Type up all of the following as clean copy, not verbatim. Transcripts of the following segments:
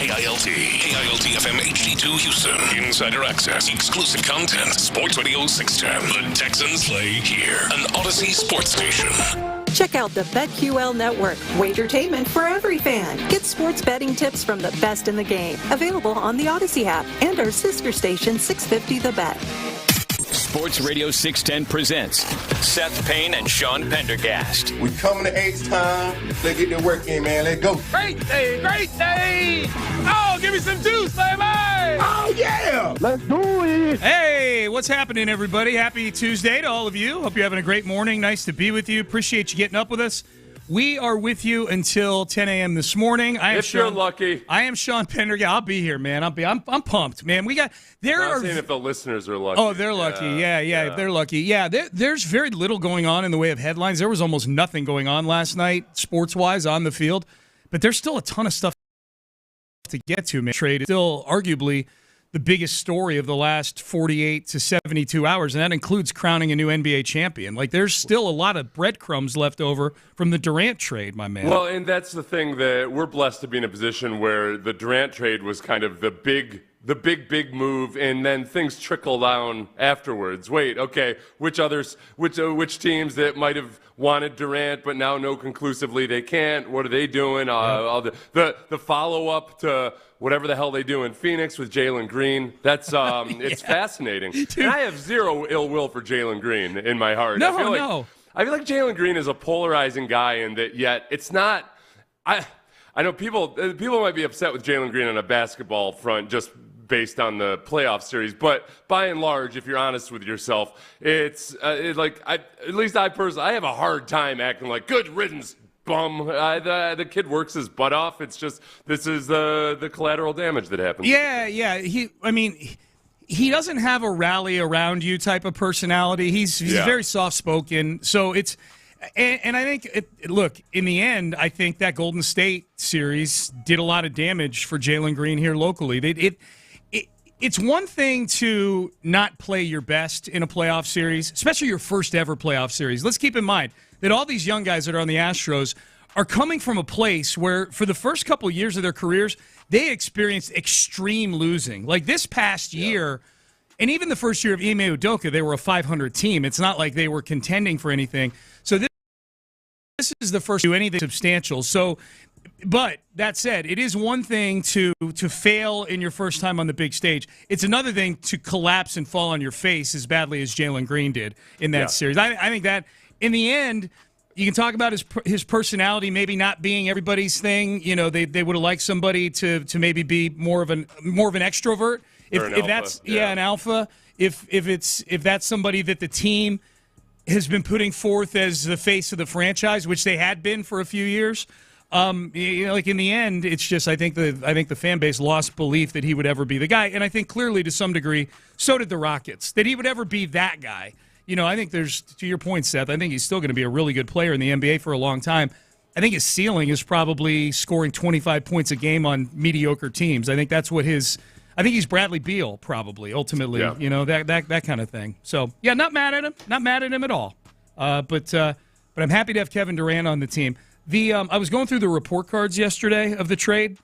KILT FM HD2 Houston. Insider access, exclusive content. Sports Radio 610. The Texans play here. An Odyssey sports station. Check out the BetQL Network. Wagertainment for every fan. Get sports betting tips from the best in the game. Available on the Odyssey app and our sister station 650 The Bet. Sports Radio 610 presents Seth Payne and Sean Pendergast. We coming to H-Time. Let's get the work in, man. Let's go. Great day, great day. Oh, give me some juice, baby. Oh, yeah. Let's do it. Hey, what's happening, everybody? Happy Tuesday to all of you. Hope you're having a great morning. Nice to be with you. Appreciate you getting up with us. We are with you until 10 a.m. this morning. You're lucky. I am Sean Pendergast. I'll be here, man. I'm pumped, man. I'm saying if the listeners are lucky. Oh, they're lucky. Yeah. They're lucky. Yeah, there's very little going on in the way of headlines. There was almost nothing going on last night, sports-wise, on the field. But there's still a ton of stuff to get to, man. Trade is still arguably the biggest story of the last 48 to 72 hours, and that includes crowning a new NBA champion. Like, there's still a lot of breadcrumbs left over from the Durant trade, my man. Well, and that's the thing, that we're blessed to be in a position where the Durant trade was kind of the big move, and then things trickle down afterwards. Wait, okay, which teams that might have wanted Durant but now know conclusively they can't? What are they doing? All the follow-up to whatever the hell they do in Phoenix with Jalen Green. That's it's fascinating. Dude. And I have zero ill will for Jalen Green in my heart. No. I feel like Jalen Green is a polarizing guy, and that yet it's not. I know people might be upset with Jalen Green on a basketball front just based on the playoff series, but by and large, if you're honest with yourself, it's at least I personally, I have a hard time acting like good riddance, bum. The kid works his butt off. It's just, this is the collateral damage that happens. Yeah. He doesn't have a rally around you type of personality. He's very soft spoken. So And I think, look, in the end, I think that Golden State series did a lot of damage for Jalen Green here locally. It's one thing to not play your best in a playoff series, especially your first ever playoff series. Let's keep in mind that all these young guys that are on the Astros are coming from a place where for the first couple years of their careers, they experienced extreme losing. Like this past year, and even the first year of Ime Udoka, they were a 500 team. It's not like they were contending for anything. So this is the first to do anything substantial. So, but that said, it is one thing to fail in your first time on the big stage. It's another thing to collapse and fall on your face as badly as Jalen Green did in that series. I think that in the end, you can talk about his personality maybe not being everybody's thing. You know, they would have liked somebody to maybe be more of an extrovert. If that's an alpha. If that's somebody that the team has been putting forth as the face of the franchise, which they had been for a few years. Like in the end, it's just I think the fan base lost belief that he would ever be the guy, and I think clearly to some degree, so did the Rockets, that he would ever be that guy. You know, I think there's, to your point, Seth, I think he's still going to be a really good player in the NBA for a long time. I think his ceiling is probably scoring 25 points a game on mediocre teams. I think that's what I think he's Bradley Beal probably ultimately. Yeah. You know, that kind of thing. So yeah, not mad at him at all. But I'm happy to have Kevin Durant on the team. I was going through the report cards yesterday of the trade.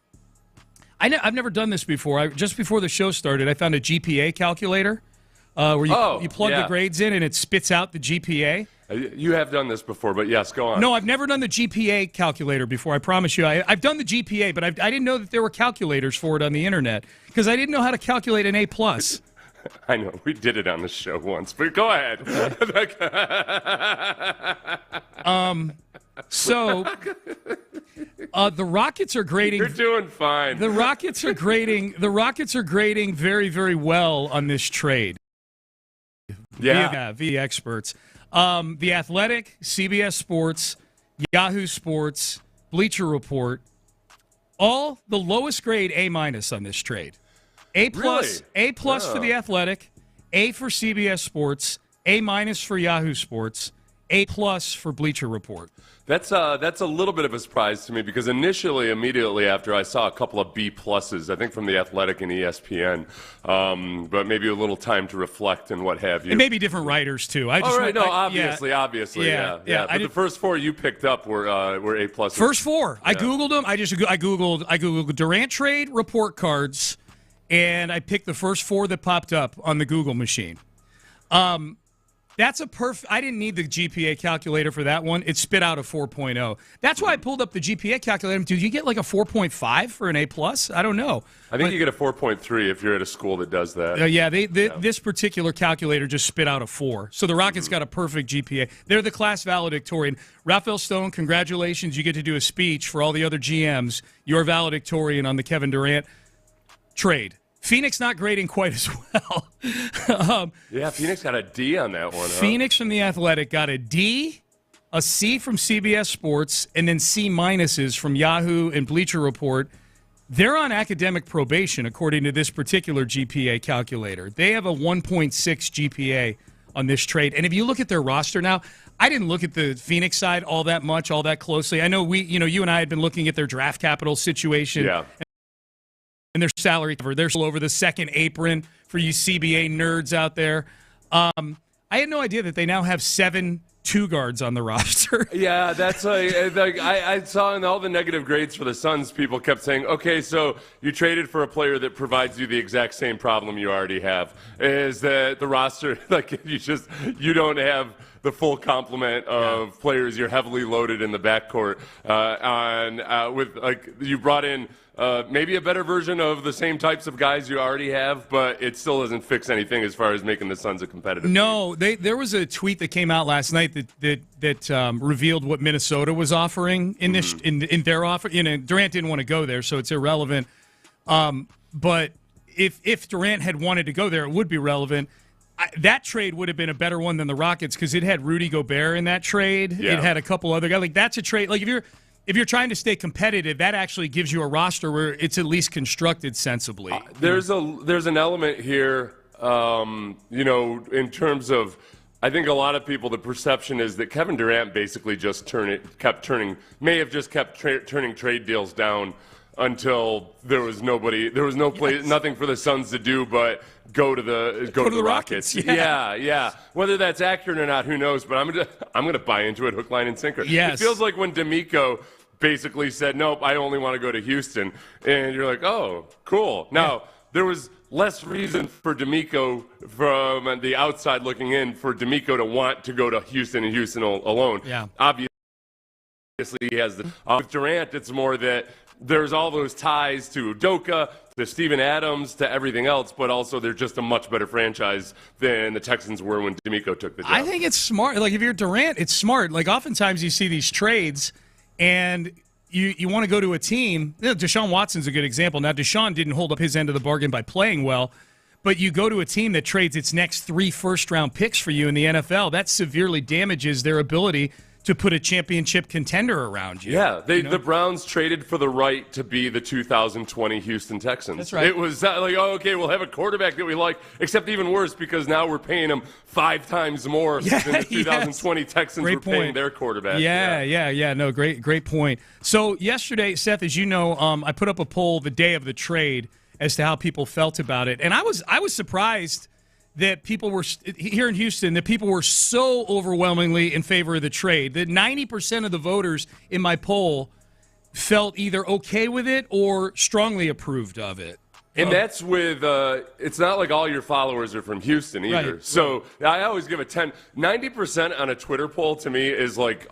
I've never done this before. Just before the show started, I found a GPA calculator where you plug the grades in and it spits out the GPA. You have done this before, but yes, go on. No, I've never done the GPA calculator before, I promise you. I've done the GPA, but I didn't know that there were calculators for it on the internet because I didn't know how to calculate an A+. I know. We did it on the show once, but go ahead. So the Rockets are grading. You're doing fine. The Rockets are grading very, very well on this trade. Via experts. The Athletic, CBS Sports, Yahoo Sports, Bleacher Report, all the lowest grade A- on this trade. A+, really? A+ for the Athletic, A for CBS Sports, A- for Yahoo Sports, A+ for Bleacher Report. That's a little bit of a surprise to me because immediately after I saw a couple of B+, I think from The Athletic and ESPN, but maybe a little time to reflect and what have you. And maybe different writers too. Obviously. But the first four you picked up were A+. First four. Yeah. I Googled them. I Googled Durant trade report cards, and I picked the first four that popped up on the Google machine. That's a I didn't need the GPA calculator for that one. It spit out a 4.0. That's why I pulled up the GPA calculator. Did you get like a 4.5 for an A+? I don't know. I think you get a 4.3 if you're at a school that does that. This particular calculator just spit out a 4. So the Rockets got a perfect GPA. They're the class valedictorian. Rafael Stone, congratulations. You get to do a speech for all the other GMs. You're valedictorian on the Kevin Durant trade. Phoenix not grading quite as well. Phoenix got a D on that one. Phoenix from The Athletic got a D, a C from CBS Sports, and then C- from Yahoo and Bleacher Report. They're on academic probation, according to this particular GPA calculator. They have a 1.6 GPA on this trade. And if you look at their roster now, I didn't look at the Phoenix side all that closely. I know you and I had been looking at their draft capital situation. Yeah. And their salary cover. They're still over the second apron for you CBA nerds out there. I had no idea that they now have 7 two guards on the roster. Yeah, that's like I saw in all the negative grades for the Suns, people kept saying, okay, so you traded for a player that provides you the exact same problem you already have. Is that the roster, like you don't have the full complement of players. You're heavily loaded in the backcourt. With you brought in maybe a better version of the same types of guys you already have, but it still doesn't fix anything as far as making the Suns a competitive team. There was a tweet that came out last night that revealed what Minnesota was offering in this in their offer. Durant didn't want to go there, so it's irrelevant. But if Durant had wanted to go there, it would be relevant. That trade would have been a better one than the Rockets because it had Rudy Gobert in that trade. Yeah. It had a couple other guys. Like that's a trade. Like if you're trying to stay competitive, that actually gives you a roster where it's at least constructed sensibly. There's an element here, in terms of I think a lot of people, the perception is that Kevin Durant basically just kept turning trade deals down until there was no place, nothing for the Suns to do but go to the Rockets. Yeah. Whether that's accurate or not, who knows? But I'm gonna buy into it, hook, line, and sinker. Yes. It feels like when D'Amico basically said, "Nope, I only want to go to Houston," and you're like, "Oh, cool." Now there was less reason for D'Amico, from the outside looking in, for D'Amico to want to go to Houston and Houston alone. Yeah. Obviously, he has the. With Durant, it's more that there's all those ties to Udoka, to Steven Adams, to everything else, but also they're just a much better franchise than the Texans were when D'Amico took the job. I think it's smart. Like, if you're Durant, it's smart. Like, oftentimes you see these trades, and you want to go to a team. Deshaun Watson's a good example. Now, Deshaun didn't hold up his end of the bargain by playing well, but you go to a team that trades its next 3 first-round picks for you in the NFL. That severely damages their ability to put a championship contender around you. Yeah, the Browns traded for the right to be the 2020 Houston Texans. That's right. It was like, oh, okay, we'll have a quarterback that we like, except even worse because now we're paying him 5 times more than the 2020 Texans were paying their quarterback. Yeah. No, great point. So yesterday, Seth, as you know, I put up a poll the day of the trade as to how people felt about it, and I was surprised that people were here in Houston, that people were so overwhelmingly in favor of the trade that 90% of the voters in my poll felt either okay with it or strongly approved of it. And that's with, it's not like all your followers are from Houston either. Right. So I always give it 90% on a Twitter poll to me is like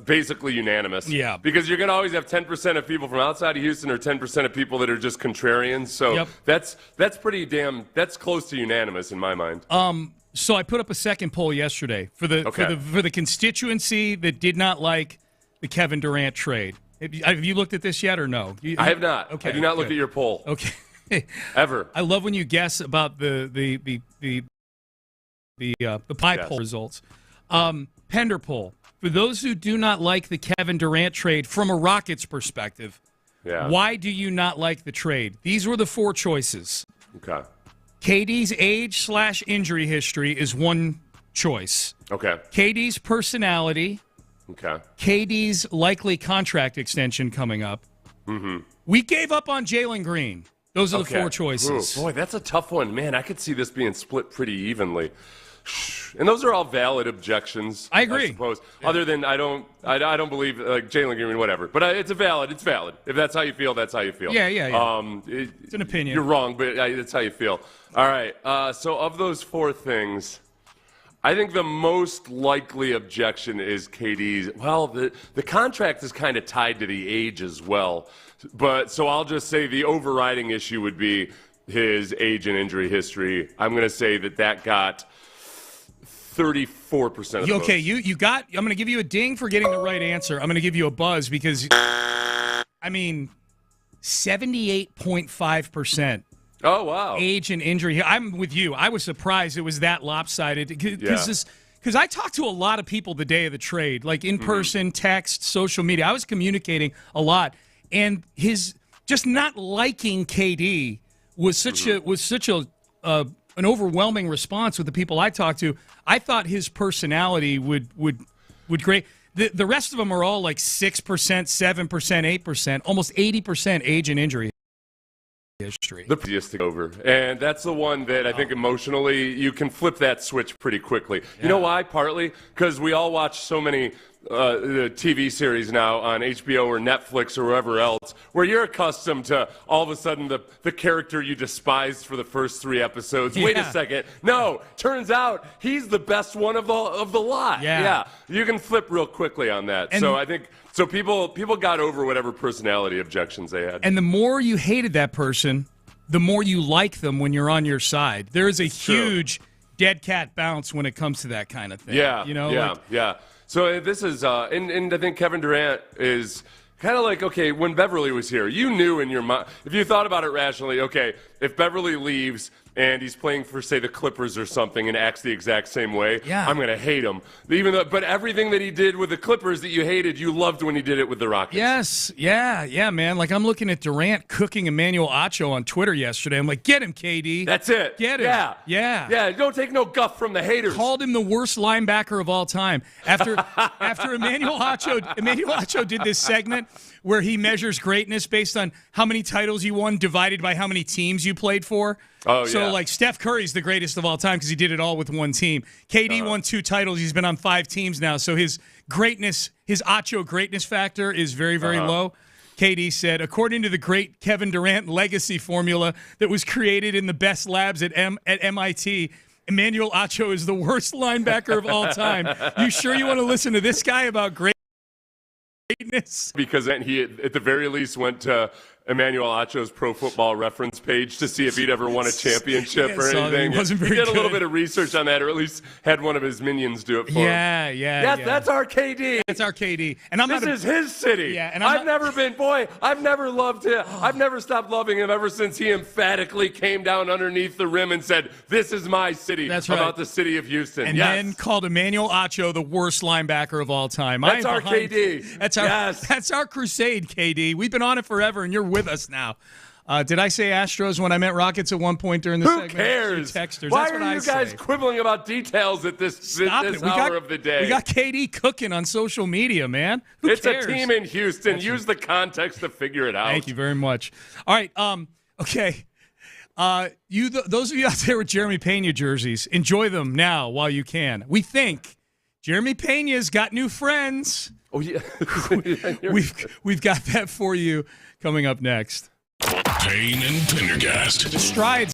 basically unanimous. Yeah. Because you're going to always have 10% of people from outside of Houston or 10% of people that are just contrarians. So that's pretty that's close to unanimous in my mind. So I put up a second poll yesterday for the constituency that did not like the Kevin Durant trade. Have you looked at this yet or no? I have not. Okay, I do not look at your poll. Okay. Ever. I love when you guess about the pie poll results. Pender poll. For those who do not like the Kevin Durant trade from a Rockets perspective, why do you not like the trade? These were the 4 choices. Okay. KD's age/injury history is one choice. Okay. KD's personality. Okay. KD's likely contract extension coming up. Mm-hmm. We gave up on Jalen Green. Those are the 4 choices. Ooh, boy, that's a tough one. Man, I could see this being split pretty evenly. And those are all valid objections. I agree. I suppose. Yeah. Other than I don't believe like Jalen Green, whatever. But it's valid. If that's how you feel, that's how you feel. Yeah. It's an opinion. You're wrong, but it's how you feel. All right. So of those 4 things, I think the most likely objection is KD's. Well, the contract is kind of tied to the age as well. But so I'll just say the overriding issue would be his age and injury history. I'm going to say that got 34% of the okay, votes. you got. I'm going to give you a ding for getting the right answer. I'm going to give you a buzz because, 78.5%. Oh, wow. Age and injury. I'm with you. I was surprised it was that lopsided because I talked to a lot of people the day of the trade, like in person, text, social media. I was communicating a lot, and his just not liking KD was such an overwhelming response with the people I talked to. I thought his personality would create. The rest of them are all like 6%, 7%, 8%, almost 80% age and injury history. The easiest to go over. And that's the one that I think emotionally you can flip that switch pretty quickly. Yeah. You know why? Partly because we all watch so many TV series now on HBO or Netflix or wherever else where you're accustomed to all of a sudden the character you despised for the first 3 episodes. Wait a second. No, turns out he's the best one of the lot. Yeah. You can flip real quickly on that. And so I think people got over whatever personality objections they had. And the more you hated that person, the more you like them when you're on your side. There is a huge dead cat bounce when it comes to that kind of thing. Yeah. Yeah. So this is, and I think Kevin Durant is kind of like, okay, when Beverly was here, you knew in your mind, if you thought about it rationally, okay, if Beverly leaves, and he's playing for, say, the Clippers or something and acts the exact same way, Yeah. I'm going to hate him. But everything that he did with the Clippers that you hated, you loved when he did it with the Rockets. Yes. Yeah, man. Like, I'm looking at Durant cooking Emmanuel Acho on Twitter yesterday. I'm like, get him, KD. That's it. Get him. Yeah, don't take no guff from the haters. Called him the worst linebacker of all time. After Emmanuel Acho did this segment where he measures greatness based on how many titles you won divided by how many teams you played for. Oh, so, yeah. like, Steph Curry's the greatest of all time because he did it all with one team. KD won 2 titles. He's been on 5 teams now. So his greatness, his Acho greatness factor is very, very low. KD said, according to the great Kevin Durant legacy formula that was created in the best labs at MIT, Emmanuel Acho is the worst linebacker of all time. You sure you want to listen to this guy about greatness? Because then he, at the very least, went to Emmanuel Acho's Pro Football Reference page to see if he'd ever won a championship or anything. He wasn't very he did good. a little bit of research on that, or at least had one of his minions do it for him. Yeah. That's our KD. That's our KD. And This is his city. Yeah, and I've never loved him. I've never stopped loving him ever since he emphatically came down underneath the rim and said, "This is my city." That's right. About the city of Houston. And then called Emmanuel Acho the worst linebacker of all time. That's our KD. That's our crusade, KD. We've been on it forever, and you're with us now. Did I say Astros when I meant Rockets at one point during the segment? Who cares? Texters. Why That's what are you guys quibbling about details at this hour of the day? We got KD cooking on social media, man. Who cares? A team in Houston. Use the context to figure it out. Thank you very much. All right. Okay. Those of you out there with Jeremy Pena jerseys, enjoy them now while you can. We think Jeremy Pena's got new friends. Oh yeah. We've got that for you coming up next. Payne and Pendergast. The strides.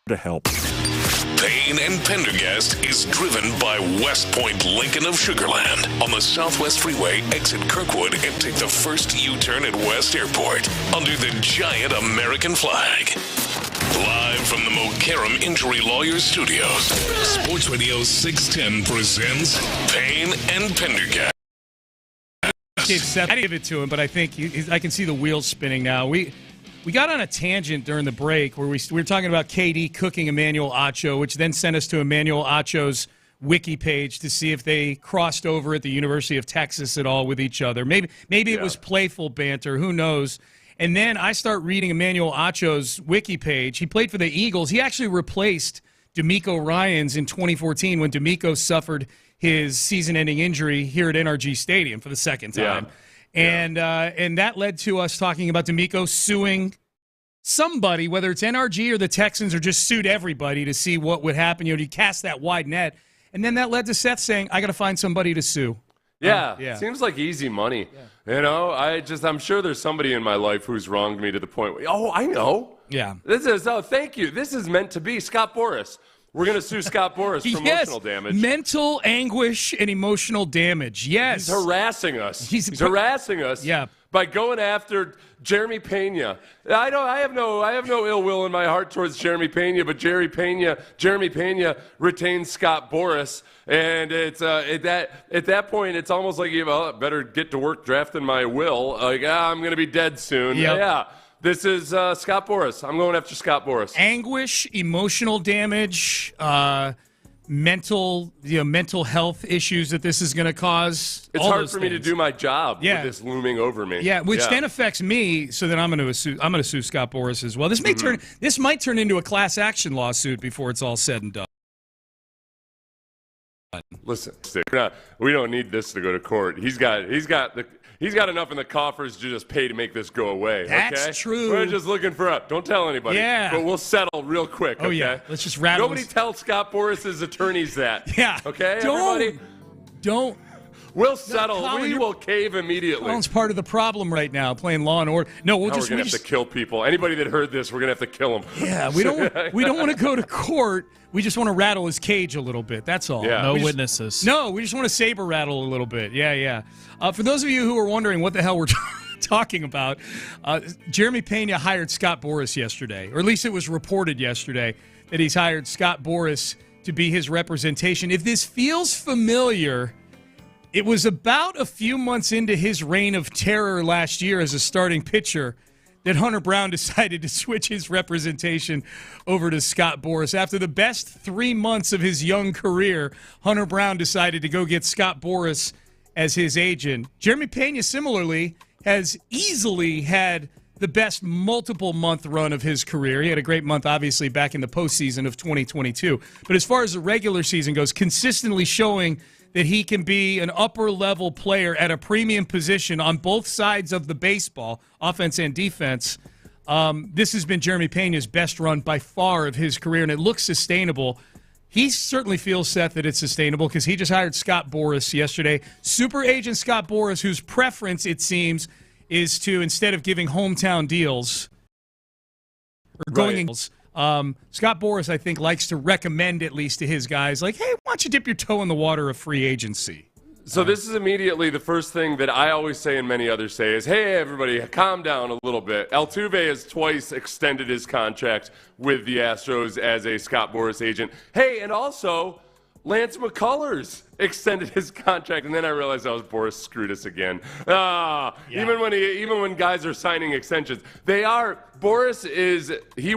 To help. Payne and Pendergast is driven by West Point Lincoln of Sugar Land on the Southwest Freeway. Exit Kirkwood and take the first U-turn at West Airport under the giant American flag. Live from the Mokaram Injury Lawyers Studios, Sports Radio 610 presents Payne and Pendergast. I give it to him, but I think I can see the wheels spinning now. We got on a tangent during the break where we were talking about KD cooking Emmanuel Acho, which then sent us to Emmanuel Acho's wiki page to see if they crossed over at the University of Texas at all with each other. Maybe it was playful banter. Who knows? And then I start reading Emmanuel Acho's wiki page. He played for the Eagles. He actually replaced D'Amico Ryans in 2014 when D'Amico suffered his season-ending injury here at NRG Stadium for the second time. Yeah. And that led to us talking about D'Amico suing somebody, whether it's NRG or the Texans, or just sued everybody to see what would happen. He cast that wide net. And then that led to Seth saying, I got to find somebody to sue. Yeah, seems like easy money. Yeah. I'm sure there's somebody in my life who's wronged me to the point where, I know. Yeah. Thank you. This is meant to be. Scott Boras. We're going to sue Scott Boras for emotional damage. Mental anguish and emotional damage. Yes. He's harassing us. He's harassing us. Yeah. By going after Jeremy Pena. I have no ill will in my heart towards Jeremy Pena, but Jeremy Pena retains Scott Boras, and it's at that point it's almost like better get to work drafting my will. I'm going to be dead soon. Yep. Yeah. This is Scott Boras. I'm going after Scott Boras. Anguish, emotional damage, mental health issues that this is going to cause. It's hard for me to do my job with this looming over me. Yeah, which then affects me. So then I'm going to sue Scott Boras as well. This might turn into a class action lawsuit before it's all said and done. Listen, we don't need this to go to court. He's got enough in the coffers to just pay to make this go away. That's true. We're just looking for don't tell anybody. Yeah. But we'll settle real quick. Oh, yeah. Let's just rattle. Nobody tell Scott Boras' attorneys that. Yeah. Okay, everybody? Don't. We'll settle. No, Colin, we will cave immediately. Colin's part of the problem right now, playing Law and Order. No, we're going to have to kill people. Anybody that heard this, we're going to have to kill them. Yeah, we don't want to go to court. We just want to rattle his cage a little bit. That's all. Yeah. No witnesses. No, we just want to saber rattle a little bit. Yeah. For those of you who are wondering what the hell we're talking about, Jeremy Pena hired Scott Boras yesterday, or at least it was reported yesterday that he's hired Scott Boras to be his representation. If this feels familiar, it was about a few months into his reign of terror last year as a starting pitcher that Hunter Brown decided to switch his representation over to Scott Boras. After the best 3 months of his young career, Hunter Brown decided to go get Scott Boras as his agent. Jeremy Pena, similarly, has easily had the best multiple-month run of his career. He had a great month, obviously, back in the postseason of 2022. But as far as the regular season goes, consistently showing that he can be an upper-level player at a premium position on both sides of the baseball, offense and defense. This has been Jeremy Pena's best run by far of his career, and it looks sustainable. He certainly feels, Seth, that it's sustainable because he just hired Scott Boras yesterday. Super agent Scott Boras, whose preference, it seems, is to, instead of giving hometown deals or going Scott Boras, I think, likes to recommend, at least to his guys, like, hey, why don't you dip your toe in the water of free agency? So this is immediately the first thing that I always say and many others say is, hey, everybody, calm down a little bit. Altuve has twice extended his contract with the Astros as a Scott Boras agent. Hey, and also Lance McCullers extended his contract, and then I realized Boras screwed us again. Even when guys are signing extensions, Boras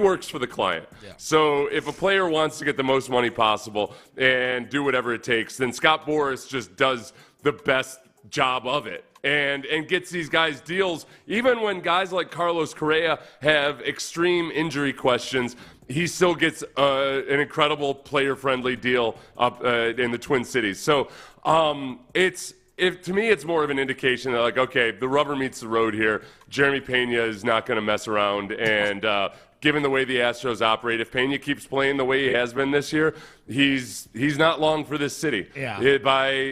works for the client. Yeah. So if a player wants to get the most money possible and do whatever it takes, then Scott Boras just does the best job of it. and gets these guys deals. Even when guys like Carlos Correa have extreme injury questions, he still gets an incredible player-friendly deal up in the Twin Cities. So to me, it's more of an indication that, like, okay, the rubber meets the road here. Jeremy Pena is not going to mess around, and given the way the Astros operate, if Pena keeps playing the way he has been this year, he's not long for this city. Yeah.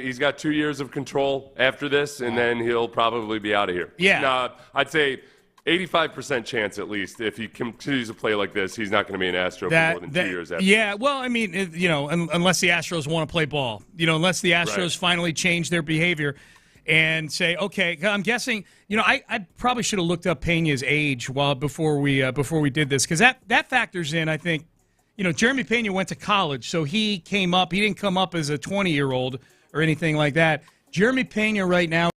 He's got 2 years of control after this, and then he'll probably be out of here. Yeah. I'd say 85% chance at least, if he continues to play like this, he's not going to be an Astro for more than 2 years after. Yeah, well, I mean, unless the Astros want to play ball, unless the Astros finally change their behavior and say, okay, I'm guessing, I probably should have looked up Pena's age before we did this, because that factors in, I think. Jeremy Pena went to college, so he didn't come up as a 20-year-old or anything like that. Jeremy Pena right now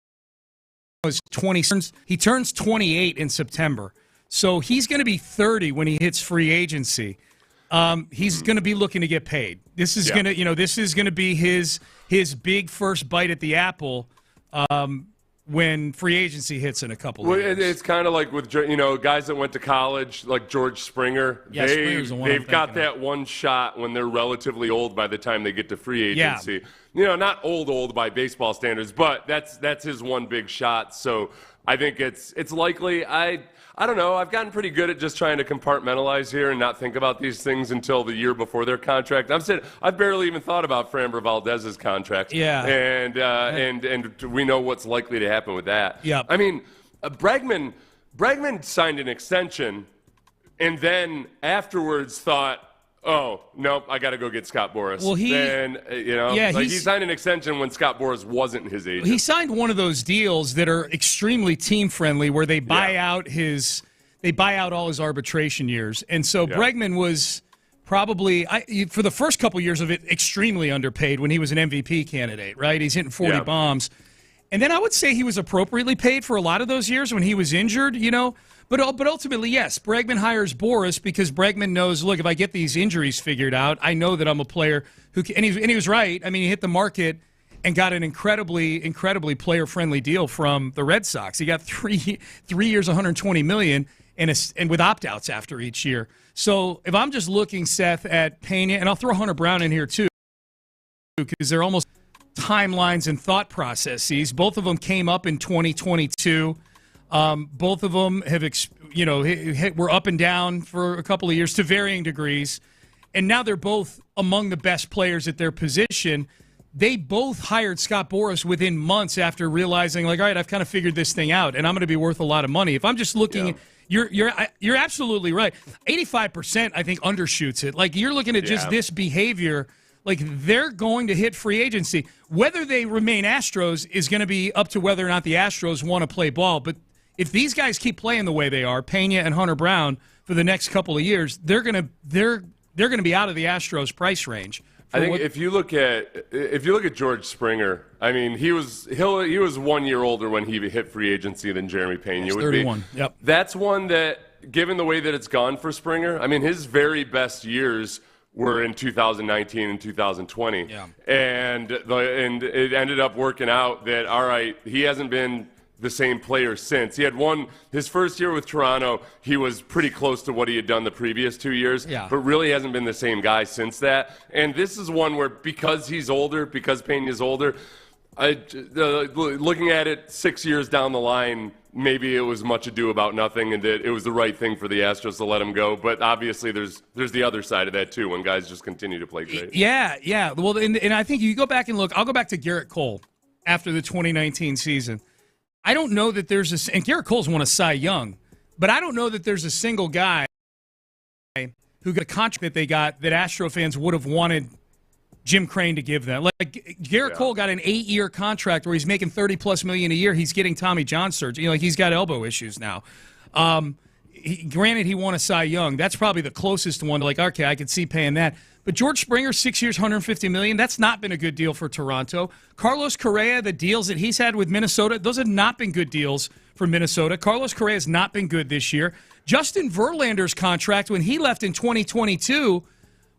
is 20. He turns 28 in September, so he's going to be 30 when he hits free agency. He's going to be looking to get paid. This is going to be his big first bite at the apple when free agency hits in a couple of years. It's kind of like with guys that went to college, like George Springer. Yeah, they've got that one shot when they're relatively old by the time they get to free agency. Yeah. Not old by baseball standards, but that's his one big shot. So I think it's likely. I don't know. I've gotten pretty good at just trying to compartmentalize here and not think about these things until the year before their contract. I've barely even thought about Framber Valdez's contract. Yeah. And we know what's likely to happen with that. Yeah. I mean, Bregman signed an extension and then afterwards thought, oh, nope, I got to go get Scott Boras. Well, he signed an extension when Scott Boras wasn't his agent. He signed one of those deals that are extremely team friendly, where they buy out all his arbitration years, and so Bregman was probably for the first couple years of it extremely underpaid when he was an MVP candidate. Right, he's hitting 40 bombs, and then I would say he was appropriately paid for a lot of those years when he was injured. But ultimately, yes, Bregman hires Boras because Bregman knows, look, if I get these injuries figured out, I know that I'm a player who can, and he was right. I mean, he hit the market and got an incredibly player-friendly deal from the Red Sox. He got 3 years, $120 million, and with opt-outs after each year. So if I'm just looking, Seth, at Pena, and I'll throw Hunter Brown in here too, because they're almost timelines and thought processes. Both of them came up in 2022. Both of them have, were up and down for a couple of years to varying degrees, and now they're both among the best players at their position. They both hired Scott Boras within months after realizing, like, all right, I've kind of figured this thing out, and I'm going to be worth a lot of money. If I'm just looking, you're absolutely right. 85%, I think, undershoots it. Like, you're looking at just this behavior. Like, they're going to hit free agency. Whether they remain Astros is going to be up to whether or not the Astros want to play ball, but if these guys keep playing the way they are, Pena and Hunter Brown, for the next couple of years, they're gonna be out of the Astros price range. I think if you look at George Springer, I mean, he was 1 year older when he hit free agency than Jeremy Pena would 31. be. Yep. That's one that, given the way that it's gone for Springer, I mean, his very best years were in 2019 and 2020. Yeah. And it ended up working out that, all right, he hasn't been the same player since. He had his first year with Toronto, he was pretty close to what he had done the previous 2 years, but really hasn't been the same guy since that. And this is one where, because he's older, because Pena's older, looking at it 6 years down the line, maybe it was much ado about nothing and that it was the right thing for the Astros to let him go. But obviously there's the other side of that too, when guys just continue to play great. Yeah. Well, and I think you go back and look, I'll go back to Garrett Cole after the 2019 season. I don't know that and Garrett Cole's won a Cy Young, but I don't know that there's a single guy who got a contract that they got that Astro fans would have wanted Jim Crane to give them. Like, Garrett Cole got an 8-year contract where he's making $30+ million a year. He's getting Tommy John surgery. Like, he's got elbow issues now. Granted, he won a Cy Young. That's probably the closest one to, like, okay, I could see paying that. But George Springer, 6 years, $150 million, that's not been a good deal for Toronto. Carlos Correa, the deals that he's had with Minnesota, those have not been good deals for Minnesota. Carlos Correa has not been good this year. Justin Verlander's contract, when he left in 2022,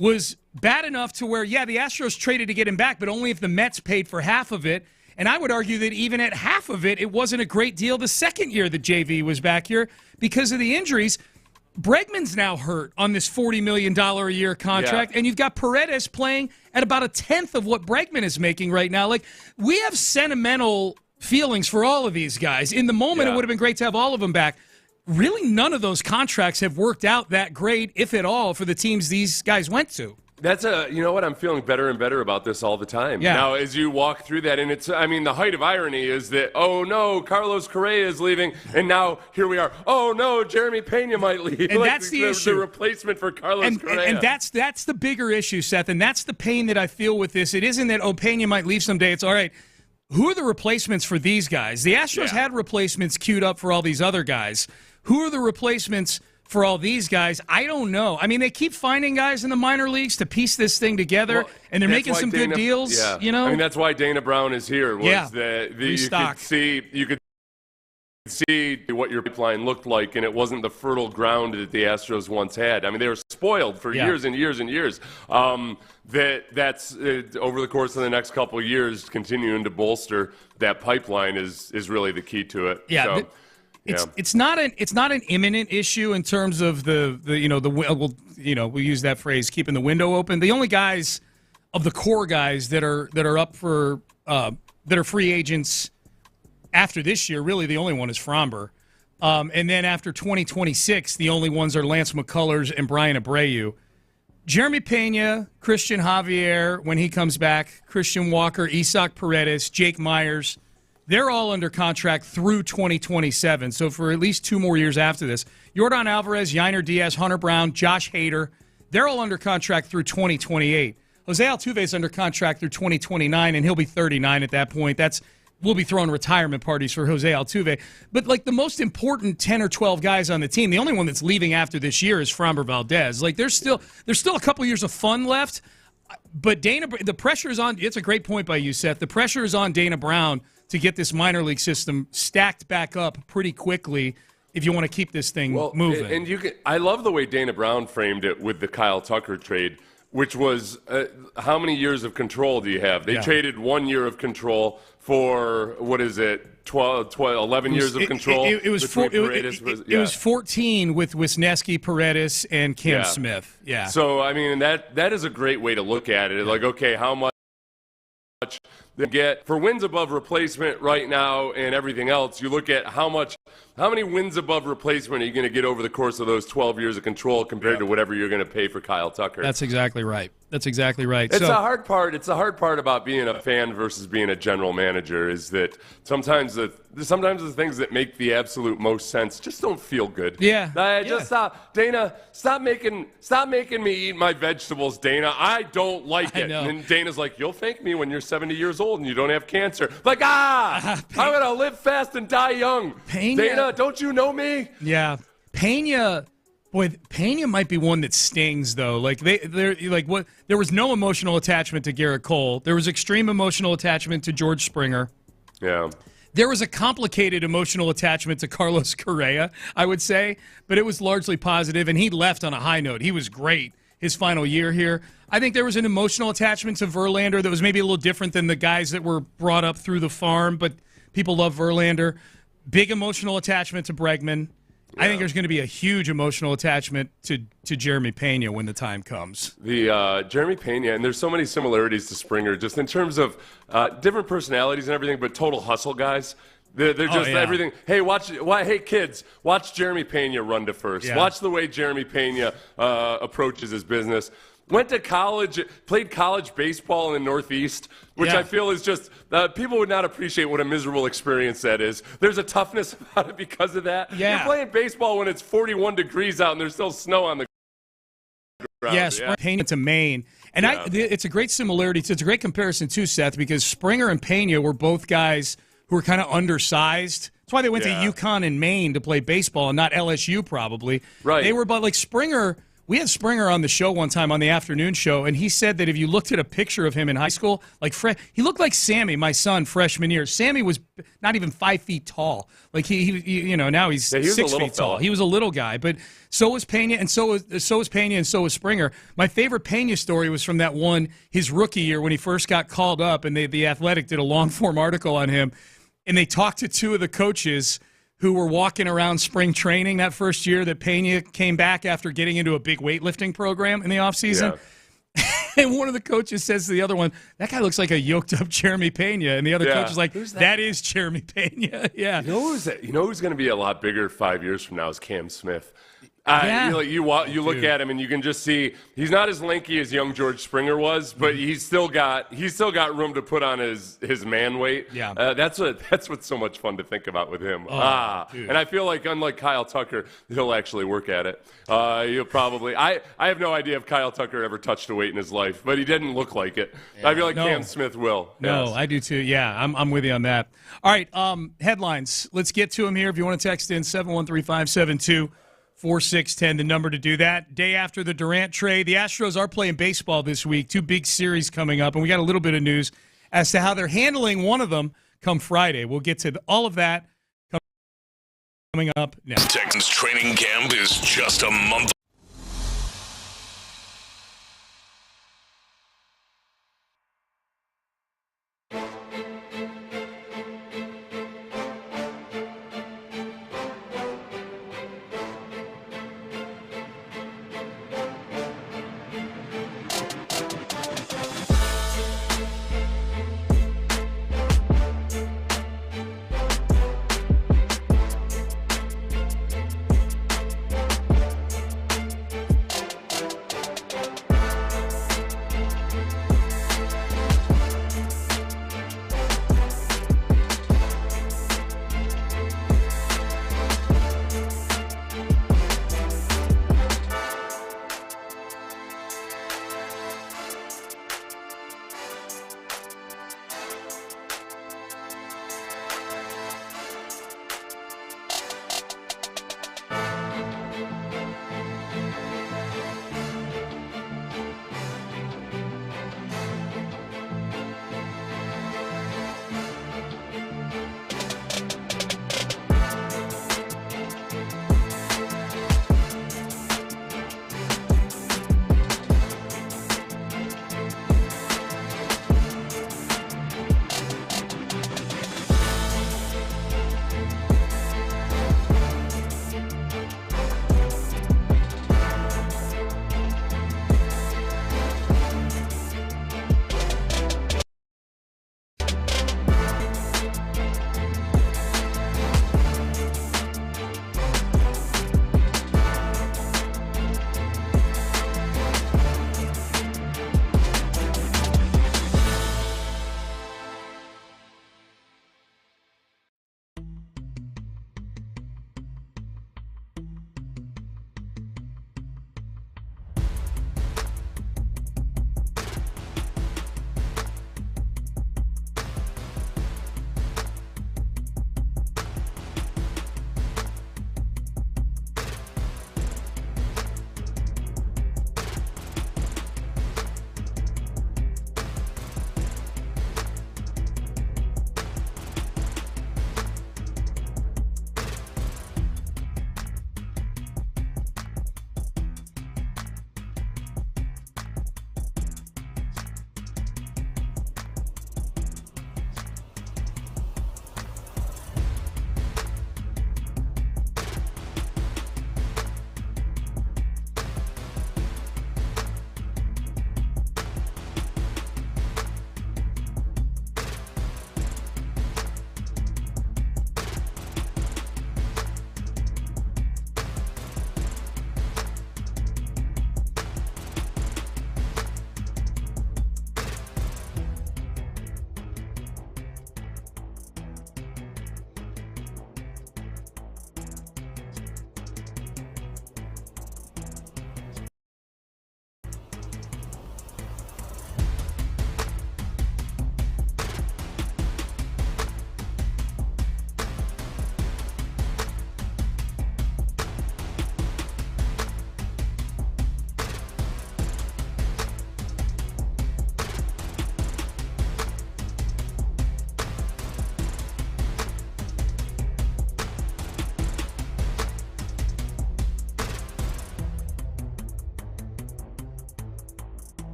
was bad enough to where, the Astros traded to get him back, but only if the Mets paid for half of it. And I would argue that even at half of it, it wasn't a great deal the second year that JV was back here because of the injuries. Bregman's now hurt on this $40 million a year contract, and you've got Paredes playing at about a tenth of what Bregman is making right now. Like, we have sentimental feelings for all of these guys. In the moment, it would have been great to have all of them back. Really, none of those contracts have worked out that great, if at all, for the teams these guys went to. You know what? I'm feeling better and better about this all the time. Yeah. Now, as you walk through that, and the height of irony is that, oh no, Carlos Correa is leaving, and now here we are. Oh no, Jeremy Pena might leave. And that's the issue. The replacement for Carlos Correa. And that's the bigger issue, Seth, and that's the pain that I feel with this. It isn't that, Pena might leave someday. It's all right. Who are the replacements for these guys? The Astros had replacements queued up for all these other guys. Who are the replacements for all these guys? I don't know. I mean, they keep finding guys in the minor leagues to piece this thing together, and they're making some good deals. Yeah. You know, I mean, that's why Dana Brown is here. You could see what your pipeline looked like, and it wasn't the fertile ground that the Astros once had. I mean, they were spoiled for years and years and years. That's over the course of the next couple of years, continuing to bolster that pipeline is really the key to it. Yeah. So, it's not an imminent issue in terms of we use that phrase, keeping the window open. The only guys of the core guys that are up for that are free agents after this year, really the only one is Fromber. And then after 2026, the only ones are Lance McCullers and Brian Abreu. Jeremy Pena, Christian Javier when he comes back, Christian Walker, Isaac Paredes, Jake Myers. They're all under contract through 2027, so for at least 2 more years after this. Yordan Alvarez, Yainer Diaz, Hunter Brown, Josh Hader, they're all under contract through 2028. Jose Altuve is under contract through 2029, and he'll be 39 at that point. We'll be throwing retirement parties for Jose Altuve. But, like, the most important 10 or 12 guys on the team, the only one that's leaving after this year is Framber Valdez. Like, there's still a couple years of fun left, but the pressure is on. It's a great point by you, Seth. The pressure is on Dana Brown to get this minor league system stacked back up pretty quickly if you want to keep this thing moving. And I love the way Dana Brown framed it with the Kyle Tucker trade, which was how many years of control do you have? They traded 1 year of control for, 11 years of control? It was 14 with Wisniewski, Paredes, and Cam Smith. Yeah. So, I mean, that is a great way to look at it. Like, okay, how much they get for wins above replacement right now and everything else? You look at how many wins above replacement are you going to get over the course of those 12 years of control compared to whatever you're going to pay for Kyle Tucker? That's exactly right. It's the hard part. It's the hard part about being a fan versus being a general manager is that sometimes the things that make the absolute most sense just don't feel good. Stop, Dana. Stop making me eat my vegetables, Dana. I don't like it. And Dana's like, you'll thank me when you're 70 years old and you don't have cancer. Like, I'm gonna live fast and die young. Dana, don't you know me? Yeah, Pena might be one that stings though. Like there was no emotional attachment to Garrett Cole. There was extreme emotional attachment to George Springer. Yeah. There was a complicated emotional attachment to Carlos Correa, I would say, but it was largely positive, and he left on a high note. He was great his final year here. I think there was an emotional attachment to Verlander that was maybe a little different than the guys that were brought up through the farm, but people love Verlander. Big emotional attachment to Bregman. Yeah. I think there's going to be a huge emotional attachment to Jeremy Pena when the time comes. The Jeremy Pena, and there's so many similarities to Springer, just in terms of different personalities and everything, but total hustle guys. They're just everything. Hey, kids, watch Jeremy Pena run to first. Yeah. Watch the way Jeremy Pena approaches his business. Went to college, played college baseball in the Northeast, which I feel is just people would not appreciate what a miserable experience that is. There's a toughness about it because of that. Yeah. You're playing baseball when it's 41 degrees out and there's still snow on the ground. Yes, yeah. Pena to Maine. And it's a great similarity. It's a great comparison too, Seth, because Springer and Pena were both guys who were kind of undersized. That's why they went to UConn and Maine to play baseball and not LSU probably. Right. They were, but like Springer We had Springer on the show one time on the afternoon show, and he said that if you looked at a picture of him in high school, like he looked like Sammy, my son, freshman year. Sammy was not even 5 feet tall. Like he now he's 6 feet tall. He was a little guy, but so was Pena, and so was Pena, and so was Springer. My favorite Pena story was from that one his rookie year when he first got called up, and the Athletic did a long form article on him, and they talked to two of the coaches who were walking around spring training that first year that Pena came back after getting into a big weightlifting program in the offseason. Yeah. And one of the coaches says to the other one, that guy looks like a yoked-up Jeremy Pena. And the other coach is like, that is Jeremy Pena. Yeah. You know who's going to be a lot bigger 5 years from now is Cam Smith. You look at him and you can just see he's not as lanky as young George Springer was, but he's still got room to put on his man weight. Yeah, that's what's so much fun to think about with him. And I feel like unlike Kyle Tucker, he'll actually work at it. He'll probably. I have no idea if Kyle Tucker ever touched a weight in his life, but he didn't look like it. Yeah. I feel like Cam Smith will. No, yes. I do too. Yeah, I'm with you on that. All right, headlines. Let's get to them here. If you want to text in 713-572. 4610, the number to do that. Day after the Durant trade, the Astros are playing baseball this week. 2 big series coming up, and we got a little bit of news as to how they're handling one of them come Friday. We'll get to all of that coming up next. Texans training camp is just a month.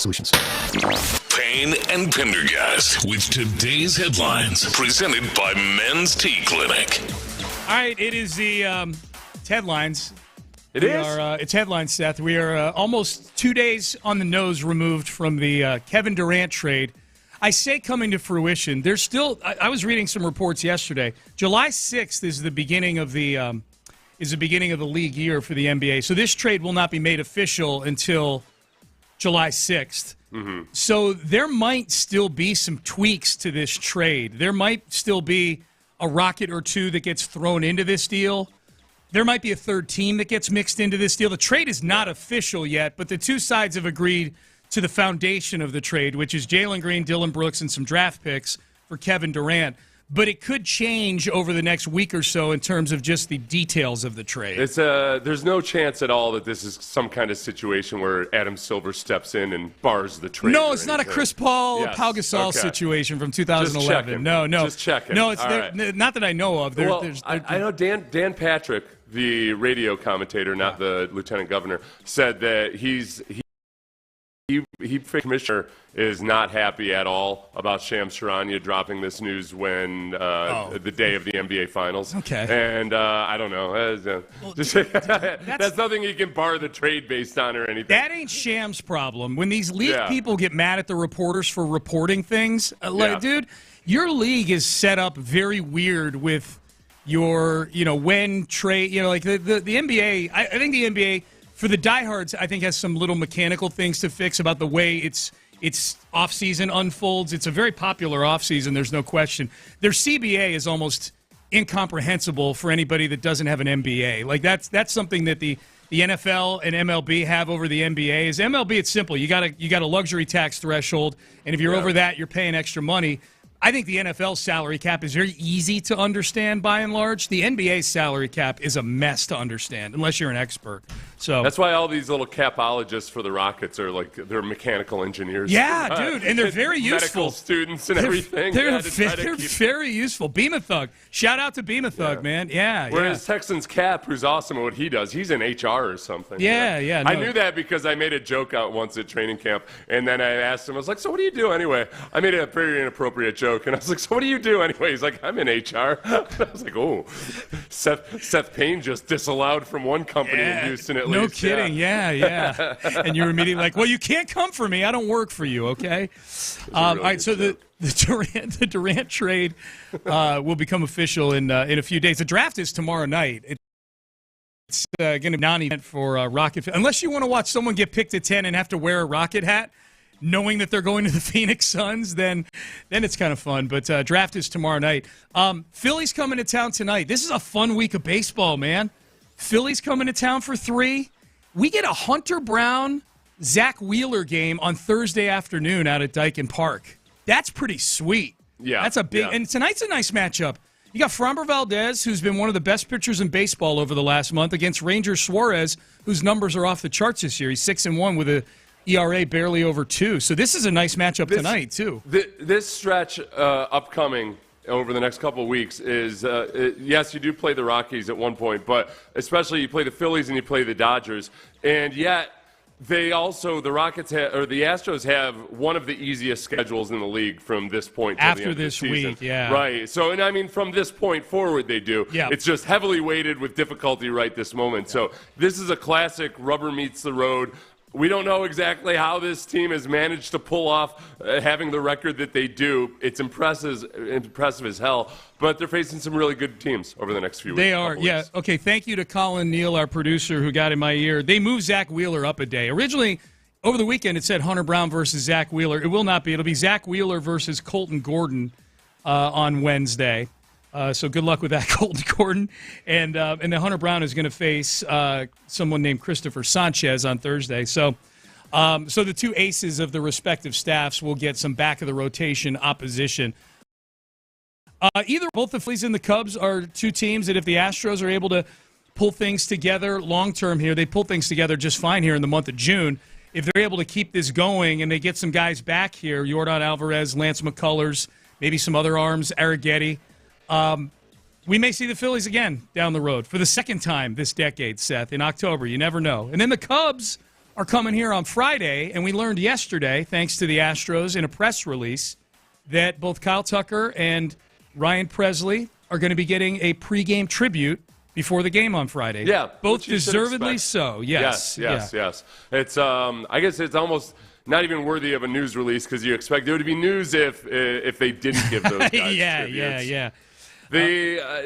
Solutions. Payne and Pendergast with today's headlines, presented by Men's Tea Clinic. All right, it is the it's headlines. It's headlines, Seth. We are almost 2 days on the nose removed from the Kevin Durant trade. I say coming to fruition. There's still. I was reading some reports yesterday. July 6th is the beginning of the league year for the NBA. So this trade will not be made official until July 6th. Mm-hmm. So there might still be some tweaks to this trade. There might still be a rocket or two that gets thrown into this deal. There might be a third team that gets mixed into this deal. The trade is not official yet, but the two sides have agreed to the foundation of the trade, which is Jalen Green, Dillon Brooks, and some draft picks for Kevin Durant. But it could change over the next week or so in terms of just the details of the trade. There's no chance at all that this is some kind of situation where Adam Silver steps in and bars the trade. No, it's not a Chris Paul, Pau Gasol situation from 2011. No. Just checking. No, it's not that I know of. I know Dan Patrick, the radio commentator, not the lieutenant governor, said that commissioner is not happy at all about Shams Charania dropping this news when the day of the NBA Finals. Okay. And I don't know. That's nothing you can bar the trade based on or anything. That ain't Shams' problem. When these league people get mad at the reporters for reporting things, dude, your league is set up very weird with your, when trade, like the NBA. I think the NBA, for the diehards, I think has some little mechanical things to fix about the way its off-season unfolds. It's a very popular off-season, there's no question. Their CBA is almost incomprehensible for anybody that doesn't have an MBA. Like that's something that the NFL and MLB have over the NBA. Is MLB, it's simple. You got a luxury tax threshold, and if you're over that, you're paying extra money. I think the NFL salary cap is very easy to understand by and large. The NBA salary cap is a mess to understand unless you're an expert. So that's why all these little capologists for the Rockets are they're mechanical engineers. Yeah, dude, and they're very useful. Medical students and everything. They're very useful. Beam a Thug. Shout out to Beam a Thug, man. Yeah. Whereas Texans Cap, who's awesome at what he does, he's in HR or something. Yeah. No. I knew that because I made a joke out once at training camp, and then I asked him, I was like, so what do you do anyway? I made a very inappropriate joke, and I was like, so what do you do anyway? He's like, I'm in HR. I was like, oh, Seth Payne just disallowed from one company in Houston at least. No kidding. Yeah. And you're immediately like, well, you can't come for me. I don't work for you, okay? All right, so the Durant trade will become official in a few days. The draft is tomorrow night. It's going to be a non-event for Rocket. Unless you want to watch someone get picked at 10 and have to wear a Rocket hat, knowing that they're going to the Phoenix Suns, then it's kind of fun. But draft is tomorrow night. Phillies coming to town tonight. This is a fun week of baseball, man. Phillies coming to town for 3. We get a Hunter Brown, Zach Wheeler game on Thursday afternoon out at Dyken Park. That's pretty sweet. Yeah. That's a big and tonight's a nice matchup. You got Framber Valdez, who's been one of the best pitchers in baseball over the last month, against Ranger Suarez, whose numbers are off the charts this year. He's 6-1 with a ERA barely over 2. So this is a nice matchup tonight, too. This stretch upcoming over the next couple of weeks is, yes, you do play the Rockies at one point, but especially you play the Phillies and you play the Dodgers. And yet the Astros have one of the easiest schedules in the league from this point to after the end this of the season. week. Yeah, right. So, and I mean, from this point forward, they do. Yeah. It's just heavily weighted with difficulty right this moment. So this is a classic rubber meets the road. We don't know exactly how this team has managed to pull off having the record that they do. It's impressive as hell, but they're facing some really good teams over the next few weeks. They are, yeah. Okay, thank you to Colin Neal, our producer, who got in my ear. They moved Zach Wheeler up a day. Originally, over the weekend, it said Hunter Brown versus Zach Wheeler. It will not be. It'll be Zach Wheeler versus Colton Gordon on Wednesday. So good luck with that, Colton Gordon. And then Hunter Brown is going to face someone named Christopher Sanchez on Thursday. So the two aces of the respective staffs will get some back-of-the-rotation opposition. Both the Phillies and the Cubs are two teams that if the Astros are able to pull things together long-term here, they pull things together just fine here in the month of June. If they're able to keep this going and they get some guys back here, Yordan Alvarez, Lance McCullers, maybe some other arms, Arrighetti, we may see the Phillies again down the road for the second time this decade, Seth, in October. You never know. And then the Cubs are coming here on Friday, and we learned yesterday, thanks to the Astros in a press release, that both Kyle Tucker and Ryan Presley are going to be getting a pregame tribute before the game on Friday. Yeah. Both deservedly so. Yes. It's, I guess it's almost not even worthy of a news release because you expect there to be news if they didn't give those guys tributes. Yeah.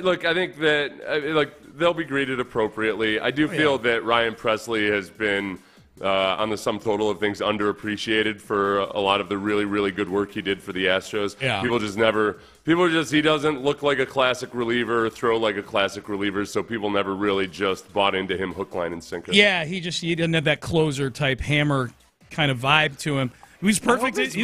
Look, I think that they'll be greeted appropriately. I do feel that Ryan Presley has been, on the sum total of things, underappreciated for a lot of the really, really good work he did for the Astros. Yeah. He doesn't look like a classic reliever, throw like a classic reliever, so people never really just bought into him hook, line, and sinker. Yeah, he didn't have that closer type hammer kind of vibe to him. He's perfect. He's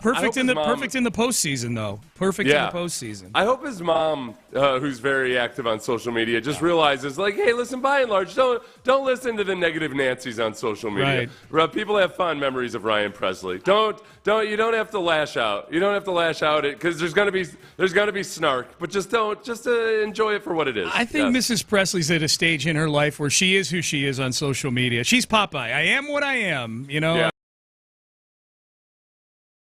perfect in the postseason, though. Perfect in the postseason. I hope his mom, who's very active on social media, just realizes, like, hey, listen, by and large, don't listen to the negative Nancy's on social media. Right. People have fond memories of Ryan Presley. You don't have to lash out. You don't have to lash out it because there's gonna be snark, but just enjoy it for what it is. I think Mrs. Presley's at a stage in her life where she is who she is on social media. She's Popeye. I am what I am. You know. Yeah.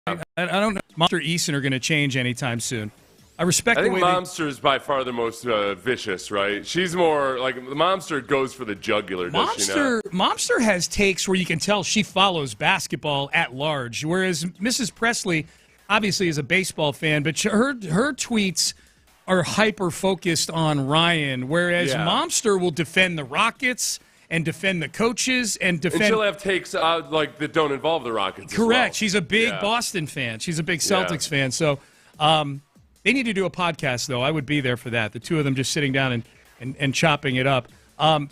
I don't know if Monster Eason are going to change anytime soon. I think Momster is by far the most vicious, right? She's more like the Momster goes for the jugular, does she not? Momster has takes where you can tell she follows basketball at large, whereas Mrs. Presley obviously is a baseball fan, but her tweets are hyper-focused on Ryan, whereas Momster will defend the Rockets and defend the coaches and defend. And she'll have takes that don't involve the Rockets. Correct. As well. She's a big Boston fan. She's a big Celtics fan. So they need to do a podcast, though. I would be there for that. The two of them just sitting down and chopping it up.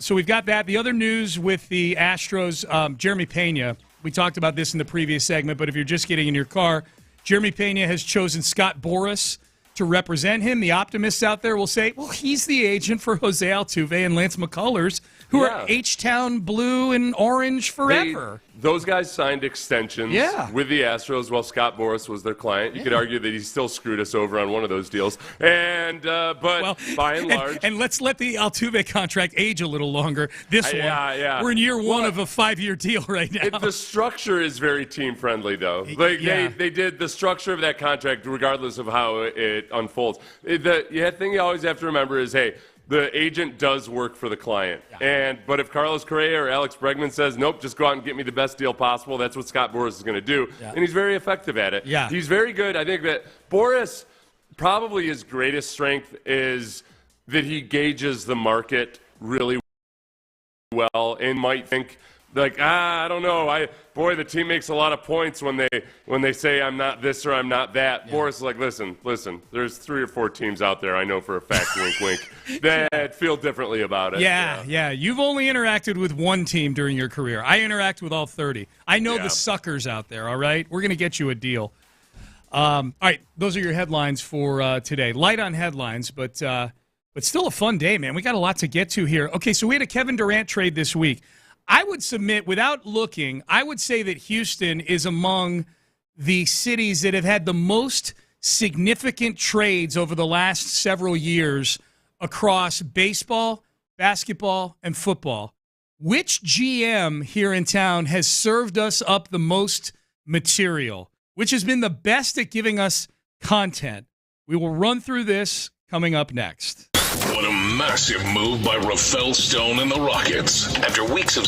So we've got that. The other news with the Astros, Jeremy Pena. We talked about this in the previous segment, but if you're just getting in your car, Jeremy Pena has chosen Scott Boras to represent him. The optimists out there will say, well, he's the agent for Jose Altuve and Lance McCullers, who are H-Town blue and orange forever. Those guys signed extensions with the Astros while Scott Boras was their client. You could argue that he still screwed us over on one of those deals. But by and large. And let's let the Altuve contract age a little longer. We're in year one of a 5-year deal right now. The structure is very team-friendly, though. They did the structure of that contract, regardless of how it unfolds. The thing you always have to remember is, hey, the agent does work for the client. But if Carlos Correa or Alex Bregman says, nope, just go out and get me the best deal possible, that's what Scott Boras is going to do. And he's very effective at it. He's very good. I think that Boras, probably his greatest strength is that he gauges the market really well and might think, I don't know. The team makes a lot of points when they say I'm not this or I'm not that. Boras is like, listen. There's 3 or 4 teams out there I know for a fact, wink, wink, that feel differently about it. Yeah. You've only interacted with one team during your career. I interact with all 30. I know the suckers out there. All right, we're gonna get you a deal. All right, those are your headlines for today. Light on headlines, but still a fun day, man. We got a lot to get to here. Okay, so we had a Kevin Durant trade this week. I would submit, without looking, I would say that Houston is among the cities that have had the most significant trades over the last several years across baseball, basketball, and football. which GM here in town has served us up the most material, which has been the best at giving us content. We will run through this coming up next. What a massive move by Rafael Stone and the Rockets. After weeks of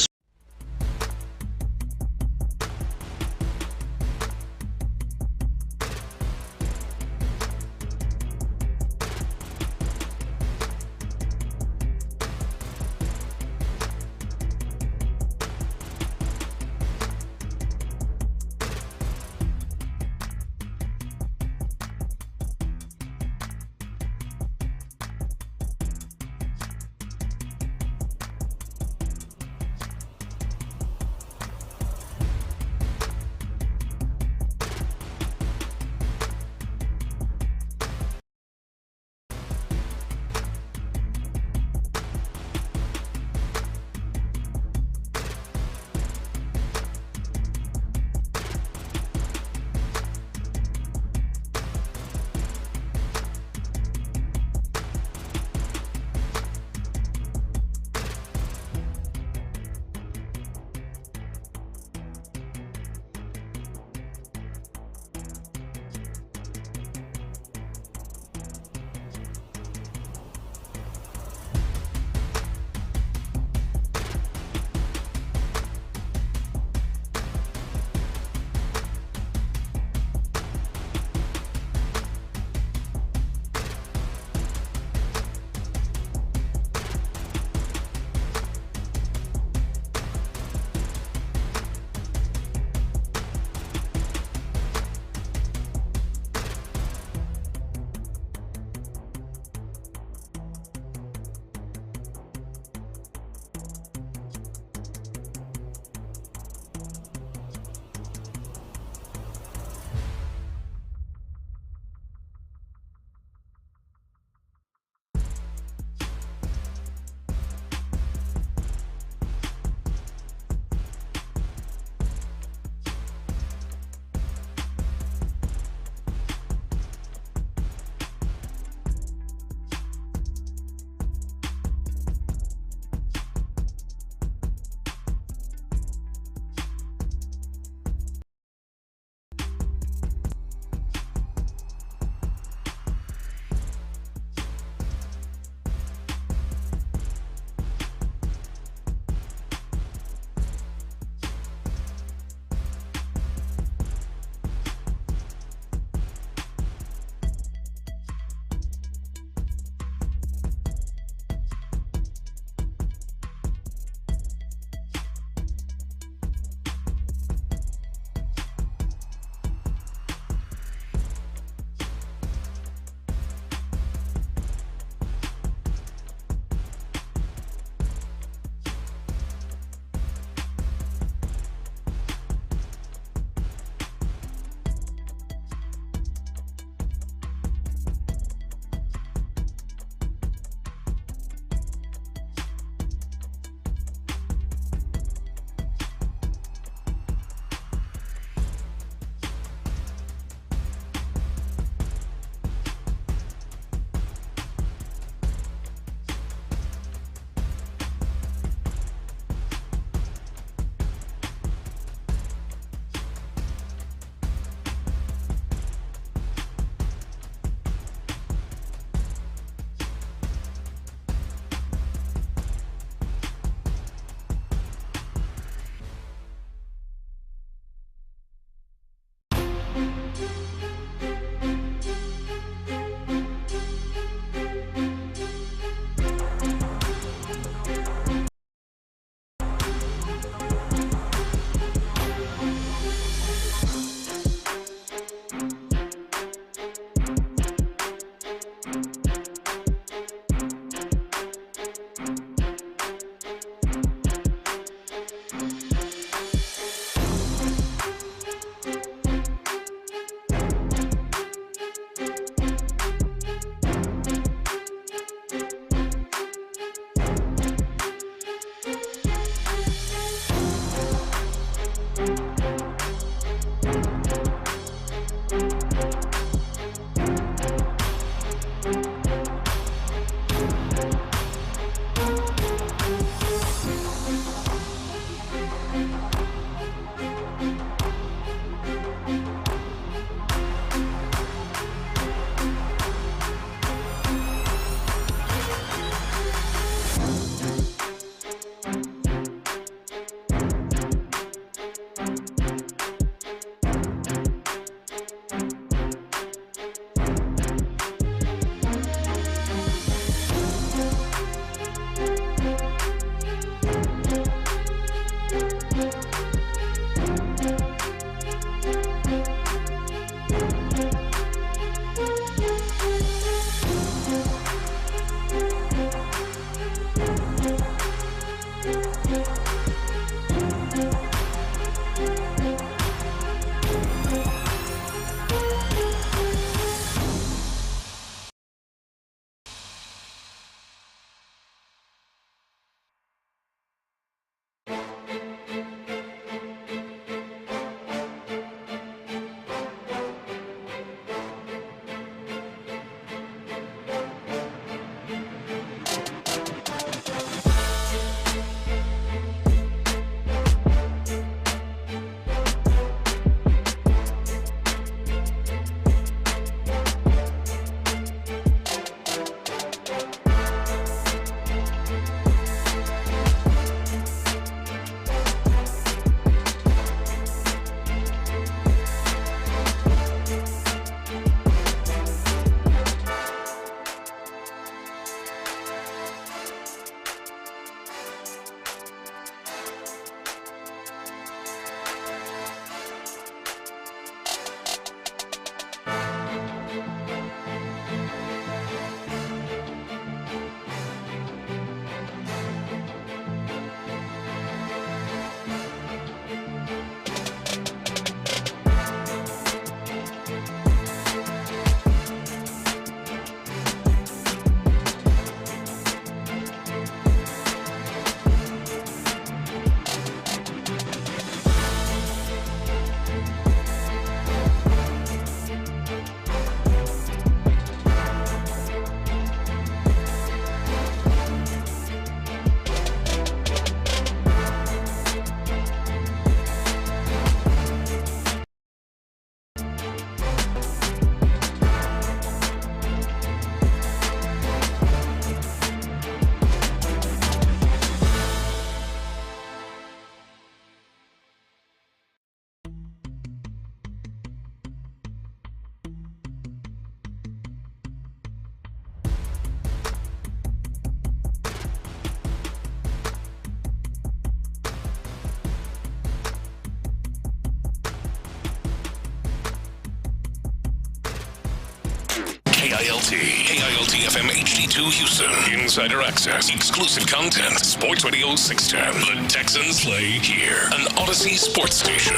KILT FM HD2 Houston. Insider access, exclusive content. Sports Radio 610. The Texans play here. An Odyssey sports station.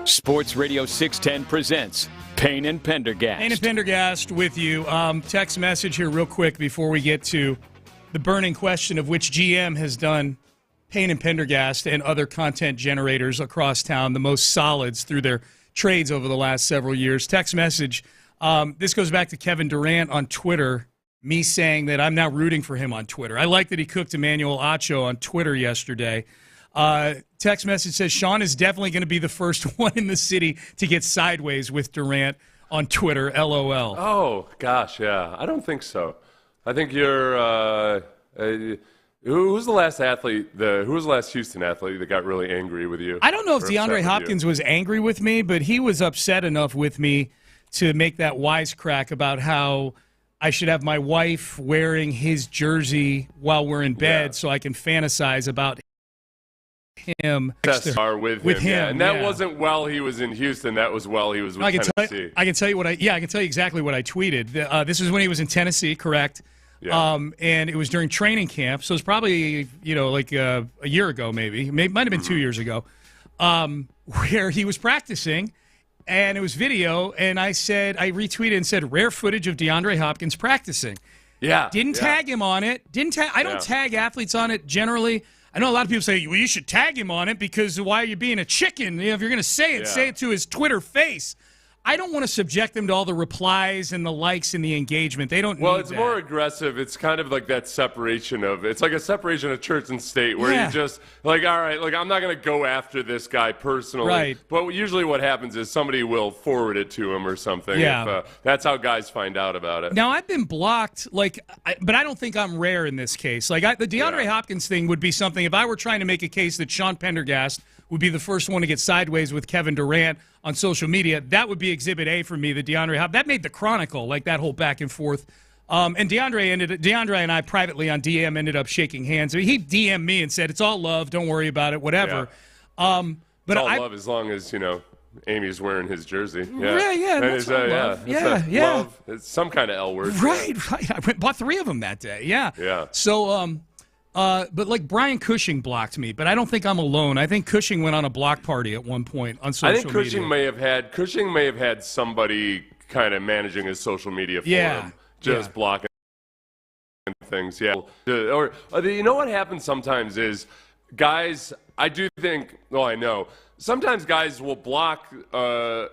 Sports Radio 610 presents Payne and Pendergast. Payne and Pendergast with you. Text message here real quick before we get to the burning question of which GM has done Payne and Pendergast and other content generators across town the most solids through their trades over the last several years. Text message. This goes back to Kevin Durant on Twitter, me saying that I'm now rooting for him on Twitter. I like that he cooked Emmanuel Acho on Twitter yesterday. Text message says, Sean is definitely going to be the first one in the city to get sideways with Durant on Twitter, LOL. Oh, gosh, yeah. I don't think so. I think you're who's the last athlete, who was the last Houston athlete that got really angry with you? I don't know if DeAndre Hopkins was angry with me, but he was upset enough with me to make that wisecrack about how I should have my wife wearing his jersey while we're in bed so I can fantasize about him. With him. Yeah. And that wasn't while he was in Houston. That was while he was with Tennessee. I can tell you I can tell you exactly what I tweeted. This is when he was in Tennessee, correct? Yeah. And it was during training camp, so it's probably like a year ago, maybe might have been 2 years ago, where he was practicing. And it was video, and I retweeted and said, rare footage of DeAndre Hopkins practicing. Yeah. Didn't tag him on it. I don't tag athletes on it generally. I know a lot of people say, well, you should tag him on it because why are you being a chicken? If you're going to say it to his Twitter face. I don't want to subject them to all the replies and the likes and the engagement. They don't need that. Well, it's more aggressive. It's kind of like that separation it's like a separation of church and state where you just, like, all right, like, I'm not going to go after this guy personally. Right. But usually what happens is somebody will forward it to him or something. Yeah. That's how guys find out about it. Now, I've been blocked, but I don't think I'm rare in this case. Like, the DeAndre Hopkins thing would be something, if I were trying to make a case that Sean Pendergast would be the first one to get sideways with Kevin Durant on social media, that would be Exhibit A for me, the DeAndre Hopkins. That made the Chronicle, like that whole back and forth. And DeAndre and I privately on DM ended up shaking hands. He DM'd me and said, it's all love, don't worry about it, whatever. Yeah. But it's all love as long as, Amy's wearing his jersey. Yeah, that's love. Love. It's some kind of L word. Right. I bought 3 of them that day, yeah. Yeah. So, But like Brian Cushing blocked me, but I don't think I'm alone. I think Cushing went on a block party at one point on social media. I think Cushing may have had somebody kind of managing his social media for him, just blocking things. Yeah. Or you know what happens sometimes is guys. I do think. Well, I know sometimes guys will block a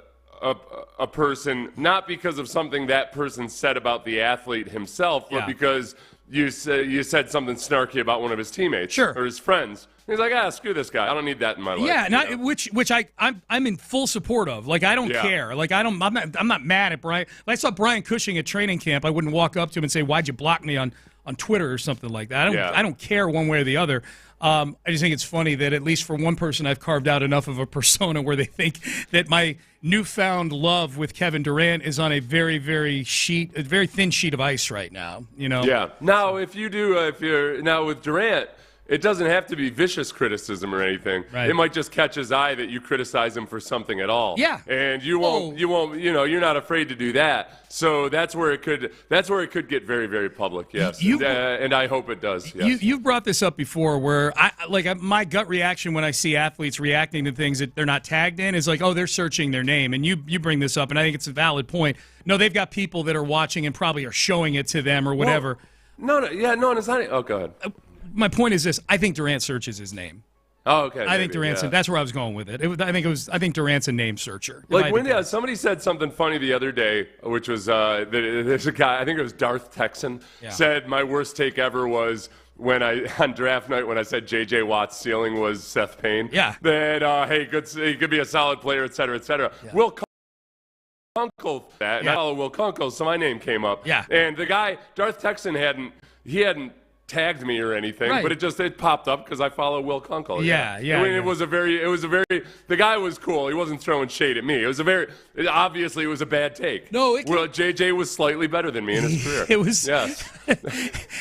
person not because of something that person said about the athlete himself, but because you said something snarky about one of his teammates or his friends. He's like, screw this guy. I don't need that in my life. Yeah, which I'm in full support of. Like, I don't care. Like, I'm not mad at Brian. If I saw Brian Cushing at training camp, I wouldn't walk up to him and say, "Why'd you block me on Twitter or something like that?" I don't care one way or the other. I just think it's funny that at least for one person, I've carved out enough of a persona where they think that my newfound love with Kevin Durant is on a very, very thin sheet of ice right now. You know. Yeah. Now, if you're now with Durant, it doesn't have to be vicious criticism or anything. Right. It might just catch his eye that you criticize him for something at all. Yeah. And you won't, you're not afraid to do that. So that's where it could get very, very public. Yes. And I hope it does. Yes. You've brought this up before where my gut reaction when I see athletes reacting to things that they're not tagged in is like, oh, they're searching their name. And you bring this up, and I think it's a valid point. No, they've got people that are watching and probably are showing it to them or whatever. Well, no, it's not. Oh, go ahead. My point is this: I think Durant searches his name. Oh, okay. I think Durant's. That's where I was going with it. I think Durant's a name searcher. Like when somebody said something funny the other day, which was there's a guy. I think it was Darth Texan said my worst take ever was when on draft night when I said J.J. Watt's ceiling was Seth Payne. Yeah. That he could be a solid player, et cetera, et cetera. Yeah. Will Kunkel that. And I follow Will Kunkel, so my name came up. Yeah. And the guy Darth Texan hadn't tagged me or anything, but it popped up because I follow Will Kunkel. Yeah. I mean, it was a very. The guy was cool. He wasn't throwing shade at me. Obviously, it was a bad take. No, JJ was slightly better than me in his career. It was. Yes.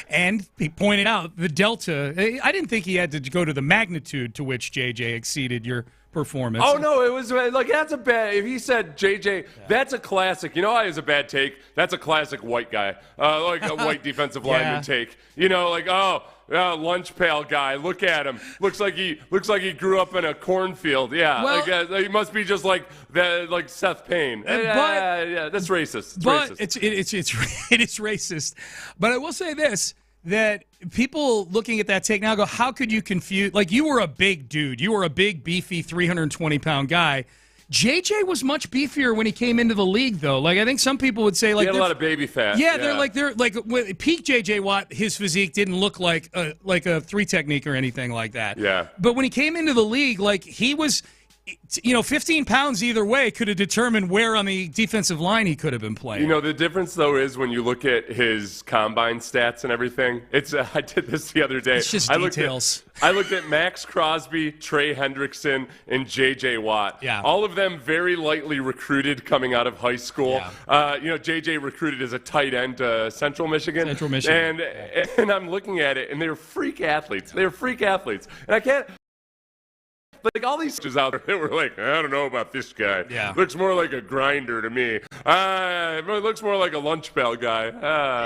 And he pointed out the delta. I didn't think he had to go to the magnitude to which JJ exceeded your performance. Oh, no, it was like that's a bad. If he said JJ, that's a classic. You know why it's a bad take? That's a classic white guy, like a white defensive lineman take. You know, like lunch pail guy. Look at him. Looks like he grew up in a cornfield. Yeah, well, he must be just like that, like Seth Payne. That's racist. It is racist. But I will say this. That people looking at that take now go, how could you confuse? Like, you were a big dude. You were a big, beefy, 320-pound guy. JJ was much beefier when he came into the league, though. Like, I think some people would say, like, he had a lot of baby fat. Yeah, they're like peak JJ Watt. His physique didn't look like a three technique or anything like that. Yeah. But when he came into the league, like, he was, 15 pounds either way could have determined where on the defensive line he could have been playing. The difference, though, is when you look at his combine stats and everything, I did this the other day. It's just details. I looked at Max Crosby, Trey Hendrickson, and J.J. Watt. Yeah. All of them very lightly recruited coming out of high school. Yeah. J.J. recruited as a tight end to Central Michigan. And I'm looking at it, and they're freak athletes. And I can't... Like, all these coaches out there that were like, I don't know about this guy. Yeah. Looks more like a grinder to me. It looks more like a lunch pail guy.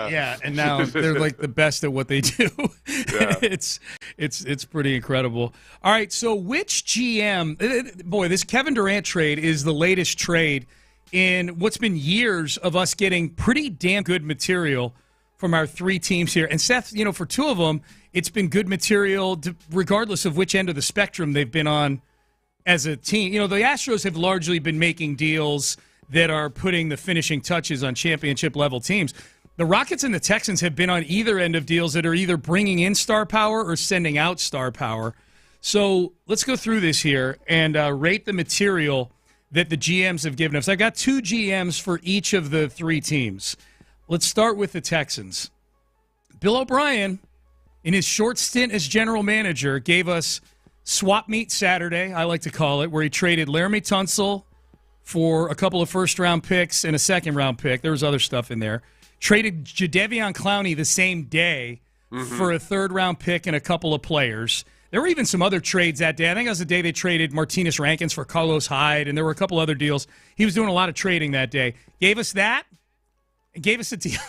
Yeah, and now they're like the best at what they do. Yeah. It's pretty incredible. All right, so which GM, boy, this Kevin Durant trade is the latest trade in what's been years of us getting pretty damn good material from our three teams here. And Seth, for two of them, it's been good material regardless of which end of the spectrum they've been on as a team. The Astros have largely been making deals that are putting the finishing touches on championship-level teams. The Rockets and the Texans have been on either end of deals that are either bringing in star power or sending out star power. So let's go through this here and rate the material that the GMs have given us. I got two GMs for each of the three teams. Let's start with the Texans. Bill O'Brien, in his short stint as general manager, gave us Swap Meet Saturday, I like to call it, where he traded Laramie Tunsil for a couple of first-round picks and a second-round pick. There was other stuff in there. Traded Jadeveon Clowney the same day for a third-round pick and a couple of players. There were even some other trades that day. I think it was the day they traded Martinez Rankins for Carlos Hyde, and there were a couple other deals. He was doing a lot of trading that day. Gave us that, and gave us a deal.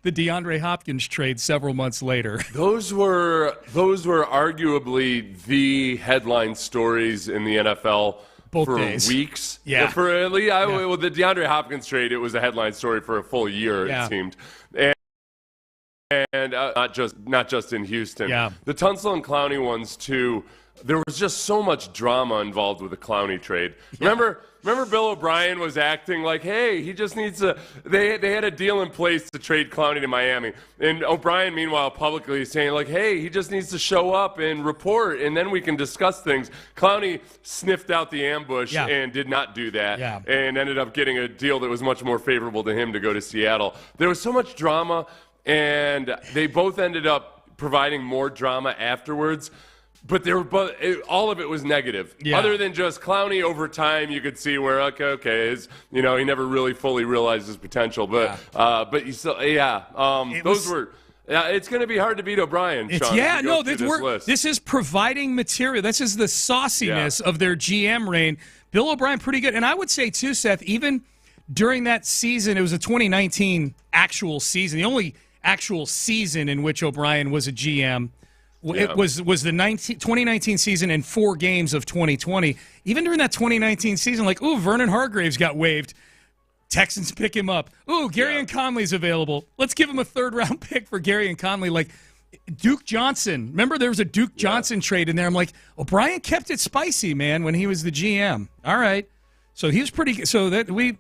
the DeAndre Hopkins trade several months later. Those were arguably the headline stories in the NFL Both for days. weeks. Yeah. For at least, well, the DeAndre Hopkins trade, it was a headline story for a full year, it seemed. And not just in Houston. Yeah. The Tunsil and Clowney ones too. There was just so much drama involved with the Clowney trade. Yeah. Remember Bill O'Brien was acting like, hey, he just needs to. They had a deal in place to trade Clowney to Miami, and O'Brien, meanwhile, publicly saying like, hey, he just needs to show up and report, and then we can discuss things. Clowney sniffed out the ambush and did not do that, and ended up getting a deal that was much more favorable to him to go to Seattle. There was so much drama, and they both ended up providing more drama afterwards. But all of it was negative. Yeah. Other than just Clowney, over time, you could see where he never really fully realized his potential. But you still, it's going to be hard to beat O'Brien. Sean, this is providing material. This is the sauciness of their GM reign. Bill O'Brien, pretty good, and I would say too, Seth, even during that season, it was a 2019 actual season, the only actual season in which O'Brien was a GM. It was the 2019 season and 4 games of 2020. Even during that 2019 season, Vernon Hargraves got waived. Texans pick him up. Gary and Conley's available. Let's give him a 3rd-round pick for Gary and Conley. Duke Johnson. Remember there was a Duke Johnson trade in there. I'm like, O'Brien kept it spicy, man, when he was the GM. All right. So he was pretty. So that I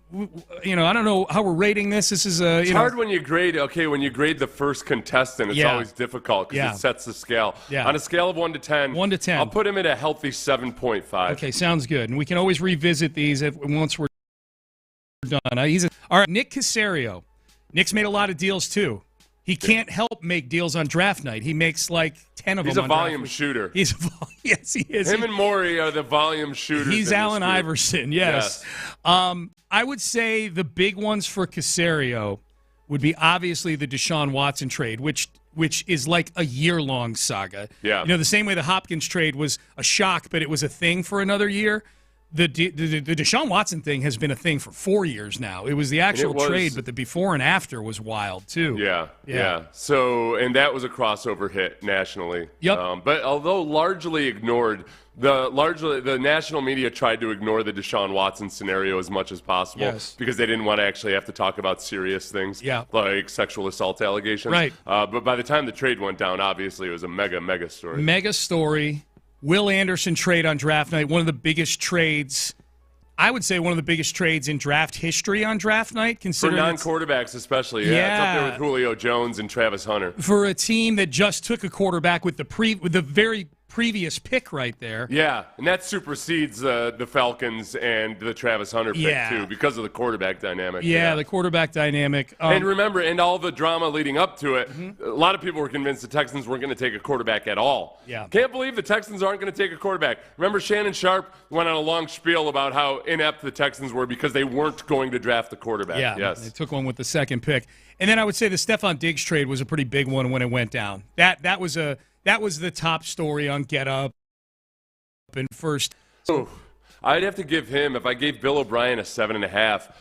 don't know how we're rating this. This is it's hard when you grade. Okay, when you grade the first contestant, it's always difficult because it sets the scale. Yeah. On a scale of 1 to 10, I'll put him at a healthy 7.5. Okay, sounds good. And we can always revisit these once we're done. All right, Nick Caserio. Nick's made a lot of deals too. He can't help make deals on draft night. He makes 10 of them. He's a volume shooter. Yes, he is. Him and Morey are the volume shooters. He's Allen Iverson. Yes. I would say the big ones for Caserio would be obviously the Deshaun Watson trade, which is like a year-long saga. Yeah. The same way the Hopkins trade was a shock, but it was a thing for another year. The Deshaun Watson thing has been a thing for 4 years now. It was the actual trade, but the before and after was wild too. Yeah. So, and that was a crossover hit nationally. Yep. But although largely ignored, the national media tried to ignore the Deshaun Watson scenario as much as possible because they didn't want to actually have to talk about serious things like sexual assault allegations. Right. But by the time the trade went down, obviously it was a mega story. Mega story. Will Anderson trade on draft night, one of the biggest trades, I would say one of the biggest trades in draft history on draft night. For non-quarterbacks especially, It's up there with Julio Jones and Travis Hunter. For a team that just took a quarterback with the very previous pick right there. Yeah, and that supersedes the Falcons and the Travis Hunter pick, too, because of the quarterback dynamic. Yeah, the quarterback dynamic. And remember, and all the drama leading up to it, a lot of people were convinced the Texans weren't going to take a quarterback at all. Yeah. Can't believe the Texans aren't going to take a quarterback. Remember, Shannon Sharp went on a long spiel about how inept the Texans were because they weren't going to draft the quarterback. Yeah, yes. They took one with the second pick. And then I would say the Stephon Diggs trade was a pretty big one when it went down. That was the top story on Get Up and first. I'd have to give him, if I gave Bill O'Brien a 7.5,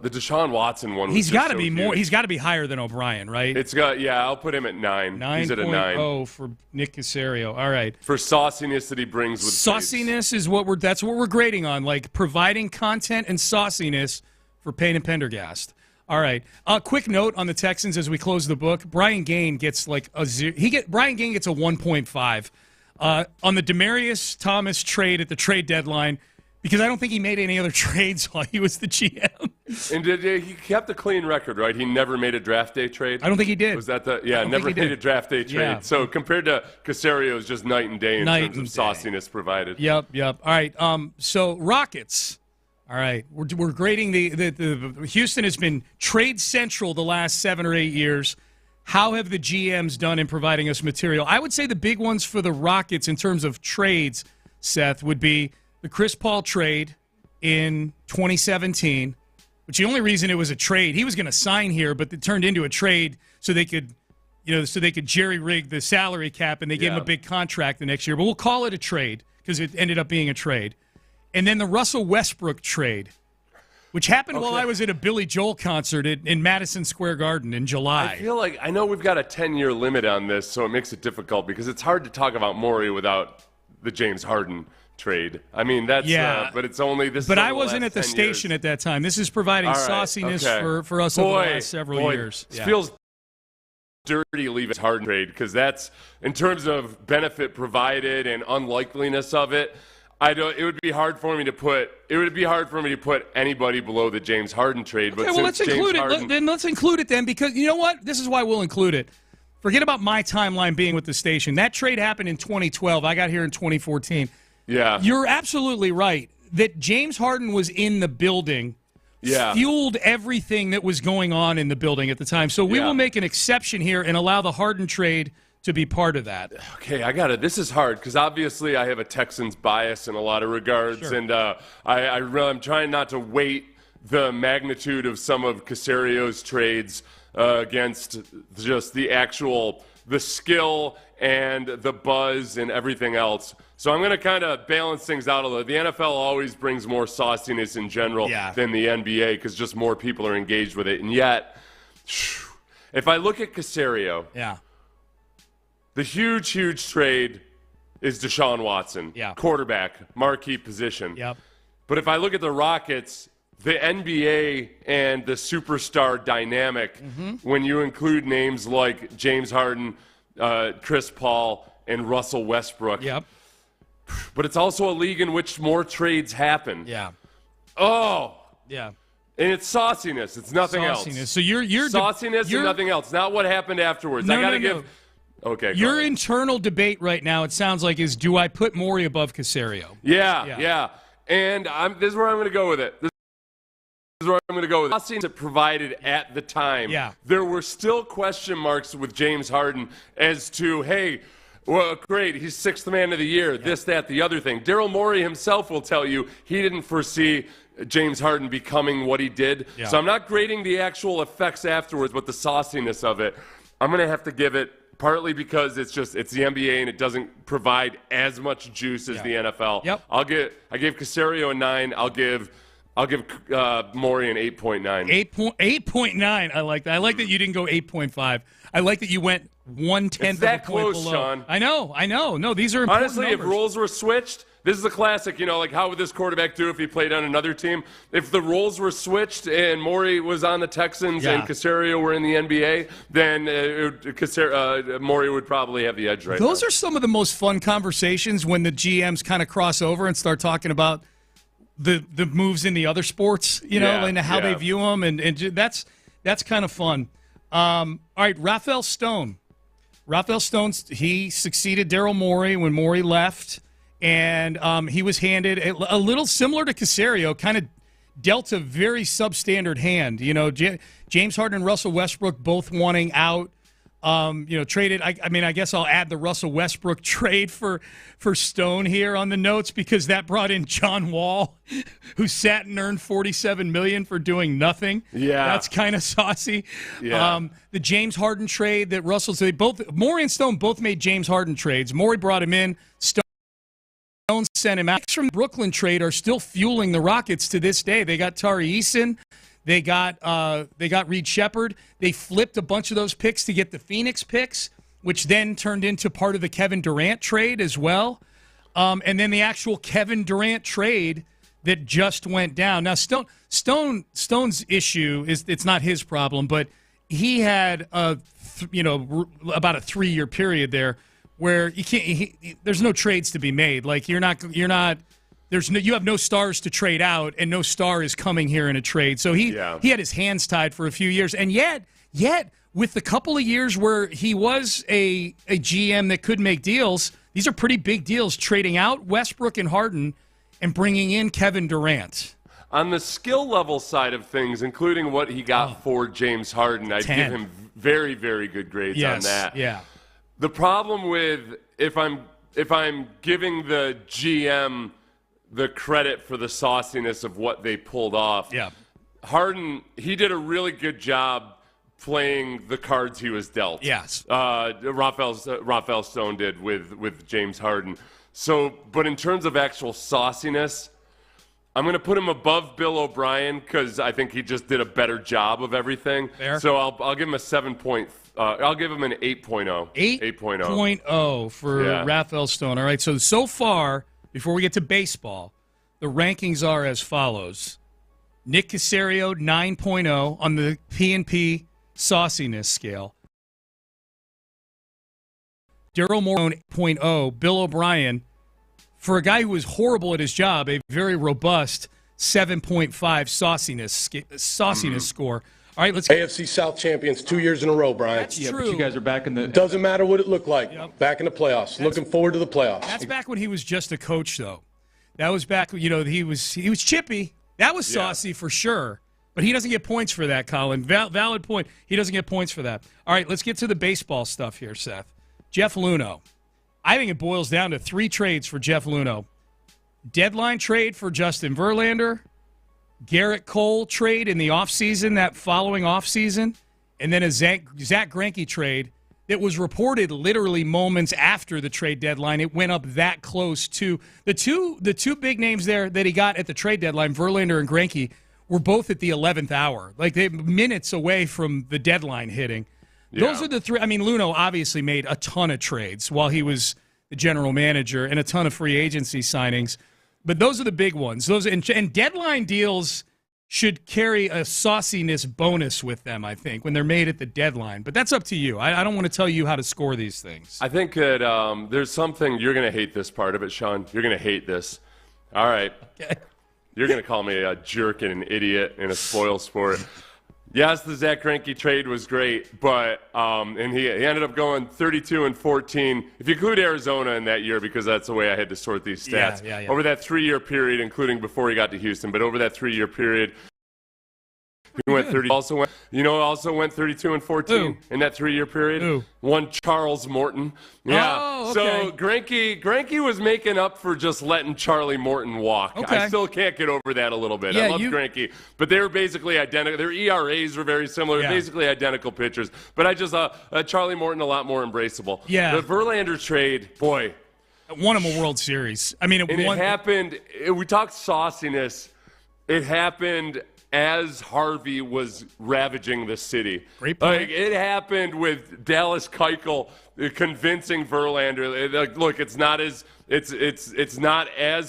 the Deshaun Watson one was He's got to be huge. more. He's got to be higher than O'Brien, right? I'll put him at 9. He's at a 9. 9.0 for Nick Caserio. All right. For sauciness that he brings with sauciness is what we're grading on, like providing content and sauciness for Payne and Pendergast. All right. Quick note on the Texans as we close the book. Brian Gain gets Brian Gain gets a 1.5 on the Demaryius Thomas trade at the trade deadline because I don't think he made any other trades while he was the GM. And he kept a clean record, right? He never made a draft day trade. I don't think he did. Was that never made a draft day trade? Yeah. So compared to Caserio, it's just night and day in terms of sauciness provided. Yep. All right. So Rockets. All right, we're grading the Houston has been trade central the last 7 or 8 years. How have the GMs done in providing us material? I would say the big ones for the Rockets in terms of trades, Seth, would be the Chris Paul trade in 2017, which the only reason it was a trade, he was going to sign here, but it turned into a trade so they could jerry-rig the salary cap and they gave him a big contract the next year. But we'll call it a trade because it ended up being a trade. And then the Russell Westbrook trade. Which happened while I was at a Billy Joel concert in Madison Square Garden in July. I feel like I know we've got a 10-year limit on this, so it makes it difficult because it's hard to talk about Morey without the James Harden trade. I mean, that's but it's only this. But I wasn't at the station at that time. This is providing sauciness for us over the last several years. It feels dirty leaving Harden trade because that's in terms of benefit provided and unlikeliness of it. It would be hard for me to put anybody below the James Harden trade. But let's include it. Let's include it then, because you know what? This is why we'll include it. Forget about my timeline being with the station. That trade happened in 2012. I got here in 2014. Yeah, you're absolutely right that James Harden was in the building. Yeah, fueled everything that was going on in the building at the time. So we will make an exception here and allow the Harden trade to be part of that. Okay, I got it. This is hard because obviously I have a Texans bias in a lot of regards, and I'm trying not to weight the magnitude of some of Caserio's trades against just the skill and the buzz and everything else. So I'm going to kind of balance things out a little. The NFL always brings more sauciness in general than the NBA because just more people are engaged with it. And yet, if I look at Caserio, the huge trade is Deshaun Watson, quarterback, marquee position. Yep. But if I look at the Rockets, the NBA and the superstar dynamic, when you include names like James Harden, Chris Paul, and Russell Westbrook. Yep. But it's also a league in which more trades happen. Yeah. Oh. Yeah. And it's sauciness. It's nothing else. So you're sauciness and nothing else. Not what happened afterwards. No. Okay. Your internal debate right now, it sounds like, is do I put Morey above Caserio? Yeah. And this is where I'm going to go with it. Sauciness it provided at the time. Yeah. There were still question marks with James Harden as to, hey, well, great, he's sixth man of the year, this, that, the other thing. Daryl Morey himself will tell you he didn't foresee James Harden becoming what he did. Yeah. So I'm not grading the actual effects afterwards, but the sauciness of it. I'm going to have to give it partly because it's the NBA and it doesn't provide as much juice as the NFL. Yep. I gave Caserio a 9. I'll give Morey an 8.9. 8.9. I like that. I like that you didn't go 8.5. I like that you went 1/10 of a point close, below. Sean. I know. No, these are important honestly numbers. If roles were switched. This is a classic, like how would this quarterback do if he played on another team? If the roles were switched and Morey was on the Texans and Caserio were in the NBA, then Morey would probably have the edge right now. Those are some of the most fun conversations when the GMs kind of cross over and start talking about the moves in the other sports, and how they view them, and that's kind of fun. All right, Rafael Stone. He succeeded Daryl Morey when Morey left. And he was handed a little similar to Caserio, kind of dealt a very substandard hand. James Harden and Russell Westbrook both wanting out. Traded. I guess I'll add the Russell Westbrook trade for Stone here on the notes because that brought in John Wall, who sat and earned $47 million for doing nothing. Yeah, that's kind of saucy. Yeah. The James Harden trade that Morey and Stone both made James Harden trades. Morey brought him in. Stone sent him out. From the Brooklyn trade are still fueling the Rockets to this day. They got Tari Eason. They got Reed Shepherd. They flipped a bunch of those picks to get the Phoenix picks, which then turned into part of the Kevin Durant trade as well. And then the actual Kevin Durant trade that just went down. Now Stone's issue is it's not his problem, but he had about a 3-year period there where you can't. There's no trades to be made. Like you have no stars to trade out, and no star is coming here in a trade. So he had his hands tied for a few years, and yet with the couple of years where he was a GM that could make deals, these are pretty big deals. Trading out Westbrook and Harden, and bringing in Kevin Durant. On the skill level side of things, including what he got for James Harden, I'd 10. give him very, very good grades on that. Yeah. The problem with if I'm giving the GM the credit for the sauciness of what they pulled off. Yeah. Harden, he did a really good job playing the cards he was dealt. Yes. Rafael Stone did with James Harden. So, but in terms of actual sauciness, I'm going to put him above Bill O'Brien because I think he just did a better job of everything. Fair. So I'll give him a 7 point. I'll give him an 8.0. 8.0 for Raphael Stone. All right, so far, before we get to baseball, the rankings are as follows. Nick Caserio, 9.0 on the P&P sauciness scale. Daryl Morone, 8.0. Bill O'Brien, for a guy who was horrible at his job, a very robust 7.5 sauciness score. All right, let's get AFC South champions 2 years in a row, Brian. That's true. But you guys are back in the. Doesn't matter what it looked like. Yep. Back in the playoffs. Looking forward to the playoffs. That's back when he was just a coach, though. That was back, he was chippy. That was saucy for sure. But he doesn't get points for that, Colin. Valid point. He doesn't get points for that. All right, let's get to the baseball stuff here, Seth. Jeff Luhnow. I think it boils down to 3 trades for Jeff Luhnow. Deadline trade for Justin Verlander, Garrett Cole trade in the offseason, that following offseason, and then a Zach Greinke trade that was reported literally moments after the trade deadline. It went up that close to the two big names there that he got at the trade deadline, Verlander and Greinke, were both at the 11th hour, like they minutes away from the deadline hitting. Yeah. Those are the 3. I mean, Luhnow obviously made a ton of trades while he was the general manager and a ton of free agency signings. But those are the big ones. And deadline deals should carry a sauciness bonus with them, I think, when they're made at the deadline. But that's up to you. I don't want to tell you how to score these things. I think that there's something – you're going to hate this part of it, Sean. You're going to hate this. All right. Okay. You're going to call me a jerk and an idiot and a spoil sport. Yes, the Zach Greinke trade was great, but and he ended up going 32-14. If you include Arizona in that year, because that's the way I had to sort these stats. Yeah. Over that 3-year period, including before he got to Houston, but over that 3-year period, he went 30. Also went 32-14 in that 3-year period. Who? One Charles Morton. Yeah. Oh, okay. So Greinke was making up for just letting Charlie Morton walk. Okay. I still can't get over that a little bit. Yeah, I love Greinke, but they were basically identical. Their ERAs were very similar. Basically identical pitchers. But I just Charlie Morton a lot more embraceable. Yeah. The Verlander trade, boy, won him a World Series. I mean, it happened. We talked sauciness. It happened as Harvey was ravaging the city. Great point. Like, it happened with Dallas Keuchel convincing Verlander. Look, it's not as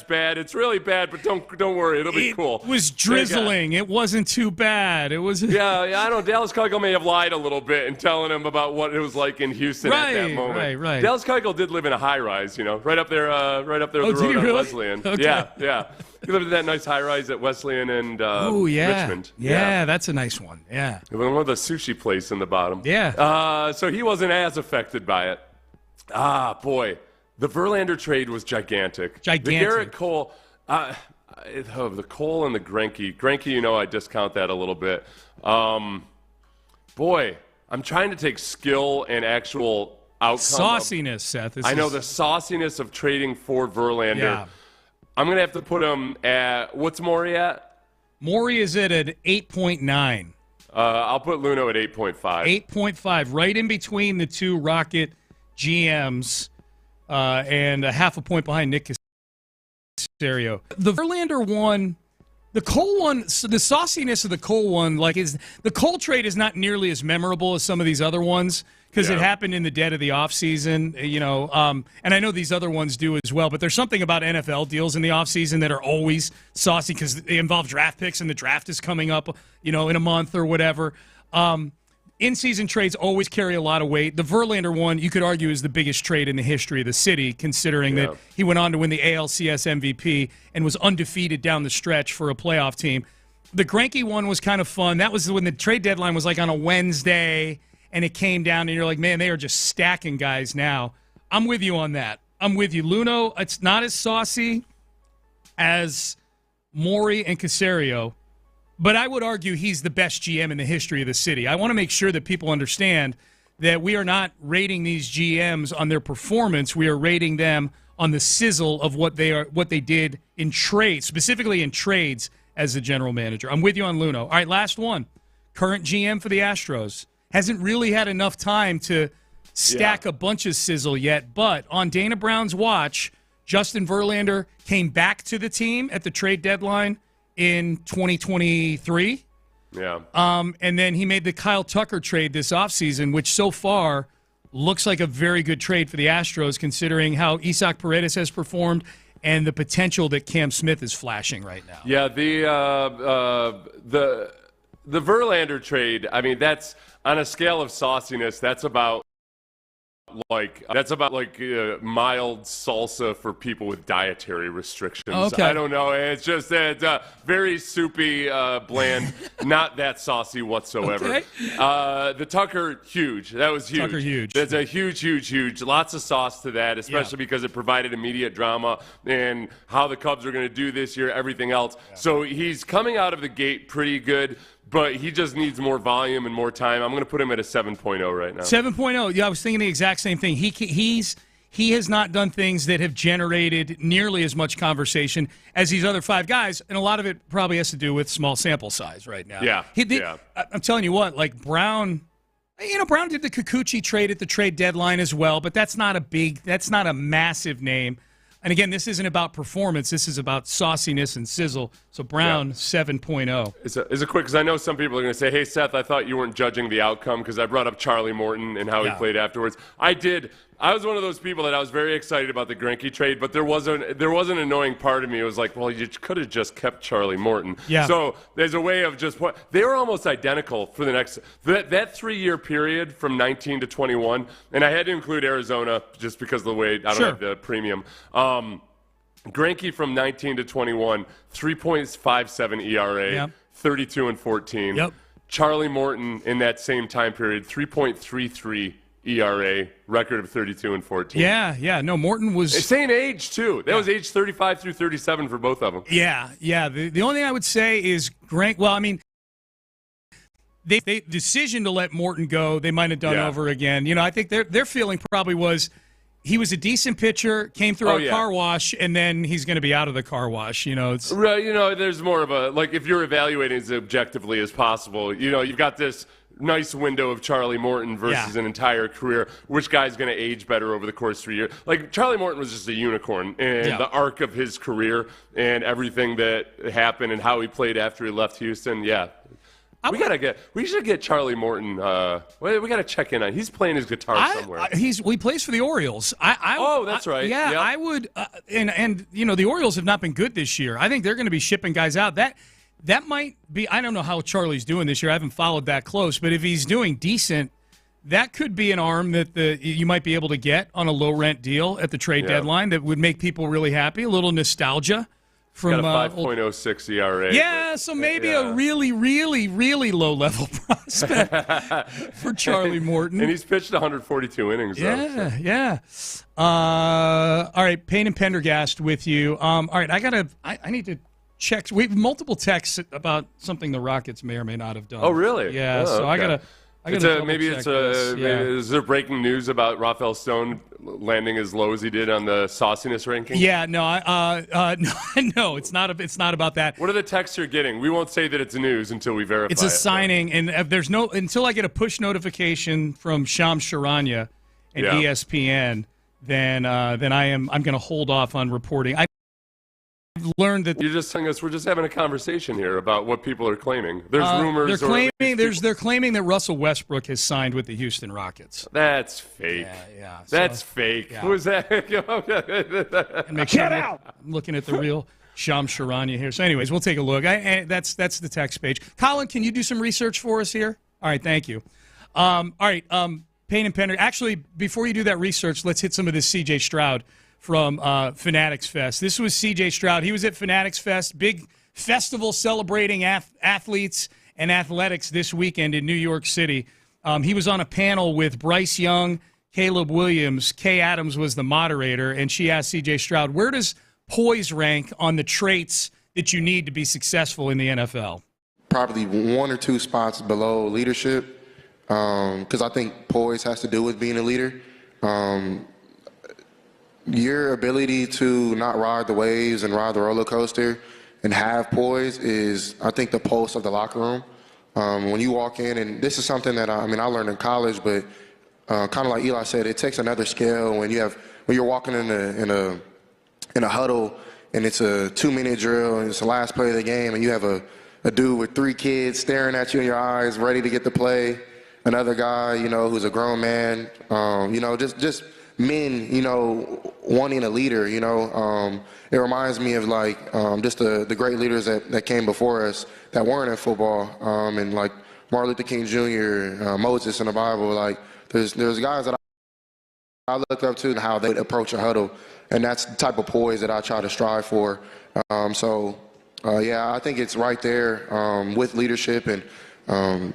bad. It's really bad, but don't worry, it'll be cool. It was drizzling. It wasn't too bad. It was. Yeah, I know. Dallas Keuchel may have lied a little bit in telling him about what it was like in Houston at that moment. Right. Dallas Keuchel did live in a high-rise, right up there, on really? Wesleyan. Okay. Yeah. He lived in that nice high-rise at Wesleyan and Richmond. Yeah, that's a nice one. Yeah. One with a sushi place in the bottom. Yeah. So he wasn't as affected by it. Boy. The Verlander trade was gigantic. The Garrett Cole, the Cole and the Greinke. Greinke, I discount that a little bit. Boy, I'm trying to take skill and actual outcome. Sauciness, Seth. I know the sauciness of trading for Verlander. Yeah. I'm going to have to put him at, what's Morey at? Morey is at an 8.9. I'll put Luhnow at 8.5. 8.5, right in between the two Rocket GMs, and a half a point behind Nick Caserio. The Verlander one, the Cole one, so the sauciness of the Cole one, the Cole trade is not nearly as memorable as some of these other ones because it happened in the dead of the offseason, and I know these other ones do as well, but there's something about NFL deals in the offseason that are always saucy because they involve draft picks and the draft is coming up, in a month or whatever. In-season trades always carry a lot of weight. The Verlander one, you could argue, is the biggest trade in the history of the city, considering that he went on to win the ALCS MVP and was undefeated down the stretch for a playoff team. The Greinke one was kind of fun. That was when the trade deadline was on a Wednesday, and it came down, and you're like, man, they are just stacking guys now. I'm with you on that. I'm with you. Luhnow, it's not as saucy as Morey and Caserio, but I would argue he's the best GM in the history of the city. I want to make sure that people understand that we are not rating these GMs on their performance. We are rating them on the sizzle of what they did in trades, specifically in trades as the general manager. I'm with you on Luhnow. All right, last one. Current GM for the Astros. Hasn't really had enough time to stack a bunch of sizzle yet, but on Dana Brown's watch, Justin Verlander came back to the team at the trade deadline in 2023. Yeah. And then he made the Kyle Tucker trade this offseason, which so far looks like a very good trade for the Astros, considering how Isaac Paredes has performed and the potential that Cam Smith is flashing right now. Yeah, the Verlander trade, I mean, that's on a scale of sauciness, that's about mild salsa for people with dietary restrictions. Okay. I don't know. It's just very soupy, bland, not that saucy whatsoever. Okay. The Tucker, huge. That was huge. Tucker, huge. That's a huge. Lots of sauce to that, especially because it provided immediate drama and how the Cubs are going to do this year, everything else. Yeah. So he's coming out of the gate pretty good. But he just needs more volume and more time. I'm going to put him at a 7.0 right now. 7.0. Yeah, I was thinking the exact same thing. He has not done things that have generated nearly as much conversation as these other five guys, and a lot of it probably has to do with small sample size right now. Yeah. I'm telling you what, like Brown did the Kikuchi trade at the trade deadline as well, but that's not a massive name. And again, this isn't about performance. This is about sauciness and sizzle. So Brown, 7.0. Is it quick? Because I know some people are going to say, hey, Seth, I thought you weren't judging the outcome because I brought up Charlie Morton and how he played afterwards. I did. I was one of those people that I was very excited about the Greinke trade, but there was an annoying part of me. It was like, well, you could have just kept Charlie Morton. Yeah. So there's a way of just – they were almost identical for the next – that 3-year period from 19 to 21, and I had to include Arizona just because of the way I don't have the premium. Greinke from 19 to 21, 3.57 ERA, 32 and 14. Yep. Charlie Morton in that same time period, 3.33 ERA, record of 32 and 14. Yeah. No, Morton was same age too. That was age 35 through 37 for both of them. Yeah. The only thing I would say is Greinke. Well, I mean, they decision to let Morton go, they might have done over again. I think their feeling probably was he was a decent pitcher, came through a car wash, and then he's going to be out of the car wash. It's right. There's more of a if you're evaluating as objectively as possible. You've got this nice window of Charlie Morton versus an entire career. Which guy's going to age better over the course of 3 years? Charlie Morton was just a unicorn in the arc of his career and everything that happened and how he played after he left Houston. Yeah. We should get Charlie Morton. We got to check in on. He's playing his guitar somewhere. He plays for the Orioles. That's right. Yeah, I would. And the Orioles have not been good this year. I think they're going to be shipping guys out. That might be. I don't know how Charlie's doing this year. I haven't followed that close. But if he's doing decent, that could be an arm that you might be able to get on a low rent deal at the trade deadline that would make people really happy. A little nostalgia. From got a 5.06 ERA. Yeah, so maybe a really, really, really low-level prospect for Charlie Morton. And he's pitched 142 innings. Yeah. All right, Payne and Pendergast with you. All right, I need to check. We have multiple texts about something the Rockets may or may not have done. Oh, really? Yeah, so okay. Is there breaking news about Rafael Stone landing as low as he did on the sauciness ranking? Yeah, no, it's not about that. What are the texts you're getting? We won't say that it's news until we verify. It's a signing, and until I get a push notification from Shams Charania and ESPN, then I'm going to hold off on reporting. I've learned that you're just telling us we're just having a conversation here about what people are claiming. There's rumors. They're claiming that Russell Westbrook has signed with the Houston Rockets. That's fake. Yeah. That's fake. Yeah. Who's that? Get out! I'm looking at the real Shams Charania here. So, anyways, we'll take a look. That's the text page. Colin, can you do some research for us here? All right, thank you. All right, Payne and Pendergast. Actually, before you do that research, let's hit some of this C.J. Stroud from Fanatics Fest. This was C.J. Stroud. He was at Fanatics Fest, big festival celebrating athletes and athletics this weekend in New York City. He was on a panel with Bryce Young, Caleb Williams. Kay Adams was the moderator, and she asked C.J. Stroud, where does poise rank on the traits that you need to be successful in the NFL? Probably 1 or 2 spots below leadership, because I think poise has to do with being a leader. Your ability to not ride the waves and ride the roller coaster and have poise is, I think, the pulse of the locker room. When you walk in, and this is something that I learned in college, but kind of like Eli said, it takes another skill when you're walking in in a huddle and it's a 2-minute drill and it's the last play of the game and you have a dude with 3 kids staring at you in your eyes, ready to get the play, another guy, who's a grown man, just men, wanting a leader, It reminds me of just the great leaders that came before us that weren't in football, and like Martin Luther King Jr., Moses in the Bible. There's guys that I look up to and how they approach a huddle, and that's the type of poise that I try to strive for. I think it's right there with leadership, and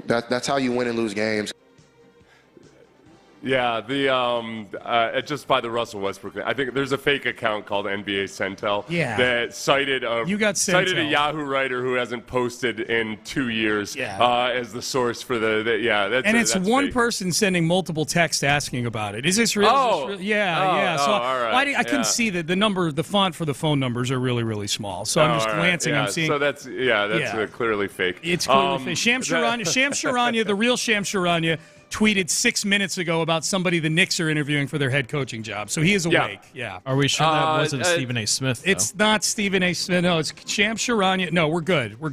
that's how you win and lose games. Yeah, just by the Russell Westbrook thing. I think there's a fake account called NBA Centel that cited a Yahoo writer who hasn't posted in 2 years as the source for that's one fake. person sending multiple texts asking about it. Is this real? Oh, is this real? Yeah. So all right. I couldn't see that the font for the phone numbers are really, really small. So I'm just glancing. Yeah. I'm seeing. So that's clearly fake. It's clearly fake. Shams Charania, the real Shams Charania, tweeted 6 minutes ago about somebody the Knicks are interviewing for their head coaching job. So he is awake. Yeah. Are we sure that wasn't Stephen A. Smith, though? It's not Stephen A. Smith. No, it's Shams Charania. No, we're good. All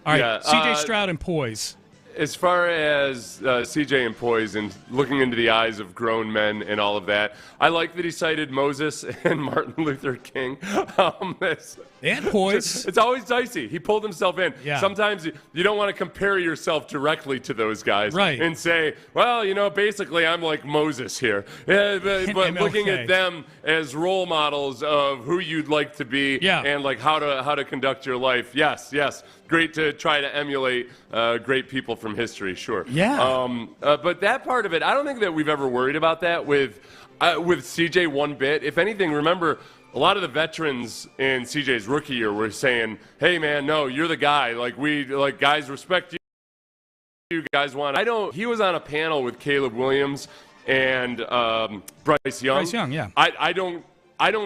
right, C.J. Stroud and poise. As far as CJ and poise and looking into the eyes of grown men and all of that, I like that he cited Moses and Martin Luther King. And poise. It's always dicey. He pulled himself in. Yeah. Sometimes you don't want to compare yourself directly to those guys. Right. And say, well, basically I'm like Moses here. Yeah, but looking at them as role models of who you'd like to be and like how to conduct your life. Yes. Great to try to emulate great people from history, sure. Yeah. But that part of it, I don't think that we've ever worried about that with CJ one bit. If anything, remember, a lot of the veterans in CJ's rookie year were saying, hey, man, no, you're the guy. Guys respect you. You guys want. He was on a panel with Caleb Williams and Bryce Young. Bryce Young, yeah. I don't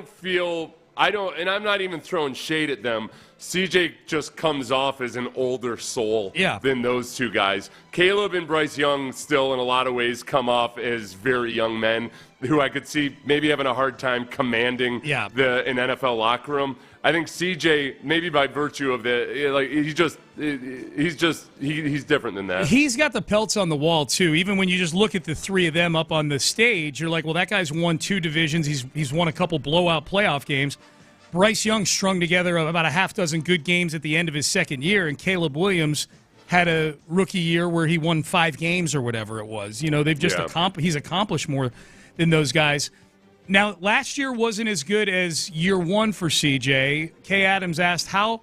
feel, and I'm not even throwing shade at them. CJ just comes off as an older soul than those two guys. Caleb and Bryce Young still, in a lot of ways, come off as very young men who I could see maybe having a hard time commanding an NFL locker room. I think CJ, maybe by virtue of he's different than that. He's got the pelts on the wall too. Even when you just look at the three of them up on the stage, you're like, well, that guy's won 2 divisions. He's won a couple blowout playoff games. Bryce Young strung together about a half dozen good games at the end of his second year, and Caleb Williams had a rookie year where he won 5 games or whatever it was. They've just he's accomplished more than those guys. Now, last year wasn't as good as year one for CJ. Kay Adams asked, how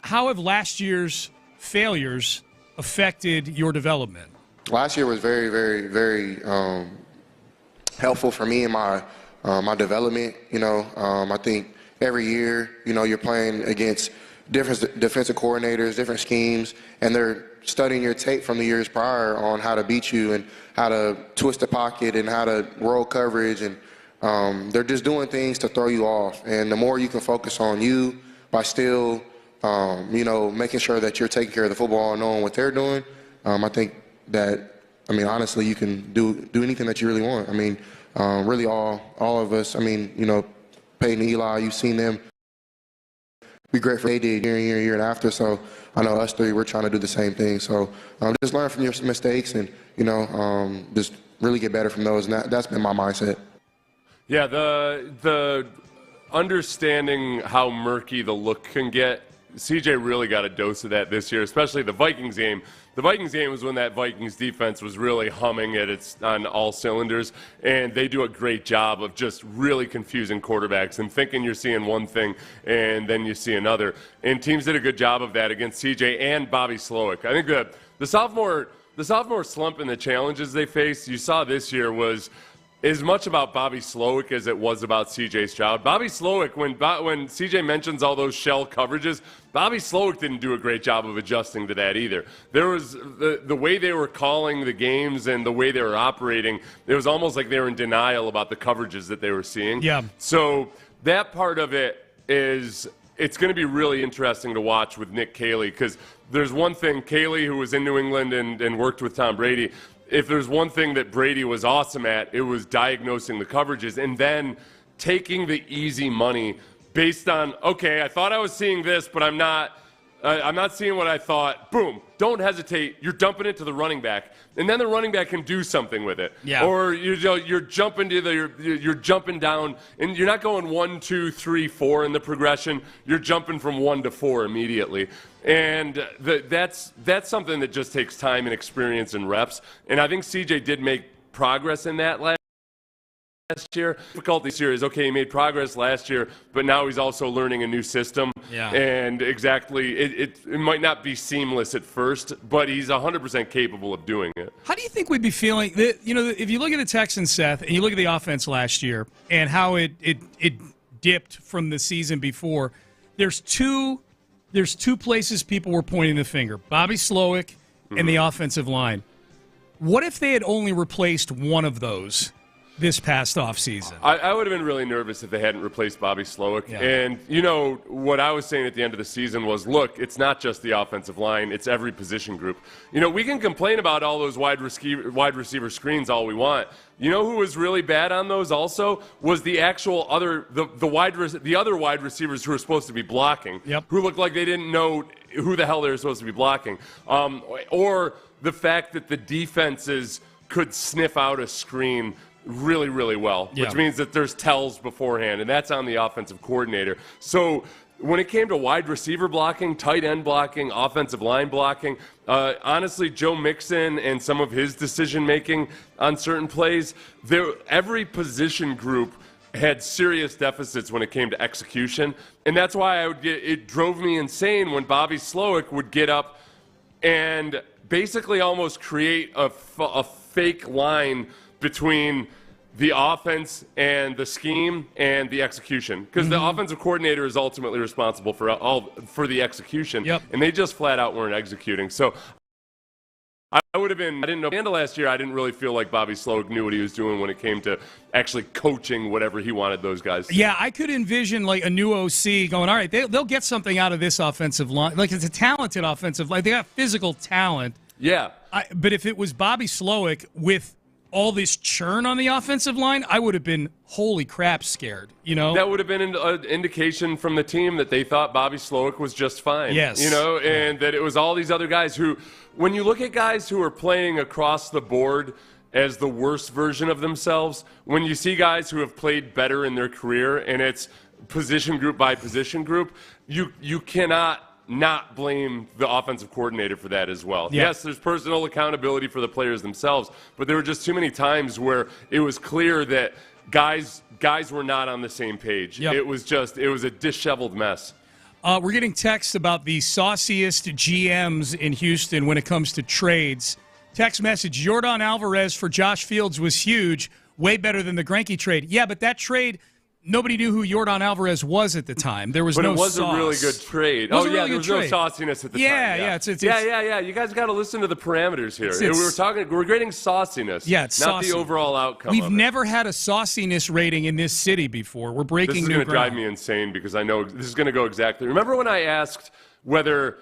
have last year's failures affected your development? Last year was very, very, very helpful for me in my development. I think every year, you're playing against different defensive coordinators, different schemes, and they're studying your tape from the years prior on how to beat you and how to twist the pocket and how to roll coverage, and they're just doing things to throw you off. And the more you can focus on you by still, making sure that you're taking care of the football and knowing what they're doing, I think that, honestly, you can do anything that you really want. Really all of us, Peyton and Eli, you've seen them be great for what they did year and after. So I know us three, we're trying to do the same thing. So just learn from your mistakes and, just really get better from those. And that's been my mindset. Yeah, the understanding how murky the look can get, CJ really got a dose of that this year, especially the Vikings game. The Vikings game was when that Vikings defense was really humming on all cylinders, and they do a great job of just really confusing quarterbacks and thinking you're seeing one thing and then you see another. And teams did a good job of that against CJ and Bobby Slowick. I think the sophomore slump and the challenges they faced, you saw this year, was as much about Bobby Slowick as it was about C.J. Stroud. Bobby Slowick, when C.J. mentions all those shell coverages, Bobby Slowick didn't do a great job of adjusting to that either. There was the way they were calling the games and the way they were operating, it was almost like they were in denial about the coverages that they were seeing. Yeah. So that part of it it's going to be really interesting to watch with Nick Caley, because there's one thing, Caley, who was in New England and worked with Tom Brady, if there's one thing that Brady was awesome at, it was diagnosing the coverages and then taking the easy money based on, okay, I thought I was seeing this, but I'm not seeing what I thought. Boom. Don't hesitate. You're dumping it to the running back, and then the running back can do something with it. Yeah. Or you're jumping you're jumping down, and you're not going 1, 2, 3, 4 in the progression. You're jumping from 1 to 4 immediately, and that's something that just takes time and experience and reps. And I think CJ did make progress in that last year. Difficulty here is, okay, he made progress last year, but now he's also learning a new system. Yeah. And exactly, it might not be seamless at first, but he's 100% capable of doing it. How do you think we'd be feeling? If you look at the Texans, Seth, and you look at the offense last year and how it dipped from the season before, there's two places people were pointing the finger: Bobby Slowick and the offensive line. What if they had only replaced one of those this past offseason? I would have been really nervous if they hadn't replaced Bobby Slowick. Yeah. And, what I was saying at the end of the season was, look, it's not just the offensive line, it's every position group. We can complain about all those wide receiver screens all we want. You know who was really bad on those also? Was the actual other wide receivers who were supposed to be blocking, who looked like they didn't know who the hell they were supposed to be blocking. Or the fact that the defenses could sniff out a screen really, really well, which means that there's tells beforehand, and that's on the offensive coordinator. So when it came to wide receiver blocking, tight end blocking, offensive line blocking, honestly, Joe Mixon and some of his decision-making on certain plays, every position group had serious deficits when it came to execution, and that's why it drove me insane when Bobby Slowick would get up and basically almost create a fake line between the offense and the scheme and the execution, because the offensive coordinator is ultimately responsible for the execution, and they just flat out weren't executing. So I didn't know. At the end of last year, I didn't really feel like Bobby Slowick knew what he was doing when it came to actually coaching whatever he wanted those guys to do. Yeah, I could envision like a new OC going, all right, they'll get something out of this offensive line. Like, it's a talented offensive line. They got physical talent. Yeah. But if it was Bobby Slowick with all this churn on the offensive line, I would have been holy crap scared. That would have been an indication from the team that they thought Bobby Slowick was just fine. Yes. And that it was all these other guys who, when you look at guys who are playing across the board as the worst version of themselves, when you see guys who have played better in their career and it's position group by position group, you cannot not blame the offensive coordinator for that as well. Yeah. Yes, there's personal accountability for the players themselves, but there were just too many times where it was clear that guys were not on the same page. Yep. It was a disheveled mess. We're getting texts about the sauciest GMs in Houston when it comes to trades. Text message: Yordan Alvarez for Josh Fields was huge, way better than the Greinke trade. Yeah, but that trade, nobody knew who Yordan Alvarez was at the time. There was no sauce. But it was a really good trade. There was no sauciness at the time. Yeah. You guys got to listen to the parameters here. We're grading sauciness, not saucy. the overall outcome. We've never had a sauciness rating in this city before. We're breaking new ground. This is going to drive me insane because I know this is going to go exactly. Remember when I asked whether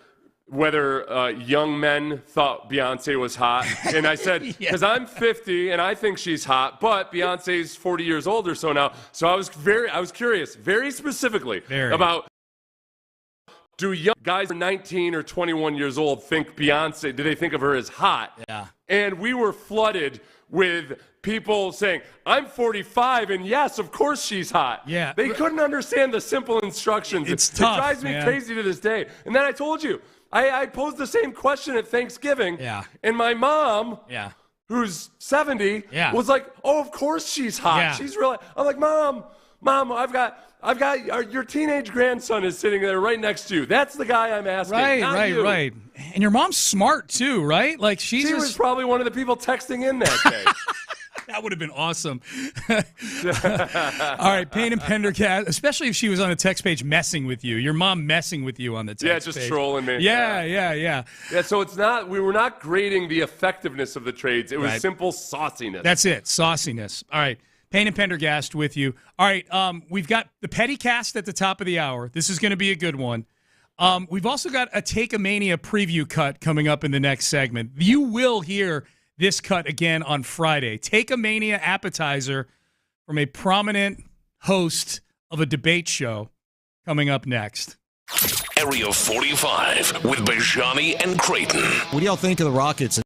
young men thought Beyonce was hot, and I said, because I'm 50 and I think she's hot, but Beyonce's 40 years old or so now. So I was curious, very specifically, about, do young guys 19 or 21 years old think Beyonce? Do they think of her as hot? Yeah. And we were flooded with people saying, I'm 45, and yes, of course she's hot. Yeah. They couldn't understand the simple instructions. It's tough, it drives me crazy to this day. And then I told you, I posed the same question at Thanksgiving, and my mom, who's 70, was like, "Oh, of course she's hot. Yeah. She's really." I'm like, "Mom, I've got your teenage grandson is sitting there right next to you. That's the guy I'm asking." Right. And your mom's smart too, right? Like she was probably one of the people texting in that day. That would have been awesome. All right, Payne and Pendergast, especially if she was on a text page messing with you. Your mom messing with you on the text page. Just trolling me. Yeah. Yeah, so we were not grading the effectiveness of the trades. It was simple sauciness. That's it, sauciness. All right, Payne and Pendergast with you. All right, we've got the Petty Cast at the top of the hour. This is going to be a good one. We've also got a Take-a-Mania preview cut coming up in the next segment. You will hear this cut again on Friday. Take-a-Mania appetizer from a prominent host of a debate show coming up next. Area 45 with Bijani and Creighton. What do y'all think of the Rockets?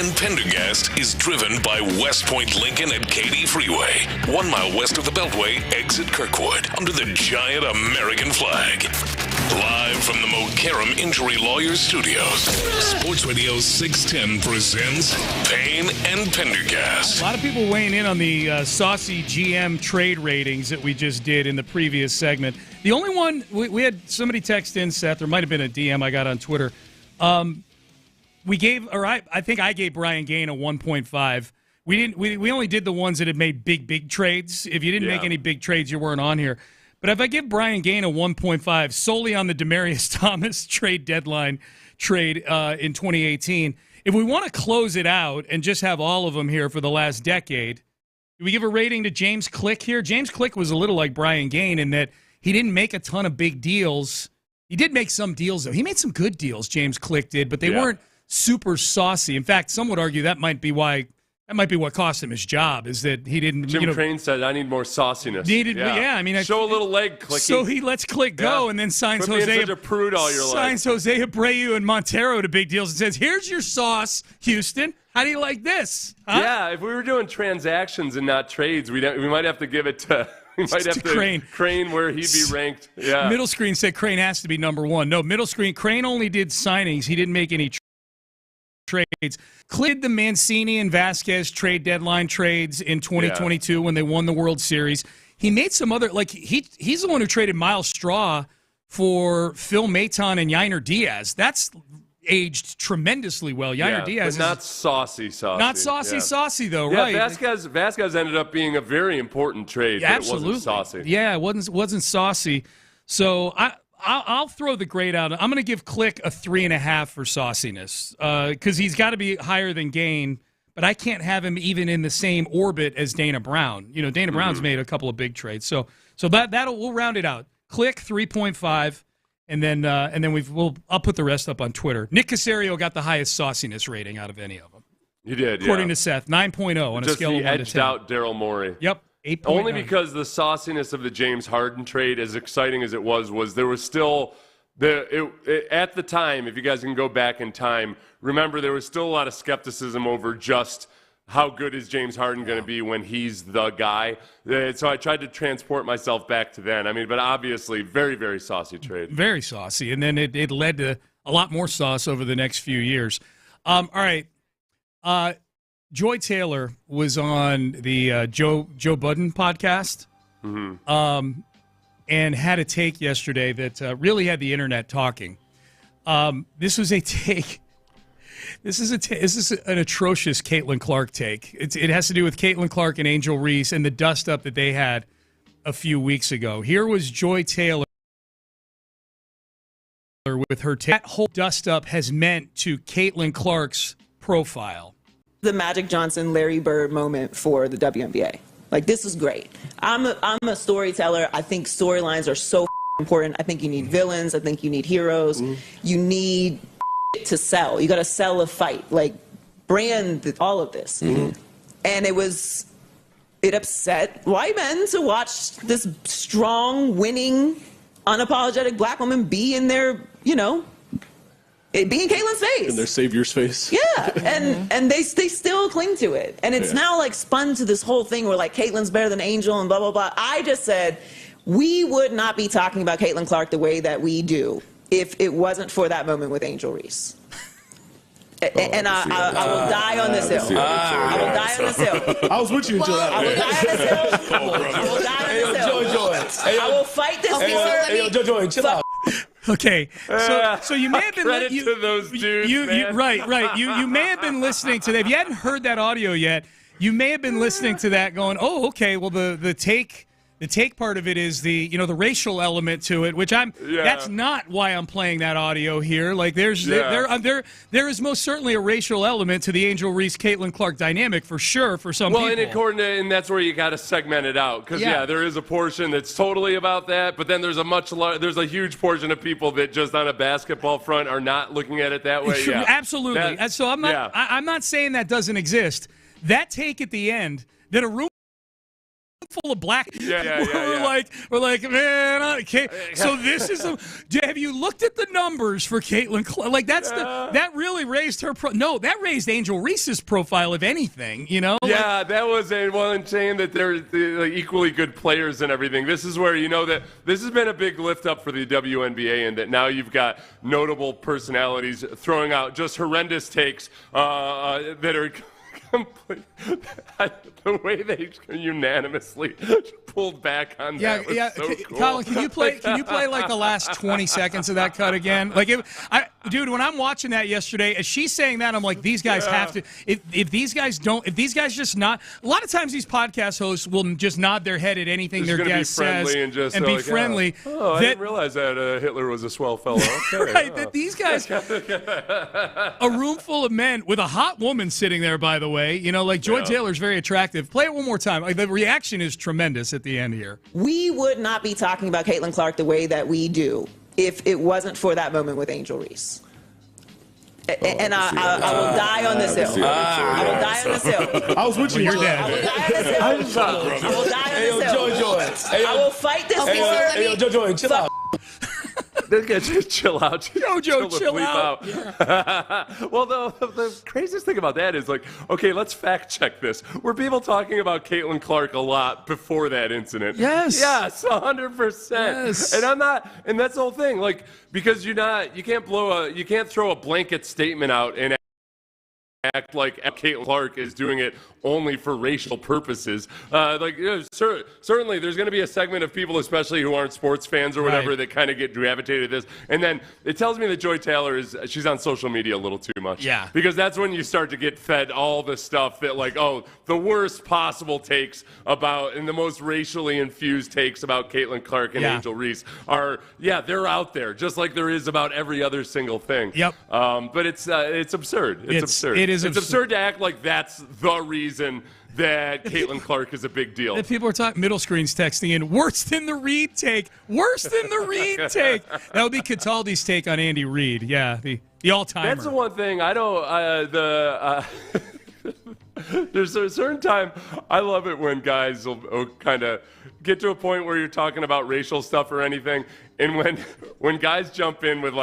and Pendergast is driven by West Point Lincoln at Katy Freeway, 1 mile west of the Beltway, exit Kirkwood, under the giant American flag. Live from the Mokaram Injury Lawyers Studios, Sports Radio 610 presents Payne and Pendergast. A lot of people weighing in on the saucy GM trade ratings that we just did in the previous segment. The only one, we had somebody text in, Seth, there might have been a DM I got on Twitter. I think I gave Brian Gain a 1.5. We only did the ones that had made big trades. If you didn't make any big trades, you weren't on here. But if I give Brian Gain a 1.5 solely on the Demaryius Thomas trade deadline trade in 2018, if we want to close it out and just have all of them here for the last decade, do we give a rating to James Click here? James Click was a little like Brian Gain in that he didn't make a ton of big deals. He did make some deals, though. He made some good deals, James Click did, but they weren't super saucy. In fact, some would argue that might be what cost him his job, is that he didn't. Jim Crane said, "I need more sauciness." Show a little leg, Clicky. So he lets Click go, and then signs Quit being such a prude all your life. Signs Jose Abreu and Montero to big deals and says, "Here's your sauce, Houston. How do you like this?" Huh? Yeah, if we were doing transactions and not trades, we might have to give it to. We might have to Crane where he'd be ranked. Yeah. Middle Screen said Crane has to be number one. No, Middle Screen, Crane only did signings. He didn't make any trades. Cleared the Mancini and Vasquez trade deadline trades in 2022 when they won the World Series. He made some other, he's the one who traded Miles Straw for Phil Maton and Yainer Diaz. That's aged tremendously well. Yainer Diaz, but not saucy. Not saucy though, right? Vasquez ended up being a very important trade, but absolutely. It wasn't saucy. Yeah, it wasn't saucy. So I'll throw the grade out. I'm going to give Click a 3.5 for sauciness because he's got to be higher than Gain, but I can't have him even in the same orbit as Dana Brown. You know, Dana Brown's made a couple of big trades, so we'll round it out. Click 3.5. And then I'll put the rest up on Twitter. Nick Caserio got the highest sauciness rating out of any of them. He did, according to Seth, 9.0 on a scale of 1 to 10. Just edged out Daryl Morey. Yep, 8.9. Only because the sauciness of the James Harden trade, as exciting as it was there was still at the time. If you guys can go back in time, remember there was still a lot of skepticism over just how good is James Harden going to be when he's the guy? So I tried to transport myself back to then. I mean, but obviously, very, very saucy trade. Very saucy. And then it led to a lot more sauce over the next few years. All right. Joy Taylor was on the Joe Budden podcast and had a take yesterday that really had the internet talking. This was a take. This is an atrocious Caitlin Clark take. It has to do with Caitlin Clark and Angel Reese and the dust-up that they had a few weeks ago. Here was Joy Taylor with her take. That whole dust-up has meant to Caitlin Clark's profile. The Magic Johnson, Larry Bird moment for the WNBA. Like, this is great. I'm a storyteller. I think storylines are so important. I think you need villains. I think you need heroes. You need to sell. You got to sell a fight, like brand all of this. And it upset white men to watch this strong, winning, unapologetic black woman be in their, be in Caitlin's face. In their savior's face. Yeah, and they still cling to it. And it's now like spun to this whole thing where like Caitlin's better than Angel and blah, blah, blah. I just said we would not be talking about Caitlin Clark the way that we do if it wasn't for that moment with Angel Reese. And I will die on this hill. I will die on this hill. I was with you until that. I will die on this hill. I will die on this hill. I will fight this war. Hey, Joy, chill out. Okay, so you may have been credit to those dudes. Right. You may have been listening to that. If you hadn't heard that audio yet, you may have been listening to that, going, "Oh, okay. Well, the take part of it is the racial element to it, which that's not why I'm playing that audio here. Like there is most certainly a racial element to the Angel Reese Caitlin Clark dynamic for sure for some people. And that's where you got to segment it out because there is a portion that's totally about that, but then there's a huge portion of people that just on a basketball front are not looking at it that way. Sure, absolutely. So I'm not saying that doesn't exist. That take at the end that a room full of black. Yeah. We're like, man, okay. So this is have you looked at the numbers for Caitlin Clark? Like that really raised her that raised Angel Reese's profile, if anything, Yeah, that was saying that they're equally good players and everything. This is where that this has been a big lift up for the WNBA, and that now you've got notable personalities throwing out just horrendous takes that are complete. The way they unanimously pulled back on that was so cool. Colin, can you play like the last 20 seconds of that cut again? Dude, when I'm watching that yesterday, as she's saying that, I'm like, these guys have to. If these guys just not. A lot of times these podcast hosts will just nod their head at anything their guest says and be friendly. I didn't realize that Hitler was a swell fellow. Okay, right, that these guys, a room full of men with a hot woman sitting there, by the way. Joy Taylor's very attractive. Play it one more time. The reaction is tremendous at the end here. We would not be talking about Caitlin Clark the way that we do if it wasn't for that moment with Angel Reese. And I will die on this hill. I will die on this hill. I was with you. You're dead. I will die on this hill. I will die on this hill. I will fight this war. Joy, chill out. Just chill out. Jojo, chill out. Well, the craziest thing about that is okay, let's fact check this. Were people talking about Caitlin Clark a lot before that incident? Yes. Yes, 100%. Yes. And I'm not, and that's the whole thing. Because you can't throw a blanket statement out and act like Caitlin Clark is doing it only for racial purposes. Certainly there's going to be a segment of people, especially who aren't sports fans or whatever, that kind of get gravitated to this. And then it tells me that Joy Taylor she's on social media a little too much. Yeah. Because that's when you start to get fed all the stuff that the worst possible takes about, and the most racially infused takes about Caitlin Clark and Angel Reese are, they're out there, just like there is about every other single thing. Yep. But it's absurd. It's absurd. It's absurd to act like that's the reason that Caitlin Clark is a big deal. If people are talking, middle screen's texting in, worse than the Reed take. Worse than the Reed take. That would be Cataldi's take on Andy Reid. Yeah, the all-timer. That's the one thing I don't. There's a certain time I love it when guys will kind of get to a point where you're talking about racial stuff or anything, and when guys jump in with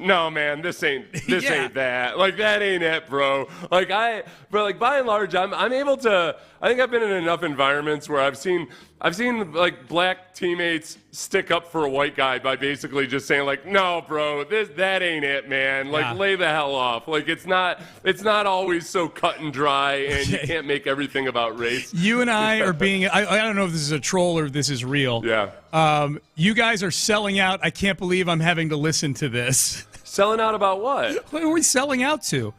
no, man, this ain't that. That ain't it, bro. But by and large, I'm able to. I think I've been in enough environments where I've seen black teammates stick up for a white guy by basically just saying no, bro, that ain't it, man. Lay the hell off. It's not always so cut and dry, and you can't make everything about race. You and I are being. I don't know if this is a troll or if this is real. Yeah. You guys are selling out. I can't believe I'm having to listen to this. Selling out about what? What are we selling out to?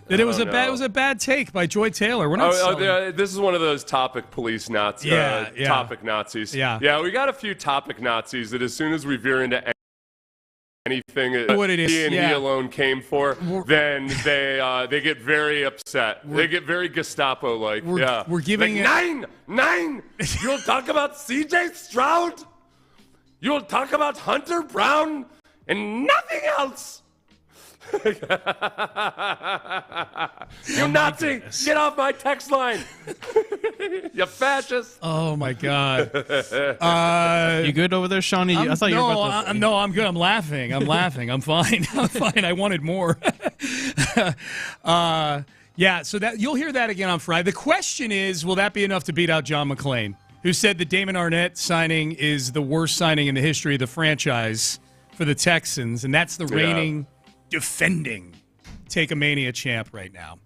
That it was a bad take by Joy Taylor. We're not selling. This is one of those topic police Nazis. Topic Nazis. Yeah. We got a few topic Nazis that as soon as we veer into anything what it is. he and he alone came for, then they get very upset. They get very Gestapo-like. We're giving nine. You'll talk about C.J. Stroud. You'll talk about Hunter Brown and nothing else. You Nazi! Get off my text line! You fascist! Oh my God! You good over there, Shawnee? I thought you were about to. No, I'm good. I'm laughing. I'm fine. I'm fine. I wanted more. So that you'll hear that again on Friday. The question is, will that be enough to beat out John McClain, who said the Damon Arnett signing is the worst signing in the history of the franchise for the Texans, and that's the reigning, defending Take-a-Mania champ right now.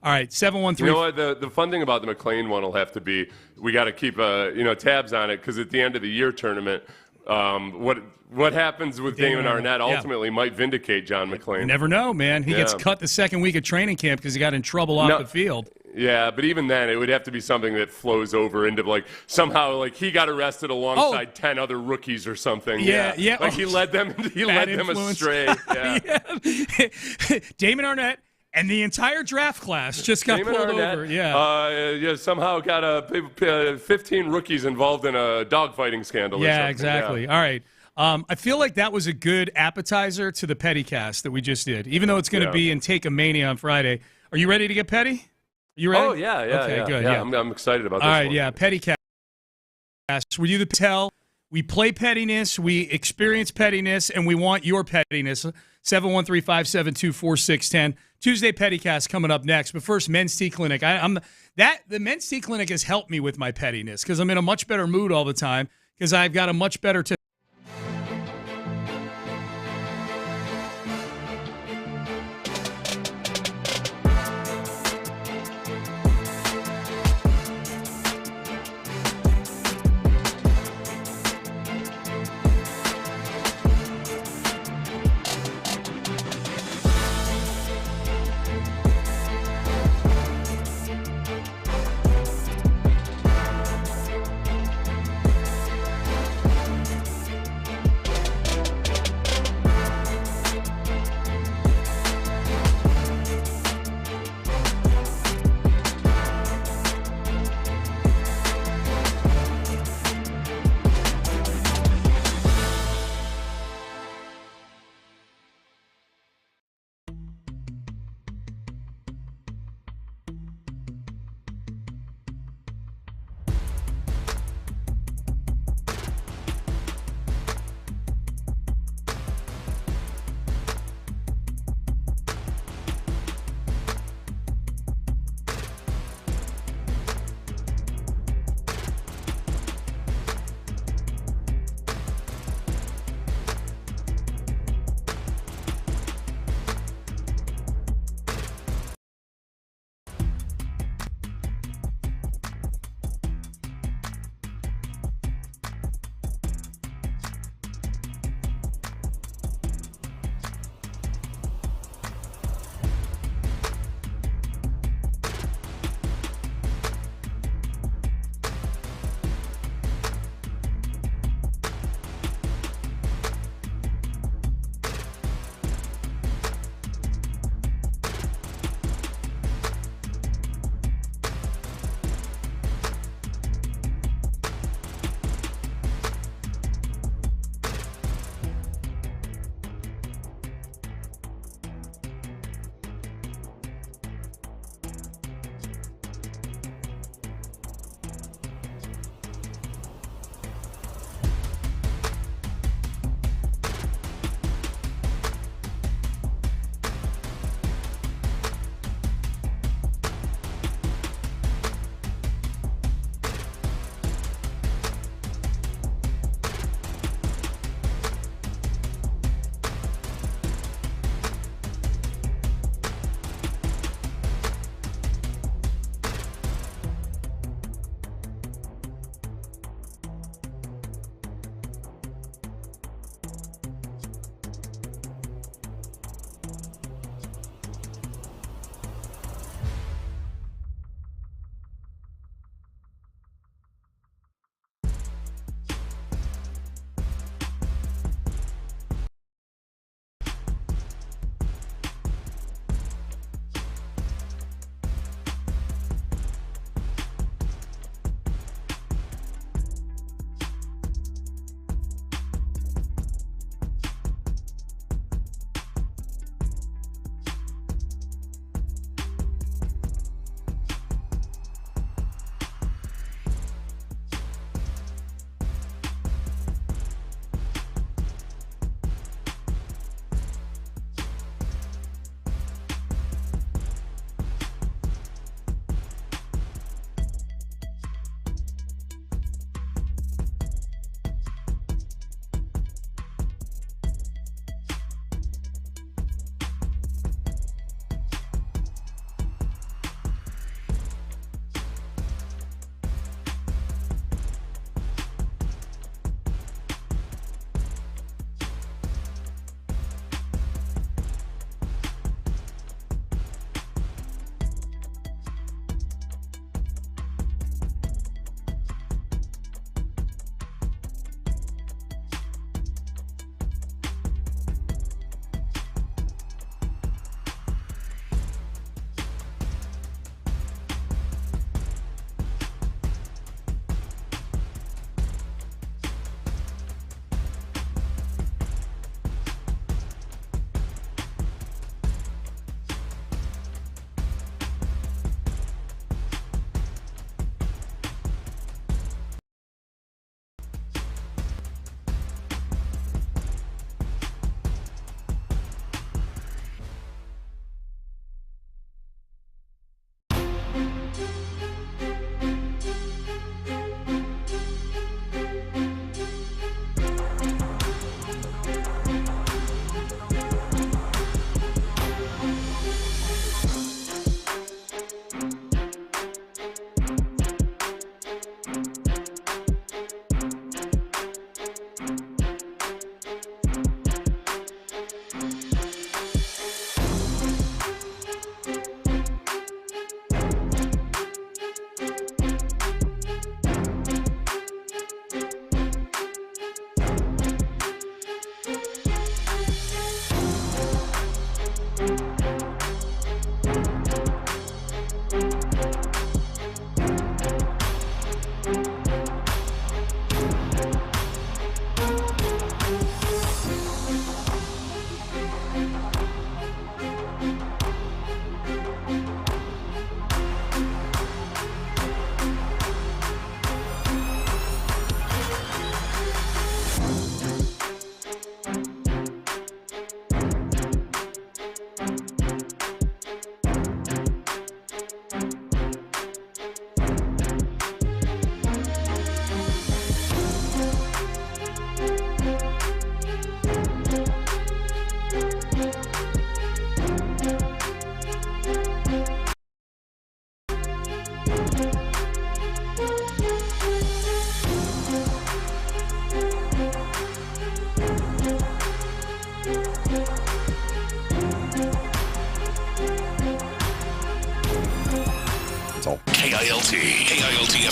All right, 713. You know what? The fun thing about the McClain one will have to be we got to keep tabs on it, because at the end of the year tournament, what happens with Damon Arnett ultimately might vindicate John McClain. You never know, man. He gets cut the second week of training camp because he got in trouble off the field. Yeah, but even then, it would have to be something that flows over into somehow he got arrested alongside 10 other rookies or something. Yeah. He led them astray. Yeah. Damon Arnett and the entire draft class just got pulled over. Yeah. Somehow got 15 rookies involved in a dogfighting scandal. Yeah, exactly. Yeah. All right. I feel like that was a good appetizer to the petty cast that we just did, even though it's going to be in Take-a-Mania on Friday. Are you ready to get petty? You ready? Oh, yeah. Okay, good. Yeah, I'm excited about this one. All right, Petty Cat. where you the tell. We play pettiness, we experience pettiness, and we want your pettiness. 713-572-4610. Tuesday Pettycast coming up next. But first, Men's Tea Clinic. The Men's Tea Clinic has helped me with my pettiness because I'm in a much better mood all the time because I've got a much better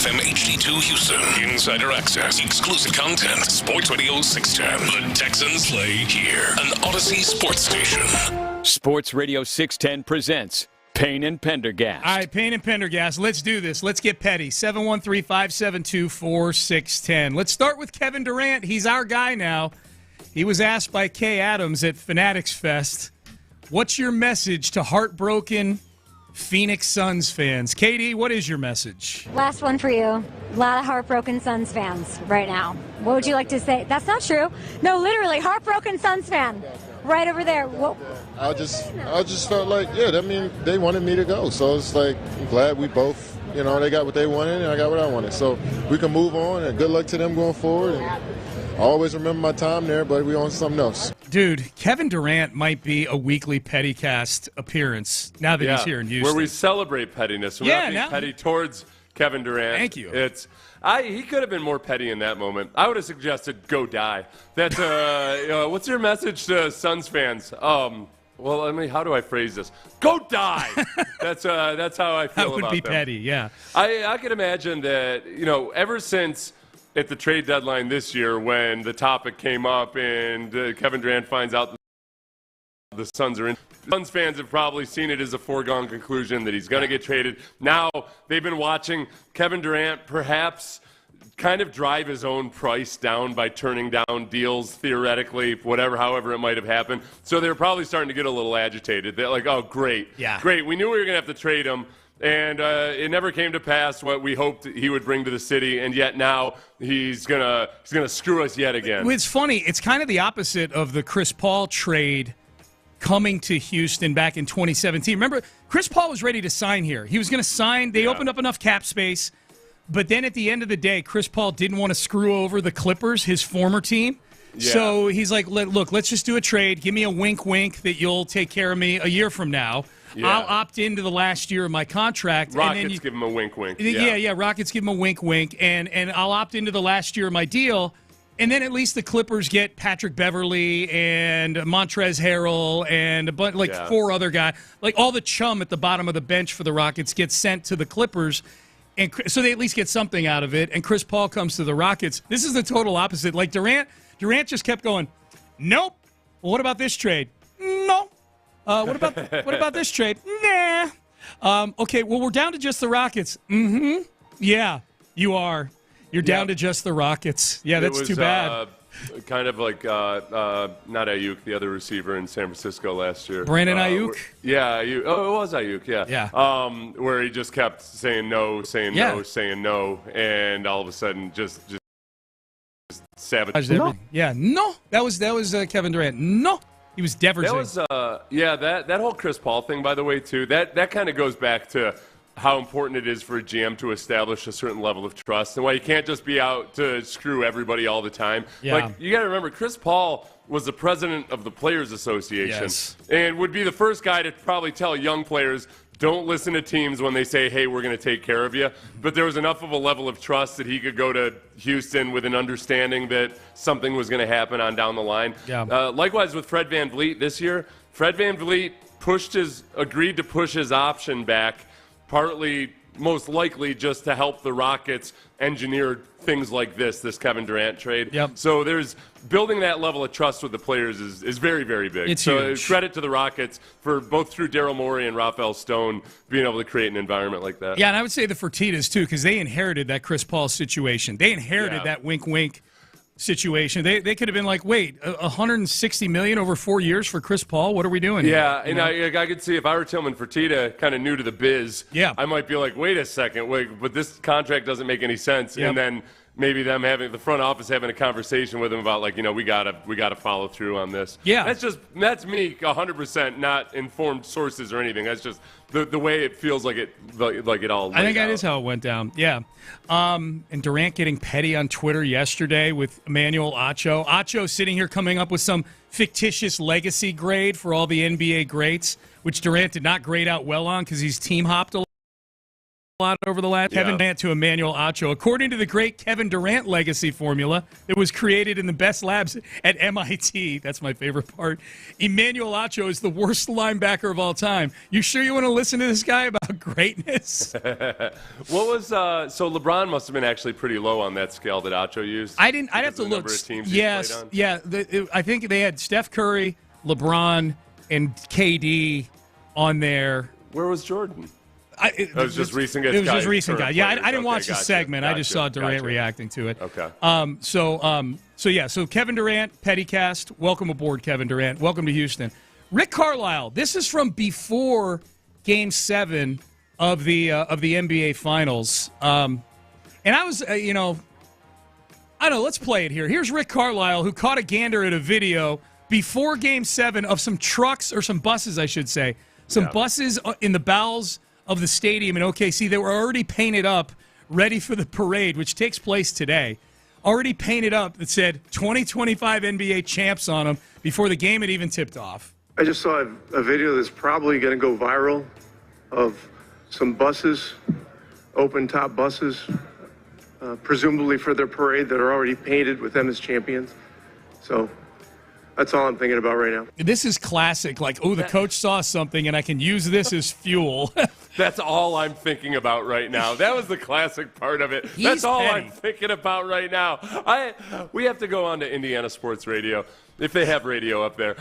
FM HD2 Houston. Insider access, exclusive content. Sports Radio 610. The Texans play here. An Odyssey sports station. Sports Radio 610 presents Payne and Pendergast. All right, Payne and Pendergast, let's do this. Let's get petty. 713-572-4610. Let's start with Kevin Durant. He's our guy now. He was asked by Kay Adams at Fanatics Fest, what's your message to heartbroken Phoenix Suns fans? Katie, what is your message? Last one for you. A lot of heartbroken Suns fans right now. What would you like to say? That's not true. No, literally, heartbroken Suns fan. Right over there. Whoa. I just felt like, they wanted me to go. So it's like, I'm glad we both, they got what they wanted and I got what I wanted. So we can move on, and good luck to them going forward. And I always remember my time there, but we on something else. Dude, Kevin Durant might be a weekly Pettycast appearance now that he's here in Houston. Where we celebrate pettiness. We're not being petty towards Kevin Durant. Thank you. He could have been more petty in that moment. I would have suggested go die. That's what's your message to Suns fans? How do I phrase this? Go die. That's how I feel about them. That would be petty, yeah. I can imagine that, ever since at the trade deadline this year when the topic came up and Kevin Durant finds out the Suns are in. Suns fans have probably seen it as a foregone conclusion that he's going to get traded. Now they've been watching Kevin Durant perhaps kind of drive his own price down by turning down deals, theoretically, however it might have happened. So they're probably starting to get a little agitated. They're like, oh, great. Yeah. Great. We knew we were going to have to trade him. And it never came to pass what we hoped he would bring to the city, and yet now he's gonna screw us yet again. It's funny. It's kind of the opposite of the Chris Paul trade coming to Houston back in 2017. Remember, Chris Paul was ready to sign here. He was going to sign. They opened up enough cap space. But then at the end of the day, Chris Paul didn't want to screw over the Clippers, his former team. Yeah. So he's like, look, let's just do a trade. Give me a wink that you'll take care of me a year from now. Yeah. I'll opt into the last year of my contract. Rockets give him a wink. Yeah, Rockets give him a wink. And I'll opt into the last year of my deal. And then at least the Clippers get Patrick Beverley and Montrezl Harrell and four other guys. Like all the chum at the bottom of the bench for the Rockets gets sent to the Clippers. And so they at least get something out of it. And Chris Paul comes to the Rockets. This is the total opposite. Like Durant just kept going, nope. Well, what about this trade? No. What about this trade? Nah. Okay, well, we're down to just the Rockets. Mm-hmm. Yeah, you are. You're down to just the Rockets. Yeah, that's too bad. Kind of like not Ayuk, the other receiver in San Francisco last year. Brandon Ayuk? Ayuk. Oh, it was Ayuk, yeah. Where he just kept saying no, no, and all of a sudden just savage. No. Yeah, no. That was Kevin Durant. No. He was devastating. That was that whole Chris Paul thing, by the way, too. That kind of goes back to how important it is for a GM to establish a certain level of trust and why you can't just be out to screw everybody all the time. Yeah. Like, you got to remember, Chris Paul was the president of the Players Association and would be the first guy to probably tell young players, don't listen to teams when they say, hey, we're going to take care of you. But there was enough of a level of trust that he could go to Houston with an understanding that something was going to happen on down the line. Yeah. Likewise with Fred VanVleet this year. Fred VanVleet agreed to push his option back, partly, most likely, just to help the Rockets engineer things like this Kevin Durant trade. Yep. So there's building that level of trust with the players is very, very big. It's so huge. Credit to the Rockets for both through Daryl Morey and Rafael Stone being able to create an environment like that. Yeah, and I would say the Fertittas, too, because they inherited that Chris Paul situation. They inherited that wink situation. They could have been like, wait, $160 million over 4 years for Chris Paul? What are we doing? Yeah, and I could see if I were Tillman Fertitta, kind of new to the biz, I might be like, wait a second, but this contract doesn't make any sense. Yep. And then maybe them having the front office having a conversation with him about we gotta follow through on this. Yeah, that's me 100%, not informed sources or anything. That's just the way it feels like it all. I think that out. is how it went down. Yeah, and Durant getting petty on Twitter yesterday with Emmanuel Acho. Acho sitting here coming up with some fictitious legacy grade for all the NBA greats, which Durant did not grade out well on because he's team hopped a lot. lot over the last Kevin Durant to Emmanuel Acho. According to the great Kevin Durant legacy formula that was created in the best labs at MIT, that's my favorite part, Emmanuel Acho is the worst linebacker of all time. You sure you want to listen to this guy about greatness? So LeBron must have been actually pretty low on that scale that Acho used? I'd have to look. Yes, yeah. I think they had Steph Curry, LeBron, and KD on there. Where was Jordan? It was just recent guys. Yeah, I didn't watch the segment. I just saw Durant reacting to it. Okay. So Kevin Durant, Pettycast. Welcome aboard, Kevin Durant. Welcome to Houston. Rick Carlisle. This is from before Game 7 of the NBA Finals. And I was, I don't know. Let's play it here. Here's Rick Carlisle, who caught a gander at a video before Game 7 of some trucks, or some buses, I should say. Buses in the bowels of the stadium in OKC that were already painted up, ready for the parade, which takes place today. Already painted up that said 2025 NBA champs on them before the game had even tipped off. I just saw a video that's probably going to go viral of some buses, open-top buses, presumably for their parade, that are already painted with them as champions. So that's all I'm thinking about right now. This is classic. Like, the coach saw something, and I can use this as fuel. That's all I'm thinking about right now. That was the classic part of it. That's all I'm thinking about right now. We have to go on to Indiana Sports Radio, if they have radio up there.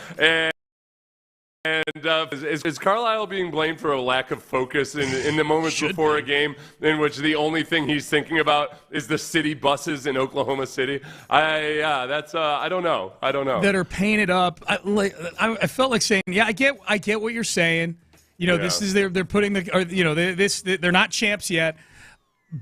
Is Carlisle being blamed for a lack of focus in the moments before a game in which the only thing he's thinking about is the city buses in Oklahoma City? I don't know. That are painted up. I felt like saying, I get what you're saying. This is they're putting they're not champs yet.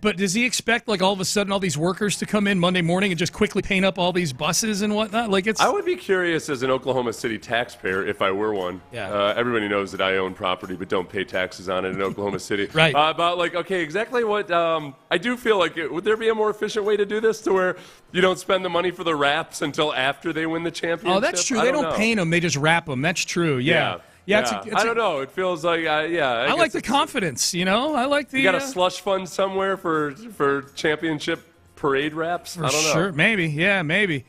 But does he expect, like, all of a sudden all these workers to come in Monday morning and just quickly paint up all these buses and whatnot? I would be curious as an Oklahoma City taxpayer, if I were one. Yeah. Everybody knows that I own property but don't pay taxes on it in Oklahoma City. Right. About, exactly what I do feel like, would there be a more efficient way to do this to where you don't spend the money for the wraps until after they win the championship? Oh, that's true. They don't paint them. They just wrap them. That's true. Yeah. I don't know. It feels like, I like the confidence, I like the... You got a slush fund somewhere for championship parade wraps? I don't know. Sure, maybe. Yeah, maybe.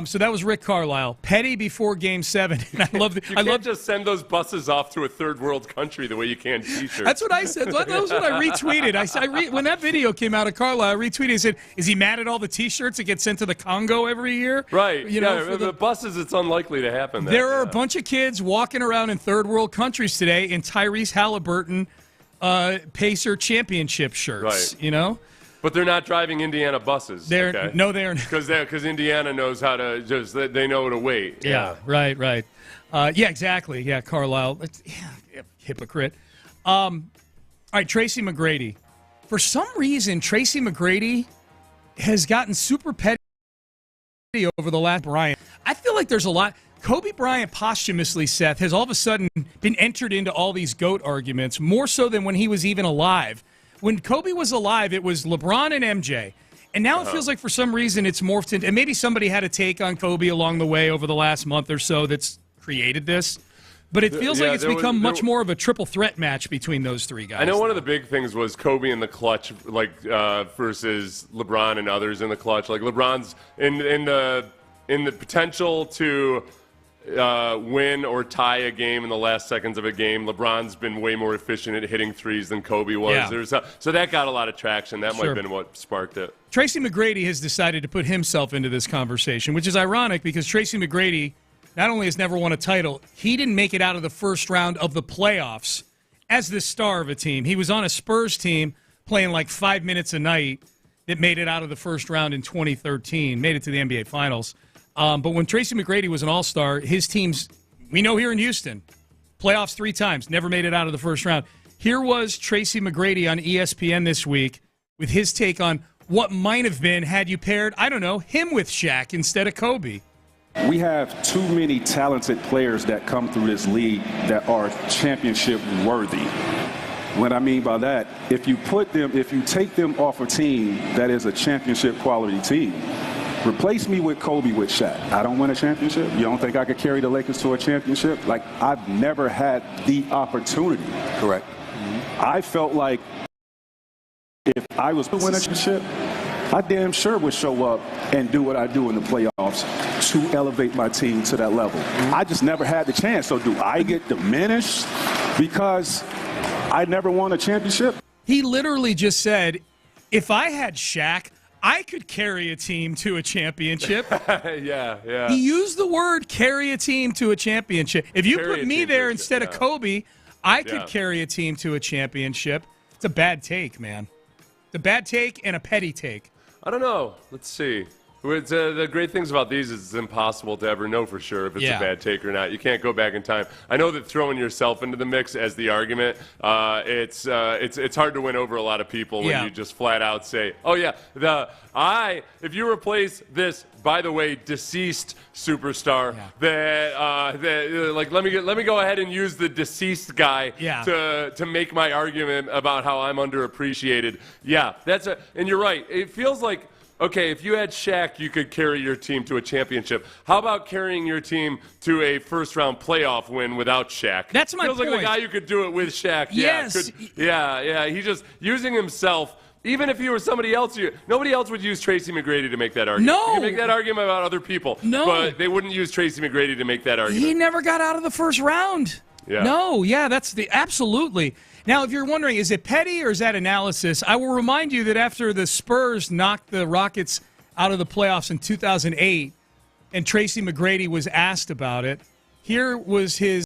So that was Rick Carlisle. Petty before Game 7. And I love you can't just send those buses off to a third world country the way you can T-shirts. That's what I said. That was what I retweeted. When that video came out of Carlisle, I retweeted and said, is he mad at all the T-shirts that get sent to the Congo every year? Right. For the buses, it's unlikely to happen. There are a bunch of kids walking around in third world countries today in Tyrese Halliburton Pacer championship shirts, But they're not driving Indiana buses. No, they are not. Because Indiana knows how to they know to wait. Yeah. Right. Exactly. Yeah, Carlisle. Hypocrite. All right, Tracy McGrady. For some reason, Tracy McGrady has gotten super petty over the last Bryant. I feel like there's a lot. Kobe Bryant posthumously, Seth, has all of a sudden been entered into all these GOAT arguments, more so than when he was even alive. When Kobe was alive, it was LeBron and MJ. And now it feels like for some reason it's morphed into, and maybe somebody had a take on Kobe along the way over the last month or so that's created this. But it feels like it's become much more of a triple threat match between those three guys. I know one of the big things was Kobe in the clutch, versus LeBron and others in the clutch. Like LeBron's in the potential to win or tie a game in the last seconds of a game. LeBron's been way more efficient at hitting threes than Kobe was. Yeah. So that got a lot of traction. That might have been what sparked it. Tracy McGrady has decided to put himself into this conversation, which is ironic because Tracy McGrady not only has never won a title, he didn't make it out of the first round of the playoffs as the star of a team. He was on a Spurs team playing like 5 minutes a night that made it out of the first round in 2013, made it to the NBA Finals. But when Tracy McGrady was an all-star, his teams, we know here in Houston, playoffs 3 times, never made it out of the first round. Here was Tracy McGrady on ESPN this week with his take on what might have been had you paired, him with Shaq instead of Kobe. We have too many talented players that come through this league that are championship worthy. What I mean by that, if you take them off a team that is a championship quality team, replace me with Kobe with Shaq. I don't win a championship. You don't think I could carry the Lakers to a championship? Like, I've never had the opportunity. Correct. I felt like if I was to win a championship, I damn sure would show up and do what I do in the playoffs to elevate my team to that level. I just never had the chance. So do I get diminished because I never won a championship? He literally just said, if I had Shaq, I could carry a team to a championship. Yeah. He used the word carry a team to a championship. If you put me there instead of Kobe, I could carry a team to a championship. It's a bad take, man. It's a bad take and a petty take. I don't know. Let's see. The great things about these is it's impossible to ever know for sure if it's a bad take or not. You can't go back in time. I know that throwing yourself into the mix as the argument, it's hard to win over a lot of people when you just flat out say, "Oh yeah, if you replace this, by the way, deceased superstar, let me go ahead and use the deceased guy to make my argument about how I'm underappreciated." Yeah, and you're right. It feels like. Okay, if you had Shaq, you could carry your team to a championship. How about carrying your team to a first-round playoff win without Shaq? That's my point. Feels like the guy who could do it with Shaq. Yes. He's just using himself. Even if he were somebody else, nobody else would use Tracy McGrady to make that argument. No. You can make that argument about other people. No. But they wouldn't use Tracy McGrady to make that argument. He never got out of the first round. Yeah. No, that's absolutely. Now, if you're wondering, is it petty or is that analysis? I will remind you that after the Spurs knocked the Rockets out of the playoffs in 2008 and Tracy McGrady was asked about it, here was his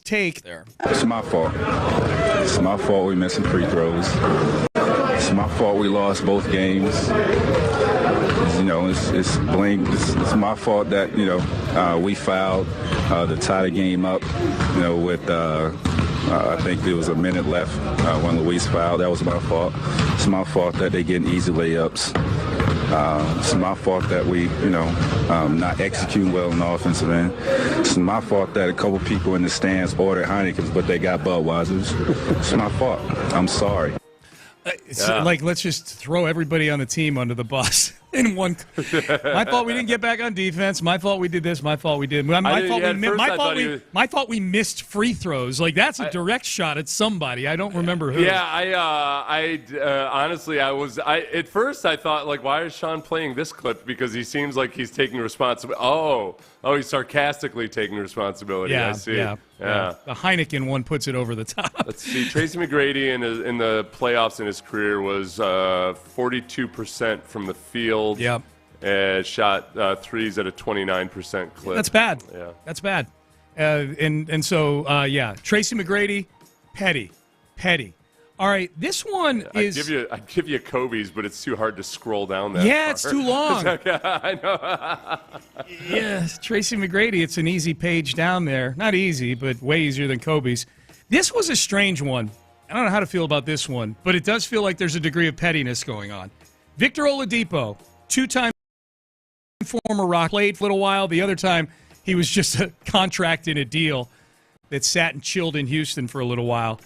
take there. It's my fault. It's my fault we missed some free throws. It's my fault we lost both games. It's blame. It's my fault that we fouled to tie the game up. With I think there was a minute left when Luis fouled. That was my fault. It's my fault that they getting easy layups. It's my fault that we, not executing well in the offensive end. It's my fault that a couple people in the stands ordered Heineken's, but they got Budweisers. It's my fault. I'm sorry. Let's just throw everybody on the team under the bus in one. My fault we didn't get back on defense. My fault we did this. My fault we did. My fault we missed free throws. That's a direct shot at somebody. I don't remember who. Yeah, I honestly, at first I thought, why is Sean playing this clip? Because he seems like he's taking responsibility. Oh, he's sarcastically taking responsibility. I see. Yeah. The Heineken one puts it over the top. Let's see. Tracy McGrady in the playoffs in his career was 42% from the field. Yep. And shot threes at a 29% clip. That's bad. Yeah. That's bad. So Tracy McGrady, petty. All right, this one is. I'd give you Kobe's, but it's too hard to scroll down that. Yeah, far. it's too long. I know. Yeah, Tracy McGrady. It's an easy page down there. Not easy, but way easier than Kobe's. This was a strange one. I don't know how to feel about this one, but it does feel like there's a degree of pettiness going on. Victor Oladipo, two-time former Rock, played for a little while. The other time, he was just a contract in a deal that sat and chilled in Houston for a little while.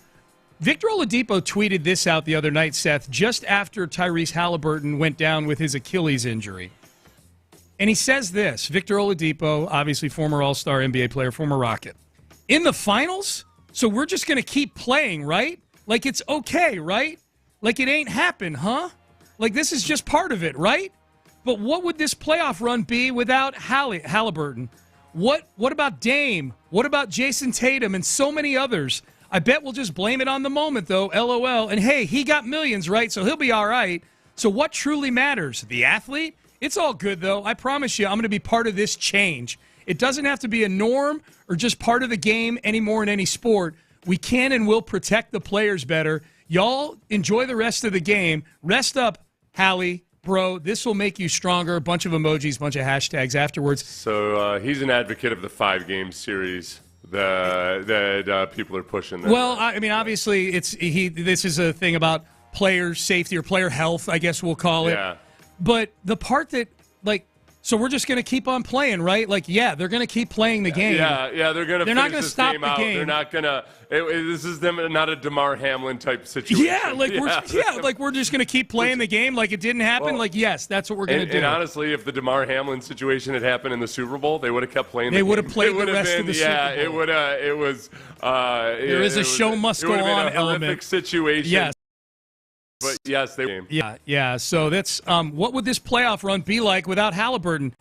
Victor Oladipo tweeted this out the other night, Seth, just after Tyrese Halliburton went down with his Achilles injury. And he says this, Victor Oladipo, obviously former All-Star NBA player, former Rocket. In the finals? So we're just going to keep playing, right? It's okay, right? It ain't happened, huh? This is just part of it, right? But what would this playoff run be without Halliburton? What about Dame? What about Jason Tatum and so many others? I bet we'll just blame it on the moment, though, LOL. And, hey, he got millions, right? So he'll be all right. So what truly matters? The athlete? It's all good, though. I promise you I'm going to be part of this change. It doesn't have to be a norm or just part of the game anymore in any sport. We can and will protect the players better. Y'all enjoy the rest of the game. Rest up, Hallie, bro. This will make you stronger. A bunch of emojis, bunch of hashtags afterwards. So he's an advocate of the 5-game series that people are pushing. Well, I mean, obviously, this is a thing about player safety or player health, I guess we'll call it. Yeah. But the part that, so we're just going to keep on playing, right? They're going to keep playing the game. Yeah, they're going to. They're not going to stop the game. They're not going to. This is them, not a DeMar Hamlin type situation. We're just going to keep playing the game like it didn't happen. Yes, that's what we're going to do. And honestly, if the DeMar Hamlin situation had happened in the Super Bowl, they would have kept playing. They would have played the rest of the Super Bowl. Yeah, it would. It was. There is a show must go on element. Situation. Yes. Yes, they. Yeah. So that's what would this playoff run be like without Halliburton?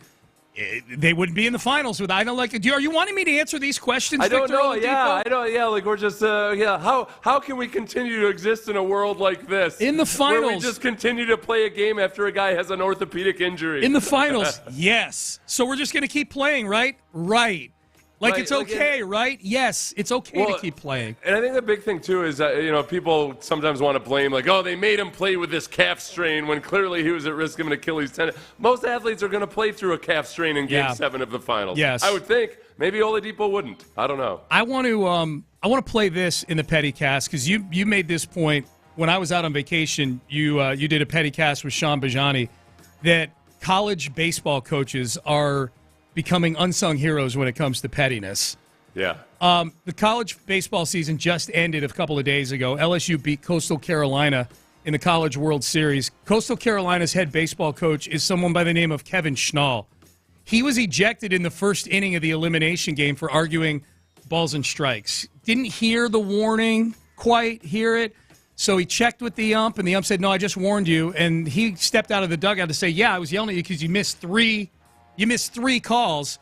They wouldn't be in the finals with. I don't like. Are you wanting me to answer these questions? I don't Victor know. Oladipo? Yeah, I don't. Yeah, like we're just. How can we continue to exist in a world like this? In the finals, where we just continue to play a game after a guy has an orthopedic injury. In the finals, yes. So we're just going to keep playing, right? Right. Like, it's okay, right? Yes, it's okay to keep playing. And I think the big thing, too, is people sometimes want to blame, like, oh, they made him play with this calf strain when clearly he was at risk of an Achilles tendon. Most athletes are going to play through a calf strain in Game 7 of the finals. Yes. I would think. Maybe Oladipo wouldn't. I don't know. I want to play this in the Petty Cast because you made this point when I was out on vacation. You did a Petty Cast with Sean Bijani that college baseball coaches are becoming unsung heroes when it comes to pettiness. Yeah. The college baseball season just ended a couple of days ago. LSU beat Coastal Carolina in the College World Series. Coastal Carolina's head baseball coach is someone by the name of Kevin Schnall. He was ejected in the first inning of the elimination game for arguing balls and strikes. Didn't hear the warning, quite hear it. So he checked with the ump, and the ump said, "No, I just warned you." And he stepped out of the dugout to say, "Yeah, I was yelling at you because you missed three calls."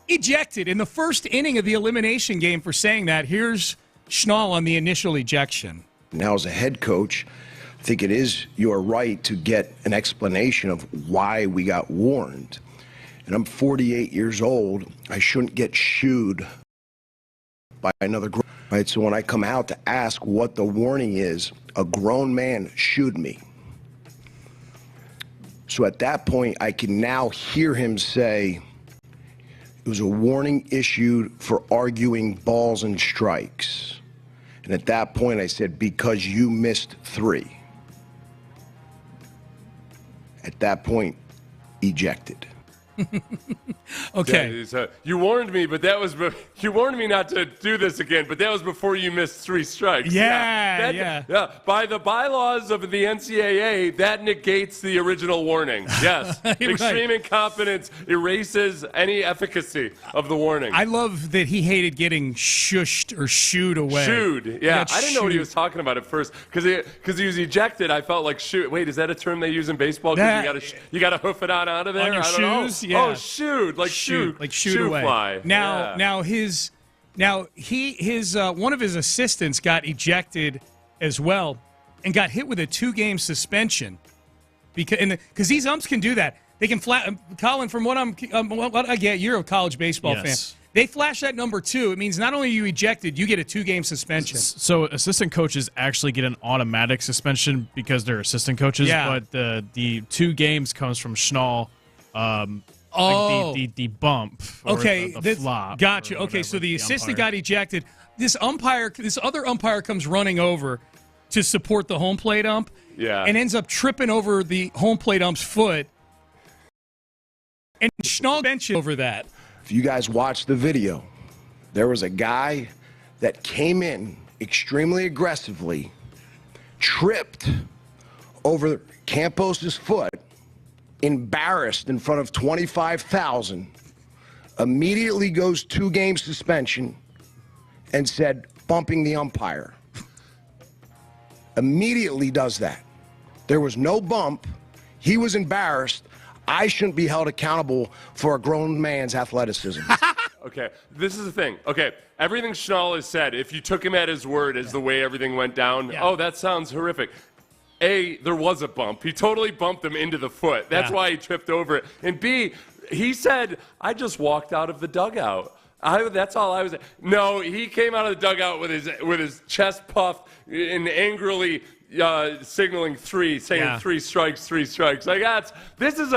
Ejected in the first inning of the elimination game for saying that. Here's Schnall on the initial ejection. Now, as a head coach, I think it is your right to get an explanation of why we got warned. And I'm 48 years old. I shouldn't get shooed by another grown man. Right? So when I come out to ask what the warning is, a grown man shooed me. So at that point, I can now hear him say, it was a warning issued for arguing balls and strikes. And at that point, I said, because you missed 3. At that point, ejected. Okay. Yeah, you warned me, but you warned me not to do this again, but that was before you missed 3 strikes. Yeah. By the bylaws of the NCAA, that negates the original warning. Yes. Right. Extreme incompetence erases any efficacy of the warning. I love that he hated getting shushed or shooed away. Shooed. Yeah. I didn't know what he was talking about at first because he was ejected. I felt like shoot. Wait, is that a term they use in baseball? Because you got to hoof it on out of there. On your I don't shoes. know. Yeah. Oh, shoot! Like shoot away. Fly. Now his one of his assistants got ejected as well, and got hit with a 2-game suspension because these umps can do that. They can Colin, from what I get, you're a college baseball fan. They flash that number 2. It means not only are you ejected, you get a 2-game suspension. So assistant coaches actually get an automatic suspension because they're assistant coaches. Yeah. But the 2 games comes from Schnall. Like the bump. Or the flop. Gotcha. Okay, so the assistant got ejected. This other umpire comes running over to support the home plate ump. Yeah. And ends up tripping over the home plate ump's foot. And Schnall benches over that. If you guys watch the video, there was a guy that came in extremely aggressively, tripped over Campos's foot, embarrassed in front of 25,000, immediately goes 2-game suspension and said, bumping the umpire. Immediately does that. There was no bump. He was embarrassed. I shouldn't be held accountable for a grown man's athleticism. Okay, this is the thing. Okay, everything Schnall has said, if you took him at his word as the way everything went down, that sounds horrific. A, there was a bump. He totally bumped him into the foot. That's why he tripped over it. And B, he said, I just walked out of the dugout. That's all I was. No, he came out of the dugout with his chest puffed and angrily signaling 3, saying 3 strikes, 3 strikes. Like this is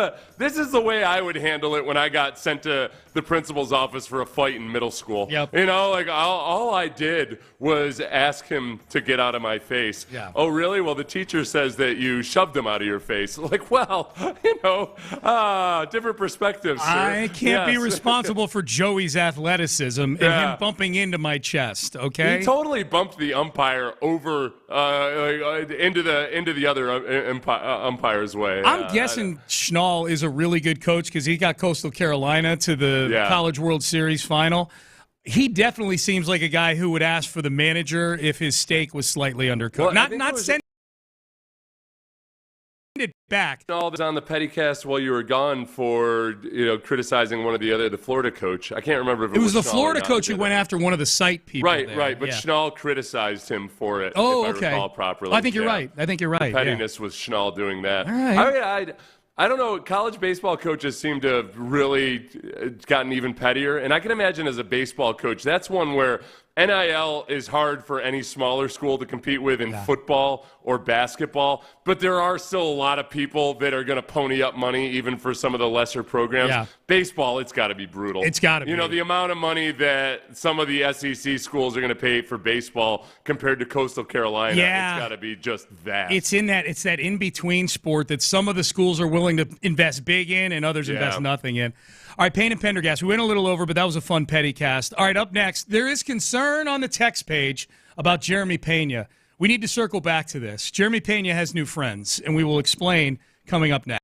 the way I would handle it when I got sent to the principal's office for a fight in middle school. Yep. You know, like all I did was ask him to get out of my face. Yeah. Oh, really? Well, the teacher says that you shoved him out of your face. Like, well, different perspectives. Sir. I can't be responsible for Joey's athleticism and him bumping into my chest. Okay. He totally bumped the umpire over into the other umpire's way. I'm guessing Schnall is a really good coach because he got Coastal Carolina to the College World Series final. He definitely seems like a guy who would ask for the manager if his steak was slightly undercooked. Well, not it back. All this on the Pettycast while you were gone for criticizing one of the Florida coach. I can't remember if it was the Schnall Florida or not. coach who went after one of the site people. Right. But Yeah. Schnall criticized him for it. Oh, if okay. I recall properly. I think you're right. The pettiness was Schnall doing that. All right. I don't know. College baseball coaches seem to have really gotten even pettier. And I can imagine as a baseball coach, that's one where NIL is hard for any smaller school to compete with in football or basketball. But there are still a lot of people that are going to pony up money even for some of the lesser programs. Yeah. Baseball, it's got to be brutal. It's got to be. The amount of money that some of the SEC schools are going to pay for baseball compared to Coastal Carolina, it's got to be just vast. It's that in-between sport that some of the schools are willing to invest big in and others invest nothing in. All right, Payne and Pendergast, we went a little over, but that was a fun Pettycast. All right, up next, there is concern on the text page about Jeremy Pena. We need to circle back to this. Jeremy Pena has new friends, and we will explain coming up next.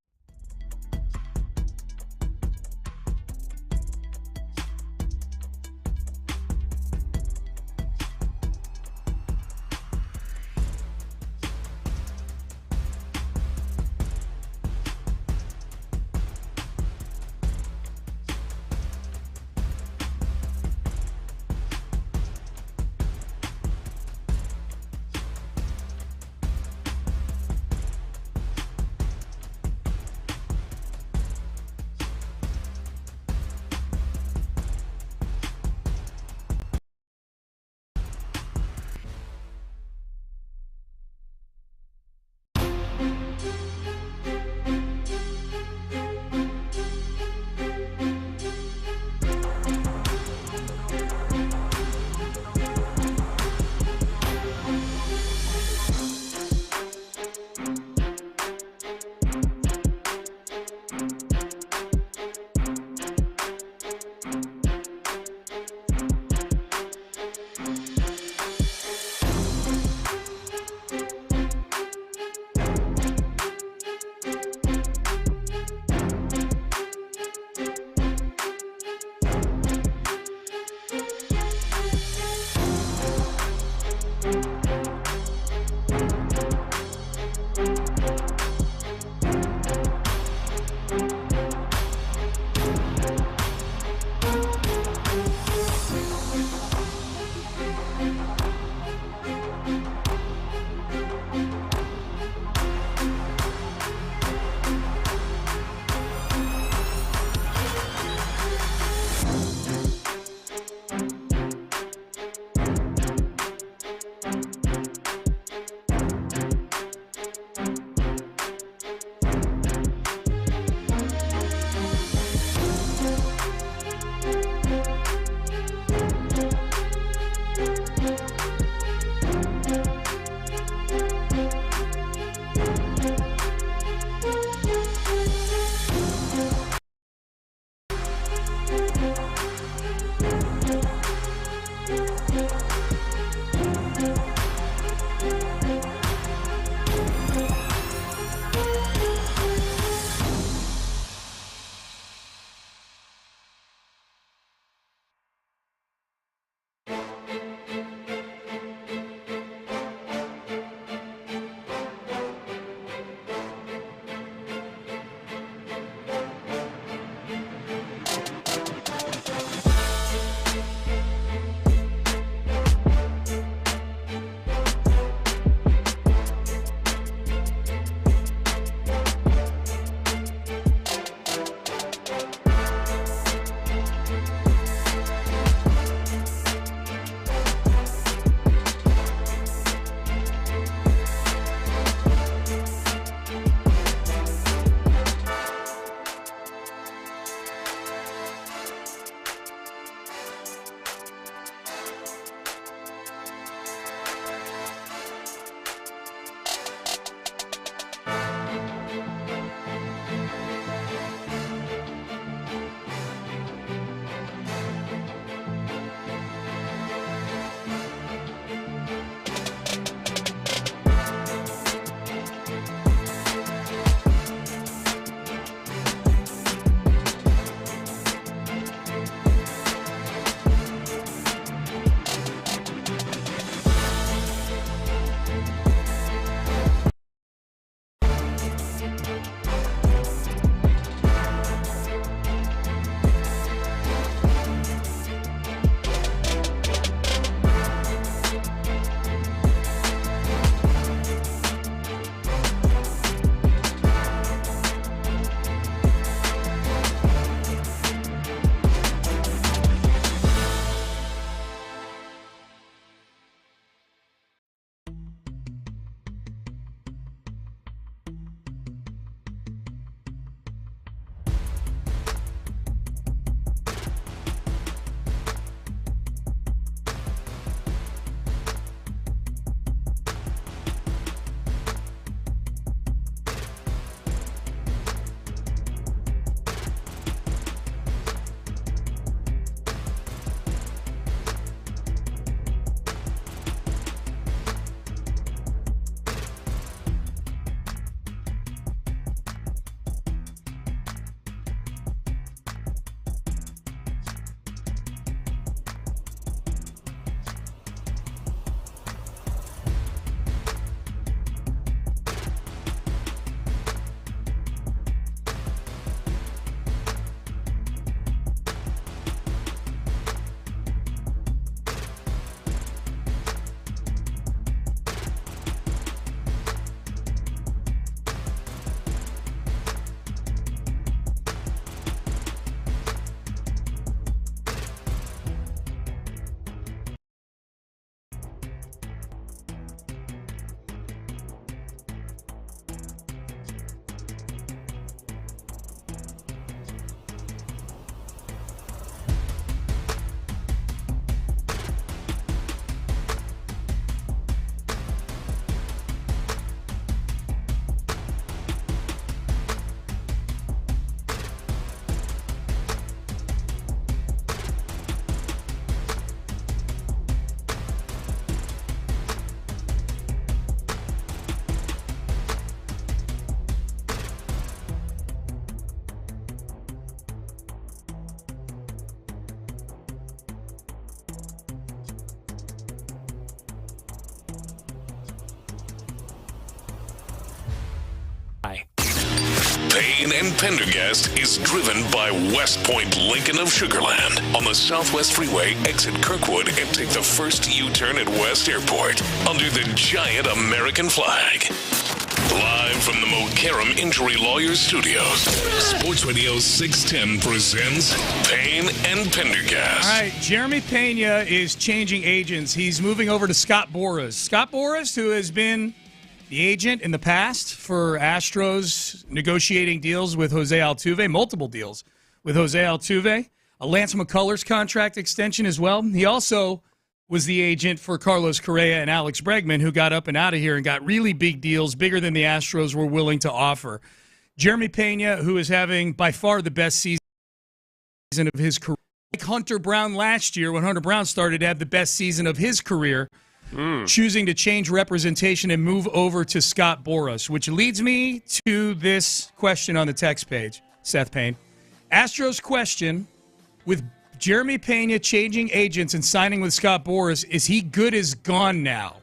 Payne and Pendergast is driven by West Point Lincoln of Sugar Land on the Southwest Freeway, exit Kirkwood, and take the first U-turn at West Airport under the giant American flag. Live from the Mokaram Injury Lawyers Studios, Sports Radio 610 presents Payne and Pendergast. All right, Jeremy Pena is changing agents. He's moving over to Scott Boras. Scott Boras, who has been the agent in the past for Astros, negotiating deals with Jose Altuve, multiple deals with Jose Altuve, a Lance McCullers contract extension as well. He also was the agent for Carlos Correa and Alex Bregman, who got up and out of here and got really big deals, bigger than the Astros were willing to offer. Jeremy Pena, who is having by far the best season of his career. Like Hunter Brown last year, when Hunter Brown started, had the best season of his career, choosing to change representation and move over to Scott Boras, which leads me to this question on the text page, Seth Payne. Astros question, with Jeremy Pena changing agents and signing with Scott Boras, is he good as gone now?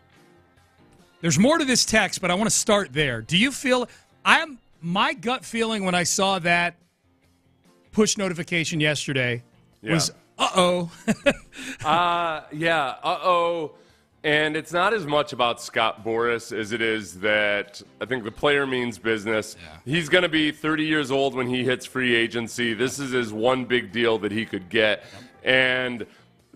There's more to this text, but I want to start there. Do you feel my gut feeling when I saw that push notification yesterday was uh-oh. Uh-oh. And it's not as much about Scott Boras as it is that I think the player means business. Yeah. He's going to be 30 years old when he hits free agency. This is his one big deal that he could get. And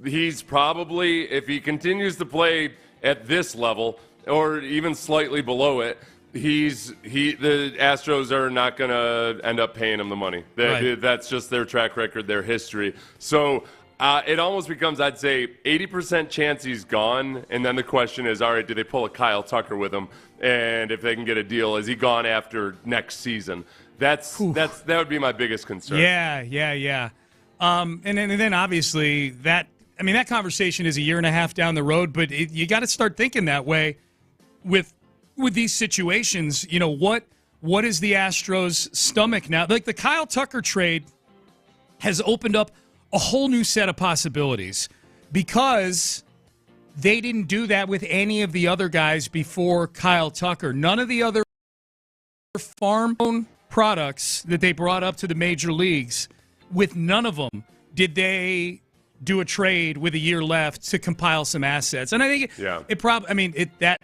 he's probably, if he continues to play at this level or even slightly below it, the Astros are not going to end up paying him the money. That's just their track record, their history. So it almost becomes, I'd say, 80% chance he's gone, and then the question is, all right, do they pull a Kyle Tucker with him? And if they can get a deal, is he gone after next season? That would be my biggest concern. Yeah. And then obviously that conversation is a year and a half down the road, but you got to start thinking that way with these situations. You know, what is the Astros' stomach now? Like the Kyle Tucker trade has opened up a whole new set of possibilities because they didn't do that with any of the other guys before Kyle Tucker. None of the other farm products that they brought up to the major leagues, with none of them did they do a trade with a year left to compile some assets. And I think that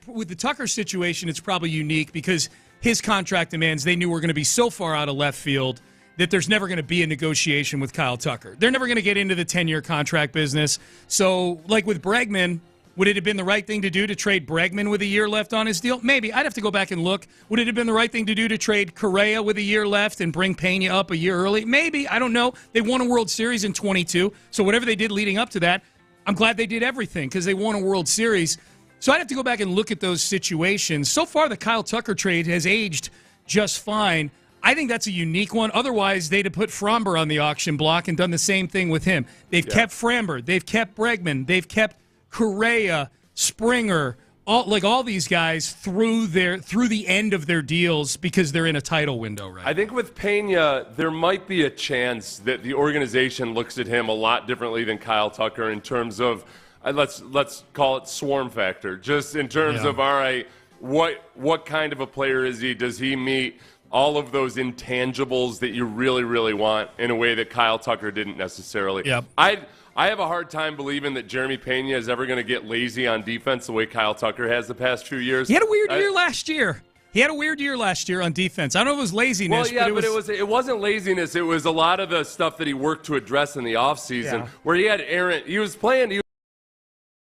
with the Tucker situation, it's probably unique because his contract demands, they knew were going to be so far out of left field that there's never going to be a negotiation with Kyle Tucker. They're never going to get into the 10-year contract business. So, like with Bregman, would it have been the right thing to do to trade Bregman with a year left on his deal? Maybe. I'd have to go back and look. Would it have been the right thing to do to trade Correa with a year left and bring Pena up a year early? Maybe. I don't know. They won a World Series in 22, so whatever they did leading up to that, I'm glad they did everything because they won a World Series. So I'd have to go back and look at those situations. So far, the Kyle Tucker trade has aged just fine. I think that's a unique one. Otherwise, they'd have put Framber on the auction block and done the same thing with him. They've kept Framber. They've kept Bregman. They've kept Correa, Springer, all these guys through the end of their deals because they're in a title window right now. I think with Pena, there might be a chance that the organization looks at him a lot differently than Kyle Tucker in terms of, let's call it swarm factor, just in terms of, all right, what kind of a player is he? Does he meet all of those intangibles that you really, really want in a way that Kyle Tucker didn't necessarily? Yep. I have a hard time believing that Jeremy Pena is ever going to get lazy on defense the way Kyle Tucker has the past few years. He had a weird year last year. He had a weird year last year on defense. I don't know if it was laziness. Well, yeah, but it wasn't laziness. It was a lot of the stuff that he worked to address in the offseason where he had errant. He was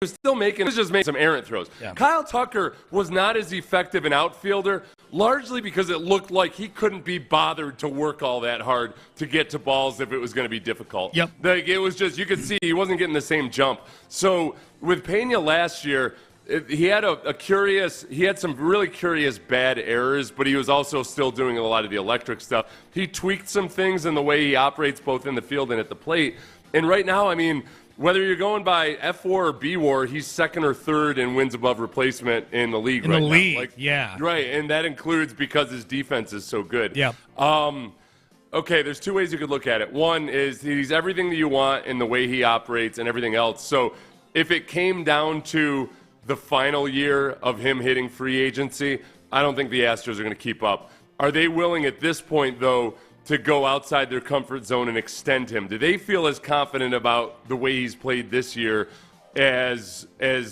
still making some errant throws. Yeah. Kyle Tucker was not as effective an outfielder, largely because it looked like he couldn't be bothered to work all that hard to get to balls if it was going to be difficult. Yep. Like, it was just, you could see he wasn't getting the same jump. So with Pena last year, he had he had some really curious bad errors, but he was also still doing a lot of the electric stuff. He tweaked some things in the way he operates both in the field and at the plate. And right now, I mean, whether you're going by F WAR or B WAR, he's second or third in wins above replacement in the league right now. Yeah. Right, and that includes because his defense is so good. Yeah. Okay, there's two ways you could look at it. One is he's everything that you want in the way he operates and everything else. So if it came down to the final year of him hitting free agency, I don't think the Astros are going to keep up. Are they willing at this point, though, to go outside their comfort zone and extend him? Do they feel as confident about the way he's played this year as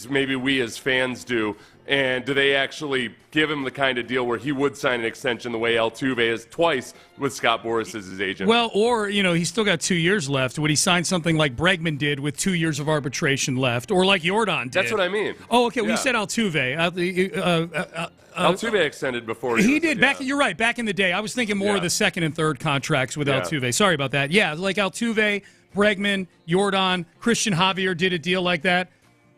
maybe we as fans do? And do they actually give him the kind of deal where he would sign an extension the way Altuve has twice with Scott Boras as his agent? Well, or, he's still got 2 years left. Would he sign something like Bregman did with 2 years of arbitration left, or like Jordan did? That's what I mean. Oh, okay. We Yeah. said Altuve. Altuve extended before he did. You're right. Back in the day, I was thinking more of the second and third contracts with Altuve. Sorry about that. Yeah, like Altuve, Bregman, Jordan, Christian Javier did a deal like that.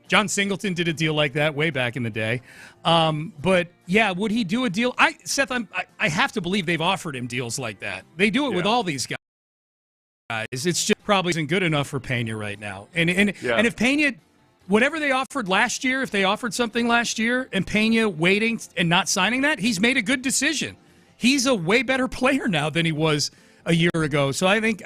John Singleton did a deal like that way back in the day. But, yeah, would he do a deal? Seth, I have to believe they've offered him deals like that. They do it with all these guys. It's just probably isn't good enough for Pena right now. And if Pena, whatever they offered last year, if they offered something last year and Pena waiting and not signing that, he's made a good decision. He's a way better player now than he was a year ago. So I think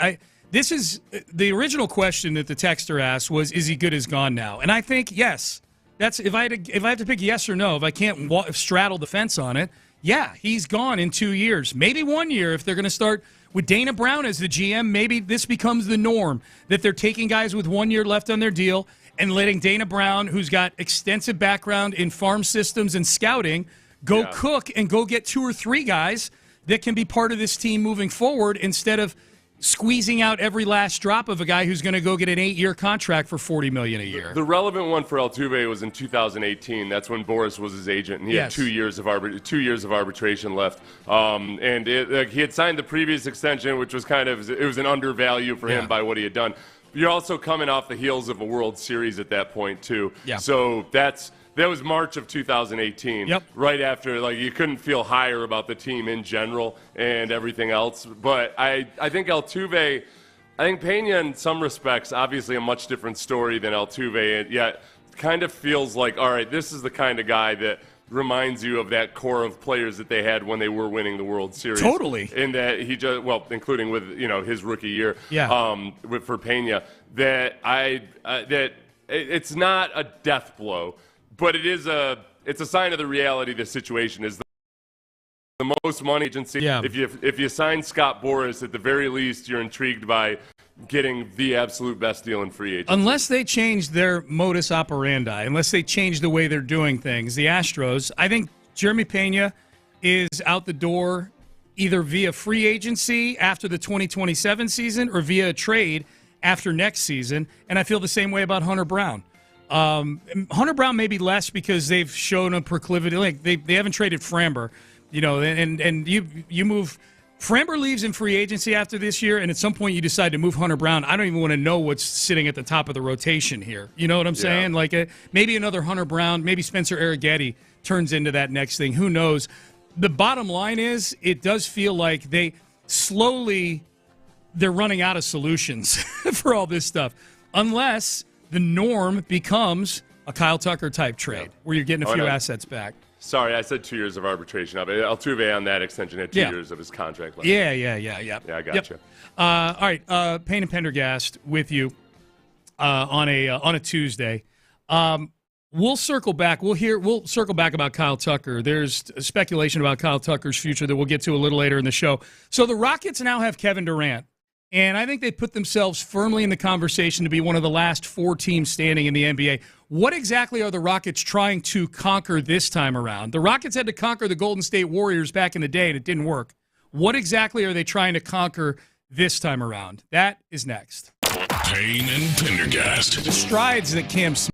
this is the original question that the texter asked was, is he good as gone now? And I think, yes. That's if I have to pick yes or no, if I can't straddle the fence on it, yeah, he's gone in 2 years. Maybe 1 year if they're going to start with Dana Brown as the GM. Maybe this becomes the norm, that they're taking guys with 1 year left on their deal and letting Dana Brown, who's got extensive background in farm systems and scouting, go cook and go get 2 or 3 guys that can be part of this team moving forward instead of squeezing out every last drop of a guy who's going to go get an 8-year contract for $40 million a year. The relevant one for Altuve was in 2018. That's when Boras was his agent, and he had 2 years of arbitration left. And he had signed the previous extension, which was it was an undervalue for him by what he had done. You're also coming off the heels of a World Series at that point too. Yeah. So that was March of 2018. Yep. Right after, you couldn't feel higher about the team in general and everything else. But I think Altuve, I think Pena in some respects, obviously a much different story than Altuve, and yet kind of feels like, all right, this is the kind of guy that reminds you of that core of players that they had when they were winning the World Series. Totally. In that he just, including with, his rookie year. Yeah. For Pena, that it's not a death blow. But it's a sign of the reality of the situation. Is the most money agency. Yeah. If you sign Scott Boras, at the very least, you're intrigued by getting the absolute best deal in free agency. Unless they change their modus operandi, unless they change the way they're doing things, the Astros, I think Jeremy Pena is out the door either via free agency after the 2027 season or via a trade after next season. And I feel the same way about Hunter Brown. Hunter Brown maybe less because they've shown a proclivity. Like they haven't traded Framber, and you move. Framber leaves in free agency after this year, and at some point you decide to move Hunter Brown. I don't even want to know what's sitting at the top of the rotation here. You know what I'm saying? Maybe another Hunter Brown, maybe Spencer Arrighetti turns into that next thing. Who knows? The bottom line is it does feel like they're running out of solutions for all this stuff. Unless the norm becomes a Kyle Tucker type trade where you're getting a few assets back. Sorry, I said 2 years of arbitration. Altuve on that extension had 2 years of his contract left. Yeah. Yeah, I got you. All right, Payne and Pendergast with you on a Tuesday. We'll circle back. We'll circle back about Kyle Tucker. There's speculation about Kyle Tucker's future that we'll get to a little later in the show. So the Rockets now have Kevin Durant. And I think they put themselves firmly in the conversation to be one of the last 4 teams standing in the NBA. What exactly are the Rockets trying to conquer this time around? The Rockets had to conquer the Golden State Warriors back in the day, and it didn't work. What exactly are they trying to conquer this time around? That is next. Payne and Pendergast. The strides that Cam Smith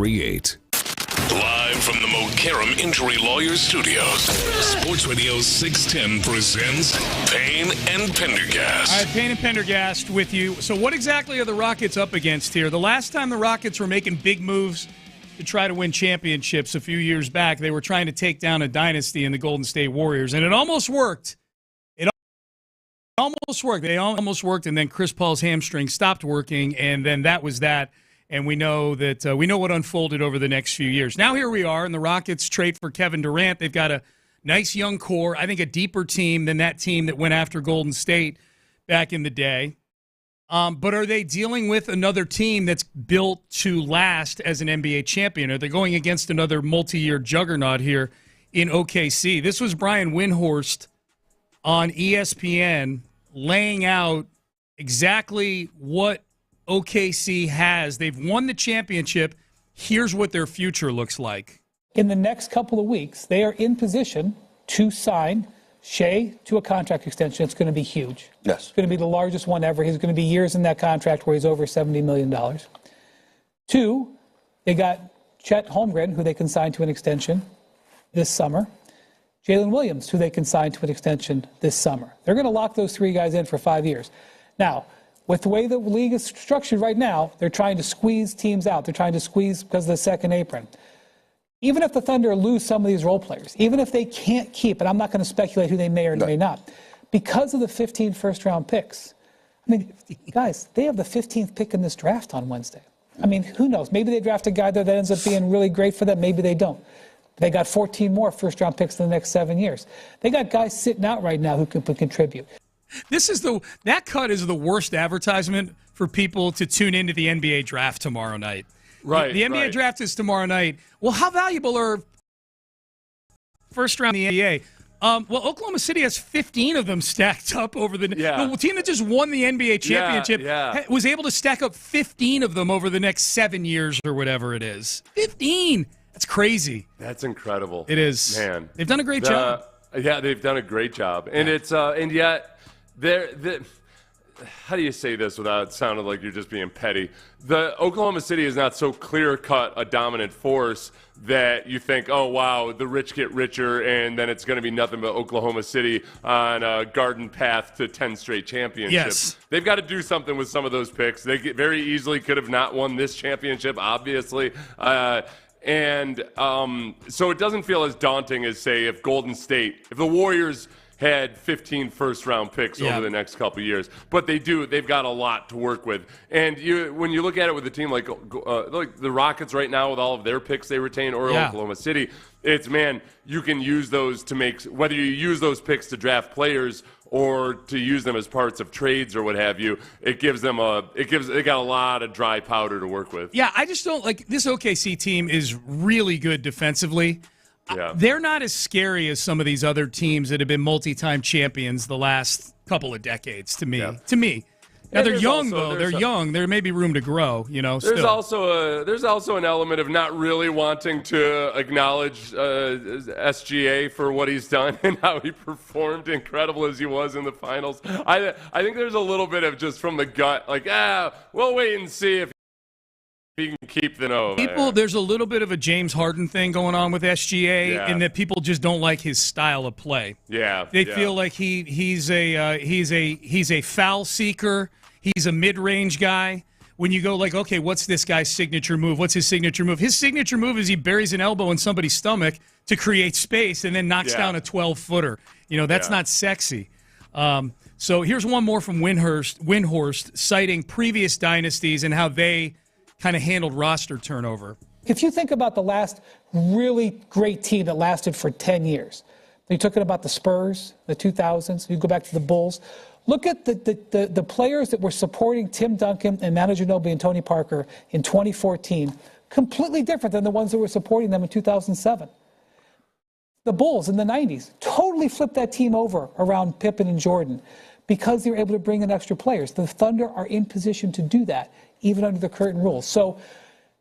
1038. Live from the Mokaram Injury Lawyers Studios, Sports Radio 610 presents Payne and Pendergast. All right, Payne and Pendergast with you. So what exactly are the Rockets up against here? The last time the Rockets were making big moves to try to win championships a few years back, they were trying to take down a dynasty in the Golden State Warriors, and it almost worked. It almost worked. They almost worked, and then Chris Paul's hamstring stopped working, and then that was that. And we know that we know what unfolded over the next few years. Now here we are, and the Rockets trade for Kevin Durant. They've got a nice young core, I think a deeper team than that team that went after Golden State back in the day. But are they dealing with another team that's built to last as an NBA champion? Are they going against another multi-year juggernaut here in OKC? This was Brian Windhorst on ESPN laying out exactly what OKC has. They've won the championship. Here's what their future looks like. In the next couple of weeks, they are in position to sign Shea to a contract extension. It's going to be huge. Yes. It's going to be the largest one ever. He's going to be years in that contract where he's over $70 million. 2, they got Chet Holmgren, who they can sign to an extension this summer. Jalen Williams, who they can sign to an extension this summer. They're going to lock those 3 guys in for 5 years. Now, with the way the league is structured right now, they're trying to squeeze teams out. They're trying to squeeze because of the second apron. Even if the Thunder lose some of these role players, even if they can't keep, and I'm not going to speculate who they may or may not, because of the 15 first-round picks. I mean, guys, they have the 15th pick in this draft on Wednesday. I mean, who knows? Maybe they draft a guy there that ends up being really great for them. Maybe they don't. They got 14 more first-round picks in the next 7 years. They got guys sitting out right now who can contribute. That cut is the worst advertisement for people to tune into the NBA draft tomorrow night. Right. The NBA draft is tomorrow night. Well, how valuable are first round in the NBA? Well, Oklahoma City has 15 of them stacked up over the team that just won the NBA championship was able to stack up 15 of them over the next 7 years or whatever it is. 15. That's crazy. That's incredible. It is. Man. They've done a great job. Yeah, they've done a great job. And it's and yet how do you say this without sounding like you're just being petty? The Oklahoma City is not so clear-cut a dominant force that you think, oh, wow, the rich get richer, and then it's going to be nothing but Oklahoma City on a garden path to 10 straight championships. Yes. They've got to do something with some of those picks. They very easily could have not won this championship, obviously. So it doesn't feel as daunting as, say, if the Warriors had 15 first-round picks over the next couple of years. But they've got a lot to work with. And when you look at it with a team like the Rockets right now with all of their picks they retain, or Oklahoma City, you can use those to make, whether you use those picks to draft players or to use them as parts of trades or what have you, they got a lot of dry powder to work with. Yeah, I just don't like this OKC team is really good defensively. Yeah. They're not as scary as some of these other teams that have been multi-time champions the last couple of decades to me. Yeah. Now they're young though. They're young. There may be room to grow. There's also an element of not really wanting to acknowledge SGA for what he's done and how he performed, incredible as he was in the finals. I think there's a little bit of just from the gut, like we'll wait and see if he can keep the nose. There's a little bit of a James Harden thing going on with SGA, in that people just don't like his style of play. Yeah, they feel like he's a foul seeker. He's a mid-range guy. When you go like, okay, what's this guy's signature move? What's his signature move? His signature move is he buries an elbow in somebody's stomach to create space and then knocks down a 12-footer. That's not sexy. So here's one more from Windhorst, citing previous dynasties and how they kind of handled roster turnover. If you think about the last really great team that lasted for 10 years, you're talking about the Spurs, the 2000s, you go back to the Bulls. Look at the players that were supporting Tim Duncan and Manu Ginobili and Tony Parker in 2014, completely different than the ones that were supporting them in 2007. The Bulls in the 90s totally flipped that team over around Pippen and Jordan because they were able to bring in extra players. The Thunder are in position to do that, even under the current rules. So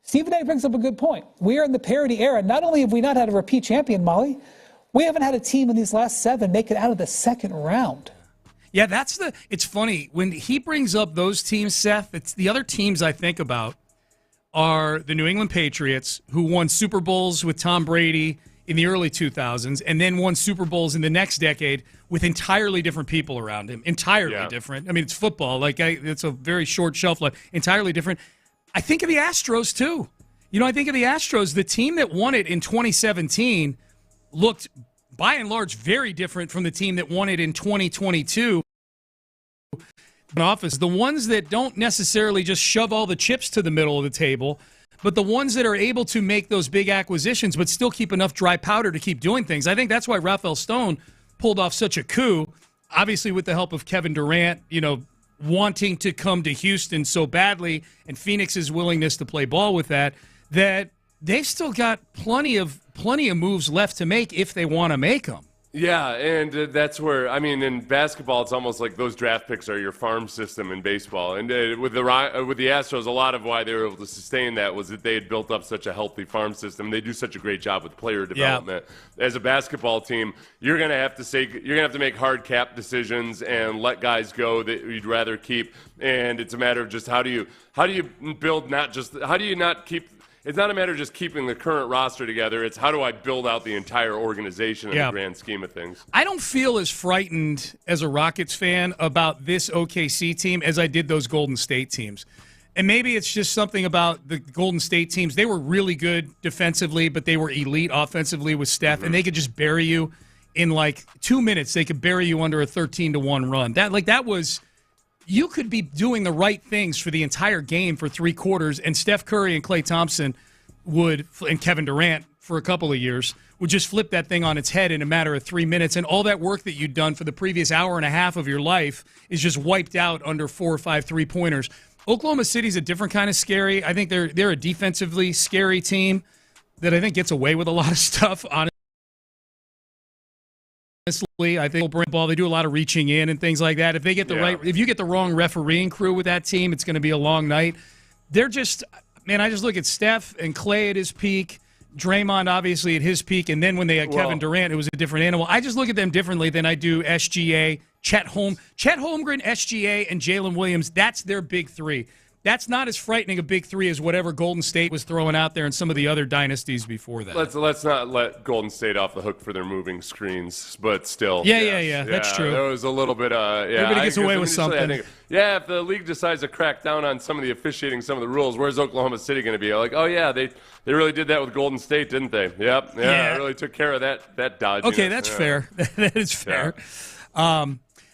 Stephen A. brings up a good point. We are in the parity era. Not only have we not had a repeat champion, Molly, we haven't had a team in these last 7 make it out of the second round. Yeah, it's funny. When he brings up those teams, Seth, it's the other teams I think about are the New England Patriots, who won Super Bowls with Tom Brady in the early 2000s and then won Super Bowls in the next decade with entirely different people around him. Entirely different. I mean, it's football. It's a very short shelf life. Entirely different. I think of the Astros, too. I think of the Astros. The team that won it in 2017 looked, by and large, very different from the team that won it in 2022. Office, the ones that don't necessarily just shove all the chips to the middle of the table, but the ones that are able to make those big acquisitions but still keep enough dry powder to keep doing things. I think that's why Rafael Stone pulled off such a coup, obviously with the help of Kevin Durant, wanting to come to Houston so badly, and Phoenix's willingness to play ball with that they've still got plenty of moves left to make if they want to make them. Yeah, and that's where, in basketball, it's almost like those draft picks are your farm system in baseball. And with the Astros, a lot of why they were able to sustain that was that they had built up such a healthy farm system. They do such a great job with player development. Yeah. As a basketball team, you're going to have to make hard cap decisions and let guys go that you'd rather keep. And it's a matter of just how do you build it's not a matter of just keeping the current roster together. It's how do I build out the entire organization in the grand scheme of things. I don't feel as frightened as a Rockets fan about this OKC team as I did those Golden State teams. And maybe it's just something about the Golden State teams. They were really good defensively, but they were elite offensively with Steph, and they could just bury you in 2 minutes. They could bury you under a 13-1 run. That was... You could be doing the right things for the entire game for 3 quarters, and Steph Curry and Klay Thompson and Kevin Durant for a couple of years, would just flip that thing on its head in a matter of 3 minutes, and all that work that you'd done for the previous hour and a half of your life is just wiped out under 4 or 5 3-pointers. Oklahoma City's a different kind of scary. I think they're a defensively scary team that I think gets away with a lot of stuff, honestly. I think they'll bring the ball. They do a lot of reaching in and things like that. If they get if you get the wrong refereeing crew with that team, it's going to be a long night. They're just, I just look at Steph and Klay at his peak, Draymond obviously at his peak, and then when they had Kevin Durant, it was a different animal. I just look at them differently than I do SGA, Chet Holmgren, SGA, and Jalen Williams. That's their big three. That's not as frightening a big three as whatever Golden State was throwing out there and some of the other dynasties before that. Let's not let Golden State off the hook for their moving screens, but still. Yeah, that's true. There was a little bit everybody gets away with something. If the league decides to crack down on some of the officiating, some of the rules, where's Oklahoma City going to be? Like, they really did that with Golden State, didn't they? Yep. Yeah. Really took care of that dodge. Okay, that's fair. That is fair. Yeah.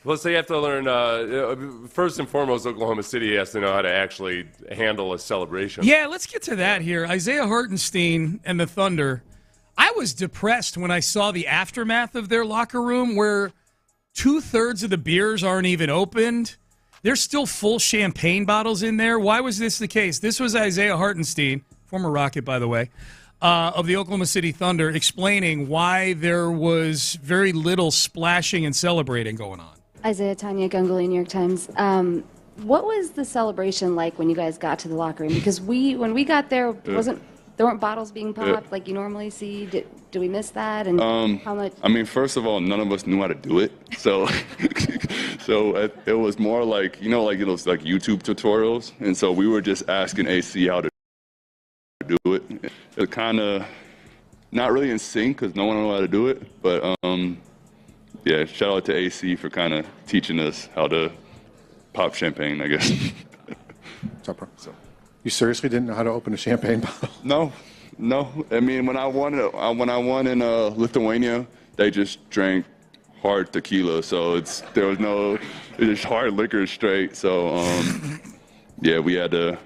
Plus, they have to learn, first and foremost, Oklahoma City has to know how to actually handle a celebration. Yeah, let's get to that here. Isaiah Hartenstein and the Thunder. I was depressed when I saw the aftermath of their locker room where 2/3 of the beers aren't even opened. There's still full champagne bottles in there. Why was this the case? This was Isaiah Hartenstein, former Rocket, by the way, of the Oklahoma City Thunder, explaining why there was very little splashing and celebrating going on. Isaiah, Tanya Gunguli, New York Times. What was the celebration like when you guys got to the locker room? Because when we got there, there weren't bottles being popped like you normally see. Did we miss that? And how much? First of all, none of us knew how to do it. So it was more like, like those like YouTube tutorials. And so we were just asking AC how to do it. It was kind of not really in sync because no one knew how to do it. But yeah, shout out to AC for kind of teaching us how to pop champagne, I guess. So, you seriously didn't know how to open a champagne bottle? No. When I won in Lithuania, they just drank hard tequila, so there was just hard liquor straight. So yeah, we had to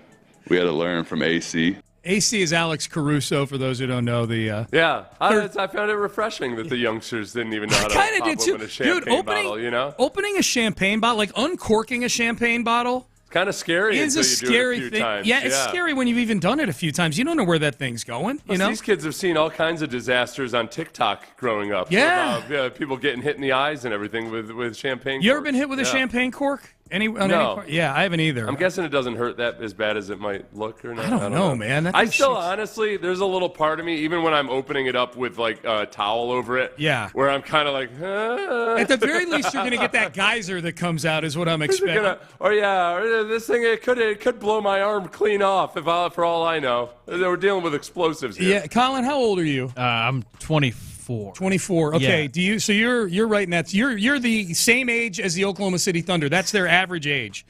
learn from AC. AC is Alex Caruso, for those who don't know. I found it refreshing that the youngsters didn't even know how to pop open a champagne bottle, Opening a champagne bottle, like uncorking a champagne bottle. It's kind of scary It's a scary thing. Yeah, it's scary when you've even done it a few times. You don't know where that thing's going. These kids have seen all kinds of disasters on TikTok growing up. Yeah. About, people getting hit in the eyes and everything with champagne corks. You ever been hit with a champagne cork? Yeah, I haven't either. I'm guessing it doesn't hurt that as bad as it might look or not. I don't know, man. I still, honestly, there's a little part of me, even when I'm opening it up with like a towel over it, where I'm kind of like, At the very least, you're going to get that geyser that comes out, is what I'm expecting. Or this thing, it could blow my arm clean off for all I know. We're dealing with explosives here. Yeah, Colin, how old are you? I'm 24. 24. Okay. Yeah. So you're right in that. You're the same age as the Oklahoma City Thunder. That's their average age.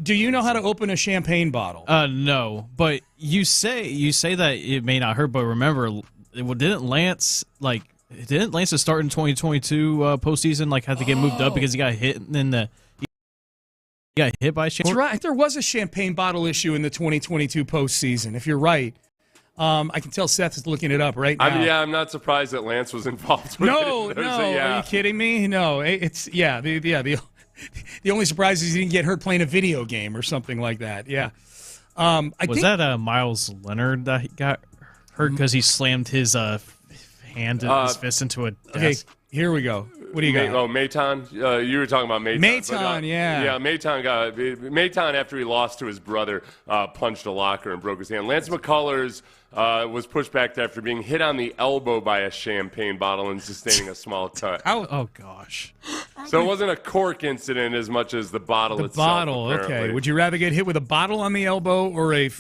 Do you know how to open a champagne bottle? No, but you say that it may not hurt, but remember, didn't Lance to start in 2022 postseason have to get moved up because he got hit by a champagne? That's right. There was a champagne bottle issue in the 2022 postseason. If you're right. I can tell Seth is looking it up right now. I'm not surprised that Lance was involved with it. No. Are you kidding me? No. The only surprise is he didn't get hurt playing a video game or something like that. Yeah. Was that Miles Leonard that he got hurt because he slammed his his fist into a desk? Okay, here we go. What do you got? Maton. You were talking about Maton. Maton, yeah. Yeah, Maton after he lost to his brother, punched a locker and broke his hand. Lance McCullers was pushed back after being hit on the elbow by a champagne bottle and sustaining a small cut. Oh gosh. So it wasn't a cork incident as much as the bottle itself. Bottle, apparently. Okay. Would you rather get hit with a bottle on the elbow or a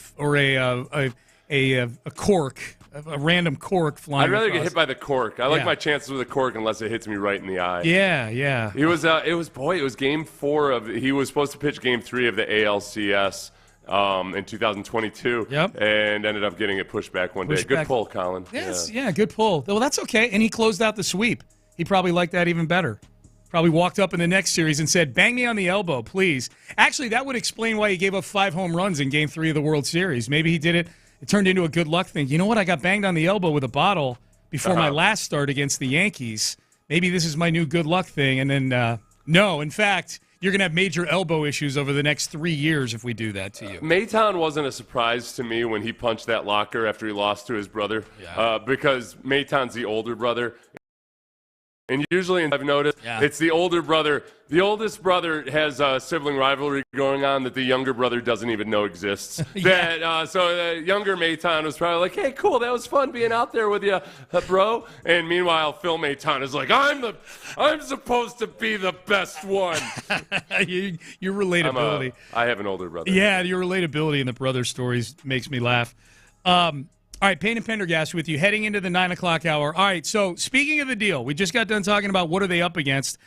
cork? A random cork flying. I'd rather across. get hit by the cork. I like my chances with a cork unless it hits me right in the eye. Yeah. It was game 4 he was supposed to pitch game 3 of the ALCS in 2022. Yep. And ended up getting it pushed back one day. Good pull, Colin. Yes, yeah, good pull. Well, that's okay. And he closed out the sweep. He probably liked that even better. Probably walked up in the next series and said, "Bang me on the elbow, please." Actually, that would explain why he gave up 5 home runs in game 3 of the World Series. Maybe he did it. It turned into a good luck thing. You know what? I got banged on the elbow with a bottle before my last start against the Yankees. Maybe this is my new good luck thing. And then, no, in fact, you're going to have major elbow issues over the next 3 years if we do that to you. Maton wasn't a surprise to me when he punched that locker after he lost to his brother because Maton's the older brother. And usually, I've noticed, it's the older brother. The oldest brother has a sibling rivalry going on that the younger brother doesn't even know exists. So the younger Maton was probably like, "Hey, cool, that was fun being out there with you, bro." And meanwhile, Phil Maton is like, "I'm supposed to be the best one." Your relatability. I have an older brother. Yeah, your relatability in the brother stories makes me laugh. All right, Payne and Pendergast with you, heading into the 9 o'clock hour. All right, so speaking of the deal, we just got done talking about what are they up against.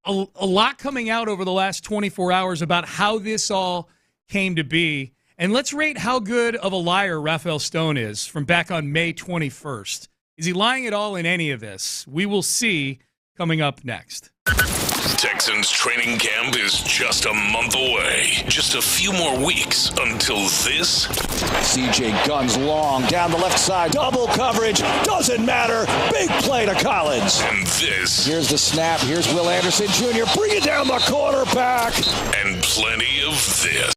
A lot coming out over the last 24 hours about how this all came to be. And let's rate how good of a liar Rafael Stone is from back on May 21st. Is he lying at all in any of this? We will see coming up next. Texans training camp is just a month away. Just a few more weeks until this. CJ guns long down the left side. Double coverage. Doesn't matter. Big play to Collins. And this. Here's the snap. Here's Will Anderson Jr. Bring it down the quarterback. And plenty of this.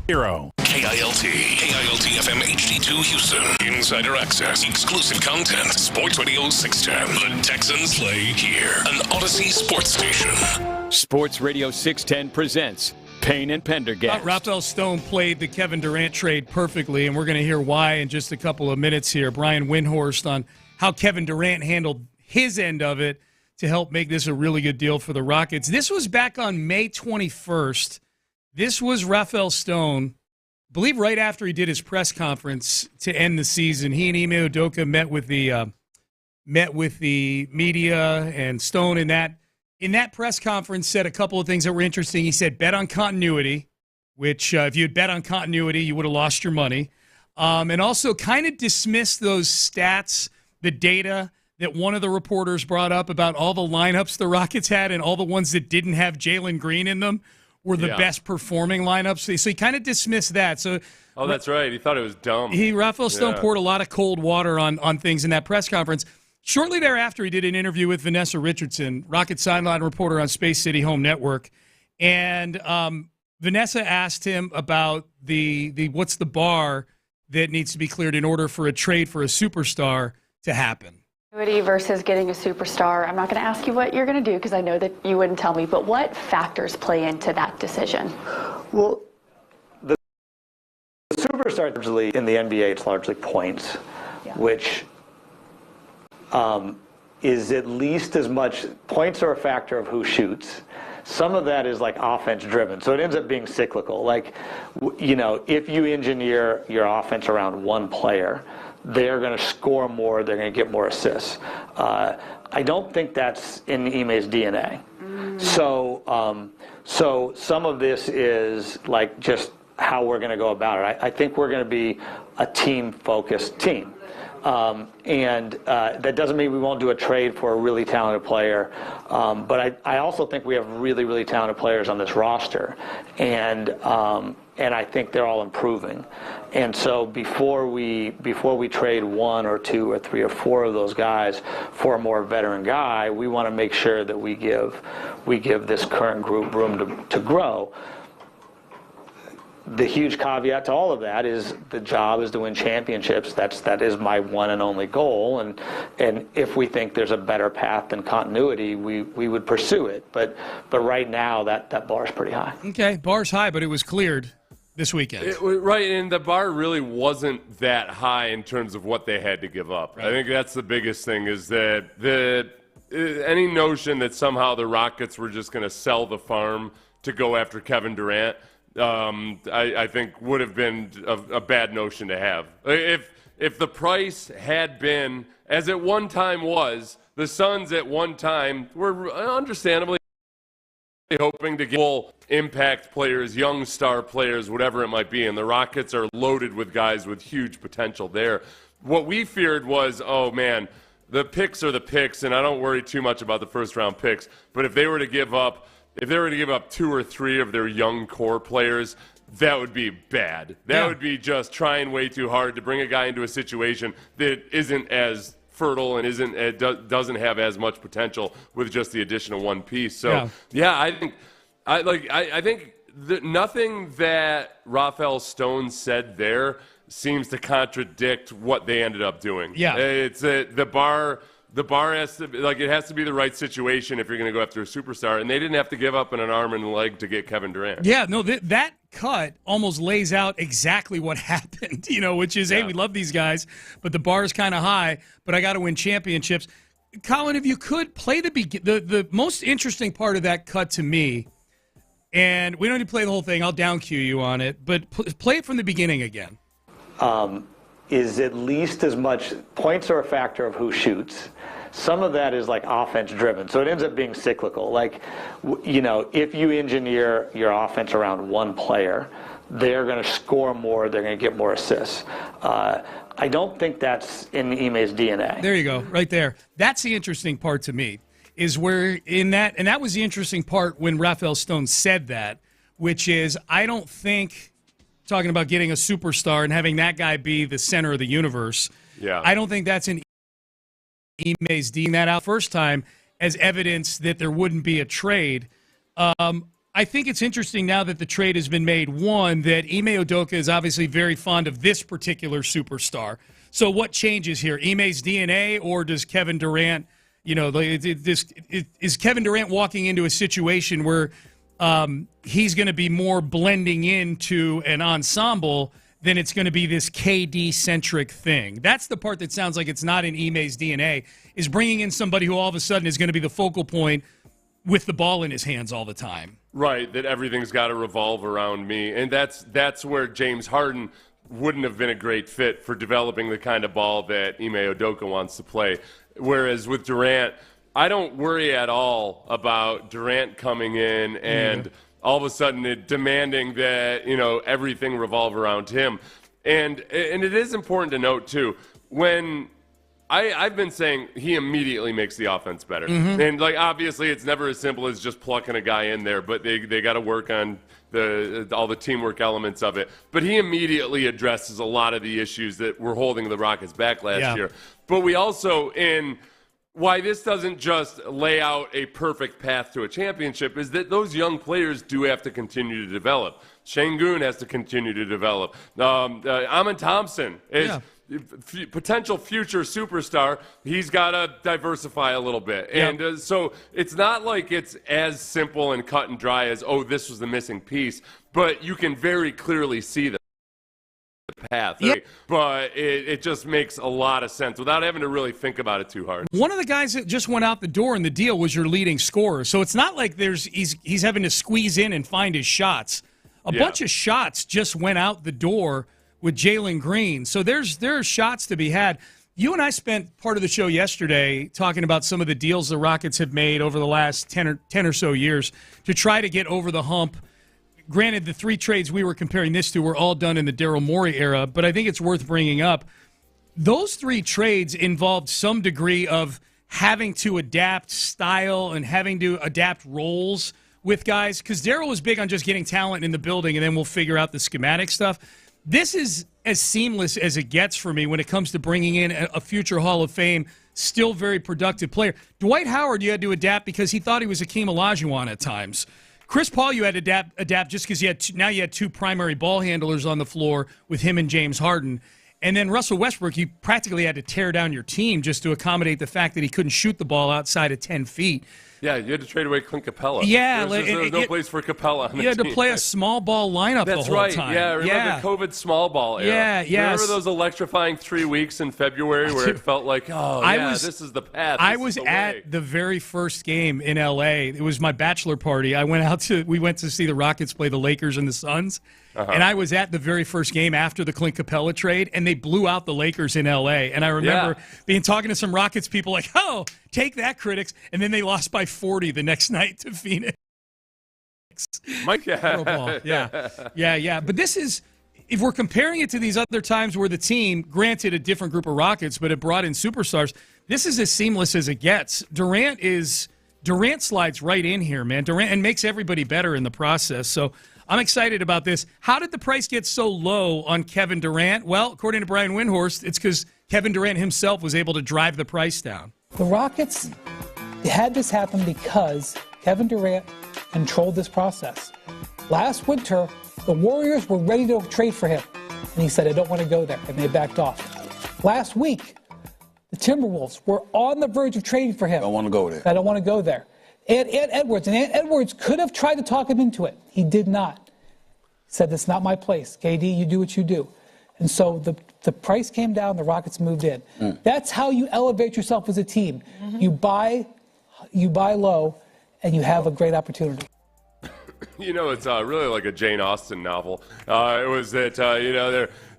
KILT FM HD2 Houston. Insider access, exclusive content. Sports Radio 610. The Texans play here. An Odyssey sports station. Sports Radio 610 presents Payne and Pendergast. Rafael Stone played the Kevin Durant trade perfectly, and we're going to hear why in just a couple of minutes here. Brian Windhorst on how Kevin Durant handled his end of it to help make this a really good deal for the Rockets. This was back on May 21st. This was Rafael Stone, I believe right after he did his press conference to end the season. He and Ime Udoka met with the media, and Stone in that press conference said a couple of things that were interesting. He said, bet on continuity, which if you had bet on continuity, you would have lost your money. And also kind of dismissed those stats, the data that one of the reporters brought up about all the lineups the Rockets had and all the ones that didn't have Jalen Green in them were the best performing lineups. So he kind of dismissed that. So, that's right. He thought it was dumb. Rafael Stone poured a lot of cold water on things in that press conference. Shortly thereafter, he did an interview with Vanessa Richardson, Rocket sideline reporter on Space City Home Network. And Vanessa asked him about the what's the bar that needs to be cleared in order for a trade for a superstar to happen. Versus getting a superstar. I'm not going to ask you what you're going to do because I know that you wouldn't tell me, but what factors play into that decision? Well, the superstar usually in the NBA, it's largely points, which is at least as much. Points are a factor of who shoots. Some of that is like offense driven, so it ends up being cyclical. Like, if you engineer your offense around one player, they're going to score more, they're going to get more assists. I don't think that's in Ime's DNA. So some of this is like just how we're going to go about it. I think we're going to be a team-focused team. And that doesn't mean we won't do a trade for a really talented player. But I also think we have really, really talented players on this roster. And I think they're all improving. And so before we trade one or two or three or four of those guys for a more veteran guy, we want to make sure that we give this current group room to grow. The huge caveat to all of that is the job is to win championships. That is my one and only goal. And if we think there's a better path than continuity, we would pursue it. But right now that bar is pretty high. Okay, bar's high, but it was cleared this weekend. Right, and the bar really wasn't that high in terms of what they had to give up. Right. I think that's the biggest thing is that any notion that somehow the Rockets were just going to sell the farm to go after Kevin Durant, I think would have been a bad notion to have. If the price had been, as at one time was, the Suns at one time were understandably hoping to get full impact players, young star players, whatever it might be, and the Rockets are loaded with guys with huge potential there. What we feared was, oh man, the picks are the picks, and I don't worry too much about the first round picks, but if they were to give up two or three of their young core players, that would be bad. That would be just trying way too hard to bring a guy into a situation that isn't as fertile and doesn't have as much potential with just the addition of one piece. So I think that nothing that Rafael Stone said there seems to contradict what they ended up doing. Yeah, it's the bar. The bar has to it has to be the right situation if you're going to go after a superstar, and they didn't have to give up an arm and a leg to get Kevin Durant. Yeah, no, that cut almost lays out exactly what happened. Which is, hey, we love these guys, but the bar is kind of high. But I got to win championships. Colin, if you could play the most interesting part of that cut to me, and we don't need to play the whole thing. I'll down cue you on it, but play it from the beginning again. Is at least as much. Points are a factor of who shoots. Some of that is like offense driven, so it ends up being cyclical. Like, if you engineer your offense around one player, they're going to score more, they're going to get more assists. I don't think that's in Ime's DNA. There you go, right there. That's the interesting part to me, is where in that, and that was the interesting part when Rafael Stone said that, which is I don't think, talking about getting a superstar and having that guy be the center of the universe, I don't think that's in Ime's dealing that out first time as evidence that there wouldn't be a trade. I think it's interesting now that the trade has been made, one, that Ime Udoka is obviously very fond of this particular superstar. So what changes here? Ime's DNA, or does Kevin Durant, is Kevin Durant walking into a situation where he's going to be more blending into an ensemble than it's going to be this KD-centric thing? That's the part that sounds like it's not in Ime's DNA, is bringing in somebody who all of a sudden is going to be the focal point with the ball in his hands all the time. Right, that everything's got to revolve around me. And that's where James Harden wouldn't have been a great fit for developing the kind of ball that Ime Udoka wants to play. Whereas with Durant, I don't worry at all about Durant coming in and all of a sudden demanding that, everything revolve around him. And it is important to note, too, when I've been saying he immediately makes the offense better. And, obviously it's never as simple as just plucking a guy in there, but they got to work on all the teamwork elements of it. But he immediately addresses a lot of the issues that were holding the Rockets back last year. But we also, why this doesn't just lay out a perfect path to a championship, is that those young players do have to continue to develop. Şengün has to continue to develop. Amin Thompson is potential future superstar. He's got to diversify a little bit. And so it's not like it's as simple and cut and dry as, this was the missing piece. But you can very clearly see the path. Right? But it just makes a lot of sense without having to really think about it too hard. One of the guys that just went out the door in the deal was your leading scorer. So it's not like he's having to squeeze in and find his shots. A bunch of shots just went out the door with Jalen Green. So there are shots to be had. You and I spent part of the show yesterday talking about some of the deals the Rockets have made over the last 10 or so years to try to get over the hump. Granted, the 3 trades we were comparing this to were all done in the Daryl Morey era, but I think it's worth bringing up. Those 3 trades involved some degree of having to adapt style and having to adapt roles with guys, because Daryl was big on just getting talent in the building and then we'll figure out the schematic stuff. This is as seamless as it gets for me when it comes to bringing in a future Hall of Fame, still very productive player. Dwight Howard, you had to adapt because he thought he was Hakeem Olajuwon at times. Chris Paul, you had to adapt just because you had 2 primary ball handlers on the floor with him and James Harden. And then Russell Westbrook, you practically had to tear down your team just to accommodate the fact that he couldn't shoot the ball outside of 10 feet. Yeah, you had to trade away Clint Capella. Yeah. There's no place for Capella on the team. You had to play a small ball lineup the whole time. That's right. Yeah, remember the COVID small ball era? Yeah. Remember those electrifying 3 weeks in February where it felt like, this is the path. I was at the very first game in L.A. It was my bachelor party. We went to see the Rockets play the Lakers and the Suns. And I was at the very first game after the Clint Capella trade, and they blew out the Lakers in L.A. And I remember talking to some Rockets people like, take that, critics. And then they lost by 40 the next night to Phoenix. Mike, Yeah. But this is, if we're comparing it to these other times where the team, granted a different group of Rockets, but it brought in superstars, this is as seamless as it gets. Durant slides right in here, man. Durant, and makes everybody better in the process. So I'm excited about this. How did the price get so low on Kevin Durant? Well, according to Brian Windhorst, it's because Kevin Durant himself was able to drive the price down. The Rockets had this happen because Kevin Durant controlled this process. Last winter, the Warriors were ready to trade for him, and he said, I don't want to go there, and they backed off. Last week, the Timberwolves were on the verge of trading for him. Don't want to go there. I don't want to go there. And Edwards could have tried to talk him into it. He did not. He said, that's not my place. KD, you do what you do. And so the price came down, the Rockets moved in. That's how you elevate yourself as a team. You buy low, and you have a great opportunity. It's really like a Jane Austen novel. It was that,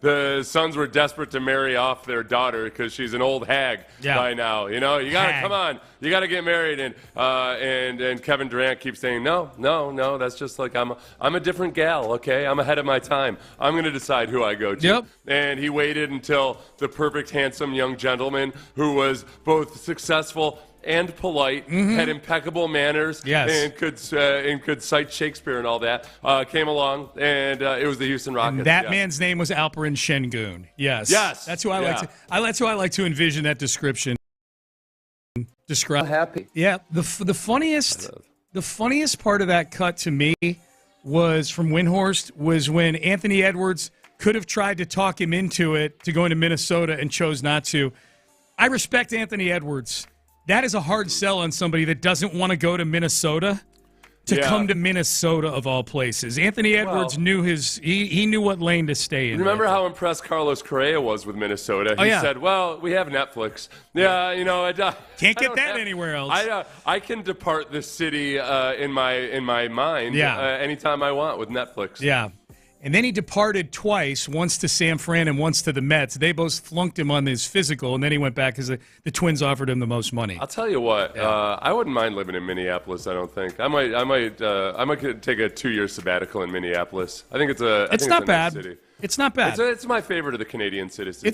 the sons were desperate to marry off their daughter because she's an old hag by now. You got to, come on, you got to get married. And Kevin Durant keeps saying, no, that's just like, I'm a different gal, okay? I'm ahead of my time. I'm going to decide who I go to. Yep. And he waited until the perfect, handsome young gentleman who was both successful and polite, had impeccable manners, and could cite Shakespeare and all that, came along, and it was the Houston Rockets. And that man's name was Alperen Şengün. Yes. That's who I like to. That's who I like to envision that description. Describe. Happy. Yeah. The funniest The funniest part of that cut to me was from Windhorst was when Anthony Edwards could have tried to talk him into it to go into Minnesota and chose not to. I respect Anthony Edwards. That is a hard sell on somebody that doesn't want to go to Minnesota to come to Minnesota of all places. Anthony Edwards knew he knew what lane to stay in. Remember how impressed Carlos Correa was with Minnesota? He said, well, we have Netflix. Yeah, can't get that anywhere else. I can depart this city in my mind anytime I want with Netflix. Yeah. And then he departed twice, once to San Fran and once to the Mets. They both flunked him on his physical, and then he went back because the Twins offered him the most money. I'll tell you what, I wouldn't mind living in Minneapolis. I don't think I might take a 2-year sabbatical in Minneapolis. I think it's a not bad. Nice city. It's not bad. It's my favorite of the Canadian cities.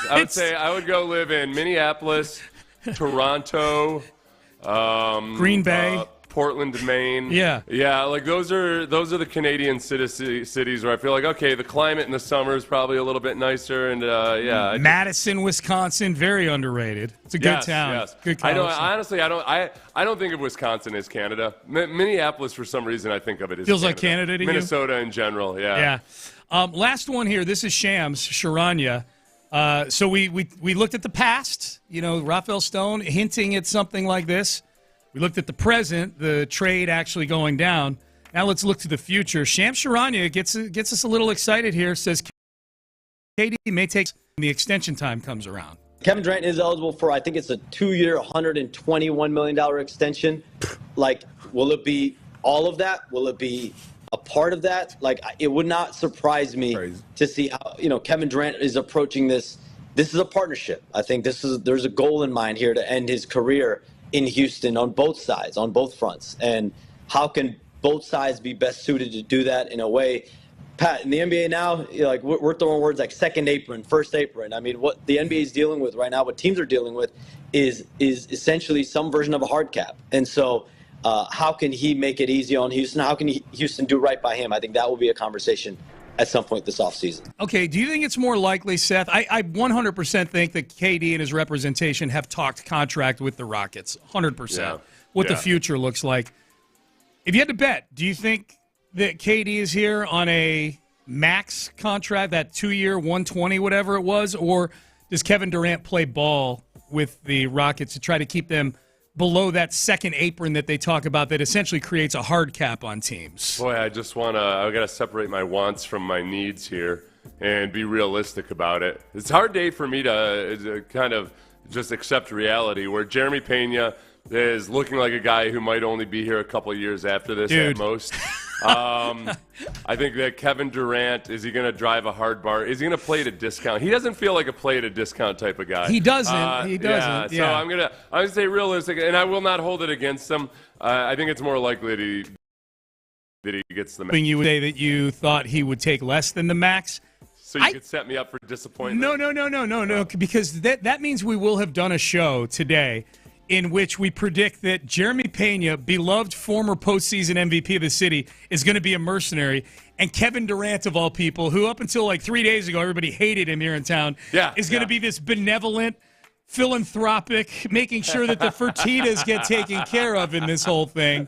I would say I would go live in Minneapolis, Toronto, Green Bay. Portland, Maine. Yeah, like those are the Canadian cities where I feel like, okay, the climate in the summer is probably a little bit nicer, and Madison, Wisconsin, very underrated. It's a good town. Yes. Good I know. Honestly, I don't think of Wisconsin as Canada. Minneapolis, for some reason, I think of it as feels like Canada to Minnesota in general. Yeah. Last one here. This is Shams Charania. So we looked at the past. Rafael Stone hinting at something like this. We looked at the present, the trade actually going down. Now let's look to the future. Shams Charania gets us a little excited here. Says KD may take when the extension time comes around. Kevin Durant is eligible for, I think it's a 2-year, $121 million extension. Like, will it be all of that? Will it be a part of that? Like, it would not surprise me to see how, Kevin Durant is approaching this. This is a partnership. I think there's a goal in mind here to end his career in Houston on both sides, on both fronts. And how can both sides be best suited to do that in a way? Pat, in the NBA now, we're throwing words like second apron, first apron. I mean, what the NBA is dealing with right now, what teams are dealing with is essentially some version of a hard cap. And so how can he make it easy on Houston? How can Houston do right by him? I think that will be a conversation at some point this offseason. Okay, do you think it's more likely, Seth? I 100% think that KD and his representation have talked contract with the Rockets, 100%, what the future looks like. If you had to bet, do you think that KD is here on a max contract, that 2-year, 120, whatever it was, or does Kevin Durant play ball with the Rockets to try to keep them below that second apron that they talk about that essentially creates a hard cap on teams? Boy, I got to separate my wants from my needs here and be realistic about it. It's a hard day for me to kind of just accept reality where Jeremy Pena is looking like a guy who might only be here a couple of years after this at most. I think that Kevin Durant, is he going to drive a hard bar? Is he going to play at a discount? He doesn't feel like a play at a discount type of guy. He doesn't. Yeah. So I'm gonna say realistic, and I will not hold it against him. I think it's more likely that he gets the max. You would say that you thought he would take less than the max. So you could set me up for disappointment. No, because that means we will have done a show today in which we predict that Jeremy Pena, beloved former postseason MVP of the city, is going to be a mercenary, and Kevin Durant, of all people, who up until like 3 days ago everybody hated him here in town, is going to be this benevolent, philanthropic, making sure that the Fertittas get taken care of in this whole thing,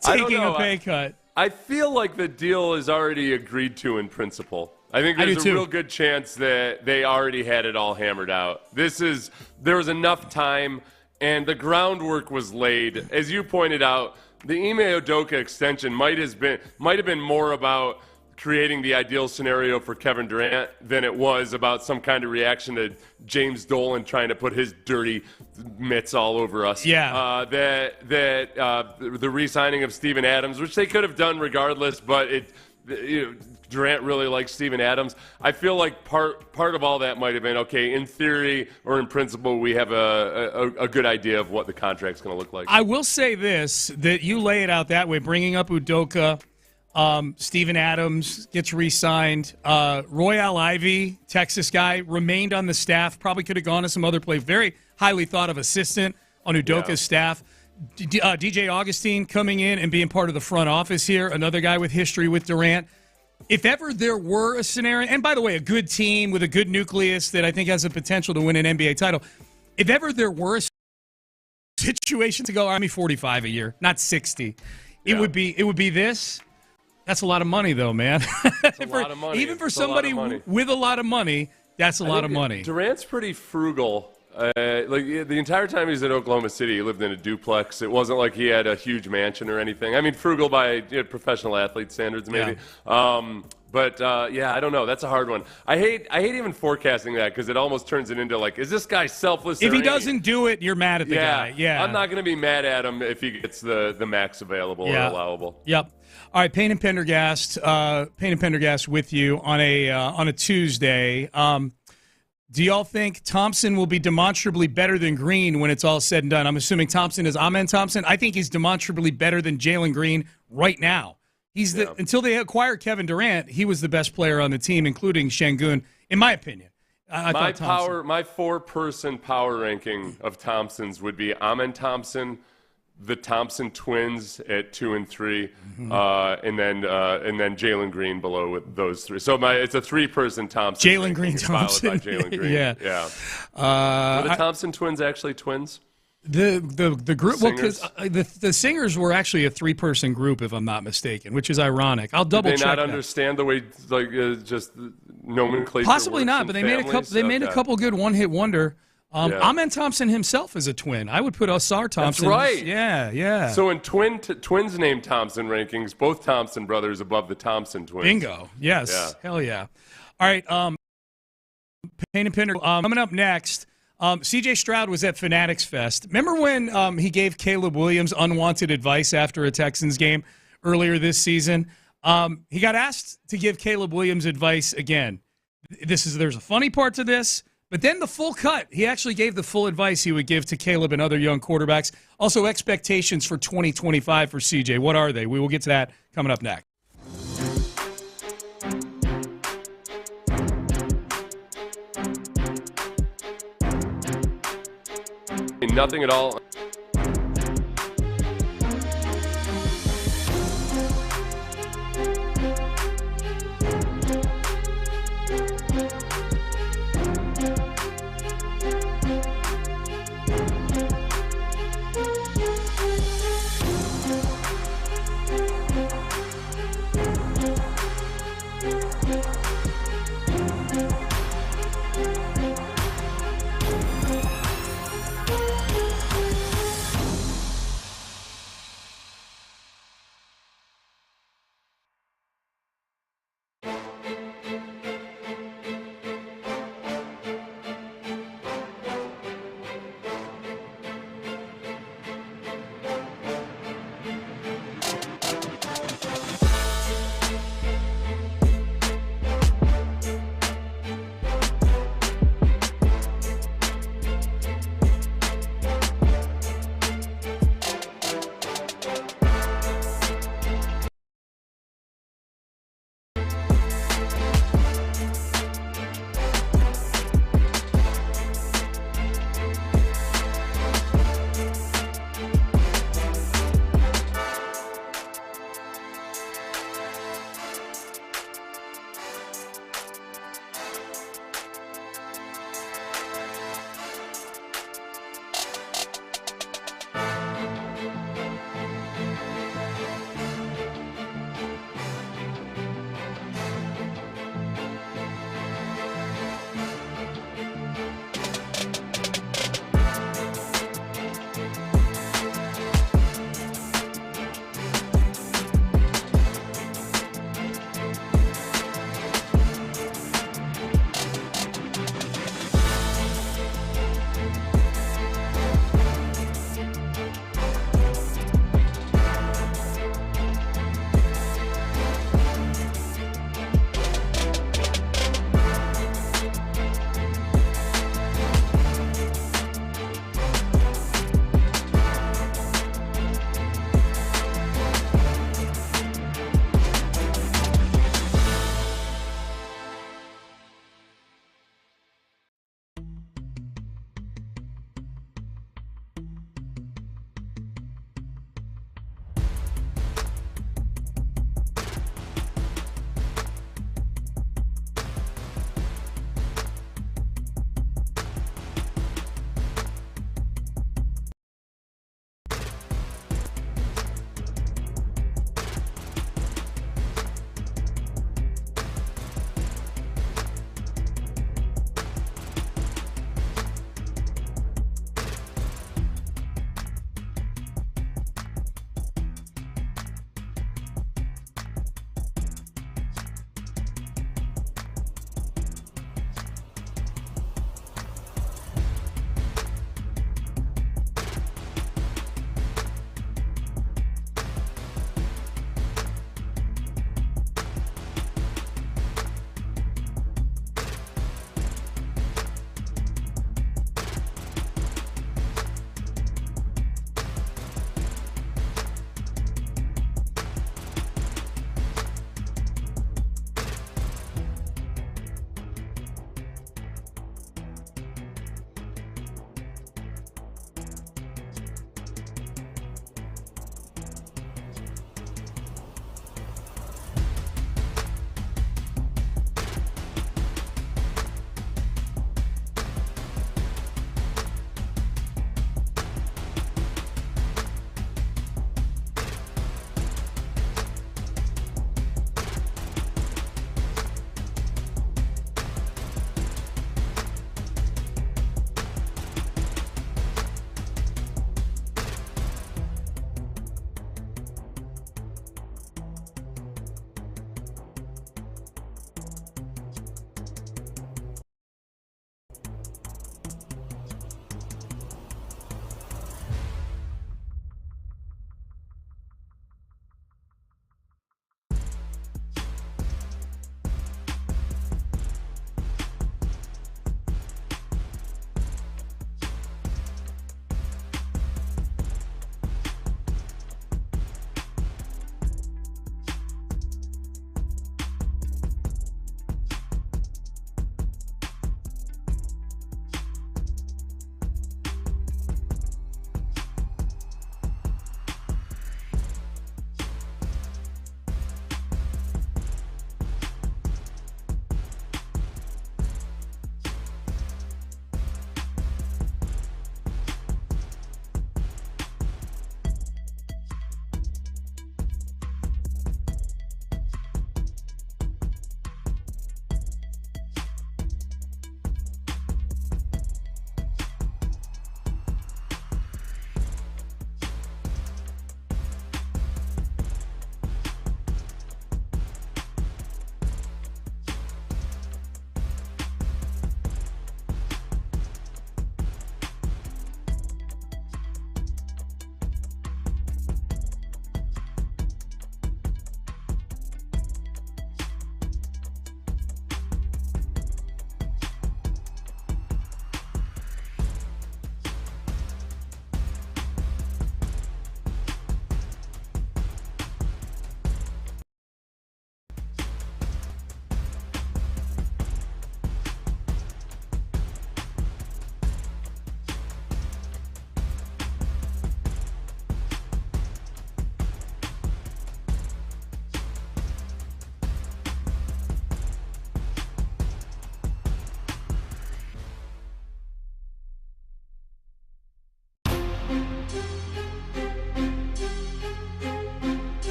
taking a pay cut. I feel like the deal is already agreed to in principle. I think there's a real good chance that they already had it all hammered out. There was enough time, and the groundwork was laid. As you pointed out, the Ime Udoka extension might have been more about creating the ideal scenario for Kevin Durant than it was about some kind of reaction to James Dolan trying to put his dirty mitts all over us. Yeah. The re-signing of Steven Adams, which they could have done regardless, but Durant really likes Steven Adams. I feel like part of all that might have been, okay, in theory or in principle, we have a good idea of what the contract's going to look like. I will say this, that you lay it out that way, bringing up Udoka, Steven Adams gets re-signed. Royale Ivey, Texas guy, remained on the staff, probably could have gone to some other place. Very highly thought of assistant on Udoka's staff. DJ Augustine coming in and being part of the front office here, another guy with history with Durant. If ever there were a scenario, and by the way, a good team with a good nucleus that I think has the potential to win an NBA title, if ever there were a situation to go, Army 45 a year, not 60. It would be this. That's a lot of money, though, man. That's a lot of money. Even for somebody with a lot of money, that's a lot of money. Durant's pretty frugal. Like the entire time he was in Oklahoma City, he lived in a duplex. It wasn't like he had a huge mansion or anything. I mean, frugal by professional athlete standards, maybe. Yeah. I don't know. That's a hard one. I hate even forecasting that because it almost turns it into like, is this guy selfless? If he doesn't do it, you're mad at the guy. Yeah. I'm not going to be mad at him if he gets the max available or allowable. Yep. All right, Payne and Pendergast. Payne and Pendergast with you on a Tuesday. Do y'all think Thompson will be demonstrably better than Green when it's all said and done? I'm assuming Thompson is Amen Thompson. I think he's demonstrably better than Jalen Green right now. Until they acquired Kevin Durant, he was the best player on the team, including Şengün, in my opinion. My 4-person power ranking of Thompsons would be Amen Thompson, the Thompson twins at 2 and 3, and then Jalen Green below with those 3. So it's a 3-person Thompson. Jalen Green Thompson. By Jalen Green. Yeah. Were the Thompson twins actually twins? The group, the singers were actually a 3-person group, if I'm not mistaken, which is ironic. I'll double check. Did they not understand the way just nomenclature? Possibly not, but they made a couple. They made a couple good one-hit wonder. Amen Thompson himself is a twin. I would put Asar Thompson. That's right. Yeah. So in twins named Thompson rankings, both Thompson brothers above the Thompson twins. Bingo. Yes. Yeah. Hell yeah. All right. Payne and Pendergast. Coming up next. C.J. Stroud was at Fanatics Fest. Remember when he gave Caleb Williams unwanted advice after a Texans game earlier this season? He got asked to give Caleb Williams advice again. There's a funny part to this, but then the full cut. He actually gave the full advice he would give to Caleb and other young quarterbacks. Also, expectations for 2025 for C.J. What are they? We will get to that coming up next. Nothing at all.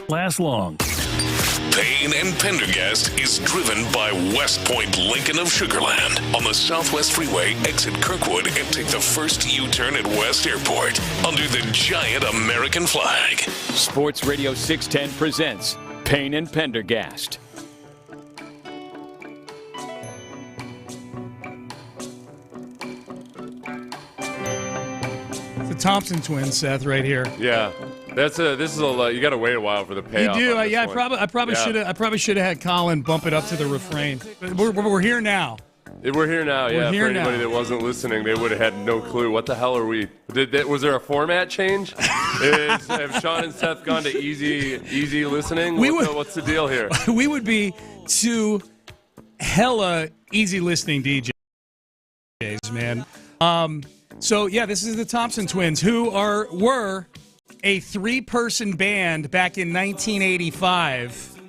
last long. Payne and Pendergast is driven by West Point Lincoln of Sugarland on the Southwest Freeway. Exit Kirkwood and take the first U-turn at West Airport under the giant American flag. Sports Radio 610 presents Payne and Pendergast. The Thompson twins, Seth, right here. Yeah. This is a you got to wait a while for the payoff. You do, on yeah. this one. I probably should have had Colin bump it up to the refrain. But we're here now. We're here now. We're Yeah. here For anybody now. that wasn't listening, they would have had no clue. What the hell are we? Was there a format change? Have Sean and Seth gone to easy listening? What's the deal here? We would be two hella easy listening DJs, man. So yeah, this is the Thompson twins, who were a 3-person band back in 1985.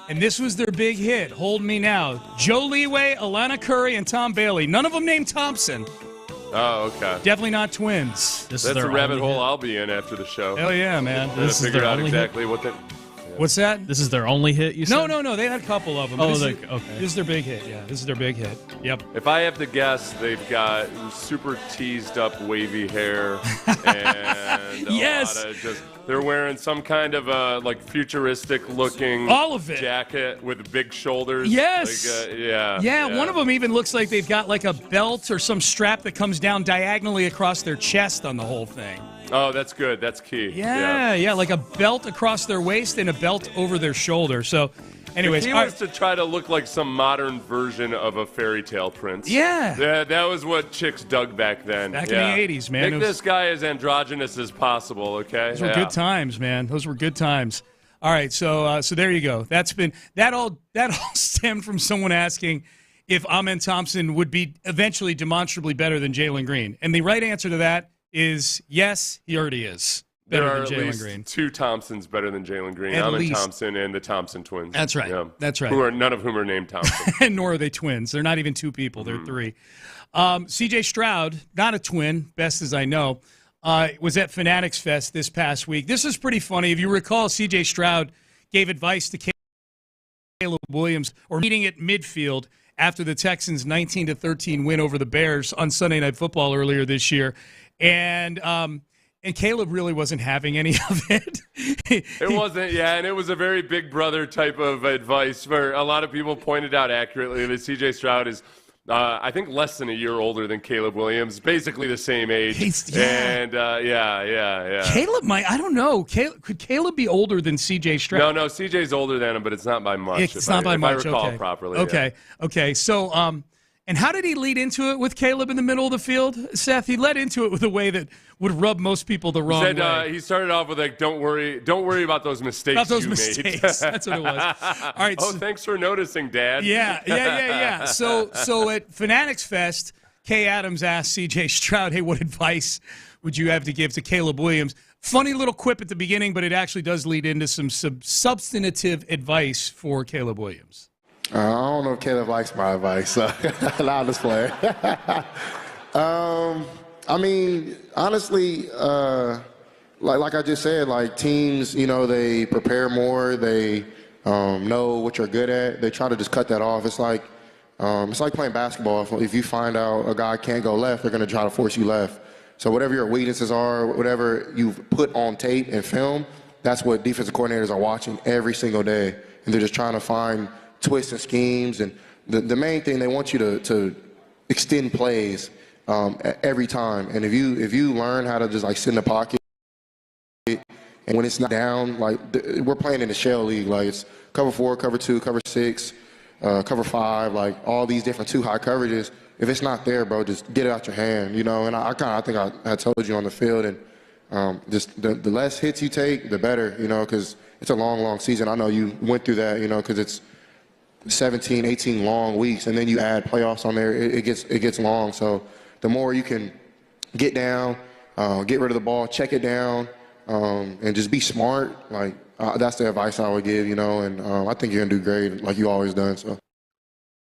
And this was their big hit, Hold Me Now. Joe Leeway, Alana Curry, and Tom Bailey. None of them named Thompson. Oh, okay. Definitely not twins. That's a rabbit hole I'll be in after the show. Hell yeah, man. This figure out exactly what they... What's that? This is their only hit, you said? No. They had a couple of them. Oh, okay. This is their big hit, yeah. This is their big hit. Yep. If I have to guess, they've got super teased up wavy hair and yes. a lot of they're wearing some kind of futuristic looking jacket with big shoulders. Yes. Yeah. One of them even looks like they've got like a belt or some strap that comes down diagonally across their chest on the whole thing. Oh, that's good. That's key. Yeah, like a belt across their waist and a belt over their shoulder. So, anyways. He wants to try to look like some modern version of a fairy tale prince. Yeah. That was what chicks dug back then. Back in the 80s, man. Make this guy as androgynous as possible, okay? Those were good times, man. Those were good times. All right, so there you go. That all stemmed from someone asking if Amen Thompson would be eventually demonstrably better than Jalen Green. And the right answer to that is yes, he already is better there are than Jalen at least Green. 2 Thompsons better than Jalen Green. At Amen least. Thompson and the Thompson twins. That's right. Yeah. That's right. None of whom are named Thompson. And nor are they twins. They're not even 2 people. They're 3. CJ Stroud, not a twin, best as I know, was at Fanatics Fest this past week. This is pretty funny. If you recall, CJ Stroud gave advice to Caleb Williams, or meeting at midfield after the Texans' 19-13 win over the Bears on Sunday Night Football earlier this year. And Caleb really wasn't having any of it. It wasn't, and it was a very big brother type of advice where a lot of people pointed out accurately that C.J. Stroud is, I think, less than a year older than Caleb Williams, basically the same age. And, Caleb I don't know. Could Caleb be older than C.J. Stroud? No, C.J.'s older than him, but it's not by much. It's not by much, if I recall okay. properly. Okay. So, and how did he lead into it with Caleb in the middle of the field, Seth? He led into it with a way that would rub most people the wrong way. He started off with don't worry about those mistakes. About those you mistakes. made. That's what it was. All right. Thanks for noticing, Dad. Yeah. So at Fanatics Fest, Kay Adams asked C.J. Stroud, "Hey, what advice would you have to give to Caleb Williams?" Funny little quip at the beginning, but it actually does lead into some substantive advice for Caleb Williams. I don't know if Caleb likes my advice, so I'll just play. I mean, honestly, like I just said, like teams, they prepare more. They know what you're good at. They try to just cut that off. It's like playing basketball. If you find out a guy can't go left, they're going to try to force you left. So whatever your weaknesses are, whatever you've put on tape and film, that's what defensive coordinators are watching every single day, and they're just trying to find twists and schemes. And the main thing, they want you to extend plays every time. And if you learn how to just sit in the pocket, and when it's not down, we're playing in the shell league, it's cover 4, cover 2, cover 6, cover 5, all these different 2 high coverages. If it's not there, bro, just get it out your hand, And I think I had told you on the field, and just the less hits you take, the better, because it's a long season. I know you went through that, because it's 17, 18 long weeks, and then you add playoffs on there, it gets long. So the more you can get down, get rid of the ball, check it down, and just be smart, that's the advice I would give, and I think you're going to do great like you always done. So.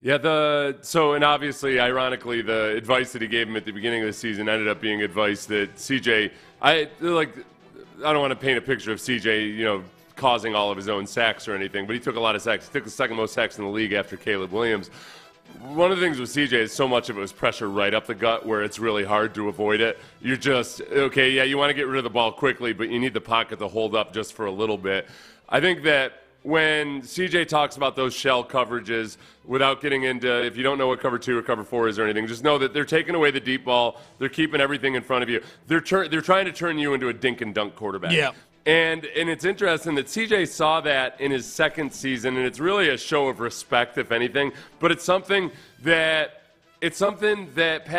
Yeah, and obviously, ironically, the advice that he gave him at the beginning of the season ended up being advice that CJ, I don't want to paint a picture of CJ, causing all of his own sacks or anything, but he took a lot of sacks. He took the second most sacks in the league after Caleb Williams. One of the things with CJ is so much of it was pressure right up the gut where it's really hard to avoid it. You're just, okay, yeah, you want to get rid of the ball quickly, but you need the pocket to hold up just for a little bit. I think that when CJ talks about those shell coverages, without getting into, if you don't know what cover 2 or cover 4 is or anything, just know that they're taking away the deep ball. They're keeping everything in front of you. They're trying to turn you into a dink and dunk quarterback. Yeah. And it's interesting that CJ saw that in his second season, and it's really a show of respect, if anything. But it's something that Pat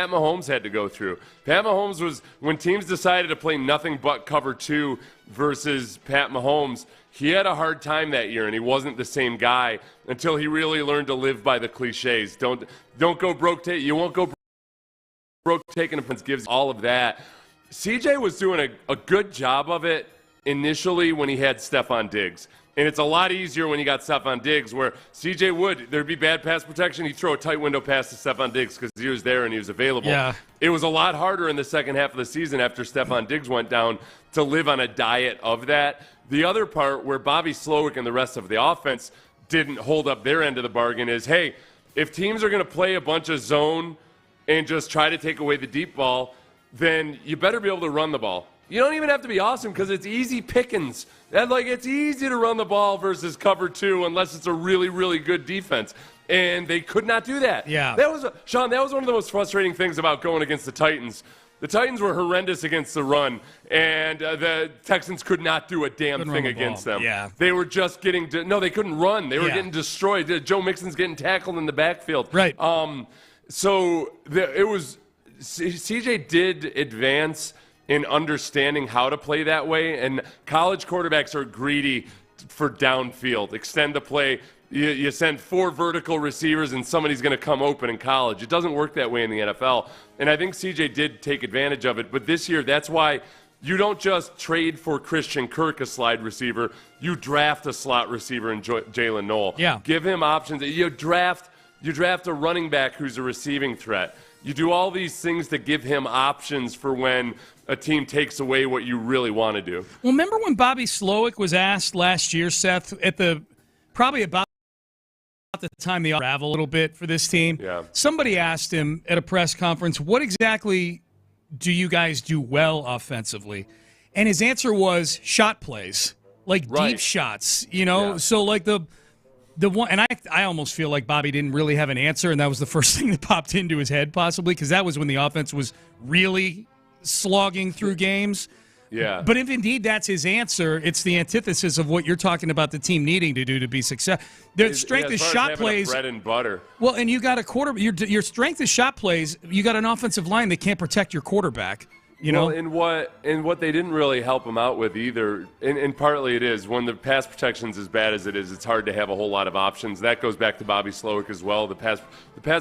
Mahomes had to go through. Pat Mahomes was, when teams decided to play nothing but cover 2 versus Pat Mahomes, he had a hard time that year, and he wasn't the same guy until he really learned to live by the cliches. Don't go broke. You won't go broke taking a punch. Gives all of that. CJ was doing a good job of it initially when he had Stephon Diggs. And it's a lot easier when you got Stephon Diggs, where CJ would, there'd be bad pass protection. He'd throw a tight window pass to Stephon Diggs because he was there and he was available. Yeah. It was a lot harder in the second half of the season after Stephon Diggs went down to live on a diet of that. The other part where Bobby Slowick and the rest of the offense didn't hold up their end of the bargain is, hey, if teams are going to play a bunch of zone and just try to take away the deep ball, then you better be able to run the ball. You don't even have to be awesome because it's easy pickings. It's easy to run the ball versus cover 2 unless it's a really, really good defense. And they could not do that. Yeah. Sean, that was one of the most frustrating things about going against the Titans. The Titans were horrendous against the run, and the Texans could not do a damn thing against them. Yeah. They were just getting no, they couldn't run. They were getting destroyed. Joe Mixon's getting tackled in the backfield. Right. So it was CJ did advance in understanding how to play that way, and college quarterbacks are greedy for downfield. Extend the play. You send 4 vertical receivers and somebody's going to come open in college. It doesn't work that way in the NFL. And I think CJ did take advantage of it. But this year, that's why you don't just trade for Christian Kirk, a slide receiver. You draft a slot receiver in Jalen Noel. Yeah. Give him options. You draft a running back who's a receiving threat. You do all these things to give him options for when a team takes away what you really want to do. Well, remember when Bobby Slowick was asked last year, Seth, probably about the time they unravel a little bit for this team. Yeah. Somebody asked him at a press conference, what exactly do you guys do well offensively? And his answer was shot plays, deep shots, Yeah. So the one, and I almost feel like Bobby didn't really have an answer, and that was the first thing that popped into his head possibly, because that was when the offense was really slogging through games. Yeah. But if indeed that's his answer, it's the antithesis of what you're talking about the team needing to do to be successful. Their strength is shot plays. Bread and butter. Well, and you got a your strength is shot plays. You got an offensive line that can't protect your quarterback. Well, and what they didn't really help him out with either, and partly it is, when the pass protection's as bad as it is, it's hard to have a whole lot of options. That goes back to Bobby Slowick as well. The pass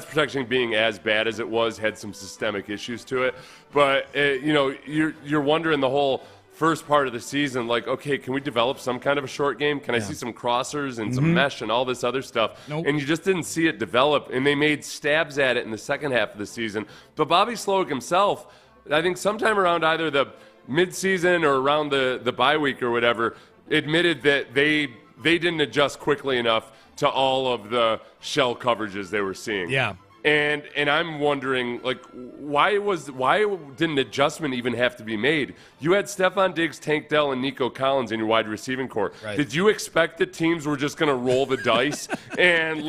protection being as bad as it was had some systemic issues to it. But you're wondering the whole first part of the season, okay, can we develop some kind of a short game? Can I see some crossers and some mesh and all this other stuff? Nope. And you just didn't see it develop, and they made stabs at it in the second half of the season. But Bobby Slowick himself, I think sometime around either the midseason or around the bye week or whatever, admitted that they didn't adjust quickly enough to all of the shell coverages they were seeing. Yeah. And I'm wondering, why didn't adjustment even have to be made? You had Stephon Diggs, Tank Dell, and Nico Collins in your wide receiving corps. Right. Did you expect that teams were just going to roll the dice and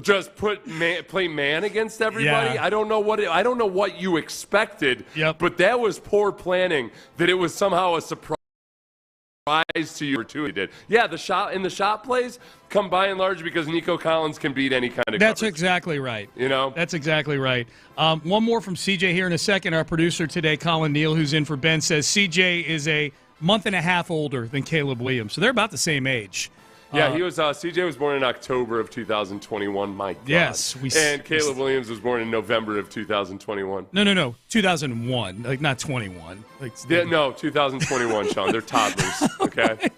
just play man against everybody? Yeah. I don't know what you expected. Yep. But that was poor planning. That it was somehow a surprise to you or two. He did. Yeah, the shot plays come by and large because Nico Collins can beat any kind of That's coverage. exactly right. That's exactly right. One more from CJ here in a second. Our producer today, Colin Neal, who's in for Ben, says CJ is a month and a half older than Caleb Williams, so they're about the same age. Yeah, he was. CJ was born in October of 2021. My God. Yes, and Caleb Williams was born in November of 2021. No, 2001, like not 21. Like, no, 2021, Sean. They're toddlers. Okay.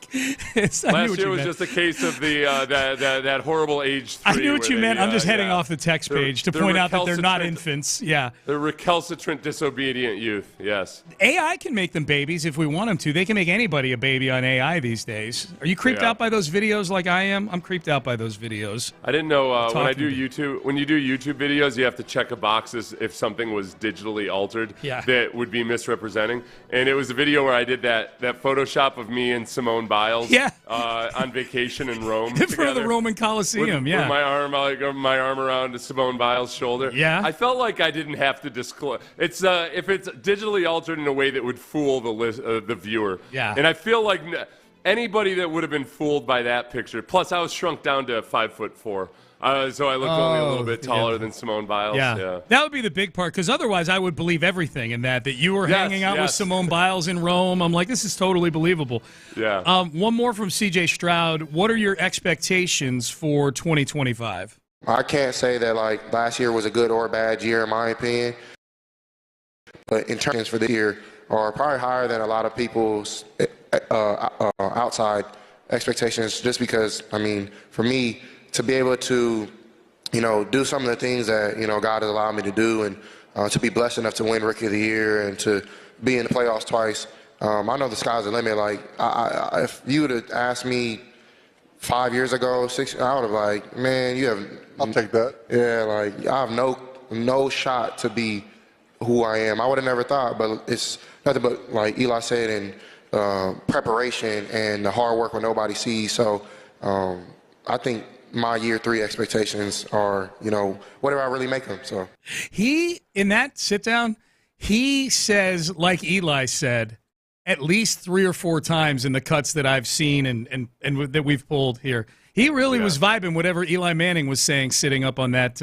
Last year was just a case of the that horrible age 3. I knew what you meant. I'm just heading off the text page to point out that they're not infants. Yeah. They're recalcitrant, disobedient youth. Yes. AI can make them babies if we want them to. They can make anybody a baby on AI these days. Are you creeped out by those videos like I am? I'm creeped out by those videos. I didn't know when you do YouTube videos, you have to check a box if something was digitally altered that would be misrepresenting. And it was a video where I did that Photoshop of me and Simone Biles on vacation in Rome in front of the Roman Colosseum. With my arm around Simone Biles' shoulder. Yeah. I felt like I didn't have to disclose. It's if it's digitally altered in a way that would fool the viewer. Yeah. And I feel like anybody that would have been fooled by that picture. Plus, I was shrunk down to 5'4". So I looked only a little bit taller than Simone Biles. Yeah. That would be the big part, because otherwise I would believe everything in that you were hanging out with Simone Biles in Rome. I'm like, this is totally believable. Yeah. One more from CJ Stroud. What are your expectations for 2025? I can't say that like last year was a good or a bad year in my opinion, but in terms for this year are probably higher than a lot of people's outside expectations, just because, I mean, for me to be able to, do some of the things that, God has allowed me to do, and to be blessed enough to win Rookie of the Year and to be in the playoffs twice, I know the sky's the limit. Like, if you would have asked me 5 years ago, 6, I would have like, man, you have. I'll take that. Yeah, like I have no shot to be who I am. I would have never thought, but it's nothing but, like Eli said, and preparation and the hard work when nobody sees. So I think my year 3 expectations are, whatever I really make them. So he, in that sit down, he says, like Eli said, at least 3 or 4 times in the cuts that I've seen and that we've pulled here. He really was vibing whatever Eli Manning was saying sitting up on that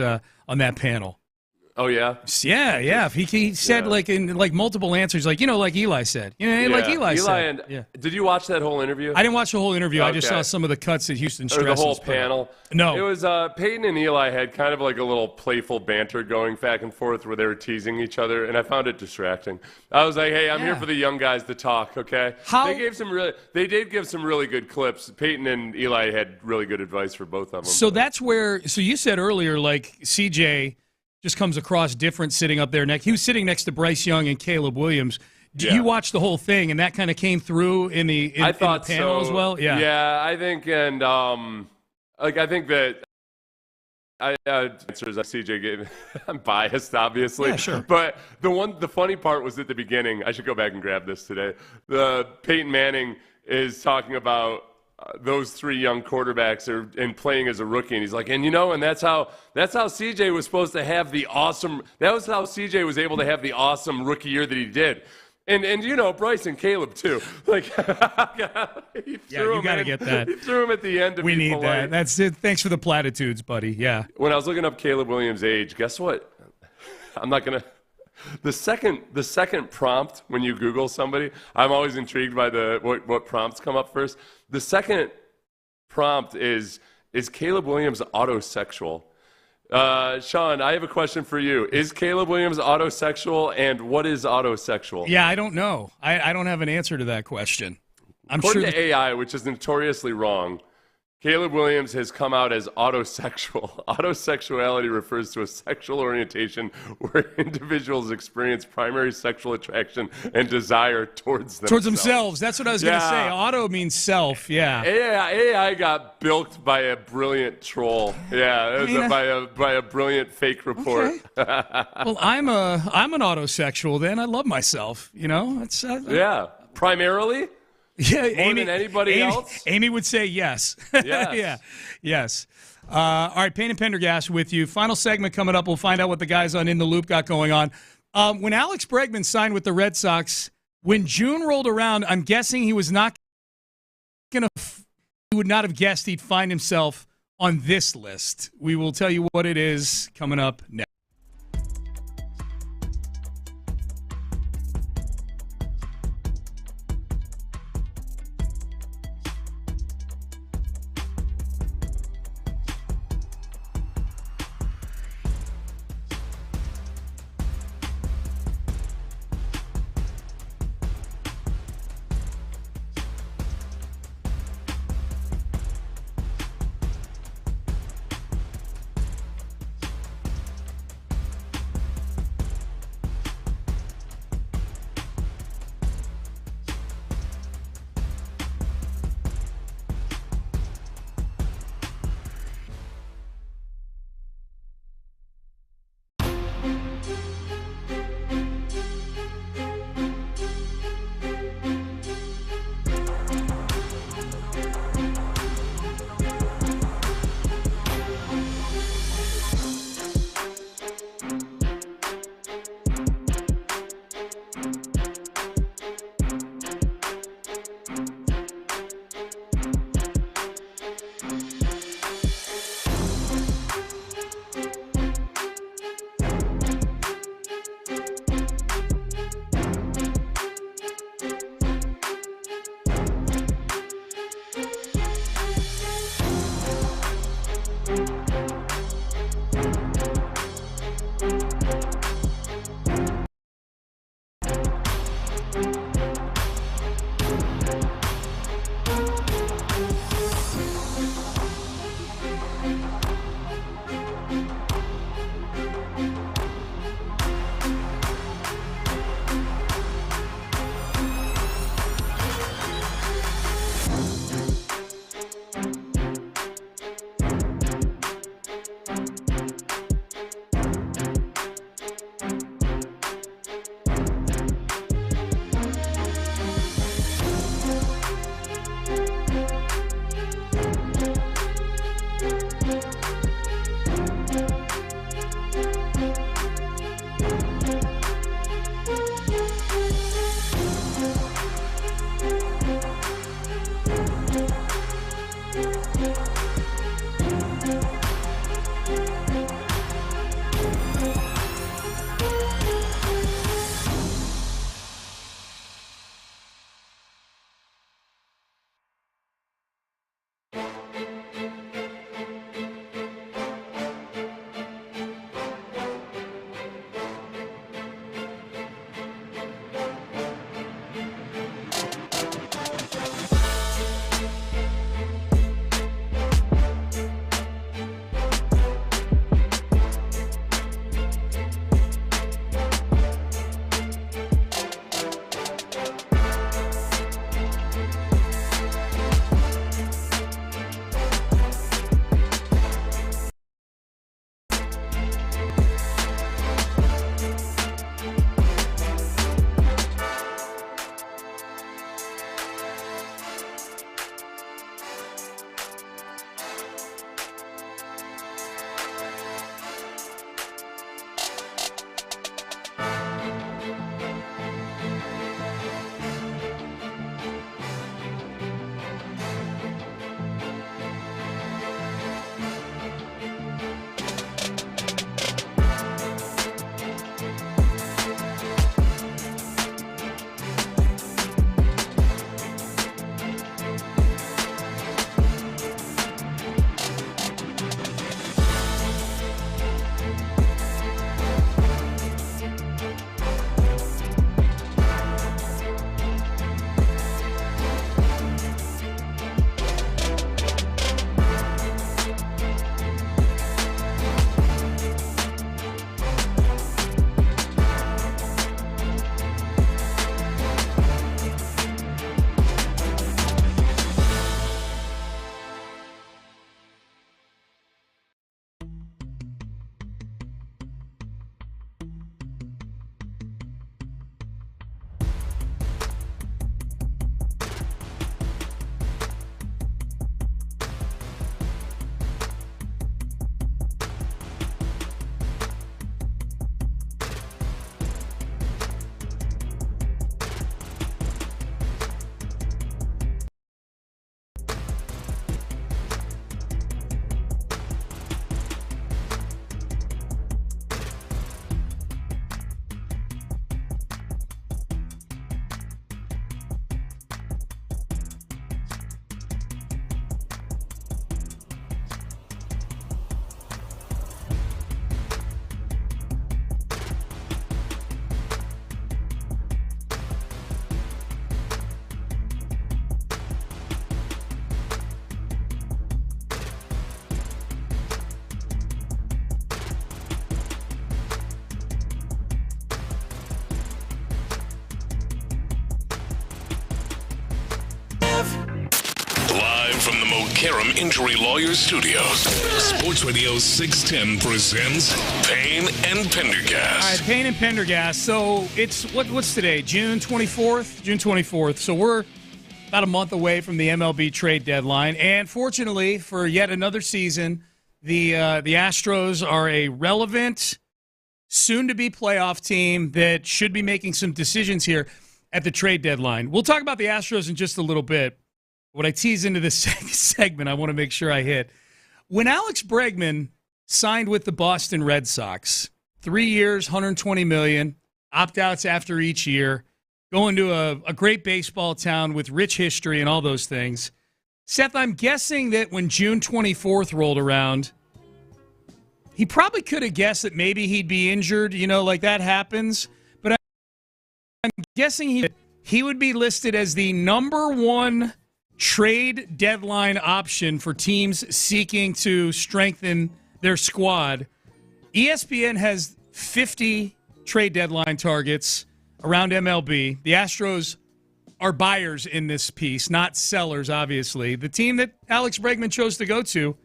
panel. Oh, yeah? Yeah. He said, like, in like multiple answers, like, like Eli said. Like Eli said. Did you watch that whole interview? I didn't watch the whole interview. Okay. I just saw some of the cuts that Houston Stress. Or the whole panel? No. It was Peyton and Eli had kind of like a little playful banter going back and forth where they were teasing each other, and I found it distracting. I was like, hey, I'm here for the young guys to talk, okay? They did give some really good clips. Peyton and Eli had really good advice for both of them. So that's where, you said earlier, like, CJ just comes across different sitting up there. He was sitting next to Bryce Young and Caleb Williams. You watched the whole thing, and that kind of came through in the panel as well? Yeah. Yeah, I think, and I think that answers that CJ gave. I'm biased, obviously. Yeah, sure. But the funny part was at the beginning. I should go back and grab this today. The Peyton Manning is talking about those 3 young quarterbacks and playing as a rookie, and he's like, and that's how CJ was supposed to have the awesome. That was how CJ was able to have the awesome rookie year that he did. And Bryce and Caleb too. Like, you got to get that. He threw him at the end. We need that. That's it. Thanks for the platitudes, buddy. Yeah. When I was looking up Caleb Williams' age, guess what? I'm not gonna. The second prompt when you Google somebody, I'm always intrigued by what prompts come up first. The second prompt is Caleb Williams autosexual? Sean, I have a question for you. Is Caleb Williams autosexual, and what is autosexual? Yeah, I don't know. I don't have an answer to that question. According to AI, which is notoriously wrong, Caleb Williams has come out as autosexual. Autosexuality refers to a sexual orientation where individuals experience primary sexual attraction and desire towards themselves. Towards themselves. That's what I was going to say. Auto means self, yeah. AI got bilked by a brilliant troll. Yeah, by a brilliant fake report. Okay. Well, I'm an autosexual then. I love myself, It's, yeah, primarily? Yeah, More than anybody else? Amy would say yes. Yes. Yeah, yes. All right, Payne and Pendergast with you. Final segment coming up. We'll find out what the guys on In the Loop got going on. When Alex Bregman signed with the Red Sox, when June rolled around, I'm guessing he would not have guessed he'd find himself on this list. We will tell you what it is coming up next. from the Mokaram Injury Lawyers Studios, Sports Radio 610 presents Payne and Pendergast. All right, Payne and Pendergast. So it's, what's today, June 24th? June 24th. So we're about a month away from the MLB trade deadline. And fortunately, for yet another season, the Astros are a relevant, soon-to-be playoff team that should be making some decisions here at the trade deadline. We'll talk about the Astros in just a little bit. What I tease into this segment, I want to make sure I hit. When Alex Bregman signed with the Boston Red Sox, 3 years, $120 million, opt-outs after each year, going to a great baseball town with rich history and all those things. Seth, I'm guessing that when June 24th rolled around, he probably could have guessed that maybe he'd be injured, like that happens. But I'm guessing he would be listed as the number one trade deadline option for teams seeking to strengthen their squad. ESPN has 50 trade deadline targets around MLB. The Astros are buyers in this piece, not sellers, obviously. The team that Alex Bregman chose to go to,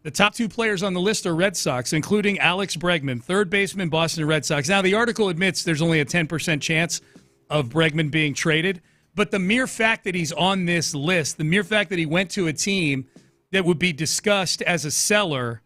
the top two players on the list are Red Sox, including Alex Bregman, third baseman, Boston Red Sox. Now, the article admits there's only a 10% chance of Bregman being traded, but the mere fact that he's on this list, the mere fact that he went to a team that would be discussed as a seller,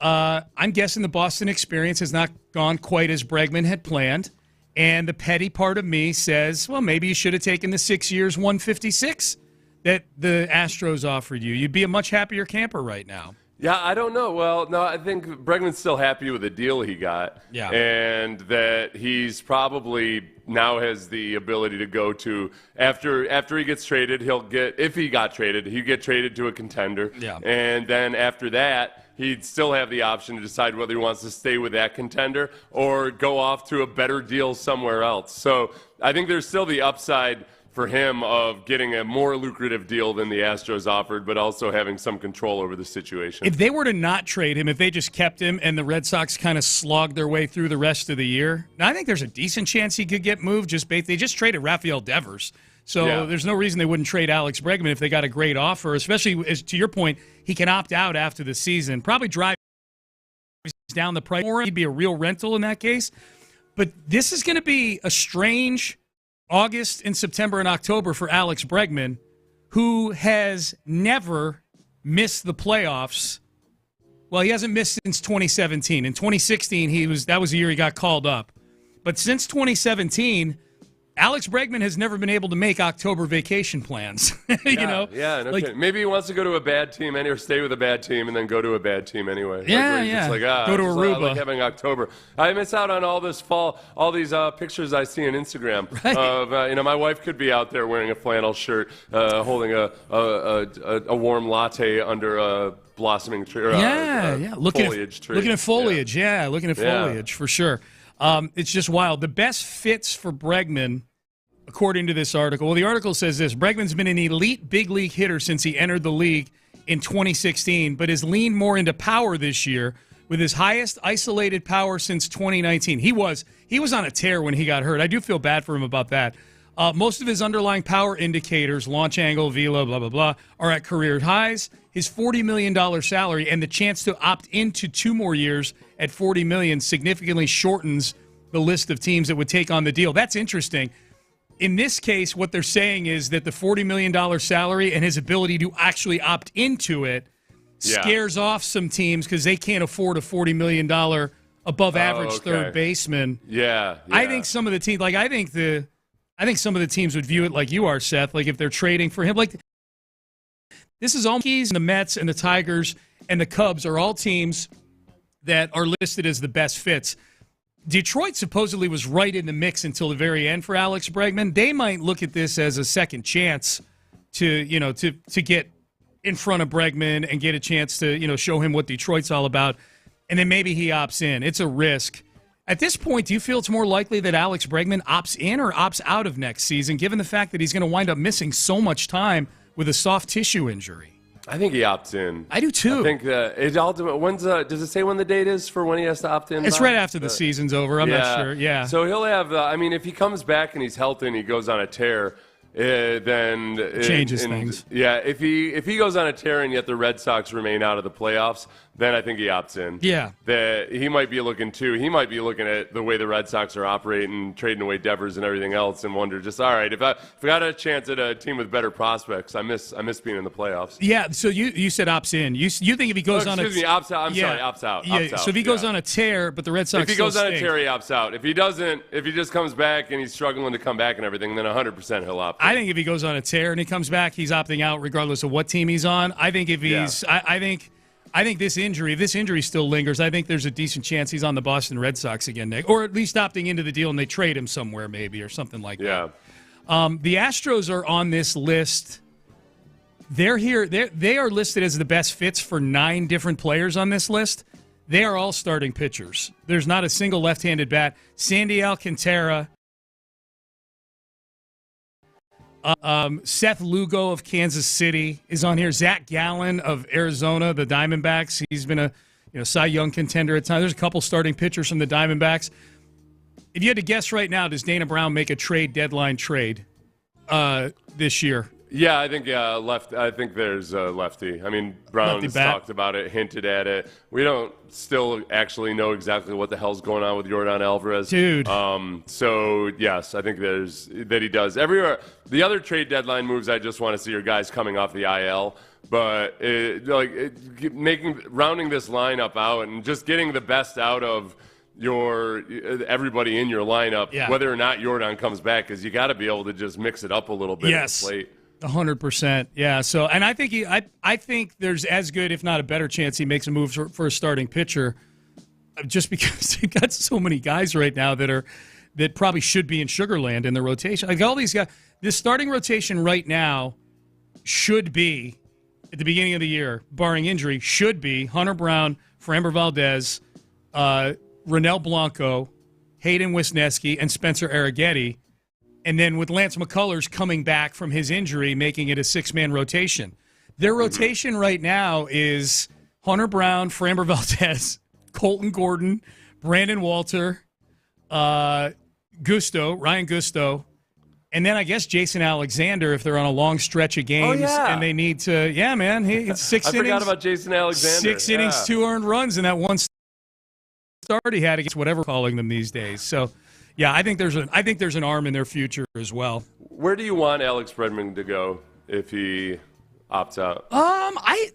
I'm guessing the Boston experience has not gone quite as Bregman had planned, and the petty part of me says, well, maybe you should have taken the 6 years, 156 that the Astros offered you. You'd be a much happier camper right now. Yeah, I don't know. Well, no, I think Bregman's still happy with the deal he got. Yeah. And that he's probably now has the ability to go to, after he gets traded, if he got traded, he'd get traded to a contender. Yeah. And then after that, he'd still have the option to decide whether he wants to stay with that contender or go off to a better deal somewhere else. So I think there's still the upside for him of getting a more lucrative deal than the Astros offered, but also having some control over the situation. If they were to not trade him, if they just kept him and the Red Sox kind of slogged their way through the rest of the year, now I think there's a decent chance he could get moved. They just traded Rafael Devers. So There's no reason they wouldn't trade Alex Bregman if they got a great offer, especially, as to your point, he can opt out after the season. Probably drive down the price more. He'd be a real rental in that case. But this is going to be a strange August and September and October for Alex Bregman, who has never missed the playoffs. Well, he hasn't missed since 2017. In 2016, that was the year he got called up. But since 2017, Alex Bregman has never been able to make October vacation plans. Yeah, no kidding. Maybe he wants to go to a bad team or stay with a bad team and then go to a bad team anyway. Yeah. Go to Aruba. Like having October. I miss out on all this fall, all these pictures I see on Instagram. Right. Of, my wife could be out there wearing a flannel shirt, holding a warm latte under a blossoming tree. Foliage tree. Looking at foliage, looking at foliage for sure. It's just wild. The best fits for Bregman, according to this article. Well, the article says this. Bregman's been an elite big league hitter since he entered the league in 2016, but has leaned more into power this year with his highest isolated power since 2019. He was on a tear when he got hurt. I do feel bad for him about that. Most of his underlying power indicators, launch angle, velo, blah, blah, blah, are at career highs. His $40 million salary and the chance to opt into 2 more years at $40 million significantly shortens the list of teams that would take on the deal. That's interesting. In this case, what they're saying is that the $40 million salary and his ability to actually opt into it scares off some teams because they can't afford a $40 million above average third baseman. Yeah. I think some of the teams, I think some of the teams would view it like you are, Seth, like if they're trading for him. Like, this is all Yankees, and the Mets and the Tigers and the Cubs are all teams that are listed as the best fits. Detroit supposedly was right in the mix until the very end for Alex Bregman. They might look at this as a second chance to get in front of Bregman and get a chance to, show him what Detroit's all about. And then maybe he opts in. It's a risk. At this point, do you feel it's more likely that Alex Bregman opts in or opts out of next season, given the fact that he's going to wind up missing so much time with a soft tissue injury? I think he opts in. I do too. I think it all depends. Does it say when the date is for when he has to opt in? It's right after the season's over. I'm not sure. Yeah. So he'll have. If he comes back and he's healthy and he goes on a tear, then changes things. Yeah, if he goes on a tear and yet the Red Sox remain out of the playoffs, then I think he opts in. Yeah. That he might be looking too. He might be looking at the way the Red Sox are operating, trading away Devers and everything else, and wonder just, all right, if I got a chance at a team with better prospects, I miss being in the playoffs. Yeah. So you said opts in. You think if he goes on excuse me, opts out. I'm sorry, opts out. Yeah. Opts out. So if he goes on a tear, but the Red Sox if he goes on stink. a tear, he opts out. If he doesn't, if he just comes back and he's struggling to come back and everything, then 100% he'll opt in. I think if he goes on a tear and he comes back, he's opting out regardless of what team he's on. I think if he's, I think this injury, if this injury still lingers, I think there's a decent chance he's on the Boston Red Sox again, Nick, or at least opting into the deal and they trade him somewhere maybe or something like that. The Astros are on this list. They're here. They are listed as the best fits for 9 different players on this list. They are all starting pitchers. There's not a single left-handed bat. Sandy Alcantara, Seth Lugo of Kansas City is on here. Zach Gallen of Arizona, the Diamondbacks. He's been a Cy Young contender at times. There's a couple starting pitchers from the Diamondbacks. If you had to guess right now, does Dana Brown make a trade deadline trade this year? Yeah, I think I think there's a lefty. I mean, Brown's talked about it, hinted at it. We don't still actually know exactly what the hell's going on with Yordan Alvarez, dude. So yes, I think that he does. Everywhere, the other trade deadline moves I just want to see are guys coming off the IL. But rounding this lineup out and just getting the best out of everybody in your lineup, whether or not Yordan comes back, because you got to be able to just mix it up a little bit. Yes. At the plate. 100%. Yeah. So, and I think I think there's as good, if not a better chance, he makes a move for a starting pitcher, just because they've got so many guys right now that probably should be in Sugarland in the rotation. Like all these guys, this starting rotation right now should be at the beginning of the year, barring injury, should be Hunter Brown, Framber Valdez, Ronel Blanco, Hayden Wisniewski, and Spencer Arrighetti. And then with Lance McCullers coming back from his injury, making it a 6-man rotation. Their rotation right now is Hunter Brown, Framber Valdez, Colton Gordon, Brandon Walter, Ryan Gusto, and then I guess Jason Alexander if they're on a long stretch of games and they need to. Yeah, man, it's 6 innings. I forgot about Jason Alexander. 6 innings, 2 earned runs, and that one start he had against whatever we're calling them these days. So. Yeah, I think there's an arm in their future as well. Where do you want Alex Bregman to go if he opts out? I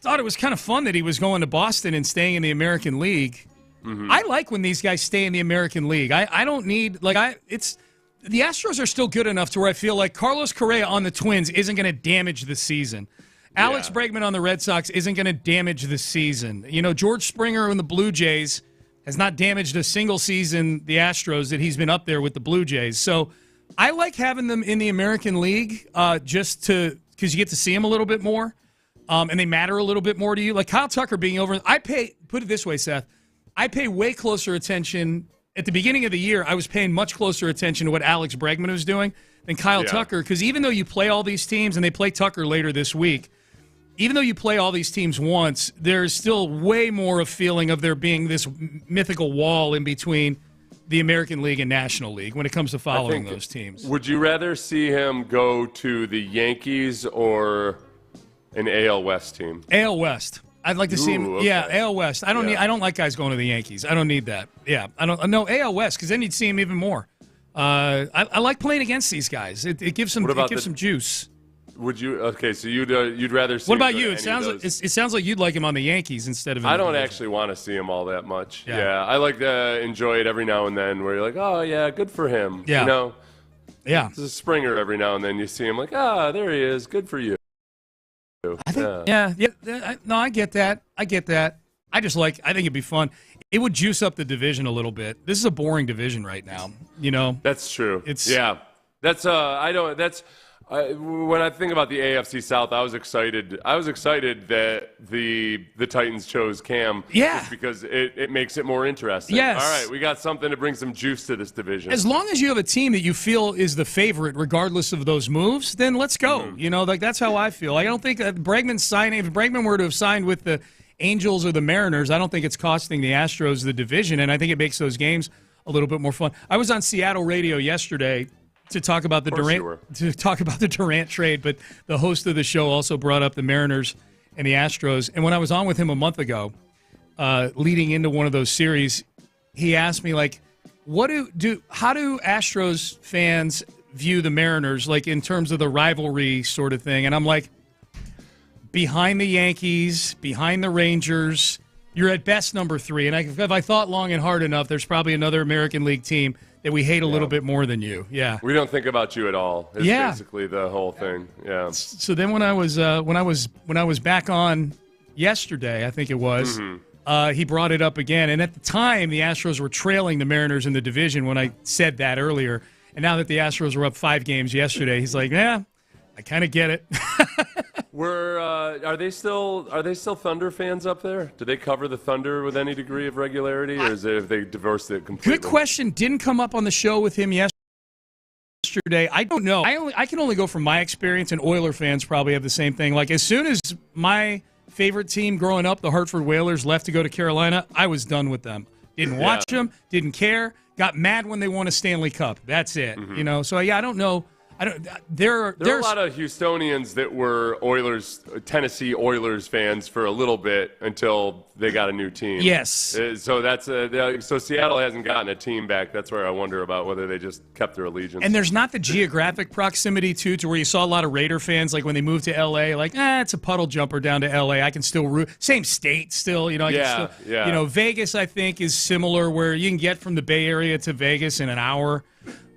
thought it was kind of fun that he was going to Boston and staying in the American League. Mm-hmm. I like when these guys stay in the American League. I don't need the Astros are still good enough to where I feel like Carlos Correa on the Twins isn't going to damage the season. Alex Bregman on the Red Sox isn't going to damage the season. George Springer and the Blue Jays has not damaged a single season, the Astros, that he's been up there with the Blue Jays. So I like having them in the American League because you get to see them a little bit more, and they matter a little bit more to you. Like Kyle Tucker being over, put it this way, Seth, I pay way closer attention. At the beginning of the year, I was paying much closer attention to what Alex Bregman was doing than Kyle Tucker, because even though you play all these teams, and they play Tucker later this week, even though you play all these teams once, there's still way more of feeling of there being this mythical wall in between the American League and National League when it comes to following those teams. Would you rather see him go to the Yankees or an AL West team? AL West. I'd like to see him. Okay. Yeah, AL West. I don't like guys going to the Yankees. I don't need that. Yeah, I don't. No, AL West, because then you'd see him even more. I like playing against these guys. It gives some juice. Would you? Okay, so you'd rather see. What about you? It sounds like you'd like him on the Yankees instead of. I don't actually want to see him all that much. Yeah, I like to enjoy it every now and then, where you're like, oh yeah, good for him. Yeah, yeah. It's a Springer every now and then. You see him like, there he is, good for you. I think, no, I get that. I think it'd be fun. It would juice up the division a little bit. This is a boring division right now. That's true. When I think about the AFC South, I was excited. That the Titans chose Cam. Yeah. Just because it makes it more interesting. Yes. All right, we got something to bring some juice to this division. As long as you have a team that you feel is the favorite, regardless of those moves, then let's go. Mm-hmm. That's how I feel. I don't think that Bregman's signing. If Bregman were to have signed with the Angels or the Mariners, I don't think it's costing the Astros the division, and I think it makes those games a little bit more fun. I was on Seattle radio yesterday. to talk about the Durant trade, but the host of the show also brought up the Mariners and the Astros. And when I was on with him a month ago, leading into one of those series, he asked me, like, how do Astros fans view the Mariners, like, in terms of the rivalry sort of thing? And I'm like, behind the Yankees, behind the Rangers, you're at best number 3. And if I thought long and hard enough, there's probably another American League team that we hate a little bit more than you. Yeah. We don't think about you at all. It's basically the whole thing. Yeah. So then when I was back on yesterday, I think it was, he brought it up again. And at the time, the Astros were trailing the Mariners in the division when I said that earlier. And now that the Astros were up 5 games yesterday, he's like, yeah, I kind of get it. Are they still Thunder fans up there? Do they cover the Thunder with any degree of regularity, or have they divorced it completely? Good question. Didn't come up on the show with him yesterday. I don't know. I can only go from my experience, and Oiler fans probably have the same thing. Like, as soon as my favorite team growing up, the Hartford Whalers, left to go to Carolina, I was done with them. Didn't watch them. Didn't care. Got mad when they won a Stanley Cup. That's it. You know. So yeah, I don't know. There are a lot of Houstonians that were Tennessee Oilers fans for a little bit until they got a new team. Yes. So Seattle hasn't gotten a team back. That's where I wonder about whether they just kept their allegiance. And there's not the geographic proximity to where you saw a lot of Raider fans, like when they moved to L.A., like, it's a puddle jumper down to L.A. I can still root. Same state still, you know. You know, Vegas, I think, is similar, where you can get from the Bay Area to Vegas in an hour.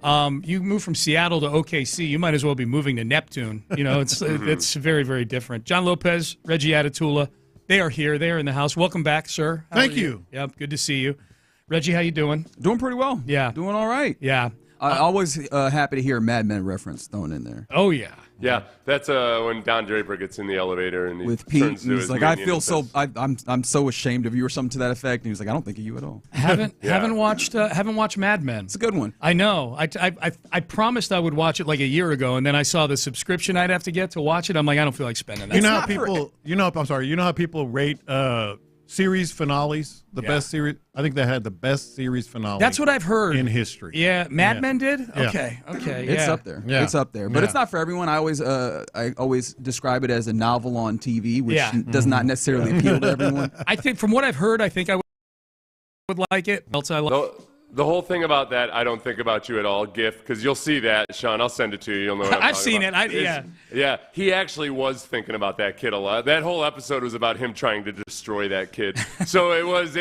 You move from Seattle to OKC, you might as well be moving to Neptune. You know, it's very, very different. John Lopez, Reggie Atatula, they are here. They are in the house. Welcome back, sir. Thank you. Yep, good to see you. Reggie, how you doing? Doing pretty well. Yeah. Doing all right. Yeah. Always happy to hear a Mad Men reference thrown in there. Oh, yeah. Yeah, that's when Don Draper gets in the elevator and with Pete. He's like, I feel so. I'm so ashamed of you, or something to that effect. And he was like, I don't think of you at all. Haven't watched Mad Men. It's a good one. I know. I promised I would watch it like a year ago, and then I saw the subscription I'd have to get to watch it. I'm like, I don't feel like spending that. You know how people rate series finales, the best series. I think they had the best series finale. That's what I've heard in history. Yeah, Mad Men did. Okay, It's up there. Yeah. It's up there, but it's not for everyone. I always describe it as a novel on TV, which does not necessarily appeal to everyone. I think from what I've heard, I think I would like it. Else I like. The whole thing about that, I don't think about you at all, GIF, because you'll see that, Sean. I'll send it to you. You'll know what I'm I've seen about. it. Yeah, he actually was thinking about that kid a lot. That whole episode was about him trying to destroy that kid. So it was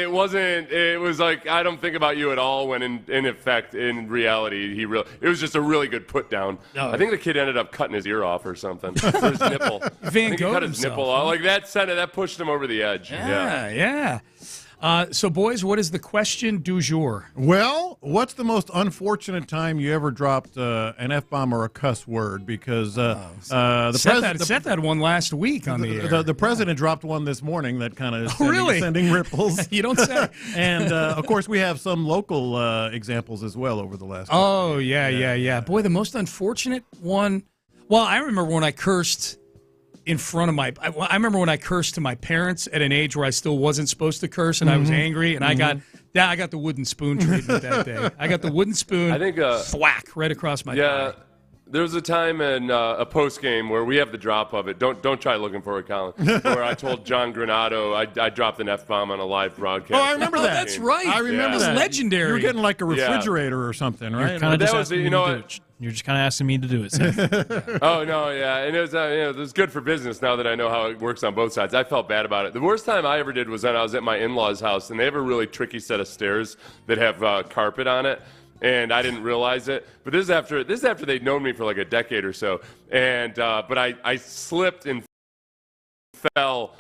like, I don't think about you at all, when in reality, it was just a really good put down. I think the kid ended up cutting his ear off or something. Or his nipple. Van Gogh he cut his himself. nipple off. Like that pushed him over the edge. Yeah. So, boys, what is the question du jour? Well, what's the most unfortunate time you ever dropped an F-bomb or a cuss word? Because set that one last week on the air. The president dropped one this morning that kind of sending ripples. You don't say. And, of course, we have some local examples as well over the last couple of years. Yeah. Boy, the most unfortunate one. Well, I remember when I cursed in front of I remember when I cursed to my parents at an age where I still wasn't supposed to curse, and I was angry, and I got the wooden spoon treatment that day. I got the wooden spoon, I think, thwack right across my thigh. There was a time in a post game where we have the drop of it. Don't try looking for it, Colin. Where I told John Granado I dropped an F-bomb on a live broadcast. Oh, I remember that. That's right. I remember that. It was legendary. You were getting like a refrigerator or something, right? You're just kind of asking me to do it. Oh no, yeah, and it was good for business. Now that I know how it works on both sides, I felt bad about it. The worst time I ever did was when I was at my in-laws' house, and they have a really tricky set of stairs that have carpet on it. And I didn't realize it, but this is after they'd known me for like a decade or so, and but I slipped and fell,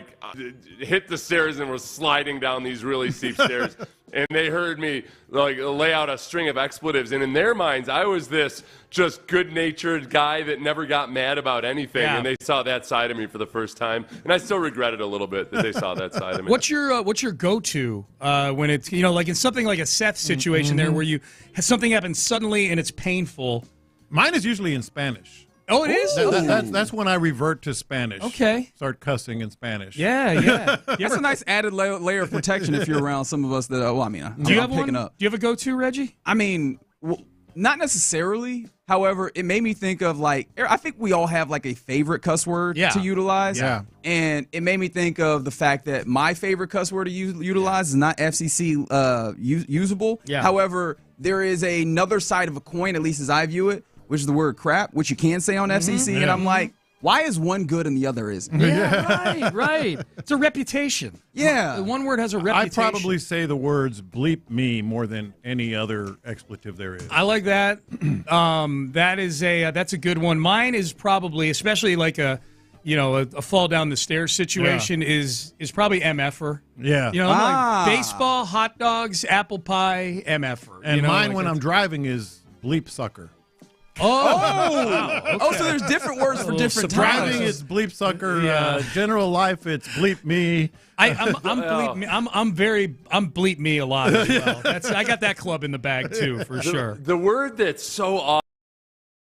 hit the stairs, and was sliding down these really steep stairs, and they heard me like lay out a string of expletives, and in their minds I was this just good-natured guy that never got mad about anything, and they saw that side of me for the first time, and I still regret it a little bit that they saw that side of me. What's your go-to when it's like in something like a Seth situation there where you have something happen suddenly and it's painful? Mine is usually in Spanish. Oh, it is? That's when I revert to Spanish. Okay. Start cussing in Spanish. Yeah. That's a nice added layer of protection if you're around some of us that, do you have a go-to, Reggie? I mean, not necessarily. However, it made me think of I think we all have like a favorite cuss word to utilize. Yeah. And it made me think of the fact that my favorite cuss word to utilize is not FCC usable. Yeah. However, there is another side of a coin, at least as I view it, which is the word crap, which you can say on FCC. And I'm like, why is one good and the other isn't? Yeah, right. It's a reputation. Yeah. One word has a reputation. I probably say the words bleep me more than any other expletive there is. I like that. That's a good one. Mine is probably, especially like a fall down the stairs situation is probably MFer. Yeah. Like baseball, hot dogs, apple pie, MFer. And mine when I'm driving is bleep sucker. Wow. Okay. Oh, so there's different words for different Driving times. it's bleep sucker. General life it's bleep me. I'm bleep me. I'm bleep me a lot as well. I got that club in the bag too for sure. The word that's so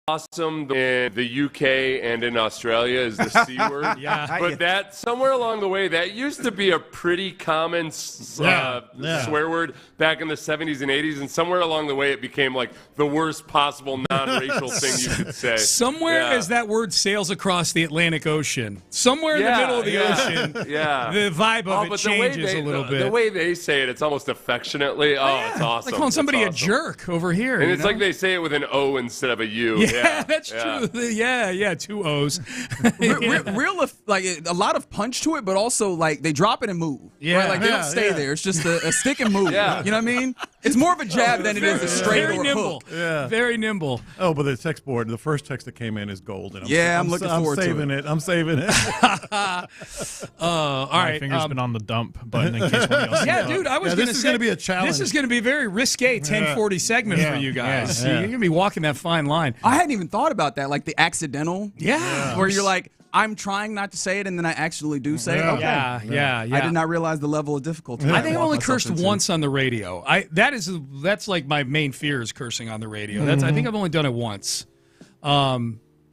awesome in the UK and in Australia is the C word. Yeah. But that somewhere along the way, that used to be a pretty common swear word back in the 70s and 80s, and somewhere along the way it became like the worst possible non-racial thing you could say. Somewhere as that word sails across the Atlantic Ocean, somewhere in the middle of the ocean, the vibe of it changes a little bit. The way they say it, it's almost affectionately. It's awesome. Like calling somebody a jerk over here. And it's like they say it with an O instead of a U. Yeah, that's true. Yeah, 2 O's. Real, like a lot of punch to it, but also like they drop it and move. Yeah, right? Like they don't stay there. It's just a stick and move. Yeah. You know what I mean? It's more of a jab than it is a straight or a nimble. hook. Yeah. Very nimble. Oh, but the text board, the first text that came in is gold. And I'm looking forward to it. I'm saving it. All right. My finger's been on the dump button in case one else. Yeah, dude, I was going to say. This is going to be a challenge. This is going to be a very risque 1040 segment for you guys. You're going to be walking that fine line. I hadn't even thought about that, like the accidental. Yeah. Where you're like, I'm trying not to say it, and then I actually do say it. Okay. Yeah. I did not realize the level of difficulty. I think I only cursed once on the radio. That's like my main fear is cursing on the radio. I think I've only done it once. Have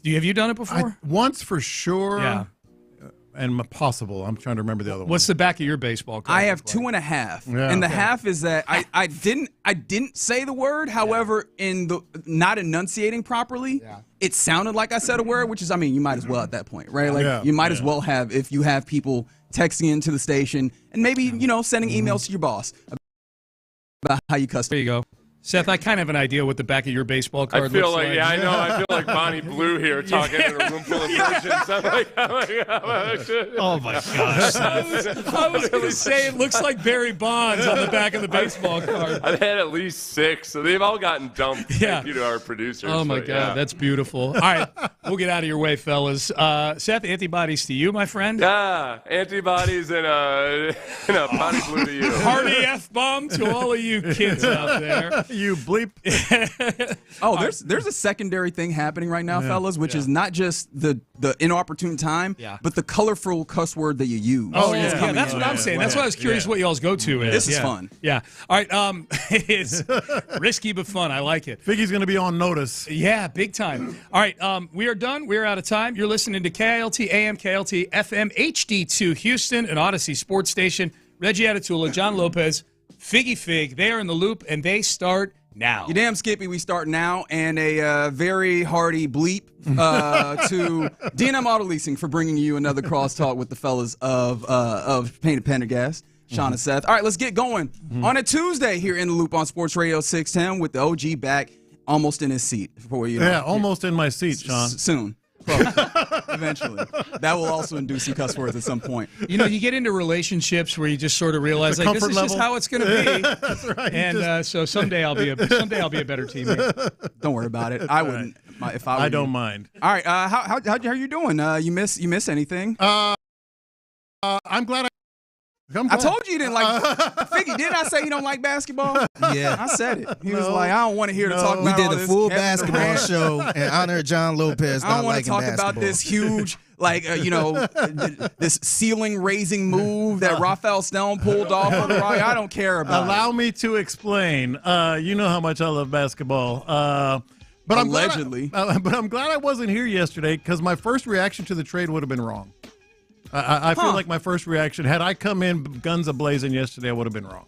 you done it before? Once for sure. Yeah. And possible. I'm trying to remember the other one. What's the back of your baseball card? I have 2.5, and the half is that I didn't say the word. However, in the not enunciating properly, it sounded like I said a word. Which is, I mean, you might as well at that point, right? Like you might as well have if you have people texting into the station and maybe sending emails to your boss about how you cuss. There you go. Seth, I kind of have an idea what the back of your baseball card I feel looks like. I know. I feel like Bonnie Blue here talking in a room full of virgins. I'm like, oh my gosh. I was going to say it looks like Barry Bonds on the back of the baseball card. I've had at least 6, so they've all gotten dumped. Thank you to our producers. Oh my God, that's beautiful. All right, we'll get out of your way, fellas. Seth, antibodies to you, my friend. Yeah, antibodies and a Bonnie Blue to you. Hearty F-bomb to all of you kids out there. You bleep. There's a secondary thing happening right now, fellas, which is not just the inopportune time, but the colorful cuss word that you use. Oh, yeah. That's what I'm saying. That's why I was curious what y'all's go-to is. This is fun. Yeah. All right. It's risky but fun. I like it. Figgy's going to be on notice. Yeah, big time. All right. We are done. We are out of time. You're listening to KILT AM, KLT FM, HD2 Houston, an Odyssey sports station. Reggie Atatula, John Lopez, Figgy Fig. They are in the loop, and they start now. You damn Skippy, we start now, and a very hearty bleep to D&M Auto Leasing for bringing you another crosstalk with the fellas of Payne and Pendergast, Sean and Seth. All right, let's get going on a Tuesday here in the loop on Sports Radio 610 with the OG back almost in his seat. Almost in my seat, Sean. Soon. Eventually. That will also induce some cuss words at some point. You get into relationships where you just sort of realize like this is just how it's going to be. That's right. And so someday I'll be a better teammate. Don't worry about it. I wouldn't. If I don't mind. All right. How are you doing? You miss anything? I'm glad. I told you didn't like Figgy. Didn't I say you don't like basketball? Yeah. I said it. He was like, I don't want to hear to talk about We all did a this full Kevin basketball Durant. show in honor of John Lopez. I don't want to talk about this huge, this ceiling-raising move that Raphael Stone pulled off on the Rock. I don't care about Allow me to explain. You know how much I love basketball. But allegedly. I'm glad I wasn't here yesterday because my first reaction to the trade would have been wrong. I feel like my first reaction, had I come in guns a-blazing yesterday, I would have been wrong.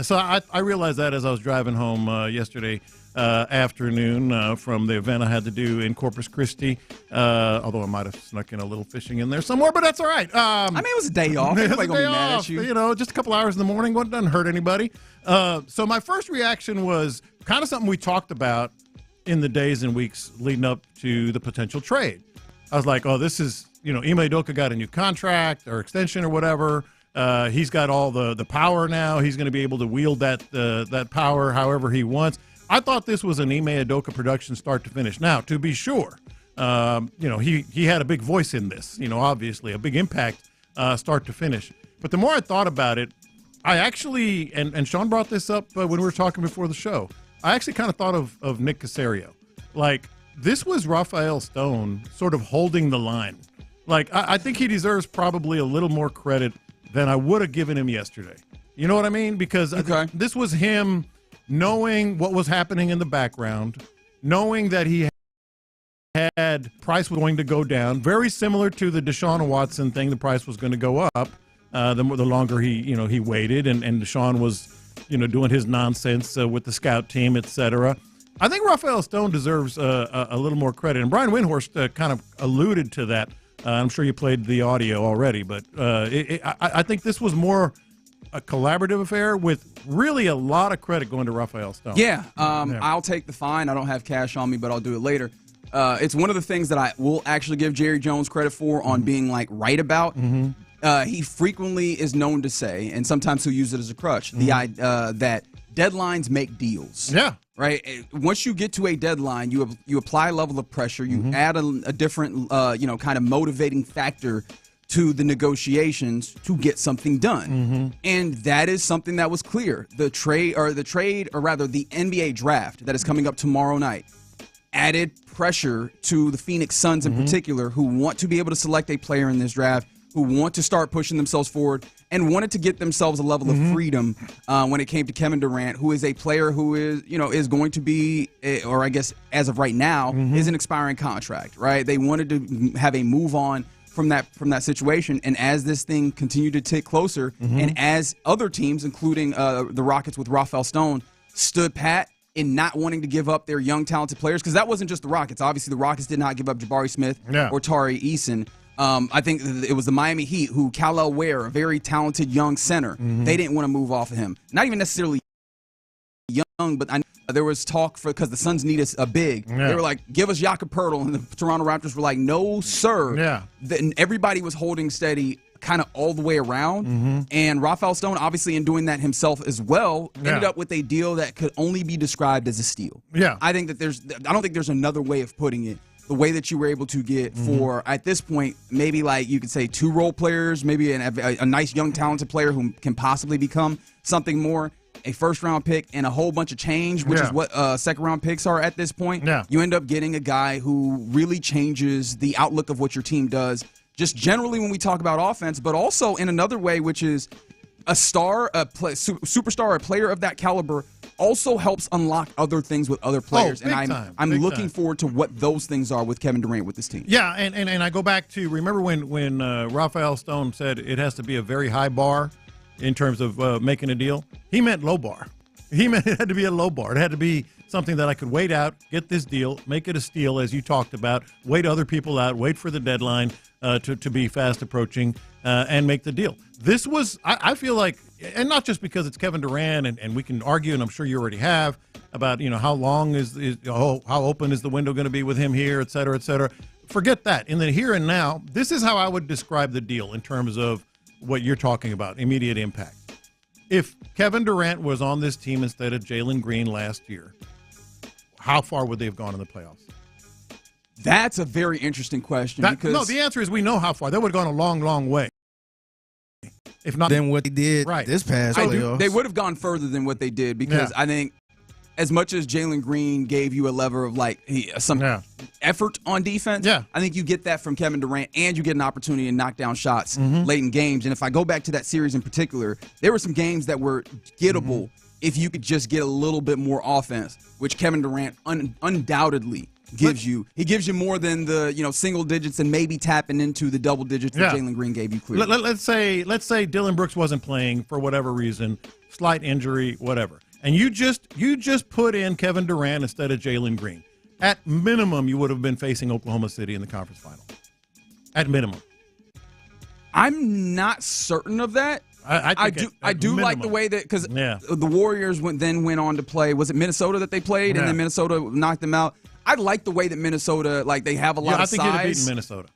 So I realized that as I was driving home yesterday afternoon from the event I had to do in Corpus Christi, although I might have snuck in a little fishing in there somewhere, but that's all right. I mean, it was a day off. Everybody gonna be mad at you. You know, just a couple hours in the morning. What doesn't hurt anybody. So my first reaction was kind of something we talked about in the days and weeks leading up to the potential trade. I was like, oh, this is, you know, Ime Udoka got a new contract or extension or whatever. He's got all the power now. He's going to be able to wield that power however he wants. I thought this was an Ime Udoka production start to finish. Now, to be sure, you know, he had a big voice in this, you know, obviously, a big impact start to finish. But the more I thought about it, I actually, and Sean brought this up when we were talking before the show, I actually kind of thought of Nick Caserio. Like, this was Rafael Stone sort of holding the line. Like, I think he deserves probably a little more credit than I would have given him yesterday. You know what I mean? Because this was him knowing what was happening in the background, knowing that he had price was going to go down, very similar to the Deshaun Watson thing. The price was going to go up the longer he waited, and Deshaun was, you know, doing his nonsense with the scout team, etc. I think Rafael Stone deserves a little more credit, and Brian Windhorst kind of alluded to that. I'm sure you played the audio already, but I think this was more a collaborative affair with really a lot of credit going to Rafael Stone. Yeah, I'll take the fine. I don't have cash on me, but I'll do it later. It's one of the things that I will actually give Jerry Jones credit for on being like right about. He frequently is known to say, and sometimes he'll use it as a crutch, that deadlines make deals. Yeah. Right. Once you get to a deadline, you apply a level of pressure. You add a different, kind of motivating factor to the negotiations to get something done. And that is something that was clear. The trade, or the NBA draft that is coming up tomorrow night, added pressure to the Phoenix Suns in particular, who want to be able to select a player in this draft, who want to start pushing themselves forward and wanted to get themselves a level of freedom when it came to Kevin Durant, who is a player who is going to be, or I guess as of right now, is an expiring contract, right? They wanted to have a move on from that situation, and as this thing continued to tick closer, and as other teams, including the Rockets with Rafael Stone, stood pat in not wanting to give up their young, talented players, because that wasn't just the Rockets. Obviously, the Rockets did not give up Jabari Smith or Tari Eason. I think it was the Miami Heat who Kal-El Ware, a very talented young center, they didn't want to move off of him. Not even necessarily young, but there was talk because the Suns need a big. They were like, give us Jakob Poeltl, and the Toronto Raptors were like, no, sir. Then everybody was holding steady kind of all the way around. And Rafael Stone, obviously in doing that himself as well, ended up with a deal that could only be described as a steal. I think that I don't think there's another way of putting it. The way that you were able to get for, at this point, maybe like you could say 2 role players, maybe a nice young talented player who can possibly become something more, a first-round pick, and a whole bunch of change, which is what second-round picks are at this point. You end up getting a guy who really changes the outlook of what your team does, just generally when we talk about offense, but also in another way, which is a star, superstar, a player of that caliber also helps unlock other things with other players. And I'm looking forward to what those things are with Kevin Durant with this team. Yeah, and I go back to, remember when Rafael Stone said it has to be a very high bar in terms of making a deal? He meant low bar. He meant it had to be a low bar. It had to be something that I could wait out, get this deal, make it a steal, as you talked about, wait other people out, wait for the deadline to be fast approaching, and make the deal. This was, I feel like, and not just because it's Kevin Durant, and we can argue, and I'm sure you already have, about, you know, how long how open is the window going to be with him here, et cetera, et cetera. Forget that. In the here and now, this is how I would describe the deal in terms of what you're talking about, immediate impact. If Kevin Durant was on this team instead of Jalen Green last year, how far would they have gone in the playoffs? That's a very interesting question. No, the answer is we know how far. They would have gone a long, long way. If not, than what they did this past playoffs. They would have gone further than what they did, because I think as much as Jalen Green gave you a lever of like some effort on defense, I think you get that from Kevin Durant, and you get an opportunity to knock down shots late in games. And if I go back to that series in particular, there were some games that were gettable if you could just get a little bit more offense, which Kevin Durant undoubtedly gives you. He gives you more than the single digits and maybe tapping into the double digits that Jalen Green gave you clearly. Let's say Dillon Brooks wasn't playing for whatever reason, slight injury, whatever. and you just put in Kevin Durant instead of Jalen Green, at minimum, you would have been facing Oklahoma City in the conference final. At minimum. I'm not certain of that. I do like the way that, because the Warriors went on to play. Was it Minnesota that they played, and then Minnesota knocked them out? I like the way that Minnesota, like, they have a lot of size. I think you'd have beaten Minnesota.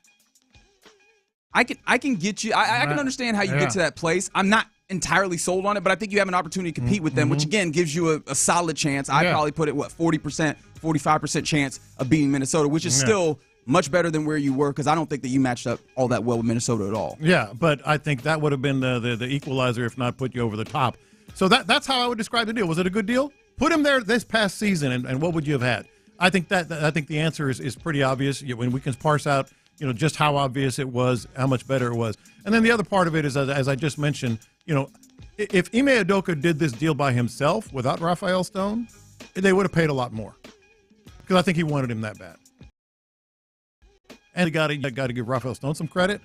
I can get you. I can understand how you get to that place. I'm not entirely sold on it, but I think you have an opportunity to compete with them, which again gives you a solid chance. I probably put it 40%, 45% chance of beating Minnesota, which is still much better than where you were, because I don't think that you matched up all that well with Minnesota at all. Yeah, but I think that would have been the equalizer, if not put you over the top. So that's how I would describe the deal. Was it a good deal? Put him there this past season, and what would you have had? I think the answer is pretty obvious. When we can parse out, just how obvious it was, how much better it was. And then the other part of it is, as I just mentioned, if Ime Udoka did this deal by himself without Raphael Stone, they would have paid a lot more, because I think he wanted him that bad. And you got to give Raphael Stone some credit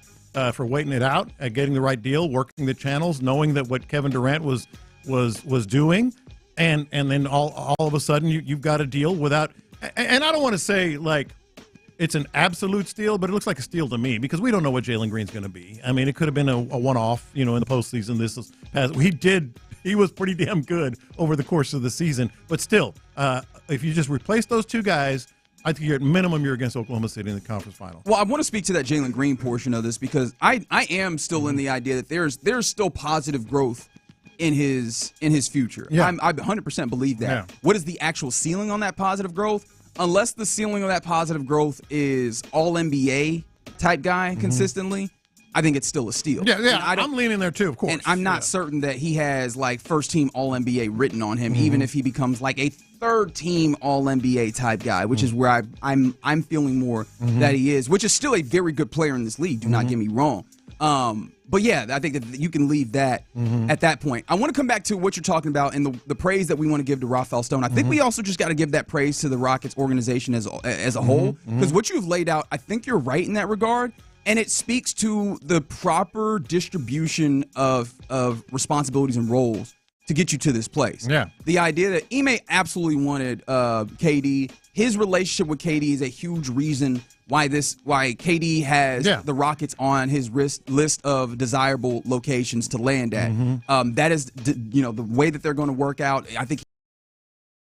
for waiting it out, getting the right deal, working the channels, knowing that what Kevin Durant was doing, and then all of a sudden you've got a deal without. And I don't want to say like it's an absolute steal, but it looks like a steal to me, because we don't know what Jalen Green's going to be. I mean, it could have been a one-off, in the postseason. He was pretty damn good over the course of the season, but still, if you just replace those two guys, I think at minimum you're against Oklahoma City in the conference final. Well, I want to speak to that Jalen Green portion of this, because I am still in the idea that there's still positive growth in his future. Yeah. I 100% believe that. Yeah. What is the actual ceiling on that positive growth? Unless the ceiling of that positive growth is all NBA type guy consistently, I think it's still a steal. Yeah, I'm leaning there too, of course. And I'm not certain that he has like first team all NBA written on him, even if he becomes like a third team all NBA type guy, which is where I'm feeling more that he is, which is still a very good player in this league. Do not get me wrong. But yeah, I think that you can leave that at that point. I want to come back to what you're talking about and the praise that we want to give to Raphael Stone. I think we also just got to give that praise to the Rockets organization as a whole, because what you've laid out, I think you're right in that regard. And it speaks to the proper distribution of responsibilities and roles to get you to this place. Yeah. The idea that Ime absolutely wanted KD. His relationship with KD is a huge reason why KD has the Rockets on his list of desirable locations to land at. That is, the way that they're going to work out. I think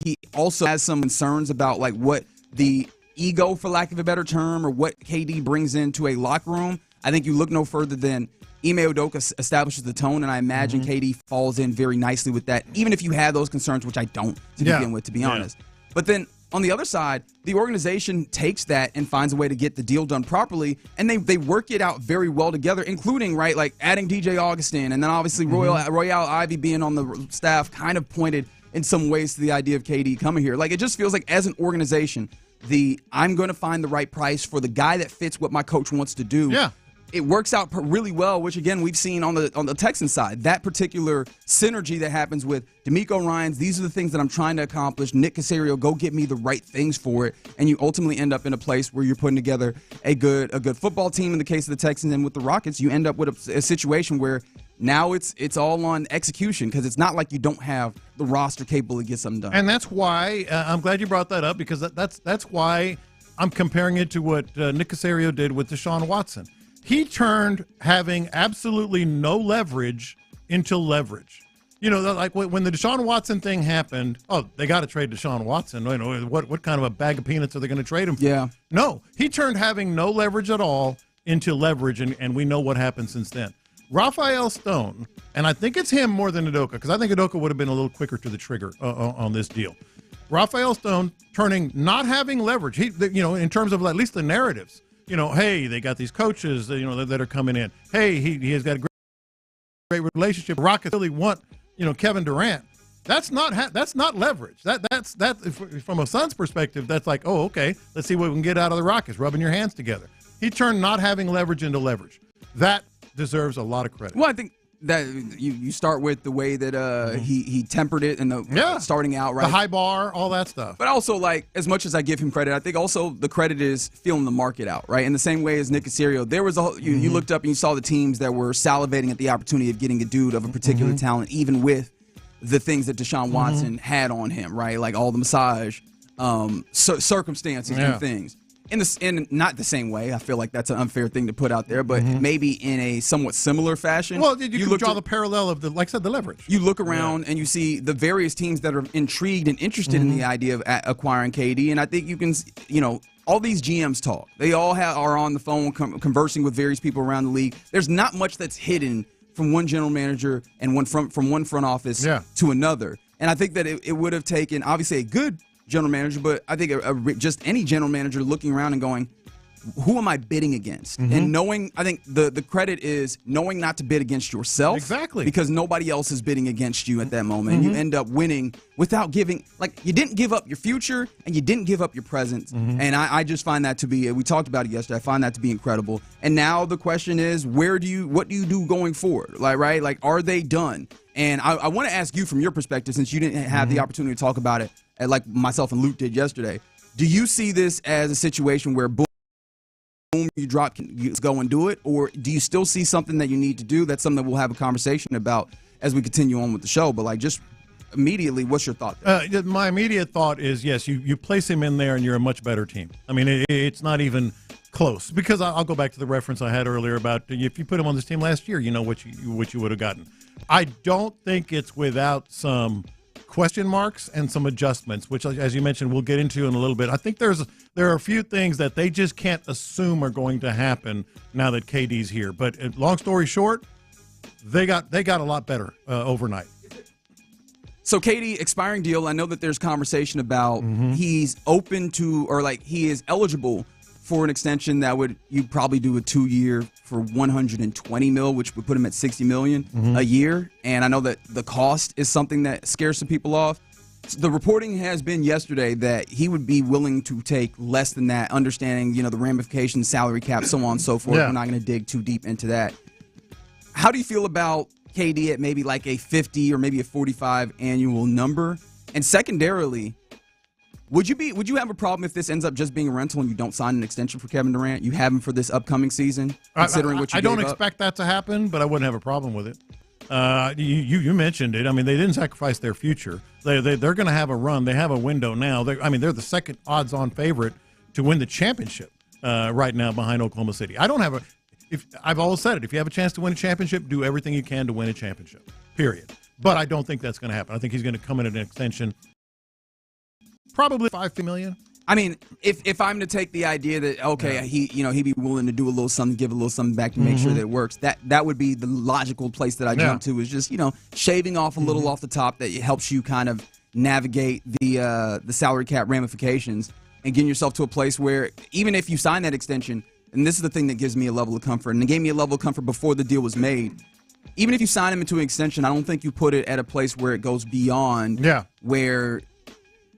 he also has some concerns about like what the ego, for lack of a better term, or what KD brings into a locker room. I think you look no further than Ime Udoka establishes the tone, and I imagine KD falls in very nicely with that, even if you have those concerns, which I don't to begin with, to be honest. But then on the other side, the organization takes that and finds a way to get the deal done properly, and they work it out very well together, including, right, like adding DJ Augustin, and then obviously Royale Ivy being on the staff kind of pointed in some ways to the idea of KD coming here. Like, it just feels like as an organization, I'm going to find the right price for the guy that fits what my coach wants to do. Yeah. It works out really well, which again we've seen on the Texans side. That particular synergy that happens with D'Amico Ryans, these are the things that I'm trying to accomplish. Nick Caserio, go get me the right things for it, and you ultimately end up in a place where you're putting together a good football team. In the case of the Texans, and with the Rockets, you end up with a situation where now it's all on execution, because it's not like you don't have the roster capable to get something done. And that's why I'm glad you brought that up, because that's why I'm comparing it to what Nick Caserio did with Deshaun Watson. He turned having absolutely no leverage into leverage. Like when the Deshaun Watson thing happened, they got to trade Deshaun Watson. What kind of a bag of peanuts are they going to trade him for? Yeah. No, he turned having no leverage at all into leverage, and we know what happened since then. Raphael Stone, and I think it's him more than Udoka, because I think Udoka would have been a little quicker to the trigger on this deal. Raphael Stone not having leverage, in terms of at least the narratives. Hey, they got these coaches, that are coming in. Hey, he has got a great relationship. Rockets really want, Kevin Durant. That's not leverage. That's from a Suns perspective. That's like, oh, okay, let's see what we can get out of the Rockets, rubbing your hands together. He turned not having leverage into leverage. That deserves a lot of credit. Well, I think that you start with the way that he tempered it and starting out, right? The high bar, all that stuff. But also, like, as much as I give him credit, I think also the credit is feeling the market out, right? In the same way as Nick Caserio, there was you looked up and you saw the teams that were salivating at the opportunity of getting a dude of a particular talent, even with the things that Deshaun Watson had on him, right? Like all the massage circumstances and things. In not the same way. I feel like that's an unfair thing to put out there, but maybe in a somewhat similar fashion. Well, you can draw the parallel of like I said, the leverage. You look around and you see the various teams that are intrigued and interested in the idea of acquiring KD, and I think you can, all these GMs talk. They all are on the phone conversing with various people around the league. There's not much that's hidden from one general manager and from one front office to another. And I think that it would have taken, obviously, a good general manager, but I think just any general manager looking around and going, who am I bidding against? And knowing, I think the credit is knowing not to bid against yourself. Exactly. Because nobody else is bidding against you at that moment. You end up winning without giving, you didn't give up your future and you didn't give up your present. And I just find that to be, we talked about it yesterday, I find that to be incredible. And now the question is, what do you do going forward? Are they done? And I want to ask you from your perspective, since you didn't have the opportunity to talk about it, like myself and Luke did yesterday. Do you see this as a situation where boom, you drop, you go and do it? Or do you still see something that you need to do? That's something that we'll have a conversation about as we continue on with the show. But just immediately, what's your thought there? My immediate thought is, yes, you place him in there and you're a much better team. I mean, it's not even close. Because I'll go back to the reference I had earlier about if you put him on this team last year, you know what you would have gotten. I don't think it's without some question marks and some adjustments, which, as you mentioned, we'll get into in a little bit. I think there are a few things that they just can't assume are going to happen now that KD's here. But long story short, they got a lot better overnight. So KD, expiring deal, I know that there's conversation about he's open to, or he is eligible for an extension that you'd probably do a 2-year for $120 million, which would put him at $60 million a year. And I know that the cost is something that scares some people off. The reporting has been yesterday that he would be willing to take less than that, understanding, the ramifications, salary cap, so on and so forth. We're not going to dig too deep into that. How do you feel about KD at maybe a 50 or maybe a 45 annual number? And secondarily, would you have a problem if this ends up just being a rental and you don't sign an extension for Kevin Durant? You have him for this upcoming season, considering what you I don't expect that to happen, but I wouldn't have a problem with it. You mentioned it. I mean, they didn't sacrifice their future. They're going to have a run. They have a window now. They're the second odds-on favorite to win the championship right now behind Oklahoma City. I've always said it. If you have a chance to win a championship, do everything you can to win a championship. Period. But I don't think that's going to happen. I think he's going to come in at an extension. Probably $5 million. I mean, if I'm to take the idea that he'd be willing to do a little something, give a little something back to make sure that it works, that would be the logical place that I jump to, is just shaving off a little off the top that helps you kind of navigate the salary cap ramifications and getting yourself to a place where even if you sign that extension, and this is the thing that gives me a level of comfort, and it gave me a level of comfort before the deal was made. Even if you sign him into an extension, I don't think you put it at a place where it goes beyond where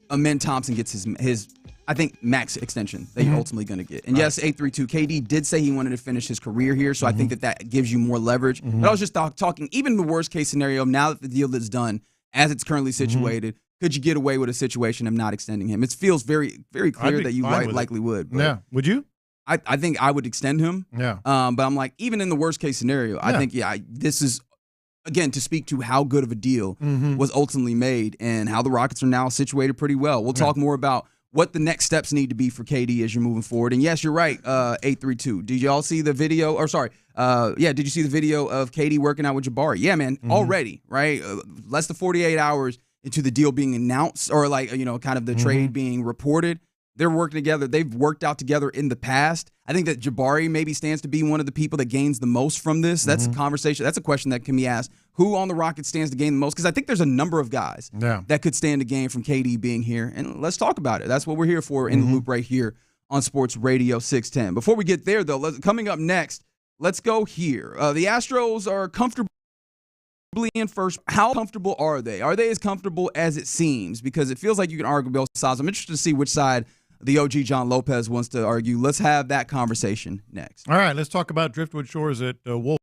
Amen Thompson gets his I think, max extension that you're ultimately going to get. And yes, 832, KD did say he wanted to finish his career here, so I think that gives you more leverage. But I was just talking, even the worst case scenario, now that the deal is done, as it's currently situated, could you get away with a situation of not extending him? It feels very, very clear that you likely would. But yeah, would you? I think I would extend him. Yeah. But I'm like, even in the worst case scenario, I think, this is, again, to speak to how good of a deal was ultimately made and how the Rockets are now situated pretty well. We'll talk more about what the next steps need to be for KD as you're moving forward. And yes, you're right, 832. Did y'all see the video? Or sorry, did you see the video of KD working out with Jabari? Yeah, man, already, right? Less than 48 hours into the deal being announced, or kind of the trade being reported. They're working together. They've worked out together in the past. I think that Jabari maybe stands to be one of the people that gains the most from this. That's a conversation. That's a question that can be asked. Who on the Rockets stands to gain the most? Because I think there's a number of guys that could stand to gain from KD being here. And let's talk about it. That's what we're here for in the loop right here on Sports Radio 610. Before we get there, though, coming up next, let's go here. The Astros are comfortably in first. How comfortable are they? Are they as comfortable as it seems? Because it feels like you can argue both sides. I'm interested to see which side the OG John Lopez wants to argue. Let's have that conversation next. All right, let's talk about Driftwood Shores at Wolf.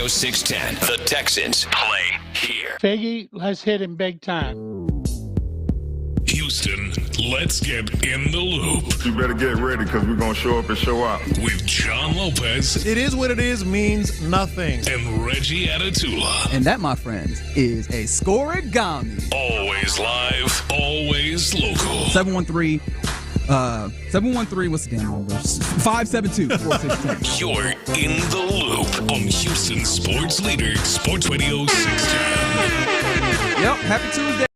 610. The Texans play here. Figgy, let's hit him big time. Houston, let's get in the loop. You better get ready because we're going to show up and show out. With John Lopez. It is what it is means nothing. And Reggie Atatula. And that, my friends, is a scoregami. Always live, always local. 713, what's the damn number? 572-4610. You're in the loop on Houston sports leader, Sports Radio 610. Yep, happy Tuesday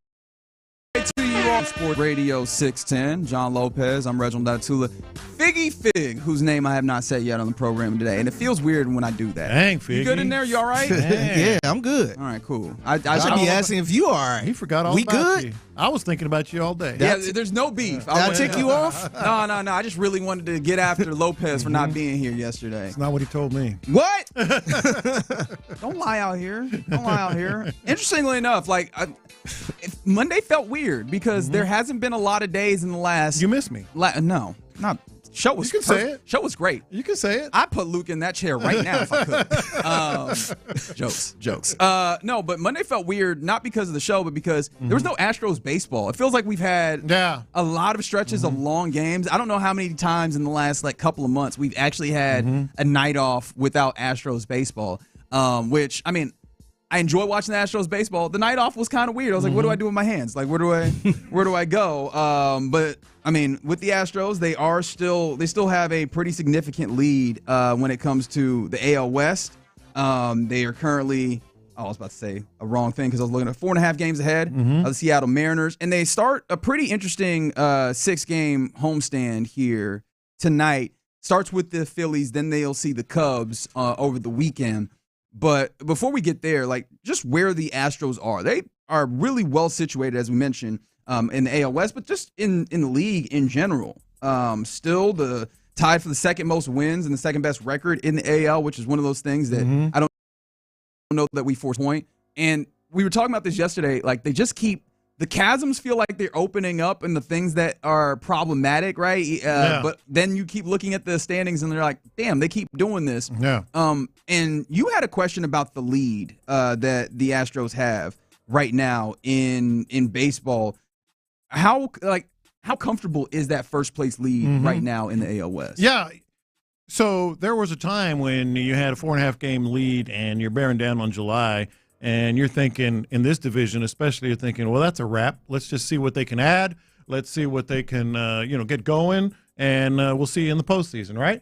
to you all. Sports Radio 610. John Lopez, I'm Reginald Atatula. Figgy Fig, whose name I have not said yet on the program today, and it feels weird when I do that. Dang, Figgy. You good in there? You all right? Yeah, I'm good. All right, cool. I should be asking if you are. He forgot all we about good? you. I was thinking about you all day. Yeah, there's no beef. Did I tick you off? No. I just really wanted to get after Lopez for not being here yesterday. That's not what he told me. What? Don't lie out here. Interestingly enough, Monday felt weird because there hasn't been a lot of days in the last. You miss me. No, not. Show was You can say it. Show was great. You can say it. I'd put Luke in that chair right now if I could. Jokes. No, but Monday felt weird, not because of the show, but because there was no Astros baseball. It feels like we've had a lot of stretches of long games. I don't know how many times in the last couple of months we've actually had a night off without Astros baseball, which, I mean, I enjoy watching the Astros baseball. The night off was kind of weird. I was like, what do I do with my hands? Where do I go? But I mean, with the Astros, they still have a pretty significant lead when it comes to the AL West. They are currently, I was about to say a wrong thing because I was looking at 4.5 games ahead of the Seattle Mariners, and they start a pretty interesting 6-game homestand here tonight. Starts with the Phillies, then they'll see the Cubs over the weekend. But before we get there, just where the Astros are, they are really well situated, as we mentioned, in the AL West, but just in the league in general. Still tied for the second most wins and the second best record in the AL, which is one of those things that I don't know that we force point. And we were talking about this yesterday. They just keep the chasms feel like they're opening up, and the things that are problematic, right? But then you keep looking at the standings, and they're like, damn, they keep doing this. Yeah. And you had a question about the lead that the Astros have right now in baseball. How comfortable is that first place lead right now in the AL West? Yeah. So there was a time when you had a 4.5 game lead, and you're bearing down on July. And you're thinking, in this division especially, you're thinking, well, that's a wrap. Let's just see what they can add. Let's see what they can, get going, and we'll see in the postseason, right?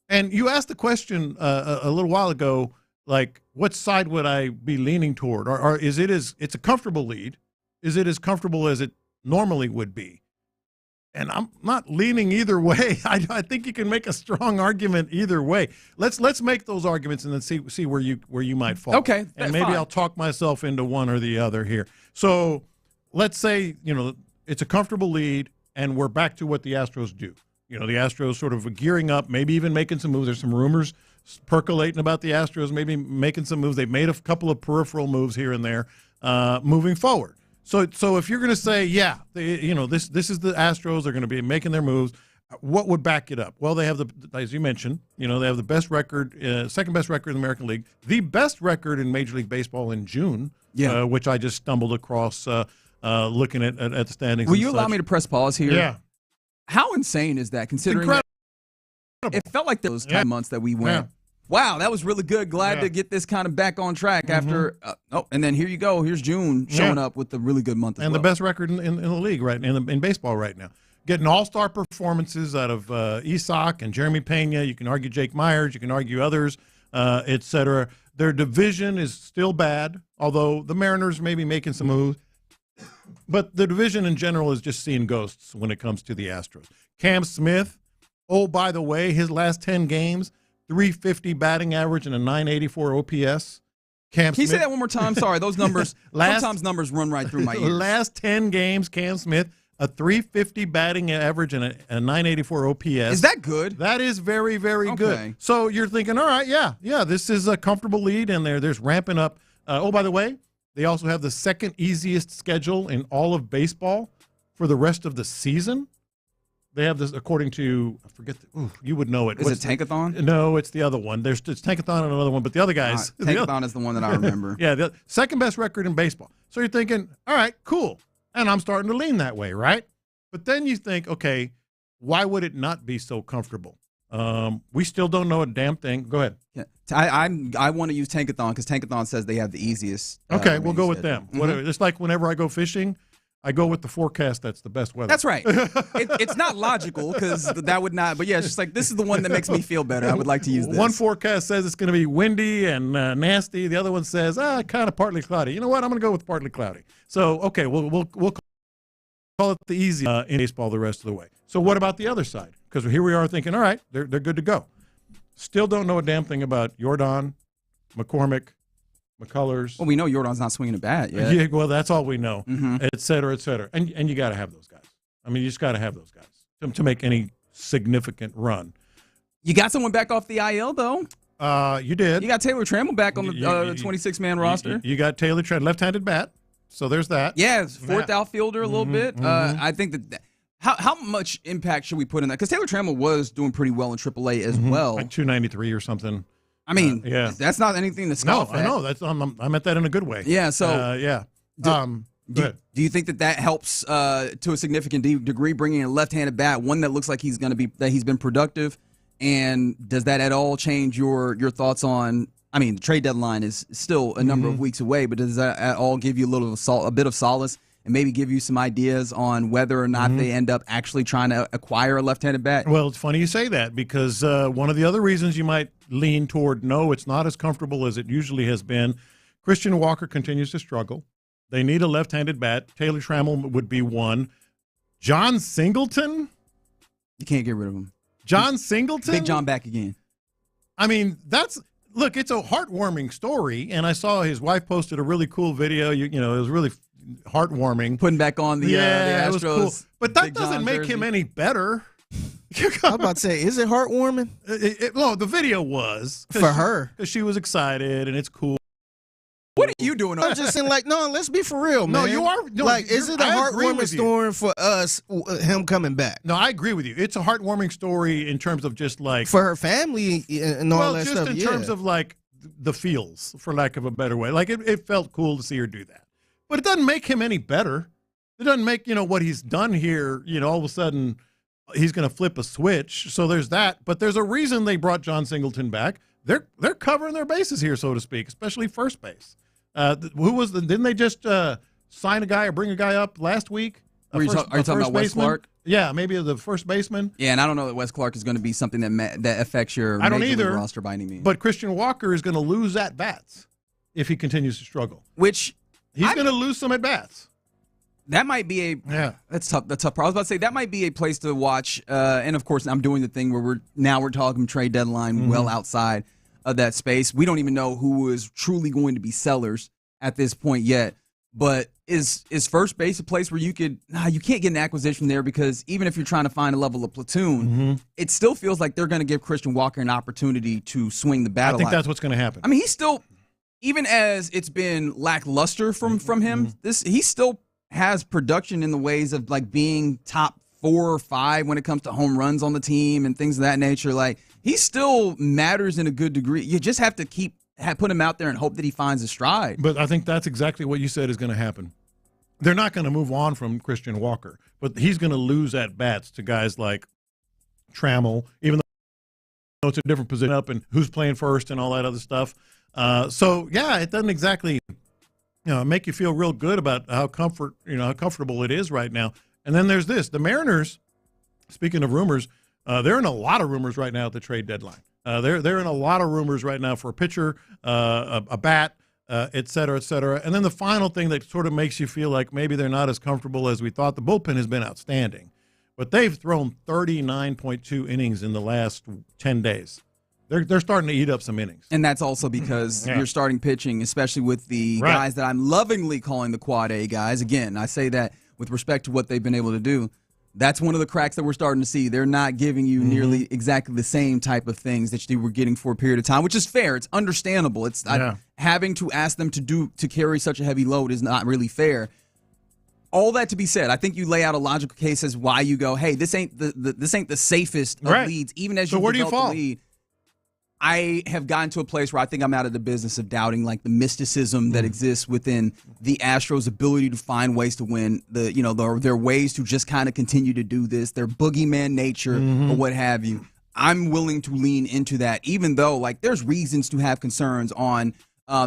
And you asked the question a little while ago, what side would I be leaning toward? Or is it's a comfortable lead? Is it as comfortable as it normally would be? And I'm not leaning either way. I think you can make a strong argument either way. Let's make those arguments and then see where you might fall. Okay, and maybe I'll talk myself into one or the other here. So let's say it's a comfortable lead, and we're back to what the Astros do. The Astros sort of gearing up, maybe even making some moves. There's some rumors percolating about the Astros maybe making some moves. They've made a couple of peripheral moves here and there moving forward. So if you're going to say, this is the Astros, they're going to be making their moves, what would back it up? Well, they have as you mentioned, they have the best record, second best record in the American League, the best record in Major League Baseball in June, which I just stumbled across looking at the standings. Will you allow me to press pause here? Yeah. How insane is that, considering that it felt like those kind of months that we went, wow, that was really good. Glad to get this kind of back on track after. And then here you go. Here's June showing up with a really good month as well. The best record in the league in baseball right now. Getting all-star performances out of Isak and Jeremy Pena. You can argue Jake Myers. You can argue others, et cetera. Their division is still bad, although the Mariners may be making some moves. But the division in general is just seeing ghosts when it comes to the Astros. Cam Smith, oh, by the way, his last 10 games, 350 batting average and a 984 OPS. Cam Smith. Can you say that one more time? Sorry, those numbers, sometimes numbers run right through my ears. Last 10 games, Cam Smith, a 350 batting average and a 984 OPS. Is that good? That is very, very good. So you're thinking, all right, this is a comfortable lead, and there's ramping up. Oh, by the way, they also have the second easiest schedule in all of baseball for the rest of the season. They have this, according to, I forget, you would know it. Is it Tankathon? No, it's the other one. It's Tankathon and another one, but the other guys. Tankathon is the one that I remember. Yeah, the second best record in baseball. So you're thinking, all right, cool. And I'm starting to lean that way, right? But then you think, okay, why would it not be so comfortable? We still don't know a damn thing. Go ahead. Yeah. I want to use Tankathon because Tankathon says they have the easiest. Okay, we'll go with them. Whatever. It's like whenever I go fishing, I go with the forecast that's the best weather. That's right. It's not logical because that would not. But yeah, it's just like this is the one that makes me feel better. I would like to use this. One forecast says it's going to be windy and nasty. The other one says kind of partly cloudy. You know what? I'm going to go with partly cloudy. So okay, we'll call it the easy in baseball the rest of the way. So what about the other side? Because here we are thinking, all right, they're good to go. Still don't know a damn thing about Jordan, McCormick, McCullers. Well, we know Jordan's not swinging a bat yet. Yeah, well, that's all we know, et cetera, et cetera. And you got to have those guys. I mean, you just got to have those guys to make any significant run. You got someone back off the IL, though. You did. You got Taylor Trammell back on the 26-man roster. You got Taylor Trammell, left-handed bat. So there's that. Yeah, fourth outfielder a little bit. I think that how much impact should we put in that? Because Taylor Trammell was doing pretty well in AAA as well. Like 293 or something. I mean, that's not anything to scoff at. No, that's I meant that in a good way. Yeah. So do you think that helps to a significant degree, bringing in a left-handed bat, one that looks like he's been productive, and does that at all change your thoughts on? I mean, the trade deadline is still a number of weeks away, but does that at all give you a bit of solace and maybe give you some ideas on whether or not they end up actually trying to acquire a left-handed bat? Well, it's funny you say that because one of the other reasons you might lean toward no, it's not as comfortable as it usually has been. Christian Walker continues to struggle. They need a left-handed bat. Taylor Trammell would be one. John Singleton? You can't get rid of him. John Singleton? Big John back again. I mean, look, it's a heartwarming story, and I saw his wife posted a really cool video. You know, it was really heartwarming. Putting back on the Astros. It was cool. But that doesn't make him any better. I was about to say, is it heartwarming? No, the video was. For her. Because she was excited, and it's cool. What are you doing? I'm just saying, like, no, let's be for real, man. No, you are. No, like, is it a heartwarming story for us, him coming back? No, I agree with you. It's a heartwarming story in terms of just like. For her family and all that stuff. Well, just in terms of like the feels, for lack of a better way. Like, it felt cool to see her do that. But it doesn't make him any better. It doesn't make, what he's done here, all of a sudden he's going to flip a switch. So there's that. But there's a reason they brought John Singleton back. They're covering their bases here, so to speak, especially first base. Didn't they just sign a guy or bring a guy up last week? Are you talking about Wes Clark? Yeah, maybe the first baseman. Yeah, and I don't know that Wes Clark is going to be something that affects your major league roster by any means. But Christian Walker is going to lose at-bats if he continues to struggle. Which he's going to lose some at-bats. That might be that's tough. That's tough. I was about to say that might be a place to watch. And of course, I'm doing the thing where we're talking trade deadline well outside of that space. We don't even know who is truly going to be sellers at this point yet. But is first base a place where you can't get an acquisition there because even if you're trying to find a level of platoon, it still feels like they're going to give Christian Walker an opportunity to swing the bat. I think that's what's going to happen. I mean, he's still, even as it's been lackluster from him, he still has production in the ways of like being top 4 or 5 when it comes to home runs on the team and things of that nature. Like he still matters in a good degree. You just have to put him out there and hope that he finds a stride. But I think that's exactly what you said is going to happen. They're not going to move on from Christian Walker, but he's going to lose at bats to guys like Trammell, even though it's a different position up and who's playing first and all that other stuff. So yeah, it doesn't exactly make you feel real good about how comfortable it is right now. And then there's this: the Mariners. Speaking of rumors, they're in a lot of rumors right now at the trade deadline. They're in a lot of rumors right now for a pitcher, a bat, et cetera, et cetera. And then the final thing that sort of makes you feel like maybe they're not as comfortable as we thought. The bullpen has been outstanding, but they've thrown 39.2 innings in the last 10 days. They're starting to eat up some innings. And that's also because you're starting pitching, especially with the guys that I'm lovingly calling the Quad A guys. Again, I say that with respect to what they've been able to do. That's one of the cracks that we're starting to see. They're not giving you nearly exactly the same type of things that you were getting for a period of time, which is fair. It's understandable. It's having to ask them to carry such a heavy load is not really fair. all that to be said, I think you lay out a logical case as why you go, hey, this ain't the safest of leads, even as you where do you develop fall? the lead. I have gotten to a place where I think I'm out of the business of doubting like the mysticism that exists within the Astros' ability to find ways to win. Their ways to just kind of continue to do this, their boogeyman nature or what have you. I'm willing to lean into that, even though like there's reasons to have concerns on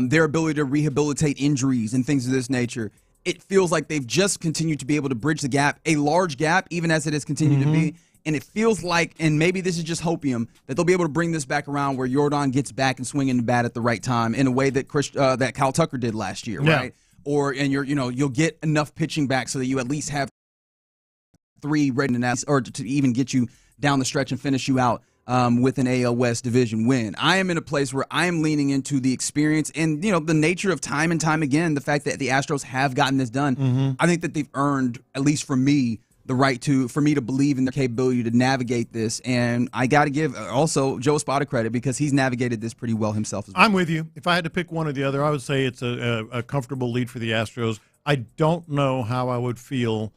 their ability to rehabilitate injuries and things of this nature. It feels like they've just continued to be able to bridge the gap, a large gap, even as it has continued to be. And it feels like, and maybe this is just hopium, that they'll be able to bring this back around where Jordan gets back and swinging the bat at the right time in a way that that Kyle Tucker did last year, right? You'll get enough pitching back so that you at least have 3 ready to even get you down the stretch and finish you out with an AL West division win. I am in a place where I am leaning into the experience and the nature of time and time again, the fact that the Astros have gotten this done. I think that they've earned, at least for me, the right for me to believe in their capability to navigate this. And I got to give also Joe Espada credit because he's navigated this pretty well himself as well. I'm with you. If I had to pick one or the other, I would say it's a comfortable lead for the Astros. I don't know how I would feel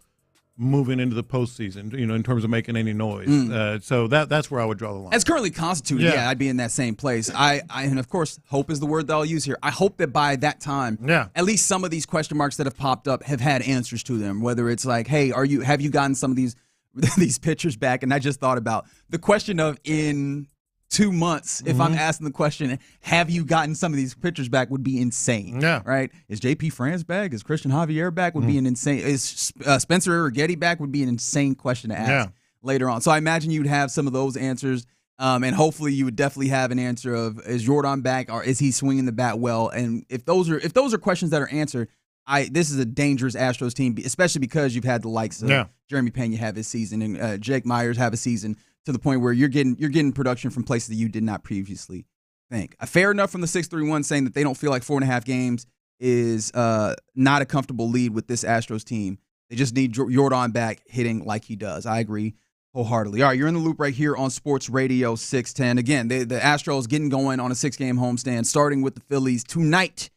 moving into the postseason, in terms of making any noise. So that's where I would draw the line. As currently constituted, I'd be in that same place. And of course, hope is the word that I'll use here. I hope that by that time, at least some of these question marks that have popped up have had answers to them. Whether it's like, hey, have you gotten some of these pitchers back? And I just thought about the question of in 2 months, if I'm asking the question, have you gotten some of these pitchers back, would be insane. Right? Is JP France back? Is Christian Javier back? Would be an insane. Is Spencer Urghetti back? Would be an insane question to ask later on. So I imagine you'd have some of those answers, and hopefully you would definitely have an answer of, is Jordan back or is he swinging the bat well? And if those are questions that are answered, this is a dangerous Astros team, especially because you've had the likes of Jeremy Pena have his season and Jake Myers have a season, to the point where you're getting production from places that you did not previously think. Fair enough from the 631 saying that they don't feel like 4.5 games is not a comfortable lead with this Astros team. They just need Jordan back hitting like he does. I agree wholeheartedly. All right, you're in the loop right here on Sports Radio 610. Again, the Astros getting going on a 6-game homestand, starting with the Phillies tonight.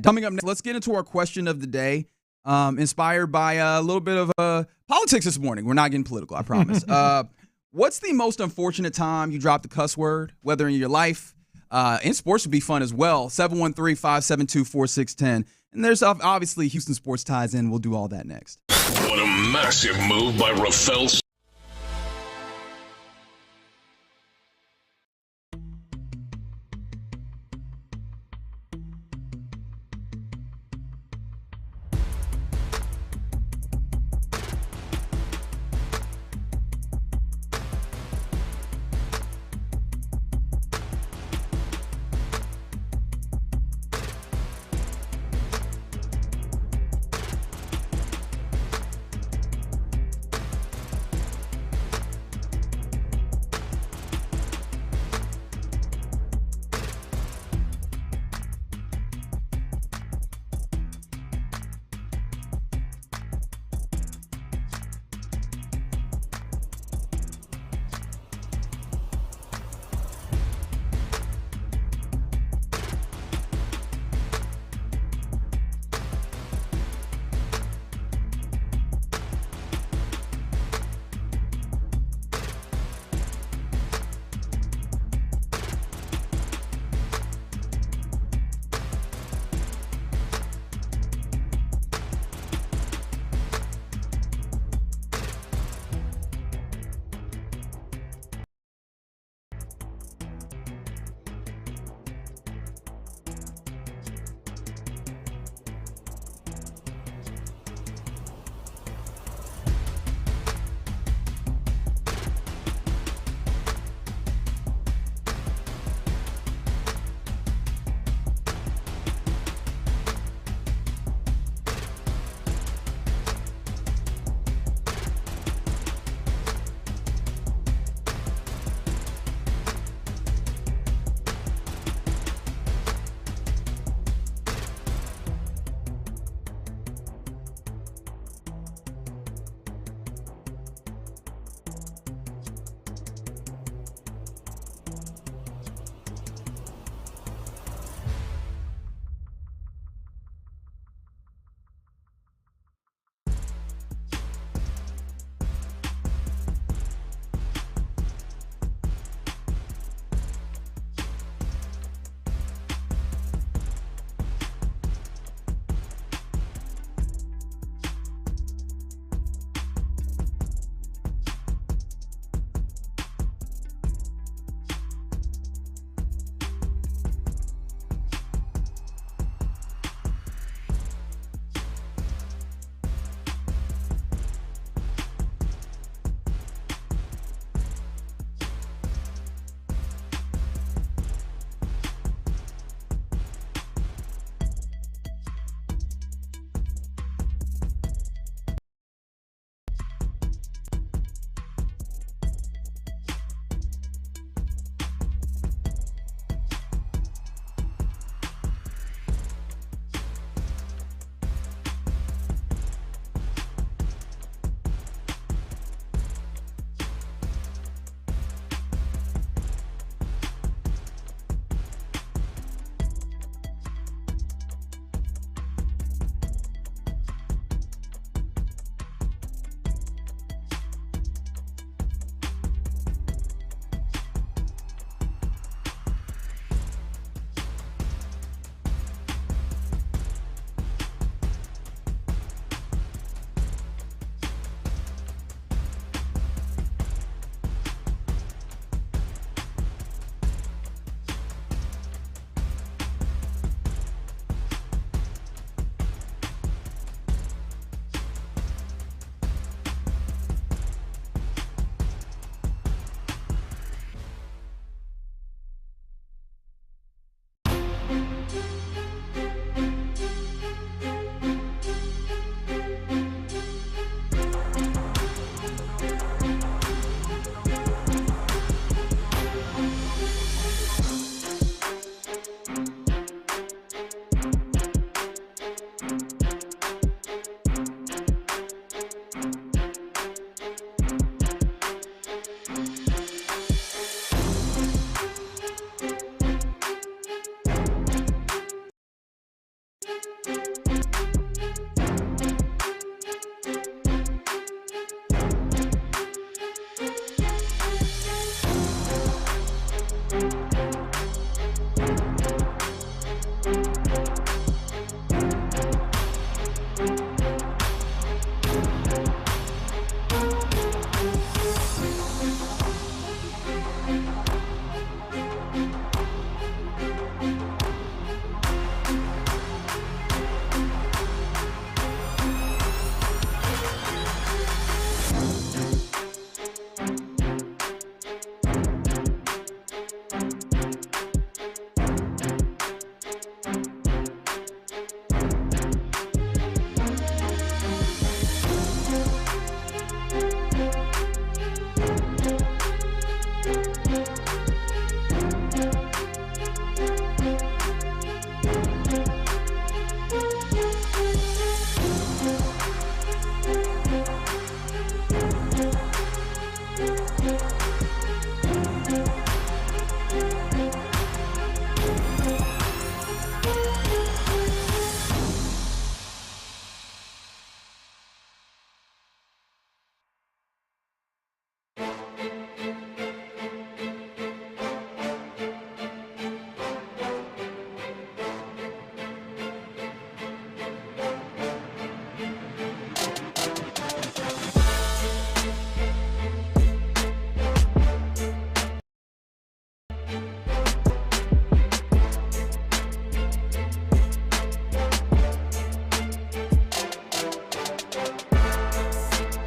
Coming up next, let's get into our question of the day. Inspired by a little bit of politics this morning. We're not getting political, I promise. What's the most unfortunate time you dropped a cuss word, whether in your life? In sports would be fun as well. 713-572-4610. And there's obviously Houston sports ties in. We'll do all that next. What a massive move by Rafael.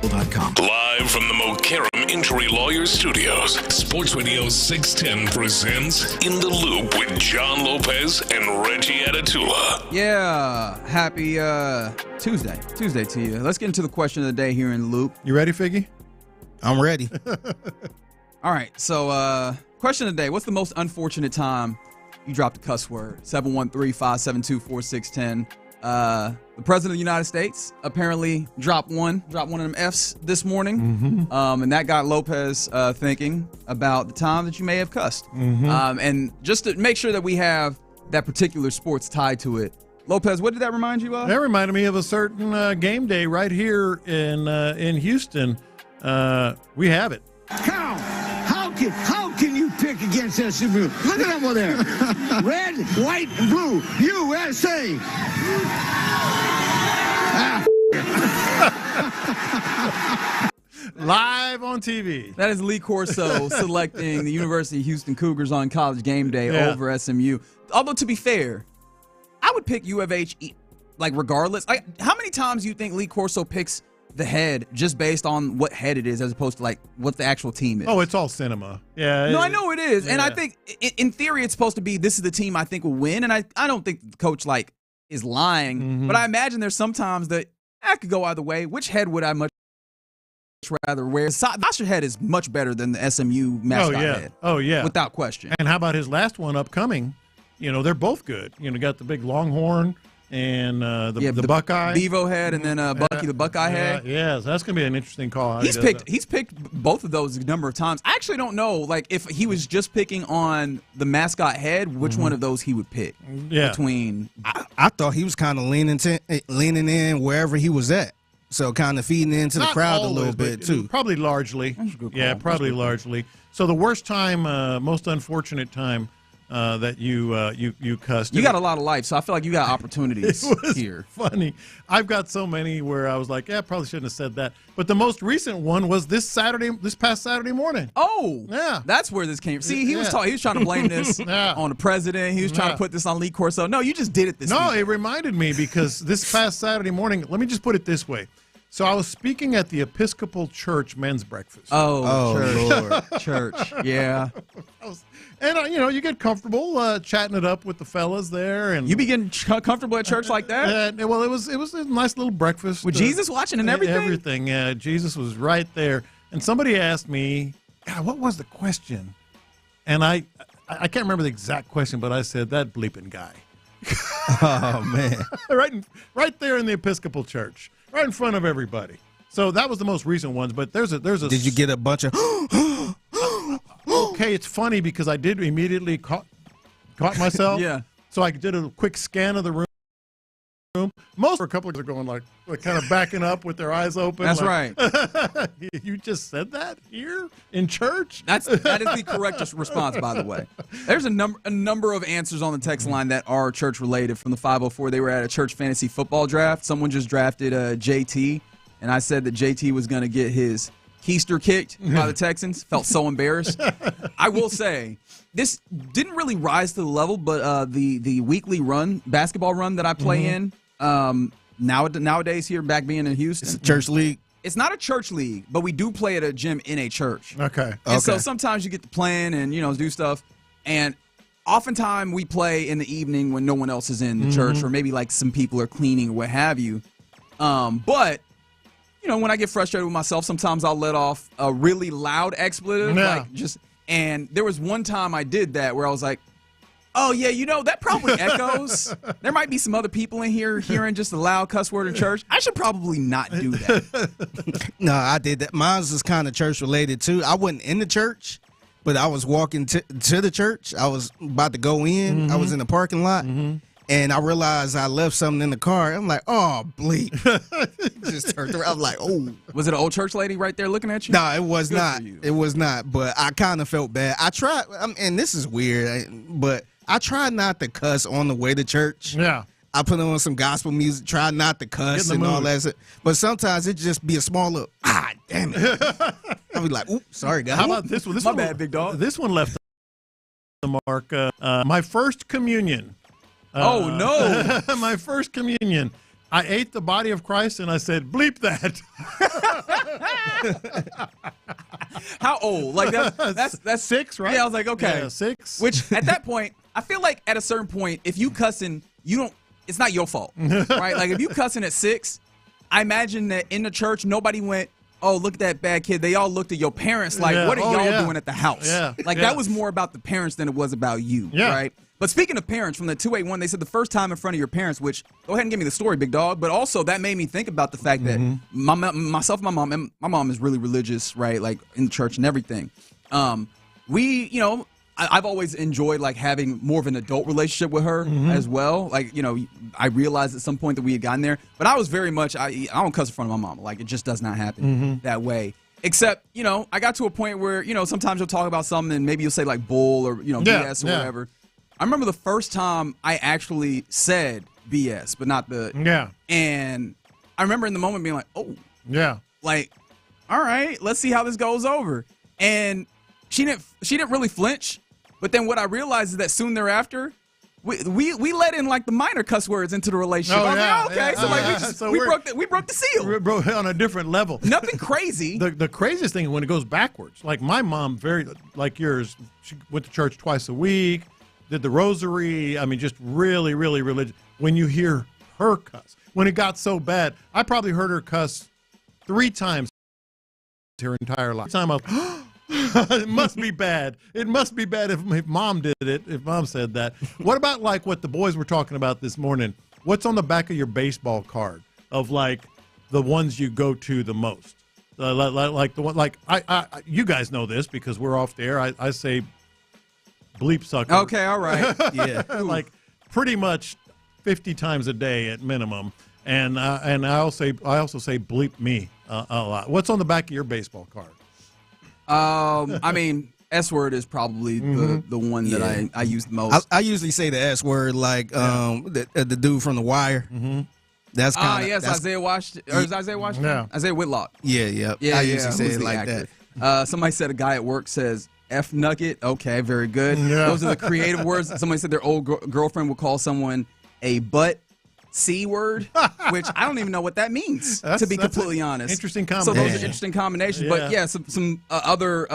Live from the Mokaram Injury Lawyers Studios, Sports Radio 610 presents In the Loop with John Lopez and Reggie Atatula. Yeah, happy Tuesday to you. Let's get into the question of the day here in the Loop. You ready, Figgy? I'm ready. All right, so question of the day. What's the most unfortunate time you dropped a cuss word? 713-572-4610. The President of the United States apparently dropped one of them Fs this morning. And that got Lopez thinking about the time that you may have cussed. And just to make sure that we have that particular sports tied to it, Lopez, what did that remind you of? That reminded me of a certain game day right here in Houston. We have it. How can you pick against SMU? Look at them over there. Red, white, and blue. USA. Live on TV. That is Lee Corso selecting the University of Houston Cougars on College Game Day over SMU. Although, to be fair, I would pick U of H, like, regardless. How many times do you think Lee Corso picks the head just based on what head it is as opposed to, like, what the actual team is? Oh, it's all cinema. Yeah. No, I know it is. And I think, in theory, it's supposed to be this is the team I think will win. And I don't think the coach, like, is lying. But I imagine there's sometimes that I could go either way. Which head would I much rather wear? Sasha head is much better than the SMU mascot head. Oh, yeah. Without question. And how about his last one upcoming? You know, they're both good. You know, got the big longhorn and the Buckeye. Bevo head and then Bucky the Buckeye head. Yeah, so that's going to be an interesting call. He's picked both of those a number of times. I actually don't know, like, if he was just picking on the mascot head, which one of those he would pick. Yeah. Between I thought he was kind of leaning in wherever he was at. So kind of feeding into the crowd a little bit, too. Probably largely. Yeah, probably largely. So the worst time, most unfortunate time that you cussed. You got a lot of life, so I feel like you got opportunities here. Funny. I've got so many where I was like, probably shouldn't have said that. But the most recent one was this past Saturday morning. Oh, yeah. That's where this came from. See, he was trying to blame this on the president. He was trying to put this on Lee Corso. No, you just did it this week. No, it reminded me because this past Saturday morning, let me just put it this way. So I was speaking at the Episcopal Church men's breakfast. Oh Lord. Church, yeah. And, you get comfortable chatting it up with the fellas there. And you be getting comfortable at church like that? Well, it was a nice little breakfast. With Jesus watching and everything? Everything, yeah. Jesus was right there. And somebody asked me, God, what was the question? And I can't remember the exact question, but I said, that bleeping guy. Oh, man. right there in the Episcopal Church. Right in front of everybody. So that was the most recent ones, but there's a. Did you get a bunch of? Okay, it's funny because I did immediately caught myself. Yeah. So I did a quick scan of the room. Most for a couple of are going like kind of backing up with their eyes open. That's like, right. You just said that here in church? That is the correct response, by the way. There's a number of answers on the text line that are church related from the 504. They were at a church fantasy football draft. Someone just drafted JT, and I said that JT was going to get his keister kicked by the Texans. Felt so embarrassed. I will say, this didn't really rise to the level, but the weekly basketball run that I play in, nowadays here, back being in Houston. It's a church league? It's not a church league, but we do play at a gym in a church. Okay. And so sometimes you get to plan and, do stuff. And oftentimes we play in the evening when no one else is in the church, or maybe like some people are cleaning or what have you. But when I get frustrated with myself, sometimes I'll let off a really loud expletive. Yeah. And there was one time I did that where I was like, oh, yeah, that probably echoes. There might be some other people in here hearing just a loud cuss word in church. I should probably not do that. No, I did that. Mine was kind of church related, too. I wasn't in the church, but I was walking to the church. I was about to go in. I was in the parking lot. And I realized I left something in the car. I'm like, oh, bleep. Just turned around. I'm like, oh. Was it an old church lady right there looking at you? No, it was not. It was not. But I kind of felt bad. I tried, and this is weird, but I tried not to cuss on the way to church. Yeah. I put on some gospel music, try not to cuss and all that. But sometimes it just be a small little, damn it. I'll be like, oops, sorry, guys. How about this one? My bad, big dog. This one left the mark. My first communion. Oh, no. My first communion. I ate the body of Christ, and I said, bleep that. How old? Like that's 6, right? Yeah, I was like, okay. Yeah, 6. Which at that point, I feel like at a certain point, if you cussing, it's not your fault, right? Like if you cussing at 6, I imagine that in the church, nobody went, oh, look at that bad kid. They all looked at your parents like, what are y'all doing at the house? Yeah. Like that was more about the parents than it was about you, right? But speaking of parents, from the 281, they said the first time in front of your parents, which, go ahead and give me the story, big dog. But also that made me think about the fact that myself and my mom is really religious, right? Like in church and everything. I've always enjoyed like having more of an adult relationship with her as well. Like, I realized at some point that we had gotten there, but I was very much, I don't cuss in front of my mom. Like it just does not happen that way. Except, I got to a point where, sometimes you'll talk about something and maybe you'll say like bull or, BS or whatever. I remember the first time I actually said BS, but not the. Yeah. And I remember in the moment being like, oh. Yeah. Like, all right, let's see how this goes over. And she didn't really flinch. But then what I realized is that soon thereafter, we let in like the minor cuss words into the relationship. So we broke the seal. We broke on a different level. Nothing crazy. The craziest thing when it goes backwards. Like my mom, very like yours, she went to church twice a week. Did the rosary. I mean, just really, really religious. When you hear her cuss, when it got so bad, I probably heard her cuss 3 times her entire life. It must be bad. It must be bad if mom did it, if mom said that. What about like what the boys were talking about this morning? What's on the back of your baseball card of like the ones you go to the most? Like the one, like I you guys know this because we're off the air. I say bleep sucker. Okay, all right. Yeah. Like pretty much 50 times a day at minimum. And I also say bleep me a lot. What's on the back of your baseball card? I mean, S word is probably the one that I use the most. I usually say the S word like the dude from The Wire. That's kind of yes, Isaiah Washington. Or is Isaiah Washington? No. Isaiah Whitlock. Yeah. I usually say it like that. Somebody said a guy at work says F nugget. Okay, very good. Yeah. Those are the creative words. Somebody said their old girlfriend would call someone a butt C word, which I don't even know what that means, to be completely honest. Interesting So combination. those are interesting combinations. Yeah. But yeah, some other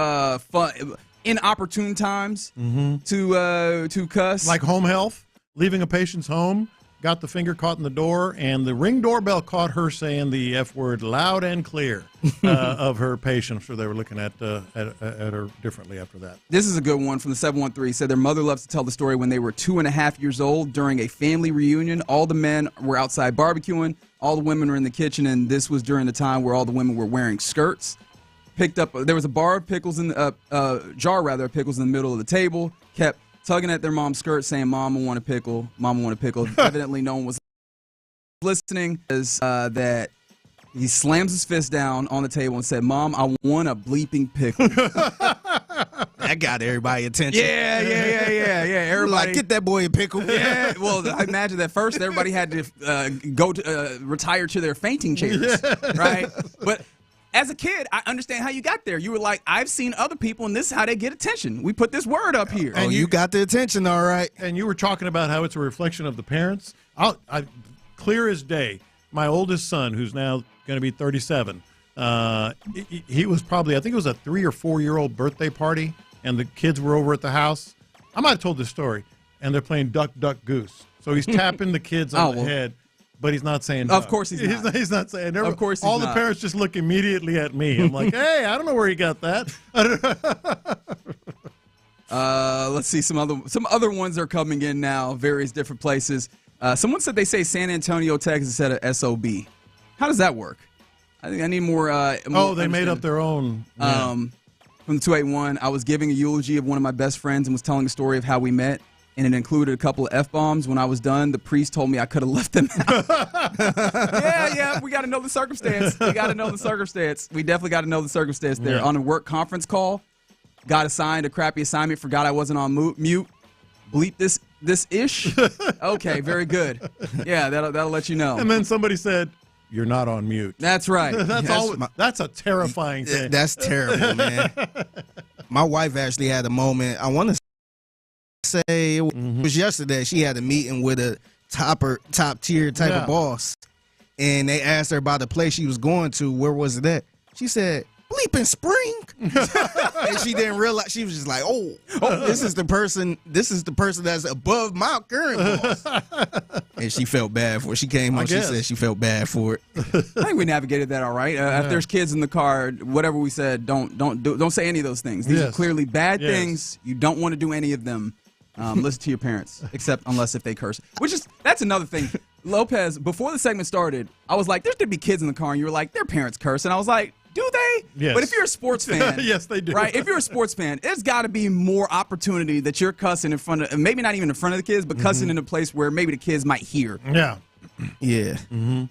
fun, inopportune times to cuss. Like home health, leaving a patient's home, got the finger caught in the door, and the Ring doorbell caught her saying the F word loud and clear of her patient. I'm sure they were looking at her differently after that. This is a good one from the 713. Said their mother loves to tell the story when they were 2.5 years old during a family reunion. All the men were outside barbecuing. All the women were in the kitchen, and this was during the time where all the women were wearing skirts. There was a jar of pickles in the middle of the table. Kept tugging at their mom's skirt, saying, "Mama want a pickle. Mama want a pickle." Evidently, no one was listening. That he slams his fist down on the table and said, "Mom, I want a bleeping pickle." That got everybody attention. Yeah. Everybody, like, get that boy a pickle. Yeah. Well, I imagine that first everybody had to retire to their fainting chairs, right? But as a kid, I understand how you got there. You were like, I've seen other people, and this is how they get attention. We put this word up here. And you got the attention, all right. And you were talking about how it's a reflection of the parents. Clear as day, my oldest son, who's now going to be 37, he was probably, I think it was a 3 or 4 year old birthday party, and the kids were over at the house. I might have told this story, and they're playing Duck, Duck, Goose. So he's tapping the kids on the head. But he's not saying duck. Of course he's not. He's not saying. Of course he's all not. the parents just look immediately at me. I'm like, hey, I don't know where he got that. Let's see. Some other ones are coming in now. Various different places. Someone said they say San Antonio, Texas instead of SOB. How does that work? I think I need more. They made up their own. From the 281, I was giving a eulogy of one of my best friends and was telling a story of how we met. And it included a couple of F-bombs. When I was done, the priest told me I could have left them out. Yeah, we got to know the circumstance. We definitely got to know the circumstance there. Yeah. On a work conference call, got assigned a crappy assignment, forgot I wasn't on mute. Bleep this ish. Okay, very good. Yeah, that'll let you know. And then somebody said, "You're not on mute." That's right. That's a terrifying thing. That's terrible, man. My wife actually had a moment. I want to say it was yesterday. She had a meeting with a top tier type of boss, and they asked her about the place she was going to. Where was it at? She said, bleeping Spring. And she didn't realize. She was just like, oh, this is the person that's above my current boss. And she felt bad for it. She came home, she said she felt bad for it. I think we navigated that all right. If there's kids in the car, whatever we said, don't say any of those things. These are clearly bad things. You don't want to do any of them. Listen to your parents, unless if they curse. That's another thing. Lopez, before the segment started, I was like, there's going to be kids in the car, and you were like, their parents curse. And I was like, do they? Yes. But if you're a sports fan, yes, they do. Right? If you're a sports fan, there's got to be more opportunity that you're cussing in front of, maybe not even in front of the kids, but cussing in a place where maybe the kids might hear. Yeah. Yeah. Mm-hmm.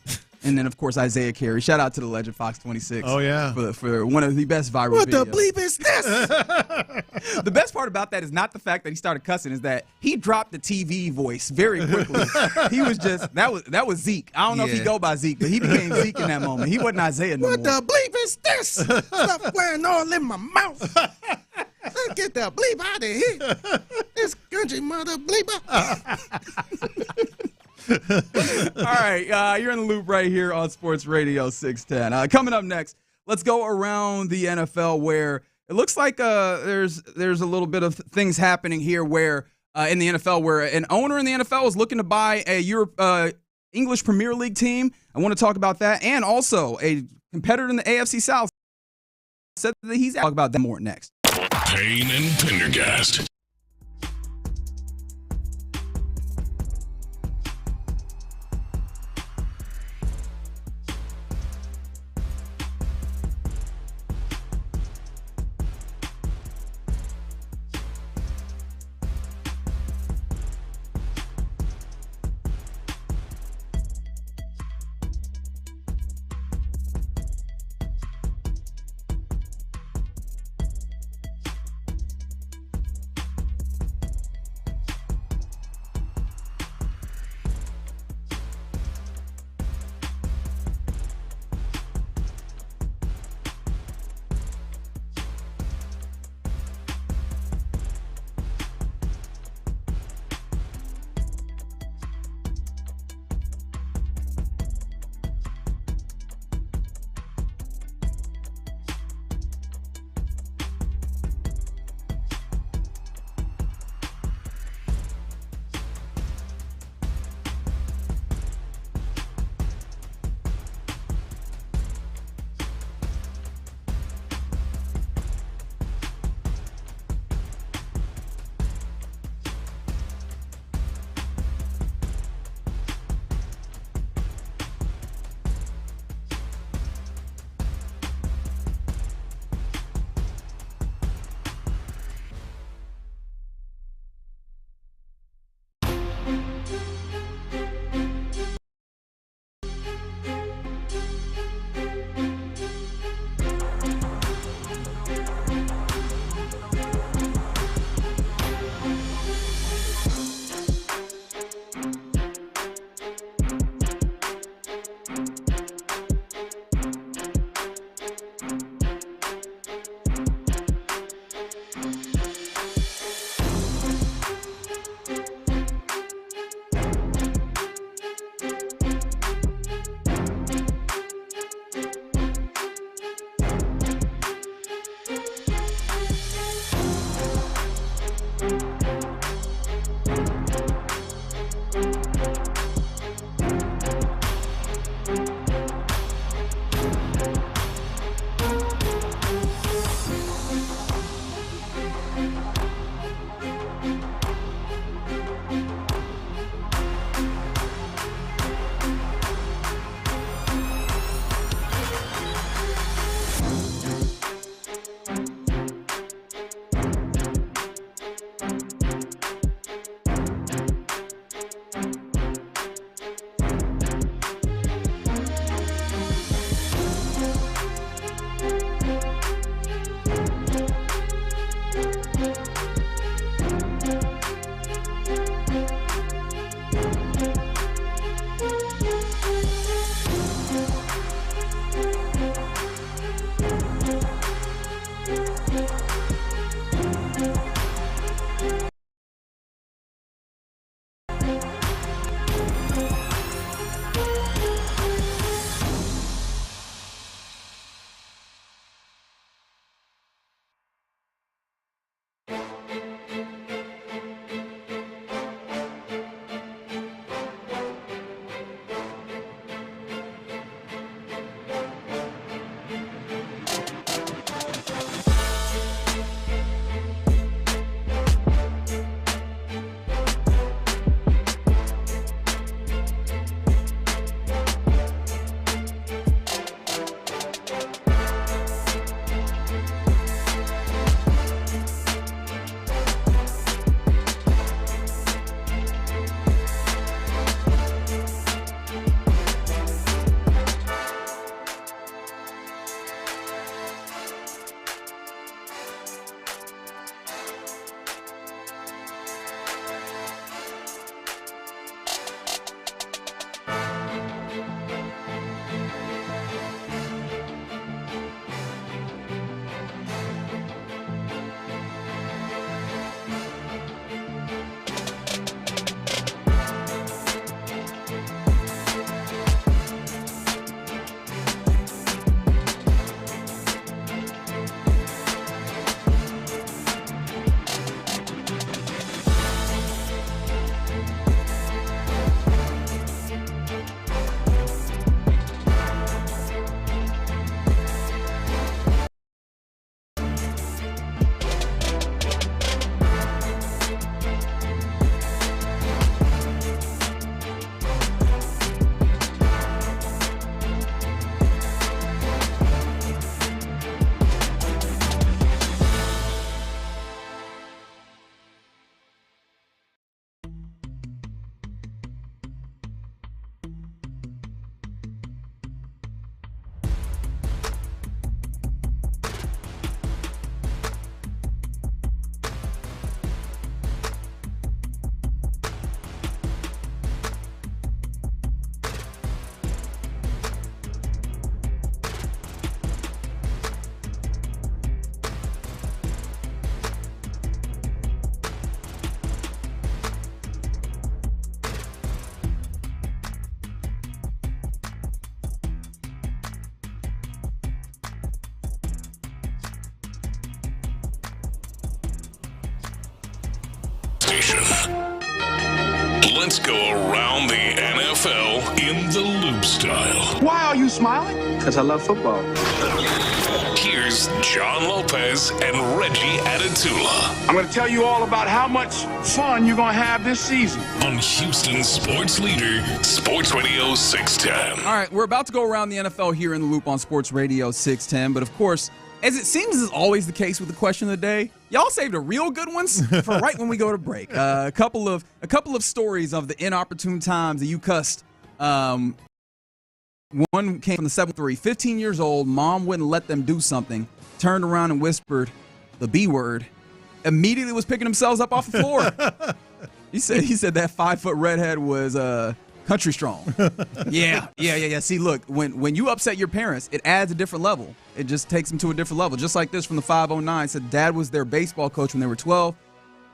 And then, of course, Isaiah Carey. Shout out to the legend Fox 26. Oh, yeah. For one of the best viral What videos. the bleep is this? The best part about that is not the fact that he started cussing, is that he dropped the TV voice very quickly. He was just, that was Zeke. I don't know if he go by Zeke, but he became Zeke in that moment. He wasn't Isaiah no more. What the bleep is this? Stop playing all in my mouth. Let's get the bleep out of here. This country mother bleeper. All right, you're in the loop right here on Sports Radio 610. Coming up next, let's go around the NFL, where it looks like there's a little bit of things happening here where in the NFL where an owner in the NFL is looking to buy a English Premier League team. I want to talk about that, and also a competitor in the AFC South said that he's talk about that more next. Payne and Pendergast. station. Let's go around the NFL in the loop style. Why are you smiling? Because I love football. Here's John Lopez and Reggie Adatula I'm going to tell you all about how much fun you're going to have this season. on Houston sports leader, Sports Radio 610. All right, we're about to go around the NFL here in the loop on Sports Radio 610, but of course, as it seems is always the case with the question of the day, y'all saved the real good ones for right when we go to break. A couple of stories of the inopportune times that you cussed. One came from the 7-3, 15 years old, mom wouldn't let them do something, turned around and whispered the B word, immediately was picking themselves up off the floor. He said that 5-foot redhead was country strong. Yeah. See, look, when you upset your parents, it adds a different level. It just takes them to a different level. Just like this from the 509, said dad was their baseball coach when they were 12.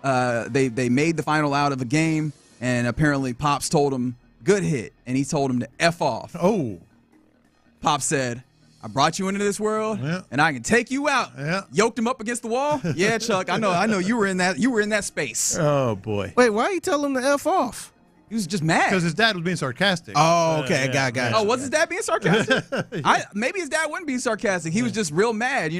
They made the final out of a game, and apparently Pops told him, good hit, and he told him to F off. Oh. Pops said, I brought you into this world, and I can take you out. Yoked him up against the wall. Yeah, Chuck, I know you were in that space. Oh boy. Wait, why you tell him to F off? He was just mad. Because his dad was being sarcastic. Oh, okay. Got it. Oh, was his dad being sarcastic? Maybe his dad wasn't being sarcastic. He was just real mad,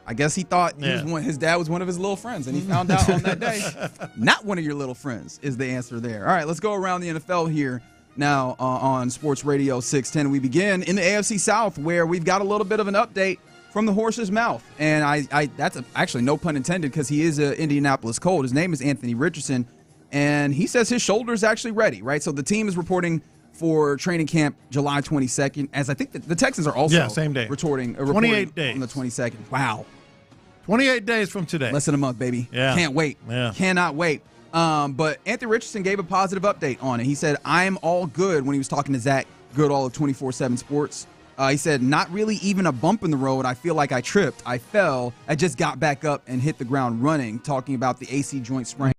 I guess he thought his dad was one of his little friends, and he found out on that day, not one of your little friends is the answer there. All right, let's go around the NFL here now on Sports Radio 610. We begin in the AFC South, where we've got a little bit of an update from the horse's mouth, and that's actually no pun intended because he is an Indianapolis Colt. His name is Anthony Richardson, and he says his shoulder is actually ready, right? So the team is reporting for training camp July 22nd, as I think the Texans are also same day. reporting 28 days on the 22nd. Wow. 28 days from today. Less than a month, baby. Yeah. Can't wait. Yeah. Cannot wait. But Anthony Richardson gave a positive update on it. He said, I'm all good when he was talking to Zach Goodall of 24/7 Sports. He said, not really even a bump in the road. I feel like I tripped. I fell. I just got back up and hit the ground running, talking about the AC joint sprain,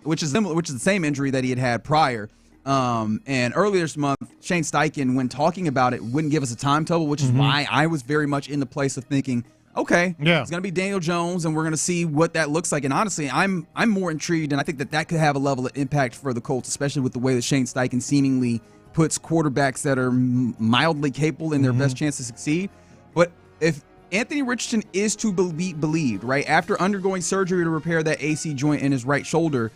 which is the same injury that he had prior. And earlier this month, Shane Steichen, when talking about it, wouldn't give us a timetable, which is why I was very much in the place of thinking, okay, it's going to be Daniel Jones, and we're going to see what that looks like. And honestly, I'm more intrigued, and I think that could have a level of impact for the Colts, especially with the way that Shane Steichen seemingly puts quarterbacks that are mildly capable in their best chance to succeed. But if Anthony Richardson is to be believed, right, after undergoing surgery to repair that AC joint in his right shoulder,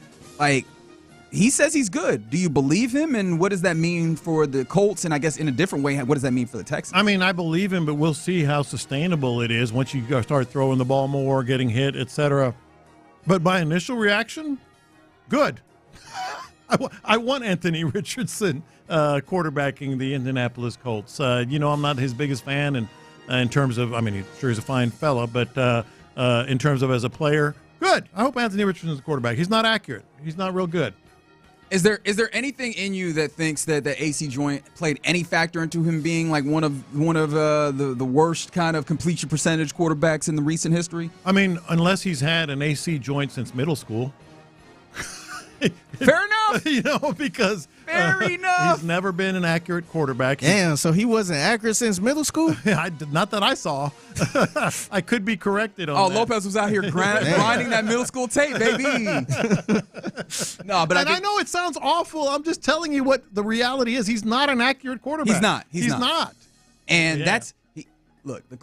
he says he's good. Do you believe him? And what does that mean for the Colts? And I guess in a different way, what does that mean for the Texans? I mean, I believe him, but we'll see how sustainable it is once you start throwing the ball more, getting hit, etc. But my initial reaction, good. I want Anthony Richardson quarterbacking the Indianapolis Colts. I'm not his biggest fan, and in terms of, he's a fine fella, but in terms of as a player, good. I hope Anthony Richardson's the quarterback. He's not accurate. He's not real good. Is there anything in you that thinks that the AC joint played any factor into him being like one of the worst kind of completion percentage quarterbacks in the recent history? I mean, unless he's had an AC joint since middle school. Fair enough. Because fair enough. He's never been an accurate quarterback. Damn, so he wasn't accurate since middle school? Not that I saw. I could be corrected on that. Lopez was out here grinding that middle school tape, baby. No, but I know it sounds awful. I'm just telling you what the reality is. He's not an accurate quarterback. He's not. And look, the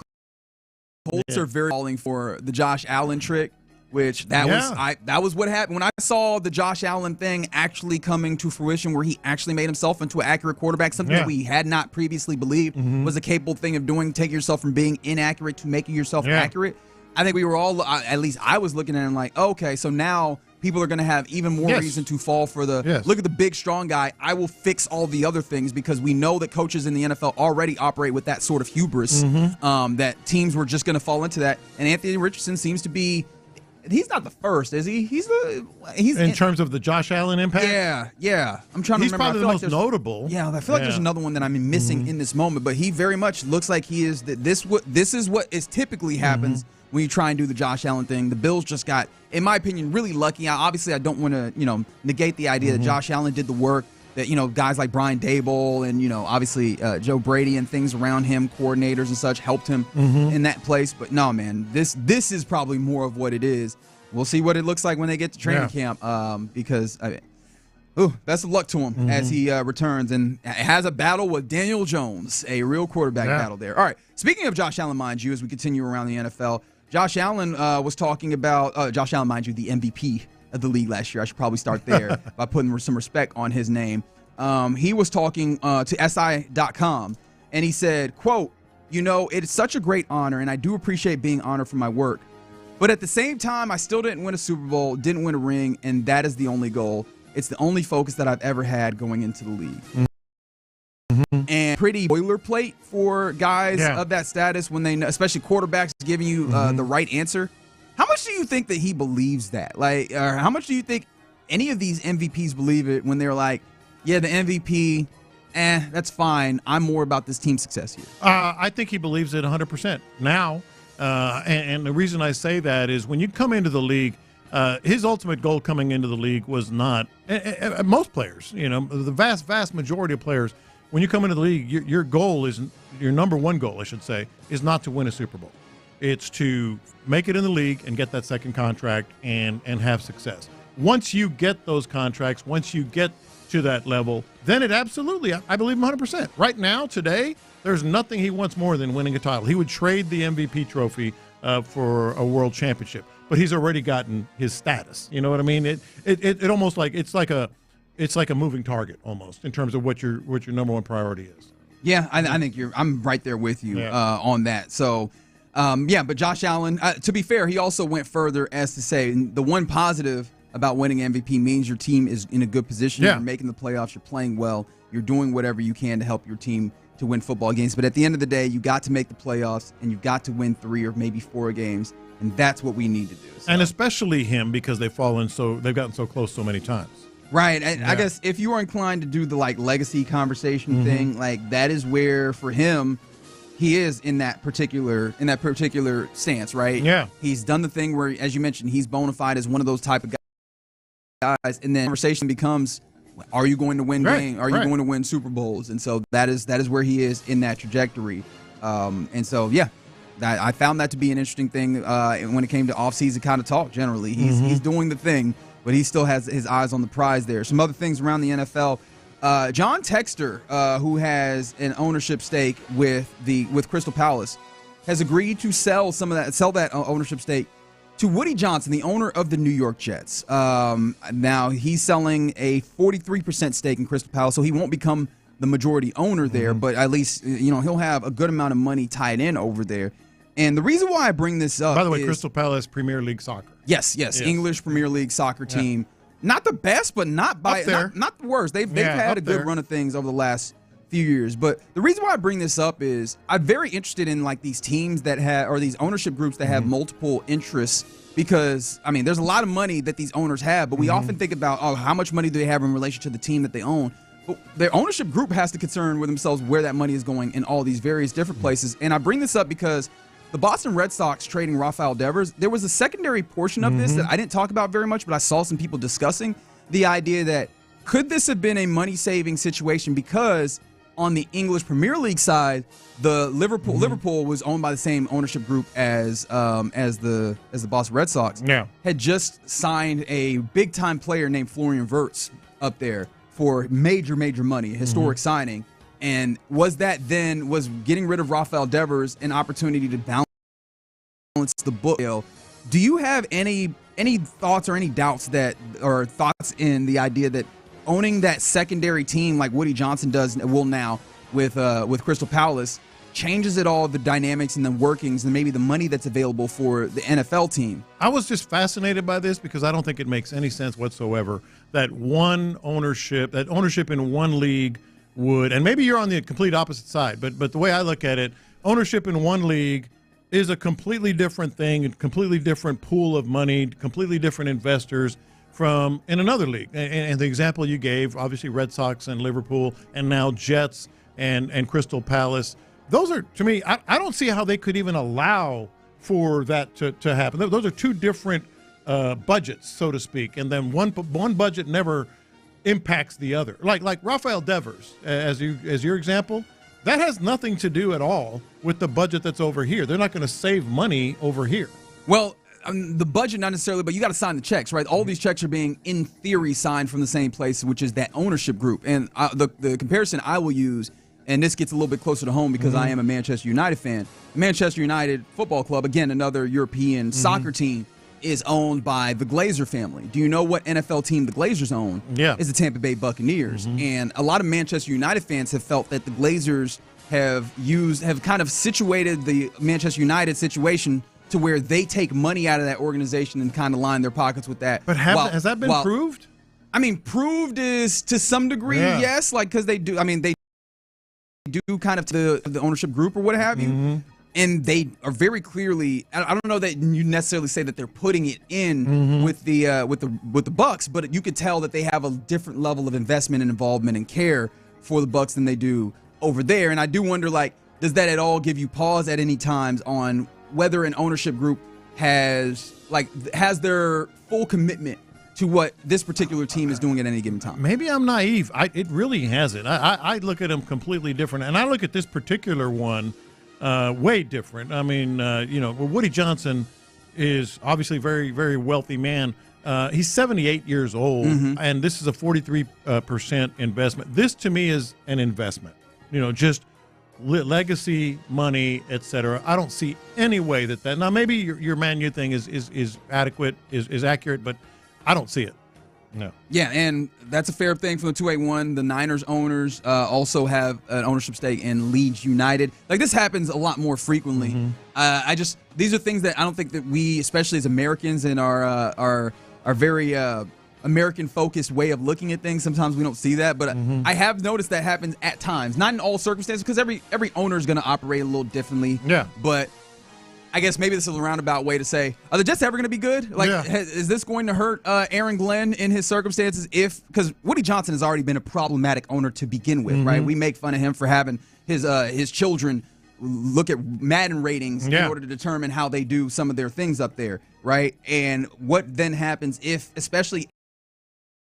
Colts are very calling for the Josh Allen trick. Which that was what happened when I saw the Josh Allen thing actually coming to fruition, where he actually made himself into an accurate quarterback, something that we had not previously believed was a capable thing of doing, taking yourself from being inaccurate to making yourself accurate. I think we were all, at least I was looking at him like, okay, so now people are going to have even more reason to fall for look at the big, strong guy. I will fix all the other things, because we know that coaches in the NFL already operate with that sort of hubris, that teams were just going to fall into that. And Anthony Richardson seems to be, he's not the first, is he? He's in terms of the Josh Allen impact. Yeah. I'm trying to remember. He's probably the most notable. Yeah, I feel like there's another one that I'm missing in this moment, but he very much looks like he is. This is what is typically happens when you try and do the Josh Allen thing. The Bills just got, in my opinion, really lucky. Obviously, I don't want to negate the idea that Josh Allen did the work. That guys like Brian Daboll and obviously Joe Brady and things around him, coordinators and such, helped him in that place. But no, man, this is probably more of what it is. We'll see what it looks like when they get to training camp. Because best of luck to him as he returns and has a battle with Daniel Jones, a real quarterback battle there. All right. Speaking of Josh Allen, mind you, as we continue around the NFL, Josh Allen was talking about Josh Allen, mind you, the MVP of the league last year. I should probably start there by putting some respect on his name. He was talking to SI.com, and he said, quote, it's such a great honor, and I do appreciate being honored for my work. But at the same time, I still didn't win a Super Bowl, didn't win a ring, and that is the only goal. It's the only focus that I've ever had going into the league. And pretty boilerplate for guys of that status when they know, especially quarterbacks giving you the right answer. How much do you think that he believes that? Like, how much do you think any of these MVPs believe it when they're like, yeah, the MVP, that's fine. I'm more about this team success here. I think he believes it 100% now. And the reason I say that is when you come into the league, his ultimate goal coming into the league was not most players, the vast majority of players. When you come into the league, your goal is your number one goal, I should say, is not to win a Super Bowl. It's to make it in the league and get that second contract and have success. Once you get those contracts, once you get to that level, then it absolutely, I believe him 100%. Right now, today, there's nothing he wants more than winning a title. He would trade the MVP trophy for a world championship, but he's already gotten his status. You know what I mean? It almost like it's like a moving target almost in terms of what your number one priority is. Yeah, I think I'm right there with you on that. So, but Josh Allen, to be fair, he also went further as to say the one positive about winning MVP means your team is in a good position. You're making the playoffs. You're playing well. You're doing whatever you can to help your team to win football games. But at the end of the day, you got to make the playoffs, and you've got to win 3 or maybe 4 games, and that's what we need to do. So. And especially him because they've gotten so close so many times. Right. I guess if you are inclined to do the legacy conversation thing, that is where for him he is in that particular stance, right? Yeah. He's done the thing where, as you mentioned, he's bona fide as one of those type of guys, and then conversation becomes, are you going to win games? Are you going to win Super Bowls? And so that is where he is in that trajectory. And so I found that to be an interesting thing when it came to offseason kind of talk. Generally, he's doing the thing, but he still has his eyes on the prize there. Some other things around the NFL. John Textor, who has an ownership stake with Crystal Palace, has agreed to sell that ownership stake to Woody Johnson, the owner of the New York Jets. Now he's selling a 43% stake in Crystal Palace, so he won't become the majority owner there, but at least he'll have a good amount of money tied in over there. And the reason why I bring this up, by the way, Crystal Palace Premier League soccer. Yes, English Premier League soccer team. Not the best, but not the worst. They've had a good run of things over the last few years. But the reason why I bring this up is I'm very interested in these teams that have, or these ownership groups that have multiple interests, because there's a lot of money that these owners have, but we often think about how much money do they have in relation to the team that they own. But their ownership group has to concern with themselves where that money is going in all these various different places. And I bring this up because the Boston Red Sox trading Rafael Devers, there was a secondary portion of this that I didn't talk about very much, but I saw some people discussing the idea that could this have been a money-saving situation because on the English Premier League side, the Liverpool was owned by the same ownership group as the Boston Red Sox. Yeah. Had just signed a big-time player named Florian Wirtz up there for major money, a historic signing. And was getting rid of Rafael Devers an opportunity to balance the book? Do you have any thoughts or any doubts or thoughts in the idea that owning that secondary team like Woody Johnson will now with Crystal Palace changes it all, the dynamics and the workings and maybe the money that's available for the NFL team? I was just fascinated by this because I don't think it makes any sense whatsoever that ownership in one league would, and maybe you're on the complete opposite side, but the way I look at it, ownership in one league is a completely different thing, a completely different pool of money, completely different investors from in another league. And the example you gave, obviously Red Sox and Liverpool, and now Jets and Crystal Palace, those are, to me, I don't see how they could even allow for that to happen. Those are two different budgets, so to speak, and then one budget never impacts the other. Like Rafael Devers, as your example, that has nothing to do at all with the budget that's over here. They're not going to save money over here. Well, the budget, not necessarily, but you got to sign the checks, right? All these checks are being, in theory, signed from the same place, which is that ownership group. And the comparison I will use, and this gets a little bit closer to home because I am a Manchester United fan. Manchester United Football Club, again, another European soccer team, is owned by the Glazer family. Do you know what NFL team the Glazers own? Yeah. It's the Tampa Bay Buccaneers. And a lot of Manchester United fans have felt that the Glazers have kind of situated the Manchester United situation to where they take money out of that organization and kind of line their pockets with that. But has that been proved? I mean, proved is to some degree, yes, like because they do. I mean, they do kind of to the ownership group or what have you, and they are very clearly. I don't know that you necessarily say that they're putting it in with the Bucks, but you could tell that they have a different level of investment and involvement and care for the Bucks than they do over there. And I do wonder, like, does that at all give you pause at any times on whether an ownership group has their full commitment to what this particular team is doing at any given time? Maybe I'm naive. It really hasn't. I look at them completely different, and I look at this particular one way different. I mean, Woody Johnson is obviously a very, very wealthy man. He's 78 years old, and this is a 43% investment. This, to me, is an investment. Just legacy, money, etc. I don't see any way that now maybe your Man U thing is adequate, is accurate, but I don't see it. No. Yeah, and that's a fair thing from the 281. The Niners owners also have an ownership stake in Leeds United. Like, this happens a lot more frequently. These are things that I don't think that we, especially as Americans in our very American-focused way of looking at things, sometimes we don't see that. But I have noticed that happens at times, not in all circumstances, because every owner is going to operate a little differently. Yeah. But I guess maybe this is a roundabout way to say, are the Jets ever going to be good? Like, is this going to hurt Aaron Glenn in his circumstances? Because Woody Johnson has already been a problematic owner to begin with, right? We make fun of him for having his children look at Madden ratings in order to determine how they do some of their things up there, right? And what then happens if, especially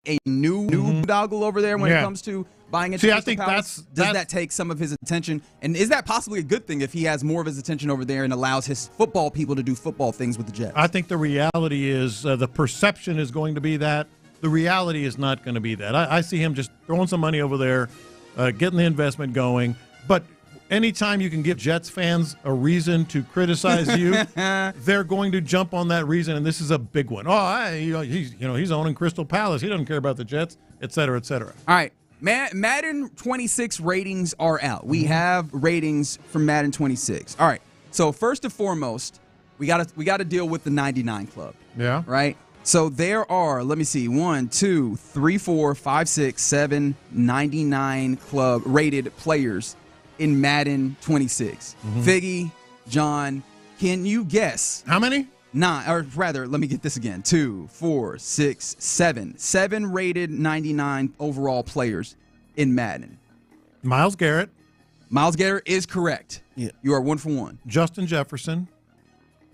a new doggle over there when it comes to buying into I think does that take some of his attention? And is that possibly a good thing if he has more of his attention over there and allows his football people to do football things with the Jets? I think the reality is the perception is going to be that. The reality is not going to be that. I see him just throwing some money over there, getting the investment going. But anytime you can give Jets fans a reason to criticize you, they're going to jump on that reason, and this is a big one. He's owning Crystal Palace. He doesn't care about the Jets, et cetera, et cetera. All right. Madden 26 ratings are out. We have ratings from Madden 26. All right. So first and foremost, we got to deal with the 99 club. Yeah. Right? So there are, let me see, 1, 2, 3, 4, 5, 6, 7, 99 club rated players in Madden 26. Figgy, John, can you guess? How many? 9, or rather, let me get this again. 2, 4, 6, 7. 7 rated 99 overall players in Madden. Myles Garrett. Myles Garrett is correct. Yeah. You are 1 for 1. Justin Jefferson.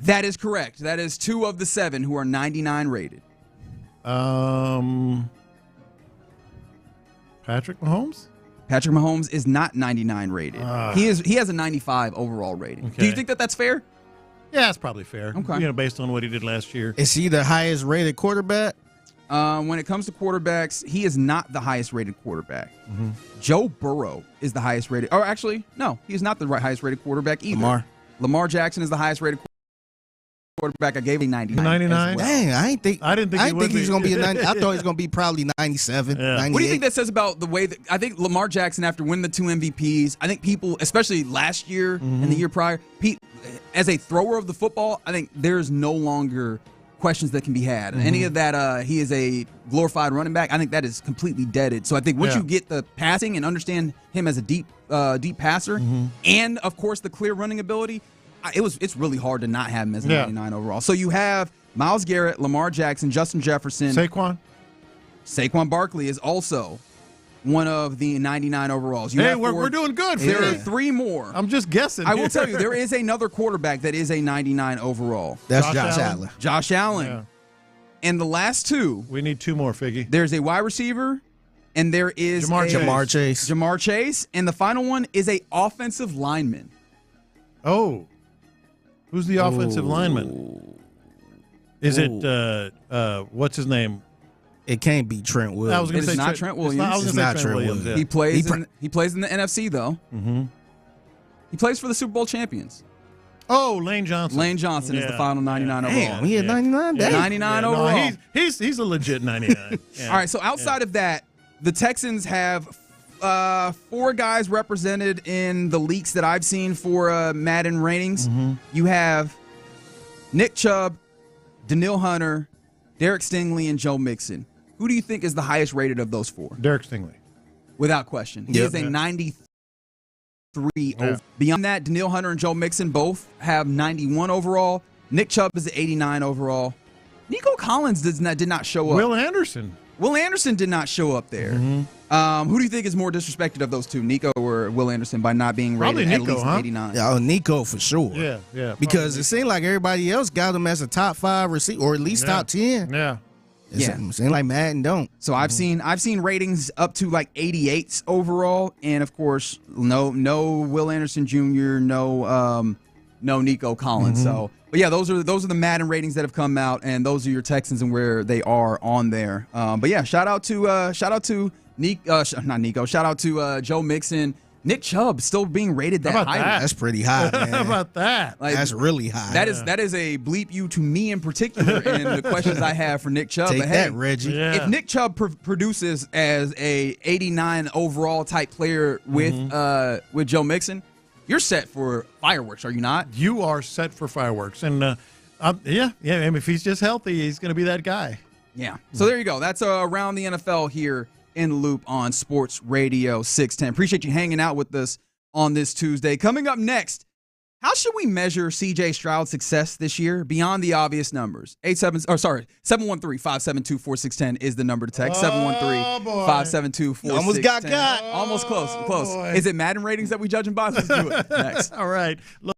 That is correct. That is 2 of the 7 who are 99 rated. Patrick Mahomes? Patrick Mahomes is not 99 rated. He has a 95 overall rating. Okay. Do you think that that's fair? Yeah, that's probably fair. Okay. Based on what he did last year. Is he the highest rated quarterback? When it comes to quarterbacks, he is not the highest rated quarterback. Joe Burrow is the highest rated. Or actually, no, he is not the highest rated quarterback either. Lamar Jackson is the highest rated quarterback. I gave him 99. 99? Well. Dang, I didn't think he's going to be a 90. I thought he was going to be probably 97, 98. What do you think that says about the way that I think Lamar Jackson, after winning the 2 MVPs, I think people, especially last year and the year prior, as a thrower of the football, I think there's no longer questions that can be had. Any of that, he is a glorified running back, I think that is completely deaded. So I think once you get the passing and understand him as a deep passer, and of course the clear running ability, it's really hard to not have him as a 99 overall. So you have Myles Garrett, Lamar Jackson, Justin Jefferson. Saquon Barkley is also one of the 99 overalls. We're doing good. There are 3 more. I'm just guessing. I will tell you, there is another quarterback that is a 99 overall. That's Josh Allen. Josh Allen. Yeah. And the last 2. We need 2 more, Figgy. There's a wide receiver, and there is Jamar Chase. Jamar Chase. And the final one is a offensive lineman. Oh. Who's the offensive lineman? Is it what's his name? It can't be Trent Williams. I was going to say not Trent Williams. It's not Trent Williams. Yeah. He plays in the NFC though. Mm-hmm. He plays for the Super Bowl champions. Oh, Lane Johnson. Lane Johnson is the final 99 overall. Damn, he had 99. Yeah. 99 overall. No, he's a legit 99. Yeah. All right, so outside of that, the Texans have 4 guys represented in the leaks that I've seen for Madden ratings. Mm-hmm. You have Nick Chubb, Daniil Hunter, Derek Stingley, and Joe Mixon. Who do you think is the highest rated of those 4? Derek Stingley. Without question. He is a 93 over. Beyond that, Daniil Hunter and Joe Mixon both have 91 overall. Nick Chubb is 89 overall. Nico Collins did not show up. Will Anderson did not show up there. Mm-hmm. Who do you think is more disrespected of those two, Nico or Will Anderson, by not being rated Probably at Nico, least huh? 89? Oh, Nico for sure. Yeah. Because it seemed like everybody else got him as a top 5 receiver, or at least top 10. Yeah. It seemed like Madden don't. So I've seen ratings up to like 88s overall, and of course, no Will Anderson Jr., no Nico Collins. Mm-hmm. So, but yeah, those are the Madden ratings that have come out, and those are your Texans and where they are on there. But yeah, shout out to Joe Mixon. Nick Chubb still being rated that high. That's pretty high, man. How about that? Like, that's really high. That is a bleep you to me in particular, and the questions I have for Nick Chubb. Take but hey, that, Reggie. Yeah. if Nick Chubb produces as a 89 overall type player with Joe Mixon, you're set for fireworks, are you not? You are set for fireworks, and yeah. I mean, if he's just healthy, he's going to be that guy. Yeah. So there you go. That's around the NFL here in the Loop on Sports Radio 610. Appreciate you hanging out with us on this Tuesday. Coming up next, how should we measure CJ Stroud's success this year beyond the obvious numbers? 713-572-4610 is the number to text. 713-572-4610. Almost got. Almost close. Boy. Is it Madden ratings that we judging by? Let's do it. Next. All right. Look.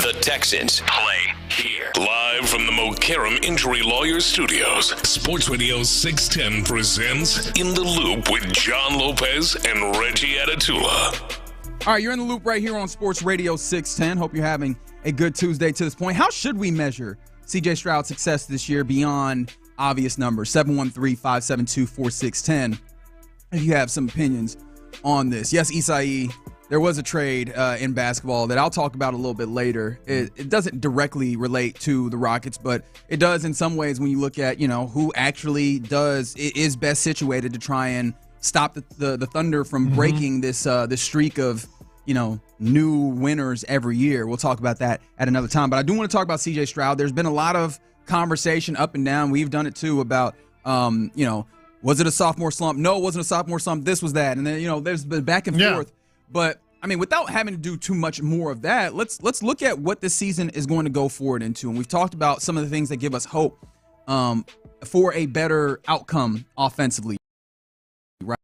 The Texans play here. Live from the Mokaram Injury Lawyers Studios, Sports Radio 610 presents In the Loop with John Lopez and Reggie Atatula. All right, you're in the loop right here on Sports Radio 610. Hope you're having a good Tuesday to this point. How should we measure C.J. Stroud's success this year beyond obvious numbers? 713-572-4610. If you have some opinions on this. Yes, Isai, there was a trade in basketball that I'll talk about a little bit later. It doesn't directly relate to the Rockets, but it does in some ways when you look at, who actually is best situated to try and stop the Thunder from breaking this streak of, new winners every year. We'll talk about that at another time. But I do want to talk about C.J. Stroud. There's been a lot of conversation up and down. We've done it too about, was it a sophomore slump? No, it wasn't a sophomore slump. This was that. And then, there's been back and forth. But, without having to do too much more of that, let's look at what this season is going to go forward into. And we've talked about some of the things that give us hope for a better outcome offensively,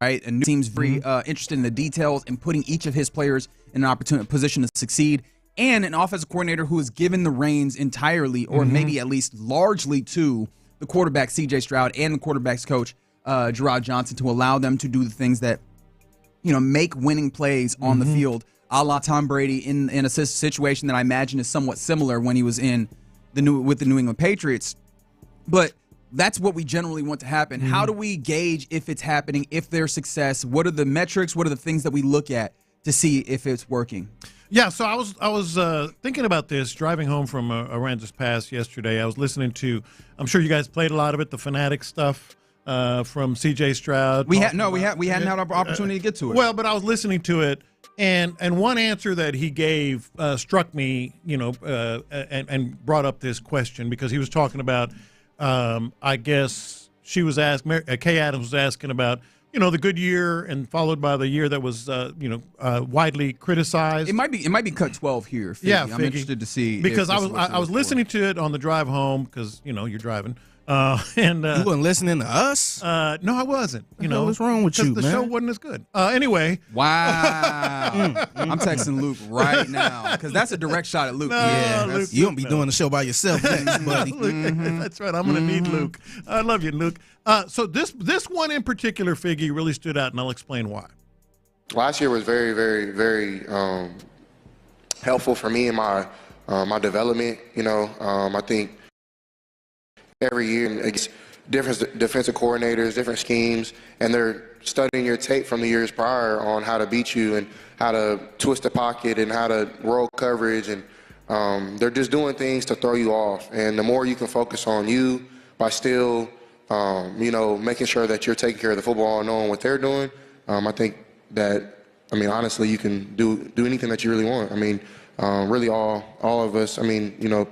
right? And seems very interested in the details and putting each of his players in an opportunity position to succeed. And an offensive coordinator who is given the reins entirely, or maybe at least largely, to the quarterback, C.J. Stroud, and the quarterback's coach, Gerard Johnson, to allow them to do the things that, make winning plays on the field, a la Tom Brady in a situation that I imagine is somewhat similar when he was with the New England Patriots. But that's what we generally want to happen. How do we gauge if it's happening, if there's success? What are the metrics? What are the things that we look at to see if it's working? Yeah, so I was thinking about this driving home from Aransas Pass yesterday. I was listening to, I'm sure you guys played a lot of it, the Fanatic stuff from C.J. Stroud. We hadn't had our opportunity to get to it. Well, but I was listening to it, and one answer that he gave struck me, and brought up this question because he was talking about, I guess she was asked, Kay Adams was asking about, the good year and followed by the year that was, widely criticized. It might be cut 12 here. Figgy. Yeah, I'm interested to see because I was listening to it on the drive home because you're driving. And you wasn't listening to us? No, I wasn't. What's wrong with you, the man? show wasn't as good. Anyway. Wow. I'm texting Luke right now because that's a direct shot at Luke. Luke, you don't be doing the show by yourself, buddy. Luke, that's right. I'm going to need Luke. I love you, Luke. So this one in particular, Figgy, really stood out, and I'll explain why. Last year was very, very, very helpful for me in my development. I think every year against different defensive coordinators, different schemes, and they're studying your tape from the years prior on how to beat you and how to twist the pocket and how to roll coverage, and they're just doing things to throw you off. And the more you can focus on you by still, making sure that you're taking care of the football and knowing what they're doing, I think that, honestly, you can do anything that you really want. Really all of us, Peyton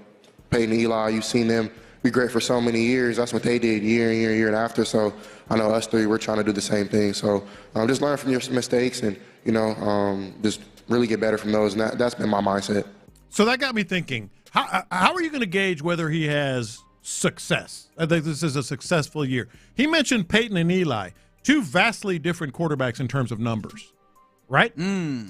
and Eli, you've seen them be great for so many years. That's what they did year and after. So I know us three, we're trying to do the same thing. So just learn from your mistakes and, just really get better from those. And that's been my mindset. So that got me thinking, how are you going to gauge whether he has success? I think this is a successful year. He mentioned Peyton and Eli, two vastly different quarterbacks in terms of numbers, right?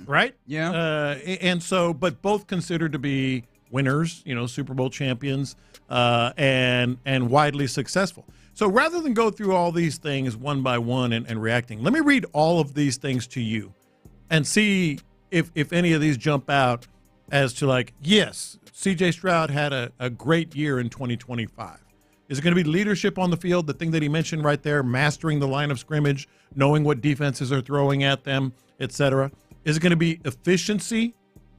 Right? Yeah. And so, but both considered to be winners, Super Bowl champions, and widely successful. So rather than go through all these things one by one and reacting, let me read all of these things to you and see if any of these jump out as to yes, C.J. Stroud had a great year in 2025. Is it going to be leadership on the field, the thing that he mentioned right there, mastering the line of scrimmage, knowing what defenses are throwing at them, etc.? Is it going to be efficiency,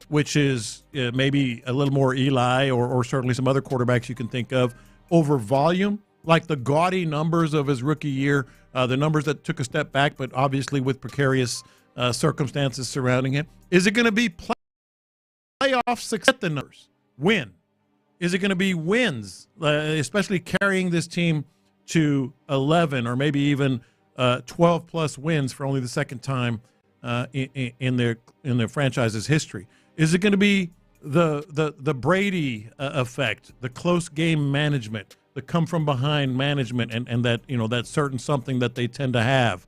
which is maybe a little more Eli or certainly some other quarterbacks you can think of, over volume, like the gaudy numbers of his rookie year, the numbers that took a step back, but obviously with precarious circumstances surrounding him? Is it going to be playoff success, the numbers, win? Is it going to be wins, especially carrying this team to 11 or maybe even 12-plus wins for only the second time in their franchise's history? Is it going to be the Brady effect, the close game management, the come from behind management, and that that certain something that they tend to have,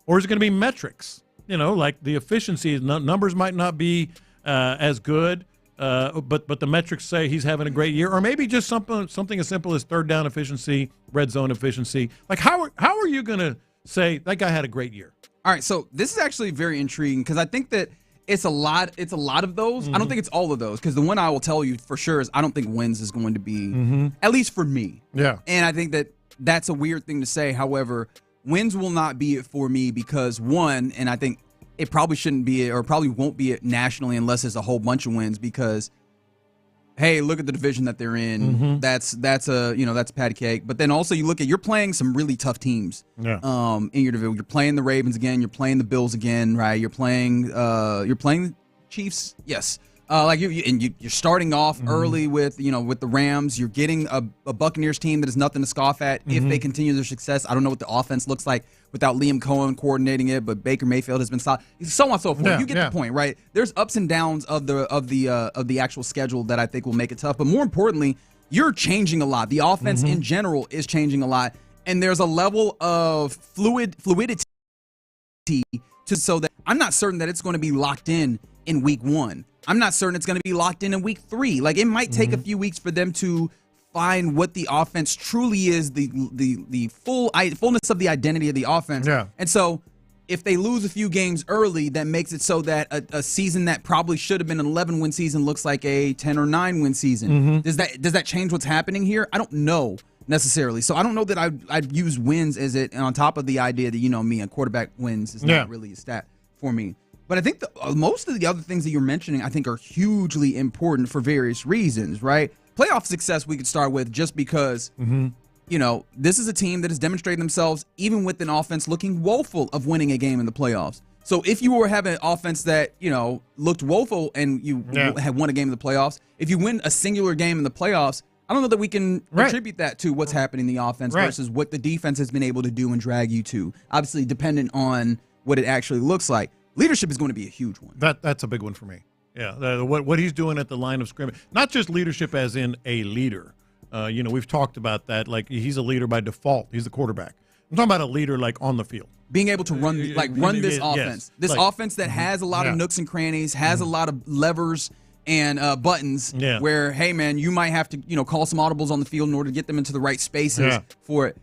or is it going to be metrics? Like the efficiency numbers might not be as good, but the metrics say he's having a great year, or maybe just something as simple as third down efficiency, red zone efficiency. Like how are you going to say that guy had a great year? All right, so this is actually very intriguing because I think that it's a lot of those. I don't think it's all of those, because the one I will tell you for sure is I don't think wins is going to be, at least for me. Yeah. And I think that that's a weird thing to say. However, wins will not be it for me because, one, and I think it probably shouldn't be it, or probably won't be it nationally unless there's a whole bunch of wins, because, hey, look at the division that they're in. That's patty cake. But then also you're playing some really tough teams. Yeah. In your division. You're playing the Ravens again. You're playing the Bills again, right? You're playing the Chiefs. Yes. You're starting off early with the Rams. You're getting a Buccaneers team that is nothing to scoff at if they continue their success. I don't know what the offense looks like without Liam Cohen coordinating it, but Baker Mayfield has been solid. So on and so forth. Yeah, you get the point, right? There's ups and downs of the actual schedule that I think will make it tough. But more importantly, you're changing a lot. The offense in general is changing a lot, and there's a level of fluidity so that I'm not certain that it's going to be locked in week 1. I'm not certain it's going to be locked in week 3. Like, it might take a few weeks for them to find what the offense truly is, the fullness of the identity of the offense. Yeah. And so if they lose a few games early, that makes it so that a season that probably should have been an 11-win season looks like a 10 or 9-win season. Does that change what's happening here? I don't know necessarily. So I don't know that I'd use wins as it on top of the idea that, a quarterback wins is not really a stat for me. But I think most of the other things that you're mentioning, I think, are hugely important for various reasons, right? Playoff success we could start with just because, this is a team that has demonstrated themselves even with an offense looking woeful of winning a game in the playoffs. So if you were having an offense that, looked woeful and you had won a game in the playoffs, if you win a singular game in the playoffs, I don't know that we can attribute that to what's happening in the offense versus what the defense has been able to do and drag you to. Obviously, dependent on what it actually looks like. Leadership is going to be a huge one. That's a big one for me. Yeah, what he's doing at the line of scrimmage, not just leadership as in a leader. We've talked about that. Like, he's a leader by default. He's the quarterback. I'm talking about a leader like on the field. Being able to run this offense. This offense that has a lot of nooks and crannies, has a lot of levers and buttons where, hey, man, you might have to call some audibles on the field in order to get them into the right spaces for it.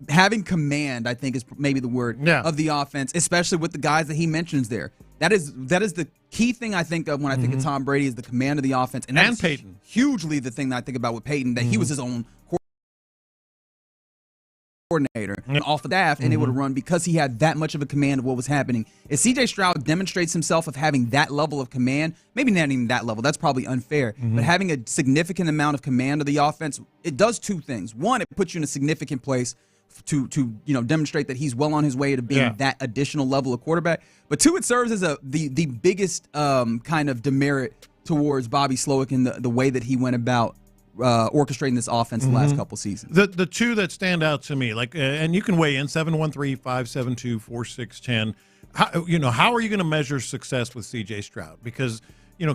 Having command, I think, is maybe the word of the offense, especially with the guys that he mentions there. That is the key thing I think of when I think of Tom Brady is the command of the offense. And Peyton. Hugely the thing that I think about with Peyton, that he was his own coordinator and off the staff and able to run because he had that much of a command of what was happening. If C.J. Stroud demonstrates himself of having that level of command, maybe not even that level, that's probably unfair, but having a significant amount of command of the offense, it does two things. One, it puts you in a significant place to demonstrate that he's well on his way to being that additional level of quarterback. But two, it serves as the biggest kind of demerit towards Bobby Slowick and the way that he went about orchestrating this offense the last couple seasons. The two that stand out to me, and you can weigh in 713-572-4610. How are you going to measure success with C.J. Stroud? Because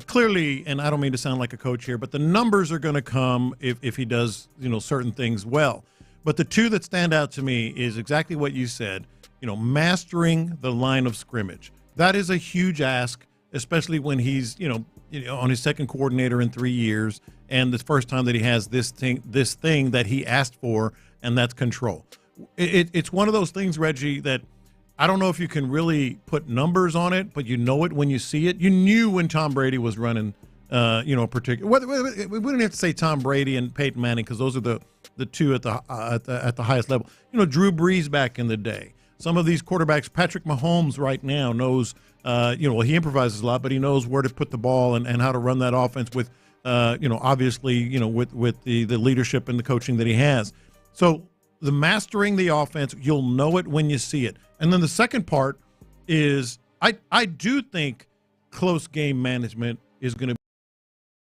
clearly, and I don't mean to sound like a coach here, but the numbers are going to come if he does certain things well. But the two that stand out to me is exactly what you said, mastering the line of scrimmage. That is a huge ask, especially when he's, on his second coordinator in 3 years, and the first time that he has this thing that he asked for, and that's control. It's one of those things, Reggie, that I don't know if you can really put numbers on it, but you know it when you see it. You knew when Tom Brady was running, particular. We wouldn't have to say Tom Brady and Peyton Manning because those are the two at the highest level. Drew Brees back in the day. Some of these quarterbacks, Patrick Mahomes right now knows, he improvises a lot, but he knows where to put the ball and how to run that offense with, obviously, with the leadership and the coaching that he has. So the mastering the offense, you'll know it when you see it. And then the second part is I do think close game management is going to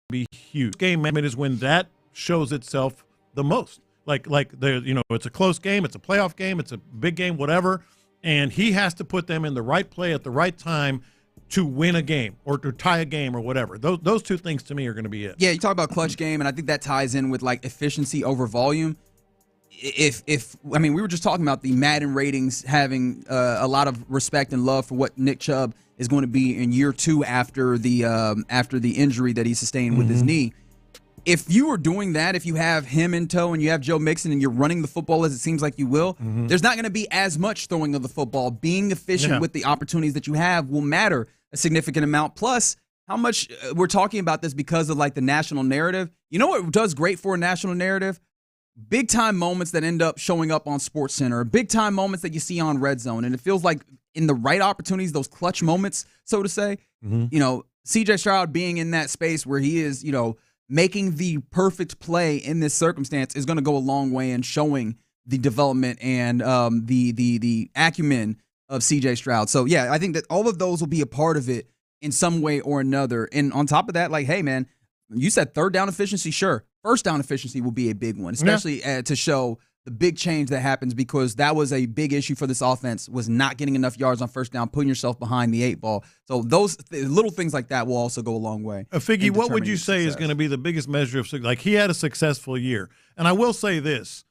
be huge. Game management is when that shows itself the most. It's a close game, it's a playoff game, it's a big game, whatever, and he has to put them in the right play at the right time to win a game or to tie a game or whatever. Those two things to me are going to be it. Yeah, you talk about clutch game, and I think that ties in with efficiency over volume. if I mean, we were just talking about the Madden ratings having a lot of respect and love for what Nick Chubb is going to be in year 2 after the injury that he sustained with his knee. If you are doing that, if you have him in tow and you have Joe Mixon and you're running the football as it seems like you will, there's not going to be as much throwing of the football. Being efficient with the opportunities that you have will matter a significant amount. Plus, how much we're talking about this because of like the national narrative. You know what does great for a national narrative? Big time moments that end up showing up on SportsCenter, big time moments that you see on Red Zone. And it feels like in the right opportunities, those clutch moments, so to say, you know, CJ Stroud being in that space where he is, you know, making the perfect play in this circumstance is going to go a long way in showing the development and the acumen of CJ Stroud. So, yeah, I think that all of those will be a part of it in some way or another. And on top of that, like, hey, man, you said third down efficiency, sure. First down efficiency will be a big one, especially to show the big change that happens, because that was a big issue for this offense, was not getting enough yards on first down, putting yourself behind the 8 ball. So those little things like that will also go a long way. Figgy, what would you say is going to be the biggest measure of success? Like, he had a successful year. And I will say this.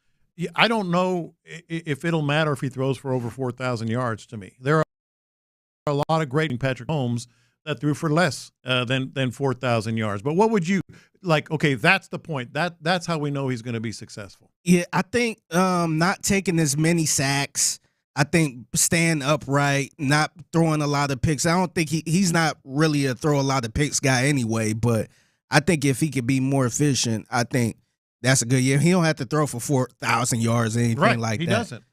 I don't know if it'll matter if he throws for over 4,000 yards to me. There are a lot of great Patrick Mahomes that threw for less than 4,000 yards. But what would you like? Okay, that's the point. That's how we know he's going to be successful. Yeah, I think not taking as many sacks. I think staying upright, not throwing a lot of picks. I don't think he's not really a throw a lot of picks guy anyway. But I think if he could be more efficient, I think that's a good year. He don't have to throw for 4,000 yards or anything like that. He doesn't.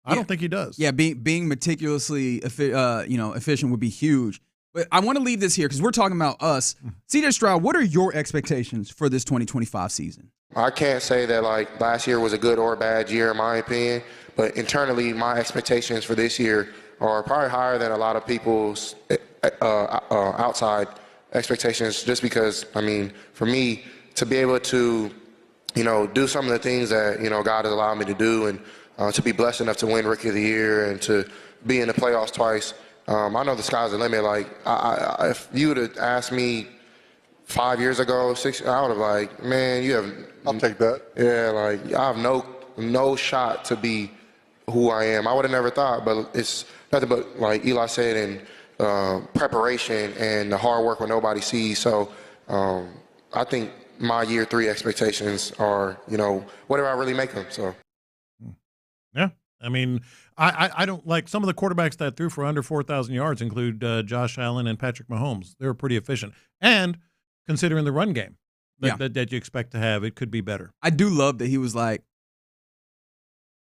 I don't think he does. Yeah, being meticulously efficient would be huge. But I want to leave this here because we're talking about us. CJ Stroud, what are your expectations for this 2025 season? I can't say that like last year was a good or bad year in my opinion, but internally my expectations for this year are probably higher than a lot of people's outside expectations, just because, I mean, for me to be able to, you know, do some of the things that, you know, God has allowed me to do, and to be blessed enough to win Rookie of the Year and to be in the playoffs twice. I know the sky's the limit. Like, if you would have asked me 5 years ago, 6, I would have like, man, you have. I'll take that. Yeah, like I have no shot to be who I am. I would have never thought, but it's nothing but, like Eli said, and preparation and the hard work when nobody sees. So I think my year 3 expectations are, you know, whatever I really make them. So. Yeah. I mean, I don't like some of the quarterbacks that threw for under 4,000 yards include Josh Allen and Patrick Mahomes. They were pretty efficient. And considering the run game that you expect to have, it could be better. I do love that he was like,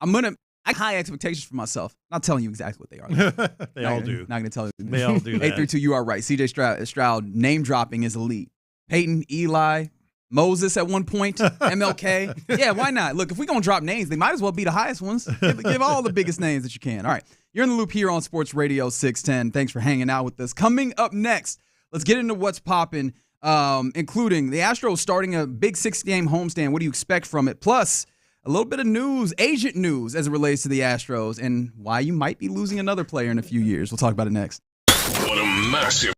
I have high expectations for myself. Not telling you exactly what they are. They all do. Not going to tell you. They all do that. 832, you are right. CJ Stroud name dropping is elite. Peyton, Eli, Moses at one point, MLK. Yeah, why not? Look, if we're going to drop names, they might as well be the highest ones. Give all the biggest names that you can. All right. You're in the loop here on Sports Radio 610. Thanks for hanging out with us. Coming up next, let's get into what's popping, including the Astros starting a big 6-game homestand. What do you expect from it? Plus, a little bit of news, agent news, as it relates to the Astros and why you might be losing another player in a few years. We'll talk about it next. What a massive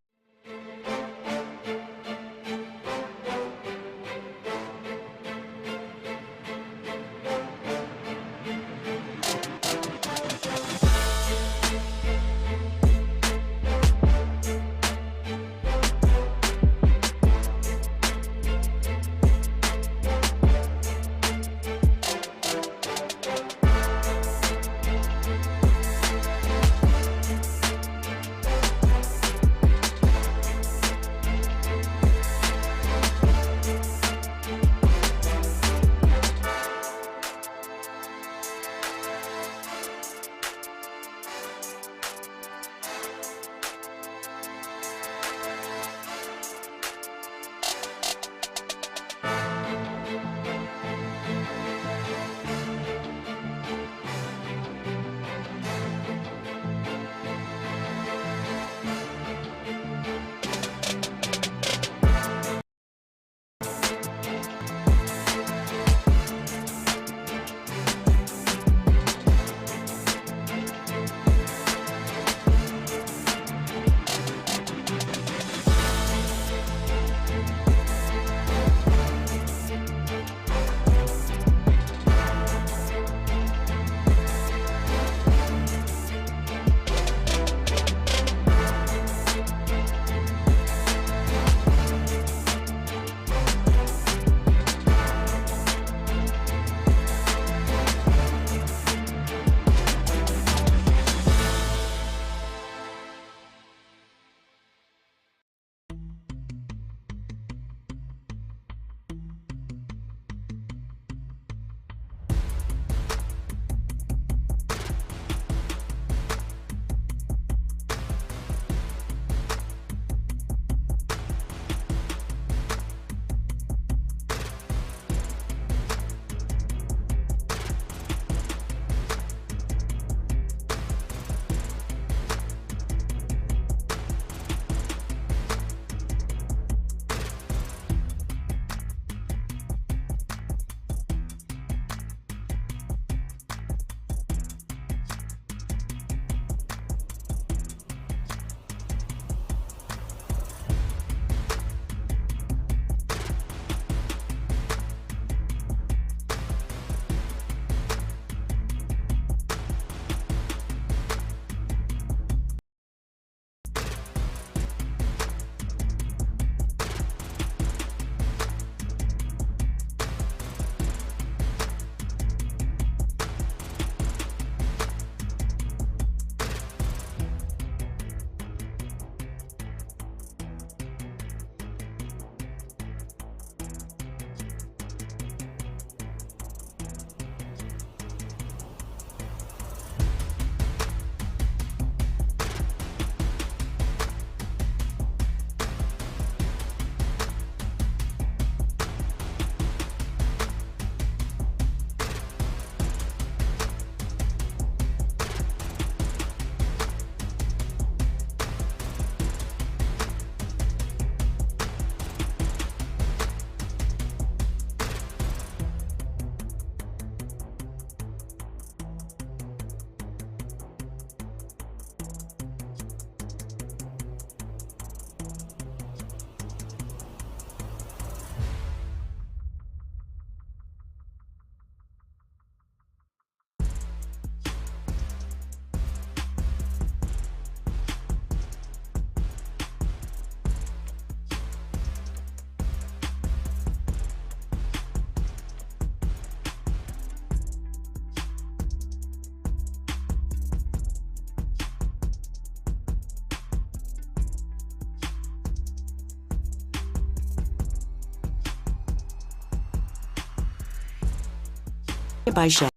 by Chef.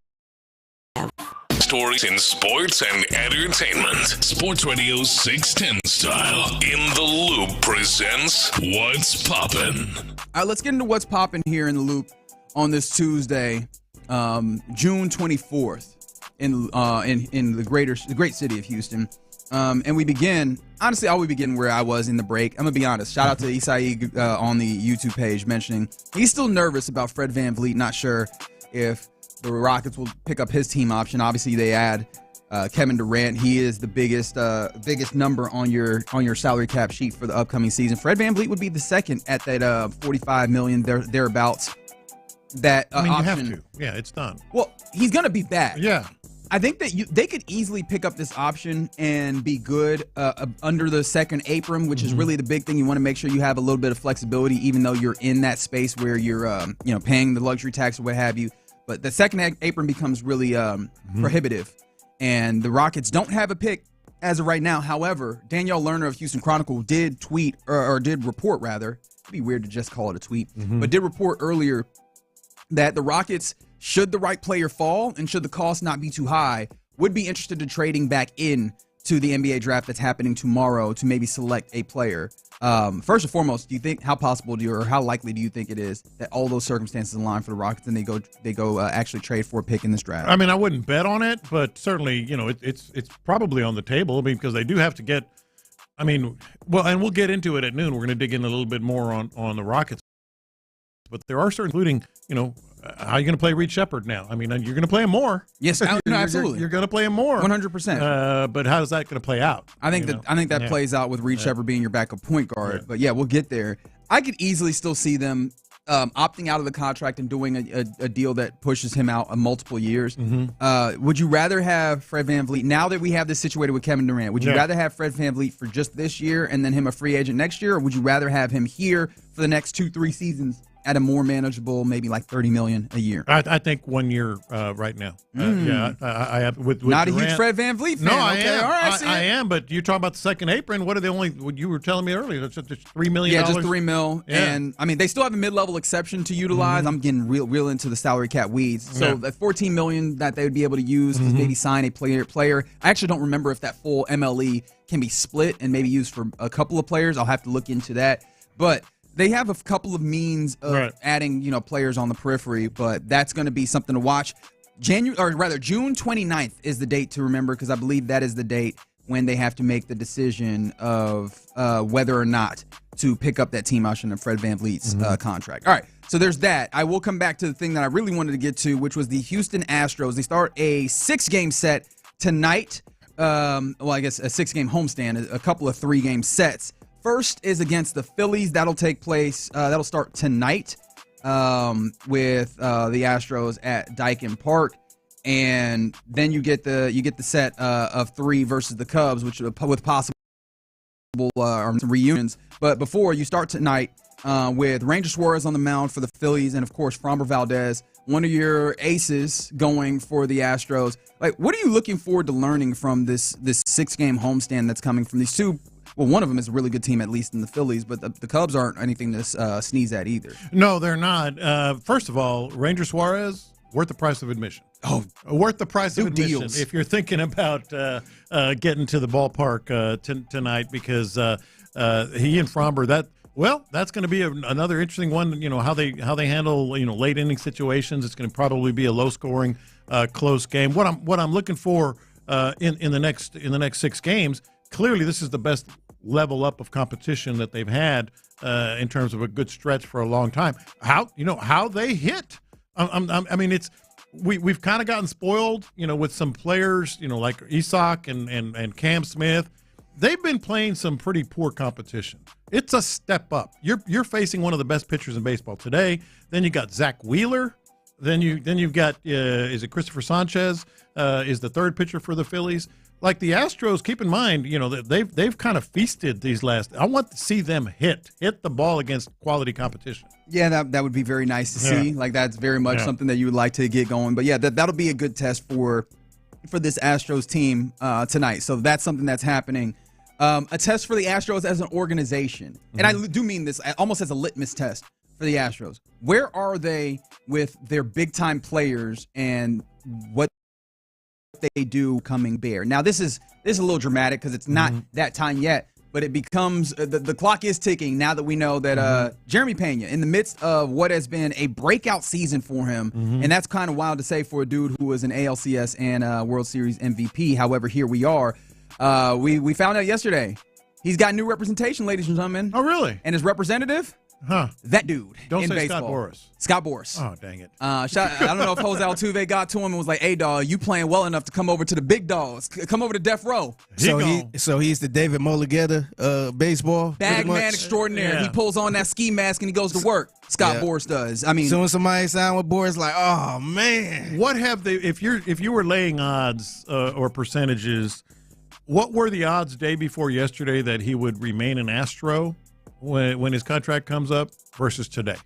Stories in sports and entertainment. Sports Radio 610 style. In the Loop presents What's Poppin'. All right, let's get into what's poppin' here in the Loop on this Tuesday, June 24th, in the great city of Houston. And we begin, honestly, I would begin where I was in the break. I'm going to be honest. Shout out to Isai on the YouTube page mentioning he's still nervous about Fred VanVleet. Not sure if the Rockets will pick up his team option. Obviously, they add Kevin Durant. He is the biggest number on your salary cap sheet for the upcoming season. Fred VanVleet would be the second at that $45 million thereabouts. That I mean, option. you have to. Yeah, it's done. Well, he's going to be back. Yeah. I think that they could easily pick up this option and be good under the second apron, which is really the big thing. You want to make sure you have a little bit of flexibility, even though you're in that space where you're paying the luxury tax or what have you. But the second apron becomes really prohibitive, and the Rockets don't have a pick as of right now. However, Danielle Lerner of Houston Chronicle did tweet or did report rather. It'd be weird to just call it a tweet, but did report earlier that the Rockets, should the right player fall and should the cost not be too high, would be interested in trading back in to the NBA draft that's happening tomorrow to maybe select a player. First and foremost, do you think how likely do you think it is that all those circumstances align for the Rockets and they go actually trade for a pick in this draft? I mean, I wouldn't bet on it, but certainly, it's probably on the table. I mean, because they do have to get. I mean, well, and we'll get into it at noon. We're going to dig in a little bit more on the Rockets, but there are certain, including, how are you going to play Reed Shepherd now? I mean, you're going to play him more. Yes, absolutely. You're going to play him more. 100%. But how is that going to play out? I think that plays out with Reed Shepherd being your backup point guard. Yeah. But yeah, we'll get there. I could easily still see them opting out of the contract and doing a deal that pushes him out multiple years. Would you rather have Fred VanVleet, now that we have this situated with Kevin Durant, would you rather have Fred VanVleet for just this year and then him a free agent next year, or would you rather have him here for the next 2-3 seasons at a more manageable, maybe like $30 million a year? I think 1 year right now. Yeah, I have with not Durant. A huge Fred VanVleet fan. No, I am. All right, I am. But you're talking about the second apron. What are the only? What you were telling me earlier? It's just $3 million. Yeah, just $3 million. Yeah. And I mean, they still have a mid-level exception to utilize. I'm getting real into the salary cap weeds. So that $14 million that they would be able to use to maybe sign a player. I actually don't remember if that full MLE can be split and maybe used for a couple of players. I'll have to look into that. But they have a couple of means of adding, players on the periphery, but that's going to be something to watch. June 29th is the date to remember, because I believe that is the date when they have to make the decision of whether or not to pick up that team option of Fred VanVleet's contract. All right, so there's that. I will come back to the thing that I really wanted to get to, which was the Houston Astros. They start a 6-game set tonight. I guess a 6-game homestand, a couple of 3-game sets. First is against the Phillies. That'll take place. That'll start tonight with the Astros at Daikin Park, and then you get the set of 3 versus the Cubs, which with possible reunions. But before you start tonight with Ranger Suarez on the mound for the Phillies, and of course Framber Valdez, one of your aces, going for the Astros. Like, what are you looking forward to learning from this 6-game homestand that's coming from these two? Well, one of them is a really good team, at least in the Phillies, but the Cubs aren't anything to sneeze at either. No, they're not. First of all, Ranger Suarez, worth the price of admission. Oh, worth the price of admission deals. If you're thinking about getting to the ballpark tonight, because he and Framber, that's going to be another interesting one. How they handle late inning situations. It's going to probably be a low scoring, close game. What I'm looking for in the next 6 games. Clearly, this is the best level up of competition that they've had in terms of a good stretch for a long time. How they hit. I mean, we've kind of gotten spoiled, with some players, like Isak and Cam Smith. They've been playing some pretty poor competition. It's a step up. You're facing one of the best pitchers in baseball today. Then you got Zach Wheeler. Then you've got is it Christopher Sanchez is the third pitcher for the Phillies. Like the Astros, keep in mind, that they've kind of feasted these last. I want to see them hit the ball against quality competition. Yeah, that would be very nice to see. Like, that's very much something that you would like to get going. But yeah, that'll be a good test for this Astros team tonight. So that's something that's happening. A test for the Astros as an organization, and I do mean this almost as a litmus test for the Astros. Where are they with their big-time players and what they do coming bear? Now, this is a little dramatic because it's not that time yet, but it becomes the clock is ticking now that we know that Jeremy Pena, in the midst of what has been a breakout season for him, and that's kind of wild to say for a dude who was an ALCS and World Series MVP. However, here we are. We found out yesterday he's got new representation, ladies and gentlemen. Oh, really? And his representative? That dude. Don't in say baseball. Scott Boras. Scott Boras. Oh, dang it. I don't know if Jose Altuve got to him and was like, "Hey, dog, you playing well enough to come over to the big dogs. Come over to Death Row." So he's the David Mulligetta baseball Bag man extraordinaire. Yeah. He pulls on that ski mask and he goes to work. Scott Boras does. I mean, so when somebody signed with Boras, like, oh man, what have they? If you were laying odds or percentages, what were the odds day before yesterday that he would remain an Astro when his contract comes up versus today?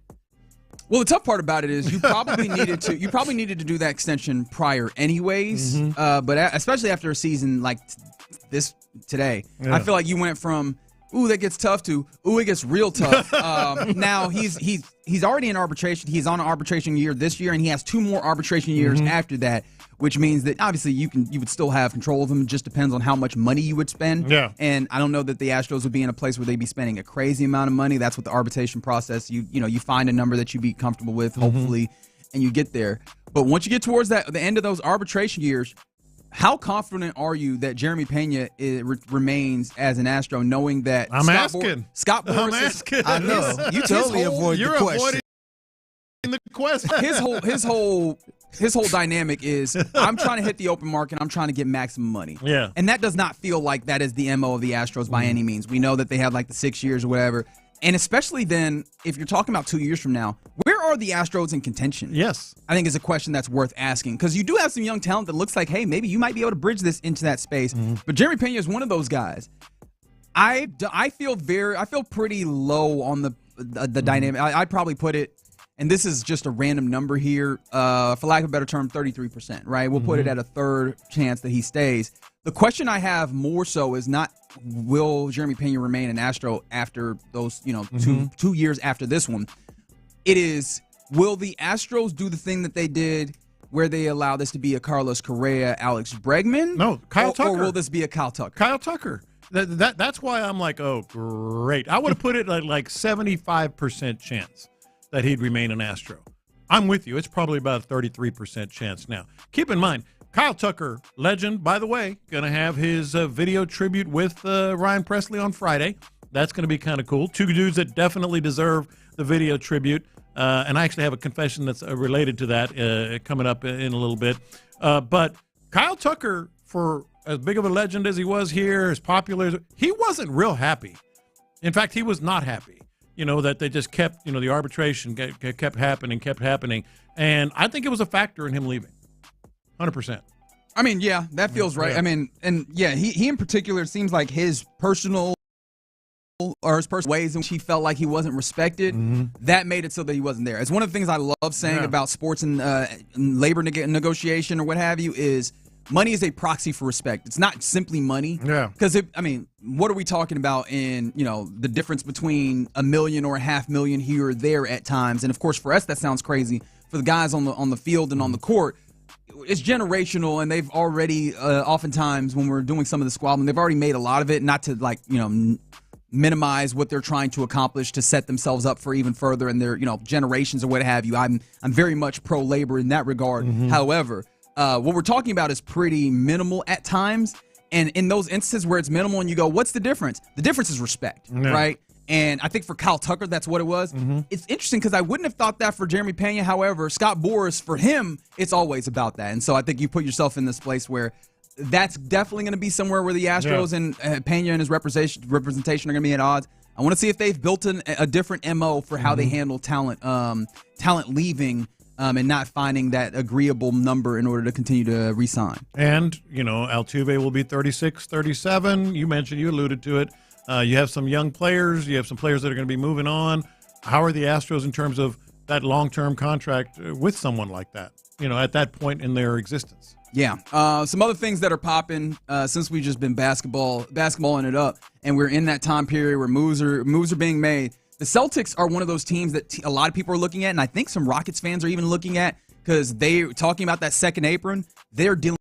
Well, the tough part about it is you probably needed to do that extension prior anyways. But especially after a season like this today, I feel like you went from ooh, that gets tough to ooh, it gets real tough. Now he's already in arbitration. He's on an arbitration year this year, and he has 2 more arbitration years after that, which means that obviously you would still have control of him. It just depends on how much money you would spend. Yeah. And I don't know that the Astros would be in a place where they'd be spending a crazy amount of money. That's what the arbitration process. You find a number that you'd be comfortable with, hopefully, and you get there. But once you get towards the end of those arbitration years, how confident are you that Jeremy Pena remains as an Astro, knowing that Scott Boras I'm asking. I know. You totally avoid the question. The question. His whole dynamic is I'm trying to hit the open market. I'm trying to get maximum money. Yeah. And that does not feel like that is the MO of the Astros by any means. We know that they had like the 6 years or whatever. And especially then, if you're talking about 2 years from now, where are the Astros in contention? Yes. I think is a question that's worth asking because you do have some young talent that looks like, hey, maybe you might be able to bridge this into that space. But Jeremy Pena is one of those guys. I feel pretty low on the dynamic. I'd probably put it, and this is just a random number here, for lack of a better term, 33%, right? We'll put it at a third chance that he stays. The question I have more so is not will Jeremy Pena remain an Astro after those, 2 years after this one. It is, will the Astros do the thing that they did where they allow this to be a Carlos Correa, Alex Bregman? No, Kyle Tucker. Or will this be a Kyle Tucker? Kyle Tucker. That's why I'm like, oh, great. I would have put it at like 75% chance that he'd remain an Astro. I'm with you. It's probably about a 33% chance now. Keep in mind, Kyle Tucker, legend, by the way, going to have his video tribute with Ryan Presley on Friday. That's going to be kind of cool. 2 dudes that definitely deserve the video tribute. And I actually have a confession that's related to that coming up in a little bit. But Kyle Tucker, for as big of a legend as he was here, as popular as he wasn't real happy. In fact, he was not happy. That they just kept, the arbitration kept happening. And I think it was a factor in him leaving. 100%. I mean, yeah, that feels right. Yeah. I mean, and yeah, he in particular, it seems like his personal ways in which he felt like he wasn't respected, that made it so that he wasn't there. It's one of the things I love saying about sports and labor negotiation or what have you is money is a proxy for respect. It's not simply money. Yeah. Because, what are we talking about in, the difference between $1 million or $500,000 here or there at times? And, of course, for us, that sounds crazy. For the guys on the field and on the court, it's generational, and they've already, oftentimes, when we're doing some of the squabbling, they've already made a lot of it, not to, minimize what they're trying to accomplish to set themselves up for even further in their, generations or what have you. I'm very much pro-labor in that regard. However, what we're talking about is pretty minimal at times. And in those instances where it's minimal and you go, what's the difference? The difference is respect, right? And I think for Kyle Tucker, that's what it was. It's interesting because I wouldn't have thought that for Jeremy Pena. However, Scott Boras, for him, it's always about that. And so I think you put yourself in this place where that's definitely going to be somewhere where the Astros and Pena and his representation are going to be at odds. I want to see if they've built a different MO for how they handle talent leaving and not finding that agreeable number in order to continue to re-sign. And, Altuve will be 36, 37. You alluded to it. You have some young players. You have some players that are going to be moving on. How are the Astros in terms of that long-term contract with someone like that, at that point in their existence? Yeah. Some other things that are popping since we've just been basketballing it up, and we're in that time period where moves are being made. the Celtics are one of those teams that a lot of people are looking at, and I think some Rockets fans are even looking at, because they're talking about that second apron. They're dealing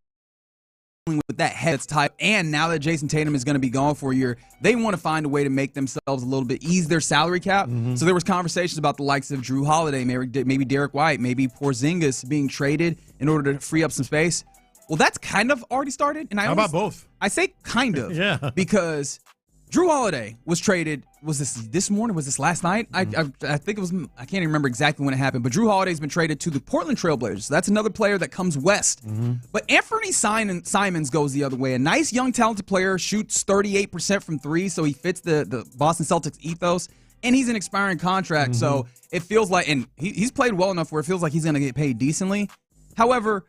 with that head type, and now that Jason Tatum is going to be gone for a year, they want to find a way to make themselves a little bit, ease their salary cap. So there was conversations about the likes of Drew Holiday, maybe Derek White, maybe Porzingis being traded in order to free up some space. Well, that's kind of already started. And How about both? I say kind of, Yeah. because Drew Holiday was traded. Was this morning? Was this last night? I think it was. I can't even remember exactly when it happened. But Drew Holiday's been traded to the Portland Trailblazers. So that's another player that comes west. But Anthony Simons goes the other way. A nice young talented player, shoots 38% from three, so he fits the Boston Celtics ethos. And he's an expiring contract, so it feels like, and he's played well enough where it feels like he's going to get paid decently. However,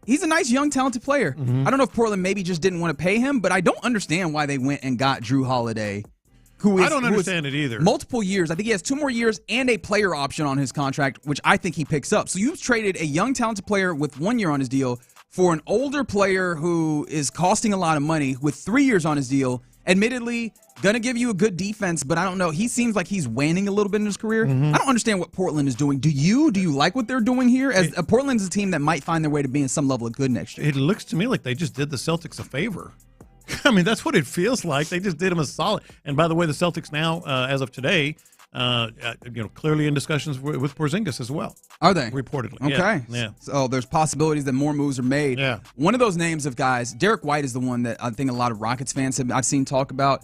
he's a nice young talented player. I don't know if Portland maybe just didn't want to pay him, but I don't understand why they went and got Drew Holiday. I don't understand it either. Multiple years. I think he has 2 more years and a player option on his contract, which I think he picks up. So you've traded a young, talented player with 1 year on his deal for an older player who is costing a lot of money with 3 years on his deal. Admittedly, going to give you a good defense, but I don't know. He seems like he's waning a little bit in his career. I don't understand what Portland is doing. Do you like what they're doing here? As Portland's a team that might find their way to being some level of good next year. It looks to me like they just did the Celtics a favor. I mean, that's what it feels like. They just did them a solid. And by the way, the Celtics now, as of today, clearly in discussions with Porzingis as well. Are they? Reportedly. Okay. Yeah. So there's possibilities that more moves are made. Yeah. One of those names of guys, Derek White is the one that I think a lot of Rockets fans I've seen talk about.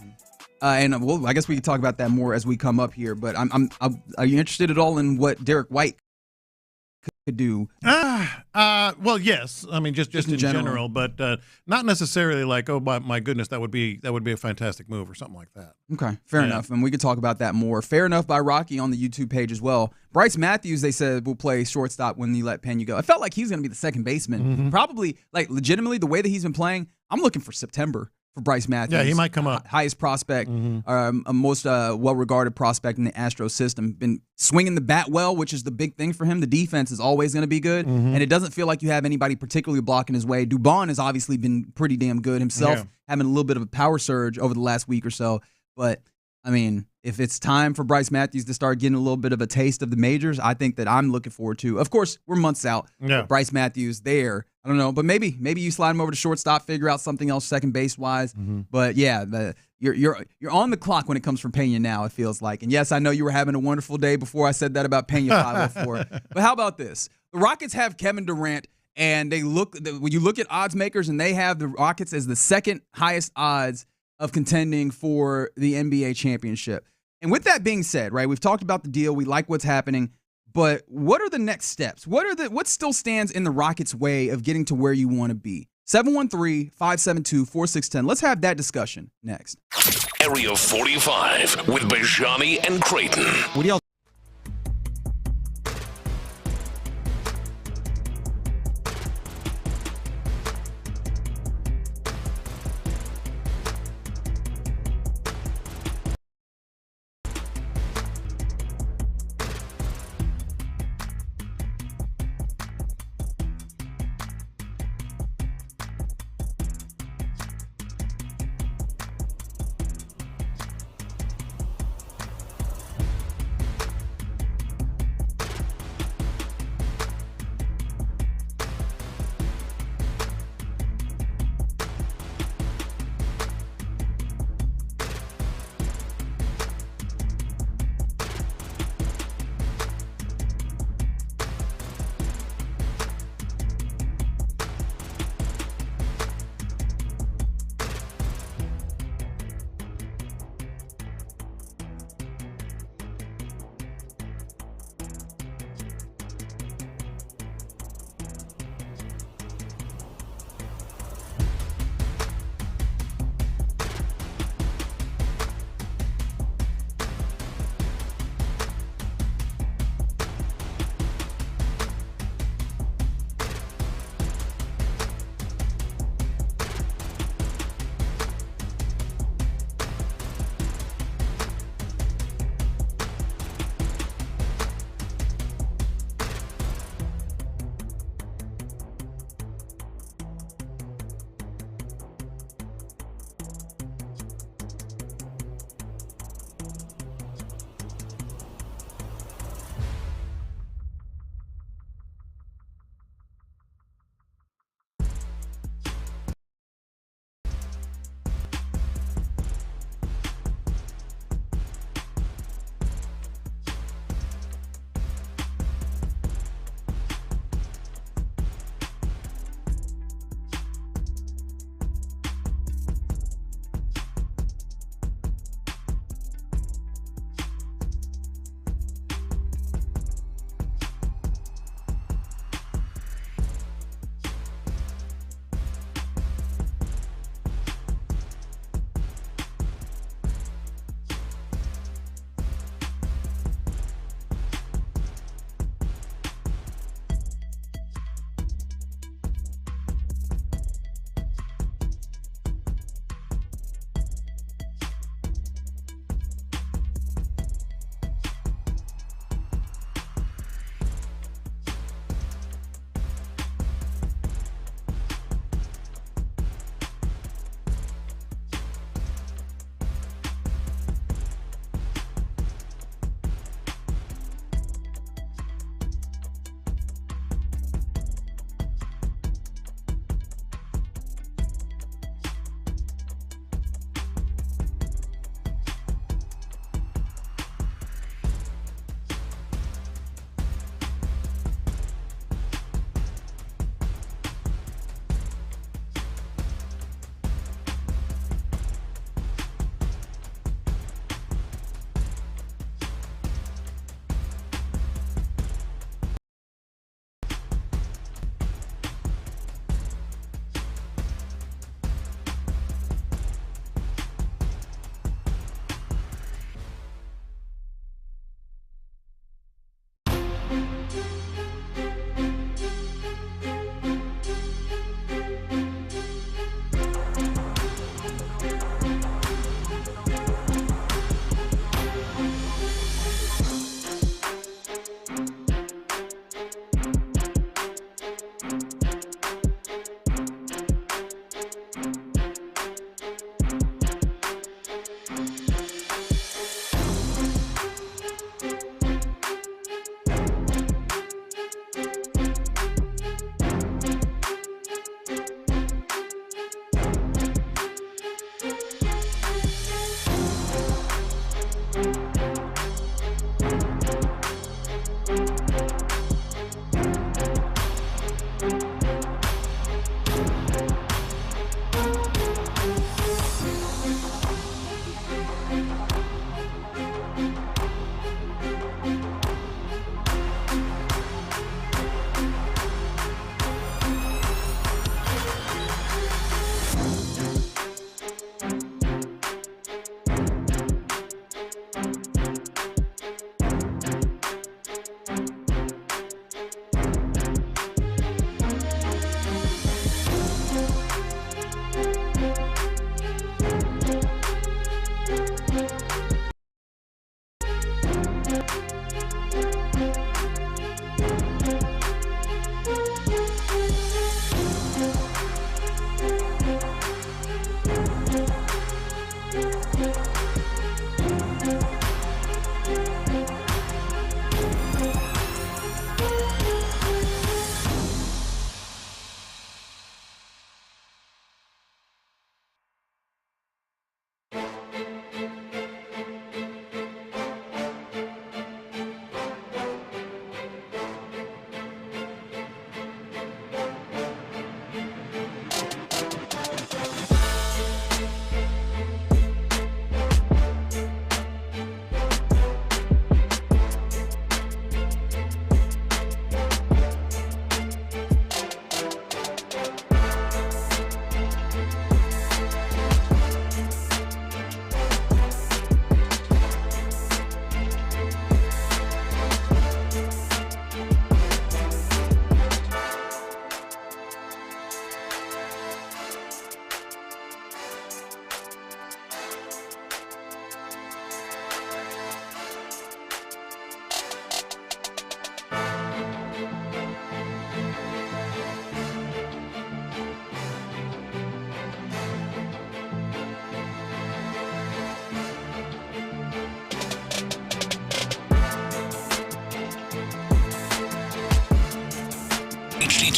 I guess we can talk about that more as we come up here. But are you interested at all in what Derek White could do? Well, yes. I mean, just in general, but not necessarily like, oh my goodness, that would be a fantastic move or something like that. Okay, fair enough, and we could talk about that more. Fair enough by Rocky on the YouTube page as well. Bryce Matthews, they said, will play shortstop when you let Pena go. I felt like he's going to be the second baseman. Probably, like, legitimately, the way that he's been playing, I'm looking for September for Bryce Matthews. Yeah, he might come up. Highest prospect, most well-regarded prospect in the Astros system. Been swinging the bat well, which is the big thing for him. The defense is always going to be good, and it doesn't feel like you have anybody particularly blocking his way. Dubon has obviously been pretty damn good himself, having a little bit of a power surge over the last week or so. But, I mean, if it's time for Bryce Matthews to start getting a little bit of a taste of the majors, I think that I'm looking forward to. Of course, we're months out. Yeah. Bryce Matthews there. I don't know, but maybe you slide him over to shortstop, figure out something else second base wise. But yeah, you're on the clock when it comes from Pena now, it feels like. And yes, I know you were having a wonderful day before I said that about Pena 504. But how about this? The Rockets have Kevin Durant, and when you look at odds makers, and they have the Rockets as the second highest odds of contending for the NBA championship. And with that being said, right, we've talked about the deal. We like what's happening. But what are the next steps? What still stands in the Rockets' way of getting to where you want to be? 713-572-4610. Let's have that discussion next. Area 45 with Bijani and Creighton. What do y'all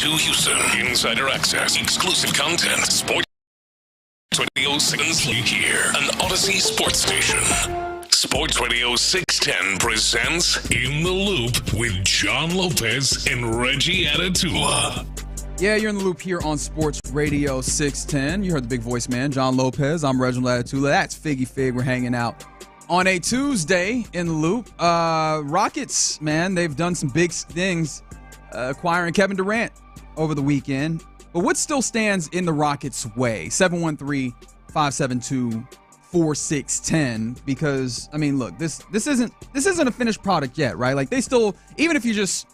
to Houston. Insider access, exclusive content, Sports Radio 610 here, an Odyssey sports station. Sports Radio 610 presents In the Loop with John Lopez and Reggie Atatula. Yeah, you're in the loop here on Sports Radio 610. You heard the big voice man, John Lopez. I'm Reginald Atatula. That's Figgy Fig. We're hanging out on a Tuesday in the loop. Rockets, man, they've done some big things acquiring Kevin Durant over the weekend. But what still stands in the Rockets' way? 713-572-4610. Because, I mean, look, this isn't a finished product yet, right? Like, they still, even if you're just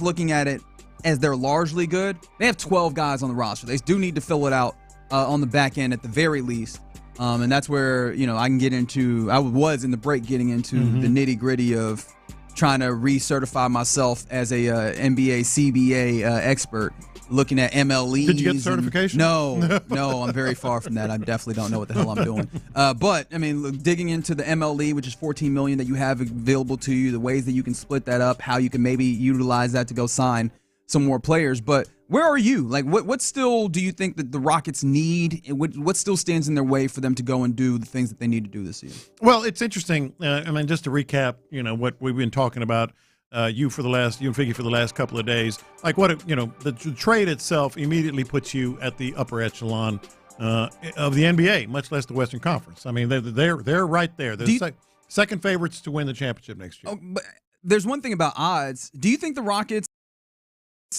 looking at it as they're largely good, they have 12 guys on the roster. They do need to fill it out on the back end at the very least. And that's where, I can get into, I was in the break getting into the nitty gritty of trying to recertify myself as a NBA, CBA expert, looking at MLEs. Did you get certification? No, I'm very far from that. I definitely don't know what the hell I'm doing. But, I mean, look, digging into the MLE, which is $14 million that you have available to you, the ways that you can split that up, how you can maybe utilize that to go sign some more players. But where are you? Like, what still do you think that the Rockets need? What still stands in their way for them to go and do the things that they need to do this season? Well, it's interesting. I mean, just to recap, what we've been talking about, you and Figgy for the last couple of days. Like, the trade itself immediately puts you at the upper echelon of the NBA, much less the Western Conference. I mean, they're right there. They're second favorites to win the championship next year. Oh, but there's one thing about odds. Do you think the Rockets,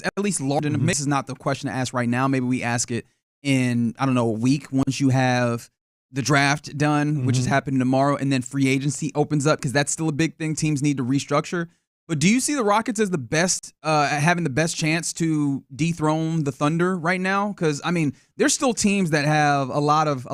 at least large, and this is not the question to ask right now, maybe we ask it in, I don't know, a week once you have the draft done, which is happening tomorrow, and then free agency opens up, because that's still a big thing teams need to restructure. But do you see the Rockets as the best, having the best chance to dethrone the Thunder right now? Because, I mean, there's still teams that have a lot of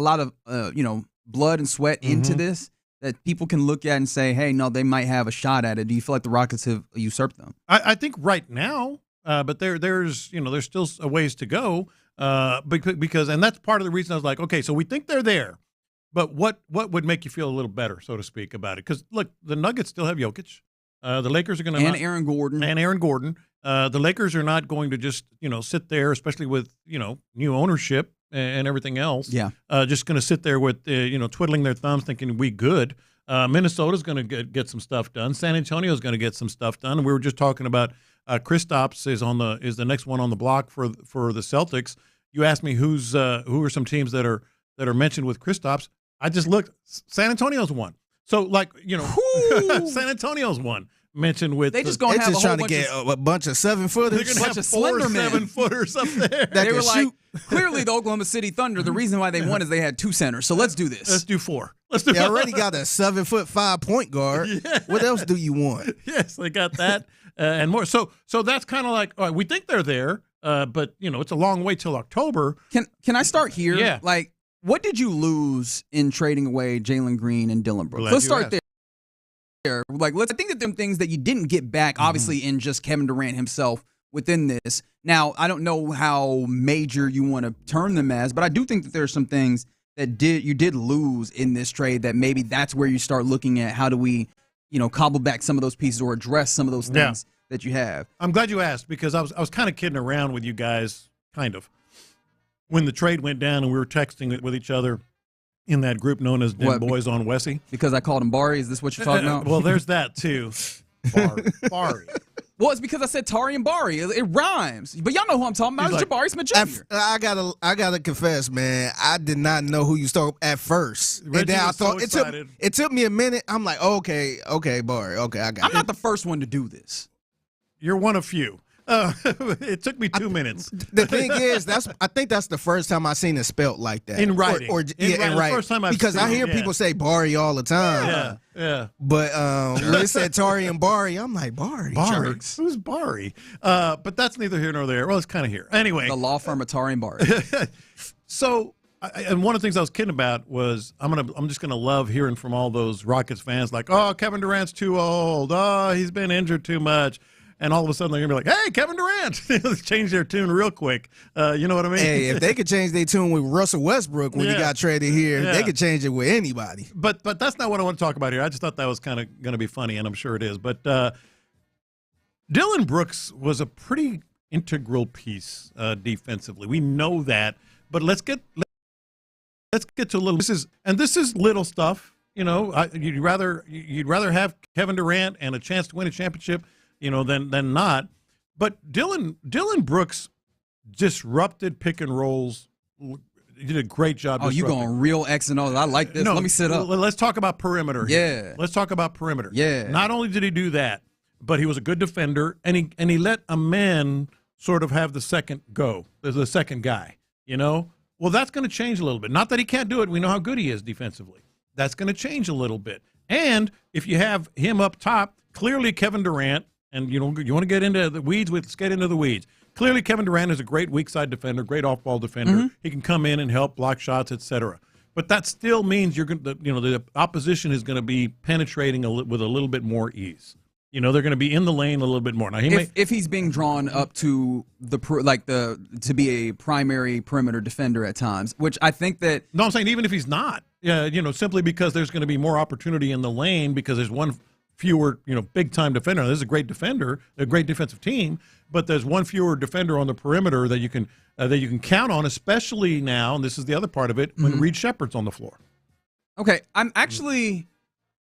blood and sweat into this that people can look at and say, hey, no, they might have a shot at it. Do you feel like the Rockets have usurped them? I think right now, but there's still a ways to go, because and that's part of the reason I was like, okay, so we think they're there, but what would make you feel a little better, so to speak, about it? Because look, the Nuggets still have Jokic. The Lakers are going to Aaron Gordon. The Lakers are not going to just sit there, especially with new ownership and everything else. Yeah, just going to sit there with twiddling their thumbs, thinking we good. Minnesota's going to get some stuff done. San Antonio's going to get some stuff done. And we were just talking about Kristaps is the next one on the block for the Celtics. You asked me who are some teams that are mentioned with Kristaps. I just looked. San Antonio's one. So, San Antonio's one mentioned with. They just going to have trying to get a bunch of 7-footers. They're going to have 4 7-footers up there. They were like, clearly the Oklahoma City Thunder, the reason why they won is they had 2 centers. So let's do this. Let's do 4. They already got a 7-foot 5-point guard. Yeah. What else do you want? Yes, they got that and more. So that's kind of like, all right, we think they're there, but it's a long way till October. Can I start here? Yeah. Like, what did you lose in trading away Jalen Green and Dillon Brooks? Let's start there. Like, I think that them things that you didn't get back, obviously, in just Kevin Durant himself within this. Now, I don't know how major you want to term them as, but I do think that there's some things that you did lose in this trade that maybe that's where you start looking at how do we, cobble back some of those pieces or address some of those things that you have. I'm glad you asked, because I was kind of kidding around with you guys, kind of. When the trade went down and we were texting with each other in that group known as Dem Boys on Wessie. Because I called him Bari? Is this what you're talking about? Well, there's that too. Bari. Well, it's because I said Tari and Bari. It rhymes. But y'all know who I'm talking about. It's Jabari Smith Jr. I gotta confess, man. I did not know who you started at first. Reggie, and then I thought so it took me a minute. I'm like, okay, Bari. Okay, I got it. I'm not the first one to do this. You're one of few. It took me 2 minutes. The thing is, I think that's the first time I seen it spelt like that in writing. In writing. The first time because I hear people say Bari all the time. Yeah. But when it said Tari and Bari, I'm like, Bari. Jerks. Who's Bari? But that's neither here nor there. Well, it's kind of here. Anyway, the law firm of Tari and Bari. So, and one of the things I was kidding about was I'm just gonna love hearing from all those Rockets fans like, oh, Kevin Durant's too old. Oh, he's been injured too much. And all of a sudden they're going to be like, hey, Kevin Durant. Let's change their tune real quick. You know what I mean? Hey, if they could change their tune with Russell Westbrook when he got traded here, they could change it with anybody. But that's not what I want to talk about here. I just thought that was kind of going to be funny, and I'm sure it is. But Dillon Brooks was a pretty integral piece defensively. We know that, but let's get to a little. This is little stuff. You'd rather have Kevin Durant and a chance to win a championship, than not. But Dylan Brooks disrupted pick and rolls. He did a great job. Oh, you going real X and O. I like this. No, let me sit up. Let's talk about perimeter. Yeah. Let's talk about perimeter. Yeah. Not only did he do that, but he was a good defender, and he let a man sort of have the second go. There's the second guy. Well, that's going to change a little bit. Not that he can't do it. We know how good he is defensively. That's going to change a little bit. And if you have him up top, clearly Kevin Durant, and you want to get into the weeds, let's get into the weeds. Clearly Kevin Durant is a great weak side defender, great off-ball defender. Mm-hmm. He can come in and help block shots, etc. But that still means the opposition is going to be penetrating with a little bit more ease. They're going to be in the lane a little bit more. Now, if he's being drawn up to to be a primary perimeter defender at times, which I think that. No, I'm saying even if he's not, simply because there's going to be more opportunity in the lane because there's one fewer, big time defender. This is a great defender, a great defensive team, but there's one fewer defender on the perimeter that you can count on, especially now. And this is the other part of it when Reed Shepherd's on the floor. Okay, I'm actually.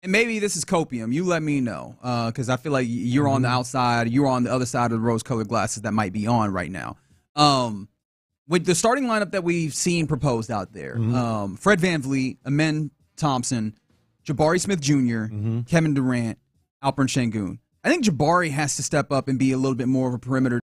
And maybe this is copium. You let me know, because I feel like you're on the outside. You're on the other side of the rose-colored glasses that might be on right now. With the starting lineup that we've seen proposed out there, Fred VanVleet, Amen Thompson, Jabari Smith Jr., Kevin Durant, Alperen Sengun. I think Jabari has to step up and be a little bit more of a perimeter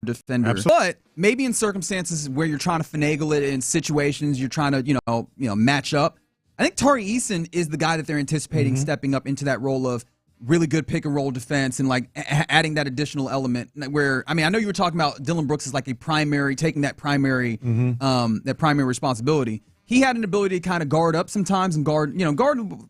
defender. Absolutely. But maybe in circumstances where you're trying to finagle it in situations, you're trying to match up. I think Tari Eason is the guy that they're anticipating stepping up into that role of really good pick and roll defense and adding that additional element. Where I know you were talking about Dylan Brooks as like a primary, taking that primary responsibility. He had an ability to kind of guard up sometimes and guard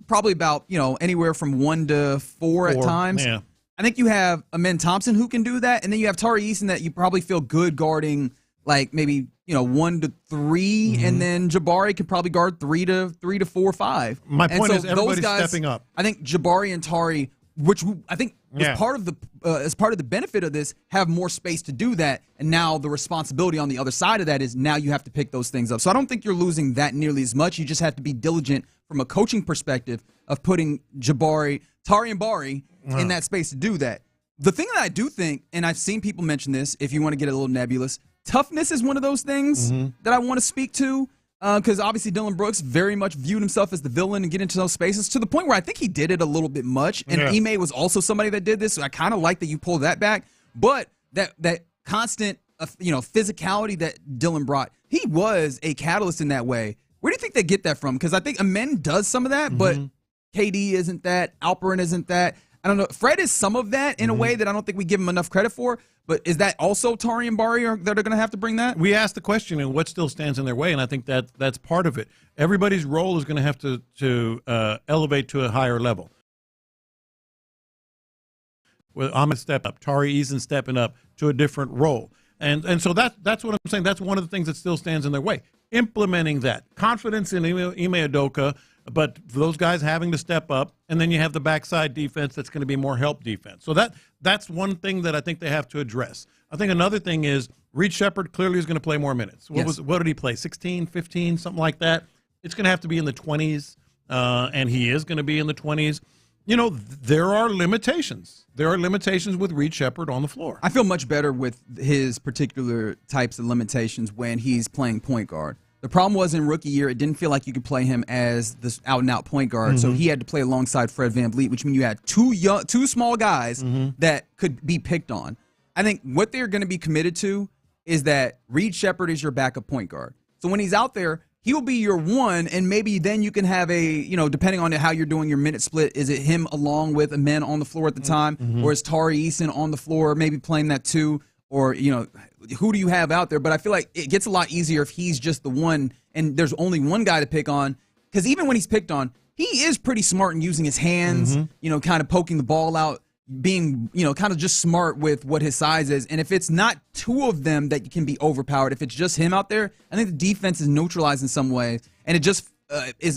probably about anywhere from 1 to 4 at times. Yeah. I think you have Amen Thompson who can do that, and then you have Tari Eason that you probably feel good guarding like maybe 1 to 3, and then Jabari could probably guard 3 to 4 or 5. My point is everybody's stepping up. I think Jabari and Tari, which I think as part of the benefit of this, have more space to do that. And now the responsibility on the other side of that is now you have to pick those things up. So I don't think you're losing that nearly as much. You just have to be diligent from a coaching perspective of putting Tari and Bari in that space to do that. The thing that I do think, and I've seen people mention this, if you want to get a little nebulous, toughness is one of those things that I want to speak to because obviously Dylan Brooks very much viewed himself as the villain and get into those spaces to the point where I think he did it a little bit much. And Ime was also somebody that did this, so I kind of like that you pulled that back. But that constant physicality that Dylan brought, he was a catalyst in that way. Where do you think they get that from? Because I think Amen does some of that, but KD isn't that. Alperen isn't that. I don't know. Fred is some of that in a way that I don't think we give him enough credit for. But is that also Tari and Bari that are going to have to bring that? We asked the question, and what still stands in their way, and I think that's part of it. Everybody's role is going to have to elevate to a higher level. With Ahmed step up, Tari Eason stepping up to a different role. And so that's what I'm saying. That's one of the things that still stands in their way. Implementing that. Confidence in Ime Udoka, but for those guys having to step up, and then you have the backside defense that's going to be more help defense. So that's one thing that I think they have to address. I think another thing is Reed Shepherd clearly is going to play more minutes. What did he play, 16, 15, something like that? It's going to have to be in the 20s, and he is going to be in the 20s. There are limitations. There are limitations with Reed Shepherd on the floor. I feel much better with his particular types of limitations when he's playing point guard. The problem was in rookie year, it didn't feel like you could play him as this out-and-out point guard, so he had to play alongside Fred VanVleet, which means you had two small guys that could be picked on. I think what they're going to be committed to is that Reed Shepherd is your backup point guard. So when he's out there, he'll be your one, and maybe then you can have a, depending on how you're doing your minute split, is it him along with Amen on the floor at the time, or is Tari Eason on the floor maybe playing that too? Or, who do you have out there? But I feel like it gets a lot easier if he's just the one and there's only one guy to pick on. Because even when he's picked on, he is pretty smart in using his hands, kind of poking the ball out, being, kind of just smart with what his size is. And if it's not two of them that can be overpowered, if it's just him out there, I think the defense is neutralized in some way. And it just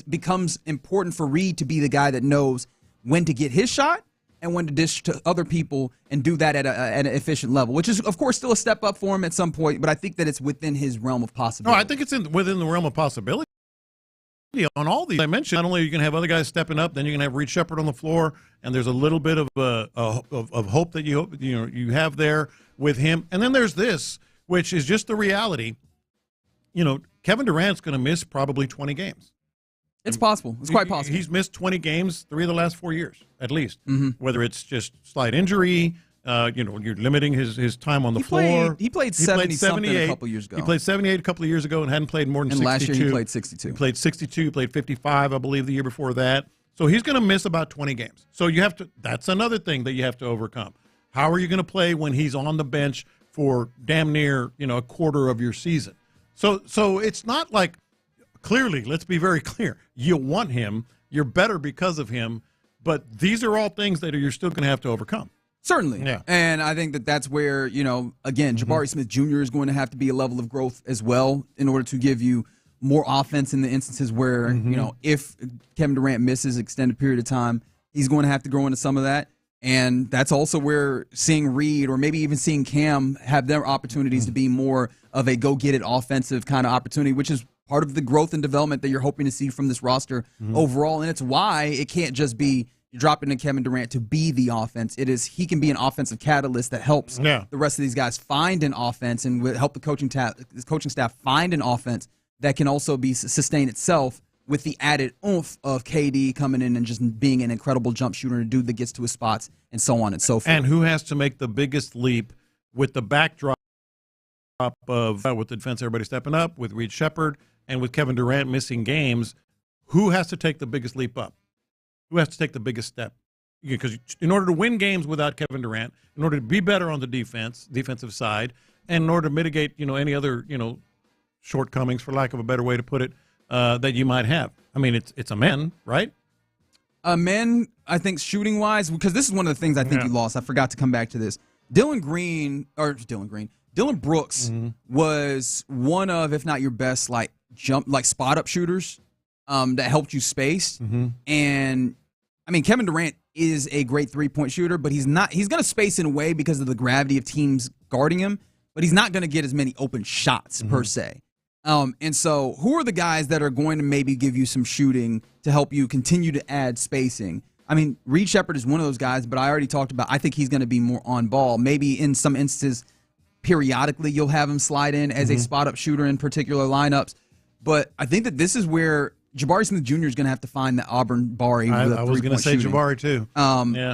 becomes important for Reed to be the guy that knows when to get his shot and when to dish to other people and do that at an efficient level, which is, of course, still a step up for him at some point, but I think that it's within his realm of possibility. No, I think it's within the realm of possibility. On all these I mentioned, not only are you going to have other guys stepping up, then you're going to have Reed Sheppard on the floor, and there's a little bit of hope that you have there with him. And then there's this, which is just the reality. Kevin Durant's going to miss probably 20 games. It's possible. It's quite possible. He's missed 20 games 3 of the last 4 years, at least. Mm-hmm. Whether it's just slight injury, you're limiting his time on the floor. He played 70-something a couple years ago. He played 78 a couple of years ago and hadn't played more than 62. And last year he played 62. He played 62, played 55, I believe, the year before that. So he's going to miss about 20 games. So that's another thing that you have to overcome. How are you going to play when he's on the bench for damn near, a quarter of your season? So it's not like, clearly, let's be very clear, you want him, you're better because of him, but these are all things that you're still going to have to overcome. Certainly. Yeah. And I think that's where, again, Jabari Smith Jr. is going to have to be a level of growth as well in order to give you more offense in the instances where, if Kevin Durant misses an extended period of time, he's going to have to grow into some of that. And that's also where seeing Reed or maybe even seeing Cam have their opportunities to be more of a go-get-it offensive kind of opportunity, which is part of the growth and development that you're hoping to see from this roster overall. And it's why it can't just be dropping in Kevin Durant to be the offense. It is he can be an offensive catalyst that helps the rest of these guys find an offense and will help the coaching staff find an offense that can also be sustain itself with the added oomph of KD coming in and just being an incredible jump shooter and a dude that gets to his spots and so on and so forth. And who has to make the biggest leap with the backdrop of with the defense, everybody stepping up, with Reed Sheppard, and with Kevin Durant missing games, who has to take the biggest leap up? Who has to take the biggest step? Because in order to win games without Kevin Durant, in order to be better on the defensive side, and in order to mitigate, any other, shortcomings, for lack of a better way to put it, that you might have. I mean, it's a men, right? Men, I think, shooting-wise, because this is one of the things I think you lost. I forgot to come back to this. Dylan Brooks was one of, if not your best, spot-up shooters that helped you space. And, I mean, Kevin Durant is a great three-point shooter, but he's going to space in a way because of the gravity of teams guarding him, but he's not going to get as many open shots per se. And so who are the guys that are going to maybe give you some shooting to help you continue to add spacing? I mean, Reed Sheppard is one of those guys, but I already talked about I think he's going to be more on ball. Maybe in some instances, periodically, you'll have him slide in as a spot-up shooter in particular lineups. But I think that this is where Jabari Smith Jr. is going to have to find the Auburn Bari. I was going to say Jabari, too.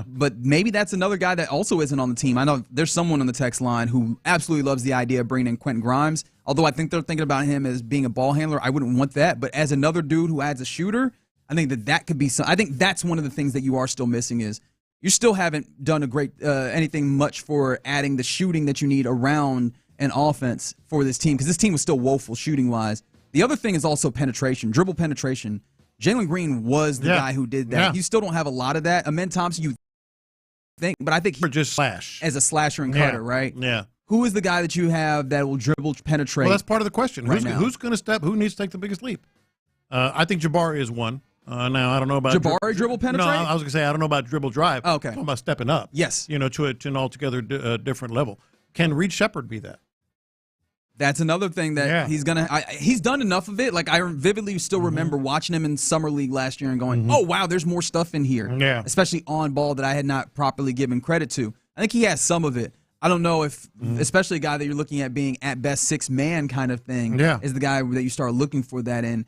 But maybe that's another guy that also isn't on the team. I know there's someone on the text line who absolutely loves the idea of bringing in Quentin Grimes, although I think they're thinking about him as being a ball handler. I wouldn't want that. But as another dude who adds a shooter, I think that could be some. I think that's one of the things that you are still missing is you still haven't done a great anything much for adding the shooting that you need around an offense for this team, because this team was still woeful shooting-wise. The other thing is also penetration, dribble penetration. Jalen Green was the guy who did that. Yeah. You still don't have a lot of that. Amen Thompson, you think, but I think he just slash as a slasher and cutter, right? Yeah. Who is the guy that you have that will dribble, penetrate? Well, that's part of the question. Who's going to step? Who needs to take the biggest leap? I think Jabari is one. Now, I don't know about Jabari dribble penetrate. No, I was going to say I don't know about dribble drive. Oh, okay. I'm talking about stepping up. Yes. To an altogether different level. Can Reed Sheppard be that? That's another thing that he's gonna. He's done enough of it. Like I vividly still remember watching him in summer league last year and going, "Oh wow, there's more stuff in here." Yeah. Especially on ball that I had not properly given credit to. I think he has some of it. I don't know if, especially a guy that you're looking at being at best 6-man kind of thing, is the guy that you start looking for that in.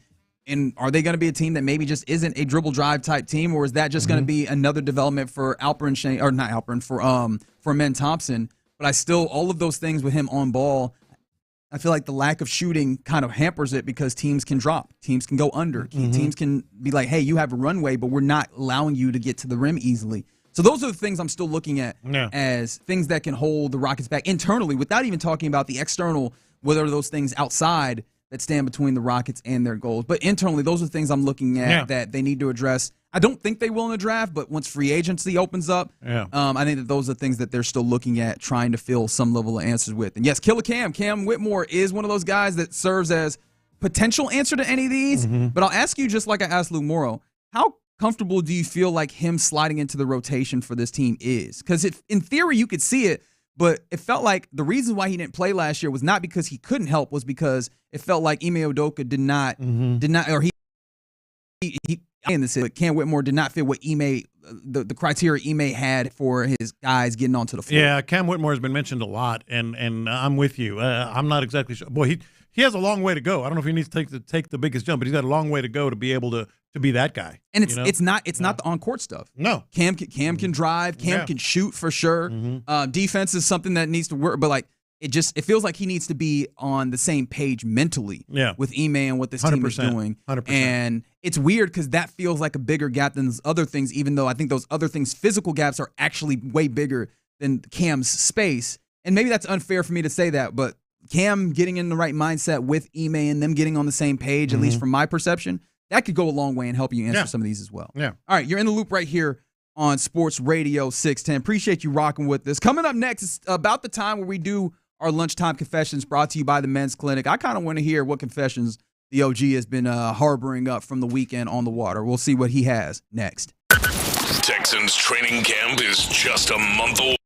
And are they going to be a team that maybe just isn't a dribble drive type team, or is that just going to be another development for for Amen Thompson? But I still all of those things with him on ball. I feel like the lack of shooting kind of hampers it because teams can drop. Teams can go under. Teams can be like, hey, you have a runway, but we're not allowing you to get to the rim easily. So those are the things I'm still looking at as things that can hold the Rockets back internally without even talking about the external, whether those things outside that stand between the Rockets and their goals. But internally, those are things I'm looking at that they need to address. I don't think they will in the draft, but once free agency opens up, I think that those are things that they're still looking at trying to fill some level of answers with. And yes, Killer Cam Whitmore is one of those guys that serves as potential answer to any of these. But I'll ask you just like I asked Lou Morrow, how comfortable do you feel like him sliding into the rotation for this team is? Because in theory you could see it, but it felt like the reason why he didn't play last year was not because he couldn't help, was because it felt like Ime Udoka did not, or he in this, but Cam Whitmore did not fit what Ime, the criteria Ime had for his guys getting onto the floor. Yeah, Cam Whitmore has been mentioned a lot, and I'm with you. I'm not exactly sure. Boy, he has a long way to go. I don't know if he needs to take the biggest jump, but he's got a long way to go to be able to be that guy. And it's not the on-court stuff. No. Cam can drive. Cam can shoot for sure. Defense is something that needs to work, but like it feels like he needs to be on the same page mentally with Ime and what this team is doing. 100%. And it's weird because that feels like a bigger gap than those other things, even though I think those other things, physical gaps, are actually way bigger than Cam's space. And maybe that's unfair for me to say that, but Cam getting in the right mindset with Ime and them getting on the same page, at least from my perception, that could go a long way in helping you answer some of these as well. Yeah. All right, you're in the loop right here on Sports Radio 610. Appreciate you rocking with us. Coming up next is about the time where we do our lunchtime confessions brought to you by the Men's Clinic. I kind of want to hear what confessions the OG has been harboring up from the weekend on the water. We'll see what he has next. Texans training camp is just a month old.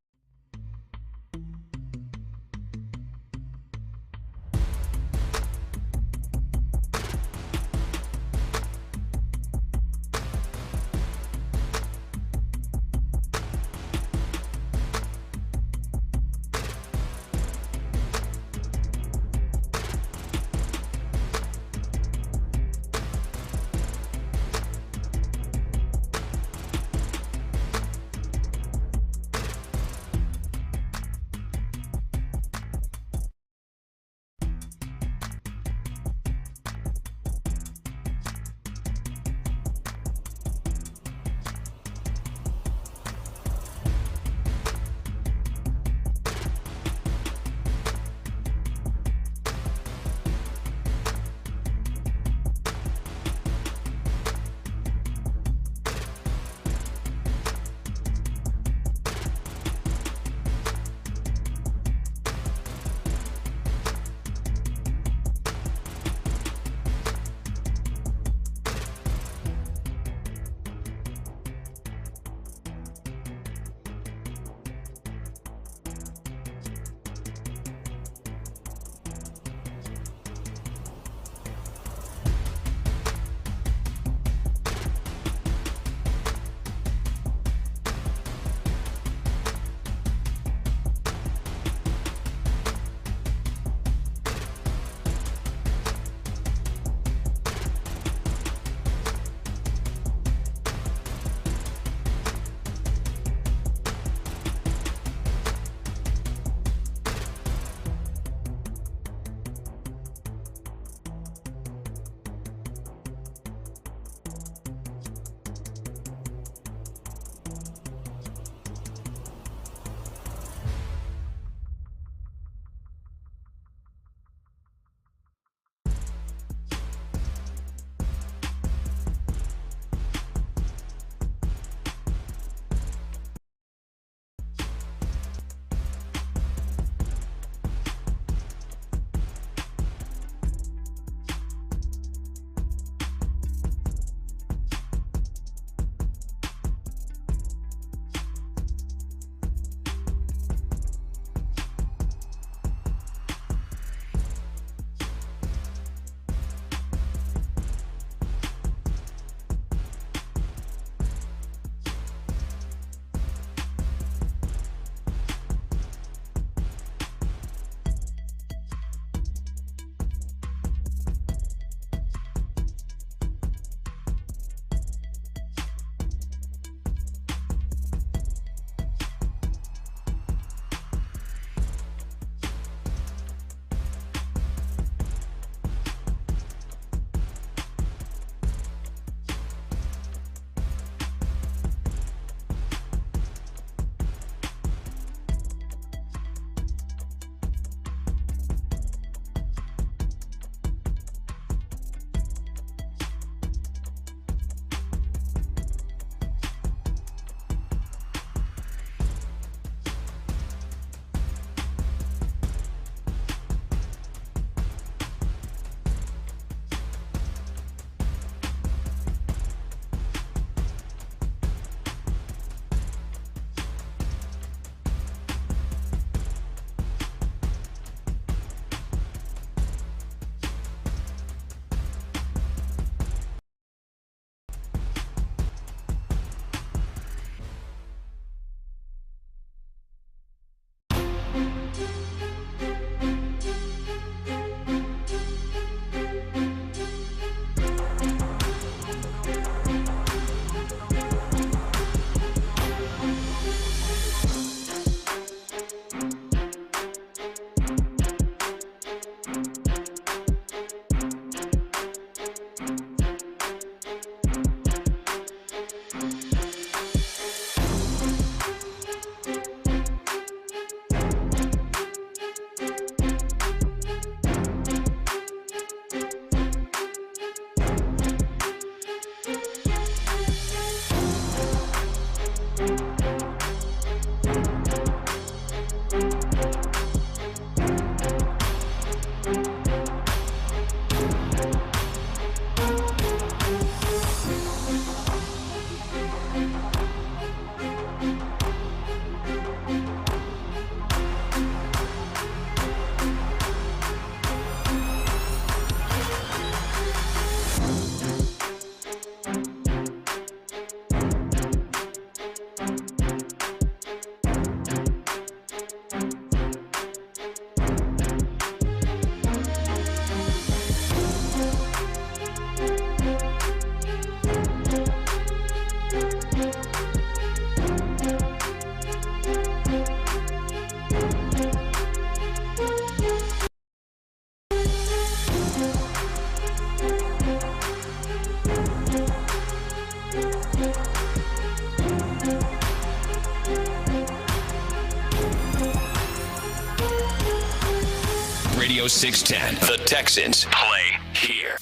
Radio 610. The Texans play here.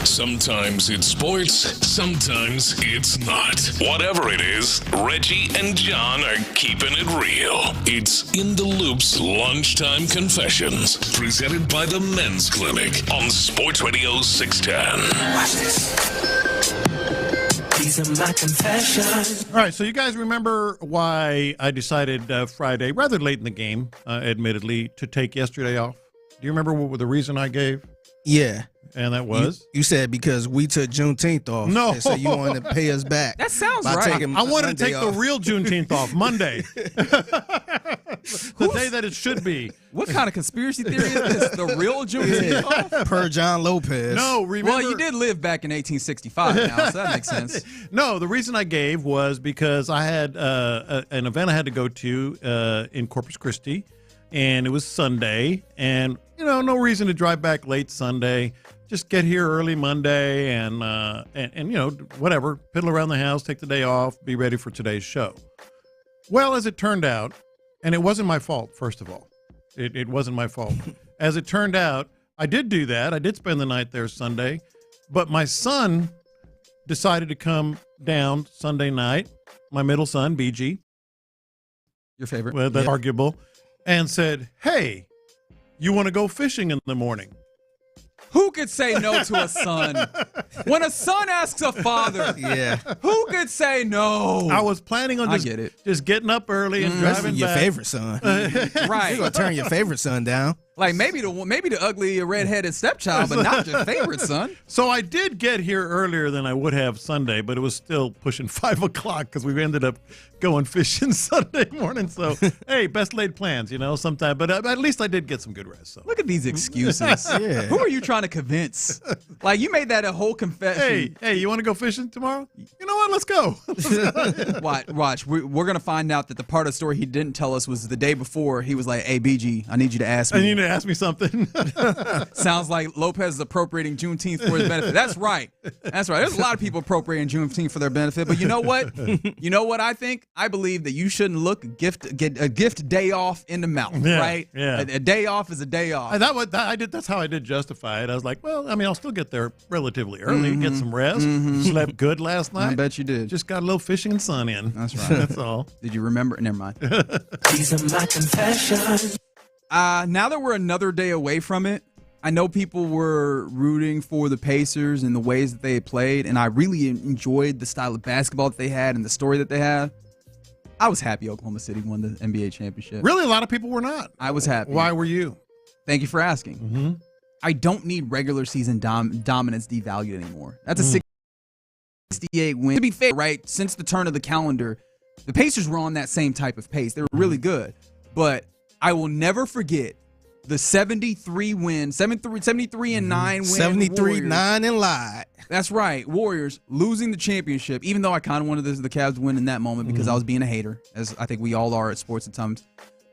Sometimes it's sports, sometimes it's not. Whatever it is, Reggie and John are keeping it real. It's In the Loop's Lunchtime Confessions, presented by the Men's Clinic on Sports Radio 610. Watch this. These are my confessions. All right, so you guys remember why I decided Friday, rather late in the game, admittedly, to take yesterday off? Do you remember what the reason I gave? Yeah. And that was? You said because we took Juneteenth off. No. So you wanted to pay us back. That sounds by right. taking I wanted Monday to take off. the real Juneteenth off, Monday. The day that it should be. What kind of conspiracy theory is this? The real Juneteenth off? Per John Lopez. No, remember. Well, you did live back in 1865 now, so that makes sense. No, the reason I gave was because I had an event I had to go to in Corpus Christi, and it was Sunday, and, no reason to drive back late Sunday. Just get here early Monday and whatever, piddle around the house, take the day off, be ready for today's show. Well, as it turned out, and it wasn't my fault, first of all. It wasn't my fault. As it turned out, I did do that. I did spend the night there Sunday, but my son decided to come down Sunday night, my middle son, BG. Your favorite. Well, that's arguable. And said, hey, you want to go fishing in the morning? Who could say no to a son? When a son asks a father, Yeah. who could say no? I was planning on just getting up early and driving Your back. favorite son. Right. You're going to turn your favorite son down. Like maybe the ugly red-headed stepchild, but not your favorite son. So I did get here earlier than I would have Sunday, but it was still pushing 5 o'clock because we ended up going fishing Sunday morning. So, hey, best laid plans, sometime. But at least I did get some good rest. So. Look at these excuses. Yeah. Who are you trying to convince? Like, you made that a whole confession. Hey, you want to go fishing tomorrow? You know what? Let's go. Watch. We're going to find out that the part of the story he didn't tell us was the day before. He was like, hey, BG, I need you to ask me. I need to ask me something. Sounds like Lopez is appropriating Juneteenth for his benefit. That's right. There's a lot of people appropriating Juneteenth for their benefit. But you know what? You know what I think? I believe that you shouldn't get a gift day off in the mouth, right? Yeah. A day off is a day off. That's how I did justify it. I was like, well, I'll still get there relatively early, get some rest, slept good last night. I bet you did. Just got a little fishing and sun in. That's right. That's all. Did you remember? Never mind. These are my confessions. Now that we're another day away from it, I know people were rooting for the Pacers and the ways that they had played, and I really enjoyed the style of basketball that they had and the story that they had. I was happy Oklahoma City won the NBA championship. Really? A lot of people were not. I was happy. Why were you? Thank you for asking. Mm-hmm. I don't need regular season dominance devalued anymore. That's a 68 win. To be fair, right, since the turn of the calendar, the Pacers were on that same type of pace. They were really good. But I will never forget the 73 win, 73 and 9 win. 73, 9 and lied. That's right. Warriors losing the championship, even though I kind of wanted the Cavs to win in that moment because I was being a hater, as I think we all are at sports at times.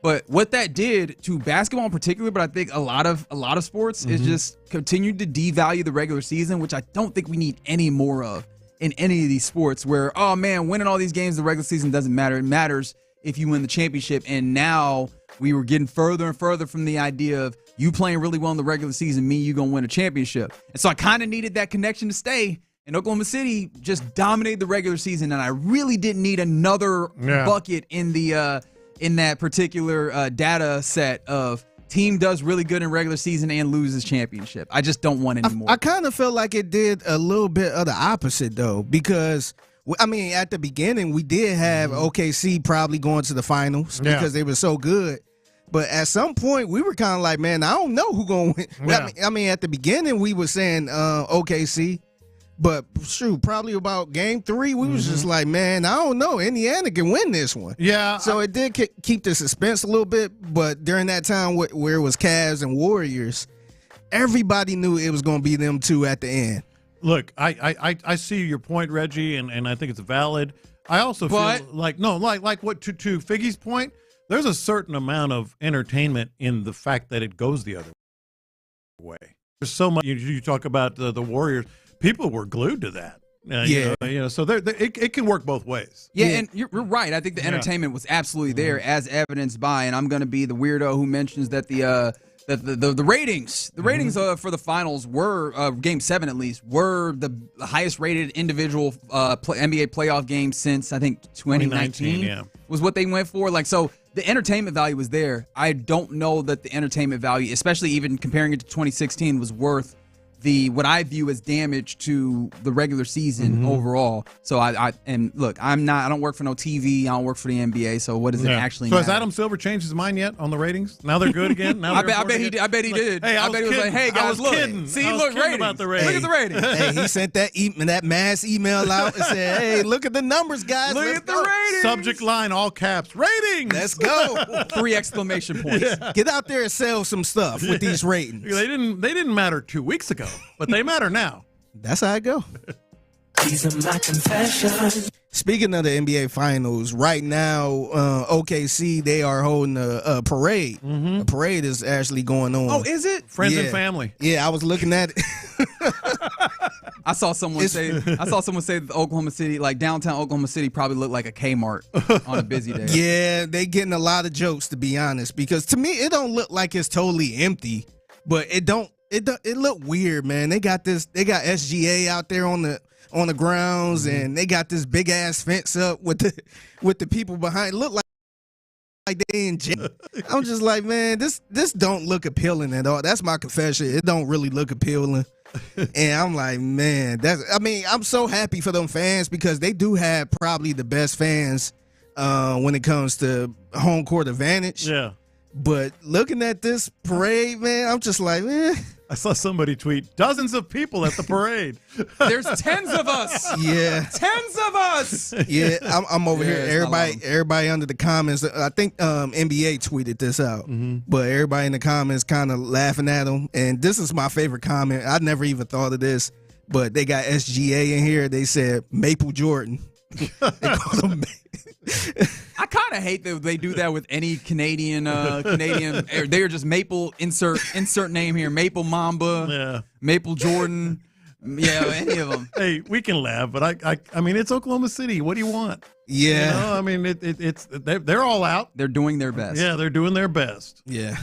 But what that did to basketball in particular, but I think a lot of sports, is just continued to devalue the regular season, which I don't think we need any more of in any of these sports where, oh man, winning all these games, the regular season doesn't matter. It matters if you win the championship. And now we were getting further and further from the idea of you playing really well in the regular season, me, you going to win a championship. And so I kind of needed that connection to stay. And Oklahoma City just dominated the regular season, and I really didn't need another bucket in the in that particular data set of team does really good in regular season and loses championship. I just don't want any more. I kind of felt like it did a little bit of the opposite, though, because at the beginning, we did have OKC probably going to the finals because they were so good. But at some point, we were kind of like, man, I don't know who's going to win. Yeah. At the beginning, we were saying OKC. But shoot, probably about game 3, we was just like, man, I don't know. Indiana can win this one. Yeah. So it did keep the suspense a little bit. But during that time where it was Cavs and Warriors, everybody knew it was going to be them two at the end. Look, I see your point, Reggie, and I think it's valid. I also feel like what to Figgy's point, there's a certain amount of entertainment in the fact that it goes the other way. There's so much. You talk about the Warriors. People were glued to that. So it can work both ways. Yeah, and you're right. I think the entertainment was absolutely there, as evidenced by, and I'm going to be the weirdo who mentions that the the ratings for the finals were Game 7 at least were the highest rated individual NBA playoff game since I think 2019 was what they went for. Like, so the entertainment value was there. I don't know that the entertainment value, especially even comparing it to 2016, was worth what I view as damage to the regular season overall. So I look, I don't work for no TV. I don't work for the NBA. So what does it actually So matter? has Adam Silver changed his mind yet on the ratings? Now they're good again? Now I bet he did. Hey, I bet he was like, hey guys, look. See, look, ratings. About the ratings. Look at the ratings. Hey, he sent that mass email out and said, hey, look at the numbers, guys. Look at the ratings. Subject line, all caps, ratings. Let's go. 3 exclamation points. Yeah. Get out there and sell some stuff with these ratings. They didn't matter 2 weeks ago, but they matter now. That's how it go. These are my confessions. Speaking of the NBA Finals, right now, OKC, they are holding a parade. A parade is actually going on. Oh, is it? Friends and family. Yeah, I was looking at it. I saw someone say that Oklahoma City, like downtown Oklahoma City, probably looked like a Kmart on a busy day. Yeah, they getting a lot of jokes, to be honest, because to me it don't look like it's totally empty, but it look weird, man. They got SGA out there on the grounds, and they got this big ass fence up with the people behind. Look like they in jail. I'm just like, man, this don't look appealing at all. That's my confession. It don't really look appealing. And I'm like, man, I'm so happy for them fans because they do have probably the best fans when it comes to home court advantage. Yeah. But looking at this parade, man, I'm just like, man. I saw somebody tweet, dozens of people at the parade. There's tens of us. Yeah. Tens of us. Yeah, I'm over here. Everybody under the comments. I think NBA tweeted this out, but everybody in the comments kind of laughing at them. And this is my favorite comment. I never even thought of this, but they got SGA in here. They said Maple Jordan. They call him I kind of hate that they do that with any Canadian. They are just Maple insert name here. Maple Mamba. Maple Jordan. Yeah, any of them. Hey, we can laugh, but I mean, it's Oklahoma City. What do you want? Yeah. You know, I mean, they're all out. They're doing their best. Yeah, they're doing their best. Yeah.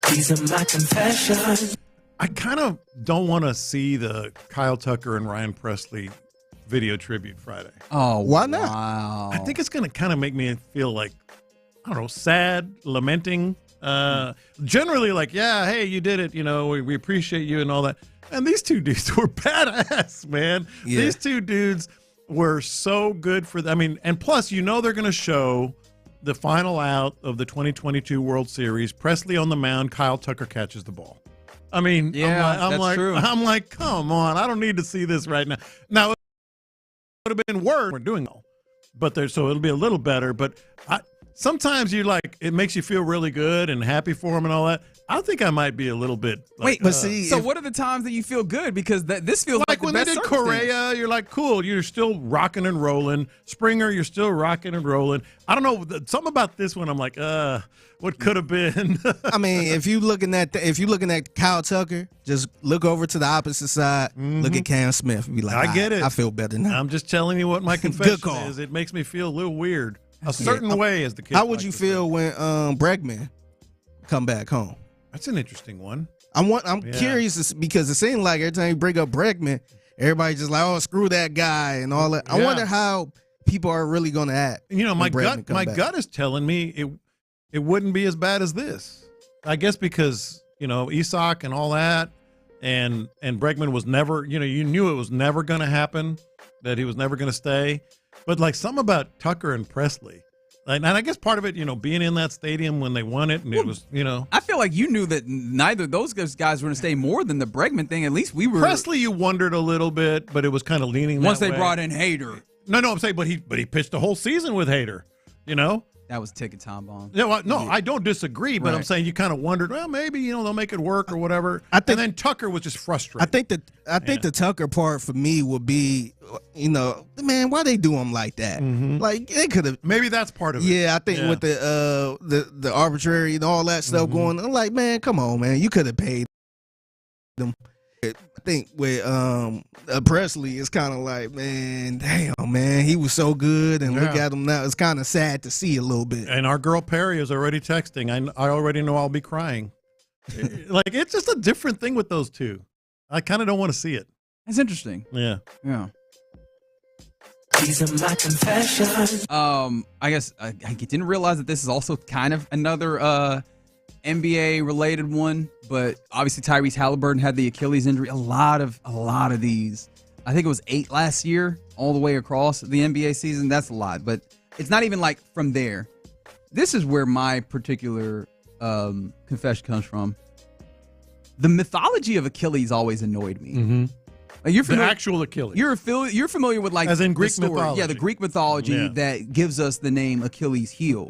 These are my confessions. I kind of don't want to see the Kyle Tucker and Ryan Presley video tribute Friday. Oh, why not? Wow. I think it's going to kind of make me feel like, I don't know, sad, lamenting. Generally like, yeah, hey, you did it. You know, we appreciate you and all that. And these two dudes were badass, man. Yeah. These two dudes were so good for them. I mean, and plus, you know, they're going to show the final out of the 2022 World Series. Presley on the mound, Kyle Tucker catches the ball. I mean, yeah, that's true. I'm like, come on. I don't need to see this right now. Now, would have been worse. We're doing all, but so it'll be a little better. But sometimes it makes you feel really good and happy for them and all that. I think I might be a little bit. Wait, but see, so what are the times that you feel good? Because this feels like the when best they did circumstance. Correa, you're like, cool. You're still rocking and rolling. Springer, you're still rocking and rolling. I don't know, something about this one. I'm like, what could have been? I mean, if you're looking at Kyle Tucker, just look over to the opposite side. Look at Cam Smith and be like, I get it. I feel better now. I'm just telling you what my confession is. It makes me feel a little weird, a certain way, as the kids. How would you feel when Bregman come back home? That's an interesting one. I'm curious because it seems like every time you bring up Bregman, everybody's just like, oh, screw that guy and all that. I wonder how people are really going to act. You know, my gut is telling me it wouldn't be as bad as this. I guess because, you know, Isak and all that, and Bregman was never, you know, you knew it was never going to happen, that he was never going to stay. But like something about Tucker and Presley. And I guess part of it, you know, being in that stadium when they won it, and it was, you know. I feel like you knew that neither of those guys were going to stay more than the Bregman thing. At least we were. Presley, you wondered a little bit, but it was kind of leaning once that they way. brought in Hader. No, I'm saying, but he pitched the whole season with Hader, you know. That was ticket time bomb. No, I don't disagree, but I'm saying you kind of wondered, well, maybe, you know, they'll make it work or whatever. And then Tucker was just frustrated. I think the Tucker part for me would be, you know, man, why they do him like that? Like they could have. Maybe that's part of it. Yeah, I think with the arbitrary and all that stuff going, I'm like, man, come on, man, you could have paid them. I think with Presley, it's kind of like, man, damn, man, he was so good, and look at him now. It's kind of sad to see a little bit. And our girl Perry is already texting. I already know I'll be crying. Like, it's just a different thing with those two. I kind of don't want to see it. It's interesting. Yeah. Yeah. These are my confessions. I guess I didn't realize that this is also kind of another NBA related one, but obviously Tyrese Halliburton had the Achilles injury. A lot of these. I think it was 8 last year, all the way across the NBA season. That's a lot, but it's not even like from there. This is where my particular confession comes from. The mythology of Achilles always annoyed me. Mm-hmm. Like, you're familiar, the actual Achilles. You're familiar with, like, as in Greek the story. mythology. Yeah, the Greek mythology that gives us the name Achilles' heel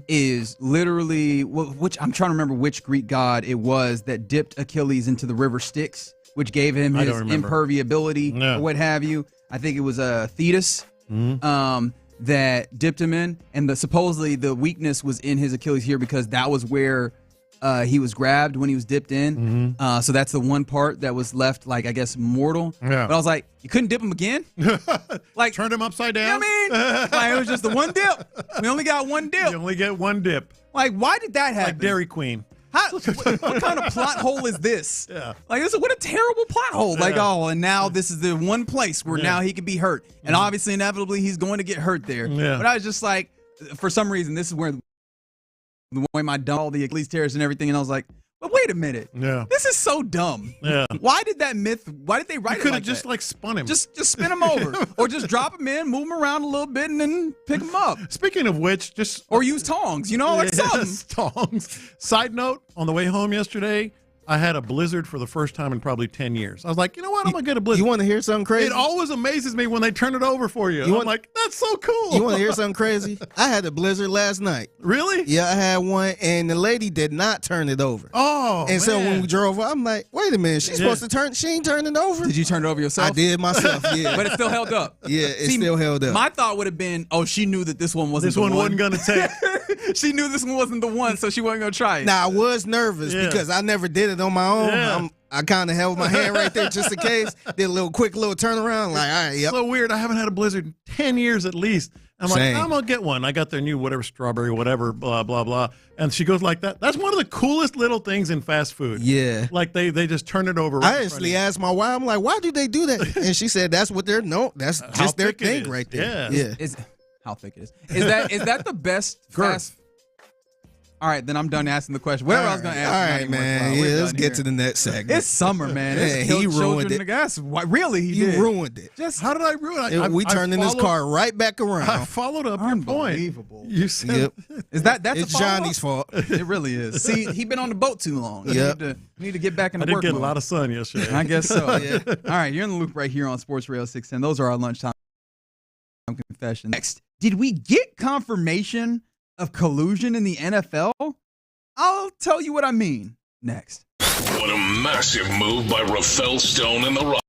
is literally, which I'm trying to remember which Greek god it was that dipped Achilles into the river Styx, which gave him his impermeability or what have you. I think it was Thetis that dipped him in, and supposedly the weakness was in his Achilles here because that was where he was grabbed when he was dipped in. So that's the one part that was left, like, I guess, mortal. Yeah. But I was like, you couldn't dip him again? Like, turned him upside down? You know what I mean? Like, it was just the one dip. We only got one dip. You only get one dip. Like, why did that happen? Like Dairy Queen. What kind of plot hole is this? Yeah. Like, what a terrible plot hole. Like, and now this is the one place where now he can be hurt. And obviously, inevitably, he's going to get hurt there. Yeah. But I was just like, for some reason, this is where the way my all the Achilles tears and everything, and I was like, but wait a minute. Yeah. This is so dumb. Yeah. Why did that myth, why did they write it could like have just that? like spun him. Just spin him over. Or just drop him in, move him around a little bit, and then pick him up. Speaking of which, just... Or use tongs, like something. Tongs. Side note, on the way home yesterday, I had a blizzard for the first time in probably 10 years. I was like, you know what? I'm going to get a blizzard. You want to hear something crazy? It always amazes me when they turn it over for you. I'm like, that's so cool. You want to hear something crazy? I had a blizzard last night. Really? Yeah, I had one, and the lady did not turn it over. Oh, and so when we drove, I'm like, wait a minute, she's supposed to turn. She ain't turning it over. Did you turn it over yourself? I did myself. Yeah, but it still held up. Yeah, it still held up. My thought would have been, she knew that this one wasn't. This one wasn't going to take. She knew this one wasn't the one, so she wasn't going to try it. Now I was nervous because I never did it on my own. Yeah. I kind of held my hand right there just in case. Did a quick little turnaround. Like, all right, yep. So weird. I haven't had a blizzard in 10 years at least. I'm Same. like, I'm going to get one. I got their new whatever, strawberry, whatever, blah, blah, blah. And she goes like that. That's one of the coolest little things in fast food. Yeah. Like they just turn it over. Right I actually asked my wife, I'm like, why do they do that? And she said, that's what that's just their thing right there. Yeah. How thick it is. Is that the best fast? All right, then I'm done asking the question. Whatever I was going to ask. All right, man. Yeah, let's get to the next segment. It's summer, man. He ruined it. Really? He did. ruined it. How did I ruin it? We turned in this car right back around. I followed up your point. Unbelievable. You said it's Johnny's fault. It really is. See, he been on the boat too long. Yep. Need to get back in the I work did get mode. a lot of sun yesterday. I guess so. Yeah. All right, you're in the loop right here on Sports Radio 610. Those are our lunchtime confessions. Next, did we get confirmation of collusion in the NFL? I'll tell you what I mean next. What a massive move by Rafael Stone and the Rock.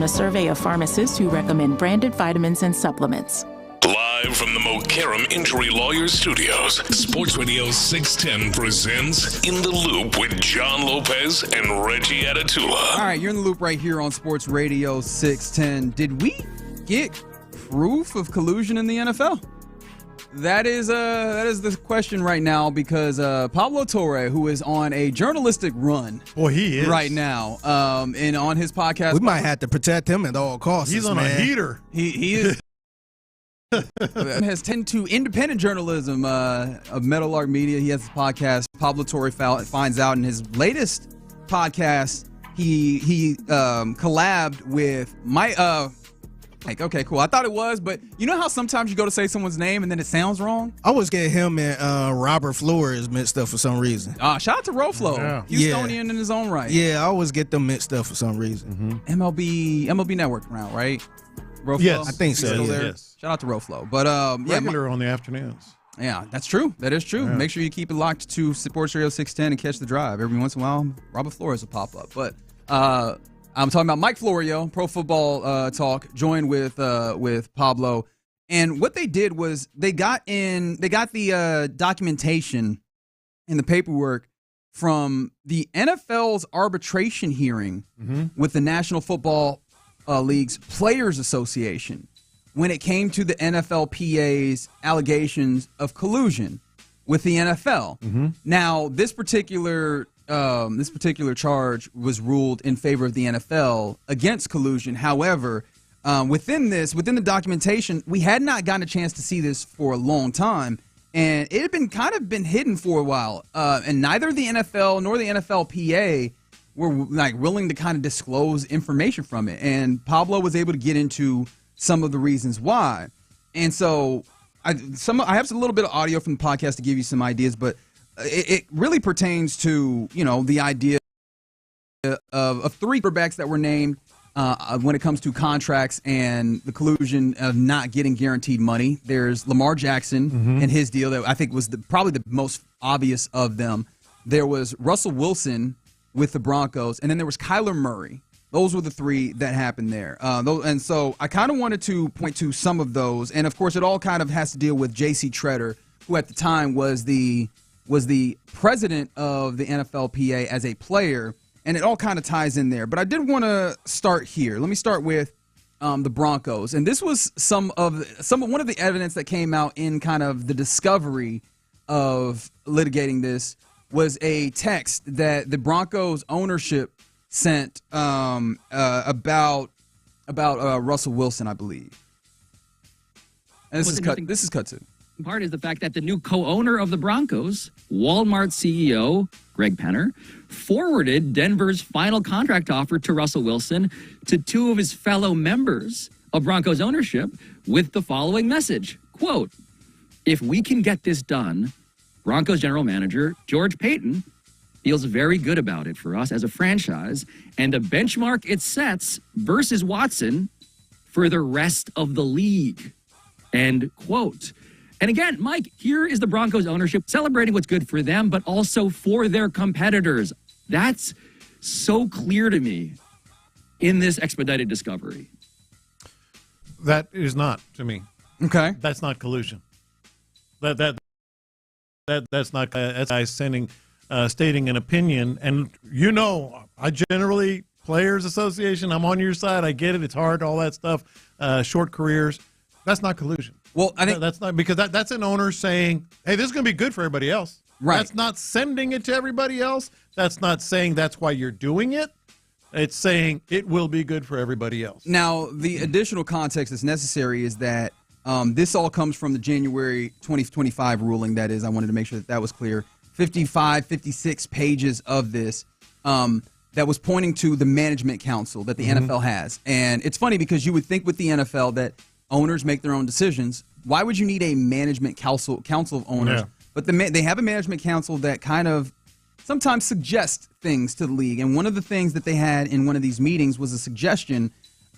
A survey of pharmacists who recommend branded vitamins and supplements. Live from the Mokaram Injury Lawyers Studios, Sports Radio 610 presents In the Loop with John Lopez and Reggie Atatula. All right, you're in the loop right here on Sports Radio 610. Did we get proof of collusion in the NFL? That is the question right now because Pablo Torre, who is on a journalistic run, he is right now, and on his podcast, we might have to protect him at all costs. He's on a heater. He is. Has tended to independent journalism of Meadowlark Media. He has his podcast. Pablo Torre finds out in his latest podcast he collabed with okay, cool. I thought it was, but you know how sometimes you go to say someone's name and then it sounds wrong? I always get him and Robert Flores mixed up for some reason. Shout out to Roflo. Houstonian in his own right. Yeah, I always get them mixed up for some reason. MLB Network now, right? Roflo? Yes. I think so. Yes. Shout out to Roflo. But regular on the afternoons. Yeah, that's true. That is true. Yeah. Make sure you keep it locked to Sports Radio 610 and catch the drive. Every once in a while, Robert Flores will pop up. But I'm talking about Mike Florio, Pro Football Talk, joined with Pablo. And what they did was they got the documentation and the paperwork from the NFL's arbitration hearing with the National Football League's Players Association when it came to the NFLPA's allegations of collusion with the NFL. Now, this particular charge was ruled in favor of the NFL against collusion. However, within the documentation, we had not gotten a chance to see this for a long time, and it had been hidden for a while. And neither the NFL nor the NFLPA were willing to kind of disclose information from it. And Pablo was able to get into some of the reasons why. And so I have a little bit of audio from the podcast to give you some ideas, but it really pertains to, the idea of three quarterbacks that were named when it comes to contracts and the collusion of not getting guaranteed money. There's Lamar Jackson and his deal that I think was probably the most obvious of them. There was Russell Wilson with the Broncos, and then there was Kyler Murray. Those were the three that happened there. And so I kind of wanted to point to some of those. And, of course, it all kind of has to deal with J.C. Tretter, who at the time was the president of the NFLPA as a player, and it all kind of ties in there. But I did want to start here. Let me start with the Broncos. And this was one of the evidence that came out in kind of the discovery of litigating this was a text that the Broncos ownership sent about Russell Wilson, I believe. And this is cut to. Part is the fact that the new co-owner of the Broncos, Walmart CEO Greg Penner, forwarded Denver's final contract offer to Russell Wilson to two of his fellow members of Broncos ownership with the following message, quote, "If we can get this done, Broncos general manager George Payton feels very good about it for us as a franchise and a benchmark it sets versus Watson for the rest of the league," end quote. And again, Mike, here is the Broncos ownership celebrating what's good for them, but also for their competitors. That's so clear to me in this expedited discovery. That is not to me. Okay. That's not collusion. That's not that's stating an opinion. And I generally, Players Association, I'm on your side. I get it. It's hard, all that stuff. Short careers. That's not collusion. Well, I think that's not, because that's an owner saying, hey, this is going to be good for everybody else. Right. That's not sending it to everybody else. That's not saying that's why you're doing it. It's saying it will be good for everybody else. Now, the additional context that's necessary is that this all comes from the January 2025 ruling. That is, I wanted to make sure that was clear. 56 pages of this that was pointing to the management council that the NFL has. And it's funny because you would think with the NFL that owners make their own decisions. Why would you need a management council of owners? Yeah. But they have a management council that kind of sometimes suggests things to the league. And one of the things that they had in one of these meetings was a suggestion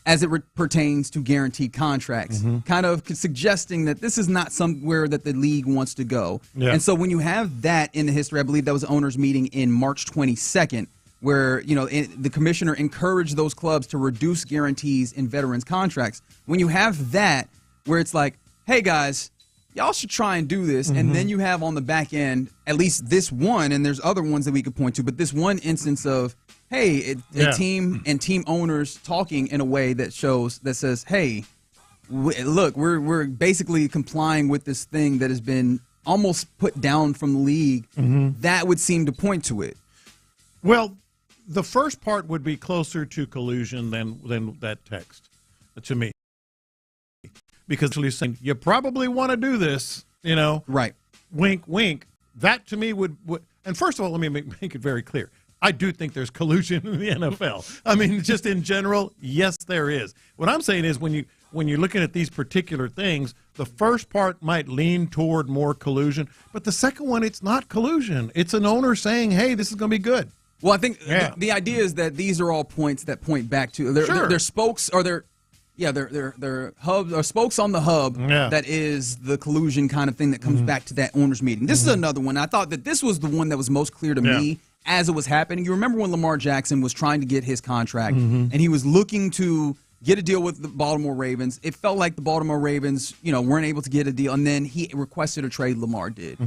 as it pertains to guaranteed contracts, kind of suggesting that this is not somewhere that the league wants to go. Yeah. And so when you have that in the history, I believe that was the owners meeting in March 22nd, where the commissioner encouraged those clubs to reduce guarantees in veterans contracts. When you have that, where it's like, hey guys, y'all should try and do this, and then you have on the back end at least this one, and there's other ones that we could point to, but this one instance of, hey, a team and team owners talking in a way that says, hey, look, we're basically complying with this thing that has been almost put down from the league. That would seem to point to it. Well, the first part would be closer to collusion than that text, to me. Because he's saying, you probably want to do this, Right. Wink, wink. That, to me, would and first of all, let me make it very clear. I do think there's collusion in the NFL. I mean, just in general, yes, there is. What I'm saying is when you're looking at these particular things, the first part might lean toward more collusion, but the second one, it's not collusion. It's an owner saying, hey, this is going to be good. Well, I think the idea is that these are all points that point back to they're spokes or they're hubs or spokes on the hub that is the collusion kind of thing that comes back to that owners meeting. This is another one. I thought that this was the one that was most clear to me as it was happening. You remember when Lamar Jackson was trying to get his contract and he was looking to get a deal with the Baltimore Ravens. It felt like the Baltimore Ravens, weren't able to get a deal, and then he requested a trade. Lamar did.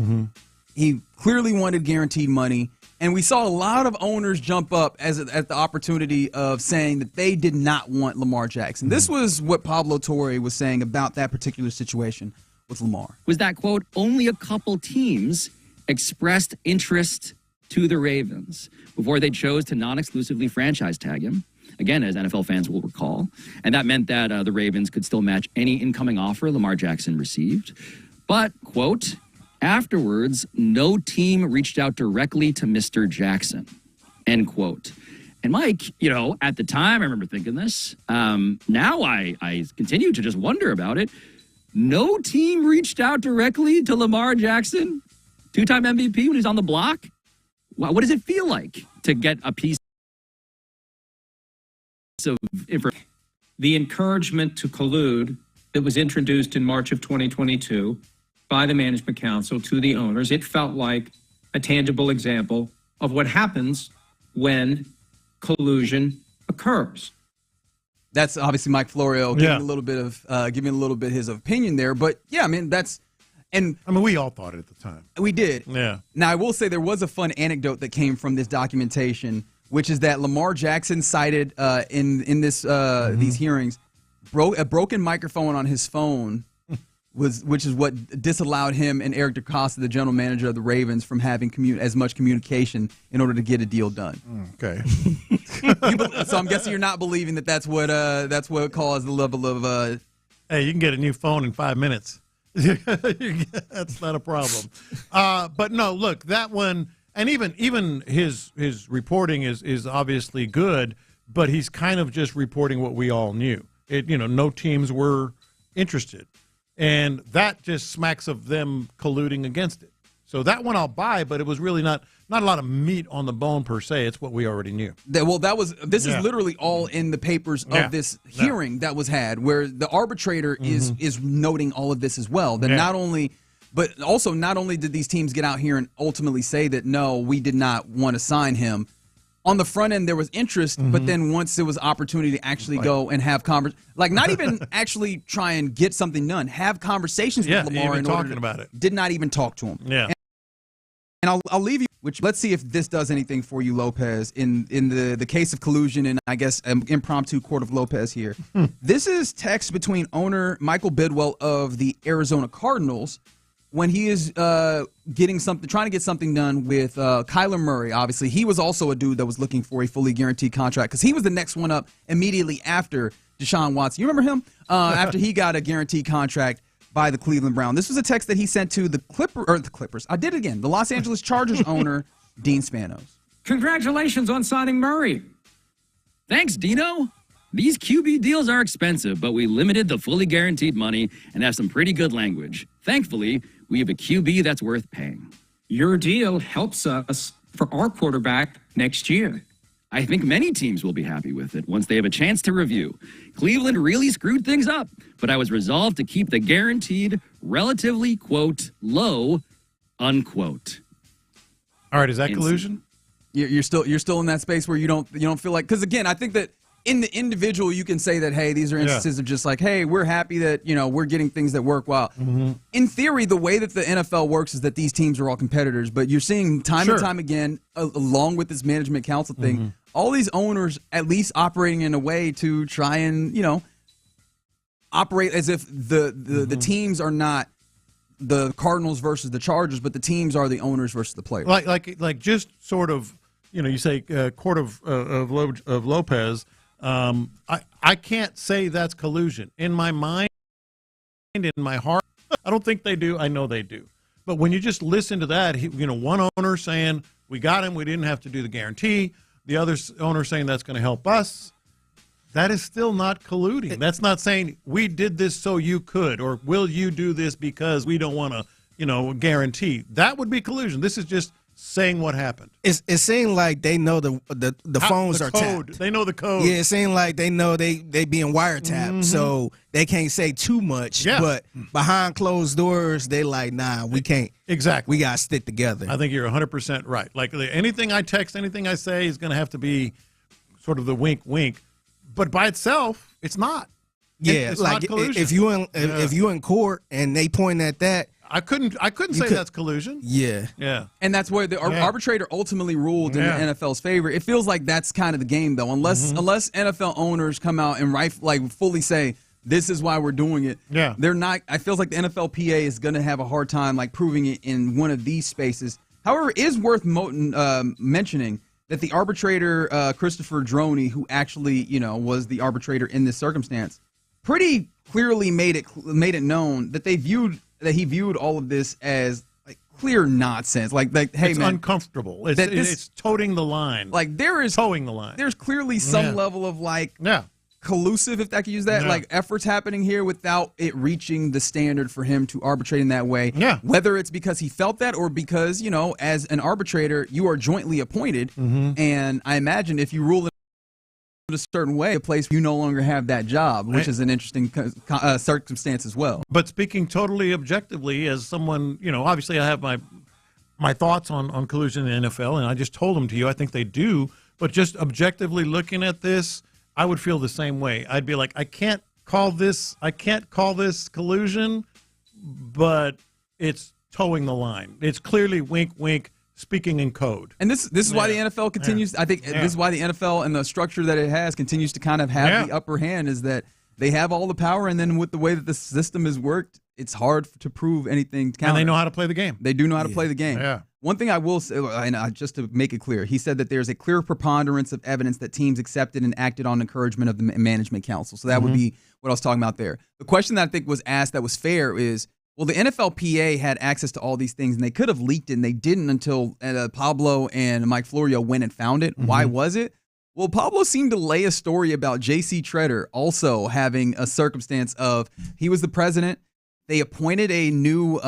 He clearly wanted guaranteed money. And we saw a lot of owners jump up at the opportunity of saying that they did not want Lamar Jackson. This was what Pablo Torre was saying about that particular situation with Lamar. Was that, quote, only a couple teams expressed interest to the Ravens before they chose to non-exclusively franchise tag him, again, as NFL fans will recall. And that meant that the Ravens could still match any incoming offer Lamar Jackson received. But, quote, afterwards, no team reached out directly to Mr. Jackson, end quote. And Mike, at the time, I remember thinking this. Now I continue to just wonder about it. No team reached out directly to Lamar Jackson, two-time MVP when he's on the block. Wow, what does it feel like to get a piece of information? The encouragement to collude that was introduced in March of 2022 by the Management Council to the owners, it felt like a tangible example of what happens when collusion occurs. That's obviously Mike Florio giving a little bit his opinion there, but we all thought it at the time. We did. Yeah. Now I will say there was a fun anecdote that came from this documentation, which is that Lamar Jackson cited in these hearings a broken microphone on his phone. Which is what disallowed him and Eric DeCosta, the general manager of the Ravens, from having as much communication in order to get a deal done. Okay. So I'm guessing you're not believing that's what caused the level of. Hey, you can get a new phone in 5 minutes. That's not a problem. But no, look, that one, and even his reporting is obviously good, but he's kind of just reporting what we all knew. No teams were interested. And that just smacks of them colluding against it. So that one I'll buy, but it was really not a lot of meat on the bone per se. It's what we already knew. This is literally all in the papers of this hearing that was had, where the arbitrator is noting all of this as well. That not only did these teams get out here and ultimately say that, no, we did not want to sign him. On the front end, there was interest, but then once there was opportunity to actually go and have not even actually try and get something done, have conversations with Lamar did not even talk to him. Yeah. And I'll leave you, let's see if this does anything for you, Lopez, in the case of collusion and I guess an impromptu court of Lopez here. This is text between owner Michael Bidwell of the Arizona Cardinals when he is trying to get something done with Kyler Murray. Obviously, he was also a dude that was looking for a fully guaranteed contract because he was the next one up immediately after Deshaun Watson. You remember him? After he got a guaranteed contract by the Cleveland Browns. This was a text that he sent to the Clippers. I did it again. The Los Angeles Chargers owner, Dean Spanos. Congratulations on signing Murray. Thanks, Dino. These QB deals are expensive, but we limited the fully guaranteed money and have some pretty good language. Thankfully, we have a QB that's worth paying. Your deal helps us for our quarterback next year. I think many teams will be happy with it once they have a chance to review. Cleveland really screwed things up, but I was resolved to keep the guaranteed relatively, quote, low, unquote. All right, is that collusion? You're still in that space where you don't feel like, because again, I think that in the individual you can say that, hey, these are instances of just like, hey, we're happy that we're getting things that work well. In theory, the way that the NFL works is that these teams are all competitors, but you're seeing time and time again, along with this management council thing, all these owners at least operating in a way to try and operate as if the teams are not the Cardinals versus the Chargers, but the teams are the owners versus the players. Like just sort of, you say court of Lopez. I can't say that's collusion. In my mind, in my heart, I don't think they do. I know they do. But when you just listen to that, one owner saying, we got him, we didn't have to do the guarantee. The other owner saying that's going to help us. That is still not colluding. That's not saying we did this so you could, or will you do this because we don't want to, guarantee. That would be collusion. This is just saying what happened. It seemed like they know the phones are tapped. They know the code. Yeah, it seemed like they know they being wiretapped, so they can't say too much. Yeah. But behind closed doors, they like, nah, we can't. Exactly. We got to stick together. I think you're 100% right. Like anything I text, anything I say is going to have to be sort of the wink, wink. But by itself, it's not. Yeah, it's like not collusion. if you in court and they point at that, I couldn't say that's collusion. Yeah. And that's where the arbitrator ultimately ruled in the NFL's favor. It feels like that's kind of the game, though, unless NFL owners come out and fully say, this is why we're doing it. Yeah. They're not. I feel like the NFLPA is going to have a hard time proving it in one of these spaces. However, it is worth mentioning that the arbitrator, Christopher Droney, who actually, was the arbitrator in this circumstance, pretty clearly made it known that he viewed all of this as clear nonsense. Hey, it's man, uncomfortable. It's toting the line. There is towing the line. There's clearly some level of collusive, if I could use that, efforts happening here without it reaching the standard for him to arbitrate in that way. Yeah. Whether it's because he felt that or because, as an arbitrator, you are jointly appointed. And I imagine if you rule in a certain way, a place where you no longer have that job, which is an interesting circumstance as well. But speaking totally objectively, as someone, obviously I have my thoughts on collusion in the NFL, and I just told them to you. I think they do. But just objectively looking at this, I would feel the same way. I'd be like, I can't call this collusion, but it's towing the line. It's clearly wink, wink, speaking in code. And this is why the NFL continues. I think this is why the NFL and the structure that it has continues to kind of have the upper hand, is that they have all the power, and then with the way that the system has worked, it's hard to prove anything counter. And they know how to play the game. They do know how to play the game. Yeah. One thing I will say, and just to make it clear, he said that there's a clear preponderance of evidence that teams accepted and acted on encouragement of the management council. So that would be what I was talking about there. The question that I think was asked that was fair is, well, the NFLPA had access to all these things, and they could have leaked it, and they didn't until Pablo and Mike Florio went and found it. Why was it? Well, Pablo seemed to lay a story about J.C. Tretter also having a circumstance of he was the president. They appointed a new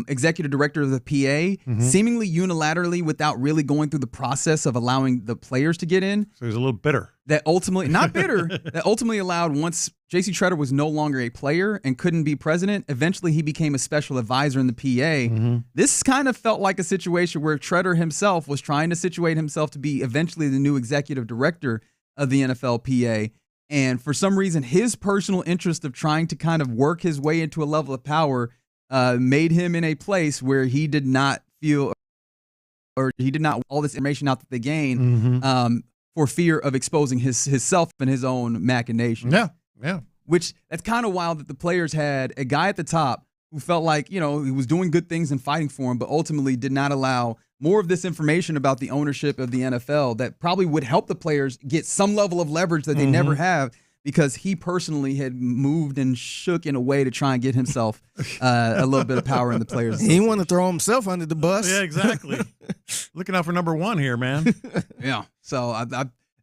executive director of the PA, seemingly unilaterally without really going through the process of allowing the players to get in. So he was a little bitter. That ultimately, not bitter, that ultimately allowed, once J.C. Tretter was no longer a player and couldn't be president, eventually he became a special advisor in the PA. This kind of felt like a situation where Tretter himself was trying to situate himself to be eventually the new executive director of the NFLPA. And for some reason, his personal interest of trying to kind of work his way into a level of power made him in a place where he did not feel, or he did not want all this information out that they gained for fear of exposing himself and his own machinations. Yeah. Which, that's kind of wild that the players had a guy at the top who felt like, he was doing good things and fighting for him, but ultimately did not allow more of this information about the ownership of the NFL that probably would help the players get some level of leverage that they never have, because he personally had moved and shook in a way to try and get himself a little bit of power in the players. He didn't want to throw himself under the bus. Yeah, exactly. Looking out for number one here, man. Yeah. So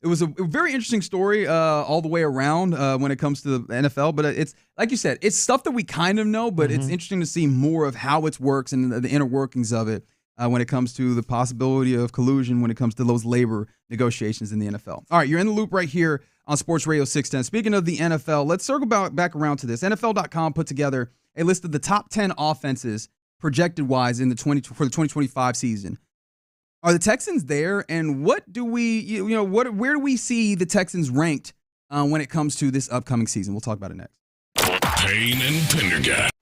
it was a very interesting story all the way around when it comes to the NFL. But it's, like you said, it's stuff that we kind of know, but it's interesting to see more of how it works and the inner workings of it. When it comes to the possibility of collusion, when it comes to those labor negotiations in the NFL. All right, you're in the loop right here on Sports Radio 610. Speaking of the NFL, let's circle back around to this. NFL.com put together a list of the top 10 offenses projected-wise for the 2025 season. Are the Texans there? And what do we, where do we see the Texans ranked when it comes to this upcoming season? We'll talk about it next. Payne and Pendergast.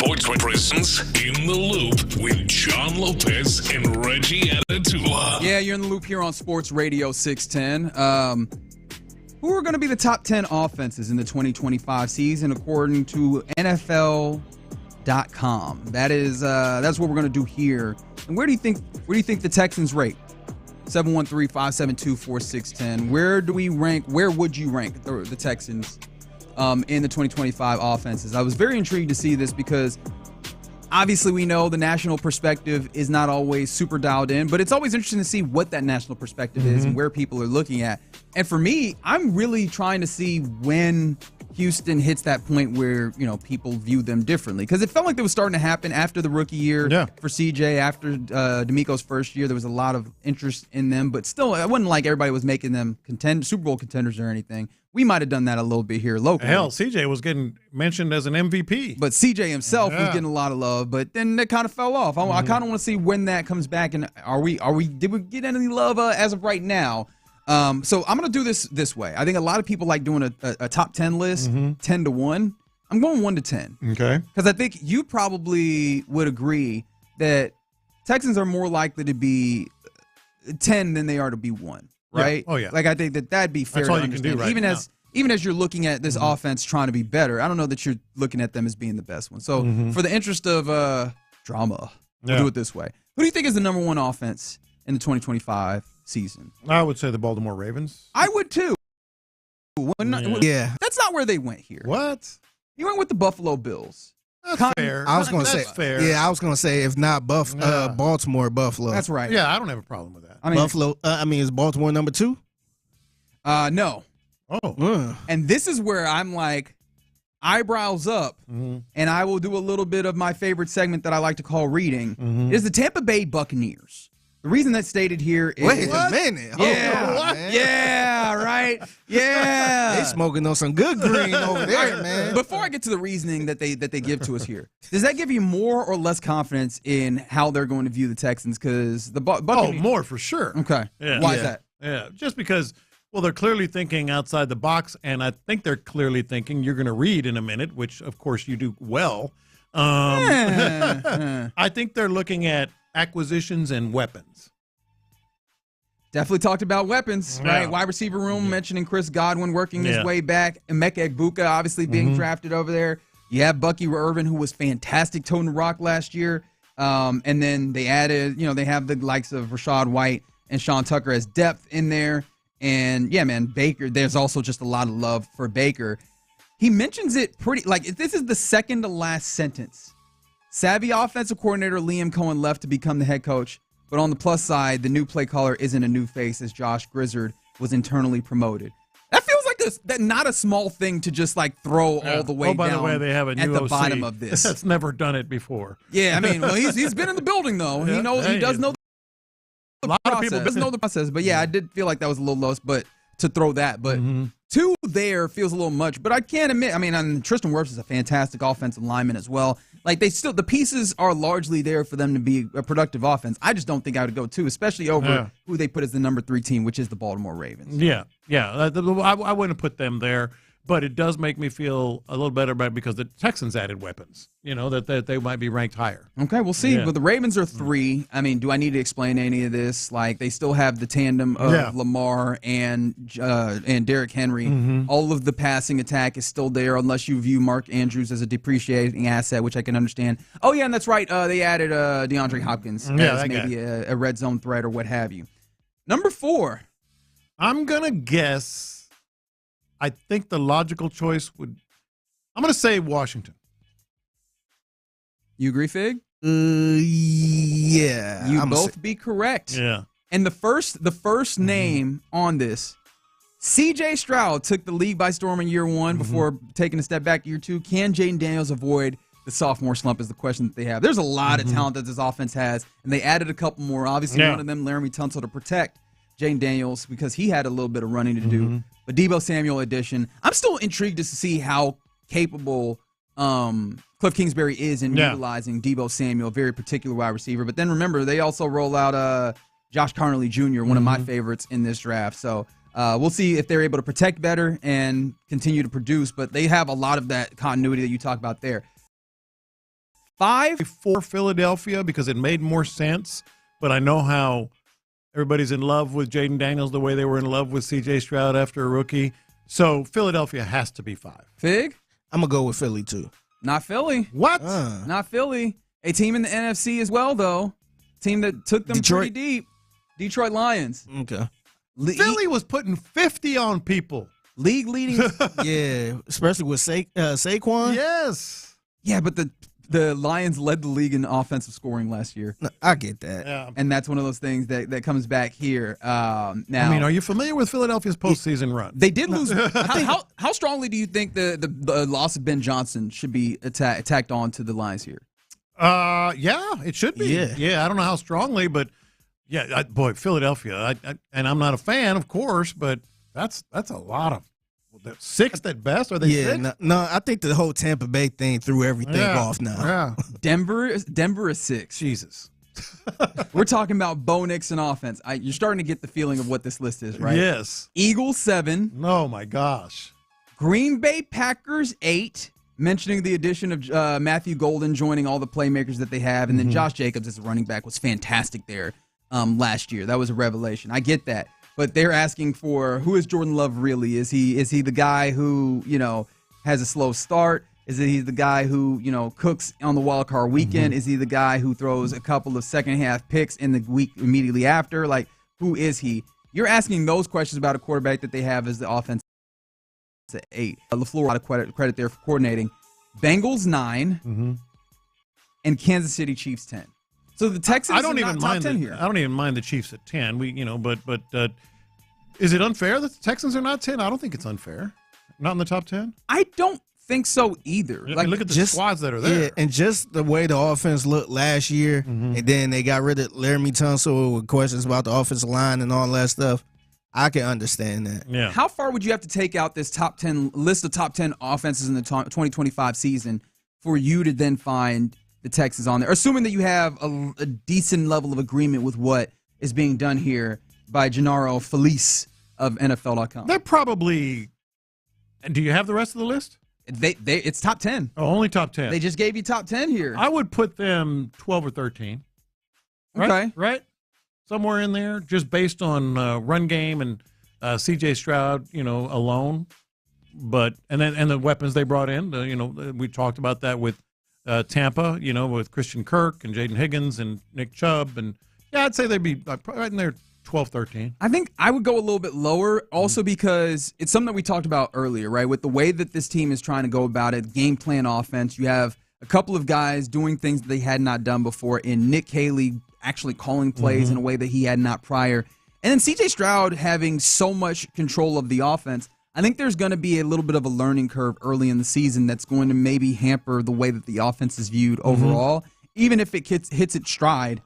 Sports presents In the Loop with John Lopez and Reggie Atatula. Yeah, you're in the loop here on Sports Radio 610. Who are going to be the top 10 offenses in the 2025 season according to NFL.com? That's what we're going to do here. And where do you think the Texans rate? 713-572-4610. Where do we rank? Where would you rank the Texans in the 2025 offenses? I was very intrigued to see this because obviously we know the national perspective is not always super dialed in, but it's always interesting to see what that national perspective is and where people are looking at. And for me, I'm really trying to see when Houston hits that point where, people view them differently. Because it felt like that was starting to happen after the rookie year for CJ, after D'Amico's first year. There was a lot of interest in them, but still, it wasn't like everybody was making them Super Bowl contenders or anything. We might have done that a little bit here locally. Hell, CJ was getting mentioned as an MVP. But CJ himself was getting a lot of love, but then that kind of fell off. I kind of want to see when that comes back, and did we get any love as of right now? So I'm going to do this way. I think a lot of people like doing a top 10 list, 10 to 1. I'm going 1 to 10. Okay. Because I think you probably would agree that Texans are more likely to be 10 than they are to be 1, right? Yeah. Oh, yeah. Like, I think that'd be fair That's to all you understand. can do right Even as you're looking at this offense trying to be better, I don't know that you're looking at them as being the best one. So for the interest of drama, we'll do it this way. Who do you think is the number 1 offense in the 2025 season? I would say the Baltimore Ravens. I would too. That's not where they went here. What? You went with the Buffalo Bills. That's fair. I was going to say fair. Yeah, I was going to say if not Baltimore, Buffalo. That's right. Yeah, I don't have a problem with that. Buffalo. Is Baltimore number 2? No. Oh. And this is where I'm like, eyebrows up, and I will do a little bit of my favorite segment that I like to call reading. It is the Tampa Bay Buccaneers. The reason that's stated here is... Wait a minute. Yeah, right? Yeah. They smoking on some good green over there, man. Before I get to the reasoning that they give to us here, does that give you more or less confidence in how they're going to view the Texans? Because the Buccaneers... Oh, more for sure. Okay. Yeah. Why is that? Yeah, just because... Well, they're clearly thinking outside the box, and I think they're clearly thinking you're going to read in a minute, which, of course, you do well. I think they're looking at acquisitions and weapons. Definitely talked about weapons, right? Wide receiver room, mentioning Chris Godwin working his way back. Emeka Egbuka obviously being drafted over there. You have Bucky Irvin, who was fantastic toting the rock last year. And then they added, they have the likes of Rashad White and Sean Tucker as depth in there. And, yeah, man, Baker, there's also just a lot of love for Baker. He mentions it pretty, this is the second to last sentence. Savvy offensive coordinator Liam Cohen left to become the head coach. But on the plus side, the new play caller isn't a new face as Josh Grizzard was internally promoted. That feels like that not a small thing to just throw all the way down. By the way, they have a new at the OC bottom of this. That's never done it before. Yeah, well, he's been in the building though. He does know the process. Doesn't know the process. But yeah, I did feel like that was a little low, but to throw that, but 2 there feels a little much. But I can't admit. Tristan Wirfs is a fantastic offensive lineman as well. The pieces are largely there for them to be a productive offense. I just don't think I would go 2, especially over who they put as the number 3 team, which is the Baltimore Ravens. Yeah. I wouldn't put them there, but it does make me feel a little better about it because the Texans added weapons. That they might be ranked higher. Okay, we'll see. Yeah. But the Ravens are 3. Do I need to explain any of this? They still have the tandem of Lamar and Derrick Henry. All of the passing attack is still there, unless you view Mark Andrews as a depreciating asset, which I can understand. Oh yeah, and that's right. They added DeAndre Hopkins as maybe a red zone threat or what have you. Number 4. I'm gonna guess. I think the logical choice I'm gonna say Washington. You agree, Fig? Yeah. You both be correct. Yeah. And the first name on this, C.J. Stroud took the league by storm in year 1 before taking a step back year 2. Can Jaden Daniels avoid the sophomore slump is the question that they have. There's a lot of talent that this offense has, and they added a couple more. Obviously, one of them, Laramie Tunsil, to protect Jaden Daniels because he had a little bit of running to do. But Deebo Samuel addition, I'm still intrigued to see how capable Cliff Kingsbury is in utilizing Deebo Samuel, a very particular wide receiver. But then remember, they also roll out Josh Carnley Jr., one of my favorites in this draft. So we'll see if they're able to protect better and continue to produce. But they have a lot of that continuity that you talk about there. 5 for Philadelphia because it made more sense, but I know how everybody's in love with Jaden Daniels the way they were in love with C.J. Stroud after a rookie. So Philadelphia has to be 5. Fig? I'm going to go with Philly, too. Not Philly. What? Not Philly. A team in the NFC as well, though. Team that took them pretty deep. Detroit Lions. Okay. Philly was putting 50 on people. League leading. Yeah, especially with Saquon. Yes. Yeah, but the Lions led the league in offensive scoring last year. No, I get that. Yeah. And that's one of those things that comes back here. Now, I mean, are you familiar with Philadelphia's postseason run? They did lose. How strongly do you think the loss of Ben Johnson should be attacked on to the Lions here? Yeah, it should be. Yeah, I don't know how strongly, but yeah, boy, Philadelphia. And I'm not a fan, of course, but that's a lot of 6th at best. Are they 6? No, I think the whole Tampa Bay thing threw everything off now. Yeah. Denver is 6. Jesus. We're talking about Bo Nix and offense. You're starting to get the feeling of what this list is, right? Yes. Eagles 7. Oh my gosh. Green Bay Packers 8. Mentioning the addition of Matthew Golden joining all the playmakers that they have, and then Josh Jacobs as a running back was fantastic there last year. That was a revelation. I get that. But they're asking for, who is Jordan Love really? Is he the guy who, has a slow start? Is he the guy who, cooks on the wild card weekend? Is he the guy who throws a couple of second half picks in the week immediately after? Like, who is he? You're asking those questions about a quarterback that they have as the offense at 8. LaFleur, a lot of credit there for coordinating. Bengals 9 and Kansas City Chiefs 10. So the Texans I don't are even not mind top 10 here. I don't even mind the Chiefs at 10. But is it unfair that the Texans are not 10? I don't think it's unfair. Not in the top 10? I don't think so either. Like, look at the squads that are there. Yeah, and just the way the offense looked last year, and then they got rid of Laramie Tunsil with questions about the offensive line and all that stuff. I can understand that. Yeah. How far would you have to take out this top 10 list of top 10 offenses in the 2025 season for you to then find the Texans on there, assuming that you have a decent level of agreement with what is being done here by Gennaro Felice of NFL.com? They're probably. Do you have the rest of the list? It's top 10. Oh, only top 10. They just gave you top 10 here. I would put them 12 or 13. Right? Okay. Right? Somewhere in there, just based on run game and C.J. Stroud, alone. But and the weapons they brought in, we talked about that with Tampa, with Christian Kirk and Jaden Higgins and Nick Chubb, and I'd say they'd be right in there, 12, 13. I think I would go a little bit lower, also because it's something that we talked about earlier, right? With the way that this team is trying to go about it, game plan offense, you have a couple of guys doing things that they had not done before, in Nick Haley actually calling plays in a way that he had not prior. And then C.J. Stroud having so much control of the offense, I think there's going to be a little bit of a learning curve early in the season that's going to maybe hamper the way that the offense is viewed overall, even if it hits its stride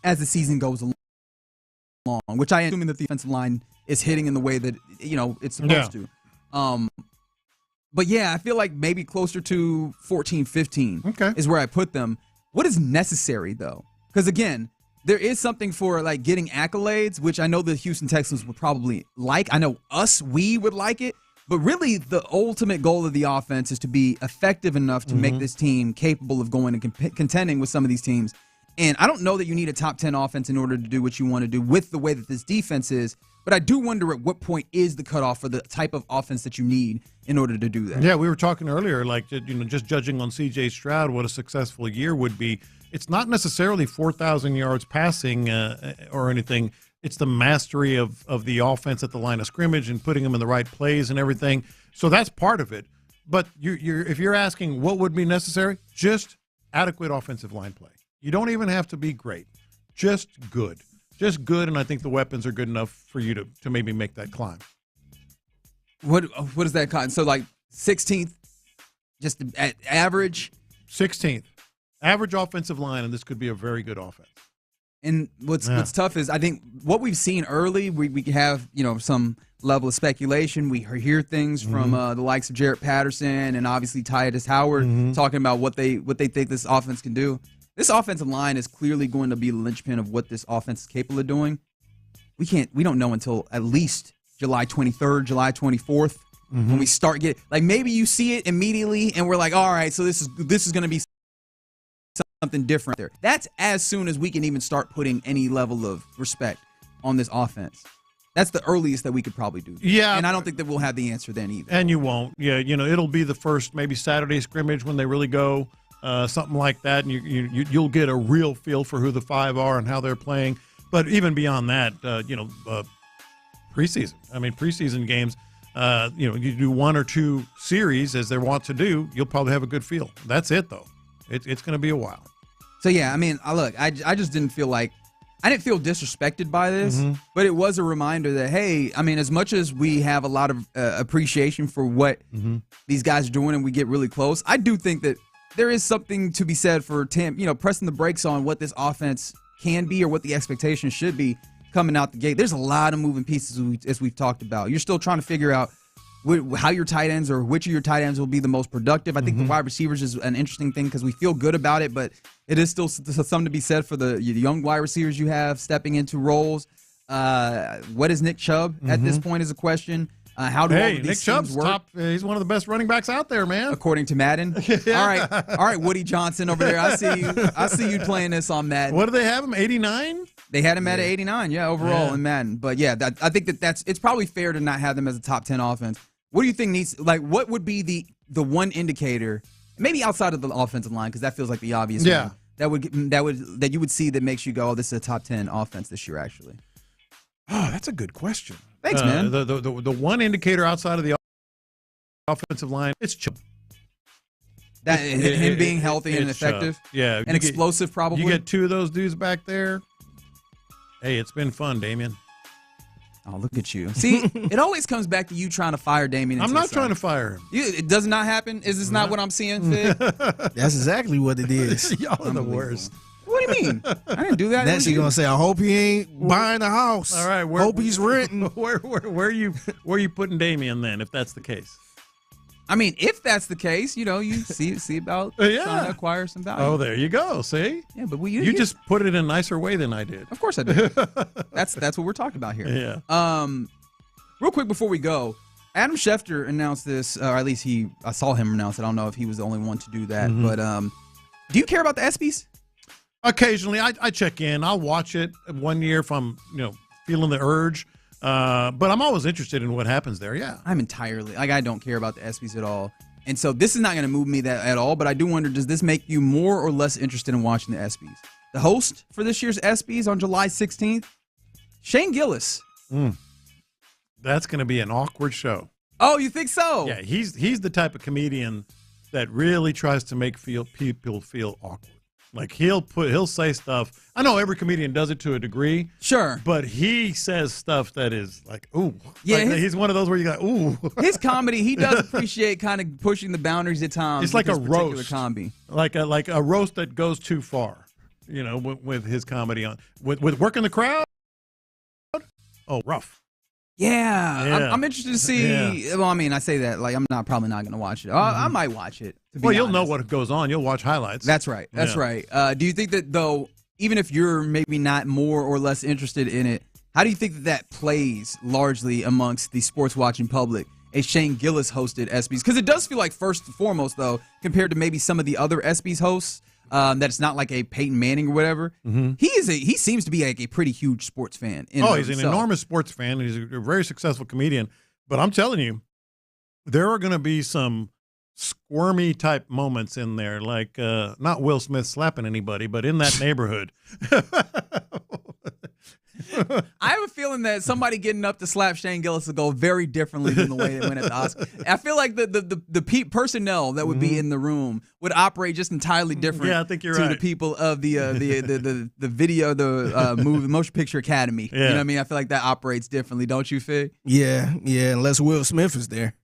as the season goes along, which I am assuming that the offensive line is hitting in the way that, it's supposed to. But yeah, I feel like maybe closer to 14, 15 is where I put them. What is necessary, though? Because, again, there is something for, like, getting accolades, which I know the Houston Texans would probably like. I know we would like it. But really, the ultimate goal of the offense is to be effective enough to make this team capable of going and contending with some of these teams. And I don't know that you need a top 10 offense in order to do what you want to do with the way that this defense is. But I do wonder at what point is the cutoff for the type of offense that you need in order to do that. Yeah, we were talking earlier, like, just judging on C.J. Stroud, what a successful year would be. It's not necessarily 4,000 yards passing or anything. It's the mastery of the offense at the line of scrimmage and putting them in the right plays and everything. So that's part of it. But if you're asking what would be necessary, just adequate offensive line play. You don't even have to be great. Just good. Just good, and I think the weapons are good enough for you to maybe make that climb. What is that kind? So, like, 16th, just at average? 16th. Average offensive line, and this could be a very good offense. And what's tough is I think what we've seen early, we have, some level of speculation. We hear things from the likes of Jarrett Patterson and obviously Tytus Howard talking about what they think this offense can do. This offensive line is clearly going to be the linchpin of what this offense is capable of doing. We don't know until at least July 23rd, July 24th when we start getting, like, maybe you see it immediately and we're like, all right, so this is going to be something different there. That's as soon as we can even start putting any level of respect on this offense. That's the earliest that we could probably do. Yeah. And I don't think that we'll have the answer then either. And you won't. Yeah, it'll be the first maybe Saturday scrimmage when they really go, something like that, and you'll get a real feel for who the five are and how they're playing. But even beyond that, preseason. I mean, preseason games, you do one or two series as they want to do, you'll probably have a good feel. That's it, though. It's going to be a while. So, yeah, I mean, I just didn't feel like – I didn't feel disrespected by this, but it was a reminder that, hey, I mean, as much as we have a lot of appreciation for what these guys are doing and we get really close, I do think that there is something to be said for pressing the brakes on what this offense can be or what the expectation should be coming out the gate. There's a lot of moving pieces as we've talked about. You're still trying to figure out how your tight ends or which of your tight ends will be the most productive. I think the wide receivers is an interesting thing because we feel good about it, but it is still something to be said for the young wide receivers you have stepping into roles. What is Nick Chubb at this point is a question. How do all of these Nick Chubb's work? top? He's one of the best running backs out there, man. According to Madden. Yeah. All right, Woody Johnson over there. I see you playing this on Madden. What do they have him? 89? They had him at 89, overall in Madden. But yeah, I think it's probably fair to not have them as a top 10 offense. What do you think what would be the one indicator, maybe outside of the offensive line, because that feels like the obvious one, that you would see that makes you go, oh, this is a top 10 offense this year, actually? Oh, that's a good question. Thanks, man. The one indicator outside of the offensive line, it's Chubb. That him being healthy and effective, Chubb. Yeah, and explosive. Probably you get two of those dudes back there. Hey, it's been fun, Damian. Oh, look at you. See, it always comes back to you trying to fire Damian. I'm not trying to fire him. It does not happen? Is this not what I'm seeing, Fig? That's exactly what it is. Y'all are the worst. What do you mean? I didn't do that. Next he's going to say, I hope he ain't buying a house. All right. Hope he's renting. Where are you putting Damian then, if that's the case? I mean, if that's the case, you see about trying to acquire some value. Oh, there you go. See? Yeah, but you just put it in a nicer way than I did. Of course I did. That's what we're talking about here. Yeah. Real quick before we go, Adam Schefter announced this, or at least I saw him announce it. I don't know if he was the only one to do that, but do you care about the ESPYs? Occasionally, I check in. I'll watch it one year if I'm feeling the urge. But I'm always interested in what happens there. Yeah, I'm entirely I don't care about the ESPYs at all, and so this is not going to move me that at all. But I do wonder, does this make you more or less interested in watching the ESPYs? The host for this year's ESPYs on July 16th, Shane Gillis. That's going to be an awkward show. Oh, you think so? Yeah, he's the type of comedian that really tries to make people feel awkward. Like he'll say stuff. I know every comedian does it to a degree. Sure. But he says stuff that is like, ooh. Yeah. Like, he's one of those where you go, ooh. His comedy, he does appreciate kind of pushing the boundaries at times. It's like a roast. Comedy. Like a roast that goes too far, with his comedy on. With working the crowd? Oh, rough. Yeah. I'm interested to see. Yeah. Well, I mean, I say that like I'm probably not going to watch it. I might watch it. You'll know what goes on. You'll watch highlights. That's right. That's right. Do you think that though, even if you're maybe not more or less interested in it, how do you think that plays largely amongst the sports watching public? A Shane Gillis hosted ESPYs, because it does feel like first and foremost though, compared to maybe some of the other ESPYs hosts. That it's not like a Peyton Manning or whatever. He seems to be like a pretty huge sports fan. He's an enormous sports fan. He's a very successful comedian. But I'm telling you, there are going to be some squirmy type moments in there, like not Will Smith slapping anybody, but in that neighborhood. I have a feeling that somebody getting up to slap Shane Gillis will go very differently than the way they went at the Oscars. I feel like the personnel that would be in the room would operate just entirely different. Yeah, I think you're to right. the people of the video, movie, Motion Picture Academy. Yeah. You know what I mean? I feel like that operates differently, don't you, Fig? Yeah, unless Will Smith is there.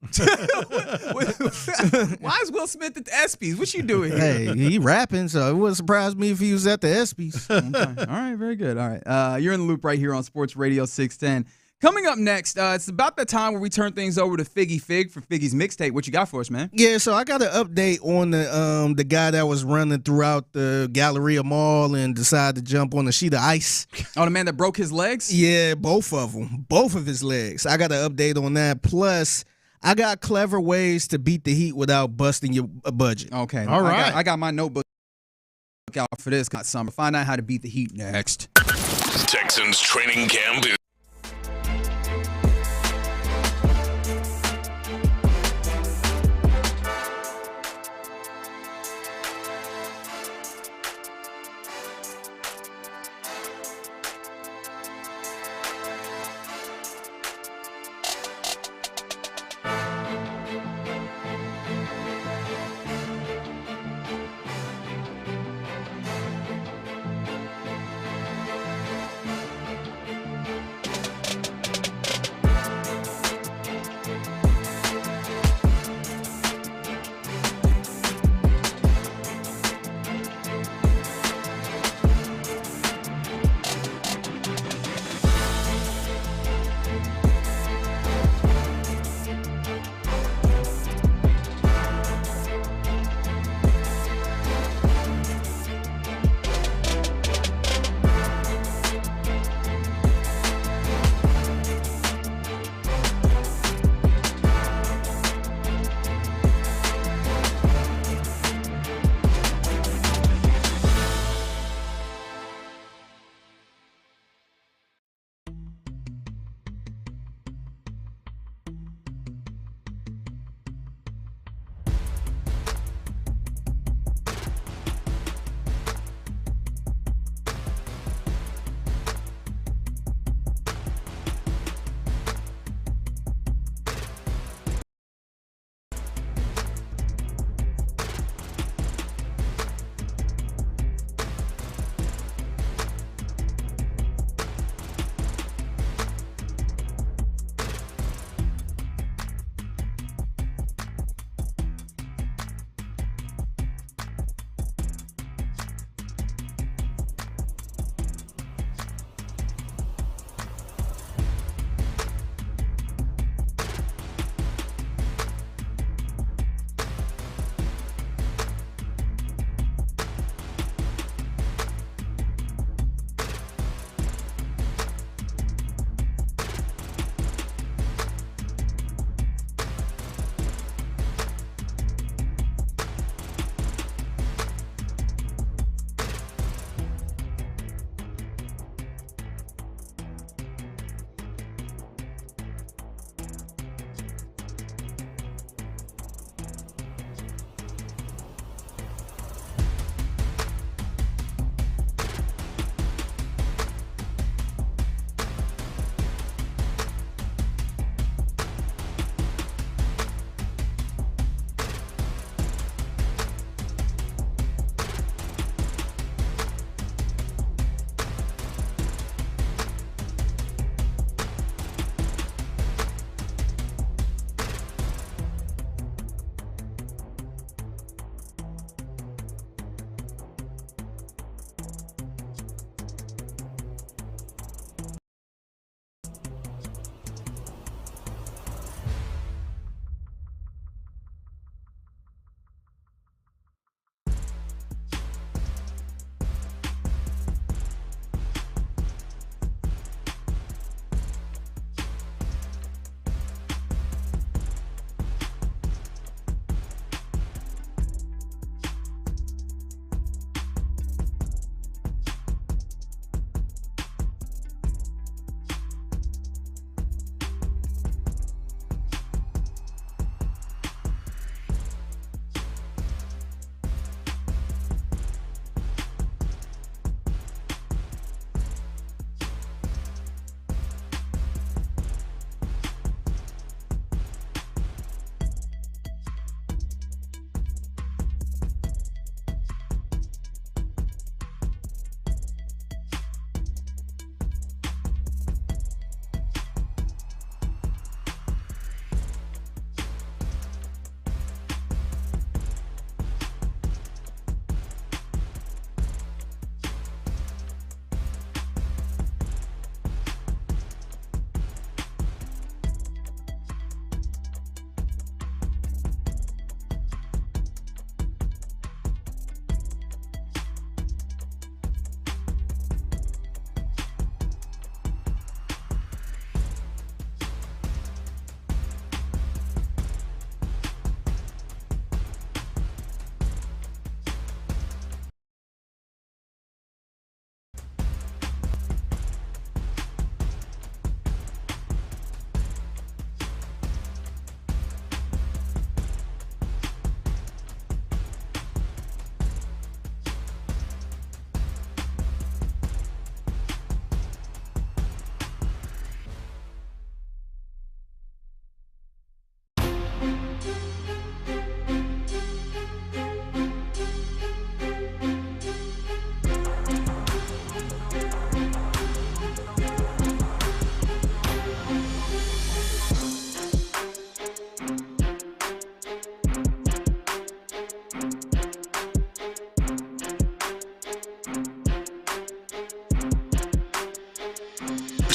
Why is Will Smith at the ESPYs? What you doing here? Hey, he rapping, so it wouldn't surprise me if he was at the ESPYs. Okay. All right, very good. All right, you're in the loop right here on Sports Radio 610. Coming up next, it's about the time where we turn things over to Figgy Fig for Figgy's mixtape. What you got for us, man? Yeah, so I got an update on the guy that was running throughout the Galleria Mall and decided to jump on a sheet of ice. Oh, the man that broke his legs? Yeah, both of them. Both of his legs. I got an update on that. Plus, I got clever ways to beat the heat without busting your budget. Okay. All right. I got my notebook Look out for this summer. Find out how to beat the Heat next. Texans training camp is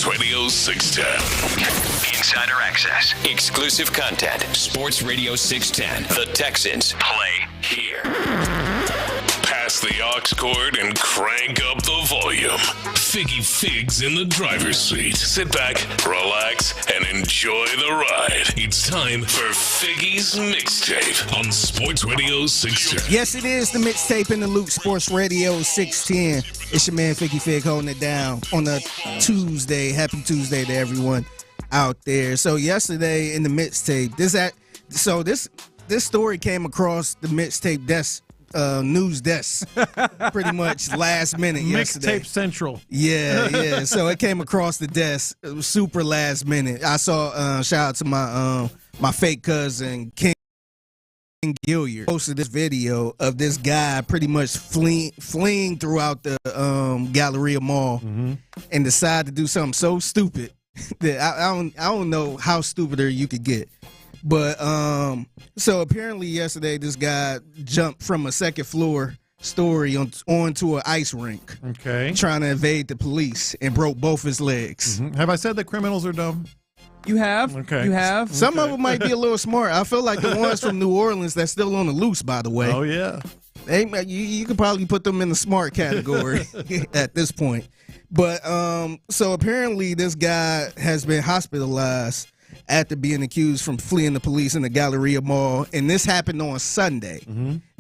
Radio 610. Insider access. Exclusive content. Sports Radio 610. The Texans play here. Pass the aux cord and crank up the volume. Figgy Figs in the driver's seat. Sit back, relax, and enjoy the ride. It's time for Figgy's Mixtape on Sports Radio 610. Yes, it is the mixtape in the loop, Sports Radio 610. It's your man Figgy Fig holding it down on a Tuesday. Happy Tuesday to everyone out there. So yesterday in the mixtape, this story came across the mixtape desk. News desk pretty much last minute yesterday. Mixtape Central. Yeah. So it came across the desk. It was super last minute. I saw shout out to my fake cousin King Gilliard posted this video of this guy pretty much fleeing throughout the Galleria Mall and decided to do something so stupid that I don't know how stupider you could get. But so apparently yesterday this guy jumped from a second floor story onto an ice rink. Okay. Trying to evade the police and broke both his legs. Have I said that criminals are dumb? You have. Okay. You have. Some of them might be a little smart. I feel like the ones from New Orleans that's still on the loose, by the way. Oh, yeah. You could probably put them in the smart category at this point. But so apparently this guy has been hospitalized after being accused from fleeing the police in the Galleria Mall. And this happened on Sunday.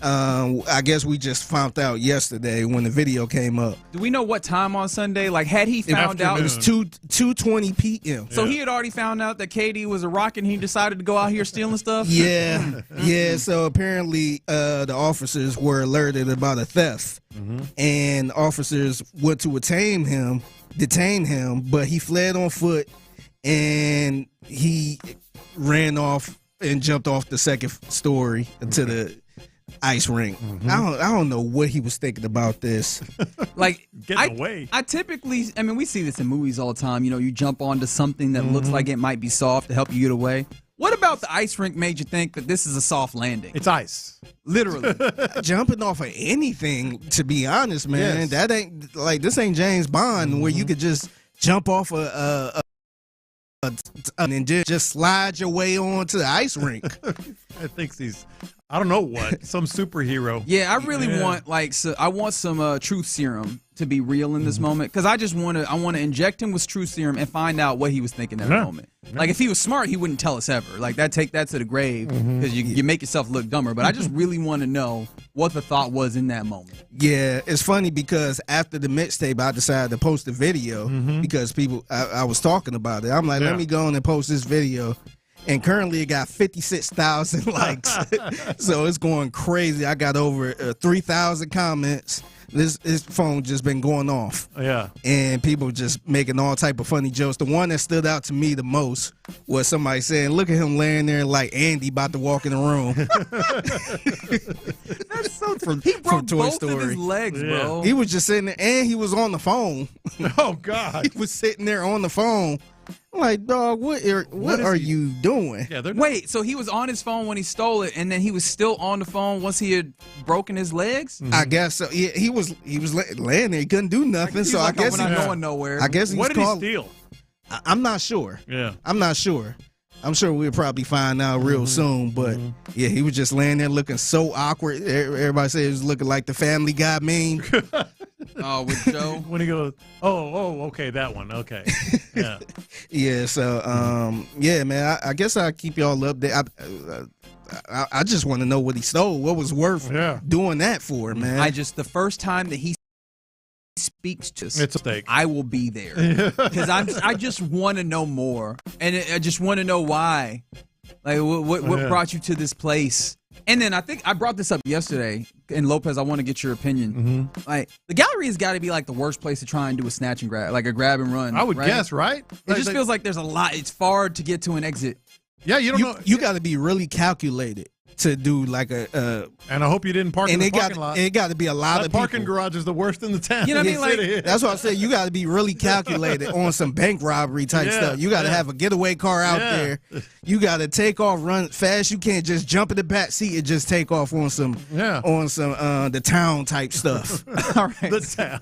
I guess we just found out yesterday when the video came up. Do we know what time on Sunday? Like, had he found out? It was 2:20 p.m. So he had already found out that KD was a rock and he decided to go out here stealing stuff? Yeah. So apparently the officers were alerted about a theft. And officers went to detain him, but he fled on foot. And he ran off and jumped off the second story into the ice rink. I don't know what he was thinking about this. Like, getting away. I typically, we see this in movies all the time. You know, you jump onto something that looks like it might be soft to help you get away. What about the ice rink made you think that this is a soft landing? It's ice. Literally. Jumping off of anything, to be honest, man. Yes. That ain't, like, this ain't James Bond where you could just jump off and just slide your way onto the ice rink. I think I don't know what, some superhero. Yeah, I really want I want some truth serum to be real in this moment, because I want to inject him with truth serum and find out what he was thinking at the moment. Like, if he was smart, he wouldn't tell us ever. Like, take that to the grave, because you make yourself look dumber. But I just really want to know what the thought was in that moment. Yeah, it's funny because after the mixtape, I decided to post a video because I was talking about it. I'm like, let me go on and post this video. And currently it got 56,000 likes. So it's going crazy. I got over 3,000 comments. This phone just been going off. Yeah. And people just making all type of funny jokes. The one that stood out to me the most was somebody saying, look at him laying there like Andy about to walk in the room. That's so true. He broke both of his legs, bro. He was just sitting there, and he was on the phone. Oh, God. He was sitting there on the phone. I'm like, dog, what are you doing? Yeah, wait, so he was on his phone when he stole it, and then he was still on the phone once he had broken his legs? I guess so. Yeah, he was laying there. He couldn't do nothing. So I guess we're not going nowhere. I guess what did he steal? I'm not sure. Yeah, I'm not sure. I'm sure we'll probably find out real soon. But yeah, he was just laying there looking so awkward. Everybody said he was looking like the Family Guy meme. Oh, with Joe? When he goes, oh, okay, that one. Okay. Yeah. Yeah, so, yeah, man, I guess I'll keep y'all updated. I just want to know what he stole. What was worth doing that for, man? The first time that he speaks to us, it's a stake. I will be there. Because I just want to know more. And I just want to know why. Like, what brought you to this place? And then I think I brought this up yesterday, and Lopez, I want to get your opinion. Like, the gallery has got to be like the worst place to try and do a snatch and grab, like a grab and run. I would guess, right? It just feels like there's a lot. It's far to get to an exit. Yeah, you don't know. You got to be really calculated to do like a. And I hope you didn't park in the parking lot. It got to be a lot of parking people. garage is the worst in the town. You know what I mean? Like, that's why I said you got to be really calculated on some bank robbery type stuff. You got to have a getaway car out there. You got to take off, run fast. You can't just jump in the back seat and just take off on some the town type stuff. All right. The town.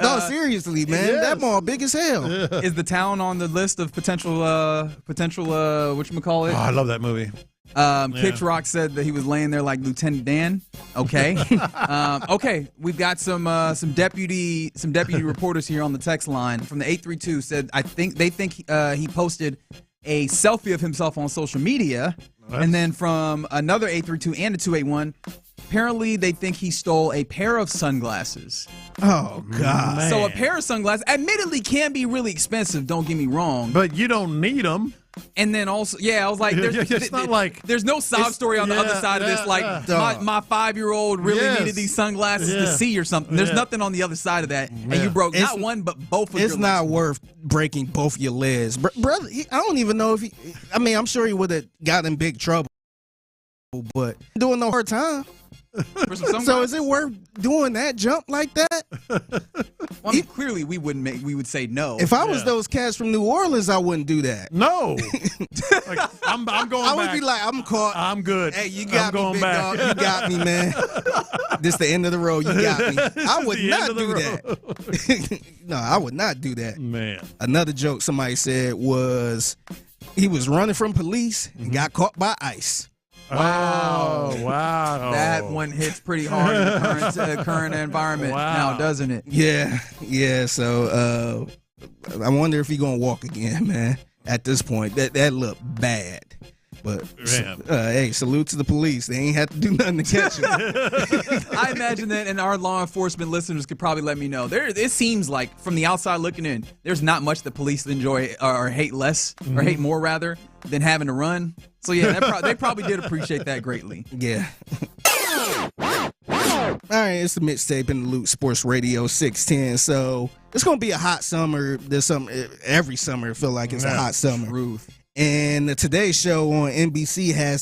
No, seriously, man, that mall big as hell. Is the town on the list of potential whatchamacallit? Oh, I love that movie. Kix Rock said that he was laying there like Lieutenant Dan. Okay. Okay, we've got some deputy reporters here on the text line from the 832 said they think he posted a selfie of himself on social media. And then from another 832 and a 281, apparently they think he stole a pair of sunglasses. Oh, God. Man. So a pair of sunglasses admittedly can be really expensive, don't get me wrong. But you don't need them. And then also, I was like, it's not like there's no sob story on the other side of this. Like, my 5-year-old really needed these sunglasses to see or something. There's nothing on the other side of that. And you broke not one, but both of your legs. It's not worth breaking both your legs. Brother, I don't even know if he, I'm sure he would have got in big trouble, but doing no hard time. So is it worth doing that jump like that? Well, I mean, clearly we would say no. If I was those cats from New Orleans, I wouldn't do that. No. Like, I'm going I would back. be like, I'm caught. I'm good. Hey, you got me, big back. dog. You got me, man. This the end of the road. You got me. I would not do that. No, I would not do that. Man. Another joke somebody said was he was running from police and got caught by ICE. Wow. That one hits pretty hard in the current environment now, doesn't it? Yeah. So I wonder if he's going to walk again, man, at this point. That looked bad. But, hey, salute to the police. They ain't had to do nothing to catch him. I imagine that, and our law enforcement listeners could probably let me know. It seems like, from the outside looking in, there's not much that police enjoy or hate less, or hate more, rather, than having to run. So, yeah, they probably did appreciate that greatly. Yeah. All right, it's the mixtape in the Loot Sports Radio 610. So, it's going to be a hot summer. Every summer, I feel like it's a hot summer. Truth. And the Today Show on NBC had